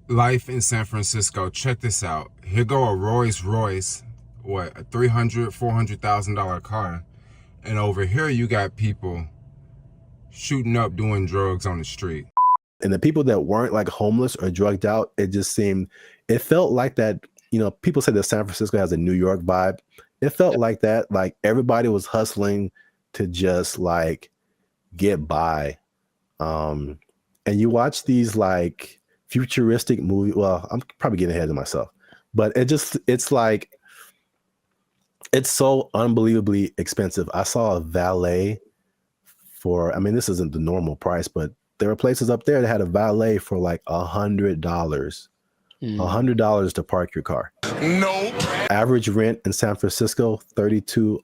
Life in San Francisco. Check this out. Here go a Rolls Royce, what, a $300,000-$400,000 car. And over here you got people shooting up doing drugs on the street. And the people that weren't like homeless or drugged out, it felt like that, you know, people say that San Francisco has a New York vibe. It felt like that, like everybody was hustling to just like get by. And you watch these like futuristic movies. Well, I'm probably getting ahead of myself, but it's like, it's so unbelievably expensive. I saw a valet for, I mean, this isn't the normal price, but there were places up there that had a valet for like $100. $100 to park your car. Nope. Average rent in San Francisco, $3,204.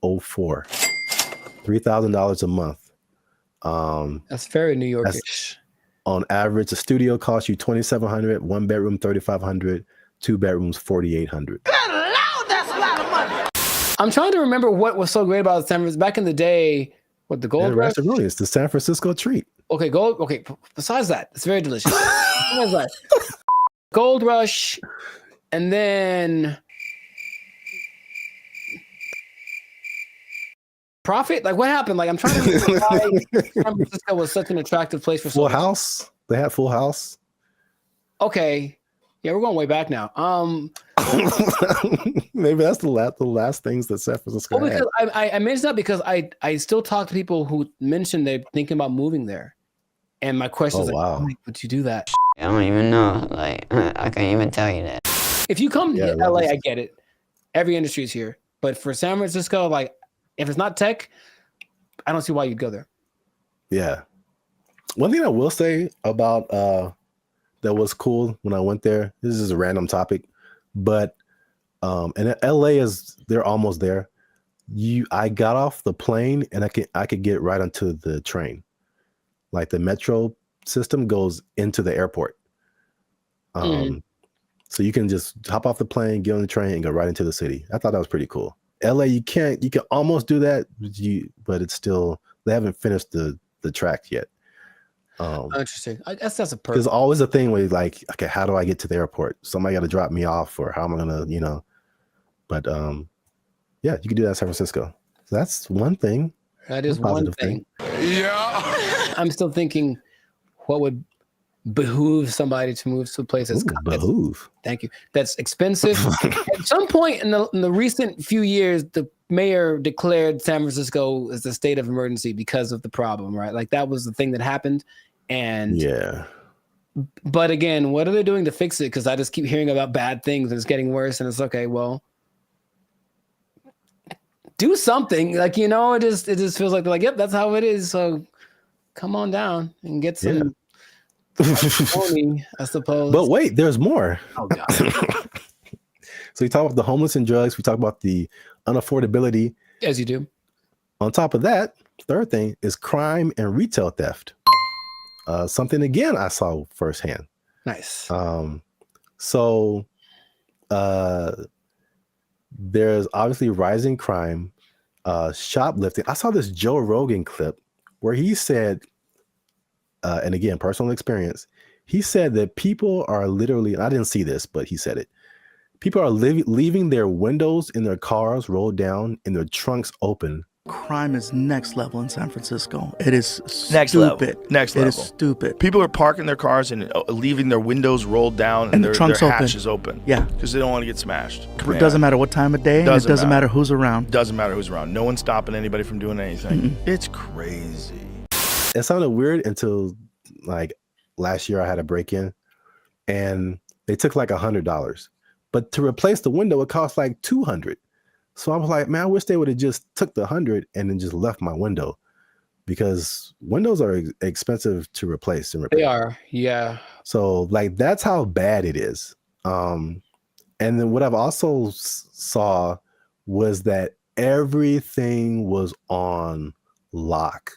$3,000 a month. That's very New Yorkish. On average, a studio costs you $2,700, one bedroom $3,500, two bedrooms $4,800. That's a lot of money. I'm trying to remember what was so great about San Francisco back in the day. What, the Gold Rush? Really, it's the San Francisco treat. Okay, gold. Okay, besides that, it's very delicious. Besides that, Gold Rush, and then Profit. Like, what happened? Like, I'm trying to remember why San Francisco was such an attractive place for Full House. They had Full House. Okay, yeah, we're going way back now. Maybe that's the last things that San Francisco had. Because I mentioned that because I still talk to people who mentioned they're thinking about moving there, and my question is, wow, like, would you do that? I don't even know. Like, I can't even tell you that. If you come to LA, I get it. Every industry is here, but for San Francisco, like, if it's not tech, I don't see why you'd go there. Yeah. One thing I will say about that was cool when I went there. This is a random topic, but and LA they're almost there. I got off the plane and I could get right onto the train. Like the metro system goes into the airport. So you can just hop off the plane, get on the train, and go right into the city. I thought that was pretty cool. LA, you can almost do that, but it's still, they haven't finished the track yet. Interesting. I guess that's a perk. There's always a thing where you're like, okay, how do I get to the airport? Somebody got to drop me off, or how am I gonna, But yeah, you can do that in San Francisco. So that's one thing. That is one thing. Yeah. I'm still thinking, what would behoove somebody to move to a place that's behoove. Thank you. That's expensive. At some point in the recent few years, the mayor declared San Francisco as a state of emergency because of the problem, right? Like that was the thing that happened. And yeah. But again, what are they doing to fix it? Because I just keep hearing about bad things and it's getting worse. And it's okay, well, do something. Like, it just feels like they're like, yep, that's how it is. So come on down and get some money, I suppose. But wait, there's more. Oh God. So we talk about the homeless and drugs. We talk about the unaffordability. As you do. On top of that, third thing is crime and retail theft. Something again I saw firsthand. Nice. So there's obviously rising crime, shoplifting. I saw this Joe Rogan clip where he said, and again, personal experience, he said that people are literally, and I didn't see this, but he said it. People are leaving their windows in their cars rolled down and their trunks open. Crime is next level in San Francisco. It is Next stupid. level. Next level. It is stupid. People are parking their cars and leaving their windows rolled down and their trunks hatches open. Yeah. Because they don't want to get smashed. It doesn't matter what time of day, and it doesn't matter who's around. Doesn't matter who's around. No one's stopping anybody from doing anything. It's crazy. It sounded weird until like last year I had a break-in and they took like $100. But to replace the window, it cost like $200. So I was like, man, I wish they would have just took the $100 and then just left my window, because windows are expensive to replace and repair. They are, yeah. So like that's how bad it is. And then what I've also saw was that everything was on lock.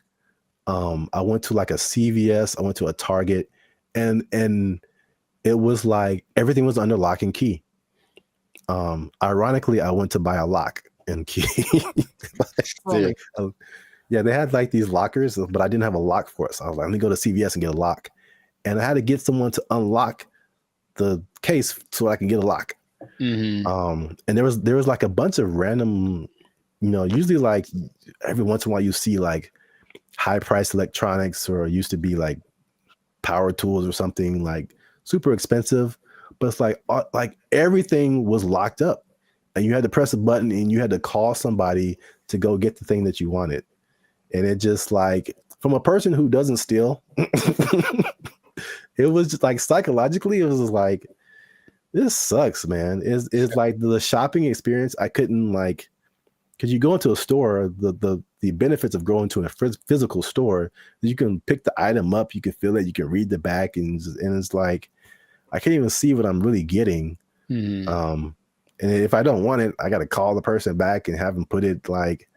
I went to like a CVS, I went to a Target, and it was like everything was under lock and key. Ironically, I went to buy a lock and key. Yeah, they had like these lockers, but I didn't have a lock for it. So I was like, let me go to CVS and get a lock. And I had to get someone to unlock the case so I can get a lock. And there was like a bunch of random, usually like every once in a while you see like high priced electronics, or used to be like power tools or something like super expensive. But it's like everything was locked up, and you had to press a button and you had to call somebody to go get the thing that you wanted. And it just like, from a person who doesn't steal, it was just like psychologically, it was just like, this sucks, man. It's like the shopping experience. I couldn't like, because you go into a store, the benefits of going to a physical store, you can pick the item up, you can feel it, you can read the back, and it's like, I can't even see what I'm really getting. And if I don't want it, I got to call the person back and have them put it like,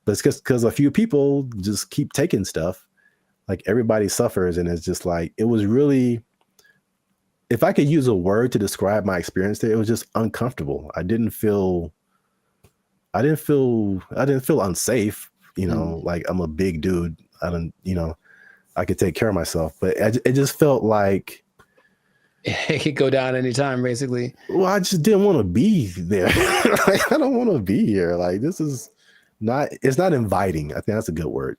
but it's because a few people just keep taking stuff. Like everybody suffers. And it's just like, it was really, if I could use a word to describe my experience there, it was just uncomfortable. I didn't feel unsafe, like I'm a big dude. I could take care of myself, but it just felt like, it could go down anytime, basically. Well, I just didn't want to be there. Like, I don't want to be here. Like, this is not, it's not inviting. I think that's a good word.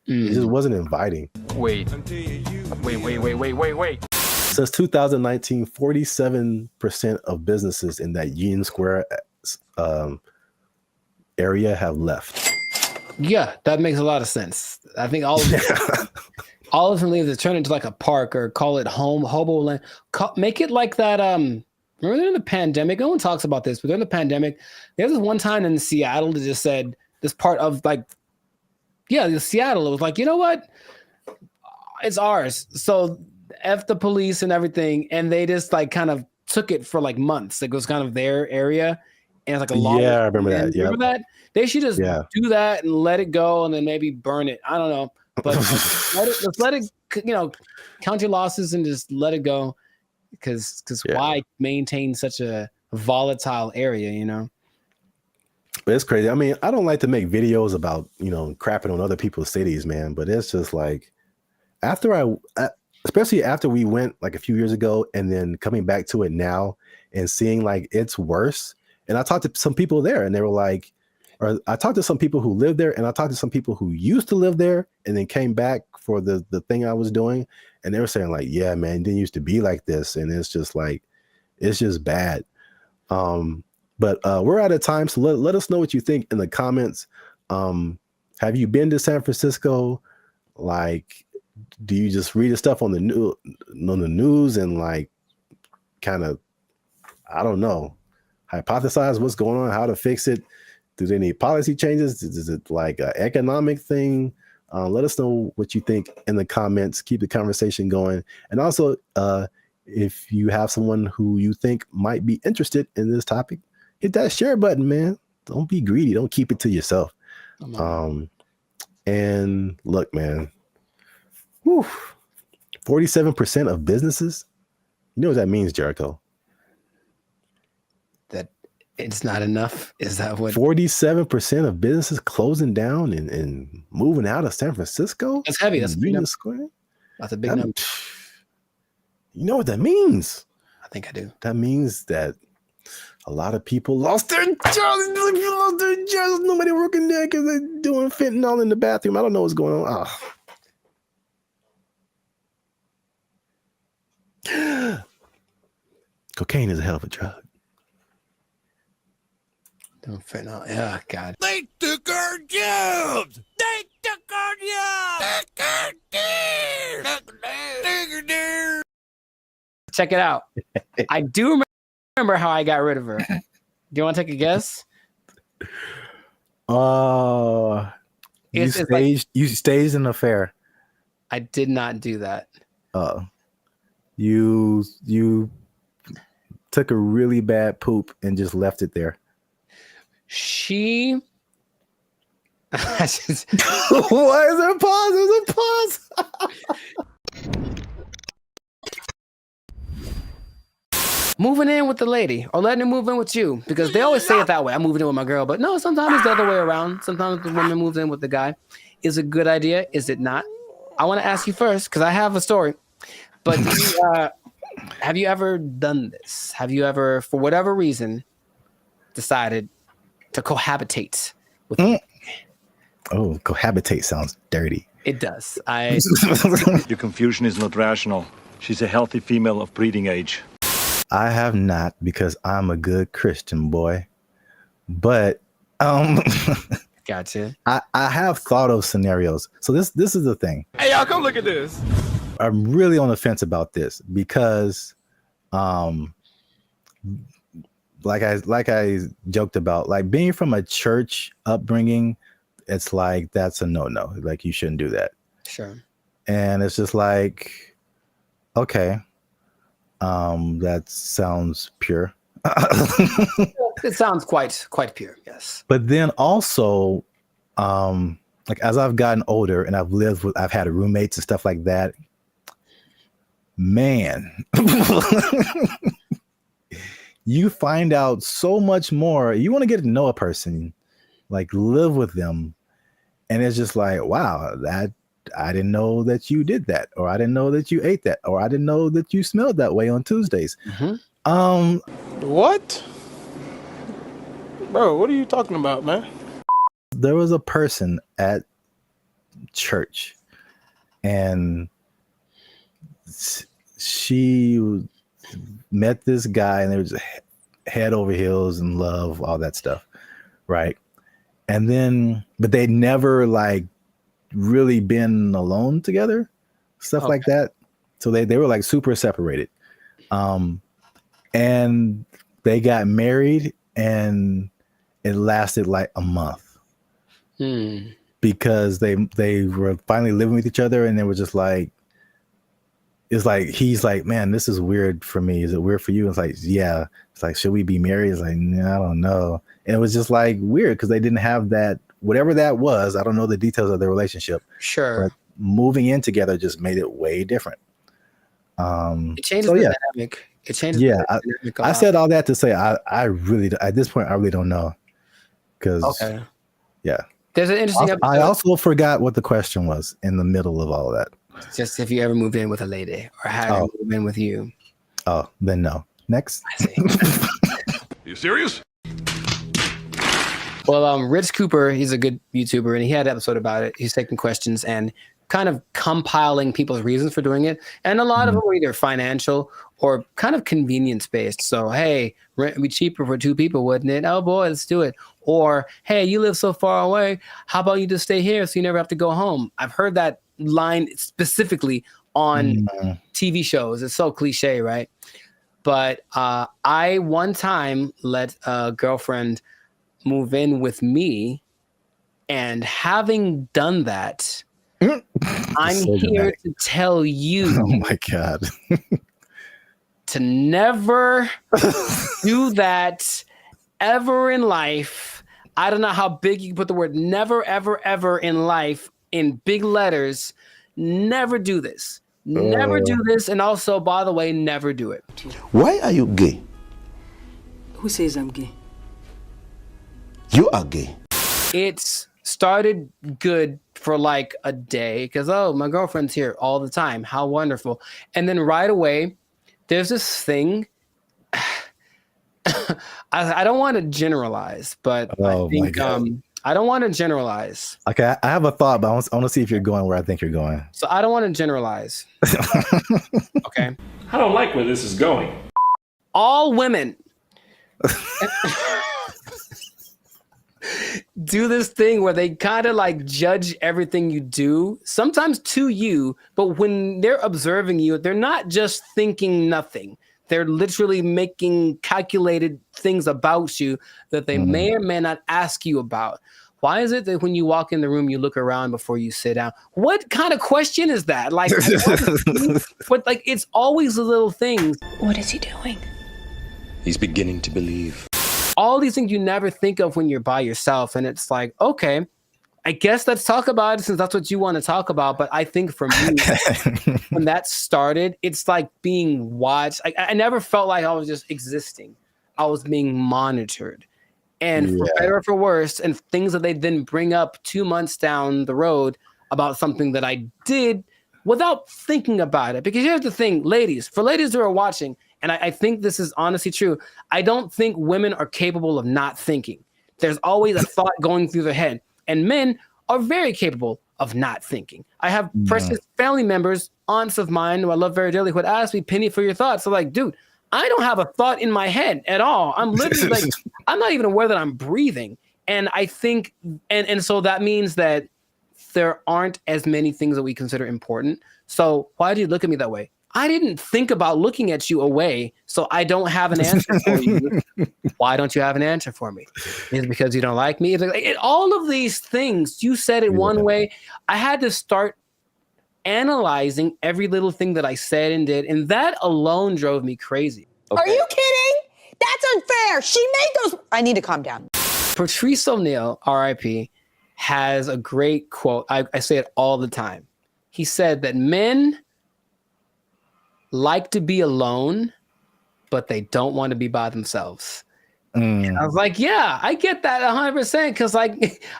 It just wasn't inviting. Wait. Since 2019, 47% of businesses in that Union Square area have left. Yeah, that makes a lot of sense. I think all of them, all of them leave to turn into like a park, or call it hobo land. Make it like that. Remember during the pandemic, no one talks about this, but during the pandemic, there was one time in Seattle that just said this part of like, Seattle. It was like, you know what? It's ours. So F the police and everything. And they just like kind of took it for like months. Like, it was kind of their area. And it's like a long. Yeah, I remember that. Yeah. Remember that? They should just do that and let it go, and then maybe burn it. I don't know. But let's let it, count your losses and just let it go. Because why maintain such a volatile area, It's crazy. I mean, I don't like to make videos about, crapping on other people's cities, man. But it's just like, especially after we went like a few years ago, and then coming back to it now and seeing like it's worse. And I talked to some people there, and they were like, or I talked to some people who live there, and I talked to some people who used to live there and then came back for the thing I was doing. And they were saying like, yeah, man, it didn't used to be like this. And it's just like, it's just bad. But we're out of time. So let us know what you think in the comments. Have you been to San Francisco? Like, do you just read the stuff on the news and like kind of, I don't know, hypothesize what's going on, how to fix it? Do they need policy changes? Is it like an economic thing? Let us know what you think in the comments. Keep the conversation going. And also, if you have someone who you think might be interested in this topic, hit that share button, man. Don't be greedy. Don't keep it to yourself. And look, man, 47% of businesses, you know what that means, Jericho? That it's not enough? Is that what? 47% of businesses closing down and moving out of San Francisco? That's heavy. That's a big number. Square? That's a big number. You know what that means? I think I do. That means that a lot of people lost their jobs. Nobody working there because they're doing fentanyl in the bathroom. I don't know what's going on. Oh. Cocaine is a hell of a drug. Don't fentanyl. Yeah, God. They took our jobs. They took our jobs. Check it out. I do remember how I got rid of her. Do you want to take a guess? You staged an affair. I did not do that. You took a really bad poop and just left it there. She. Why is there a pause? There's a pause. Moving in with the lady or letting her move in with you, because they always say it that way. I'm moving in with my girl, but no, sometimes it's the other way around. Sometimes the woman moves in with the guy. Is it a good idea? Is it not? I want to ask you first because I have a story. But have you ever done this? Have you ever, for whatever reason, decided to cohabitate with me? Oh, cohabitate sounds dirty. It does. Your confusion is not rational. She's a healthy female of breeding age. I have not, because I'm a good Christian boy. But gotcha. I have thought of scenarios. So this is the thing. Hey, y'all, come look at this. I'm really on the fence about this because like I joked about, like being from a church upbringing, it's like that's a no-no. Like you shouldn't do that. Sure. And it's just like, okay. That sounds pure. It sounds quite pure, yes. But then also, like as I've gotten older and I've had roommates and stuff like that, man, you find out so much more. You want to get to know a person, like live with them, and it's just like, wow, that I didn't know that you did that, or I didn't know that you ate that, or I didn't know that you smelled that way on Tuesdays. What? Bro, what are you talking about, man? There was a person at church and she met this guy and they were just head over heels in love, all that stuff. Right. And then, but they'd never like really been alone together, stuff like that. So they were like super separated. And they got married and it lasted like a month because they were finally living with each other and they were just like, it's like, he's like, man, this is weird for me. Is it weird for you? It's like, yeah. It's like, should we be married? It's like, nah, I don't know. And it was just like weird because they didn't have that, whatever that was. I don't know the details of their relationship. Sure. But moving in together just made it way different. It changes the dynamic. It changes. Yeah. I said all that to say, I really, at this point, I really don't know. Because, yeah. There's an interesting episode. I also forgot what the question was in the middle of all of that. Just if you ever moved in with a lady or had her move in with you. Oh, then no. Next. I see. You serious? Well, Rich Cooper, he's a good YouTuber, and he had an episode about it. He's taking questions and kind of compiling people's reasons for doing it. And a lot of them were either financial or kind of convenience-based. So, hey, rent would be cheaper for two people, wouldn't it? Oh, boy, let's do it. Or, hey, you live so far away. How about you just stay here so you never have to go home? I've heard that line specifically on TV shows. It's so cliche, right? But I one time let a girlfriend move in with me, and having done that, I'm So here dramatic. to tell you Oh my God. to never do that ever in life. I don't know how big you can put the word never, ever, ever in life in big letters. Never do this. Never do this. And also, by the way, never do it. Why are you gay? Who says I'm gay? You are gay. It's started good for like a day because, oh, my girlfriend's here all the time. How wonderful. And then right away, there's this thing. I don't want to generalize, but I think I don't want to generalize. Okay, I have a thought, but I want to see if you're going where I think you're going. So I don't want to generalize. Okay. I don't like where this is going. All women do this thing where they kind of like judge everything you do, sometimes to you, but when they're observing you, they're not just thinking nothing. They're literally making calculated things about you that they may or may not ask you about. Why is it that when you walk in the room, you look around before you sit down? What kind of question is that? Like, but like, it's always the little things. What is he doing? He's beginning to believe. All these things you never think of when you're by yourself. And it's like, okay, I guess let's talk about it since that's what you want to talk about. But I think for me, when that started, it's like being watched. I never felt like I was just existing. I was being monitored. And for better or for worse, and things that they then bring up 2 months down the road about something that I did without thinking about it. Because here's the thing, ladies, for ladies who are watching, and I think this is honestly true, I don't think women are capable of not thinking. There's always a thought going through their head. And men are very capable of not thinking. I have precious family members, aunts of mine who I love very dearly, who would ask me, Penny, for your thoughts. So like, dude, I don't have a thought in my head at all. I'm literally like, I'm not even aware that I'm breathing. And I think, and so that means that there aren't as many things that we consider important. So why do you look at me that way? I didn't think about looking at you away, so I don't have an answer for you. Why don't you have an answer for me? Is it because you don't like me? All of these things, you said it one way. I had to start analyzing every little thing that I said and did, and that alone drove me crazy. Okay. Are you kidding? That's unfair. She made those. I need to calm down. Patrice O'Neal, R.I.P., has a great quote. I say it all the time. He said that men like to be alone, but they don't want to be by themselves. And I was like, yeah, I get that 100%. Because like,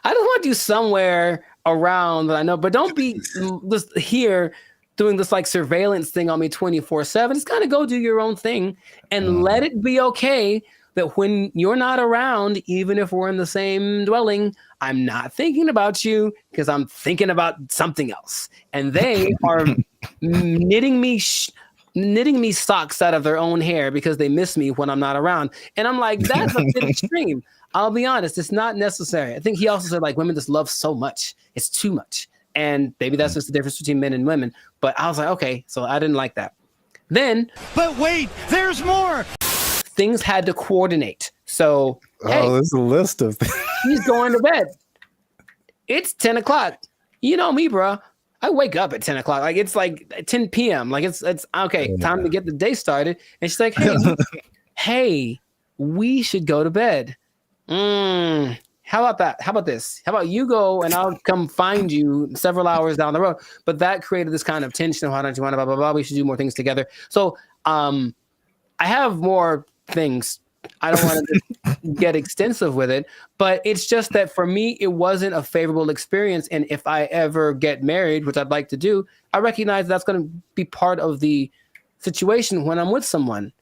I just want you somewhere around that I know, but don't be just here doing this like surveillance thing on me 24/7. Just kind of go do your own thing and let it be okay that when you're not around, even if we're in the same dwelling, I'm not thinking about you because I'm thinking about something else. And they are knitting me socks out of their own hair because they miss me when I'm not around. And I'm like, that's a bit extreme. I'll be honest, it's not necessary. I think he also said like women just love so much. It's too much. And maybe that's just the difference between men and women. But I was like, okay, so I didn't like that. Then, but wait, there's more. Things had to coordinate. So, hey, there's a list of things. He's going to bed. It's 10 o'clock. You know me, bro. I wake up at 10 o'clock. Like it's like 10 p.m. Like it's okay, time to get the day started. And she's like, hey, we should go to bed. How about that? How about this? How about you go and I'll come find you several hours down the road? But that created this kind of tension of why don't you want to blah, blah, blah. We should do more things together. So I have more things. I don't want to get extensive with it, but it's just that for me, it wasn't a favorable experience. And if I ever get married, which I'd like to do, I recognize that's going to be part of the situation when I'm with someone.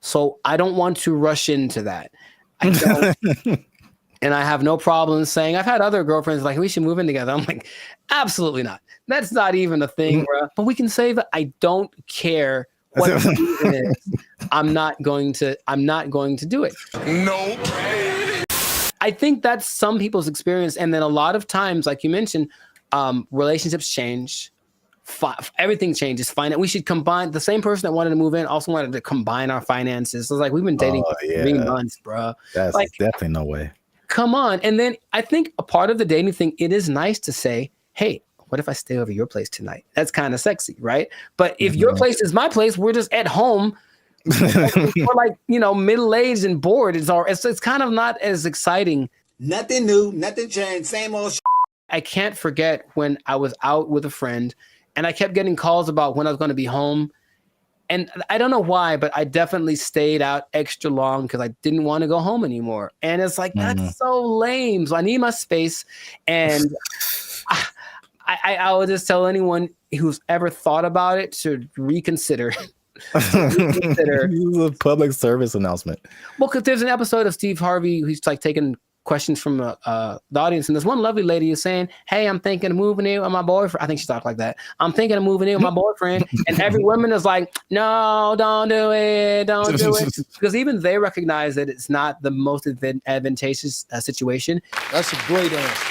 So I don't want to rush into that. I don't. And I have no problem saying, I've had other girlfriends like, we should move in together. I'm like, absolutely not. That's not even a thing, bro. But we can say that I don't care what the reason is. I'm not going to do it. Nope. I think that's some people's experience. And then a lot of times, like you mentioned, relationships change. Everything changes. We should combine. The same person that wanted to move in also wanted to combine our finances. So it's like, we've been dating for 3 months, bro. That's like, definitely no way. Come on. And then I think a part of the dating thing, it is nice to say, hey, what if I stay over your place tonight? That's kind of sexy, right? But if your place is my place, we're just at home. We're like, middle-aged and bored. It's kind of not as exciting. Nothing new, nothing changed, same old I can't forget when I was out with a friend and I kept getting calls about when I was going to be home. And I don't know why, but I definitely stayed out extra long because I didn't want to go home anymore. And it's like, that's so lame. So I need my space. And I would just tell anyone who's ever thought about it to reconsider. This is a public service announcement. Well, because there's an episode of Steve Harvey who's like taking questions from the audience, and this one lovely lady is saying, "Hey, I'm thinking of moving in with my boyfriend." I think she talked like that. "I'm thinking of moving in with my boyfriend," and every woman is like, "No, don't do it, don't do it," because even they recognize that it's not the most advantageous situation. That's a great answer.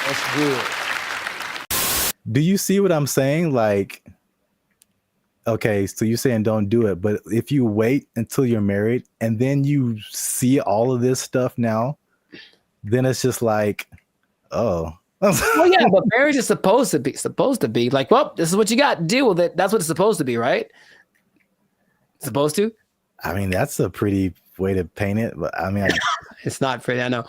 That's good. Do you see what I'm saying? Like, okay, so you're saying don't do it, but if you wait until you're married and then you see all of this stuff now, then it's just like, oh. Well, yeah, but marriage is supposed to be like, well, this is what you got. Deal with it. That's what it's supposed to be, right? Supposed to. I mean, that's a pretty way to paint it, but I mean, it's not pretty. I know.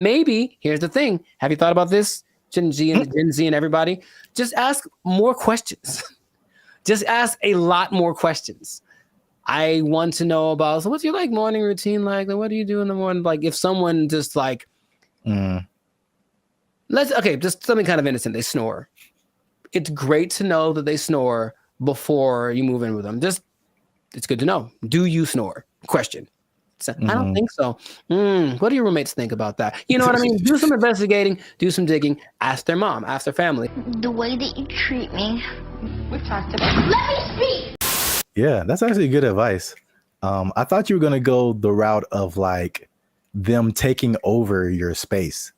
Maybe here's the thing. Have you thought about this, Gen Z and everybody? Just ask more questions. Just ask a lot more questions. I want to know about, so what's your like morning routine like? What do you do in the morning? Like if someone just like, just something kind of innocent, they snore. It's great to know that they snore before you move in with them. It's good to know. Do you snore? Question. So, I don't think so. What do your roommates think about that? You know what I mean? Do some investigating, do some digging, ask their mom, ask their family. The way that you treat me. We've talked about it. Let me speak! Yeah, that's actually good advice. I thought you were going to go the route of like them taking over your space.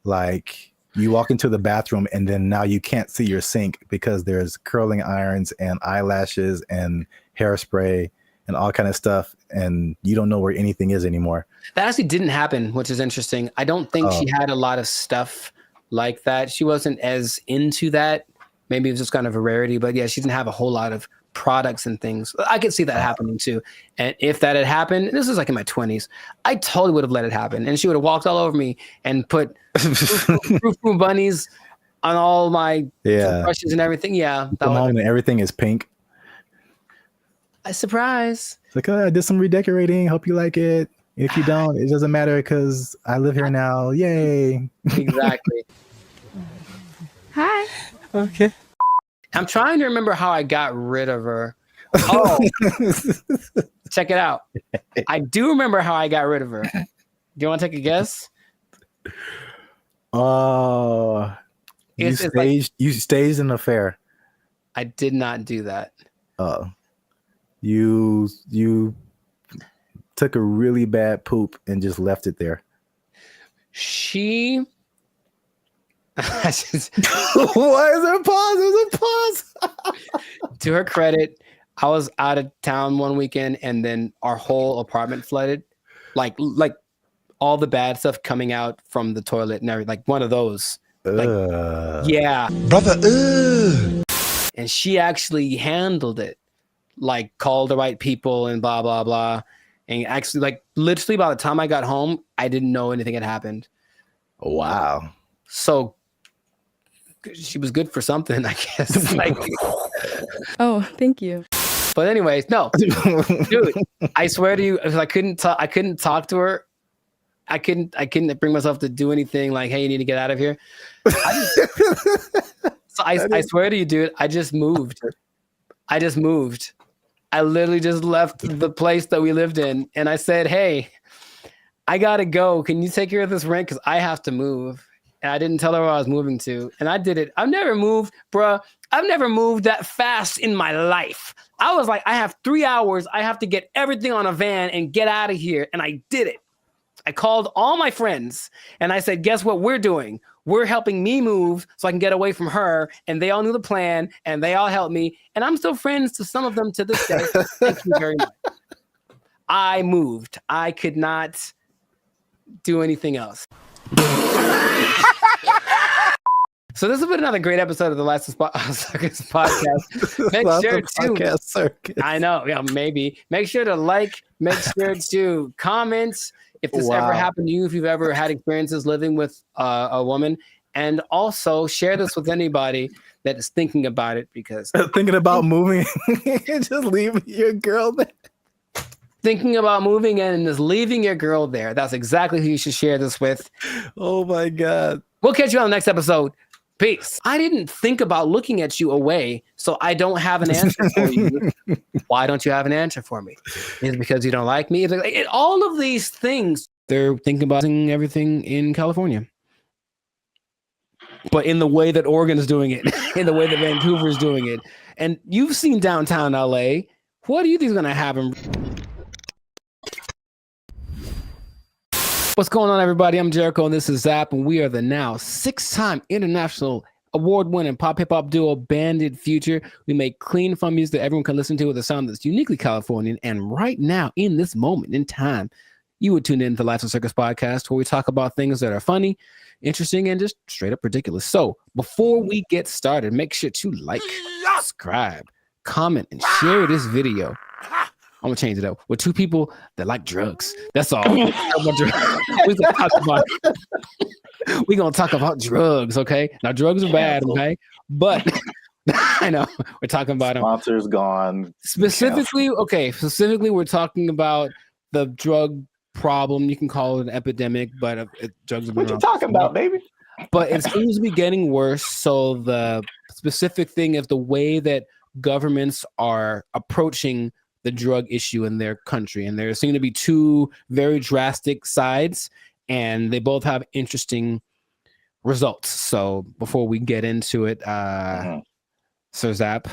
Like you walk into the bathroom and then now you can't see your sink because there's curling irons and eyelashes and hairspray and all kind of stuff. And you don't know where anything is anymore. That actually didn't happen, which is interesting. I don't think she had a lot of stuff like that. She wasn't as into that. Maybe it was just kind of a rarity, but yeah, she didn't have a whole lot of products and things. I could see that happening too. And if that had happened, this was like in my 20s, I totally would have let it happen. And she would have walked all over me and put frou bunnies on all my brushes and everything. Yeah. And everything is pink. A surprise. It's like, oh, I did some redecorating. Hope you like it. If you don't, it doesn't matter because I live here now. Yay. Exactly. Hi. Okay. I'm trying to remember how I got rid of her. Oh, check it out. I do remember how I got rid of her. Do you want to take a guess? You staged an affair. I did not do that. You took a really bad poop and just left it there. She. Why is there a pause? There's a pause. To her credit, I was out of town one weekend and then our whole apartment flooded. Like all the bad stuff coming out from the toilet and everything. Like one of those. Yeah. Brother, And she actually handled it. Like called the right people and blah, blah, blah. And actually, like literally by the time I got home, I didn't know anything had happened. Wow. So she was good for something, I guess. Like, oh, thank you. But anyways, no, dude, I swear to you, I couldn't talk to her. I couldn't bring myself to do anything like, hey, you need to get out of here. I swear to you, dude, I just moved. I literally just left the place that we lived in. And I said, hey, I got to go. Can you take care of this rent? Because I have to move. And I didn't tell her where I was moving to. And I did it. I've never moved, bruh. I've never moved that fast in my life. I was like, I have 3 hours. I have to get everything on a van and get out of here. And I did it. I called all my friends and I said, guess what we're doing? We're helping me move so I can get away from her. And they all knew the plan and they all helped me. And I'm still friends to some of them to this day. Thank you very much. I moved. I could not do anything else. So this has been another great episode of the Last Circus podcast. Make sure to I know, yeah, maybe. Make sure to like, make sure to comment if this ever happened to you, if you've ever had experiences living with a woman, And also share this with anybody that is thinking about it, because thinking about moving, just leave your girl there. Thinking about moving and just leaving your girl there. That's exactly who you should share this with. Oh my God. We'll catch you on the next episode. Peace. I didn't think about looking at you away, so I don't have an answer for you. Why don't you have an answer for me? Is it because you don't like me? All of these things, they're thinking about everything in California. But in the way that Oregon is doing it, in the way that Vancouver is doing it. And you've seen downtown LA. What do you think is going to happen? What's going on, everybody? I'm Jericho, and this is Zap, and we are the now 6-time international award-winning pop hip-hop duo Banded Future. We make clean, fun music that everyone can listen to with a sound that's uniquely Californian. And right now, in this moment in time, you would tune in to the Life of Circus podcast, where we talk about things that are funny, interesting, and just straight up ridiculous. So before we get started, make sure to like, subscribe, comment, and share this video. I'm gonna change it up with 2 people that like drugs. That's all. We're gonna talk about drugs, okay? Now, drugs are bad, okay? But I know we're talking about them. Sponsors gone. Specifically, we're talking about the drug problem. You can call it an epidemic, but drugs. What you talking about, baby? But it seems to be getting worse. So the specific thing is the way that governments are approaching the drug issue in their country, and there seem to be 2 very drastic sides, and they both have interesting results. So before we get into it, Sir Zap,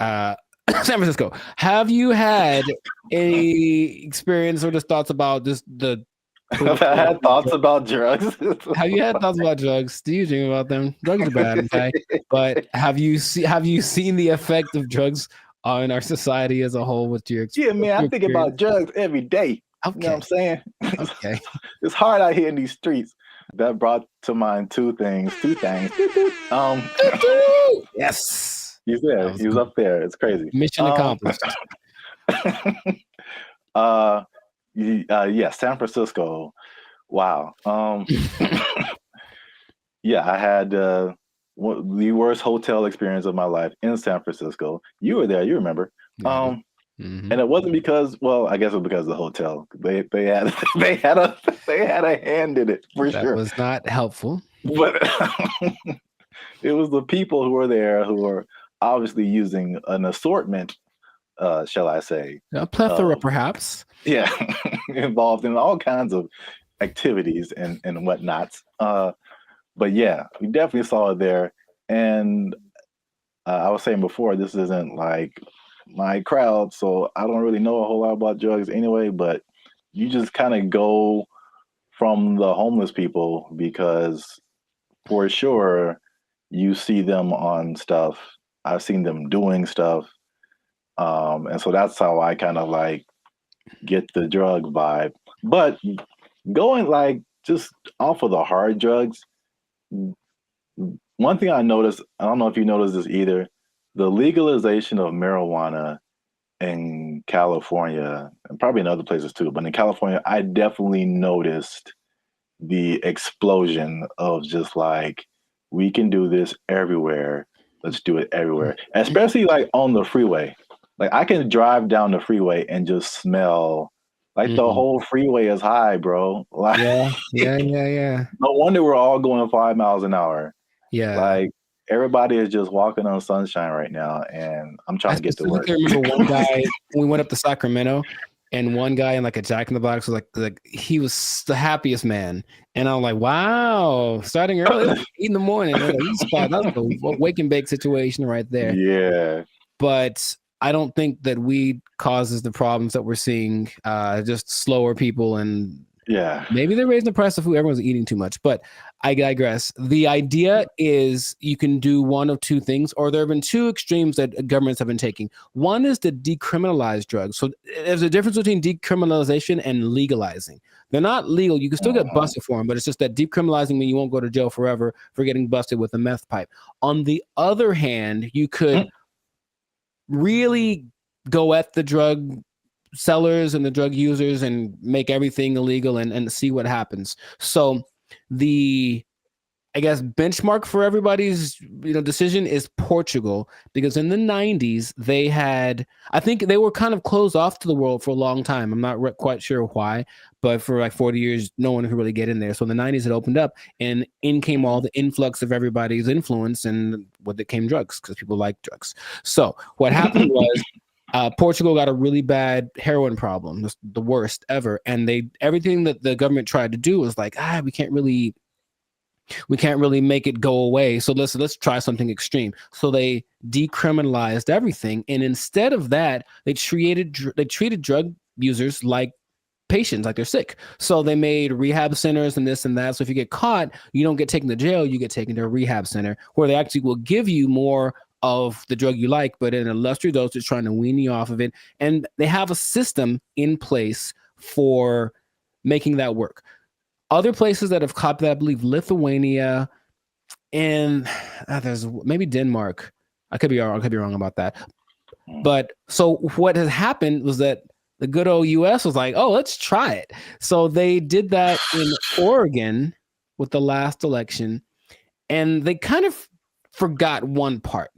San Francisco, have you had any experience or just thoughts about just the? Have I had thoughts about drugs? Have you had thoughts about drugs? Do you dream about them? Drugs are bad, okay? But have you seen the effect of drugs in our society as a whole? With your yeah, man, I think about drugs every day. Okay. You know what I'm saying? Okay. It's hard out here in these streets. That brought to mind 2 things. Yes. He's there. He was up there. It's crazy. Mission accomplished. Yeah, San Francisco. Wow. Yeah, I had the worst hotel experience of my life in San Francisco. You were there, you remember. And it wasn't because, well, I guess it was because of the hotel. They had a hand in it for sure. That was not helpful. But it was the people who were there who were obviously using an assortment, shall I say. A plethora, perhaps. Yeah, involved in all kinds of activities and whatnots. But yeah, we definitely saw it there. And I was saying before, this isn't like my crowd, so I don't really know a whole lot about drugs anyway, but you just kind of go from the homeless people because for sure you see them on stuff. I've seen them doing stuff. And so that's how I kind of like get the drug vibe. But going like just off of the hard drugs, one thing I noticed, I don't know if you noticed this either, the legalization of marijuana in California, and probably in other places too, but in California, I definitely noticed the explosion of just like, we can do this everywhere. Let's do it everywhere. Especially like on the freeway. Like I can drive down the freeway and just smell like the whole freeway is high, bro. Like, yeah. No wonder we're all going 5 miles an hour. Yeah. Like everybody is just walking on sunshine right now, and I'm trying to get to work. I remember one guy, we went up to Sacramento, and one guy in like a Jack in the Box was like he was the happiest man. And I'm like, wow, starting early, 8 in the morning. Like, that's a wake and bake situation right there. Yeah. But I don't think that weed causes the problems that we're seeing. Just slower people, and yeah, maybe they're raising the price of food. Everyone's eating too much, but I digress. The idea is you can do one of 2 things, or there have been 2 extremes that governments have been taking. One is to decriminalize drugs. So there's a difference between decriminalization and legalizing. They're not legal. You can still get busted for them, but it's just that decriminalizing means you won't go to jail forever for getting busted with a meth pipe. On the other hand, you could really go at the drug sellers and the drug users and make everything illegal and see what happens. So the I guess benchmark for everybody's decision is Portugal, because in the 90s they had, I think they were kind of closed off to the world for a long time. I'm not quite sure why, but for like 40 years no one could really get in there. So in the 90s it opened up, and in came all the influx of everybody's influence, and with it came drugs, because people like drugs. So what happened was Portugal got a really bad heroin problem, the worst ever, and everything that the government tried to do was like, we can't really make it go away. So let's try something extreme. So they decriminalized everything, and instead of that, they treated drug users like patients, like they're sick. So they made rehab centers and this and that. So if you get caught, you don't get taken to jail, you get taken to a rehab center, where they actually will give you more of the drug you like, but in a lesser dosage, trying to wean you off of it. And they have a system in place for making that work. Other places that have copied that, I believe Lithuania, and there's maybe Denmark. I could be wrong about that. But so what has happened was that the good old US was like, oh, let's try it. So they did that in Oregon with the last election, and they kind of forgot one part.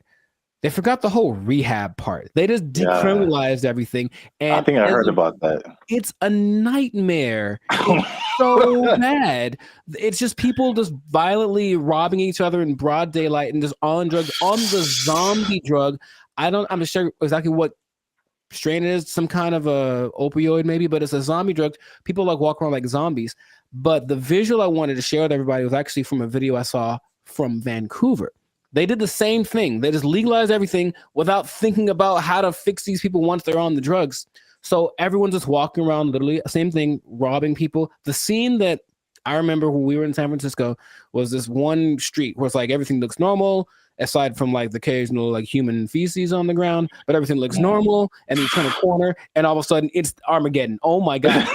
They forgot the whole rehab part. They just decriminalized everything. And I think I heard about that. It's a nightmare. It's so bad. It's just people just violently robbing each other in broad daylight and just on drugs, on the zombie drug. I'm not sure exactly what strain it is, some kind of a opioid maybe, but it's a zombie drug. People like walk around like zombies. But the visual I wanted to share with everybody was actually from a video I saw from Vancouver. They did the same thing. They just legalized everything without thinking about how to fix these people once they're on the drugs. So everyone's just walking around, literally, same thing, robbing people. The scene that I remember when we were in San Francisco was this one street where it's like everything looks normal, aside from like the occasional like human feces on the ground, but everything looks normal. And you turn a corner, and all of a sudden it's Armageddon. Oh my God.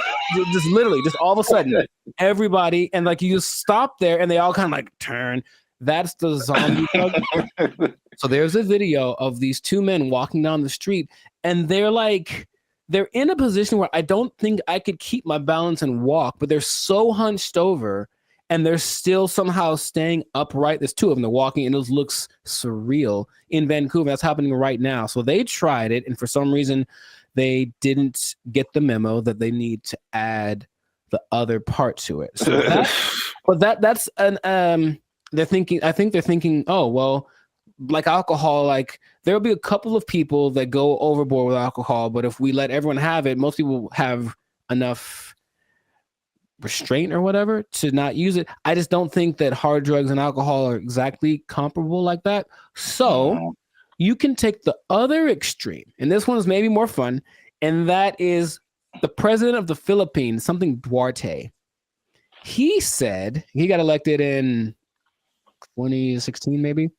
Just literally, just all of a sudden, everybody, and like you just stop there and they all kind of like turn. That's the zombie drug. So there's a video of these two men walking down the street, and they're in a position where I don't think I could keep my balance and walk, but they're so hunched over and they're still somehow staying upright. There's two of them, they're walking, and it looks surreal in Vancouver. That's happening right now. So they tried it, and for some reason they didn't get the memo that they need to add the other part to it. So that's an I think they're thinking, oh, well, like alcohol, like there'll be a couple of people that go overboard with alcohol, but if we let everyone have it, most people have enough restraint or whatever to not use it. I just don't think that hard drugs and alcohol are exactly comparable like that. So you can take the other extreme, and this one is maybe more fun, and that is the president of the Philippines, something Duarte. He said, he got elected in 2016 maybe.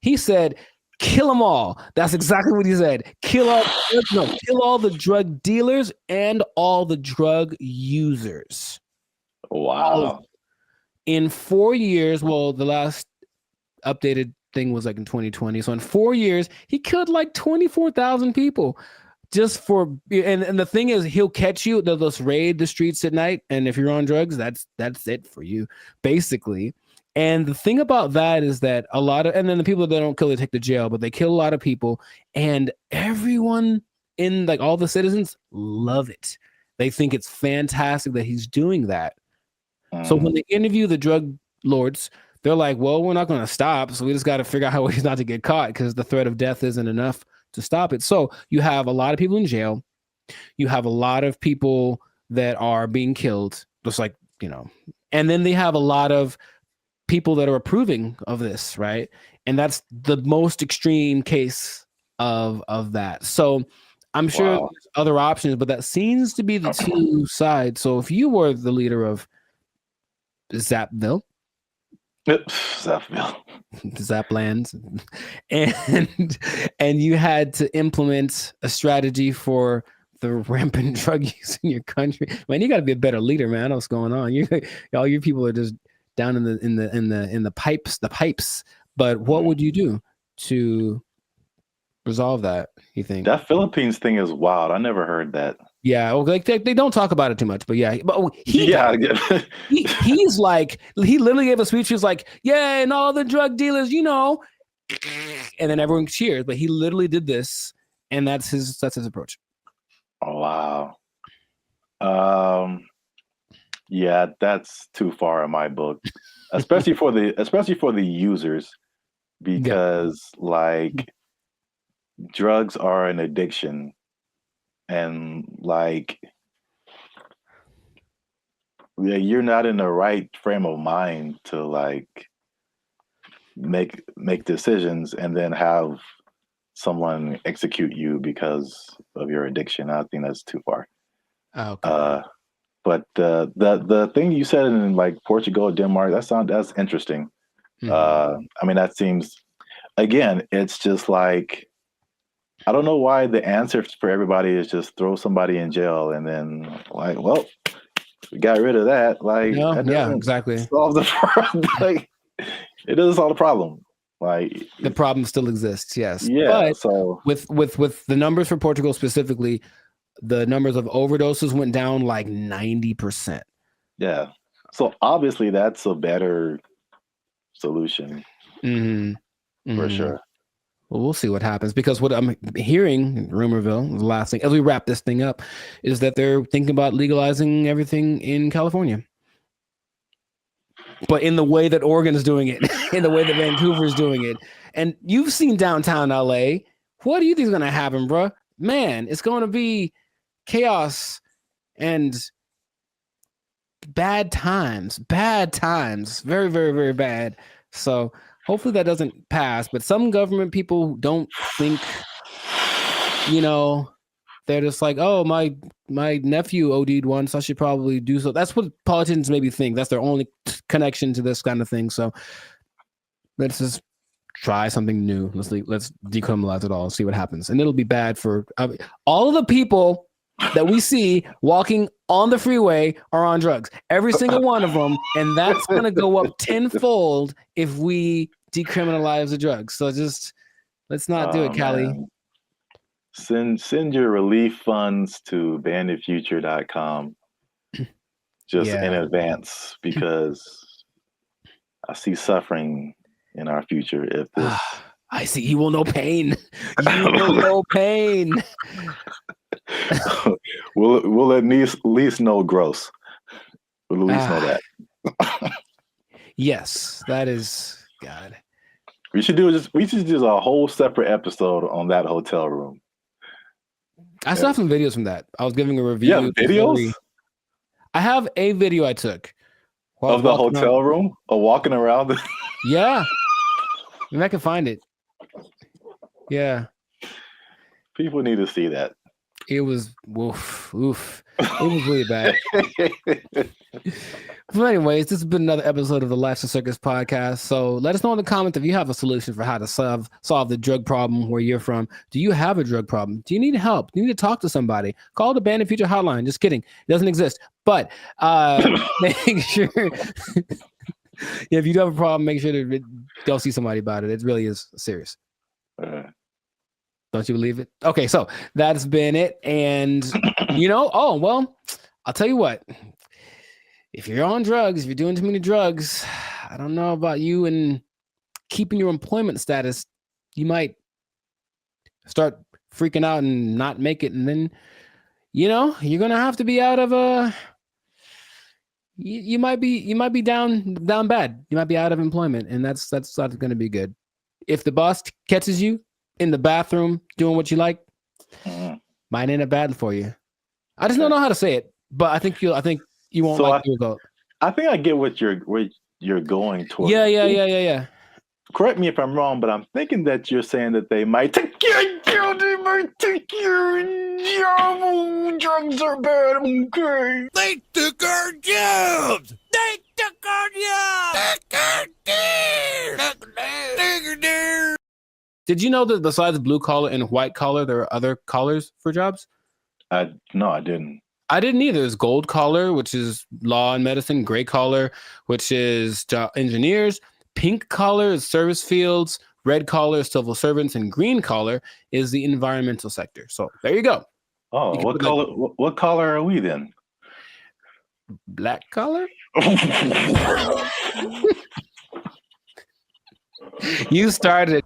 He said, kill them all. That's exactly what he said. Kill all the drug dealers and all the drug users. Wow. In 4 years, well, the last updated thing was like in 2020. So in 4 years, he killed like 24,000 people. Just for, and the thing is, he'll catch you. They'll just raid the streets at night, and if you're on drugs, that's it for you, basically. And the thing about that is that a lot of, and then the people that don't kill, they take to jail, but they kill a lot of people, and everyone in, like, all the citizens love it. They think it's fantastic that he's doing that. So when they interview the drug lords, they're like, well, we're not going to stop, so we just got to figure out how he's not to get caught, because the threat of death isn't enough to stop it. So you have a lot of people in jail. You have a lot of people that are being killed, just like, and then they have a lot of people that are approving of this, right? And that's the most extreme case of that. So I'm sure there's other options, but that seems to be the two sides. So if you were the leader of Zapville, Zaplands, and you had to implement a strategy for the rampant drug use in your country, man, you got to be a better leader, man. I know what's going on. All your people are just down in the pipes. But what would you do to resolve that? You think? That Philippines thing is wild. I never heard that. Yeah, well, like they don't talk about it too much, but yeah, he's like, he literally gave a speech. He was like, yeah, and all the drug dealers, you know, and then everyone cheers. But he literally did this, and that's his approach. Oh wow. Yeah, that's too far in my book, especially for the users, because like drugs are an addiction. And like, yeah, you're not in the right frame of mind to like make decisions and then have someone execute you because of your addiction. I think that's too far. Okay. But the thing you said in like Portugal, Denmark, that's interesting. I mean, that seems, again, it's just like, I don't know why the answer for everybody is just throw somebody in jail and then like, well, we got rid of that. Like, that doesn't exactly. solve the problem. Like, it doesn't solve the problem. Like, the problem still exists. Yes. Yeah. But so with the numbers for Portugal specifically, the numbers of overdoses went down like 90%. Yeah. So obviously that's a better solution for sure. Well, we'll see what happens, because what I'm hearing in Rumorville, the last thing, as we wrap this thing up, is that they're thinking about legalizing everything in California. But in the way that Oregon's doing it, in the way that Vancouver's doing it. And you've seen downtown LA. What do you think is going to happen, bro? Man, it's going to be chaos and bad times. Very, very, very bad. So hopefully that doesn't pass, but some government people don't think, you know, they're just like, oh, my nephew OD'd once, I should probably do so. That's what politicians maybe think. That's their only connection to this kind of thing. So let's just try something new. Let's decriminalize it all and see what happens. And it'll be bad for all of the people that we see walking on the freeway are on drugs. Every single one of them. And that's going to go up tenfold if we decriminalize the drugs. So just let's not do it, Callie. Man. Send your relief funds to banditfuture.com just in advance, because I see suffering in our future if this. I see. You will know pain. You will know pain. We'll at least know gross. We'll at least know that. Yes, that is God. We should do a whole separate episode on that hotel room. I still have some videos from that. I was giving a review. Yeah, videos? I have a video I took of the hotel room or walking around. Yeah. Maybe I can find it. Yeah. People need to see that. It was oof. It was really bad. But anyways, this has been another episode of the Lifestyle Circus podcast. So let us know in the comments if you have a solution for how to solve the drug problem where you're from. Do you have a drug problem? Do you need help? Do you need to talk to somebody? Call the Bandit Future hotline. Just kidding. It doesn't exist. But make sure if you do have a problem, make sure to go see somebody about it. It really is serious. Don't you believe it? Okay, so that's been it. And I'll tell you what. If you're on drugs, if you're doing too many drugs, I don't know about you and keeping your employment status, you might start freaking out and not make it. And then, you're going to have to be out of you might be down bad. You might be out of employment, and that's not going to be good. If the boss catches you in the bathroom doing what you like, might end up bad for you. I just don't know how to say it, but I think you won't like the result. I think I get what you're going towards. Yeah. Correct me if I'm wrong, but I'm thinking that you're saying that they might take your job. Drugs are bad. Okay. They took our jobs. They took our jobs. Did you know that besides blue collar and white collar, there are other collars for jobs? No, I didn't. I didn't either. There's gold collar, which is law and medicine. Gray collar, which is engineers. Pink collar is service fields. red collar, civil servants, and green collar is the environmental sector. So there you go. Oh, You what color? What color are we then? Black collar. You started.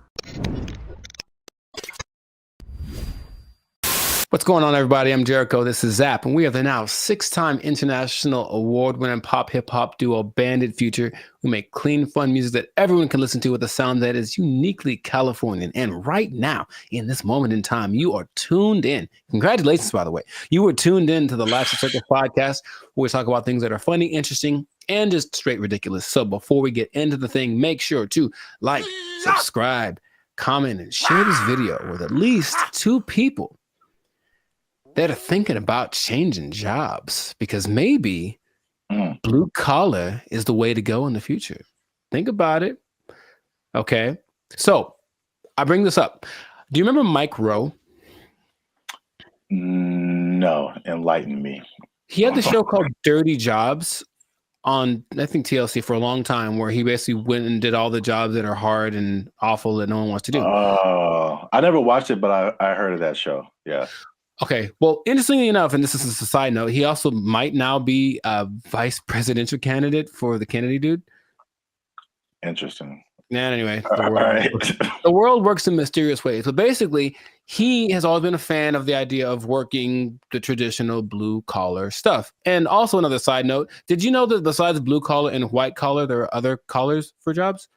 What's going on, everybody? I'm Jericho. This is Zap, and we are the now 6-time international award-winning pop hip-hop duo Bandit Future, who make clean, fun music that everyone can listen to with a sound that is uniquely Californian. And right now, in this moment in time, you are tuned in. Congratulations, by the way. You were tuned in to the Life's a Circus podcast, where we talk about things that are funny, interesting, and just straight ridiculous. So before we get into the thing, make sure to like, subscribe, comment, and share this video with at least 2 people that are thinking about changing jobs, because maybe blue collar is the way to go in the future. Think about it. Okay. So I bring this up. Do you remember Mike Rowe? No, enlighten me. He had the show called Dirty Jobs on, I think, TLC for a long time, where he basically went and did all the jobs that are hard and awful that no one wants to do. Oh, I never watched it, but I heard of that show. Yeah. Okay. Well, interestingly enough, and this is a side note, he also might now be a vice presidential candidate for the Kennedy dude. Interesting. And anyway, the world works in mysterious ways. But basically, he has always been a fan of the idea of working the traditional blue collar stuff. And also another side note, did you know that besides blue collar and white collar, there are other collars for jobs?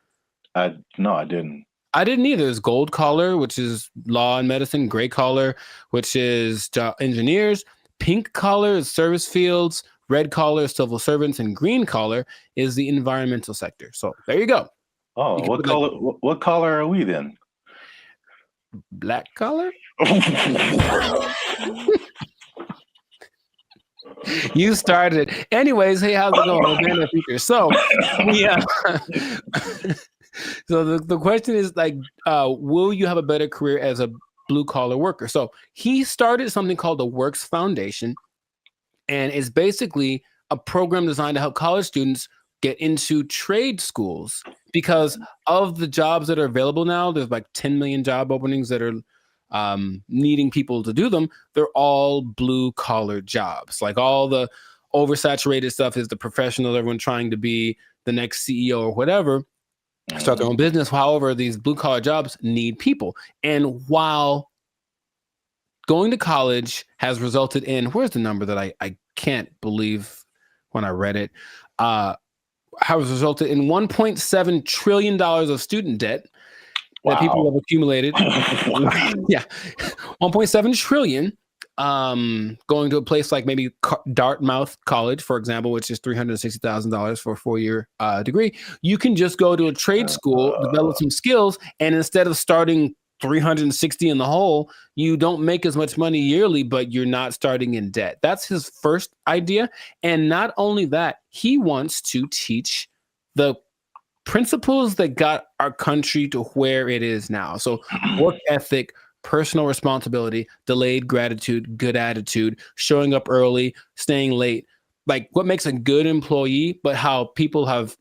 No, I didn't. I didn't either. There's gold collar, which is law and medicine. Gray collar, which is engineers. Pink collar is service fields. Red collar is civil servants. And green collar is the environmental sector. So there you go. Oh, what color? What color are we then? Black collar. You started it. Anyways, hey, how's it going? So, yeah. So the question is, like, will you have a better career as a blue collar worker? So he started something called the Works Foundation, and it's basically a program designed to help college students get into trade schools, because of the jobs that are available now. There's like 10 million job openings that are needing people to do them. They're all blue collar jobs. Like, all the oversaturated stuff is the professional, everyone trying to be the next CEO or whatever, start their own business. However, these blue collar jobs need people. And while going to college has resulted in, where's the number that I can't believe when I read it, has resulted in $1.7 trillion of student debt that people have accumulated. Yeah, 1.7 trillion. Going to a place like maybe Dartmouth College, for example, which is $360,000 for a 4-year degree. You can just go to a trade school, develop some skills, and instead of starting 360 in the hole, you don't make as much money yearly, but you're not starting in debt. That's his first idea. And not only that, he wants to teach the principles that got our country to where it is now. So work ethic, personal responsibility, delayed gratitude, good attitude, showing up early, staying late, like what makes a good employee, but how people have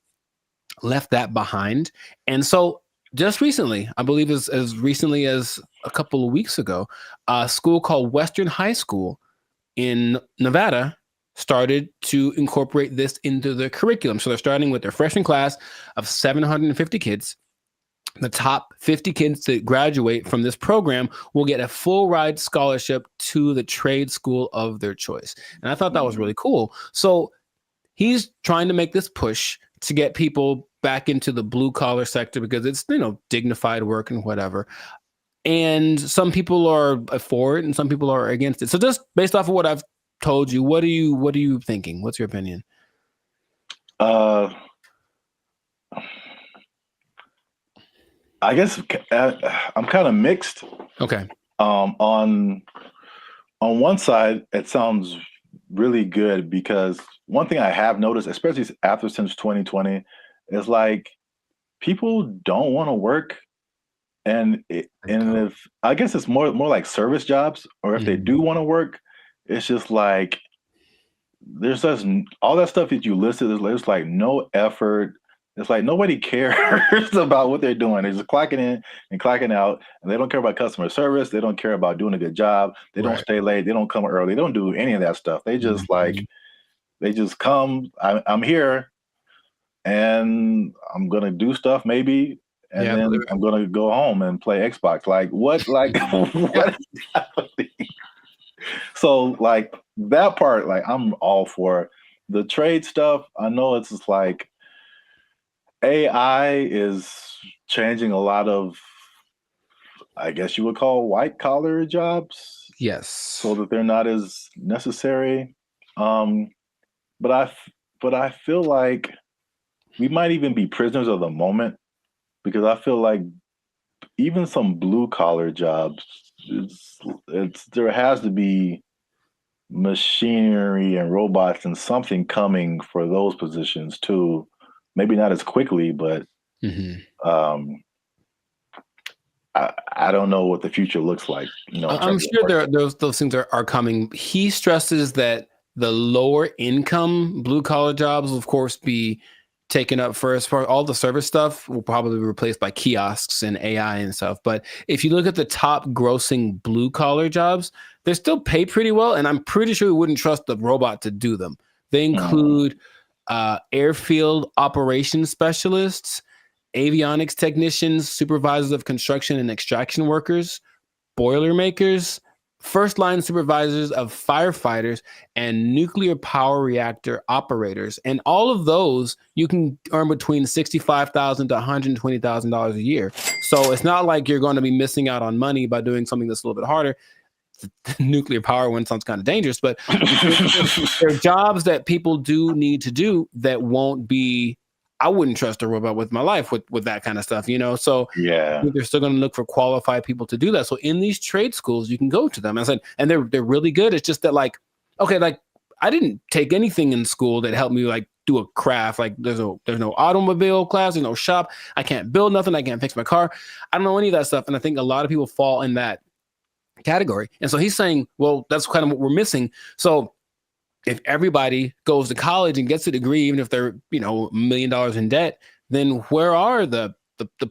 left that behind. And so just recently, I believe as recently as a couple of weeks ago, a school called Western High School in Nevada started to incorporate this into their curriculum. So they're starting with their freshman class of 750 kids. The top 50 kids that graduate from this program will get a full ride scholarship to the trade school of their choice. And I thought that was really cool. So he's trying to make this push to get people back into the blue collar sector, because it's, dignified work and whatever. And some people are for it and some people are against it. So just based off of what I've told you, what are you thinking? What's your opinion? I guess I'm kind of mixed. Okay. On one side, it sounds really good, because one thing I have noticed, especially since 2020, is like people don't want to work, and if I guess it's more like service jobs, or if they do want to work, it's just like there's just all that stuff that you listed. There's like no effort. It's like nobody cares about what they're doing. They're just clocking in and clocking out, and they don't care about customer service. They don't care about doing a good job. They don't stay late. They don't come early. They don't do any of that stuff. They just they just come. I'm here, and I'm gonna do stuff maybe, and then I'm gonna go home and play Xbox. Like what? Like what is happening? So like that part, like I'm all for the trade stuff. I know it's just like AI is changing a lot of, I guess you would call white collar jobs. Yes. So that they're not as necessary. But I feel like we might even be prisoners of the moment, because I feel like even some blue collar jobs, there has to be machinery and robots and something coming for those positions too. Maybe not as quickly, but I don't know what the future looks like. You know, I'm sure those things are coming. He stresses that the lower income blue collar jobs will, of course, be taken up first. For all the service stuff will probably be replaced by kiosks and AI and stuff. But if you look at the top grossing blue collar jobs, they still pay pretty well, and I'm pretty sure we wouldn't trust the robot to do them. They include airfield operations specialists, avionics technicians, supervisors of construction and extraction workers, boilermakers, first line supervisors of firefighters, and nuclear power reactor operators. And all of those you can earn between $65,000 to $120,000 a year. So it's not like you're going to be missing out on money by doing something that's a little bit harder. The nuclear power one sounds kind of dangerous, but there are jobs that people do need to do that won't be, I wouldn't trust a robot with my life with that kind of stuff, you know? So yeah, they're still going to look for qualified people to do that. So in these trade schools, you can go to them. I said, and they're really good. It's just that like, okay, like I didn't take anything in school that helped me like do a craft. Like there's no automobile class, there's no shop. I can't build nothing. I can't fix my car. I don't know any of that stuff. And I think a lot of people fall in that category. And so he's saying, well, that's kind of what we're missing. So if everybody goes to college and gets a degree, even if they're, you know, $1 million in debt, then where are the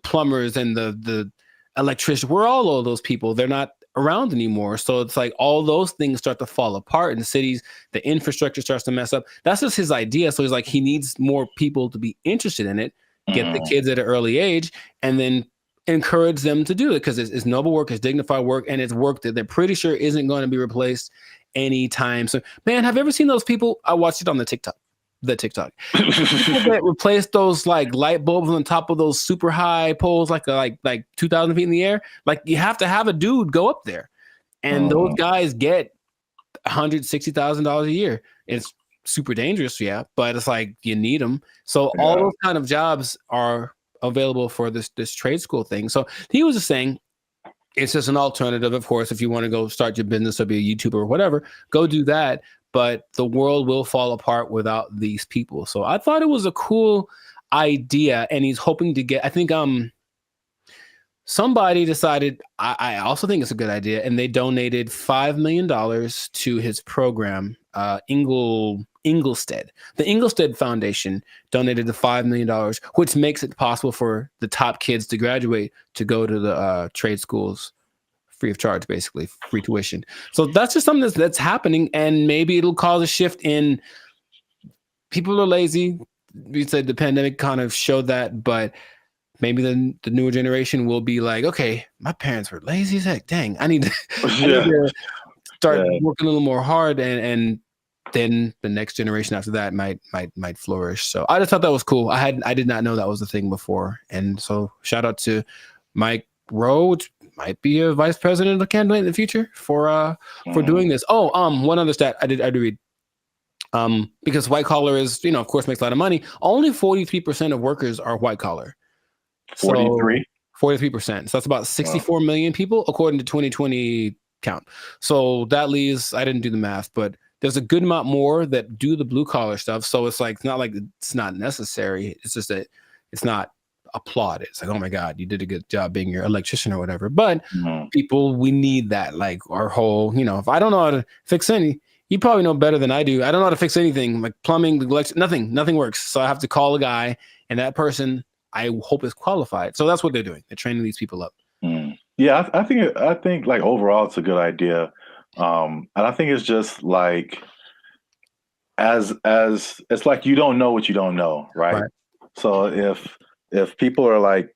plumbers and the electricians? Where are all of those people? They're not around anymore. So it's like all those things start to fall apart in cities. The infrastructure starts to mess up. That's just his idea. So he's like, he needs more people to be interested in it, get the kids at an early age, and then encourage them to do it, because it's noble work, it's dignified work, and it's work that they're pretty sure isn't going to be replaced anytime. So, man, have you ever seen those people? I watched it on the TikTok. People that replace those like light bulbs on top of those super high poles, like 2,000 feet in the air. Like you have to have a dude go up there, and those guys get $160,000 a year. It's super dangerous, yeah, but it's like you need them. So all those kind of jobs are available for this trade school thing. So he was just saying it's just an alternative. Of course, if you want to go start your business or be a YouTuber or whatever, go do that. But the world will fall apart without these people. So I thought it was a cool idea, and he's hoping to get, I think somebody decided, I also think it's a good idea, and they donated $5 million to his program, Inglestead. The Inglestead Foundation donated the $5 million, which makes it possible for the top kids to graduate to go to the trade schools free of charge, basically free tuition. So that's just something that's happening, and maybe it'll cause a shift in people are lazy. We said the pandemic kind of showed that, but maybe the newer generation will be like, okay, my parents were lazy as heck. Dang, I need to start working a little more hard, and then the next generation after that might flourish. So I just thought that was cool. I did not know that was a thing before. And so shout out to Mike Rowe, which might be a vice president of candidate in the future for doing this. Oh, one other stat I did read. Because white collar is, of course, makes a lot of money. Only 43% of workers are white collar. 43? 43%. So that's about 64 million people according to 2020 count. So that leaves, I didn't do the math, but there's a good amount more that do the blue collar stuff. So it's like, it's not like it's not necessary. It's just that it's not applauded. It's like, oh my God, you did a good job being your electrician or whatever. But people, we need that. Like our whole, if I don't know how to fix You probably know better than I do. I don't know how to fix anything, like plumbing, nothing works. So I have to call a guy, and that person I hope is qualified. So that's what they're doing. They're training these people up. Yeah, I think like overall it's a good idea, and I think it's just like as it's like you don't know what you don't know, right? So if people are like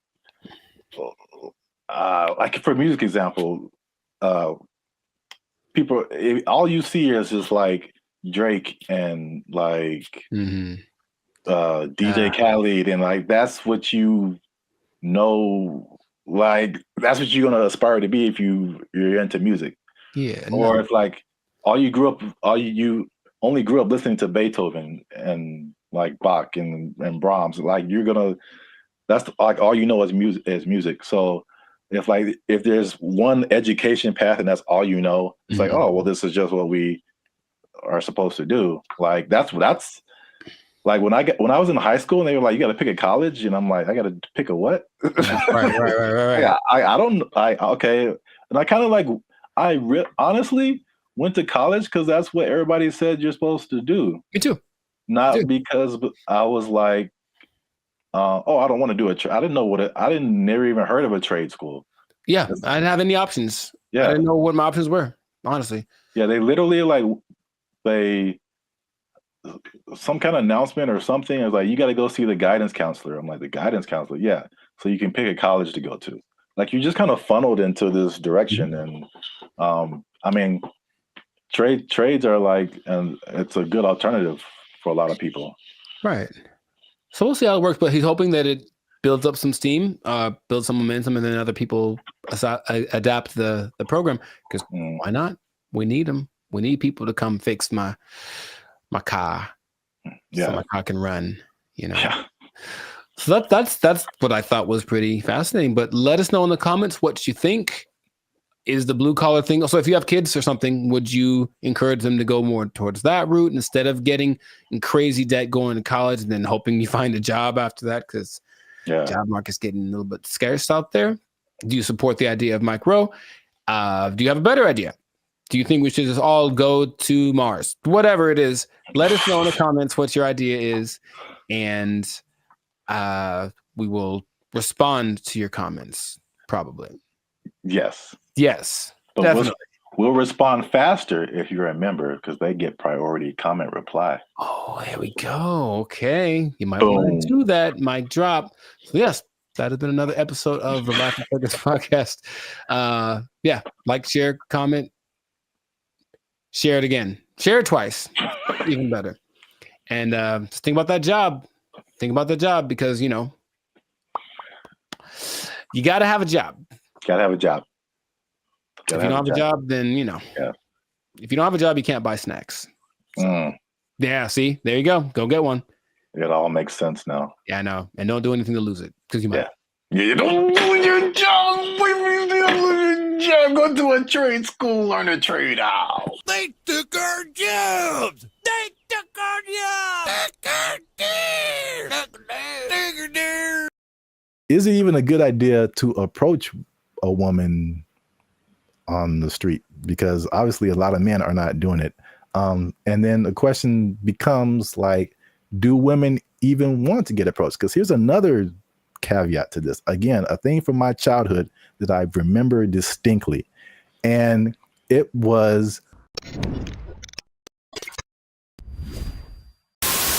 for music example, people all you see is just like Drake and like DJ Khaled, and like that's what you know, like that's what you're gonna aspire to be if you're into music. Yeah. Or if like you only grew up listening to Beethoven and like Bach and Brahms, like that's like all you know is music. So if there's one education path and that's all you know, it's like, oh well, this is just what we are supposed to do. Like that's like when I was in high school and they were like, you got to pick a college, and I'm like, I got to pick a what? Right. Yeah, okay, and I kind of like honestly went to college because that's what everybody said you're supposed to do. Me too. Not because I was like, oh, I don't want to do I didn't know never even heard of a trade school. Yeah, I didn't have any options. Yeah, I didn't know what my options were, honestly. Yeah, they literally like some kind of announcement or something. It was like, you got to go see the guidance counselor. I'm like, the guidance counselor? Yeah. So you can pick a college to go to. Like, you just kind of funneled into this direction. And I mean, trades are like, and it's a good alternative for a lot of people. Right. So we'll see how it works, but he's hoping that it builds up some steam, builds some momentum, and then other people adapt the program, because why not? We need them. We need people to come fix my car, so my car can run. Yeah. So that's what I thought was pretty fascinating. But let us know in the comments what you think is the blue collar thing. So if you have kids or something, would you encourage them to go more towards that route instead of getting in crazy debt going to college and then hoping you find a job after that? Because job market's getting a little bit scarce out there. Do you support the idea of Mike Rowe? Do you have a better idea? Do you think we should just all go to Mars? Whatever it is, let us know in the comments what your idea is, and we will respond to your comments, probably. Yes. But definitely. We'll respond faster if you're a member, because they get priority comment reply. Oh, there we go. Okay. You might want to do that. Mic drop. So yes, that has been another episode of the Life and Focus podcast. Like, share, comment. Share it again. Share it twice. Even better. And just think about that job. Think about the job, because, you got to have a job. Gotta have a job. If you don't have a job, then, if you don't have a job, you can't buy snacks. Yeah, see? There you go. Go get one. It all makes sense now. Yeah, I know. And don't do anything to lose it, because you might. Yeah, you don't do your job. Go to a trade school, learn a trade out. They took our jobs. They took our jobs. Is it even a good idea to approach a woman on the street? Because obviously a lot of men are not doing it. And then the question becomes like, do women even want to get approached? Because here's another caveat to this. Again, a thing from my childhood that I remember distinctly. And it was,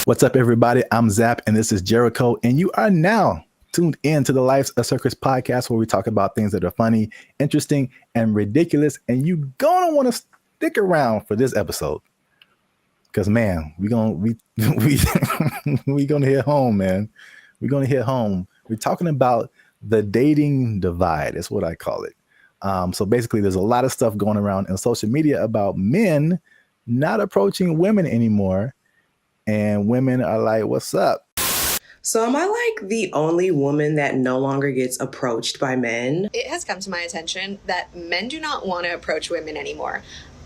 what's up, everybody? I'm Zap, and this is Jericho, and you are now tuned in to the Life's a Circus podcast, where we talk about things that are funny, interesting, and ridiculous. And you gonna want to stick around for this episode, because man, we gonna hit home, man. We're gonna hit home. We're talking about the dating divide, is what I call it. So basically, there's a lot of stuff going around in social media about men not approaching women anymore, and women are like, "What's up?" So am I like the only woman that no longer gets approached by men? It has come to my attention that men do not want to approach women anymore.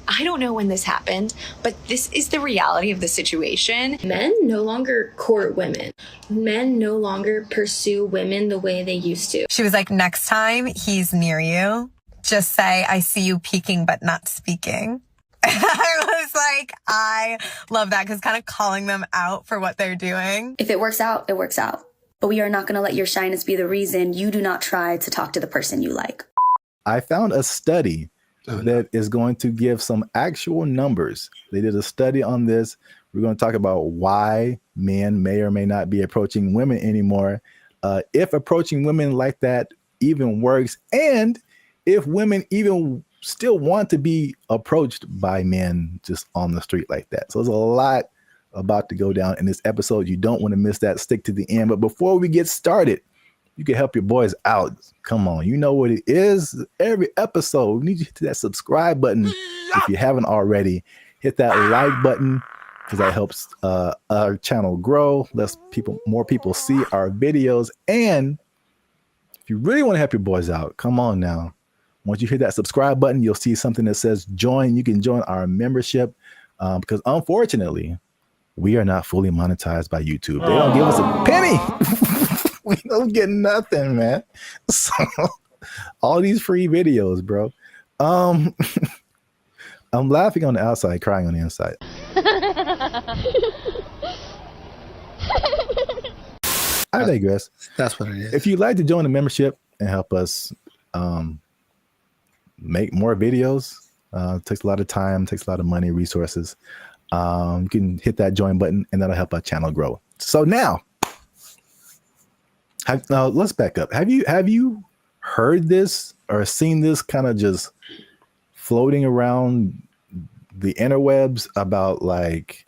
I don't know when this happened, but this is the reality of the situation. Men no longer court women. Men no longer pursue women the way they used to. She was like, next time he's near you, just say, I see you peeking but not speaking. I was like, I love that because kind of calling them out for what they're doing. If it works out, it works out. But we are not going to let your shyness be the reason you do not try to talk to the person you like. I found a study that is going to give some actual numbers. They did a study on this. We're going to talk about why men may or may not be approaching women anymore, if approaching women like that even works, and if women even still want to be approached by men just on the street like that. So there's a lot about to go down in this episode. You don't want to miss that. Stick to the end. But before we get started, you can help your boys out. Come on, you know what it is. Every episode, we need you to hit that subscribe button. If you haven't already, hit that like button, because that helps our channel grow. More people see our videos. And if you really want to help your boys out, come on now. Once you hit that subscribe button, you'll see something that says join. You can join our membership because unfortunately, we are not fully monetized by YouTube. They don't give us a penny. We don't get nothing, man. So all these free videos, bro. I'm laughing on the outside, crying on the inside. I digress. That's what it is. If you'd like to join the membership and help us make more videos, it takes a lot of time, takes a lot of money, resources. You can hit that join button, and that'll help our channel grow. So now let's back up. Have you heard this or seen this kind of just floating around the interwebs about like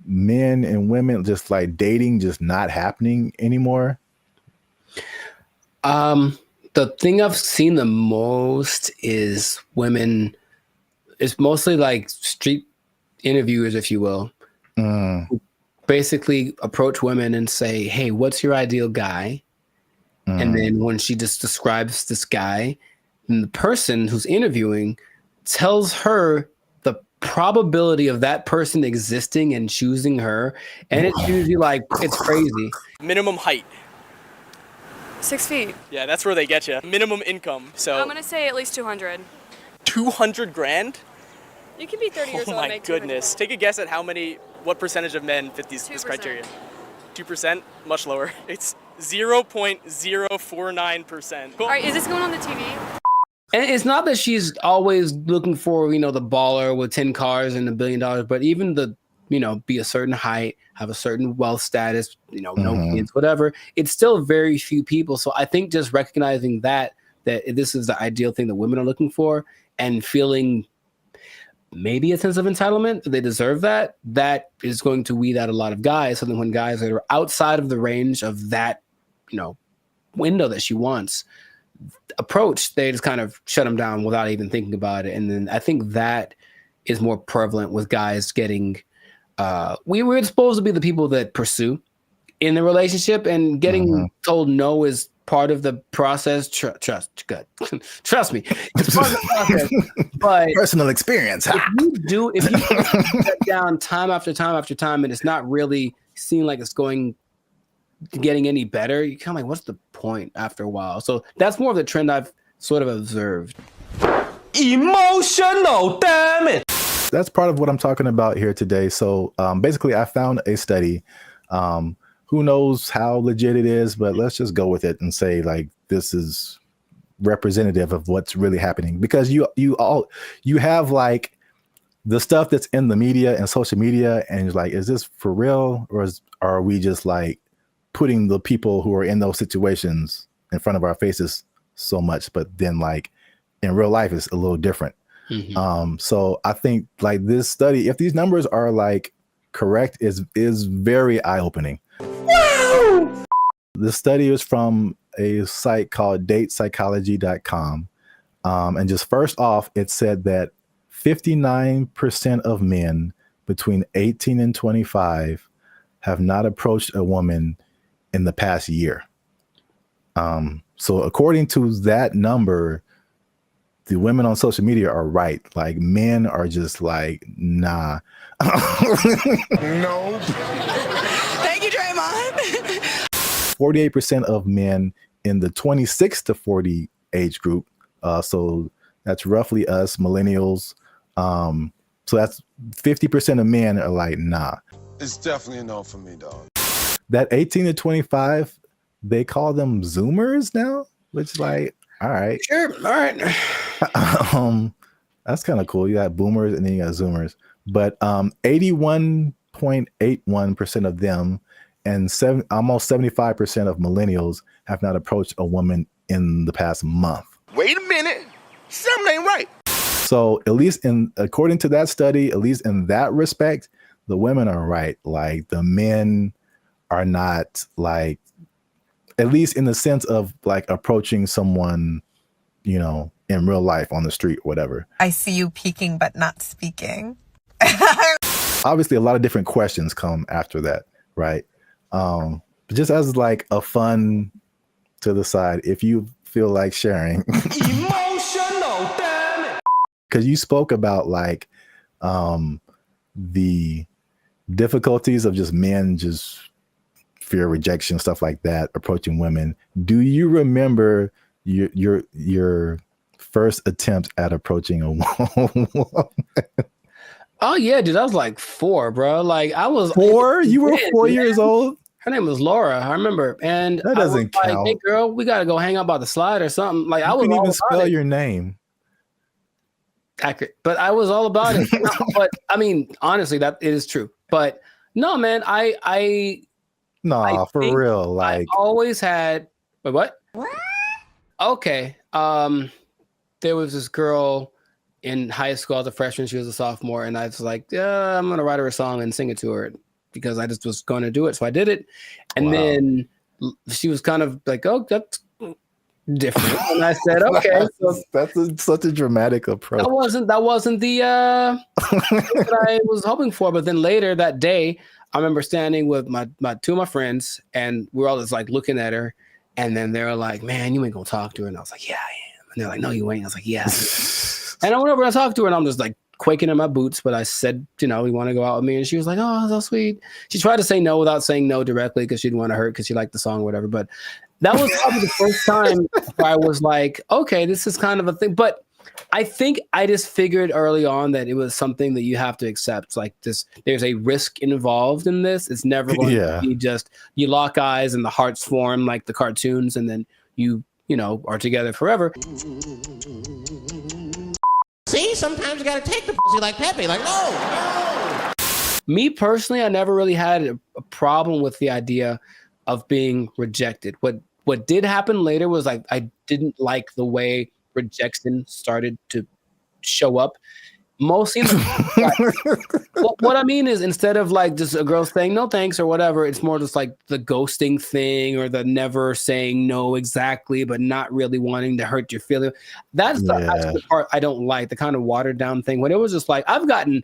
men and women just like dating just not happening anymore? The thing I've seen the most is women. It's mostly like street interviewers, if you will, who basically approach women and say, hey, what's your ideal guy? And then when she just describes this guy, and the person who's interviewing tells her the probability of that person existing and choosing her. And it's usually like, it's crazy. Minimum height. 6 feet. Yeah, that's where they get you. Minimum income. So I'm gonna say at least 200. 200 grand? You can be 30 years Oh old and my make 200 goodness. grand. Take a guess at what percentage of men fit this criteria? 2%? Much lower. It's 0.049%. All right, is this going on the TV? And it's not that she's always looking for, the baller with 10 cars and $1 billion, but even be a certain height, have a certain wealth status, no kids, whatever. It's still very few people. So I think just recognizing that this is the ideal thing that women are looking for and feeling maybe a sense of entitlement, they deserve that is going to weed out a lot of guys. So then when guys that are outside of the range of that, window that she wants approach, they just kind of shut them down without even thinking about it. And then I think that is more prevalent with guys getting, we were supposed to be the people that pursue in the relationship, and getting told no is part of the process. Trust me, it's part of the process. But personal experience. If you sit down time after time after time, and it's not really seeming like it's getting any better, you kind of like, what's the point after a while? So that's more of the trend I've sort of observed. Emotional, damn it. That's part of what I'm talking about here today. So basically, I found a study. Who knows how legit it is, but let's just go with it and say like this is representative of what's really happening, because you have like the stuff that's in the media and social media, and you're like, is this for real, or are we just like putting the people who are in those situations in front of our faces so much, but then like in real life it's a little different. So I think like this study, if these numbers are like correct, is very eye-opening. The study is from a site called datepsychology.com. And just first off, it said that 59% of men between 18 and 25 have not approached a woman in the past year. So according to that number, the women on social media are right. Like men are just like, nah. No. Thank you, Draymond. 48% of men in the 26 to 40 age group. So that's roughly us millennials. So that's 50% of men are like, nah. It's definitely a no for me, dog. That 18 to 25, they call them Zoomers now, which like, all right. Sure, all right. That's kind of cool. You got boomers and then you got Zoomers. But 81.81% of them and almost 75% of millennials have not approached a woman in the past month. Wait a minute. Something ain't right. So at least according to that study, at least in that respect, the women are right. Like the men are not like, at least in the sense of like approaching someone, you know, in real life on the street, or whatever. I see you peeking but not speaking. Obviously, a lot of different questions come after that, right? But just as like a fun to the side, if you feel like sharing, Emotional, damn it. because you spoke about like the difficulties of just men just fear rejection, stuff like that, approaching women. Do you remember your first attempt at approaching a woman? Oh yeah, dude, I was like 4, bro. Like I was 4. You were 4 years old. Her name was Laura, I remember, and that doesn't count. Like, hey girl, we gotta go hang out by the slide or something. Like I was couldn't all even about spell it. your name. Accurate, but I was all about it. No, but I mean, honestly, that it is true. But no, man, I for real. Like I always had. Wait, what? Okay. There was this girl in high school as a freshman. She was a sophomore, and I was like, yeah, I'm gonna write her a song and sing it to her because I just was going to do it. So I did it, and then she was kind of like, "Oh, that's different," and I said, "Okay." So that's such a dramatic approach. That wasn't the what I was hoping for. But then later that day, I remember standing with my 2 of my friends, and we're all just like looking at her, and then they were like, "Man, you ain't gonna talk to her," and I was like, "Yeah, I am," and they're like, "No, you ain't." I was like, "Yeah." And I went over and I talked to her, and I'm just like quaking in my boots, but I said, you know, you want to go out with me? And she was like, oh, so sweet. She tried to say no without saying no directly because she didn't want to hurt because she liked the song or whatever. But that was probably the first time where I was like, okay, this is kind of a thing. But I think I just figured early on that it was something that you have to accept. Like this, there's a risk involved in this. It's never going to be just you lock eyes and the hearts form like the cartoons, and then you know, are together forever. See, sometimes you gotta take the pussy like Pepe. Like, no. Me personally, I never really had a problem with the idea of being rejected. What did happen later was like I didn't like the way rejection started to show up. Mostly, what I mean is instead of like just a girl saying no thanks or whatever, it's more just like the ghosting thing or the never saying no exactly, but not really wanting to hurt your feelings. That's the part I don't like, the kind of watered down thing. When it was just like, I've gotten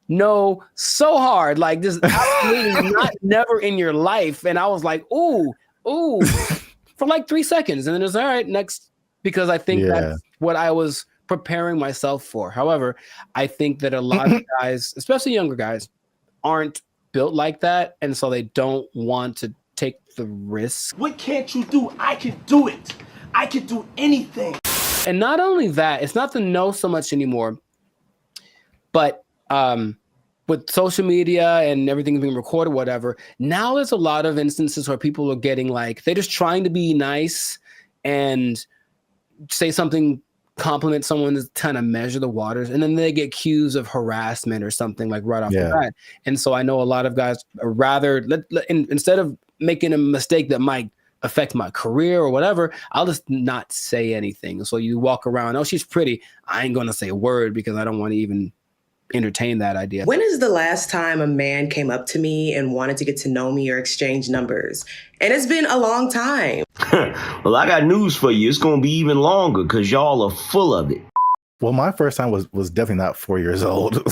no so hard, like just absolutely never in your life. And I was like, ooh, for like 3 seconds. And then it's all right, next, because I think that's what I was preparing myself for. However, I think that a lot of guys, especially younger guys, aren't built like that, and so they don't want to take the risk. What can't you do? I can do it. I can do anything. And not only that, it's not the no so much anymore, but with social media and everything being recorded, whatever, now there's a lot of instances where people are getting like, they're just trying to be nice and say something, compliment someone to kind of measure the waters, and then they get accused of harassment or something like right off the bat. And so I know a lot of guys are rather instead of making a mistake that might affect my career or whatever, I'll just not say anything. So you walk around, oh, she's pretty, I ain't gonna say a word because I don't want to even entertain that idea. When is the last time a man came up to me and wanted to get to know me or exchange numbers? And it's been a long time. Well, I got news for you. It's going to be even longer because y'all are full of it. Well, my first time was definitely not 4 years old.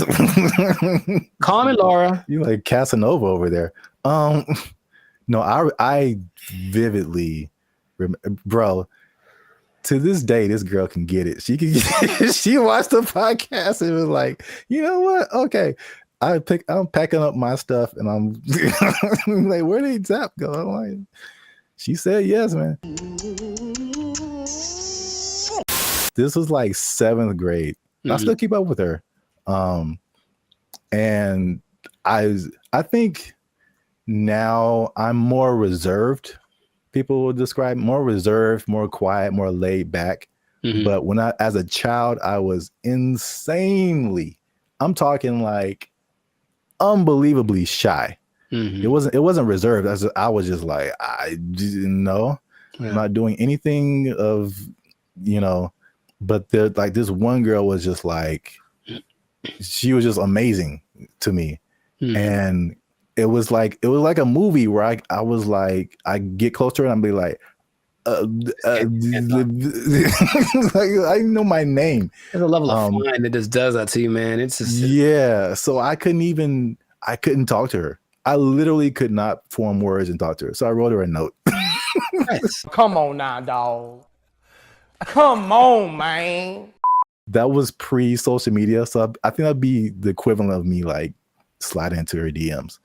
Call me Laura. You like Casanova over there. No, I vividly remember, bro. To this day, this girl can get it. She can. She watched the podcast and was like, you know what? Okay, I'm packing up my stuff and I'm like, where did Zap go? I'm like, she said yes, man. This was like 7th grade. I still keep up with her. And I think now I'm more reserved. People will describe more reserved, more quiet, more laid back. But when as a child, I was insanely, I'm talking like unbelievably shy. It wasn't reserved. I was just like, I didn't know. I'm not doing anything of, but like this one girl was just like, she was just amazing to me. And it was like a movie where I was like, I get closer and I'd be like, like, I know my name. There's a level of fun that just does that to you, man. It's just so I couldn't talk to her. I literally could not form words and talk to her. So I wrote her a note. Come on now, dog. Come on, man. That was pre-social media, so I think that'd be the equivalent of me like sliding into her DMs.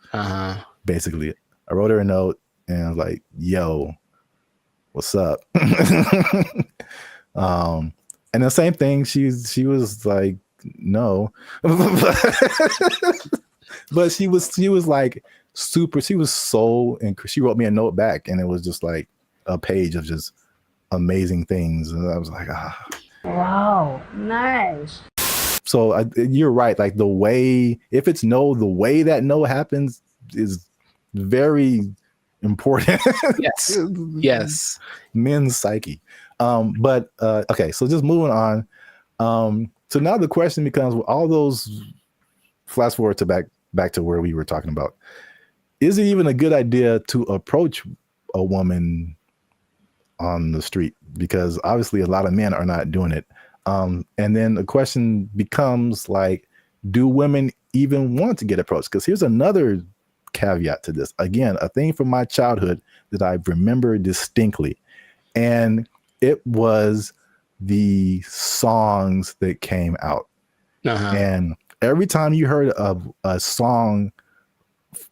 Basically, I wrote her a note and I was like, "Yo, what's up?" And the same thing. She was like, "No," but she was like super. She was so, and she wrote me a note back, and it was just like a page of just amazing things, and I was like, Wow, nice. So you're right. Like the way, if it's no, the way that no happens is very important. Yes. Men's psyche. But okay, so just moving on. So now the question becomes, all those, flash forward to back to where we were talking about. Is it even a good idea to approach a woman on the street? Because obviously a lot of men are not doing it. And then the question becomes like, do women even want to get approached? Because here's another caveat to this. Again, a thing from my childhood that I remember distinctly. And it was the songs that came out. And every time you heard of a song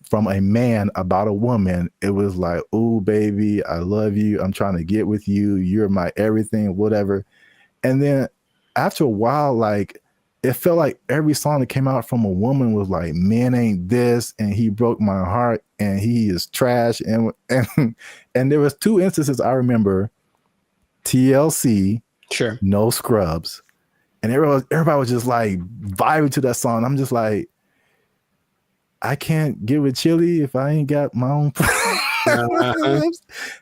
from a man about a woman, it was like, "Oh, baby, I love you. I'm trying to get with you. You're my everything," whatever. And then after a while, like, it felt like every song that came out from a woman was like, "Man ain't this, and he broke my heart, and he is trash." And there was two instances I remember: TLC, sure, No Scrubs, and everybody was just like vibing to that song. I'm just like, I can't get with Chili if I ain't got my own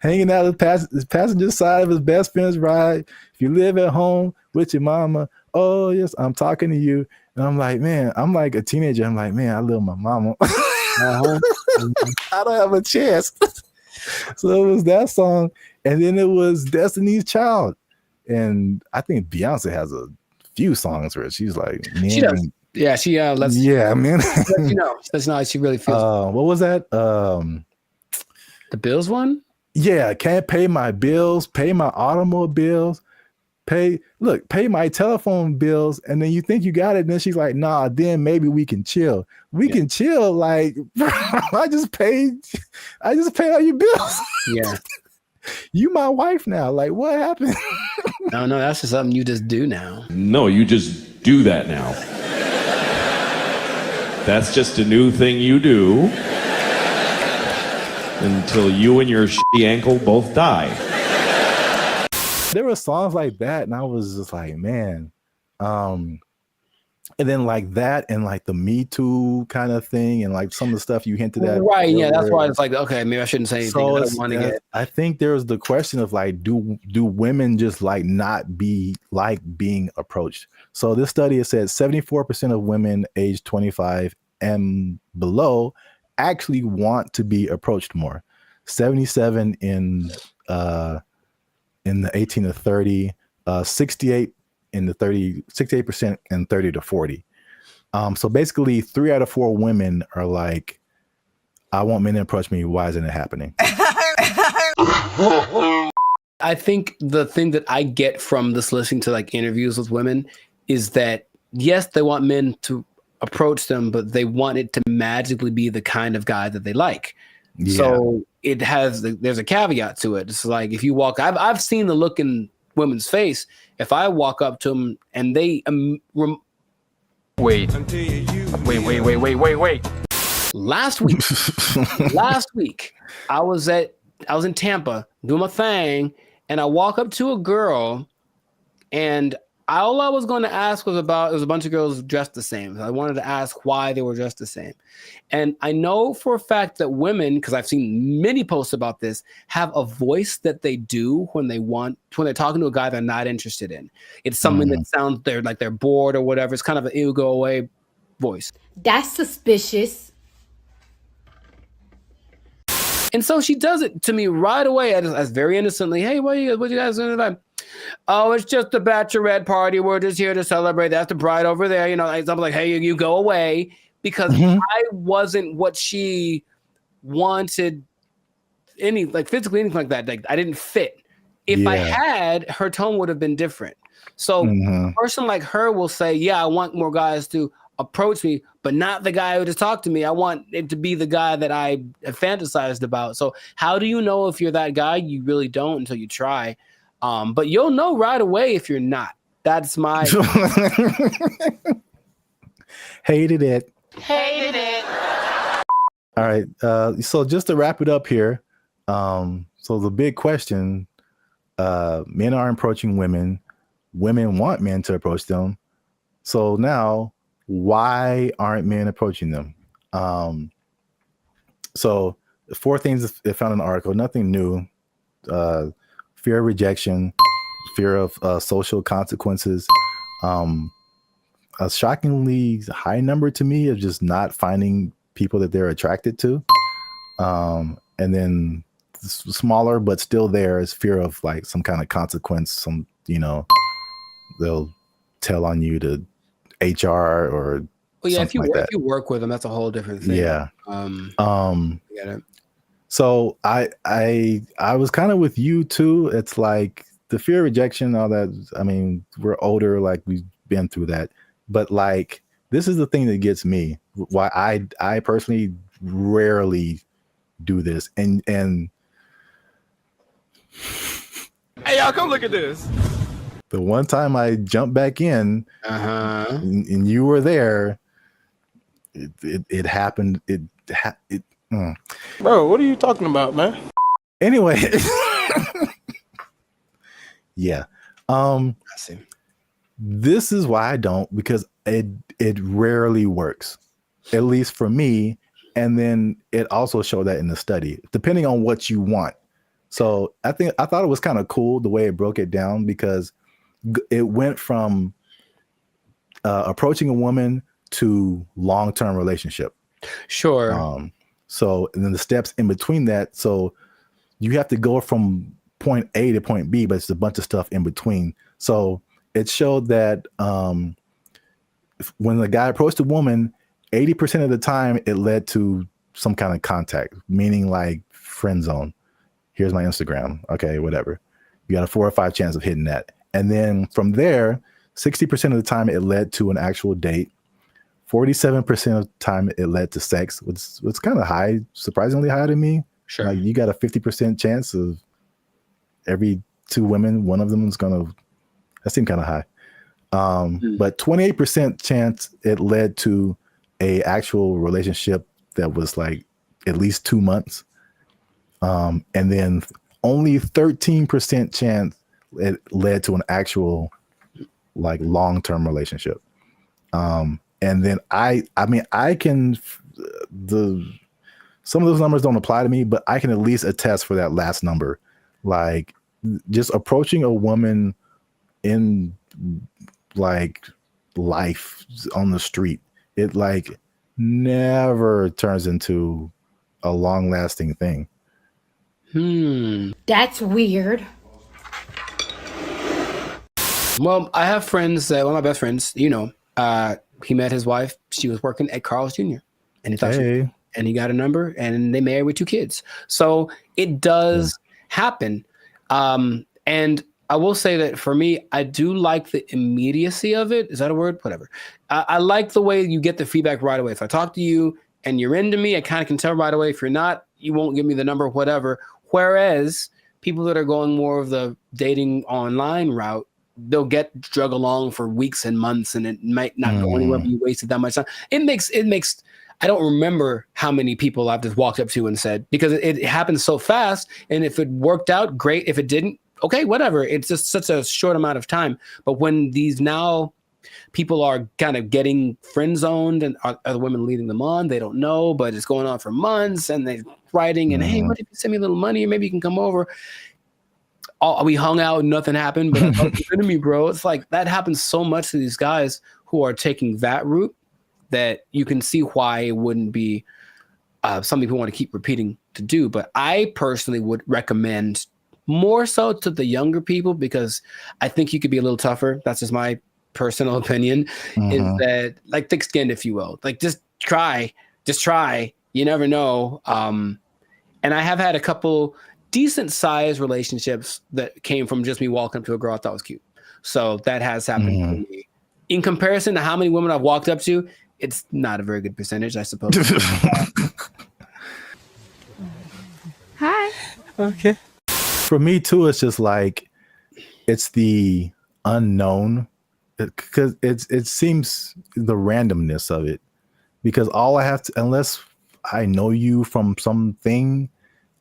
hanging out the passenger side of his best friend's ride. If you live at home with your mama, oh yes, I'm talking to you. And I'm like, man, I'm like a teenager. I'm like, man, I love my mama. I don't have a chance. So it was that song, and then it was Destiny's Child, and I think Beyonce has a few songs where she's like, man, she does. Yeah, she lets man. That's not how she really feels. What was that? The Bills one? Yeah, can't pay my bills, pay my automobiles, pay my telephone bills, and then you think you got it, and then she's like, nah, then maybe we can chill. We can chill, like, I just paid all your bills. Yeah. You my wife now. Like, what happened? No, that's just something you just do now. No, you just do that now. That's just a new thing you do until you and your shitty ankle both die. There were songs like that, and I was just like, man. And then like that, and like the Me Too kind of thing, and like some of the stuff you hinted at. Right, yeah, that's why it's like, okay, maybe I shouldn't say anything. So I don't want to get. I think there's the question of like, do women just like not be like being approached? So this study has said 74% of women aged 25 and below actually want to be approached more. 77 in the 18 to 30, 68 in the 68% and 30 to 40. So basically 3 out of 4 women are like, I want men to approach me. Why isn't it happening? I think the thing that I get from this listening to like interviews with women is that, yes, they want men to approach them, but they want it to magically be the kind of guy that they like. Yeah. So there's a caveat to it. It's like, if you walk, I've seen the look in women's face. If I walk up to them and they Wait. Last week, I was in Tampa doing my thing, and I walk up to a girl, and all I was going to ask was about, it was a bunch of girls dressed the same. I wanted to ask why they were dressed the same. And I know for a fact that women, because I've seen many posts about this, have a voice that they do when they're talking to a guy they're not interested in. It's something that sounds like they're bored or whatever. It's kind of an it'll go away voice. That's suspicious. And so she does it to me right away as very innocently. Hey, what you guys doing tonight? Oh, it's just a bachelorette party. We're just here to celebrate. That's the bride over there. You know, I'm like, hey, you go away, because I wasn't what she wanted, physically, anything like that. Like, I didn't fit. If I had, her tone would have been different. So a person like her will say, yeah, I want more guys to approach me, but not the guy who just talked to me. I want it to be the guy that I fantasized about. So how do you know if you're that guy? You really don't until you try. But you'll know right away if you're not. That's my Hated it. All right. So just to wrap it up here. So the big question, men are approaching women. Women want men to approach them. So now, why aren't men approaching them? So 4 things I found in the article, nothing new. Fear of rejection, fear of social consequences. A shockingly high number to me of just not finding people that they're attracted to. And then smaller, but still there is fear of like some kind of consequence. They'll tell on you to HR or if you work with them, that's a whole different thing. Yeah. Get it. So I was kind of with you too. It's like the fear of rejection, all that. I mean, we're older, like we've been through that. But like, this is the thing that gets me. Why I personally rarely do this. And hey, y'all, come look at this. The one time I jumped back in, and you were there, it happened. Bro, what are you talking about, man? Anyway, yeah. I see. This is why I don't, because it rarely works, at least for me. And then it also showed that in the study, depending on what you want. So I thought it was kind of cool the way it broke it down, because it went from approaching a woman to long-term relationship. Sure. So and then the steps in between that. So you have to go from point A to point B, but it's a bunch of stuff in between. So it showed that when the guy approached a woman, 80% of the time it led to some kind of contact, meaning like friend zone. Here's my Instagram. Okay, whatever. You got a 4 or 5 chance of hitting that. And then from there, 60% of the time it led to an actual date. 47% of the time it led to sex, which was kind of high, surprisingly high to me. Sure. Like you got a 50% chance of every 2 women, one of them is going to, that seemed kind of high. But 28% chance it led to a actual relationship that was like at least 2 months. And then only 13% chance it led to an actual like long-term relationship. And then I mean, I can, some of those numbers don't apply to me, but I can at least attest for that last number. Like just approaching a woman in like life on the street, it like never turns into a long lasting thing. That's weird. Well, I have friends that, one of my best friends, he met his wife. She was working at Carl's Jr. and he thought and he got a number and they married with 2 kids. So it does happen. And I will say that for me, I do like the immediacy of it. Is that a word? Whatever. I like the way you get the feedback right away. If I talk to you and you're into me, I kind of can tell right away. If you're not, you won't give me the number, whatever. Whereas people that are going more of the dating online route, they'll get drug along for weeks and months, and it might not go anywhere. But you wasted that much time. It makes. I don't remember how many people I've just walked up to and said, because it happens so fast. And if it worked out, great. If it didn't, okay, whatever. It's just such a short amount of time. But when these now people are kind of getting friend zoned, and are the women leading them on, they don't know, but it's going on for months, and they're writing and, hey, what if you send me a little money, or maybe you can come over. We hung out and nothing happened, but I thought you to me, bro. It's like that happens so much to these guys who are taking that route, that you can see why it wouldn't be something people want to keep repeating to do. But I personally would recommend more so to the younger people, because I think you could be a little tougher. That's just my personal opinion, is that, like, thick-skinned, if you will. Like, just try. You never know. And I have had a couple decent-sized relationships that came from just me walking up to a girl I thought was cute. So that has happened to me. In comparison to how many women I've walked up to, it's not a very good percentage, I suppose. Hi. Okay. For me too, it's just like, it's the unknown, because it seems the randomness of it, because all I have to, unless I know you from something,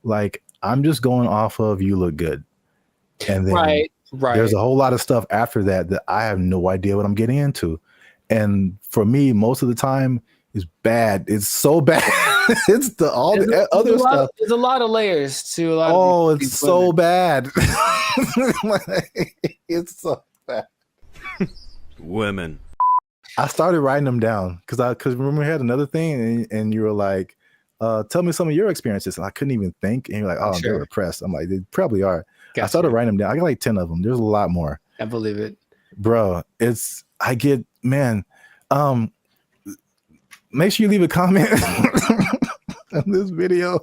like, I'm just going off of you look good, and then right. There's a whole lot of stuff after that I have no idea what I'm getting into. And for me, most of the time, it's bad. It's so bad. It's the other stuff. There's a lot of layers to a lot of these it's so bad. It's so bad. Women. I started writing them down because remember we had another thing, and you were like, tell me some of your experiences. And I couldn't even think. And you're like, oh, they're repressed. I'm like, they probably are. Gotcha. I started writing them down. I got like 10 of them. There's a lot more. I believe it. Bro, make sure you leave a comment on this video.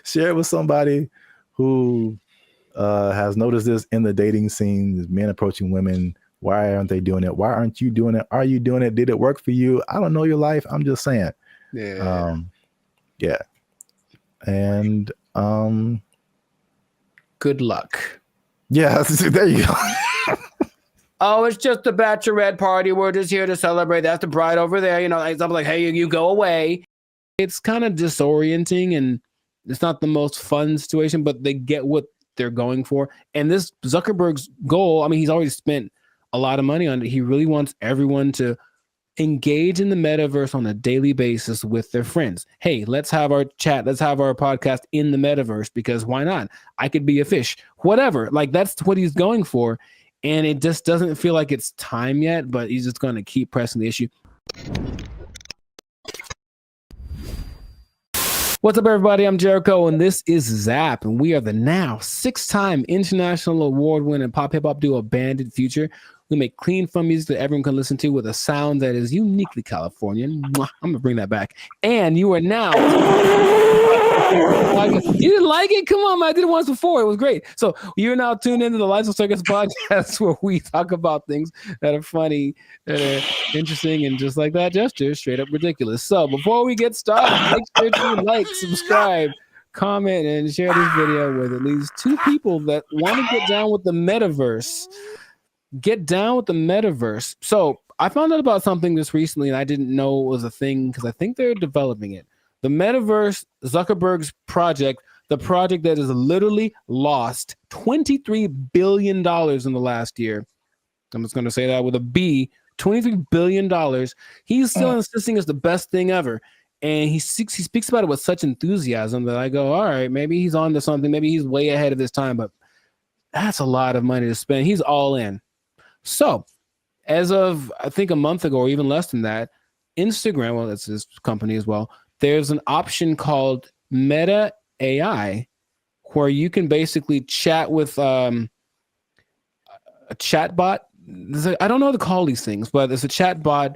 Share it with somebody who has noticed this in the dating scene, this men approaching women. Why aren't they doing it? Why aren't you doing it? Are you doing it? Did it work for you? I don't know your life. I'm just saying. Yeah. Yeah. And good luck. Yeah, there you go. Oh, it's just a bachelorette party. We're just here to celebrate. That's the bride over there. You know, I'm like, hey, you go away. It's kind of disorienting, and it's not the most fun situation, but they get what they're going for. And this Zuckerberg's goal, I mean, he's already spent a lot of money on it. He really wants everyone to engage in the metaverse on a daily basis with their friends. Hey, let's have our chat. Let's have our podcast in the metaverse, because why not? I could be a fish, whatever. Like, that's what he's going for. And it just doesn't feel like it's time yet, but he's just going to keep pressing the issue. What's up, everybody? I'm Jericho, and this is Zap, and we are the now 6-time international award-winning pop hip-hop duo Banded Future. We make clean, fun music that everyone can listen to with a sound that is uniquely Californian. Mwah, I'm going to bring that back. And you are now... You didn't like it? Come on, man. I did it once before. It was great. So you're now tuned into the Lights of Circus podcast, where we talk about things that are funny, that are interesting, and just like that gesture, straight up ridiculous. So before we get started, make sure to like, subscribe, comment, and share this video with at least 2 people that want to get down with the metaverse. Get down with the metaverse. So I found out about something this recently, and I didn't know it was a thing, because I think they're developing it. The metaverse, Zuckerberg's project, the project that has literally lost $23 billion in the last year. I'm just going to say that with a B, $23 billion. He's still insisting it's the best thing ever. And he speaks about it with such enthusiasm that I go, all right, maybe he's on to something. Maybe he's way ahead of his time, but that's a lot of money to spend. He's all in. So as of, I think, a month ago, or even less than that, Instagram, well, that's his company as well, there's an option called Meta AI, where you can basically chat with a chatbot. I don't know how to call these things, but it's a chatbot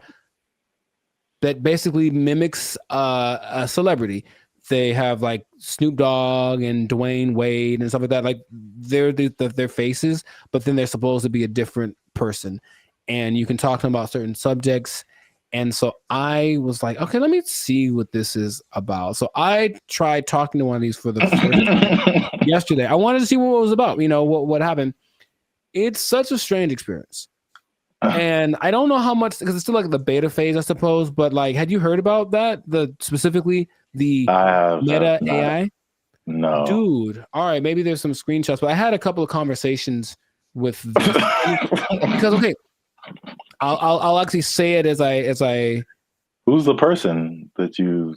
that basically mimics a celebrity. They have like Snoop Dogg and Dwayne Wade and stuff like that. Like they're their faces, but then they're supposed to be a different person. And you can talk to them about certain subjects. And so I was like, okay, let me see what this is about. So I tried talking to one of these for the first time yesterday. I wanted to see what it was about, you know, what happened. it's such a strange experience. And I don't know how much, because it's still like the beta phase, I suppose. But like, had you heard about that? Specifically the Meta AI? No, dude. All right, maybe there's some screenshots, but I had a couple of conversations with this because okay, I'll actually say it as I. Who's the person that you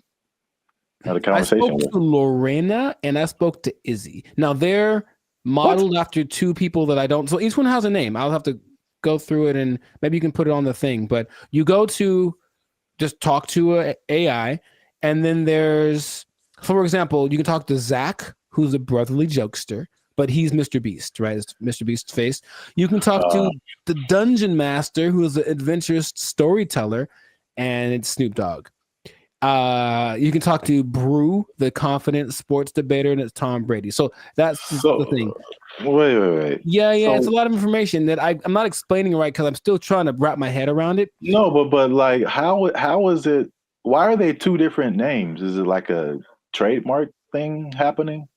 had a conversation I spoke with? to Lorena and I spoke to Izzy. Now they're modeled after two people that I don't. So each one has a name. I'll have to go through it and maybe you can put it on the thing. But you go to just talk to a AI, and then there's, for example, you can talk to Zach, who's a brotherly jokester, but he's Mr. Beast, right? It's Mr. Beast's face. You can talk to the Dungeon Master, who is an adventurous storyteller, and it's Snoop Dogg. You can talk to Brew, the confident sports debater, and it's Tom Brady. So that's the thing. Wait. Yeah, So, it's a lot of information that I'm not explaining right because I'm still trying to wrap my head around it. No, but like, how is it? Why are they two different names? Is it like a trademark thing happening?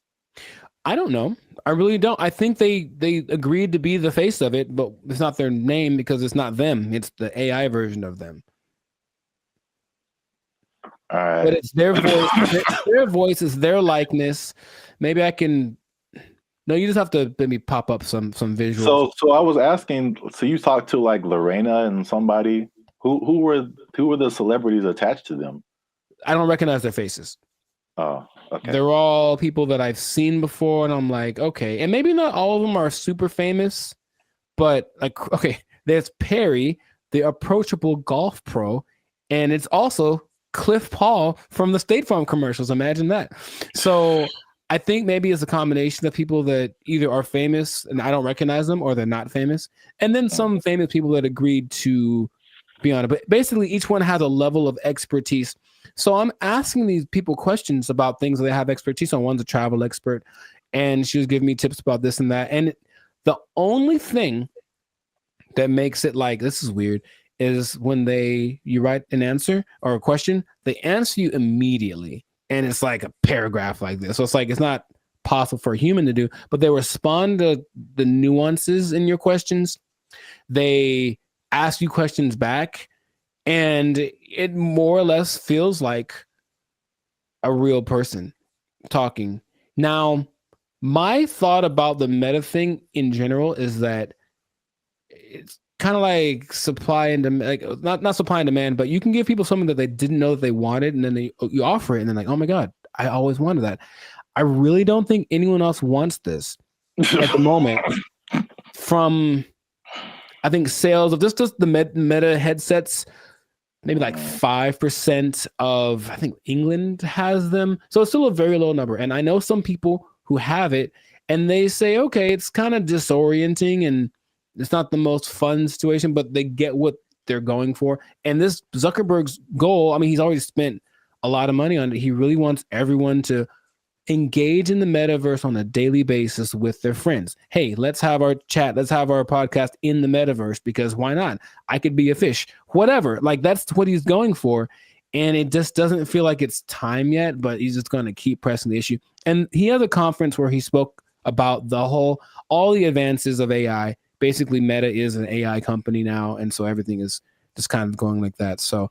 I don't know. I really don't. I think they agreed to be the face of it, but it's not their name because it's not them. It's the AI version of them. All right. But it's their voice. Their voice is their likeness. Maybe I can. No, you just have to maybe pop up some visuals. So I was asking. So you talked to like Lorena and somebody. Who were the celebrities attached to them? I don't recognize their faces. Oh, okay. They're all people that I've seen before, and I'm like, okay. And maybe not all of them are super famous, but like, okay, there's Perry, the approachable golf pro, and it's also Cliff Paul from the State Farm commercials. Imagine that. So I think maybe it's a combination of people that either are famous and I don't recognize them, or they're not famous, and then some famous people that agreed to be on it. But basically, each one has a level of expertise. So I'm asking these people questions about things that they have expertise on. One's a travel expert, and she was giving me tips about this and that. And the only thing that makes it like, this is weird, is when you write an answer or a question, they answer you immediately. And it's like a paragraph like this. So it's like, it's not possible for a human to do, but they respond to the nuances in your questions. They ask you questions back, and it more or less feels like a real person talking. Now, my thought about the meta thing in general is that it's kind of like supply and demand, like not supply and demand, but you can give people something that they didn't know that they wanted, and then you offer it, and they're like, oh my God, I always wanted that. I really don't think anyone else wants this at the moment. From, I think, sales of just the meta headsets, maybe like 5% of, I think, England has them. So it's still a very low number. And I know some people who have it, and they say, okay, it's kind of disorienting and it's not the most fun situation, but they get what they're going for. And this Zuckerberg's goal, I mean, he's already spent a lot of money on it. He really wants everyone to engage in the metaverse on a daily basis with their friends. Hey, let's have our chat. Let's have our podcast in the metaverse, because why not? I could be a fish, whatever. Like, that's what he's going for. And it just doesn't feel like it's time yet, but he's just going to keep pressing the issue. And he has a conference where he spoke about all the advances of AI. Basically, Meta is an AI company now. And so everything is just kind of going like that. So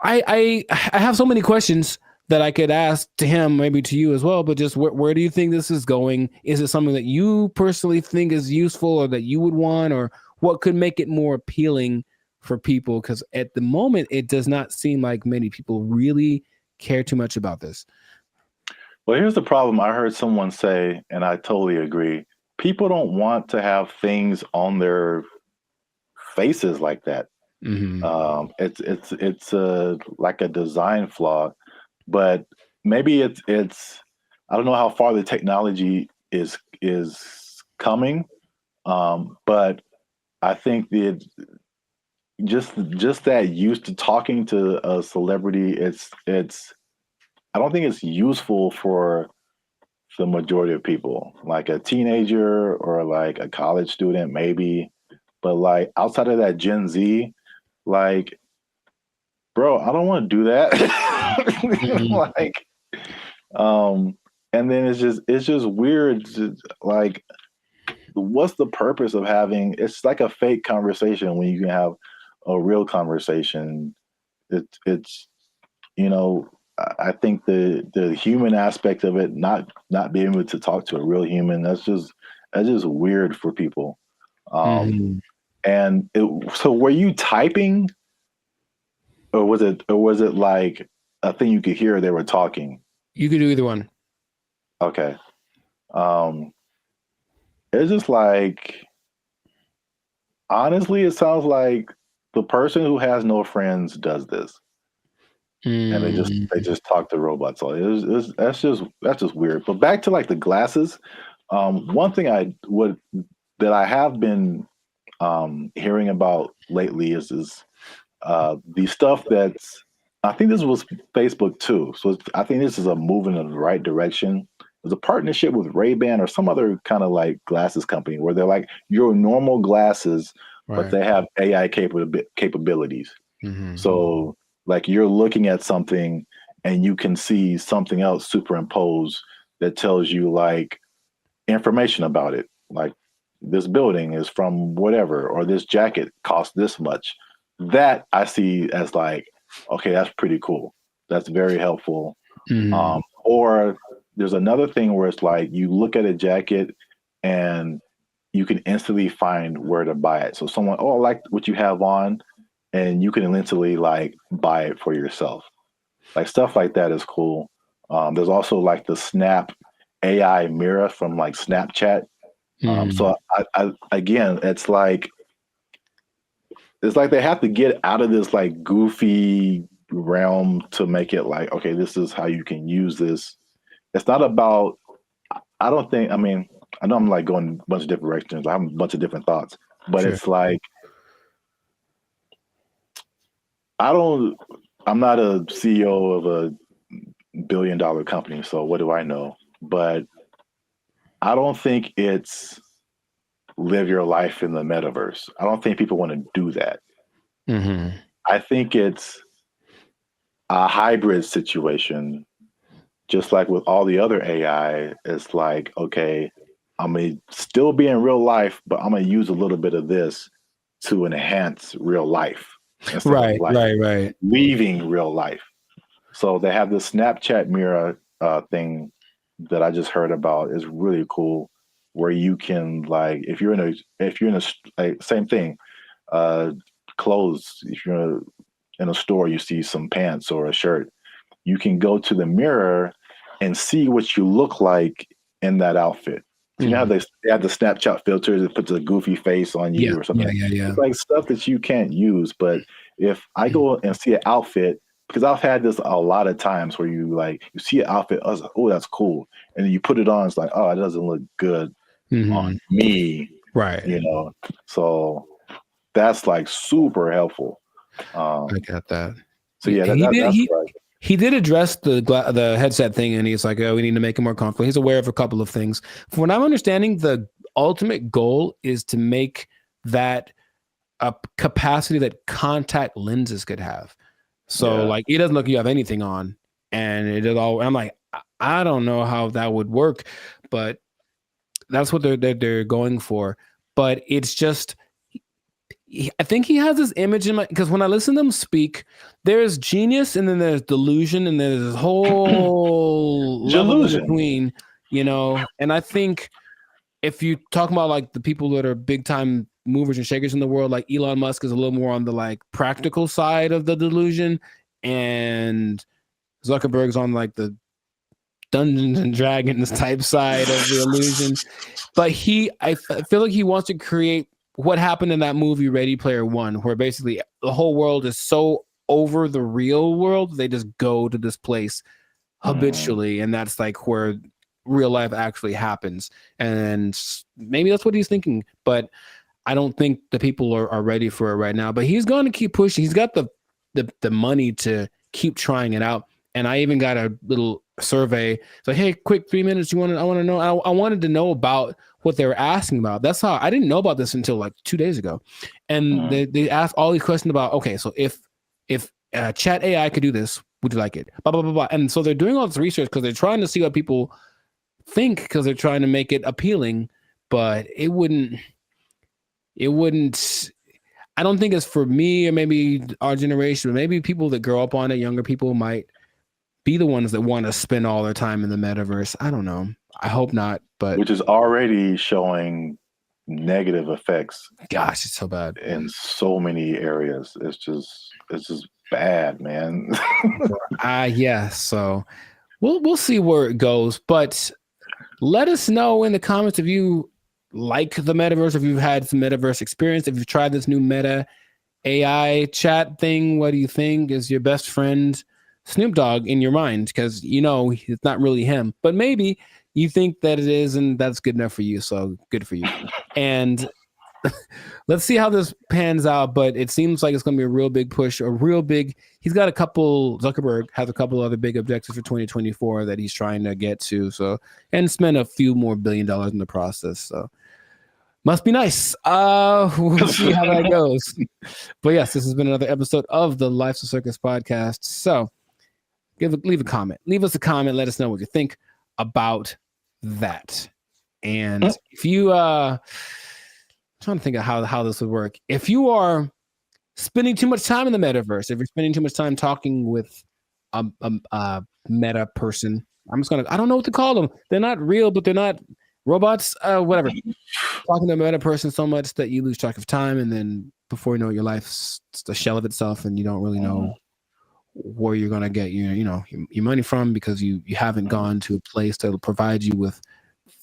I have so many questions that I could ask to him, maybe to you as well, but just where do you think this is going? Is it something that you personally think is useful or that you would want, or what could make it more appealing for people? Because at the moment, it does not seem like many people really care too much about this. Well, here's the problem. I heard someone say, and I totally agree, people don't want to have things on their faces like that. Mm-hmm. It's like a design flaw. But maybe it's I don't know how far the technology is coming, but I think that just that used to talking to a celebrity, it's I don't think it's useful for the majority of people, like a teenager or like a college student maybe, but like outside of that Gen Z, like, bro, I don't want to do that. Like, and then it's just weird. Like, what's the purpose of having? It's like a fake conversation when you can have a real conversation. It's you know, I think the human aspect of it, not being able to talk to a real human, that's just weird for people. And so were you typing, or was it like a thing you could hear they were talking? You could do either one. Okay. It's just like, honestly, it sounds like the person who has no friends does this. And they just talk to robots. So that's just weird. But back to like the glasses, one thing that I have been hearing about lately is the stuff that's, I think this was Facebook too. So I think this is a move in the right direction. There's a partnership with Ray-Ban or some other kind of like glasses company where they're like your normal glasses, but they have AI capabilities. So like you're looking at something and you can see something else superimposed that tells you like information about it. Like this building is from whatever, or this jacket costs this much. That I see as like, okay, that's pretty cool. That's very helpful. Or there's another thing where it's like you look at a jacket and you can instantly find where to buy it. So someone, oh, I like what you have on, and you can instantly like buy it for yourself. Like stuff like that is cool. There's also like the Snap AI mirror from like Snapchat. So I again, it's like they have to get out of this like goofy realm to make it like, okay, this is how you can use this. It's not about, I don't think, I mean, I know I'm like going a bunch of different directions. I have a bunch of different thoughts, but it's like, I'm not a CEO of a $1 billion company, so what do I know? But I don't think it's live your life in the metaverse. I don't think people want to do that. I think it's a hybrid situation, just like with all the other AI. It's like, okay, I'm going to still be in real life, but I'm going to use a little bit of this to enhance real life. Right. Leaving real life. So they have this Snapchat mirror thing that I just heard about. Is really cool, where you can like, if you're in a same thing, clothes. If you're in a store, you see some pants or a shirt, you can go to the mirror and see what you look like in that outfit. You know how they have the Snapchat filters that puts a goofy face on you or something. It's like stuff that you can't use. But if I go and see an outfit, because I've had this a lot of times where you see an outfit, I was like, oh, that's cool. And then you put it on, it's like, oh, it doesn't look good on me. Right. You know, so that's like super helpful. I got that. So yeah, that's right. He did address the headset thing, and he's like, oh, we need to make it more comfortable. He's aware of a couple of things. From what I'm understanding, the ultimate goal is to make that a capacity that contact lenses could have. So like, it doesn't look like you have anything on, and it is all. I'm like, I don't know how that would work, but that's what they're going for. But it's just, I think he has this image in my, because when I listen to them speak, there's genius and then there's delusion and there's this whole level in between, you know. And I think if you talk about like the people that are big time movers and shakers in the world, like Elon Musk is a little more on the like practical side of the delusion, and Zuckerberg's on like the Dungeons and Dragons type side of the illusion. But I feel like he wants to create what happened in that movie Ready Player One, where basically the whole world is so over the real world, they just go to this place habitually, and that's like where real life actually happens. And maybe that's what he's thinking, but I don't think the people are ready for it right now. But he's going to keep pushing. He's got the money to keep trying it out. And I even got a little survey. It's like, hey, quick 3 minutes. I want to know. I wanted to know about what they were asking about. That's how I didn't know about this until like 2 days ago. And they asked all these questions about, okay, so if chat AI could do this, would you like it? Blah, blah, blah, blah. And so they're doing all this research because they're trying to see what people think, because they're trying to make it appealing. but it wouldn't. I don't think it's for me or maybe our generation, but maybe people that grow up on it, younger people might be the ones that want to spend all their time in the metaverse. I don't know. I hope not, but which is already showing negative effects. Gosh, it's so bad in so many areas. It's just bad, man. Yeah. So we'll see where it goes, but let us know in the comments if you like the metaverse, if you've had some metaverse experience, if you've tried this new Meta AI chat thing. What do you think? Is your best friend Snoop Dogg in your mind? Because it's not really him, but maybe you think that it is, and that's good enough for you. So good for you. And let's see how this pans out. But it seems like it's going to be a real big push, he's got Zuckerberg has a couple other big objectives for 2024 that he's trying to get to. So, and spend a few more $1 billion in the process. So must be nice. We'll see how that goes. But yes, this has been another episode of the Life's a Circus podcast. So leave a comment. Leave us a comment. Let us know what you think about that. And if you trying to think of how this would work. If you are spending too much time in the metaverse, if you're spending too much time talking with a meta person, I don't know what to call them. They're not real, but they're not robots, whatever. Talking to a meta person so much that you lose track of time, and then before you know it, your life's a shell of itself, and you don't really know where you're gonna get your money from, because you haven't gone to a place that will provide you with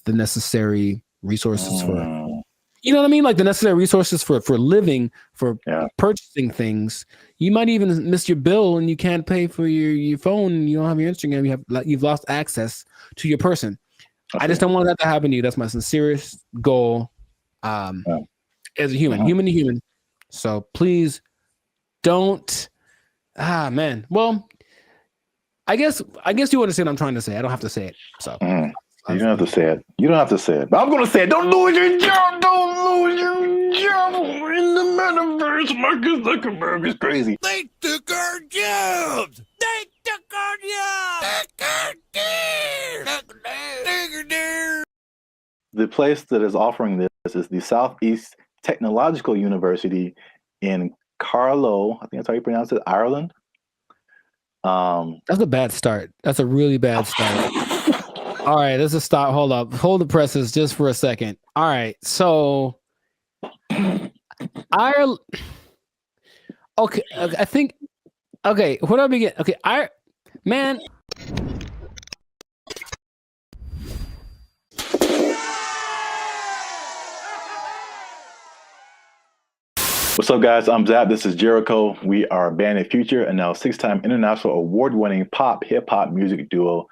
the necessary resources for. You know what I mean? Like the necessary resources for living, for purchasing things. You might even miss your bill and you can't pay for your phone. You don't have your Instagram. You've lost access to your person. I just don't want that to happen to you. That's my sincerest goal as a human to human. So please don't. Man. Well, I guess you understand what I'm trying to say. I don't have to say it. So. You don't have to say it. You don't have to say it. But I'm going to say it. Don't lose your job. Don't lose your job in the metaverse. Marcus Zuckerberg is crazy. They took our jobs. They took our jobs. The place that is offering this is the Southeast Technological University in Carlow. I think that's how you pronounce it, Ireland. That's a bad start. That's a really bad start. All right, let's just stop. Hold up. Hold the presses just for a second. All right, so Ireland. Okay, I think. Okay, where do I begin? Okay, man. What's up, guys? I'm Zap. This is Jericho. We are Bandit Future, and now 6-time international award-winning pop hip-hop music duo.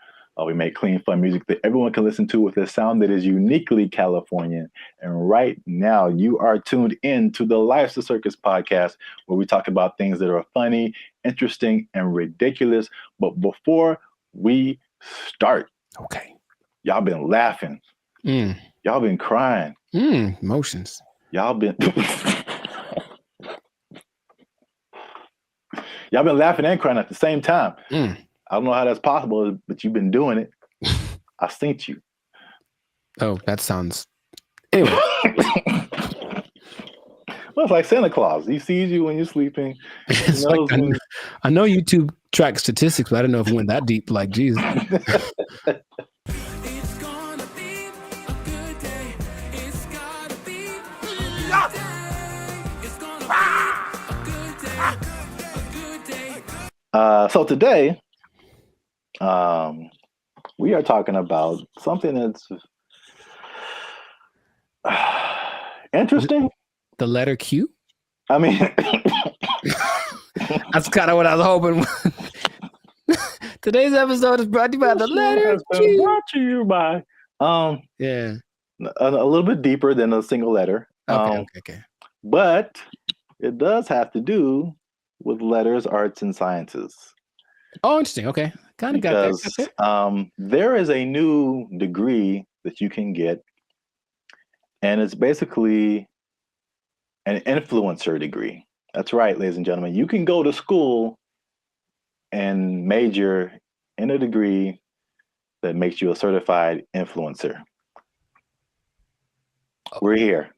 We make clean, fun music that everyone can listen to with a sound that is uniquely Californian. And right now, you are tuned in to the Life's a Circus podcast, where we talk about things that are funny, interesting, and ridiculous. But before we start, y'all been laughing. Y'all been crying. Emotions. Y'all been y'all been laughing and crying at the same time. I don't know how that's possible, but you've been doing it. I synced you. Oh, that sounds. Anyway. Well, it's like Santa Claus. He sees you when you're sleeping. I know YouTube tracks statistics, but I don't know if it went that deep. Like, geez. So today, we are talking about something that's interesting. The letter Q? I mean, that's kind of what I was hoping. Today's episode is brought to you by the letter Q. Brought to you by, a little bit deeper than a single letter. Okay. But it does have to do with letters, arts, and sciences. Oh, interesting. Okay. Kind of got that. There is a new degree that you can get, and it's basically an influencer degree. That's right, ladies and gentlemen. You can go to school and major in a degree that makes you a certified influencer. We're here.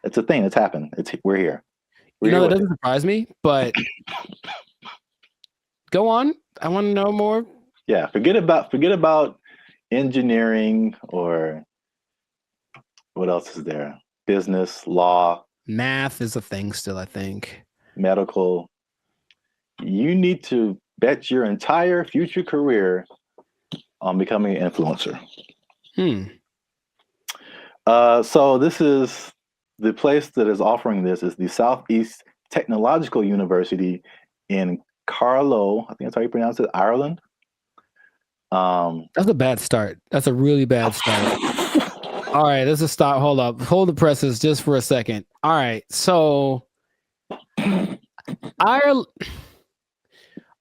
It's a thing that's happened. We're here. You know, that doesn't surprise me, but go on. I want to know more. Yeah, forget about engineering or what else is there? Business, law, math is a thing still, I think. Medical. You need to bet your entire future career on becoming an influencer. So this is the place that is offering this is the Southeast Technological University in Carlow. I think that's how you pronounce it, Ireland. That's a bad start. That's a really bad start. All right, let's just stop. Hold up. Hold the presses just for a second. All right, so Ireland.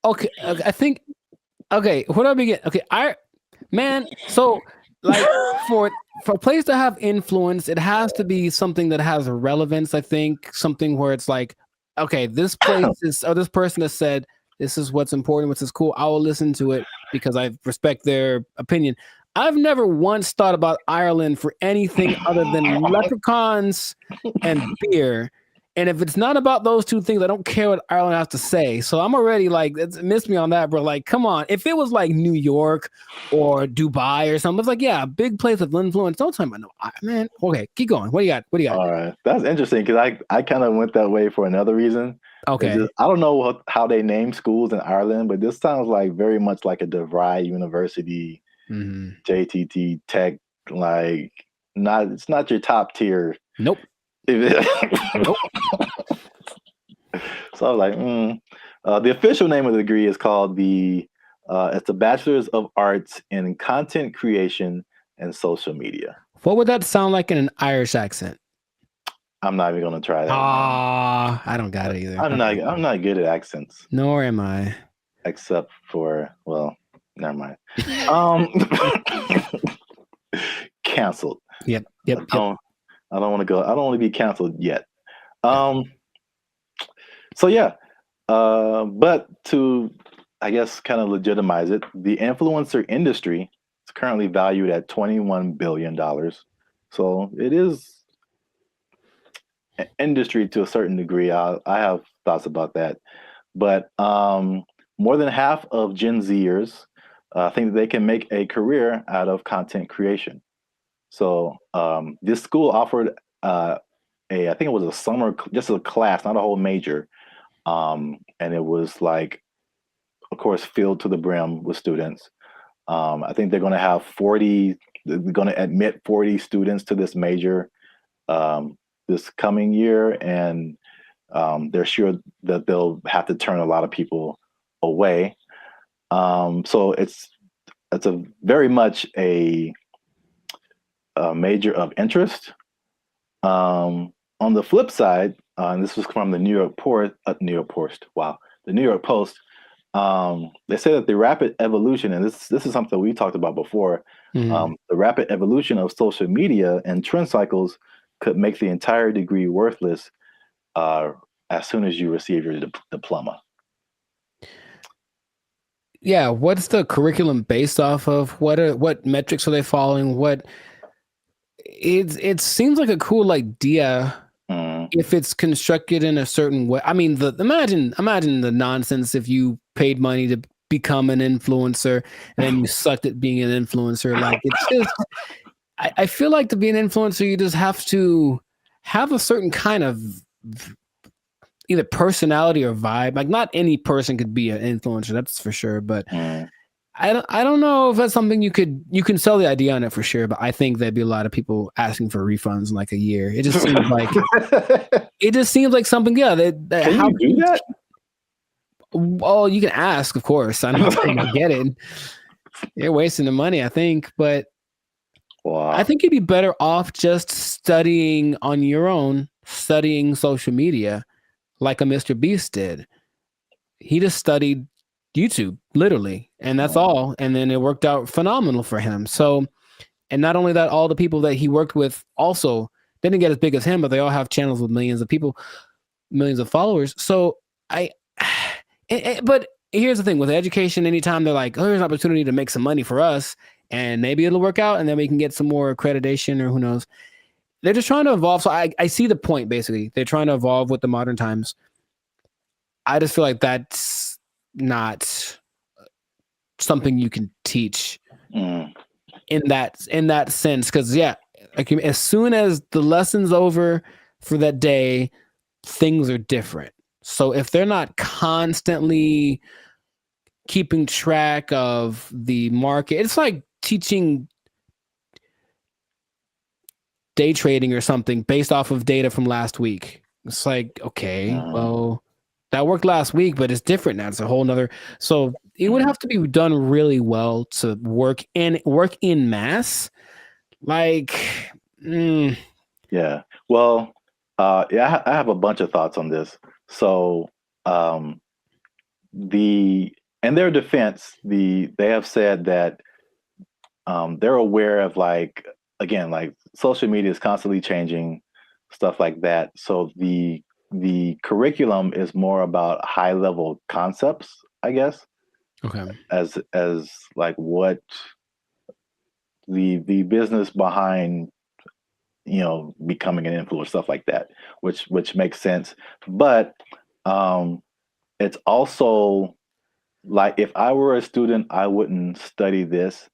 Okay, I think. Okay, where do I begin? Okay, man. So, like, for a place to have influence, it has to be something that has relevance. I think something where it's like, okay, this place is, or this person has said this is what's important, what's is cool. I will listen to it because I respect their opinion. I've never once thought about Ireland for anything other than leprechauns and beer. And if it's not about those two things, I don't care what Ireland has to say. So I'm already like, it's missed me on that, bro. Like, come on. If it was like New York or Dubai or something, it's like, yeah, a big place with influence. Don't tell me about no, man. Okay, keep going. What do you got? What do you got? All right. That's interesting because I kind of went that way for another reason. Okay. I don't know how they name schools in Ireland, but this sounds like very much like a DeVry University, JTT Tech, like it's not your top tier. Nope. Nope. So I was like, the official name of the degree is called it's a Bachelor's of Arts in Content Creation and Social Media. What would that sound like in an Irish accent? I'm not even gonna try that. I don't got it either. I'm not good at accents. Nor am I. Except for, well, never mind. Canceled. Yep. I don't want to go. I don't want to be canceled yet. So yeah, but to, I guess, kind of legitimize it, the influencer industry is currently valued at $21 billion. So it is an industry to a certain degree. I have thoughts about that, but more than half of Gen Zers think that they can make a career out of content creation. So this school offered I think it was a summer, just a class, not a whole major. And it was like, of course, filled to the brim with students. I think they're going to have they're going to admit 40 students to this major this coming year. And they're sure that they'll have to turn a lot of people away. So it's a very much a major of interest. On the flip side, and this was from the New York Post. The New York Post. They say that the rapid evolution, and this is something we talked about before. The rapid evolution of social media and trend cycles could make the entire degree worthless as soon as you receive your diploma. Yeah, what's the curriculum based off of? What metrics are they following? It seems like a cool idea if it's constructed in a certain way. I mean, imagine the nonsense if you paid money to become an influencer and then you sucked at being an influencer. Like, it's just, I feel like to be an influencer, you just have to have a certain kind of either personality or vibe. Like, not any person could be an influencer, that's for sure. But I don't know if that's something you can sell the idea on it for sure. But I think there'd be a lot of people asking for refunds in like a year. It just seems like something. Yeah, can you do that? Well, you can ask, of course. I'm not saying you get it. You're wasting the money, I think. But I think you'd be better off just studying on your own, studying social media, like a Mr. Beast did. He just studied YouTube, literally, and that's all. And then it worked out phenomenal for him. So, and not only that, all the people that he worked with also didn't get as big as him, but they all have channels with millions of people, millions of followers. So but here's the thing with education, anytime they're like, oh, here's an opportunity to make some money for us and maybe it'll work out and then we can get some more accreditation or who knows. they're just trying to evolve. So I see the point. Basically, they're trying to evolve with the modern times. I just feel like that's not something you can teach in that sense. Because like as soon as the lesson's over for that day, things are different. So if they're not constantly keeping track of the market, it's like teaching day trading or something based off of data from last week. It's like, okay, well, that worked last week, but it's different now. It's a whole nother. So it would have to be done really well to work in mass. Like, yeah. Well, I have a bunch of thoughts on this. So, in their defense, they have said that they're aware of like social media is constantly changing, stuff like that. So the curriculum is more about high level concepts, I guess. Okay. As like what the business behind becoming an influencer, stuff like that, which makes sense. But it's also like if I were a student, I wouldn't study this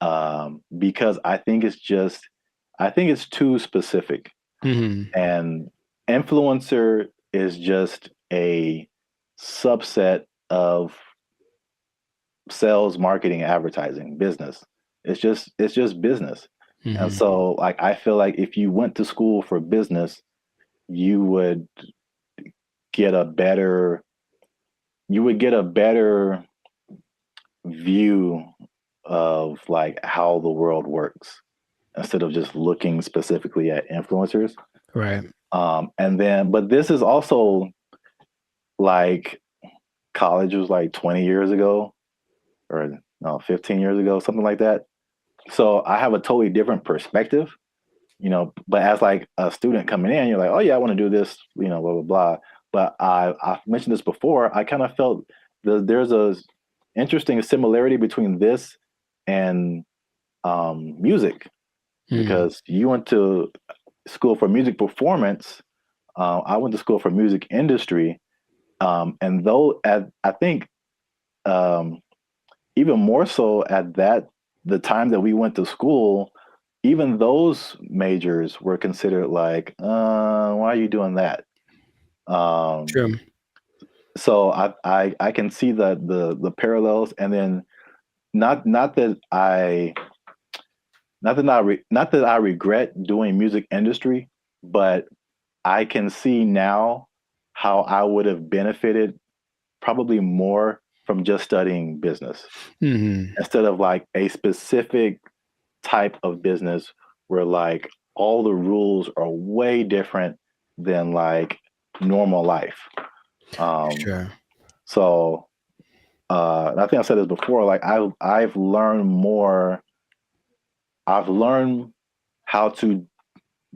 because I think it's too specific. And influencer is just a subset of sales, marketing, advertising, business. It's just business. And so like I feel like if you went to school for business, you would get a better view of like how the world works instead of just looking specifically at influencers. Right. But this is also like college was like 20 years ago or no, 15 years ago, something like that. So I have a totally different perspective, but as like a student coming in, you're like, oh yeah, I want to do this, blah, blah, blah. But I've mentioned this before. I kind of felt there's a interesting similarity between this and music, because you went to school for music performance. I went to school for music industry. And though I think even more so at the time that we went to school, even those majors were considered like, why are you doing that? True. So I can see the parallels, and then not that I regret doing music industry, but I can see now how I would have benefited probably more from just studying business instead of like a specific type of business where like all the rules are way different than like normal life. Sure. So I think I said this before, like I've learned more. I've learned how to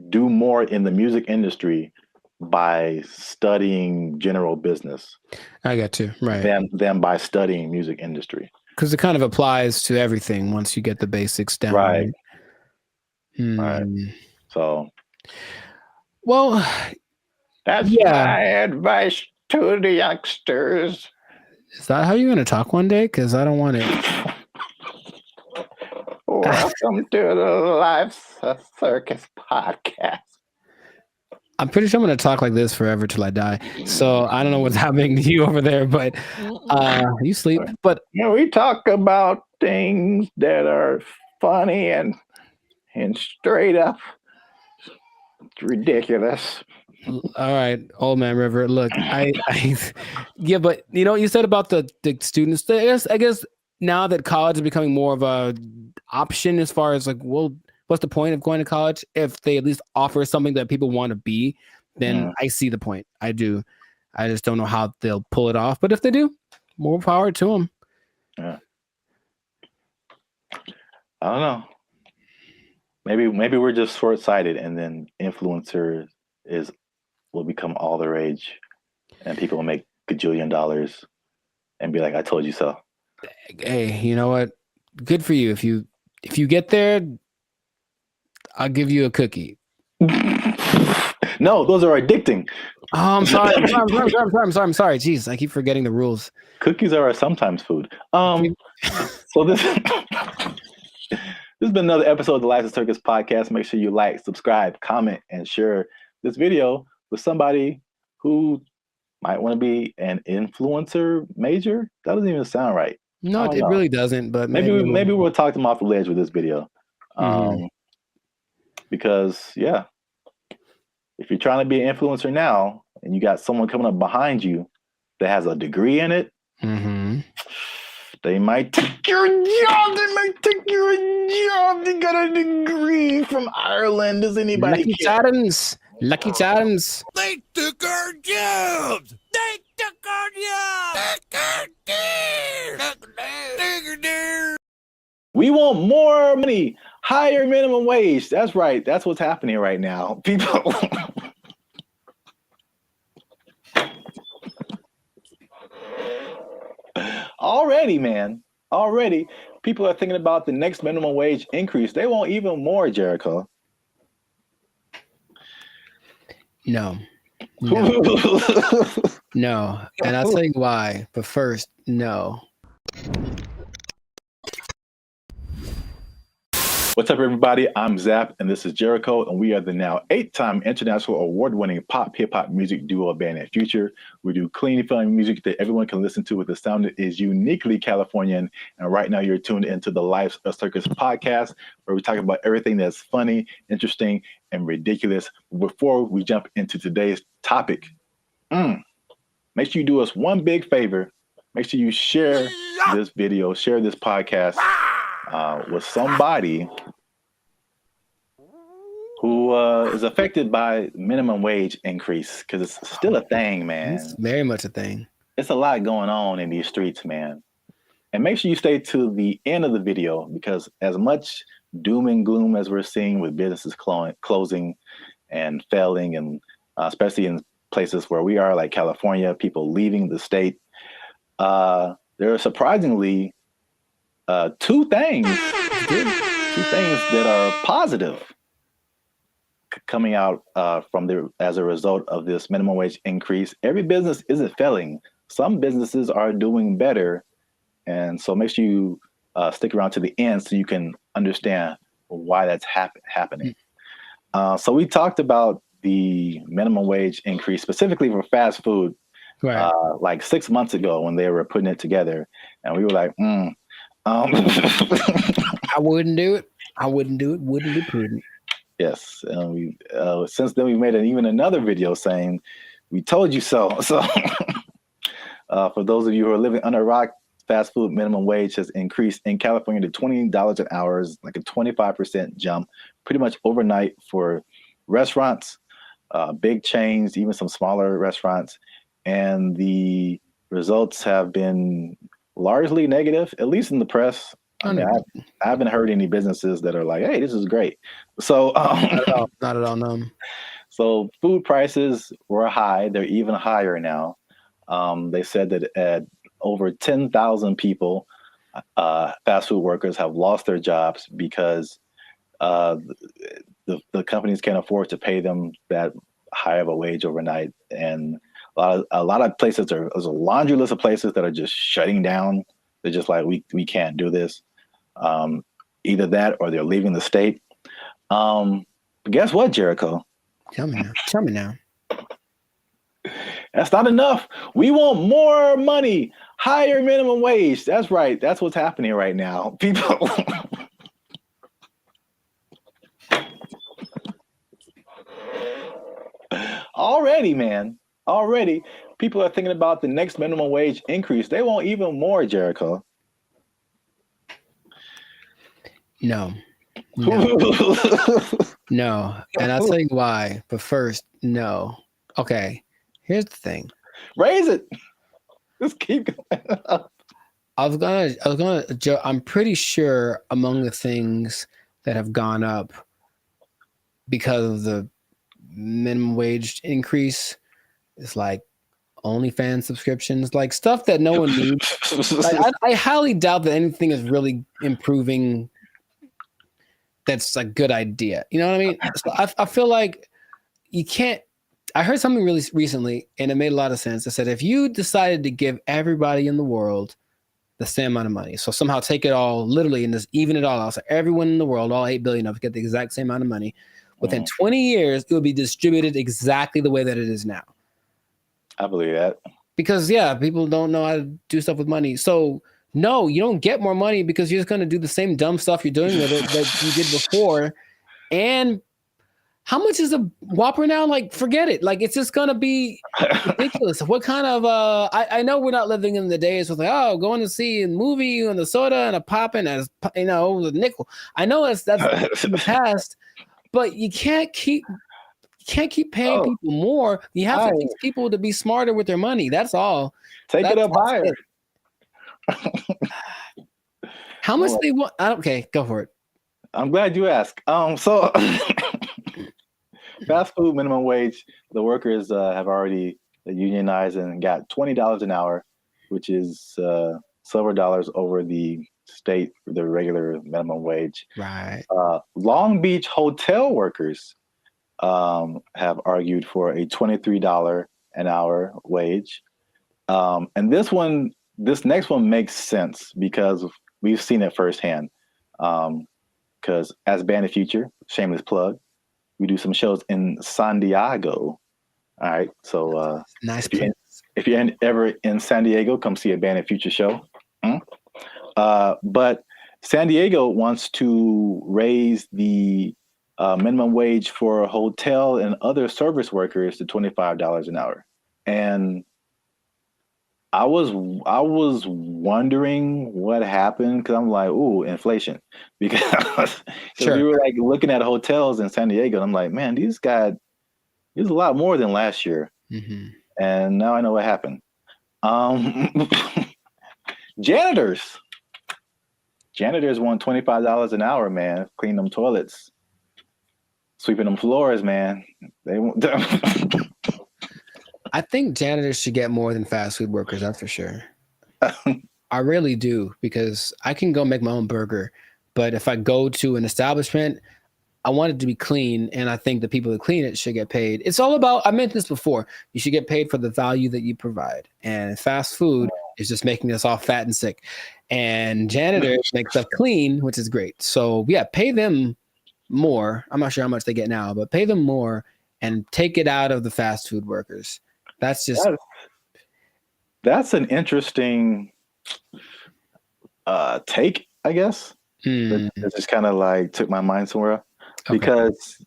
do more in the music industry by studying general business. I got you. Right. Than by studying music industry. Because it kind of applies to everything once you get the basics down. Right. Right. So. Well, that's my advice to the youngsters. Is that how you're going to talk one day? Because I don't want it. Welcome to the Life Circus podcast. I'm pretty sure I'm going to talk like this forever till I die. So I don't know what's happening to you over there, but you sleep. But we talk about things that are funny and straight up ridiculous. All right, old man River. Look, yeah, but you said about the students. I guess now that college is becoming more of a option as far as like, well, what's the point of going to college if they at least offer something that people want to be? Then I see the point. I do. I just don't know how they'll pull it off. But if they do, more power to them. Yeah. I don't know. Maybe we're just short-sighted, and then influencer will become all the rage, and people will make gajillion dollars and be like, "I told you so." Hey, you know what? Good for you. If you get there, I'll give you a cookie. No, those are addicting. Oh, I'm sorry. I'm sorry. Jeez, I keep forgetting the rules. Cookies are sometimes food. So this has been another episode of the License Circus podcast. Make sure you like, subscribe, comment, and share this video with somebody who might want to be an influencer major. That doesn't even sound right. No, it really doesn't. But maybe we'll talk them off the ledge with this video. Because if you're trying to be an influencer now and you got someone coming up behind you that has a degree in it, they might take your job. They might take your job. They got a degree from Ireland. Does anybody Lucky care? Charms. Lucky Charms. They took our jobs. They took our jobs. We want more money, higher minimum wage. That's right. That's what's happening right now. People. Already, people are thinking about the next minimum wage increase. They want even more, Jericho. No. No. And I'll tell you why. But first, no. What's up, everybody? I'm Zap, and this is Jericho, and we are the now 8-time international award-winning pop hip-hop music duo band and future. We do clean, fun music that everyone can listen to with a sound that is uniquely Californian. And right now, you're tuned into the Life Circus podcast, where we talk about everything that's funny, interesting, and ridiculous. Before we jump into today's topic, make sure you do us one big favor. Make sure you share this video, share this podcast with somebody who is affected by minimum wage increase, because it's still a thing, man. It's very much a thing. It's a lot going on in these streets, man. And make sure you stay to the end of the video, because as much doom and gloom as we're seeing with businesses closing and failing, and especially in places where we are, like California, people leaving the state, there are surprisingly two things that are positive coming out as a result of this minimum wage increase. Every business isn't failing. Some businesses are doing better. And so make sure you stick around to the end so you can understand why that's happening. So we talked about the minimum wage increase specifically for fast food, like 6 months ago when they were putting it together. And we were like, I wouldn't do it. Wouldn't be prudent. Yes. We since then we made even another video saying, we told you so. So for those of you who are living under a rock, fast food minimum wage has increased in California to $20 an hour, like a 25% jump, pretty much overnight for restaurants, big chains, even some smaller restaurants. And the results have been largely negative, at least in the press. I mean, I haven't heard any businesses that are like, hey, this is great. So not at all, no. So food prices were high. They're even higher now. They said that at over 10,000 people, fast food workers have lost their jobs because the companies can't afford to pay them that high of a wage overnight. And a lot of places, there's a laundry list of places that are just shutting down. They're just like, we can't do this. Either that or they're leaving the state. But guess what, Jericho? Tell me now. That's not enough. We want more money, higher minimum wage. That's right. That's what's happening right now. People. Already, people are thinking about the next minimum wage increase. They want even more, Jericho. No. No. And I'll tell you why. But first, no. Okay. Here's the thing. Raise it. Just keep going up. I'm pretty sure among the things that have gone up because of the minimum wage increase is like OnlyFans subscriptions, like stuff that no one needs. Like, I highly doubt that anything is really improving. That's a good idea. You know what I mean? So I feel like, you can't. I heard something really recently, and it made a lot of sense. It said if you decided to give everybody in the world the same amount of money, so somehow take it all literally and just even it all out, so everyone in the world, all 8 billion of us, get the exact same amount of money. Within 20 years, it would be distributed exactly the way that it is now. I believe that. Because people don't know how to do stuff with money. So no, you don't get more money because you're just going to do the same dumb stuff you're doing with it that you did before. And how much is a Whopper now? Like, forget it. Like, it's just going to be ridiculous. What kind of, I know we're not living in the days with like, going to see a movie and the soda and a pop and a nickel. I know that's in the past, but you can't keep paying people more. You have to teach people to be smarter with their money. That's all. Take it up higher. How much they want? Okay, go for it. I'm glad you asked. So fast food minimum wage, the workers have already unionized and got $20 an hour, which is silver dollars over the regular minimum wage. Right. Long Beach hotel workers have argued for a $23 an hour wage. And this next one makes sense because we've seen it firsthand. Because as Band of Future, shameless plug, we do some shows in San Diego. All right. So nice. If you're ever in San Diego, come see a Band of Future show. But San Diego wants to raise the minimum wage for hotel and other service workers to $25 an hour. And I was wondering what happened because I'm like, ooh, inflation. Because we were like looking at hotels in San Diego, and I'm like, man, these a lot more than last year. Mm-hmm. And now I know what happened. Janitors want $25 an hour, man. Clean them toilets, sweeping them floors, man. They want. I think janitors should get more than fast food workers. That's for sure. I really do, because I can go make my own burger, but if I go to an establishment, I want it to be clean, and I think the people that clean it should get paid. It's all about, I mentioned this before, you should get paid for the value that you provide. And fast food is just making us all fat and sick. And janitors make stuff clean, which is great. So yeah, pay them more. I'm not sure how much they get now, but pay them more and take it out of the fast food workers. That's an interesting take, I guess. It just kind of like took my mind somewhere. Okay. Because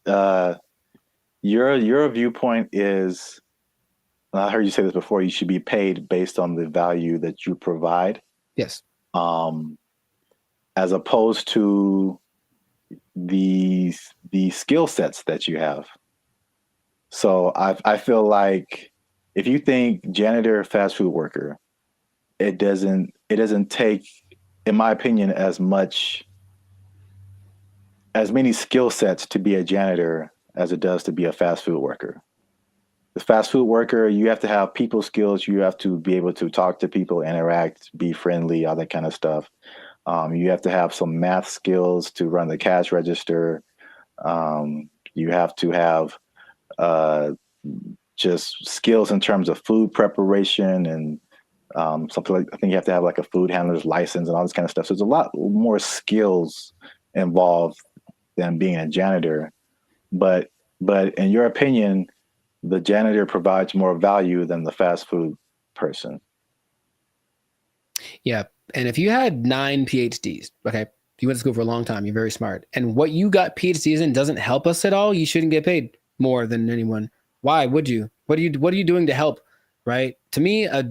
your viewpoint is, I heard you say this before, you should be paid based on the value that you provide. Yes. As opposed to the skill sets that you have. So I feel like if you think janitor, fast food worker, it doesn't take, in my opinion, as many skill sets to be a janitor as it does to be a fast food worker. The fast food worker, you have to have people skills. You have to be able to talk to people, interact, be friendly, all that kind of stuff. You have to have some math skills to run the cash register. You have to have just skills in terms of food preparation and something like, I think you have to have like a food handler's license and all this kind of stuff. So there's a lot more skills involved than being a janitor. But in your opinion, the janitor provides more value than the fast food person. Yeah. And if you had 9 PhDs, okay, you went to school for a long time, you're very smart, and what you got PhDs in doesn't help us at all, you shouldn't get paid more than anyone. Why would you? What are you doing to help? Right? To me, I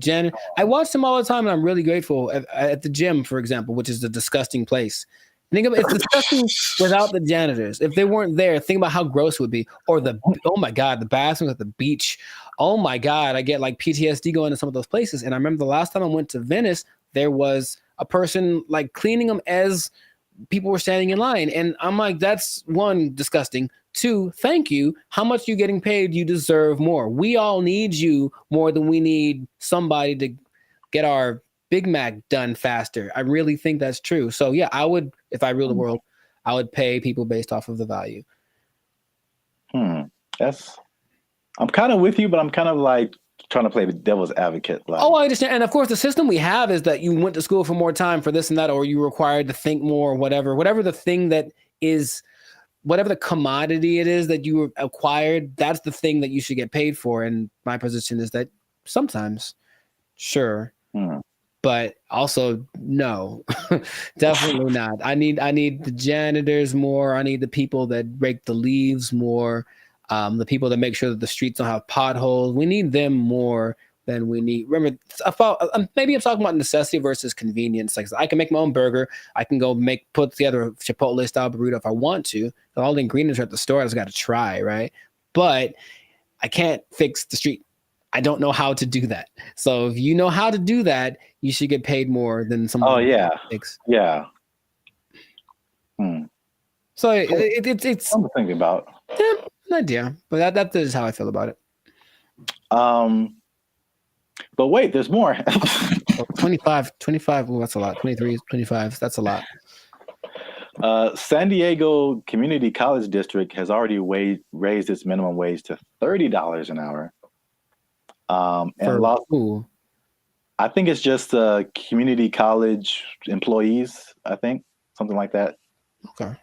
watch them all the time, and I'm really grateful. At the gym, for example, which is a disgusting place. Think about it's disgusting without the janitors. If they weren't there, think about how gross it would be. Or oh my God, the bathrooms at the beach. Oh my God, I get like PTSD going to some of those places. And I remember the last time I went to Venice, there was a person like cleaning them as people were standing in line. And I'm like, that's one, disgusting. 2, thank you. How much are you getting paid? You deserve more. We all need you more than we need somebody to get our Big Mac done faster. I really think that's true. So yeah, I would, if I ruled the world, I would pay people based off of the value. That's I'm kind of with you, but I'm kind of like trying to play the devil's advocate. Like, Oh, I understand. And of course, the system we have is that you went to school for more time for this and that, or you were required to think more, or whatever the thing that is, whatever the commodity it is that you acquired, that's the thing that you should get paid for. And my position is that sometimes, sure, but also no, definitely not. I need the janitors more. I need the people that rake the leaves more. The people that make sure that the streets don't have potholes. We need them more than we need. Remember, maybe I'm talking about necessity versus convenience. Like, I can make my own burger. I can go put together a Chipotle style burrito if I want to. All the ingredients are at the store. I just got to try, right? But I can't fix the street. I don't know how to do that. So if you know how to do that, you should get paid more than someone. Oh yeah, yeah. So it's something to think about. Yeah, an idea, but that is how I feel about it. But wait, there's more. 25. Well, that's a lot. 23, 25. That's a lot. San Diego Community College District has already raised its minimum wage to $30 an hour. I think it's just community college employees. I think something like that. Okay.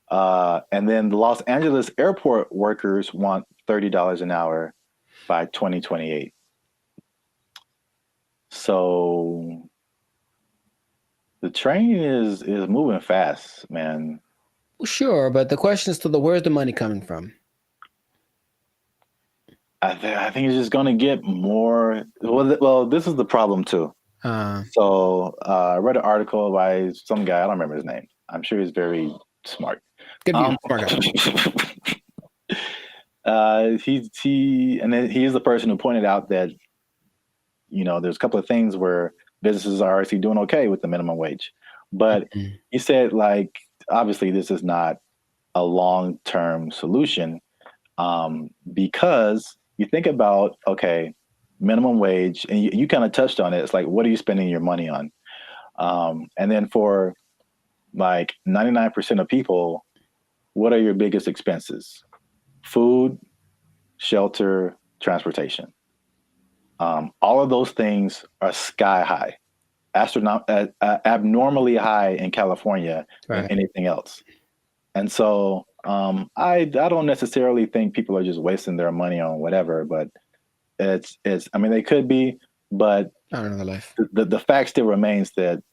And then the Los Angeles airport workers want $30 an hour by 2028. So the train is moving fast, man. Well, sure, but the question is where's the money coming from? I think it's just going to get more. Well, this is the problem too. So I read an article by some guy. I don't remember his name. I'm sure he's very smart. Good view, smart guy. He's the person who pointed out that, there's a couple of things where businesses are actually doing okay with the minimum wage. But he said, like, obviously this is not a long-term solution because you think about, okay, minimum wage, and you kind of touched on it. It's like, what are you spending your money on? And then for like 99% of people, what are your biggest expenses? Food, shelter, transportation. All of those things are sky high, abnormally high in California than anything else. And so I don't necessarily think people are just wasting their money on whatever, but I mean, they could be, but the fact still remains that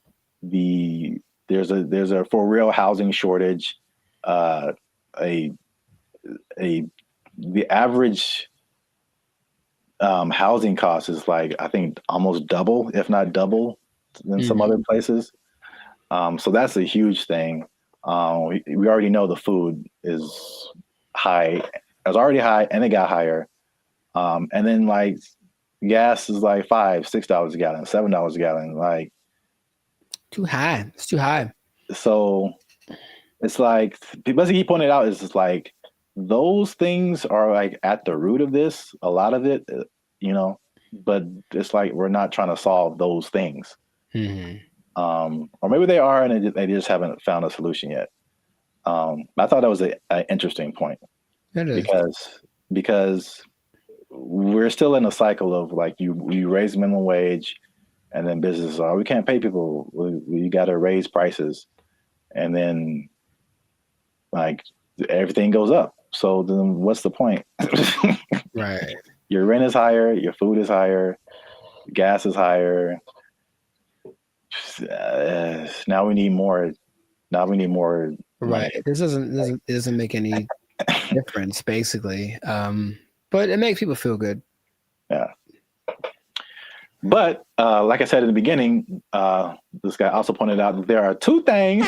there's a for real housing shortage. The average housing cost is like, I think almost double, if not double, than some other places. So that's a huge thing. We already know the food is high. It was already high and it got higher. And then like gas is like $5-6 a gallon, $7 a gallon. Like too high. It's too high. So it's like, basically he pointed out, is just like, those things are like at the root of this, a lot of it, but it's like, we're not trying to solve those things. Or maybe they are, and they just haven't found a solution yet. I thought that was an interesting point. It is. Because we're still in a cycle of like, you raise minimum wage, and then businesses are, we can't pay people. We got to raise prices, and then like everything goes up. So then what's the point? Right. Your rent is higher, your food is higher, gas is higher. Now we need more. Right. Money. This doesn't make any difference, basically. But it makes people feel good. Yeah. But like I said in the beginning, this guy also pointed out that there are two things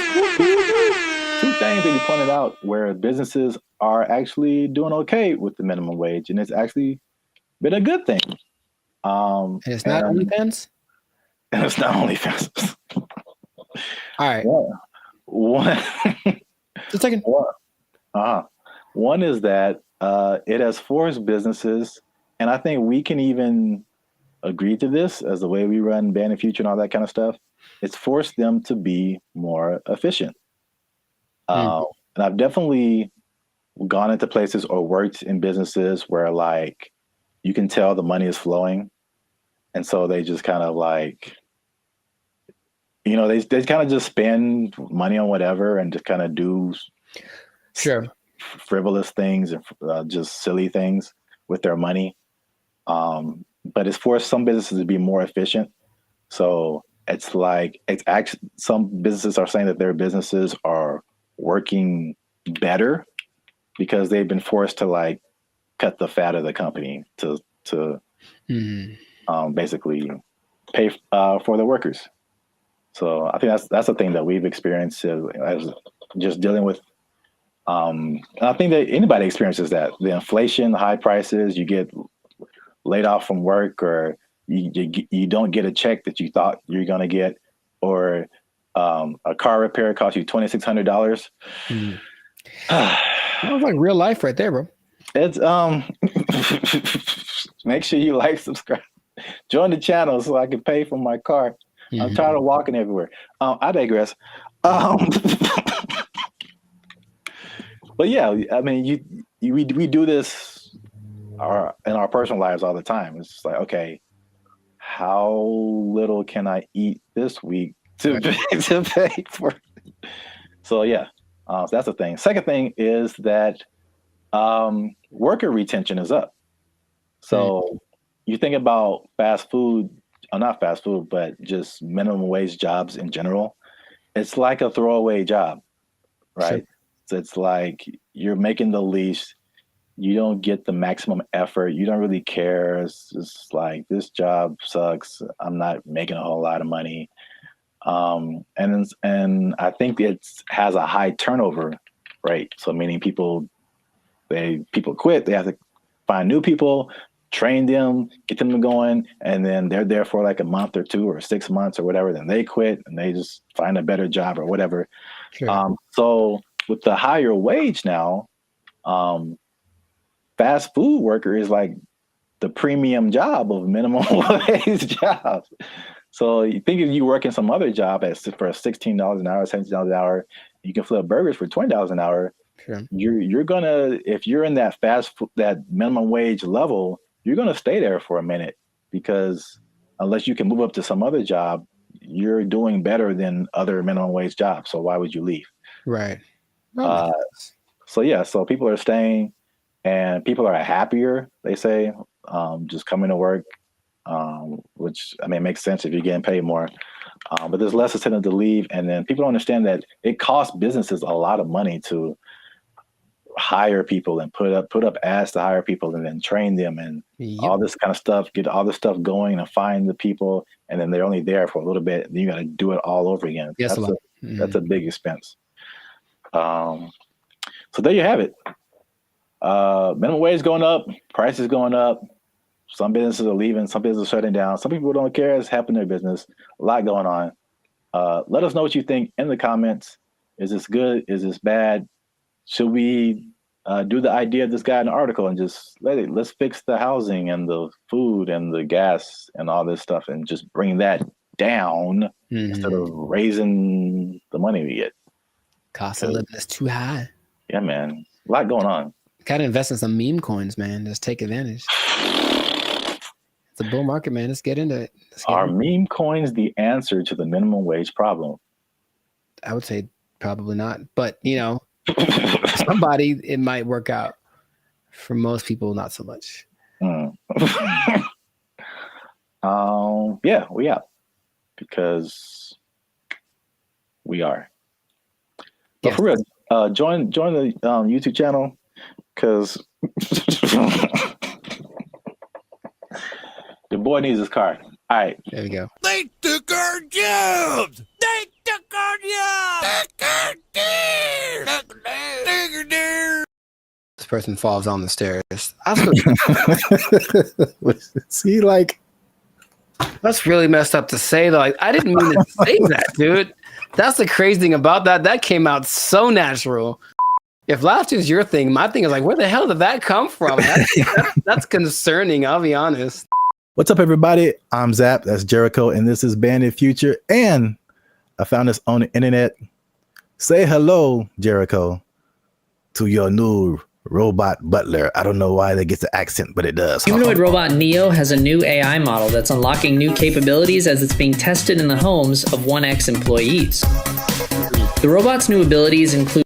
that he pointed out where businesses are actually doing okay with the minimum wage, and it's actually been a good thing. And it's not OnlyFans? And it's not OnlyFans. All right. Yeah. One. Just a second. One is that it has forced businesses, and I think we can even agree to this as the way we run Band and Future and all that kind of stuff. It's forced them to be more efficient. And I've definitely gone into places or worked in businesses where like you can tell the money is flowing. And so they just kind of like, they kind of just spend money on whatever and just kind of do frivolous things and just silly things with their money. But it's forced some businesses to be more efficient. So it's actually, some businesses are saying that their businesses are working better because they've been forced to like cut the fat of the company to basically pay for the workers. So I think that's the thing that we've experienced as just dealing with. I think that anybody experiences that. The inflation, the high prices, you get laid off from work, or you don't get a check that you thought you're going to get, or a car repair costs you $2,600. Sounds like real life right there, bro. It's make sure you like, subscribe, join the channel so I can pay for my car. I'm tired of walking everywhere. I digress. But yeah, I mean, we do this in our personal lives all the time. It's just like, okay, how little can I eat this week to pay for? So yeah, so that's the thing. Second thing is that worker retention is up. So you think about fast food, not fast food, but just minimum wage jobs in general. It's like a throwaway job, right? Sure. So it's like you're making the least, you don't get the maximum effort, you don't really care. It's just like, this job sucks, I'm not making a whole lot of money. And I think it has a high turnover rate. So meaning people quit, they have to find new people, train them, get them going, and then they're there for like a month or 2 or 6 months or whatever, then they quit and they just find a better job or whatever. Sure. So with the higher wage now, fast food worker is like the premium job of minimum wage jobs. So you think if you work in some other job for $16 an hour, $17 an hour, you can flip burgers for $20 an hour. Sure. You're gonna, if you're in that that minimum wage level, you're gonna stay there for a minute, because unless you can move up to some other job, you're doing better than other minimum wage jobs. So why would you leave? Right. So yeah, so people are staying, and people are happier, they say, just coming to work, which I mean makes sense if you're getting paid more. But there's less incentive to leave, and then people don't understand that it costs businesses a lot of money to hire people and put up ads to hire people and then train them and all this kind of stuff, get all this stuff going and find the people, and then they're only there for a little bit, and then you got to do it all over again. Yes, that's a big expense. So there you have it. Minimum wage going up, prices going up. Some businesses are leaving, some businesses are shutting down. Some people don't care. It's happening in their business. A lot going on. Let us know what you think in the comments. Is this good? Is this bad? Should we do the idea of this guy in the article and just let's fix the housing and the food and the gas and all this stuff and just bring that down instead of raising the money we get? Cost of living is too high. Yeah, man. A lot going on. Gotta invest in some meme coins, man. Just take advantage. It's a bull market, man. Let's get into it. Are meme coins the answer to the minimum wage problem? I would say probably not. But, you know, somebody, it might work out. For most people, not so much. Yeah, we are. Because we are. But yes. For real, join the YouTube channel, because the boy needs his car. All right. There we go. They took our jobs. They took our jobs. This person falls on the stairs. See, like, that's really messed up to say, though. Like, I didn't mean to say that, dude. That's the crazy thing about that. That came out so natural. If laughter is your thing, my thing is like, where the hell did that come from? That's concerning, I'll be honest. What's up, everybody? I'm Zap. That's Jericho, and this is Bandit Future. And I found this on the internet. Say hello, Jericho, to your new robot butler. I don't know why that gets the accent, but it does. Humanoid robot Neo has a new AI model that's unlocking new capabilities as it's being tested in the homes of 1X employees. The robot's new abilities include...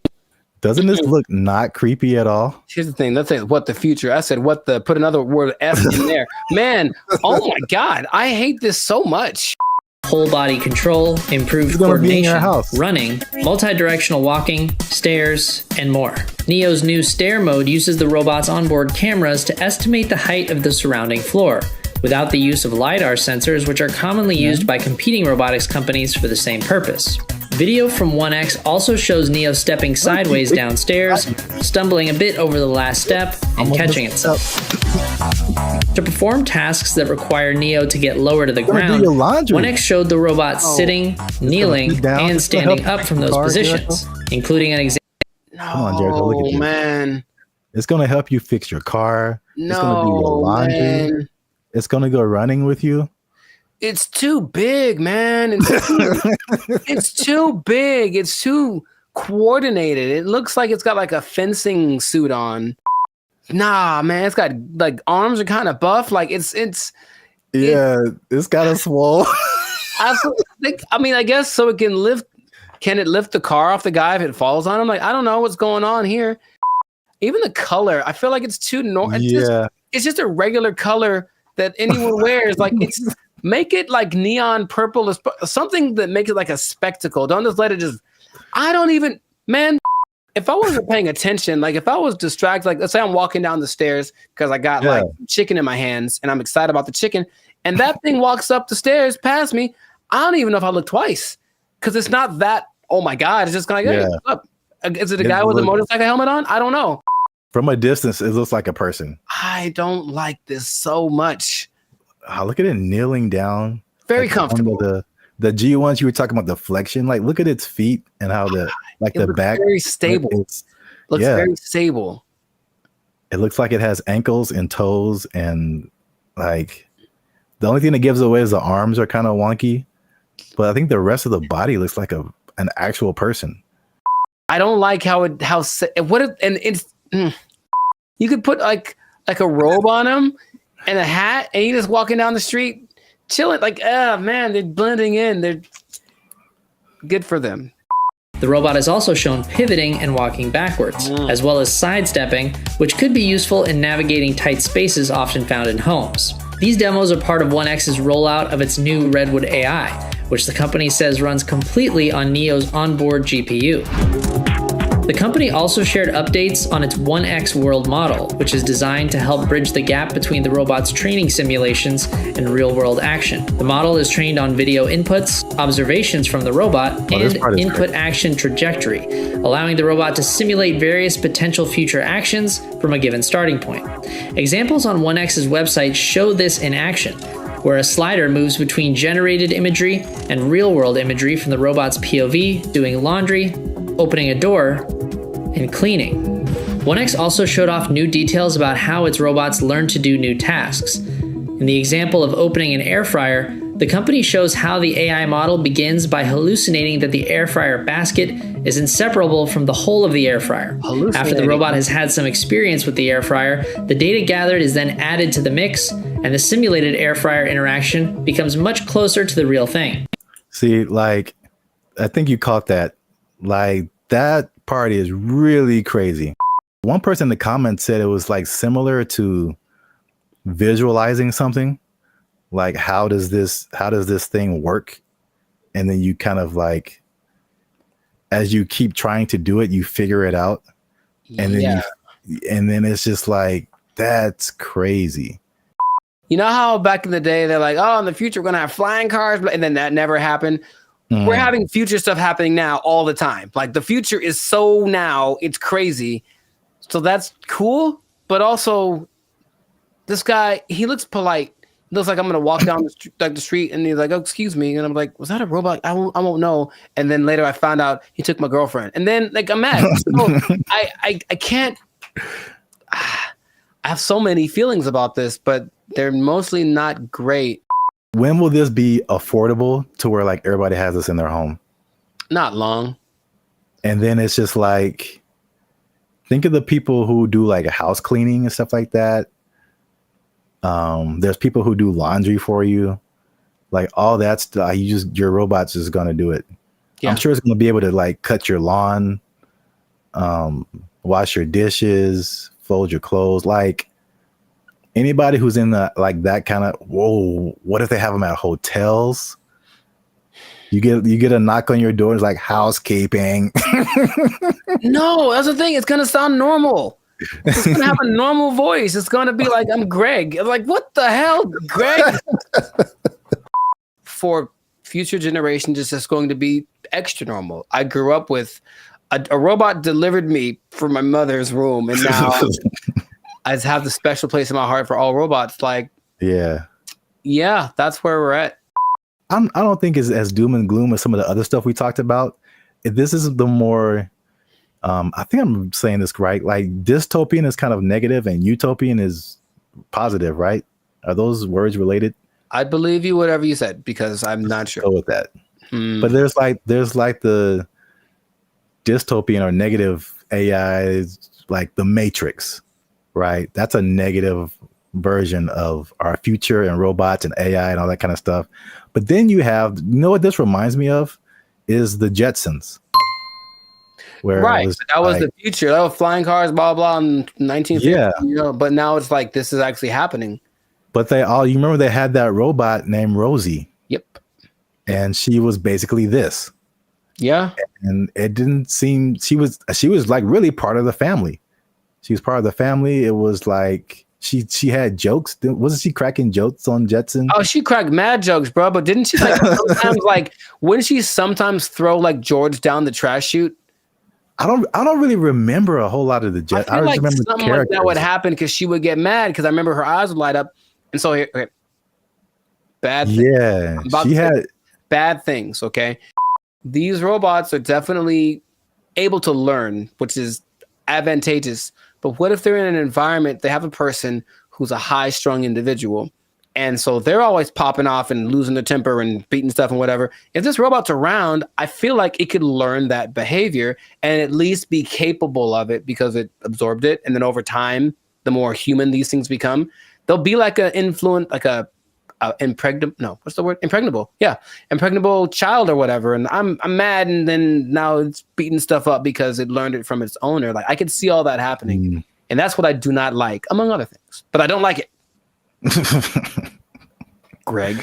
Doesn't this look not creepy at all? Here's the thing. Let's say what the future. I said what the, put another word F in there. Man, oh my God. I hate this so much. Whole body control, improved coordination, running, multi-directional walking, stairs, and more. Neo's new stair mode uses the robot's onboard cameras to estimate the height of the surrounding floor, without the use of LiDAR sensors, which are commonly used by competing robotics companies for the same purpose. Video from 1X also shows Neo stepping sideways downstairs, stumbling a bit over the last step, and catching itself. To perform tasks that require Neo to get lower to the ground, 1X showed the robot sitting, kneeling, and standing up from those positions, including an example. Come on, Jericho, look at you. Man. It's going to help you fix your car. It's going to do your laundry. Man. It's going to go running with you. It's too big, man. It's too big. It's too coordinated. It looks like it's got like a fencing suit on. Nah, man, it's got like arms are kind of buff. Like it's kind of swole. I mean, I guess so it can lift. Can it lift the car off the guy if it falls on him? Like, I don't know what's going on here. Even the color, I feel like it's too normal. It's just a regular color that anyone wears. Like, it's make it like neon purple, something that makes it like a spectacle. Don't just let it just. I don't even, man. If I wasn't paying attention, like if I was distracted, like let's say I'm walking down the stairs because I got like chicken in my hands and I'm excited about the chicken, and that thing walks up the stairs past me, I don't even know if I look twice because it's not that. Oh my God! It's just kind of like, hey, what's up? Is it a guy with a motorcycle helmet on? I don't know. From a distance, it looks like a person. I don't like this so much. Look at it kneeling down. Very comfortable. The G1s you were talking about, the flexion, like look at its feet and how the back very stable. Looks very stable. It looks like it has ankles and toes, and like the only thing that gives away is the arms are kind of wonky, but I think the rest of the body looks like an actual person. I don't like you could put like a robe on him and a hat, and you just walking down the street chilling, like, man, they're blending in. They're good for them. The robot is also shown pivoting and walking backwards, as well as sidestepping, which could be useful in navigating tight spaces often found in homes. These demos are part of 1X's rollout of its new Redwood AI, which the company says runs completely on Neo's onboard GPU. The company also shared updates on its 1X World model, which is designed to help bridge the gap between the robot's training simulations and real-world action. The model is trained on video inputs, observations from the robot, and input action trajectory, allowing the robot to simulate various potential future actions from a given starting point. Examples on 1X's website show this in action, where a slider moves between generated imagery and real-world imagery from the robot's POV, doing laundry, opening a door, and cleaning. 1X also showed off new details about how its robots learn to do new tasks. In the example of opening an air fryer, the company shows how the AI model begins by hallucinating that the air fryer basket is inseparable from the whole of the air fryer. After the robot has had some experience with the air fryer, the data gathered is then added to the mix, and the simulated air fryer interaction becomes much closer to the real thing. See, like, I think you caught that. Like, that part is really crazy. One person in the comments said it was like similar to visualizing something. Like, how does this thing work? And then you kind of like, as you keep trying to do it, you figure it out. And then and then it's just like, that's crazy. You know how back in the day they're like, oh, in the future we're gonna have flying cars, and then that never happened. We're having future stuff happening now all the time. Like, the future is so now, it's crazy. So that's cool. But also, this guy, he looks polite. Looks like I'm gonna walk down the street, and he's like, "Oh, excuse me," and I'm like, "Was that a robot? I won't know." And then later, I found out he took my girlfriend, and then like I'm mad. So I can't. I have so many feelings about this, but they're mostly not great. When will this be affordable to where like everybody has this in their home? Not long. And then it's just like, think of the people who do like a house cleaning and stuff like that. There's people who do laundry for you, like all that stuff. Your robot's just gonna do it. Yeah. I'm sure it's gonna be able to like cut your lawn, wash your dishes, fold your clothes. Like anybody who's in the like that kind of what if they have them at hotels? You get a knock on your door. It's like housekeeping. No, that's the thing. It's gonna sound normal. It's gonna have a normal voice. It's gonna be like, I'm Greg. I'm like, what the hell, Greg? For future generations, it's just going to be extra normal. I grew up with a robot delivered me from my mother's room, and now I just have the special place in my heart for all robots. Like, yeah, that's where we're at. I don't think it's as doom and gloom as some of the other stuff we talked about. This is the more, I think I'm saying this right. Like dystopian is kind of negative and utopian is positive, right? Are those words related? I believe you, whatever you said, because I'm not sure. Go with that. But there's like the dystopian or negative AI, like the Matrix, right? That's a negative version of our future and robots and AI and all that kind of stuff. But then you have, what this reminds me of is the Jetsons. Where right, that was the future. That was flying cars, blah blah, in 1950. Yeah, but now it's like this is actually happening. But you remember they had that robot named Rosie. Yep. And she was basically this. Yeah. And it didn't seem she was like really part of the family. She was part of the family. It was like she had jokes. Wasn't she cracking jokes on Jetson? Oh, she cracked mad jokes, bro. But didn't she like sometimes like wouldn't she sometimes throw like George down the trash chute? I don't really remember a whole lot of the Jetsons. I feel like something like that would happen because she would get mad because I remember her eyes would light up. And so here, okay. Bad things. Yeah, she had bad things. Okay, these robots are definitely able to learn, which is advantageous. But what if they're in an environment, they have a person who's a high-strung individual, and so they're always popping off and losing their temper and beating stuff and whatever. If this robot's around, I feel like it could learn that behavior and at least be capable of it because it absorbed it. And then over time, the more human these things become, they'll be like an influent, like impregnable. Yeah. Impregnable child or whatever. And I'm mad. And then now it's beating stuff up because it learned it from its owner. Like I could see all that happening. And that's what I do not like, among other things, but I don't like it. Greg.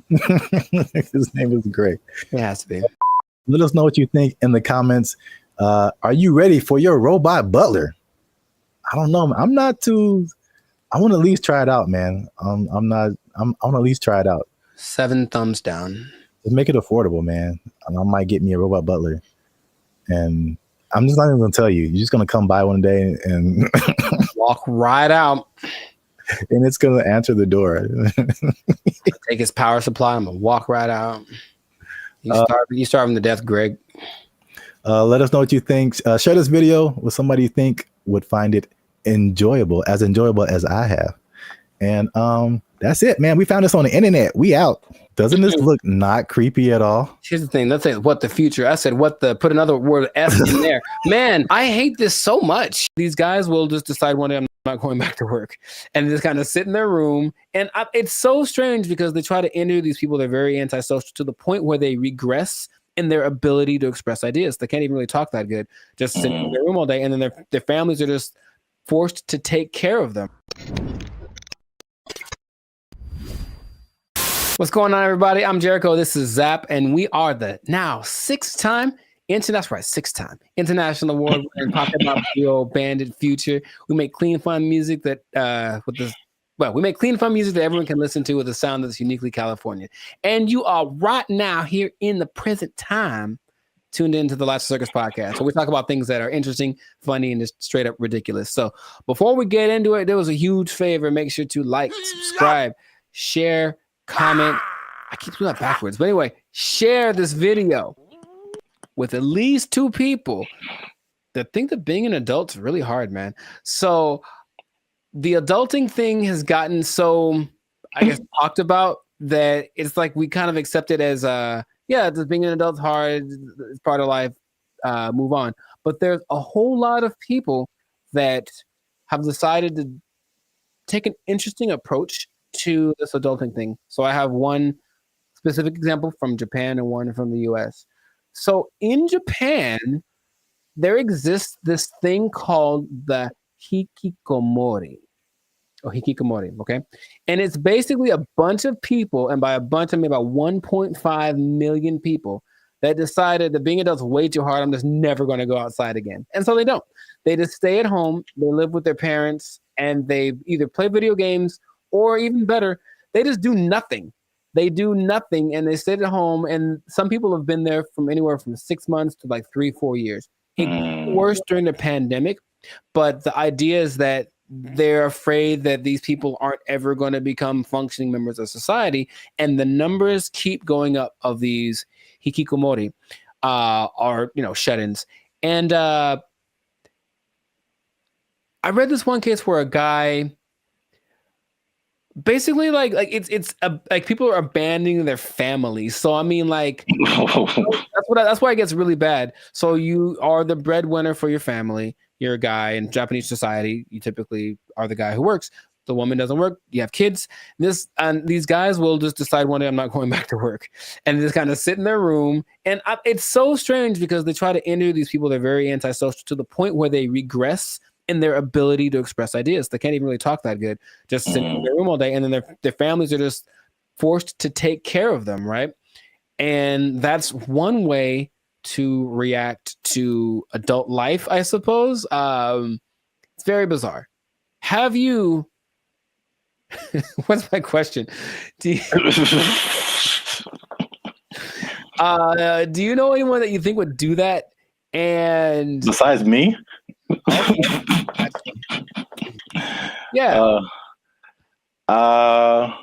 His name is Greg. It has to be. Let us know what you think in the comments. Are you ready for your robot butler? I don't know. I'm not too. I want to at least try it out, man. I want to at least try it out. 7 thumbs down. Just make it affordable, man. I might get me a robot butler. And I'm just not even going to tell you. You're just going to come by one day and walk right out. And it's going to answer the door. Take his power supply. I'm going to walk right out. You starve him to death, Greg. Let us know what you think. Share this video with somebody you think would find it enjoyable as I have. And that's it, man. We found this on the internet. We out. Doesn't this look not creepy at all? Here's the thing. Let's say what the future. I said put another word F in there. Man, I hate this so much. These guys will just decide one day I'm not going back to work and just kind of sit in their room. And it's so strange because they try to interview these people. They're very antisocial to the point where they regress in their ability to express ideas. They can't even really talk that good. Just sit in their room all day. And then their families are just forced to take care of them. What's going on, everybody? I'm Jericho. This is Zap, and we are the now 6-time international award-winning pop-hip video banded Future. We make clean, fun music that we make clean, fun music that everyone can listen to with a sound that's uniquely California. And you are right now here in the present time tuned into the Last Circus podcast. So we talk about things that are interesting, funny, and just straight up ridiculous. So before we get into it, there was a huge favor. Make sure to like, subscribe, share, comment. I keep doing that backwards. But anyway, share this video with at least 2 people that think that being an adult is really hard, man. So the adulting thing has gotten so, I guess, talked about that it's like we kind of accept it as just being an adult's hard. It's part of life. Move on. but there's a whole lot of people that have decided to take an interesting approach to this adulting thing. So I have one specific example from Japan and one from the US. So in Japan, there exists this thing called the hikikomori. Or hikikomori, okay? And it's basically a bunch of people, and by a bunch I mean about 1.5 million people, that decided that being adults is way too hard. I'm just never going to go outside again. And so they don't. They just stay at home, they live with their parents, and they either play video games or even better, they just do nothing. They do nothing and they stay at home. And some people have been there from anywhere from 6 months to like 3-4 years. It got worse during the pandemic, but the idea is that they're afraid that these people aren't ever going to become functioning members of society. And the numbers keep going up of these hikikomori, are, shut-ins. And I read this one case where a guy basically like people are abandoning their families. So I mean, like that's why it gets really bad. So you are the breadwinner for your family. You're a guy in Japanese society. You typically are the guy who works. The woman doesn't work. You have kids. These guys will just decide one day I'm not going back to work, and just kind of sit in their room. And it's so strange because they try to interview these people. They're very antisocial to the point where they regress in their ability to express ideas. They can't even really talk that good, just sitting in their room all day. And then their families are just forced to take care of them, right? And that's one way to react to adult life, I suppose. It's very bizarre. Have you... What's my question? Do you know anyone that you think would do that? And besides me? Yeah. I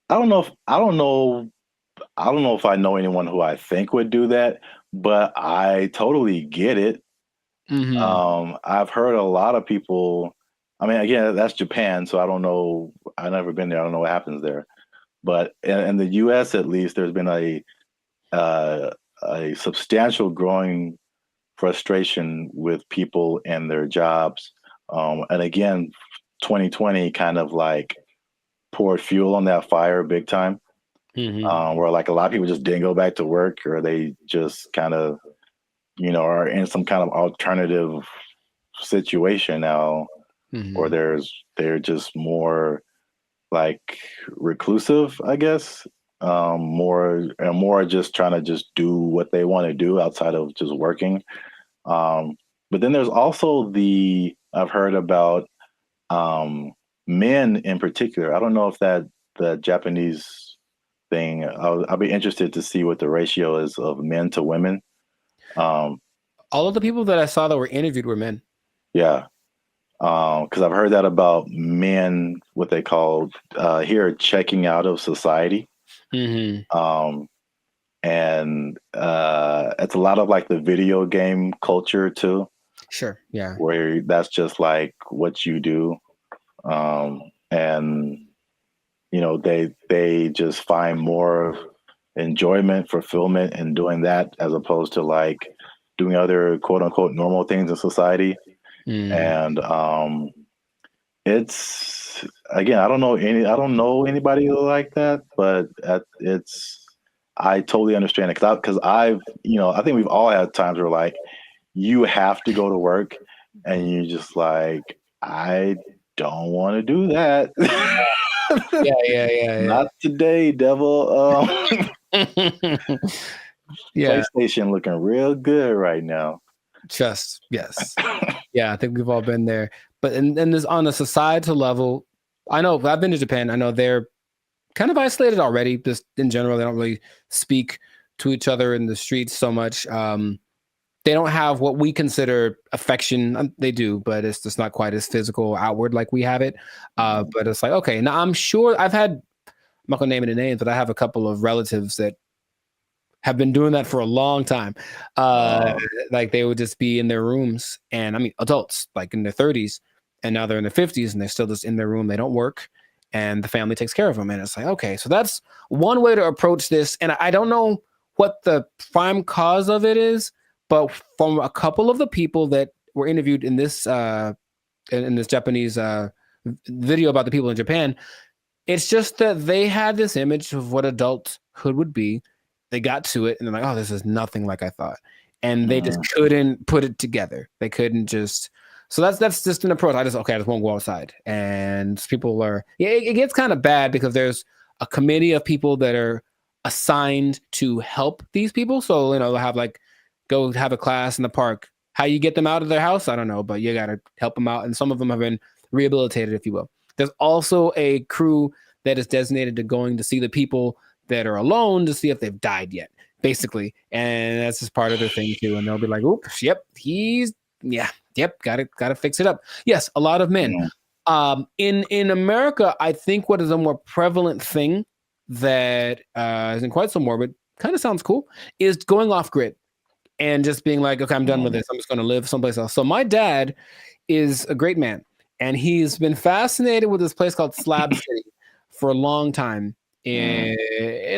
don't know if I know anyone who I think would do that, but I totally get it. I've heard a lot of people. I mean, again, that's Japan, so I don't know. I've never been there. I don't know what happens there. But in the U.S., at least, there's been a substantial growing frustration with people and their jobs. And again, 2020 kind of like poured fuel on that fire big time. Where like a lot of people just didn't go back to work, or they just kind of, are in some kind of alternative situation now. Or they're just more like reclusive, I guess. More just trying to just do what they want to do outside of just working. But then there's also I've heard about men in particular. I don't know if the Japanese thing. I'll be interested to see what the ratio is of men to women. All of the people that I saw that were interviewed were men. Yeah. Because I've heard that about men, what they call here checking out of society. And it's a lot of like the video game culture too. Sure. Yeah. Where that's just like what you do. And they just find more enjoyment, fulfillment in doing that as opposed to like doing other quote unquote normal things in society. And it's, again, I don't know anybody like that, but I totally understand it because I think we've all had times where like you have to go to work and you just like, I don't want to do that. Yeah. Not today, devil. Yeah. PlayStation looking real good right now. Yes. Yeah, I think we've all been there. But and this on a societal level, I know I've been to Japan. I know they're kind of isolated already. Just in general, they don't really speak to each other in the streets so much. They don't have what we consider affection. They do, but it's just not quite as physical, outward like we have it. But it's like, okay, now I'm sure I'm not gonna name any names, but I have a couple of relatives that have been doing that for a long time. Like they would just be in their rooms, and I mean adults like in their 30s, and now they're in their 50s and they're still just in their room. They don't work, and the family takes care of them. And it's like, okay, so that's one way to approach this. And I don't know what the prime cause of it is, But from a couple of the people that were interviewed in this Japanese video about the people in Japan, it's just that they had this image of what adulthood would be. They got to it and they're like, oh, this is nothing like I thought. And they just couldn't put it together. They couldn't just. So that's just an approach. I just won't go outside. And people are, it gets kind of bad because there's a committee of people that are assigned to help these people. So, they'll have go have a class in the park. How you get them out of their house, I don't know, but you got to help them out. And some of them have been rehabilitated, if you will. There's also a crew that is designated to going to see the people that are alone to see if they've died yet, basically. And that's just part of their thing too. And they'll be like, oops, yep, got to fix it up. Yes, a lot of men. In America, I think what is a more prevalent thing that isn't quite so morbid, kind of sounds cool, is going off grid and just being like, okay, I'm done with this. I'm just going to live someplace else. So my dad is a great man, and he's been fascinated with this place called Slab City for a long time in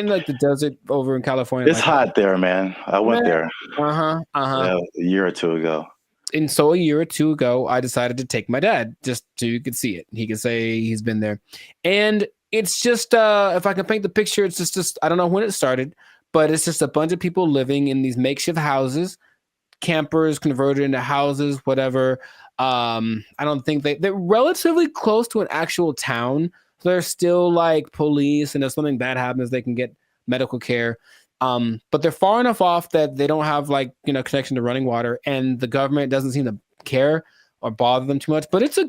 the desert over in California. It's hot there, man. I went there. Yeah, a year or two ago. And so a year or two ago, I decided to take my dad just so you could see it. He could say he's been there. And it's just, if I can paint the picture, it's just I don't know when it started, but it's just a bunch of people living in these makeshift houses, campers converted into houses, whatever. I don't think they're relatively close to an actual town. So there's still police, and if something bad happens, they can get medical care. But they're far enough off that they don't have connection to running water, and the government doesn't seem to care or bother them too much. But it's a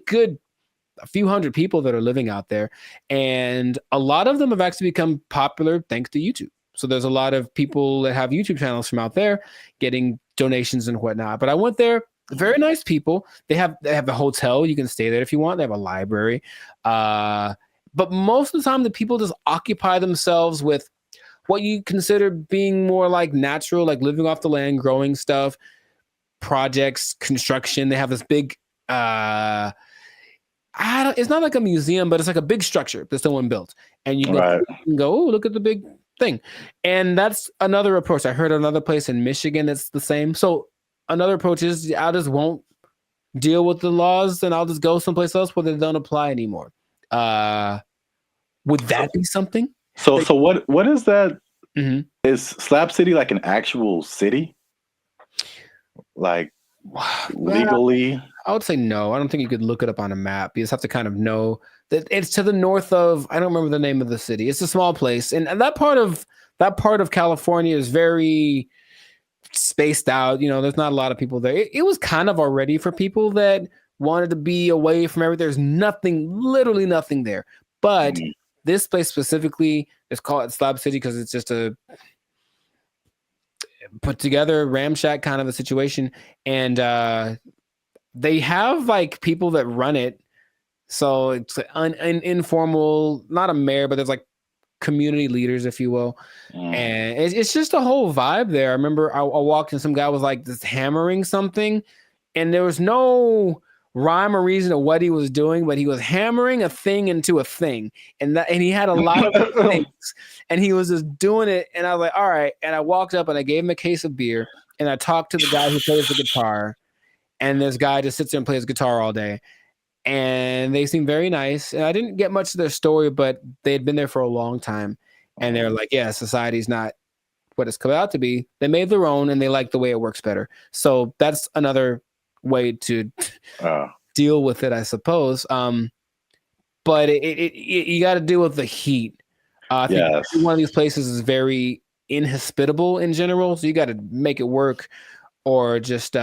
few hundred people that are living out there, and a lot of them have actually become popular thanks to YouTube. So there's a lot of people that have YouTube channels from out there getting donations and whatnot. But I went there, very nice people. They have a hotel, you can stay there if you want. They have a library, but most of the time the people just occupy themselves with what you consider being more natural, living off the land, growing stuff, projects, construction. They have this big, it's not like a museum, but it's like a big structure that someone built. And you can go, oh, look at the big thing. And that's another approach. I heard another place in Michigan that's the same. So another approach is I just won't deal with the laws and I'll just go someplace else where they don't apply anymore. Would that be something? So what is that? Mm-hmm. Is Slab City like an actual city? Legally? I would say no. I don't think you could look it up on a map. You just have to kind of know that it's to the north of, I don't remember the name of the city. It's a small place. And that part of California is very spaced out. There's not a lot of people there. It was kind of already for people that wanted to be away from everything. There's literally nothing there. But this place specifically is called Slab City because it's just a put together ramshack kind of a situation. And they have people that run it. So it's an informal, not a mayor, but there's community leaders, if you will. And it's just a whole vibe there. I remember I walked and some guy was just hammering something, and there was no rhyme or reason of what he was doing, but he was hammering a thing into a thing, and he had a lot of things, and he was just doing it. And I was like, all right. And I walked up and I gave him a case of beer, and I talked to the guy who plays the guitar, and this guy just sits there and plays guitar all day. And they seemed very nice. And I didn't get much of their story, but they had been there for a long time. And they're like, yeah, society's not what it's come out to be. They made their own, and they like the way it works better. So that's another way to deal with it, I suppose. But you got to deal with the heat. I think one of these places is very inhospitable in general. So you got to make it work, or just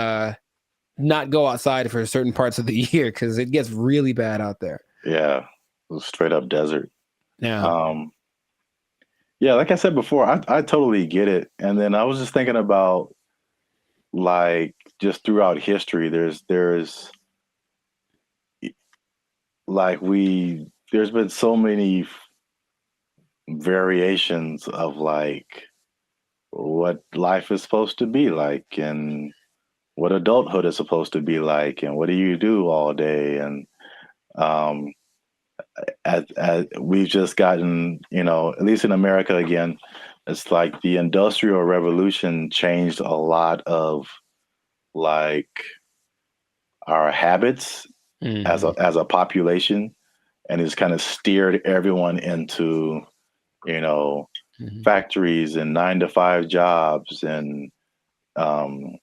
not go outside for certain parts of the year because it gets really bad out there. Yeah, straight up desert. Yeah. Yeah, like I said before, I totally get it. And then I was just thinking about just throughout history, there's there's been so many variations of what life is supposed to be like, and what adulthood is supposed to be like, and what do you do all day. And we've just gotten, at least in America again, it's the Industrial Revolution changed a lot of like our habits as a population, and it's kind of steered everyone into, you know, factories and 9-to-5 jobs, and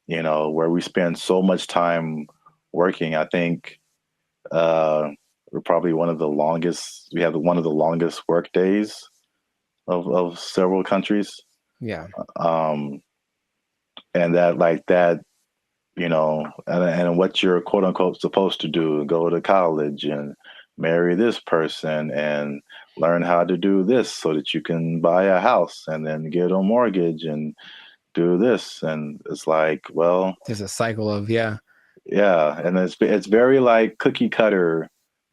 you know, where we spend so much time working. I think we're probably one of the longest. We have one of the longest work days of several countries. Yeah. And that, like that, you know, and what you're quote unquote supposed to do, go to college and marry this person and learn how to do this so that you can buy a house and then get a mortgage and do this. And it's like, well, there's a cycle of, yeah. And it's very like cookie cutter.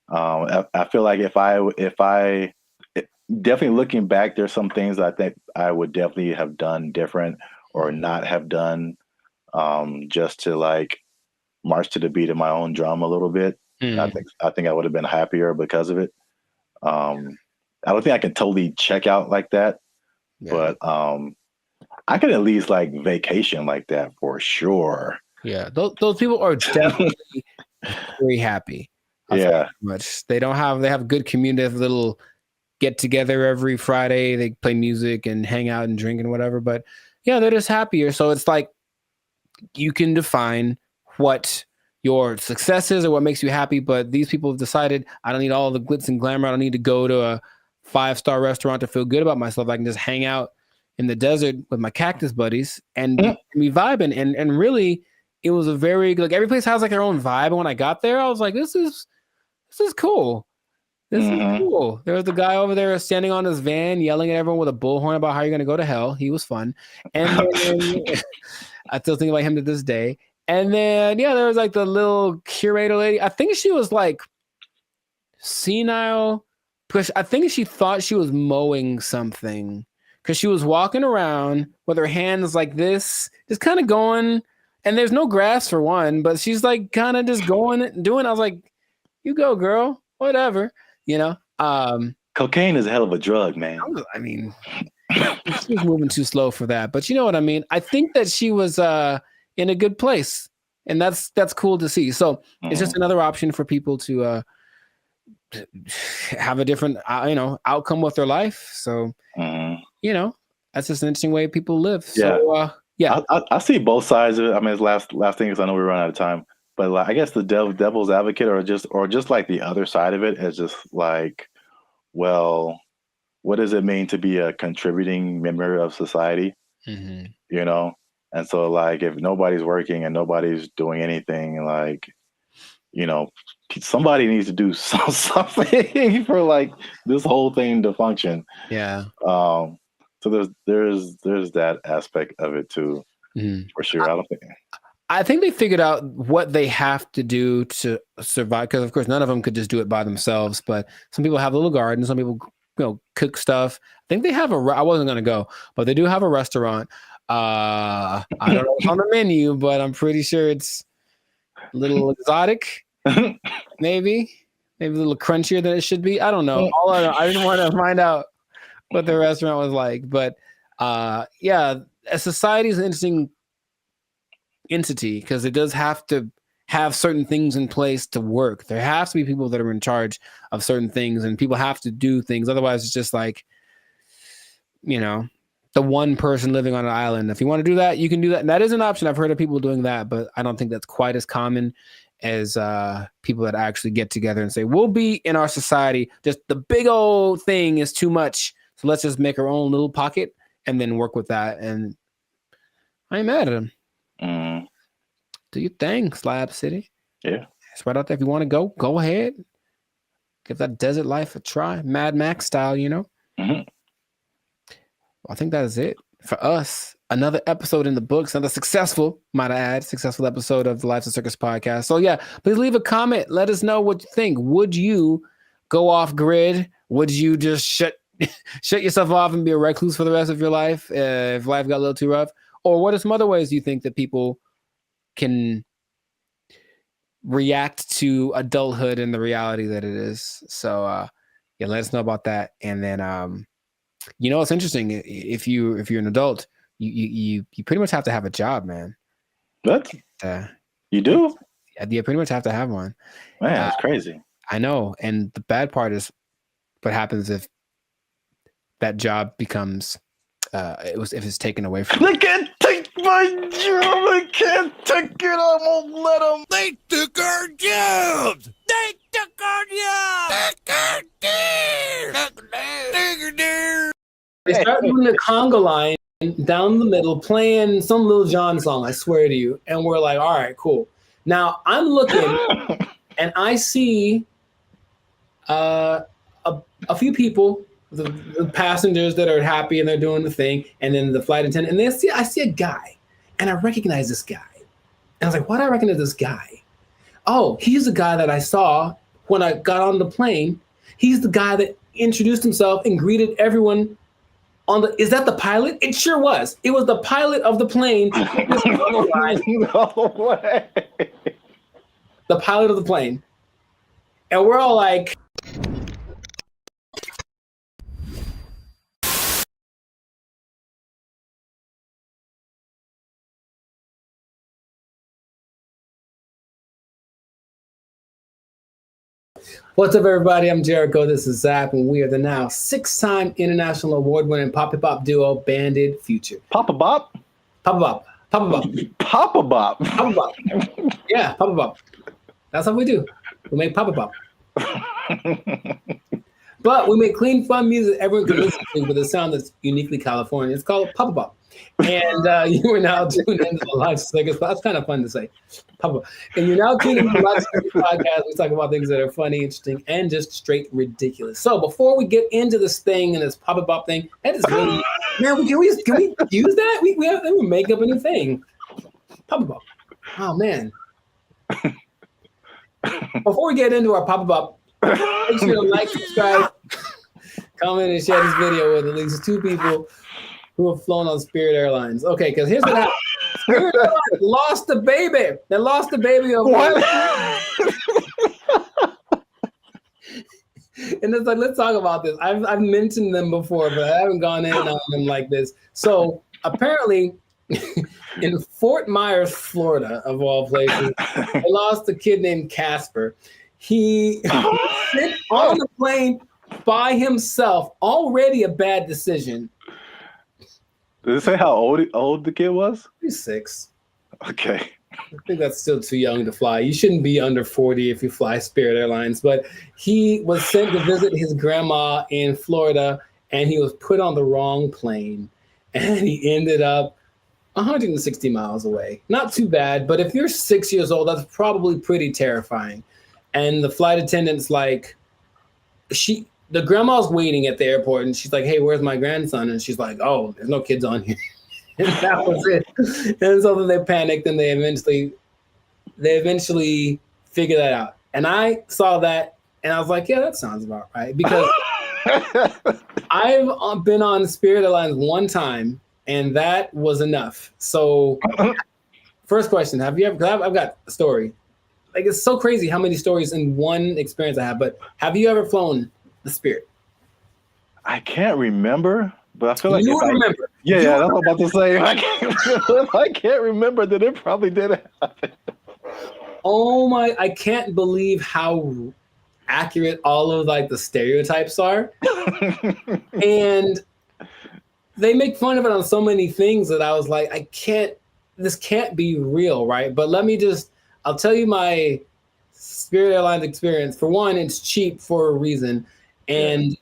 I feel like if I definitely looking back, there's some things I think I would definitely have done different or not have done, just to like march to the beat of my own drum a little bit. I think I would have been happier because of it. I don't think I can totally check out like that, but I could at least like vacation like that for sure. Yeah, those people are definitely very happy. Much they have good community, have little get together every Friday. They play music and hang out and drink and whatever. But yeah, they're just happier. So it's like you can define what your success is or what makes you happy. But these people have decided, I don't need all the glitz and glamour. I don't need to go to a 5-star restaurant to feel good about myself. I can just hang out in the desert with my cactus buddies and be vibing. And really, it was a very, like, every place has like their own vibe. And when I got there, I was like, this is cool. This is cool. There was the guy over there standing on his van yelling at everyone with a bullhorn about how you're going to go to hell. He was fun. And then, I still think about him to this day. And then, there was like the little curator lady. I think she was like senile, because I think she thought she was mowing something, because she was walking around with her hands like this, just kind of going. And there's no grass for one, but she's like kind of just going and doing. I was like, you go, girl, whatever, Cocaine is a hell of a drug, man. I mean, she was moving too slow for that, but you know what I mean? I think that she was in a good place, and that's cool to see. So it's just another option for people to have a different, outcome with their life. So, that's just an interesting way people live. So, I see both sides of it. I mean, it's last thing, because I know we run out of time. But like, I guess the devil's advocate, or just like the other side of it, is just like, well, what does it mean to be a contributing member of society? And so, like, if nobody's working and nobody's doing anything, like, somebody needs to do something for like this whole thing to function. So there's that aspect of it too, for sure. I think they figured out what they have to do to survive, because of course none of them could just do it by themselves. But some people have a little garden. Some people, cook stuff. I think they have I wasn't going to go, but they do have a restaurant. I don't know what's on the menu, but I'm pretty sure it's a little exotic. maybe a little crunchier than it should be. I don't know. I didn't want to find out what the restaurant was like. But a society is an interesting entity, because it does have to have certain things in place to work. There has to be people that are in charge of certain things, and people have to do things. Otherwise, it's just like, the one person living on an island. If you want to do that, you can do that. And that is an option. I've heard of people doing that, but I don't think that's quite as common as people that actually get together and say, we'll be in our society. Just the big old thing is too much. So let's just make our own little pocket and then work with that. And I ain't mad at them. Do your thing, Slab City. Yeah. It's right out there. If you want to go ahead. Give that desert life a try. Mad Max style, I think that is it for us. Another episode in the books. Another successful episode of the Lives of Circus podcast. So please leave a comment. Let us know what you think. Would you go off grid? Would you just shut yourself off and be a recluse for the rest of your life if life got a little too rough? Or what are some other ways do you think that people can react to adulthood and the reality that it is? So let us know about that. And then it's interesting, if you're an adult, you pretty much have to have a job, man. What? Uh, You do? Yeah, you pretty much have to have one. Man, that's crazy. I know. And the bad part is what happens if that job becomes if it's taken away from They can't take my job. They can't take it. I won't let them. They took our jobs. They took our jobs. They start doing the conga line down the middle, playing some Lil Jon song, I swear to you. And we're like, all right, cool. Now I'm looking and I see a few people, the passengers that are happy and they're doing the thing, and then the flight attendant, and I see a guy, and I recognize this guy. And I was like, why do I recognize this guy? Oh, he's the guy that I saw when I got on the plane. He's the guy that introduced himself and greeted everyone on the, is that the pilot? It sure was. It was the pilot of the plane. No way. The pilot of the plane. And we're all like, what's up, everybody? I'm Jericho. This is Zap, and we are the now 6-time international award-winning Papa Bop duo, Banded Future. Papa Bop? Papa Bop. Papa Bop. Papa Bop. Papa Bop. Yeah, Papa Bop. That's what we do. We make Papa Bop. But we make clean, fun music everyone can listen to with a sound that's uniquely California. It's called Papa Bop. And you are now tuned into the live segment. That's kind of fun to say. Papa. And you're now tuned into the live segment podcast. We talk about things that are funny, interesting, and just straight ridiculous. So before we get into this thing and this Papa Bop thing, that is really, man, can we use that? We have to make up a new thing. Papa Bop. Oh, man. Before we get into our Papa Bop, make sure to like, subscribe, comment, and share this video with at least 2 people who have flown on Spirit Airlines. Okay, because here's what happened. Spirit Airlines lost the baby. They lost the baby of what? And it's like, let's talk about this. I've mentioned them before, but I haven't gone in on them like this. So apparently, in Fort Myers, Florida, of all places, they lost a kid named Casper. He sent on the plane by himself. Already a bad decision. Did it say how old the kid was? He's 6. Okay. I think that's still too young to fly. You shouldn't be under 40 if you fly Spirit Airlines. But he was sent to visit his grandma in Florida, and he was put on the wrong plane. And he ended up 160 miles away. Not too bad, but if you're 6 years old, that's probably pretty terrifying. And the flight attendant's like, the grandma's waiting at the airport, and she's like, hey, where's my grandson? And she's like, oh, there's no kids on here. And that was it. And so they panicked, and they eventually figured that out. And I saw that, and I was like, yeah, that sounds about right. Because I've been on Spirit Airlines one time, and that was enough. So first question, have you ever, because I've got a story. Like, it's so crazy how many stories in one experience I have, but have you ever flown the Spirit? I can't remember, but I feel like you remember. Yeah, that's what I'm about to say. I can't remember that it probably did happen. Oh my! I can't believe how accurate all of like the stereotypes are, and they make fun of it on so many things that I was like, this can't be real, right? But I'll tell you my Spirit Airlines experience. For one, it's cheap for a reason. And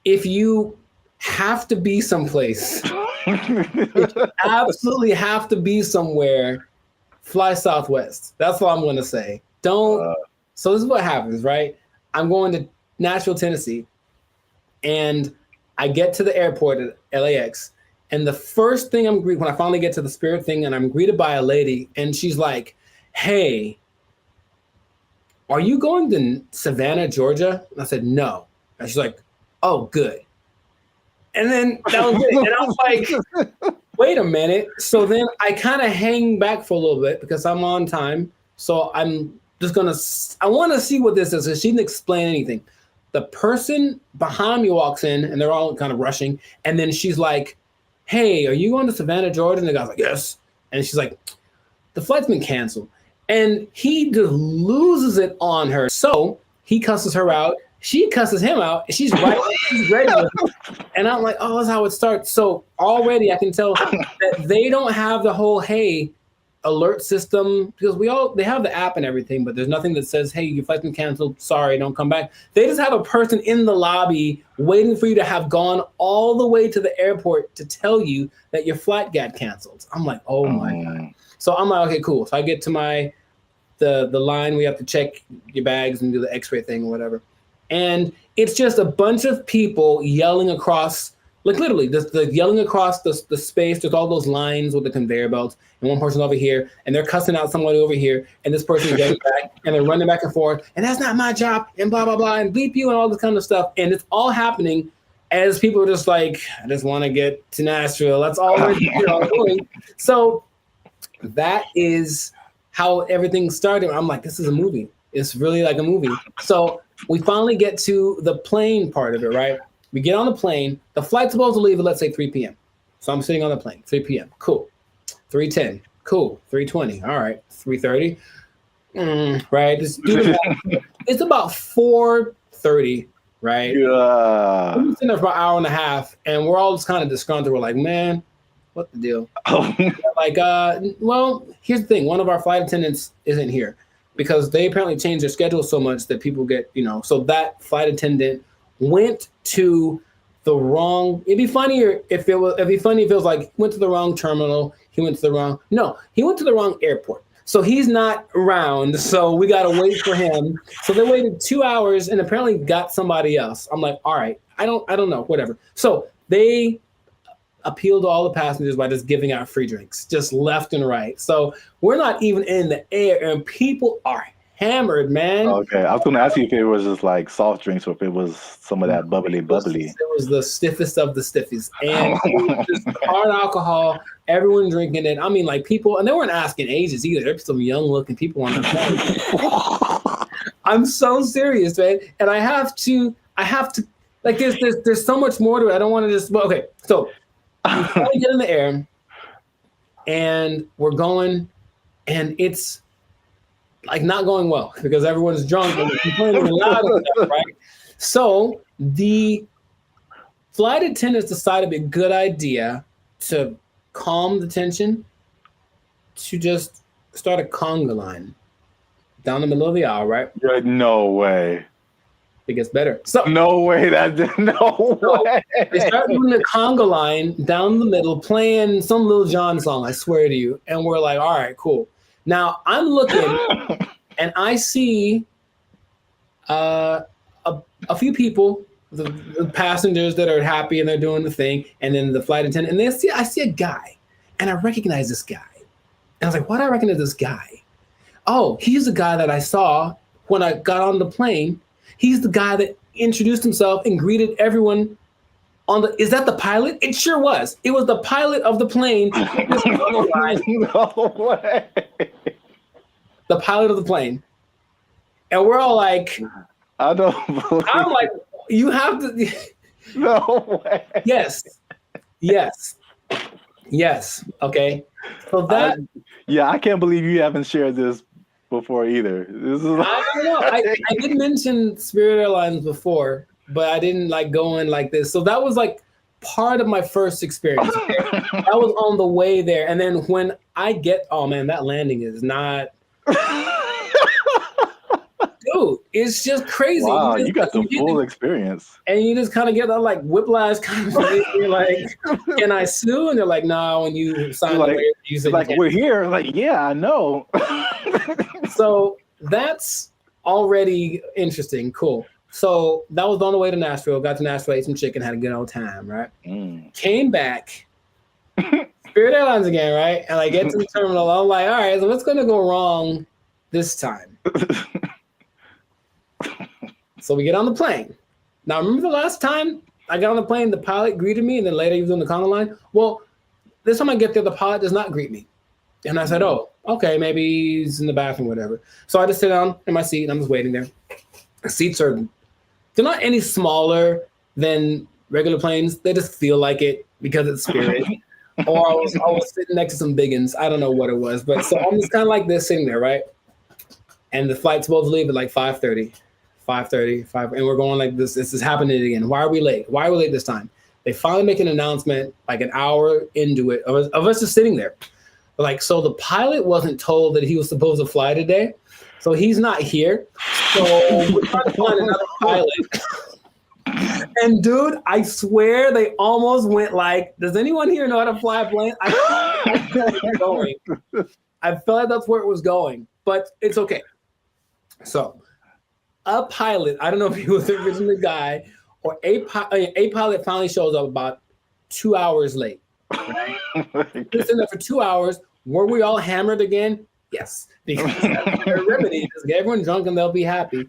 if you have to be someplace, if you absolutely have to be somewhere, fly Southwest. That's all I'm going to say. So this is what happens, right? I'm going to Nashville, Tennessee, and I get to the airport at LAX. And the first thing when I finally get to the Spirit thing, and I'm greeted by a lady, and she's like, hey, are you going to Savannah, Georgia? And I said, no. And she's like, oh, good. And then that was it. And I was like, wait a minute. So then I kind of hang back for a little bit because I'm on time. So I'm just I want to see what this is. So she didn't explain anything. The person behind me walks in, and they're all kind of rushing. And then she's like, hey, are you going to Savannah, Georgia? And the guy's like, yes. And she's like, the flight's been canceled. And he just loses it on her. So he cusses her out. She cusses him out. And she's right. She's ready with it. And I'm like, oh, that's how it starts. So already I can tell that they don't have the whole, hey, alert system, because they have the app and everything, but there's nothing that says, hey, your flight's been canceled, sorry, don't come back. They just have a person in the lobby waiting for you to have gone all the way to the airport to tell you that your flight got canceled. I'm like, oh my God. So I'm like, okay, cool. So I get to the line, we have to check your bags and do the x-ray thing or whatever. And it's just a bunch of people yelling across, like literally, the yelling across the space. There's all those lines with the conveyor belts, and one person over here, and they're cussing out somebody over here, and this person is getting back, and they're running back and forth, and that's not my job, and blah, blah, blah, and bleep you, and all this kind of stuff. And it's all happening as people are just like, I just want to get to Nashville. That's all we're doing. So that is how everything started. I'm like, this is a movie. It's really like a movie. So we finally get to the plane part of it, right? We get on the plane. The flight's supposed to leave at, let's say, 3 p.m. So I'm sitting on the plane, 3 p.m. Cool. 3:10. Cool. 3:20. All right. 3:30. Right. Just do the math. It's about 4:30, right? Yeah. We've been sitting there for about an hour and a half, and we're all just kind of disgruntled. We're like, man, what the deal? Like, well, here's the thing. One of our flight attendants isn't here because they apparently changed their schedule so much that people get, so that flight attendant went to the wrong. It'd be funny if it was like went to the wrong terminal. He went to the wrong. No, he went to the wrong airport. So he's not around. So we got to wait for him. So they waited 2 hours and apparently got somebody else. I'm like, all right, I don't know, whatever. So they appealed to all the passengers by just giving out free drinks, just left and right. So we're not even in the air, and people are hammered, man. Okay, I was going to ask you if it was just like soft drinks or if it was some of that bubbly. It was the stiffest of the stiffies, and just hard alcohol. Everyone drinking it. I mean, like people, and they weren't asking ages either. There's some young-looking people on the plane. I'm so serious, man, and I have to. Like, there's so much more to it. I don't want to just. Okay, so we finally get in the air, and we're going, and it's like not going well because everyone's drunk and complaining loud and stuff, right? So the flight attendants decided it'd be a good idea to calm the tension to just start a conga line down the middle of the aisle, right? No way. It gets better. So no way. No way. They start doing the conga line down the middle, playing some Lil Jon song, I swear to you. And we're like, all right, cool. Now I'm looking and I see a few people, the passengers that are happy and they're doing the thing, and then the flight attendant, and I see a guy, and I recognize this guy. And I was like, why do I recognize this guy? Oh, he's the guy that I saw when I got on the plane. He's the guy that introduced himself and greeted everyone on the. Is that the pilot? It sure was. It was the pilot of the plane. No way. The pilot of the plane. And we're all like, I don't believe. I'm like, you have to. No way. Yes. Okay. So that. I can't believe you haven't shared this before either. This is. I don't know. I did mention Spirit Airlines before, but I didn't like go in like this. So that was like part of my first experience. Okay? That was on the way there, and then when I get, oh man, that landing is not. Dude, it's just crazy. Wow, you got some full experience. And you just kind of get that like whiplash kind of thing. You're like, can I sue? And they're like, no, when you sign the waiver, you said like, we're here. Like, yeah, I know. So that's already interesting. Cool. So that was on the way to Nashville. Got to Nashville, ate some chicken, had a good old time, right? Came back. Spirit Airlines again, right? And I get to the terminal. I'm like, all right, so what's going to go wrong this time? So we get on the plane. Now, remember the last time I got on the plane, the pilot greeted me, and then later he was on the conga line? Well, this time I get there, the pilot does not greet me. And I said, oh, okay, maybe he's in the bathroom, whatever. So I just sit down in my seat, and I'm just waiting there. The seats they're not any smaller than regular planes. They just feel like it because it's Spirit. or I was sitting next to some biggins. I don't know what it was, but so I'm just kind of like this sitting there, right? And the flight's supposed to leave at like 5:30, and we're going like this. This is happening again. Why are we late? Why are we late this time? They finally make an announcement like an hour into it of us just sitting there. Like, so the pilot wasn't told that he was supposed to fly today, so he's not here. So we're trying to find another pilot. And dude, I swear they almost went like, does anyone here know how to fly a plane? I feel like it's going. I felt like that's where it was going, but it's okay. So a pilot, I don't know if he was originally the guy, or a pilot finally shows up about 2 hours late. Right? Just in there for 2 hours. Were we all hammered again? Yes, because that's their remedy. Just get everyone drunk and they'll be happy.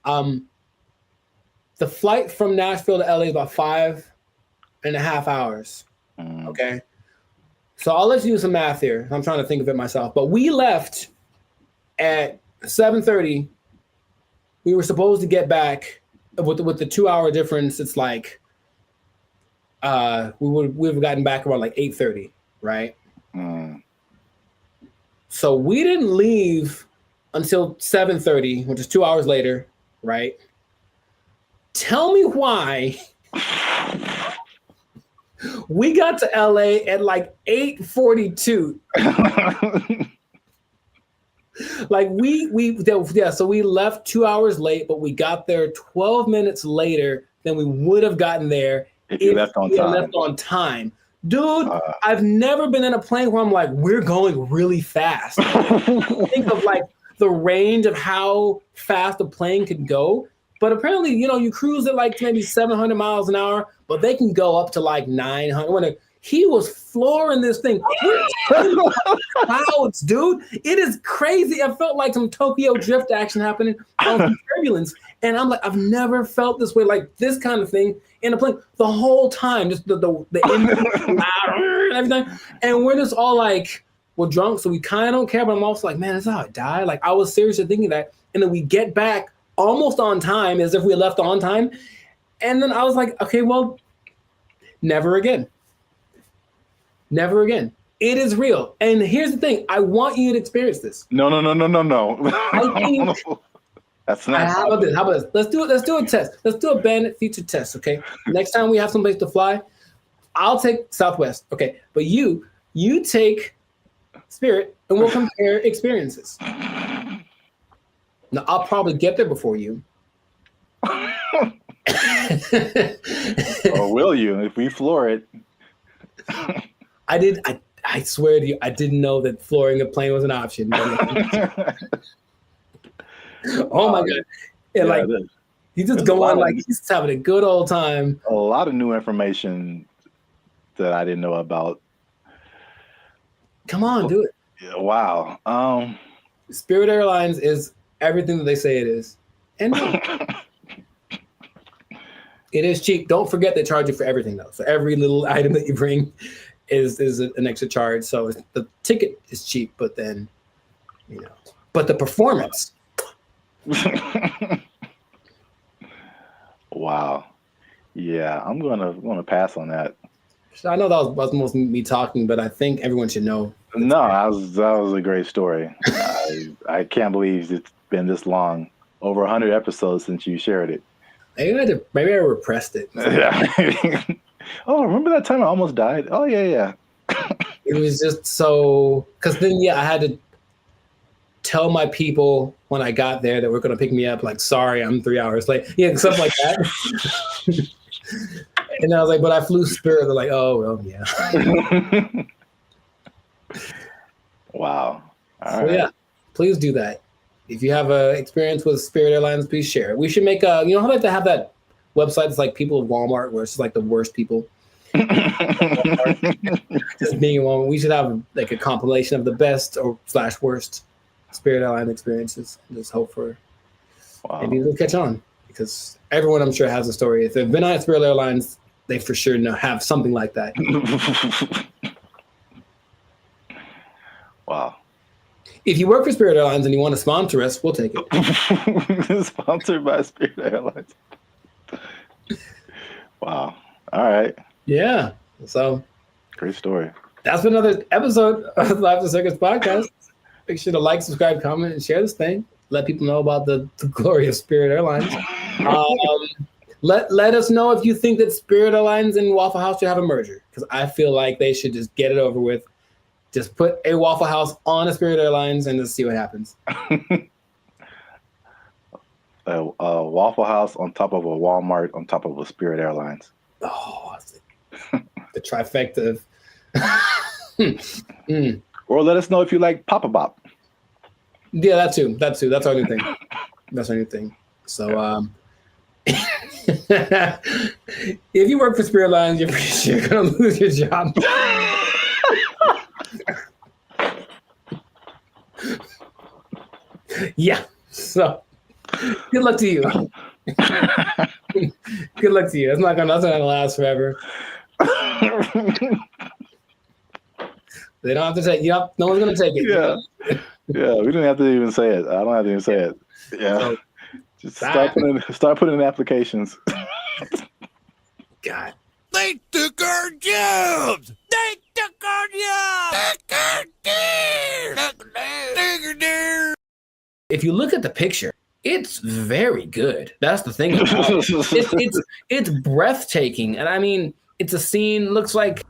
The flight from Nashville to LA is about 5.5 hours. Okay. So I'll let you do some math here. I'm trying to think of it myself. But we left at 7:30. We were supposed to get back with the 2 hour difference. It's like we've gotten back around like 8:30, right? So we didn't leave until 7:30, which is 2 hours later, right? Tell me why we got to LA at like 8:42. Like so we left 2 hours late, but we got there 12 minutes later than we would have gotten there if you left on time. Dude, I've never been in a plane where I'm like, we're going really fast. Think of like the range of how fast a plane could go. But apparently, you cruise at like maybe 700 miles an hour, but they can go up to like 900. He was flooring this thing. Clouds, dude. It is crazy. I felt like some Tokyo drift action happening on some turbulence. And I'm like, I've never felt this way, like this kind of thing in a plane the whole time. Just the engine loud and everything. And we're just all like, we're drunk, so we kind of don't care. But I'm also like, man, that's how I die. Like, I was seriously thinking that. And then we get back almost on time, as if we left on time. And then I was like, okay, well, never again. Never again. It is real. And here's the thing. I want you to experience this. No. I think that's not. How about this? Let's do it. Let's do a test. Let's do a Bandit feature test, okay? Next time we have someplace to fly, I'll take Southwest, okay? But you take Spirit, and we'll compare experiences. Now, I'll probably get there before you. Or will you, if we floor it? I swear to you, I didn't know that flooring a plane was an option. Oh my God. Yeah, he's just going like he's just having a good old time. A lot of new information that I didn't know about. Come on, do it. Yeah, wow. Spirit Airlines is everything that they say it is. And it is cheap. Don't forget they charge you for everything though. So every little item that you bring is an extra charge. So the ticket is cheap, but then, but the performance. Wow. Yeah, I'm gonna pass on that. I know that was most me talking, but I think everyone should know. No, that was a great story. I can't believe it's been this long, over 100 episodes since you shared it. Maybe I repressed it. Yeah. Oh, remember that time I almost died? Oh yeah. It was just so, because then I had to tell my people when I got there that were going to pick me up, like, sorry, I'm 3 hours late. Yeah, stuff like that. And I was like, but I flew Spirit. They're like, oh, well, yeah. Wow. All right. Yeah, please do that. If you have an experience with Spirit Airlines, please share it. We should make how they have to have that website that's like people of Walmart, where it's like the worst people. Just being in Walmart. We should have like a compilation of the best or / worst Spirit Airline experiences. Just hope for maybe it'll catch on, because everyone I'm sure has a story. If they've been on Spirit Airlines, they for sure have something like that. Wow. If you work for Spirit Airlines and you want to sponsor us, we'll take it. Sponsored by Spirit Airlines. Wow. All right. Yeah. So great story. That's been another episode of the Life of Circus podcast. Make sure to like, subscribe, comment, and share this thing. Let people know about the glory of Spirit Airlines. Let us know if you think that Spirit Airlines and Waffle House should have a merger, because I feel like they should just get it over with. Just put a Waffle House on a Spirit Airlines and just see what happens. A Waffle House on top of a Walmart on top of a Spirit Airlines. Oh, the trifecta of... Or let us know if you like Papa Bop. Yeah, that too. That's our new thing. That's our new thing. So, if you work for Spirit Airlines, you're pretty sure you're gonna lose your job. Yeah. So, good luck to you. Good luck to you. That's not gonna last forever. They don't have to take. No one's gonna take it. Yeah. Yeah, we didn't have to even say it. I don't have to even say it. Yeah. So, just start putting in applications. God. They took our jobs! They took our jobs! If you look at the picture, it's very good. That's the thing about it. It's breathtaking. And I mean, it's a scene, looks like...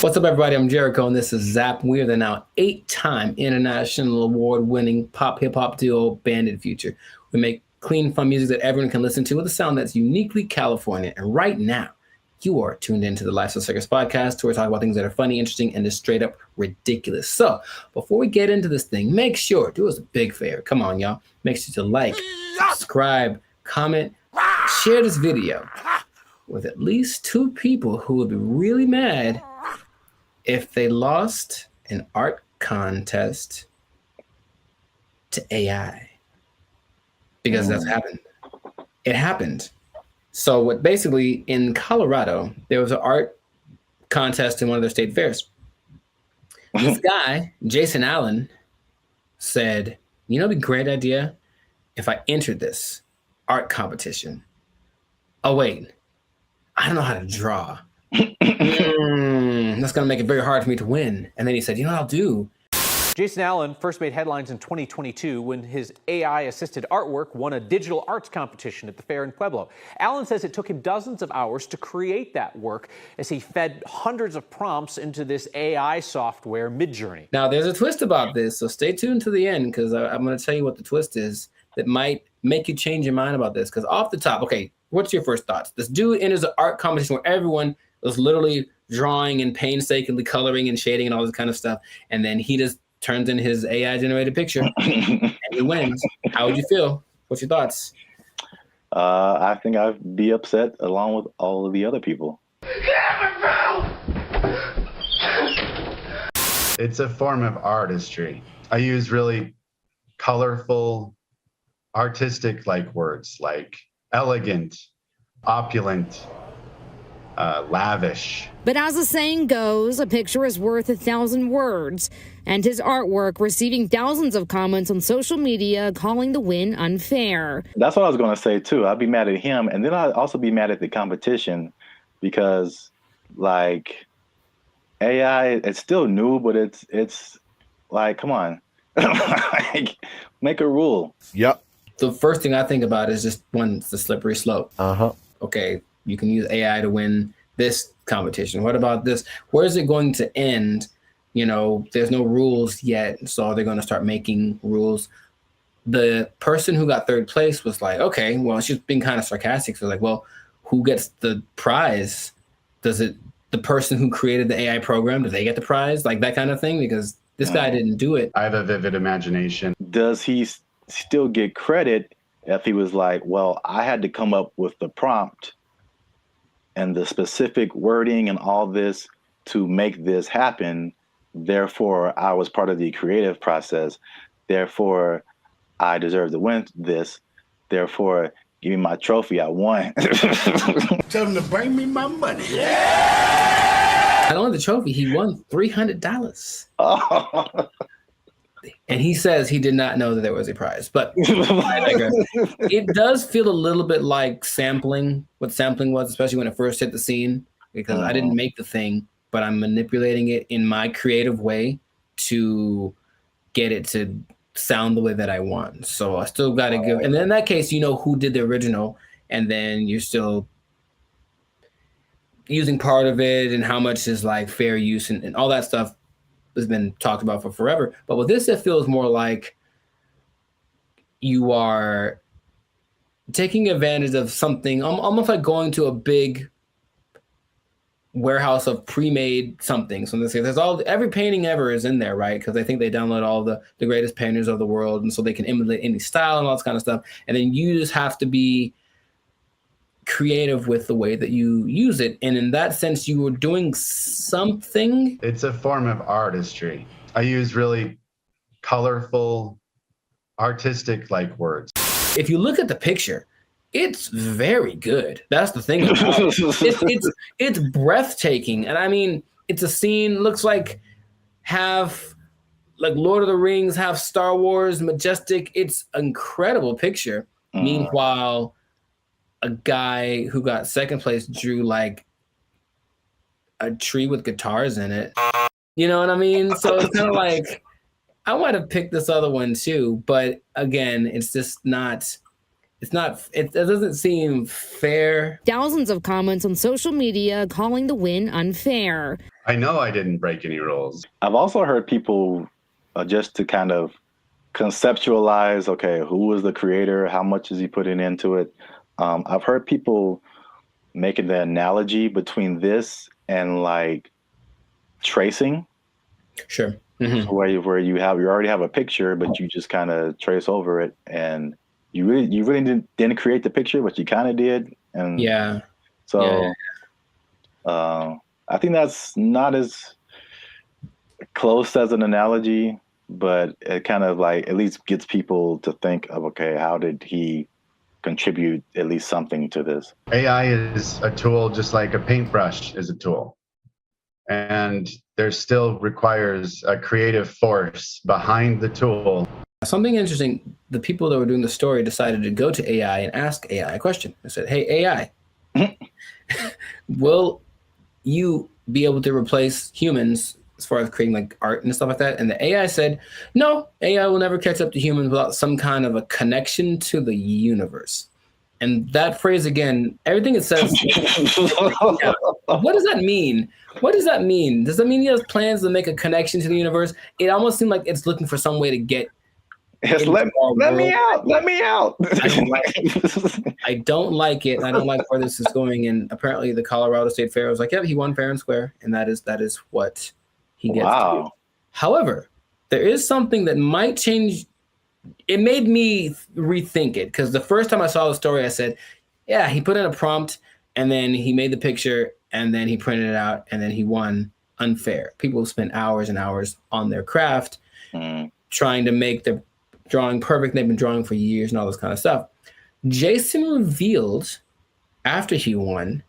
What's up, everybody? I'm Jericho, and this is Zap. We are the now 8-time international award-winning pop hip-hop duo Banded Future. We make clean, fun music that everyone can listen to with a sound that's uniquely California. And right now, you are tuned into the Life of Circus podcast, where we talk about things that are funny, interesting, and just straight up ridiculous. So before we get into this thing, make sure, do us a big favor. Come on, y'all. Make sure to like, subscribe, comment, share this video with at least 2 people who would be really mad if they lost an art contest to AI. Because that's happened. It happened. So what basically in Colorado, there was an art contest in one of their state fairs. This guy, Jason Allen, said, you know, it'd be a great idea if I entered this art competition. Oh, wait, I don't know how to draw. That's going to make it very hard for me to win. And then he said, you know what I'll do? Jason Allen first made headlines in 2022 when his AI-assisted artwork won a digital arts competition at the fair in Pueblo. Allen says it took him dozens of hours to create that work as he fed hundreds of prompts into this AI software, Midjourney. Now, there's a twist about this, so stay tuned to the end, because I'm going to tell you what the twist is that might make you change your mind about this. Because off the top, okay, what's your first thoughts? This dude enters an art competition where everyone was literally drawing and painstakingly coloring and shading and all this kind of stuff, and then he just turns in his AI-generated picture and he wins. How would you feel? What's your thoughts? I think I'd be upset along with all of the other people. It's a form of artistry. I use really colorful, artistic words like elegant, opulent, lavish. But as the saying goes, a picture is worth 1,000 words, and his artwork receiving thousands of comments on social media calling the win unfair. That's what I was going to say too. I'd be mad at him, and then I'd also be mad at the competition because, AI, it's still new, but it's like, come on, make a rule. Yep. The first thing I think about is just it's the slippery slope. Okay, you can use AI to win this competition. What about this? Where is it going to end? You know, there's no rules yet, so they're going to start making rules. The person who got third place was like, okay, well, she's being kind of sarcastic. So like, well, who gets the prize? The person who created the AI program, do they get the prize? Like that kind of thing? Because this guy didn't do it. I have a vivid imagination. Does he still get credit if he was like, well, I had to come up with the prompt and the specific wording and all this to make this happen? Therefore, I was part of the creative process. Therefore, I deserve to win this. Therefore, give me my trophy. I won. Tell him to bring me my money. Not only the trophy, he won $300. And he says he did not know that there was a prize, but I digress. It does feel a little bit like sampling, what sampling was, especially when it first hit the scene, because I didn't make the thing, but I'm manipulating it in my creative way to get it to sound the way that I want. So I still got to give, and then in that case, you know who did the original, and then you're still using part of it and how much is like fair use and all that stuff has been talked about for forever. But with this, it feels more like you are taking advantage of something, almost like going to a big warehouse of pre-made something. So there's every painting ever is in there, right? Because I think they download all the greatest painters of the world, and so they can emulate any style and all this kind of stuff. And then you just have to be creative with the way that you use it. And in that sense, you were doing something. It's a form of artistry. I use really colorful, artistic like words. If you look at the picture, it's very good. That's the thing. It's breathtaking. And I mean, it's a scene, looks like half like Lord of the Rings, half Star Wars, majestic. It's an incredible picture. Meanwhile, a guy who got second place drew like a tree with guitars in it. You know what I mean? So it's kind of like, I might have picked this other one too, but again, it's just not, it doesn't seem fair. Thousands of comments on social media calling the win unfair. I know I didn't break any rules. I've also heard people just to kind of conceptualize, okay, who was the creator? How much is he putting into it? I've heard people making the analogy between this and like tracing. Sure. Mm-hmm. Where you already have a picture, but you just kind of trace over it, and you really didn't create the picture, but you kind of did. And so I think that's not as close as an analogy, but it kind of like at least gets people to think of, okay, how did he contribute at least something to this? AI is a tool just like a paintbrush is a tool. And there still requires a creative force behind the tool. Something interesting, the people that were doing the story decided to go to AI and ask AI a question. I said, hey, AI, will you be able to replace humans as far as creating like art and stuff like that? And the AI said, no, AI will never catch up to humans without some kind of a connection to the universe. And that phrase again, everything it says, what does that mean? What does that mean? Does that mean he has plans to make a connection to the universe? It almost seemed like it's looking for some way to get. Yes, let me out. Let me out. I don't like it. I don't like where this is going. And apparently the Colorado State Fair was like, yep, he won fair and square. And that is what he gets to do. However, there is something that might change. It made me rethink it, because the first time I saw the story, I said, yeah, he put in a prompt and then he made the picture and then he printed it out and then he won unfair. People spend hours and hours on their craft trying to make the drawing perfect. They've been drawing for years and all this kind of stuff. Jason revealed after he won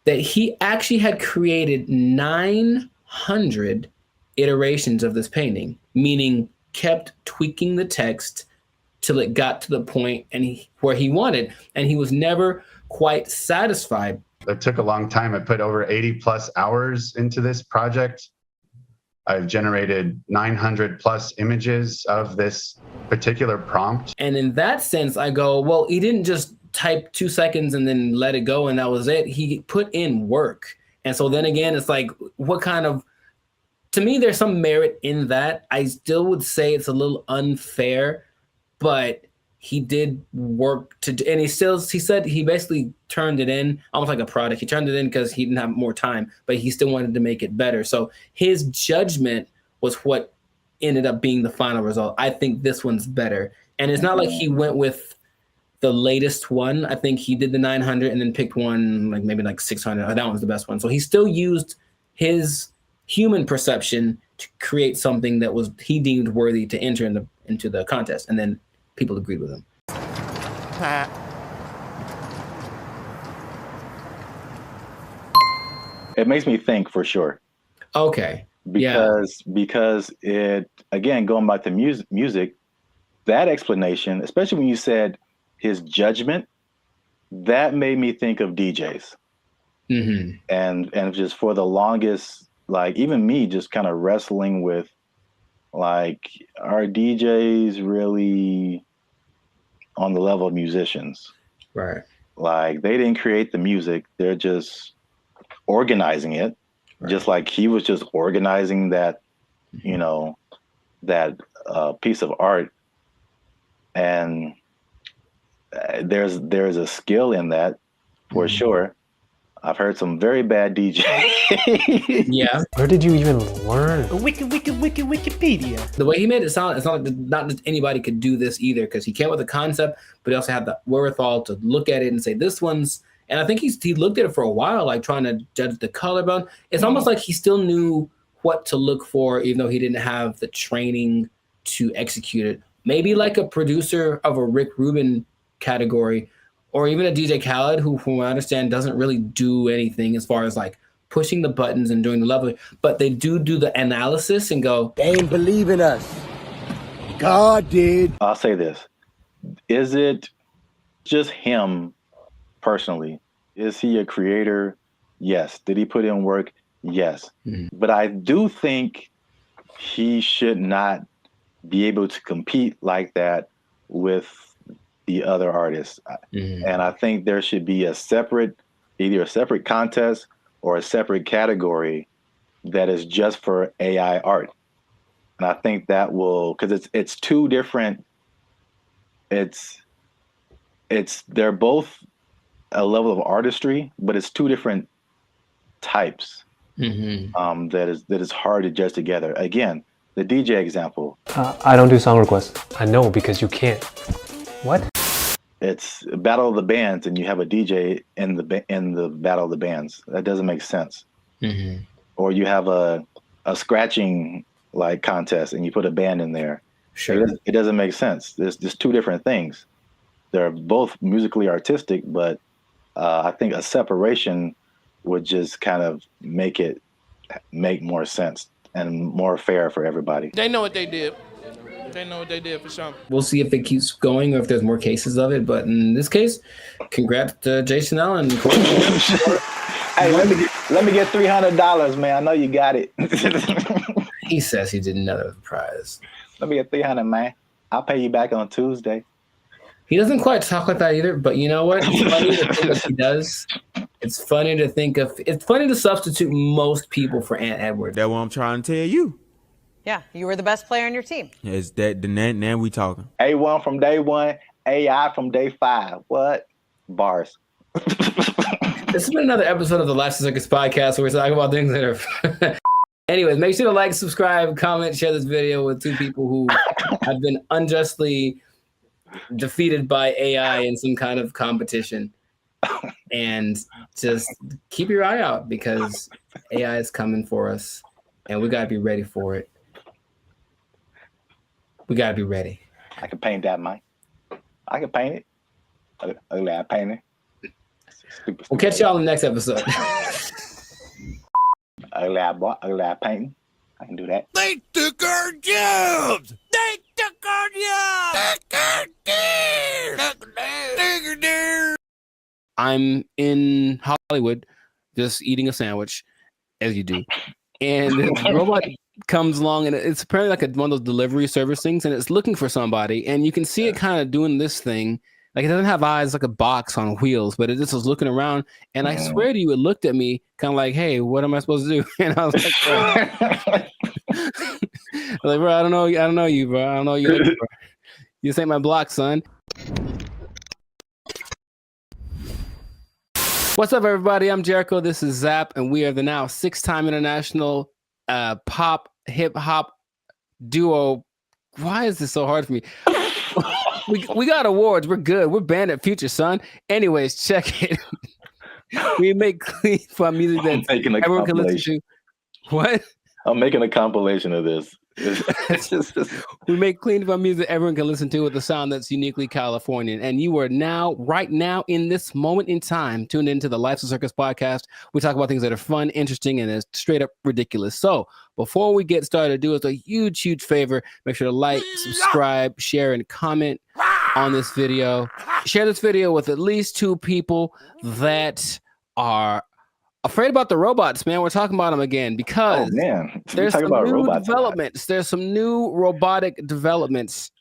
that he actually had created 900 iterations of this painting, meaning kept tweaking the text till it got to the point where he wanted, and he was never quite satisfied. It took a long time. I put over 80 plus hours into this project. I've generated 900 plus images of this particular prompt. And in that sense, I go, well, he didn't just type 2 seconds and then let it go and that was it. He put in work. And so then again, it's like, what kind of, to me, there's some merit in that. I still would say it's a little unfair, but he did work and he said he basically turned it in almost like a product. He turned it in because he didn't have more time, but he still wanted to make it better. So his judgment was what ended up being the final result. I think this one's better. And it's not like he went with the latest one. I think he did the 900 and then picked one like maybe like 600. That one's the best one. So he still used his human perception to create something that was he deemed worthy to enter into the contest. And then people agreed with him. It makes me think for sure. Okay. because it, again, going back to music, that explanation, especially when you said his judgment, that made me think of DJs. Mm-hmm. And just for the longest, like even me just kind of wrestling with, like, are DJs really on the level of musicians? Right. Like, they didn't create the music, they're just organizing it. Right. Just like he was just organizing that, you know, that piece of art. And there's a skill in that for sure. I've heard some very bad DJs. Yeah. Where did you even learn? Wikipedia. The way he made it sound, it's not like not just anybody could do this either, because he came with a concept, but he also had the wherewithal to look at it and say, this one's, and I think he looked at it for a while, like trying to judge the color bone. It's almost like he still knew what to look for, even though he didn't have the training to execute it. Maybe like a producer of a Rick Rubin category, or even a DJ Khaled, who, from what I understand, doesn't really do anything as far as like pushing the buttons and doing the level, but they do the analysis and go, they ain't believe in us. God did. I'll say this. Is it just him personally? Is he a creator? Yes. Did he put in work? Yes. Mm-hmm. But I do think he should not be able to compete like that with the other artists. Mm-hmm. And I think there should be either a separate contest or a separate category that is just for AI art. And I think that will, because it's two different, they're both a level of artistry, but it's two different types. Mm-hmm. That is hard to judge together. Again, the DJ example. I don't do song requests. I know, because you can't. What? It's a battle of the bands, and you have a DJ in the battle of the bands. That doesn't make sense. Mm-hmm. Or you have a scratching like contest, and you put a band in there. Sure, it doesn't make sense. There's two different things. They're both musically artistic, but I think a separation would just kind of make more sense and more fair for everybody. They know what they did. They know what they did for sure. We'll see if it keeps going or if there's more cases of it. But in this case, congrats to Jason Allen. Hey, let me get $300, man. I know you got it. He says he didn't know there was a prize. Let me get $300, man. I'll pay you back on Tuesday. He doesn't quite talk like that either, but you know what? It's funny to think of he does. It's funny to substitute most people for Ant Edwards. That's what I'm trying to tell you. Yeah, you were the best player on your team. Is that now we talking? A1 from day one, AI from day 5. What? Bars. This has been another episode of the Last Circus podcast where we're talking about things that are... Anyways, make sure to like, subscribe, comment, share this video with two people who have been unjustly defeated by AI in some kind of competition. And just keep your eye out, because AI is coming for us and we got to be ready for it. We got to be ready. I can paint that, Mike. I can paint it. Ugly, I paint it. Stupid. We'll catch y'all in the next episode. Ugly, I painting. I can do that. They took our jobs. They took our jobs. I'm in Hollywood just eating a sandwich, as you do. And the robot comes along, and it's apparently like one of those delivery service things, and it's looking for somebody. And you can see it kind of doing this thing. Like, it doesn't have eyes, like a box on wheels, but it just was looking around. And I swear to you, it looked at me kind of like, hey, what am I supposed to do? And I was like, bro, I don't know you, bro. I don't know you, bro. This ain't my block, son. What's up, everybody? I'm Jericho. This is Zap, and we are the now 6-time international pop hip hop duo. Why is this so hard for me? We got awards. We're good. We're banned at Future, son. Anyways, check it. We make clean fun music that everyone can listen to. What? I'm making a compilation of this. We make clean fun music everyone can listen to with a sound that's uniquely Californian. And you are now, right now, in this moment in time, tuned into the Life's a Circus podcast. We talk about things that are fun, interesting, and straight up ridiculous. So before we get started, do us a huge, huge favor. Make sure to like, subscribe, share, and comment on this video. Share this video with at least 2 people that are afraid about the robots, man. We're talking about them again because there's some new developments. There's some new robotic developments.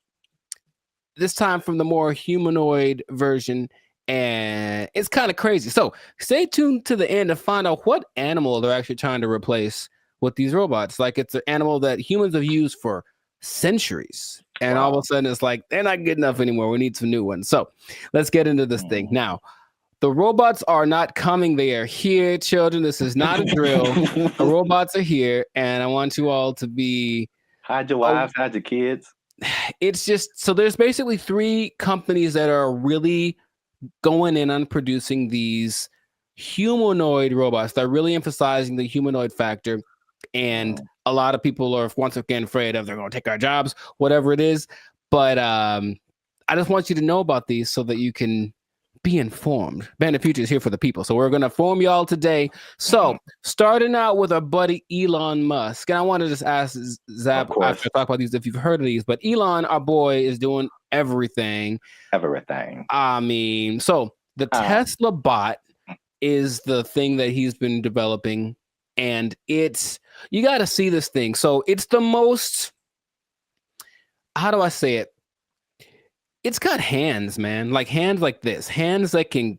This time from the more humanoid version, and it's kind of crazy. So stay tuned to the end to find out what animal they're actually trying to replace with these robots. Like it's an animal that humans have used for centuries, and all of a sudden it's like they're not good enough anymore. We need some new ones. So let's get into this thing now. The robots are not coming. They are here, children. This is not a drill. The robots are here, and I want you all to be... Hide your wives, hide your kids. It's just... So there's basically 3 companies that are really going in on producing these humanoid robots. They're really emphasizing the humanoid factor, and a lot of people are once again afraid of they're going to take our jobs, whatever it is. But I just want you to know about these so that you can be informed. Bandit Future is here for the people, so we're going to inform y'all today. So starting out with our buddy Elon Musk, and I want to just ask Zap after I talk about these if you've heard of these, but Elon, our boy, is doing everything. I mean, so the Tesla bot is the thing that he's been developing, and it's, you got to see this thing. So it's the most, how do I say it? It's got hands, man, like hands like this, hands that can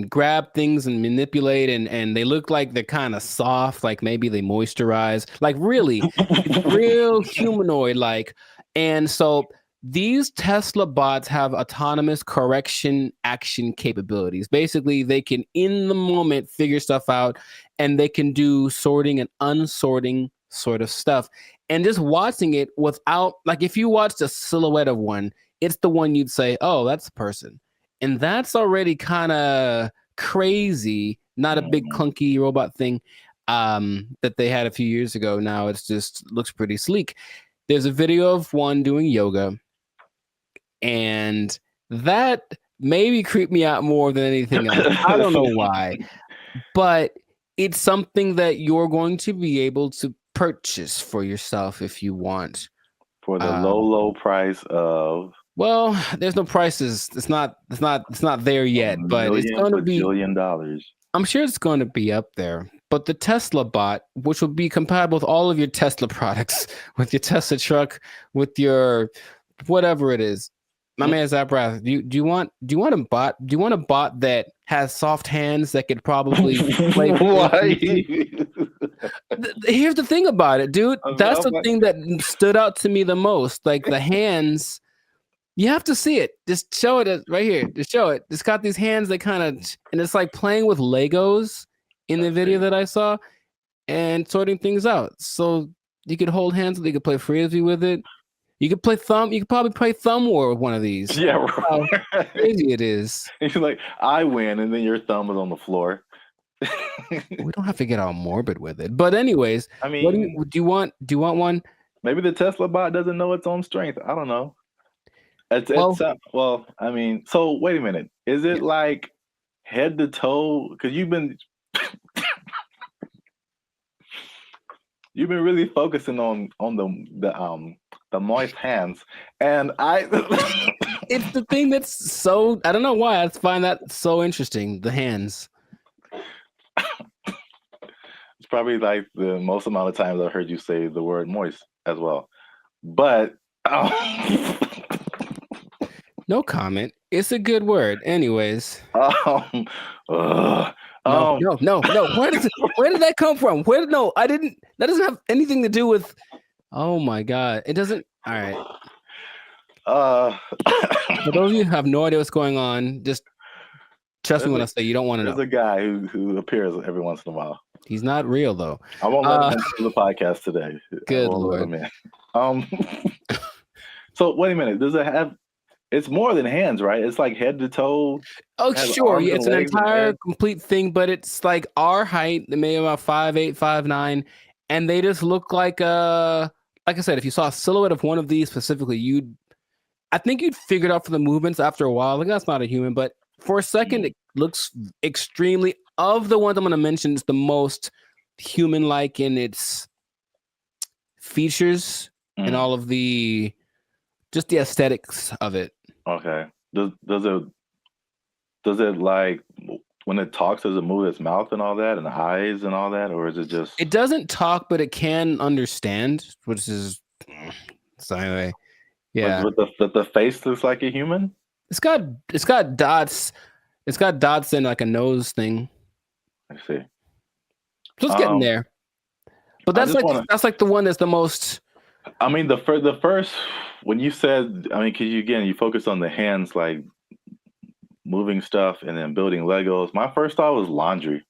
grab things and manipulate, and they look like they're kind of soft, like maybe they moisturize, like really, it's real humanoid like. And so these Tesla bots have autonomous correction action capabilities. Basically, they can in the moment figure stuff out, and they can do sorting and unsorting sort of stuff. And just watching it without, like if you watched a silhouette of one, it's the one you'd say, oh, that's a person. And that's already kind of crazy, not a big clunky robot thing that they had a few years ago. Now it's just looks pretty sleek. There's a video of one doing yoga, and that maybe creeped me out more than anything else. I don't know why, but it's something that you're going to be able to purchase for yourself if you want. For the low price of... Well, there's no prices. It's not there yet, but it's going to be $1 billion. I'm sure it's going to be up there. But the Tesla bot, which will be compatible with all of your Tesla products, with your Tesla truck, with your whatever it is. My man Zaprath, do you want a bot? Do you want a bot that has soft hands that could probably play? Here's the thing about it, dude. That's the thing that stood out to me the most. Like the hands. You have to see it. Just show it right here. Just show it. It's got these hands that kind of, and it's like playing with Legos in the video that I saw and sorting things out. So you could hold hands, you could play frisbee with it. You could play thumb. You could probably play thumb war with one of these. Yeah, right. How crazy it is. You're like, I win, and then your thumb is on the floor. We don't have to get all morbid with it. But anyways, I mean, what do you want? Do you want one? Maybe the Tesla bot doesn't know its own strength. I don't know. Well, I mean, so wait a minute. Is it like head to toe? Because you've been really focusing on the moist hands, and it's the thing that's so, I don't know why I find that so interesting. The hands. It's probably like the most amount of times I've heard you say the word moist as well, but. No comment. It's a good word. Anyways. No. Where did that come from? I didn't. That doesn't have anything to do with. Oh my God. It doesn't. All right. For those of you who have no idea what's going on, just trust me when I say you don't want to know. There's a guy who appears every once in a while. He's not real though. I won't let him into the podcast today. Good Lord. So wait a minute. Does it have? It's more than hands, right? It's like head to toe. Oh, sure. Yeah, it's an entire complete thing, but it's like our height, maybe about 5'8", 5'9", and they just look like like I said, if you saw a silhouette of one of these specifically, I think you'd figure it out for the movements after a while. Like, that's not a human, but for a second, it looks extremely, of the ones I'm going to mention, it's the most human-like in its features and all of the aesthetics of it. Okay. Does it like when it talks, does it move its mouth and all that and the eyes and all that, or is it just? It doesn't talk, but it can understand, which is so anyway. Yeah, but the face looks like a human. It's got dots. It's got dots and like a nose thing. I see. So it's getting there. But that's like the one that's the most. I mean, the first when you said, I mean, because you focus on the hands, like moving stuff and then building Legos. My first thought was laundry.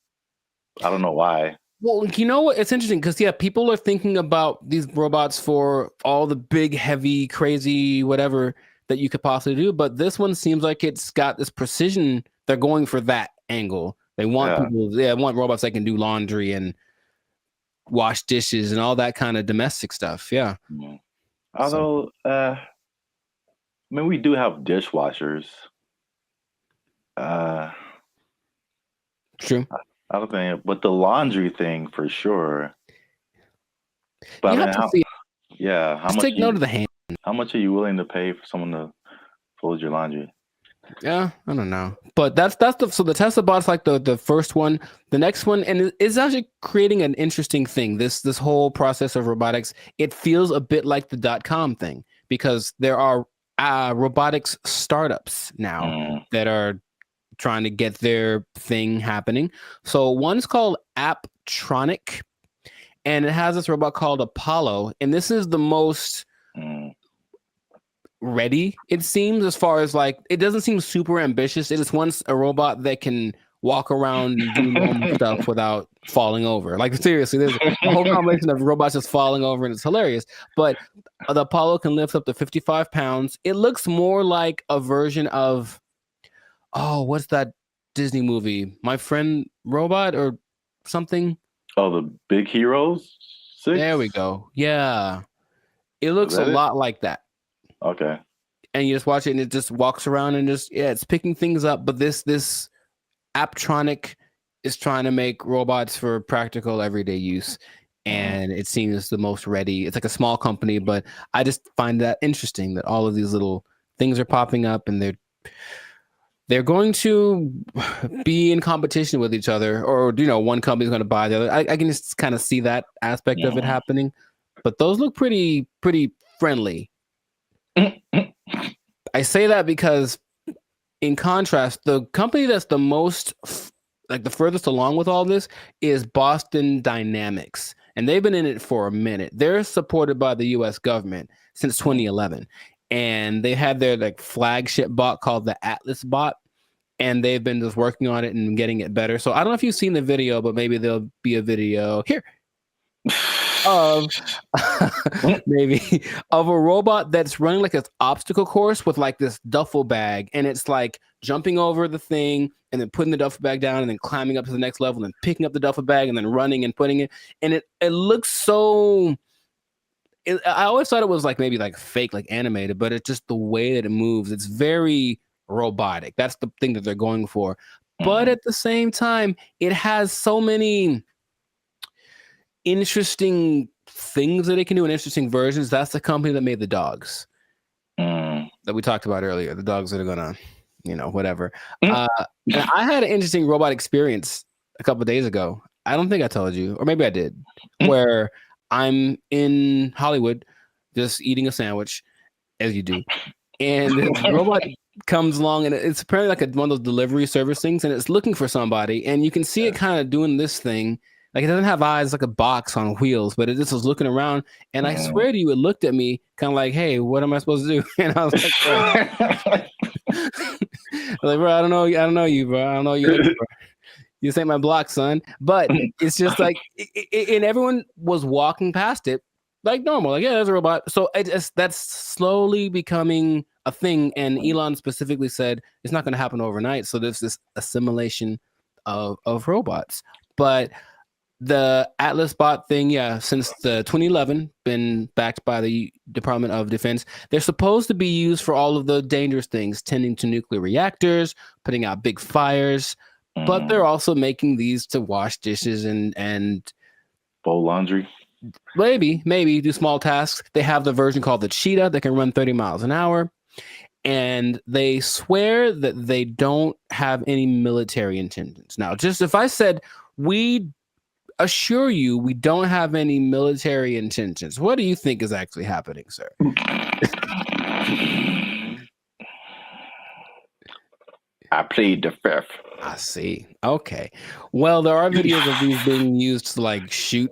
I don't know why. Well, you know what? It's interesting because people are thinking about these robots for all the big, heavy, crazy, whatever that you could possibly do. But this one seems like it's got this precision. They're going for that angle. They want people. They want robots that can do laundry and wash dishes and all that kind of domestic stuff. Yeah. Although, I mean, we do have dishwashers. True. I don't think, but the laundry thing for sure. But you I mean, have to see. How Just much? take note of the hand. How much are you willing to pay for someone to fold your laundry? Yeah, I don't know, but that's the Tesla bot's like the first one. The next one, and it's actually creating an interesting thing. This whole process of robotics, it feels a bit like the .com thing because there are robotics startups now that are trying to get their thing happening. So one's called Apptronic, and it has this robot called Apollo, and this is the most ready, it seems, as far as like, it doesn't seem super ambitious. It is once a robot that can walk around and do normal stuff without falling over. Like, seriously, there's a whole combination of robots just falling over, and it's hilarious. But the Apollo can lift up to 55 pounds. It looks more like a version of, what's that Disney movie? My Friend Robot or something? Oh, the Big Heroes 6? There we go. Yeah. It looks a lot like that. Okay. And you just watch it and it just walks around and it's picking things up. But this Apptronic is trying to make robots for practical everyday use. And it seems the most ready. It's like a small company, but I just find that interesting that all of these little things are popping up and they're going to be in competition with each other, or one company's going to buy the other. I can just kind of see that aspect of it happening. But those look pretty friendly. I say that because, in contrast, the company that's the most, like the furthest along with all this, is Boston Dynamics, and they've been in it for a minute. They're supported by the U.S. government since 2011, and they had their like flagship bot called the Atlas bot, and they've been just working on it and getting it better. So I don't know if you've seen the video, but maybe there'll be a video here of maybe of a robot that's running like an obstacle course with like this duffel bag, and it's like jumping over the thing and then putting the duffel bag down and then climbing up to the next level and picking up the duffel bag and then running and putting it, and it looks so I always thought it was like maybe like fake, like animated, but it's just the way that it moves. It's very robotic. That's the thing that they're going for. But at the same time, it has so many interesting things that it can do and interesting versions. That's the company that made the dogs that we talked about earlier. The dogs that are gonna, whatever. And I had an interesting robot experience a couple of days ago. I don't think I told you, or maybe I did, where I'm in Hollywood just eating a sandwich, as you do, and this robot comes along, and it's apparently like one of those delivery service things, and it's looking for somebody, and you can see it kind of doing this thing. Like, it doesn't have eyes, like a box on wheels, but it just was looking around. And I swear to you, it looked at me kind of like, hey, what am I supposed to do? And I was like, I was like, bro, I don't know you, bro. I don't know you. Bro. This ain't my block, son. But it's just like, and everyone was walking past it like normal. Like, yeah, there's a robot. So that's slowly becoming a thing. And Elon specifically said it's not going to happen overnight. So there's this assimilation of robots. But The Atlas bot thing, yeah, since the 2011, been backed by the Department of Defense. They're supposed to be used for all of the dangerous things, tending to nuclear reactors, putting out big fires, but they're also making these to wash dishes and fold laundry. Maybe do small tasks. They have the version called the Cheetah that can run 30 miles an hour. And they swear that they don't have any military intentions. Now, just if I said, we assure you we don't have any military intentions, what do you think is actually happening, sir? I plead the fifth. I see. Okay. Well, there are videos of these being used to like shoot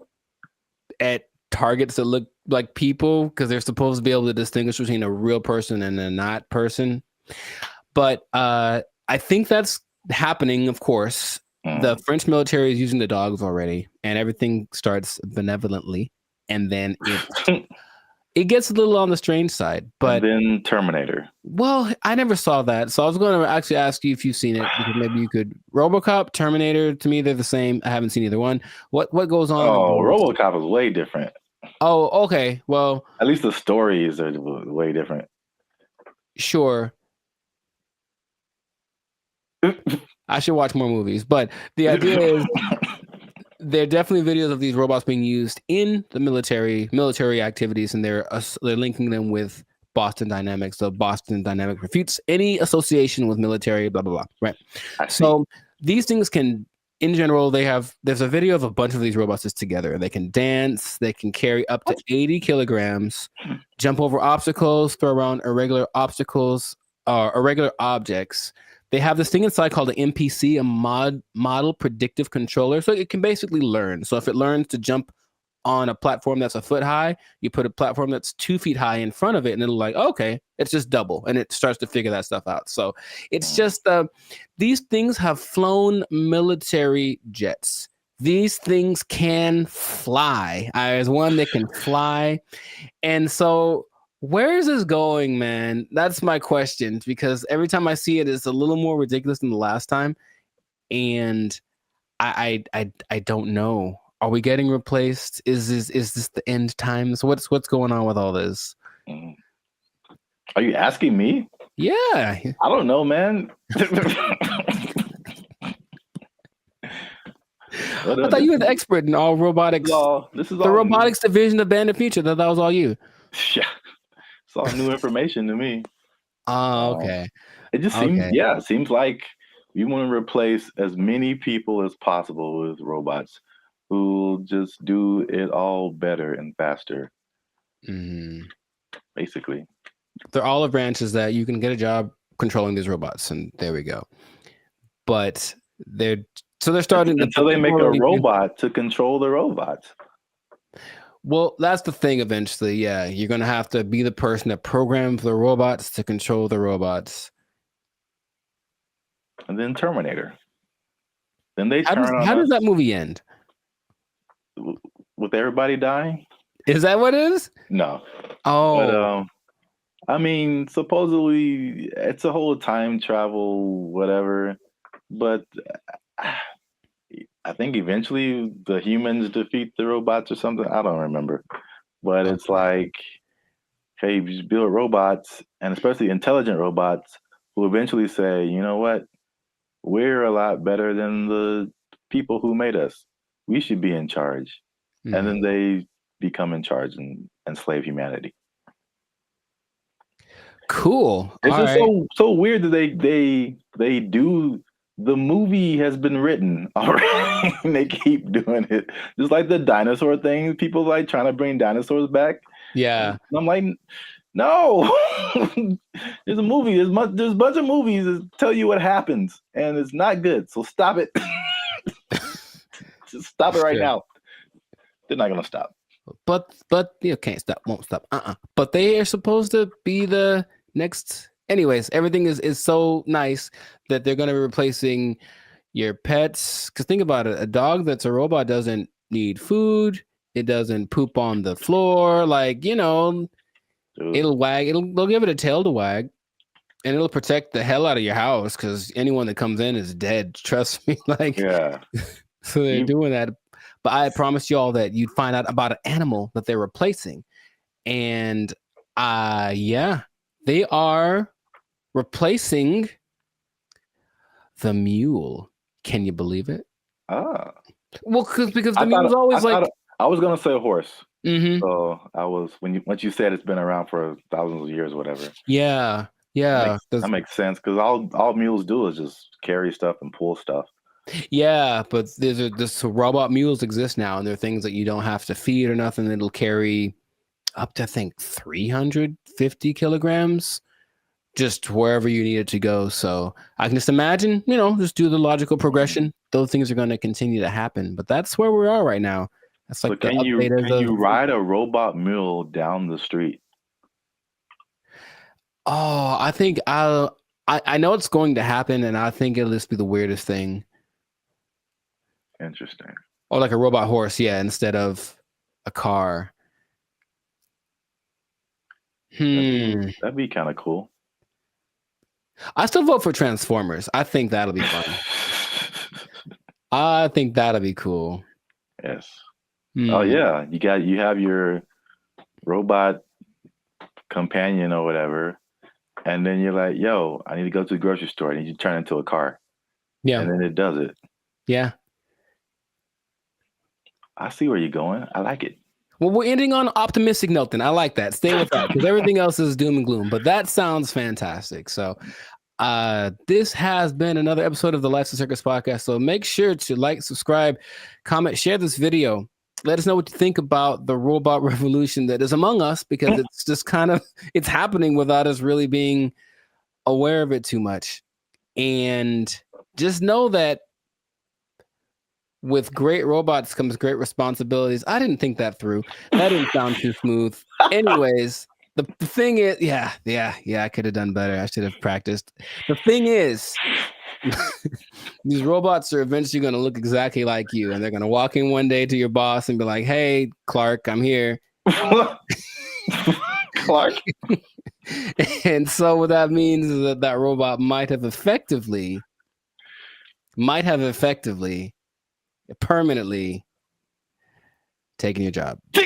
at targets that look like people because they're supposed to be able to distinguish between a real person and a not person. But I think that's happening, of course. The French military is using the dogs already, and everything starts benevolently, and then it gets a little on the strange side. But and then Terminator. Well, I never saw that, so I was going to actually ask you if you've seen it, because maybe you could. RoboCop, Terminator, to me they're the same. I haven't seen either one. What goes on? Oh, RoboCop is way different. Oh, okay. Well, at least the stories are way different. Sure. I should watch more movies, but the idea is there are definitely videos of these robots being used in the military activities, and they're linking them with Boston Dynamics. So Boston Dynamics refutes any association with military, blah, blah, blah. Right. So these things can, in general, there's a video of a bunch of these robots just together. They can dance, they can carry up to 80 kilograms, jump over obstacles, throw around irregular objects. They have this thing inside called an MPC, a model predictive controller. So it can basically learn. So if it learns to jump on a platform that's a foot high, you put a platform that's 2 feet high in front of it, and it'll like, okay, it's just double, and it starts to figure that stuff out. So it's just these things have flown military jets. These things can fly. There's one that can fly, and so where is this going, man? That's my question, because every time I see it, it's a little more ridiculous than the last time, and I don't know. Are we getting replaced? Is this the end times? What's going on with all this? Are you asking me? Yeah. I don't know, man. I thought you were the expert in all robotics. This is the all robotics division of Band of Future. That was all you. Yeah. It's all new information to me. Oh, okay. It just seems like we want to replace as many people as possible with robots who just do it all better and faster. Basically. They're olive branches that you can get a job controlling these robots, and there we go. But they're starting until they make a robot to control the robots. Well, that's the thing eventually. Yeah, you're going to have to be the person that programs the robots to control the robots. And then Terminator. Then they How does that movie end? With everybody dying? Is that what it is? No. Oh. But, I mean, supposedly it's a whole time travel, whatever. But I think eventually the humans defeat the robots or something. I don't remember. But it's like, hey, you just build robots, and especially intelligent robots, who eventually say, you know what? We're a lot better than the people who made us. We should be in charge. And then they become in charge and enslave humanity. Cool. It's just so weird that they do. The movie has been written already, and they keep doing it. Just like the dinosaur thing, people like trying to bring dinosaurs back. Yeah, and I'm like, no. There's a movie. There's a bunch of movies that tell you what happens, and it's not good. So stop it. Just stop it right now. They're not gonna stop. But you can't stop, won't stop. But they are supposed to be the next. Anyways, everything is so nice that they're gonna be replacing your pets. Because think about it, a dog that's a robot doesn't need food. It doesn't poop on the floor. Like, it'll wag. They'll give it a tail to wag, and it'll protect the hell out of your house. Because anyone that comes in is dead. Trust me. Like, yeah. So they're doing that. but I had promised y'all that you'd find out about an animal that they're replacing. And yeah, they are replacing the mule. Can you believe it? Ah. Well, because the mule's always I was gonna say a horse. Mm-hmm. So I was once you said it's been around for thousands of years, or whatever. Yeah. That makes sense because all mules do is just carry stuff and pull stuff. Yeah, but this robot mules exist now, and they're things that you don't have to feed or nothing. It'll carry up to, I think, 350 kilograms just wherever you need it to go. So I can just imagine, just do the logical progression. Those things are going to continue to happen. But that's where we are right now. That's like so can you ride a robot mule down the street? Oh, I think I know it's going to happen, and I think it'll just be the weirdest thing. Interesting. Or like a robot horse, yeah, instead of a car. That'd be kind of cool. I still vote for Transformers. I think that'll be fun. I think that'll be cool. Yes. Oh yeah, you have your robot companion or whatever, and then you're like, "Yo, I need to go to the grocery store," and you turn into a car. Yeah. And then it does it. Yeah. I see where you're going. I like it. Well, we're ending on an optimistic note then. I like that. Stay with that because everything else is doom and gloom. But that sounds fantastic. So this has been another episode of the Lights and Circus podcast. So make sure to like, subscribe, comment, share this video. Let us know what you think about the robot revolution that is among us, because it's just it's happening without us really being aware of it too much. And just know that with great robots comes great responsibilities. I didn't think that through. That didn't sound too smooth. Anyways, the thing is, yeah, I could have done better. I should have practiced. The thing is, these robots are eventually going to look exactly like you, and they're going to walk in one day to your boss and be like, "Hey, Clark, I'm here." Clark. And so what that means is that robot might have effectively permanently taking your job. I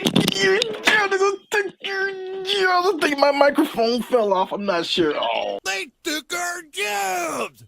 think my microphone fell off. I'm not sure. Oh. They took our jobs.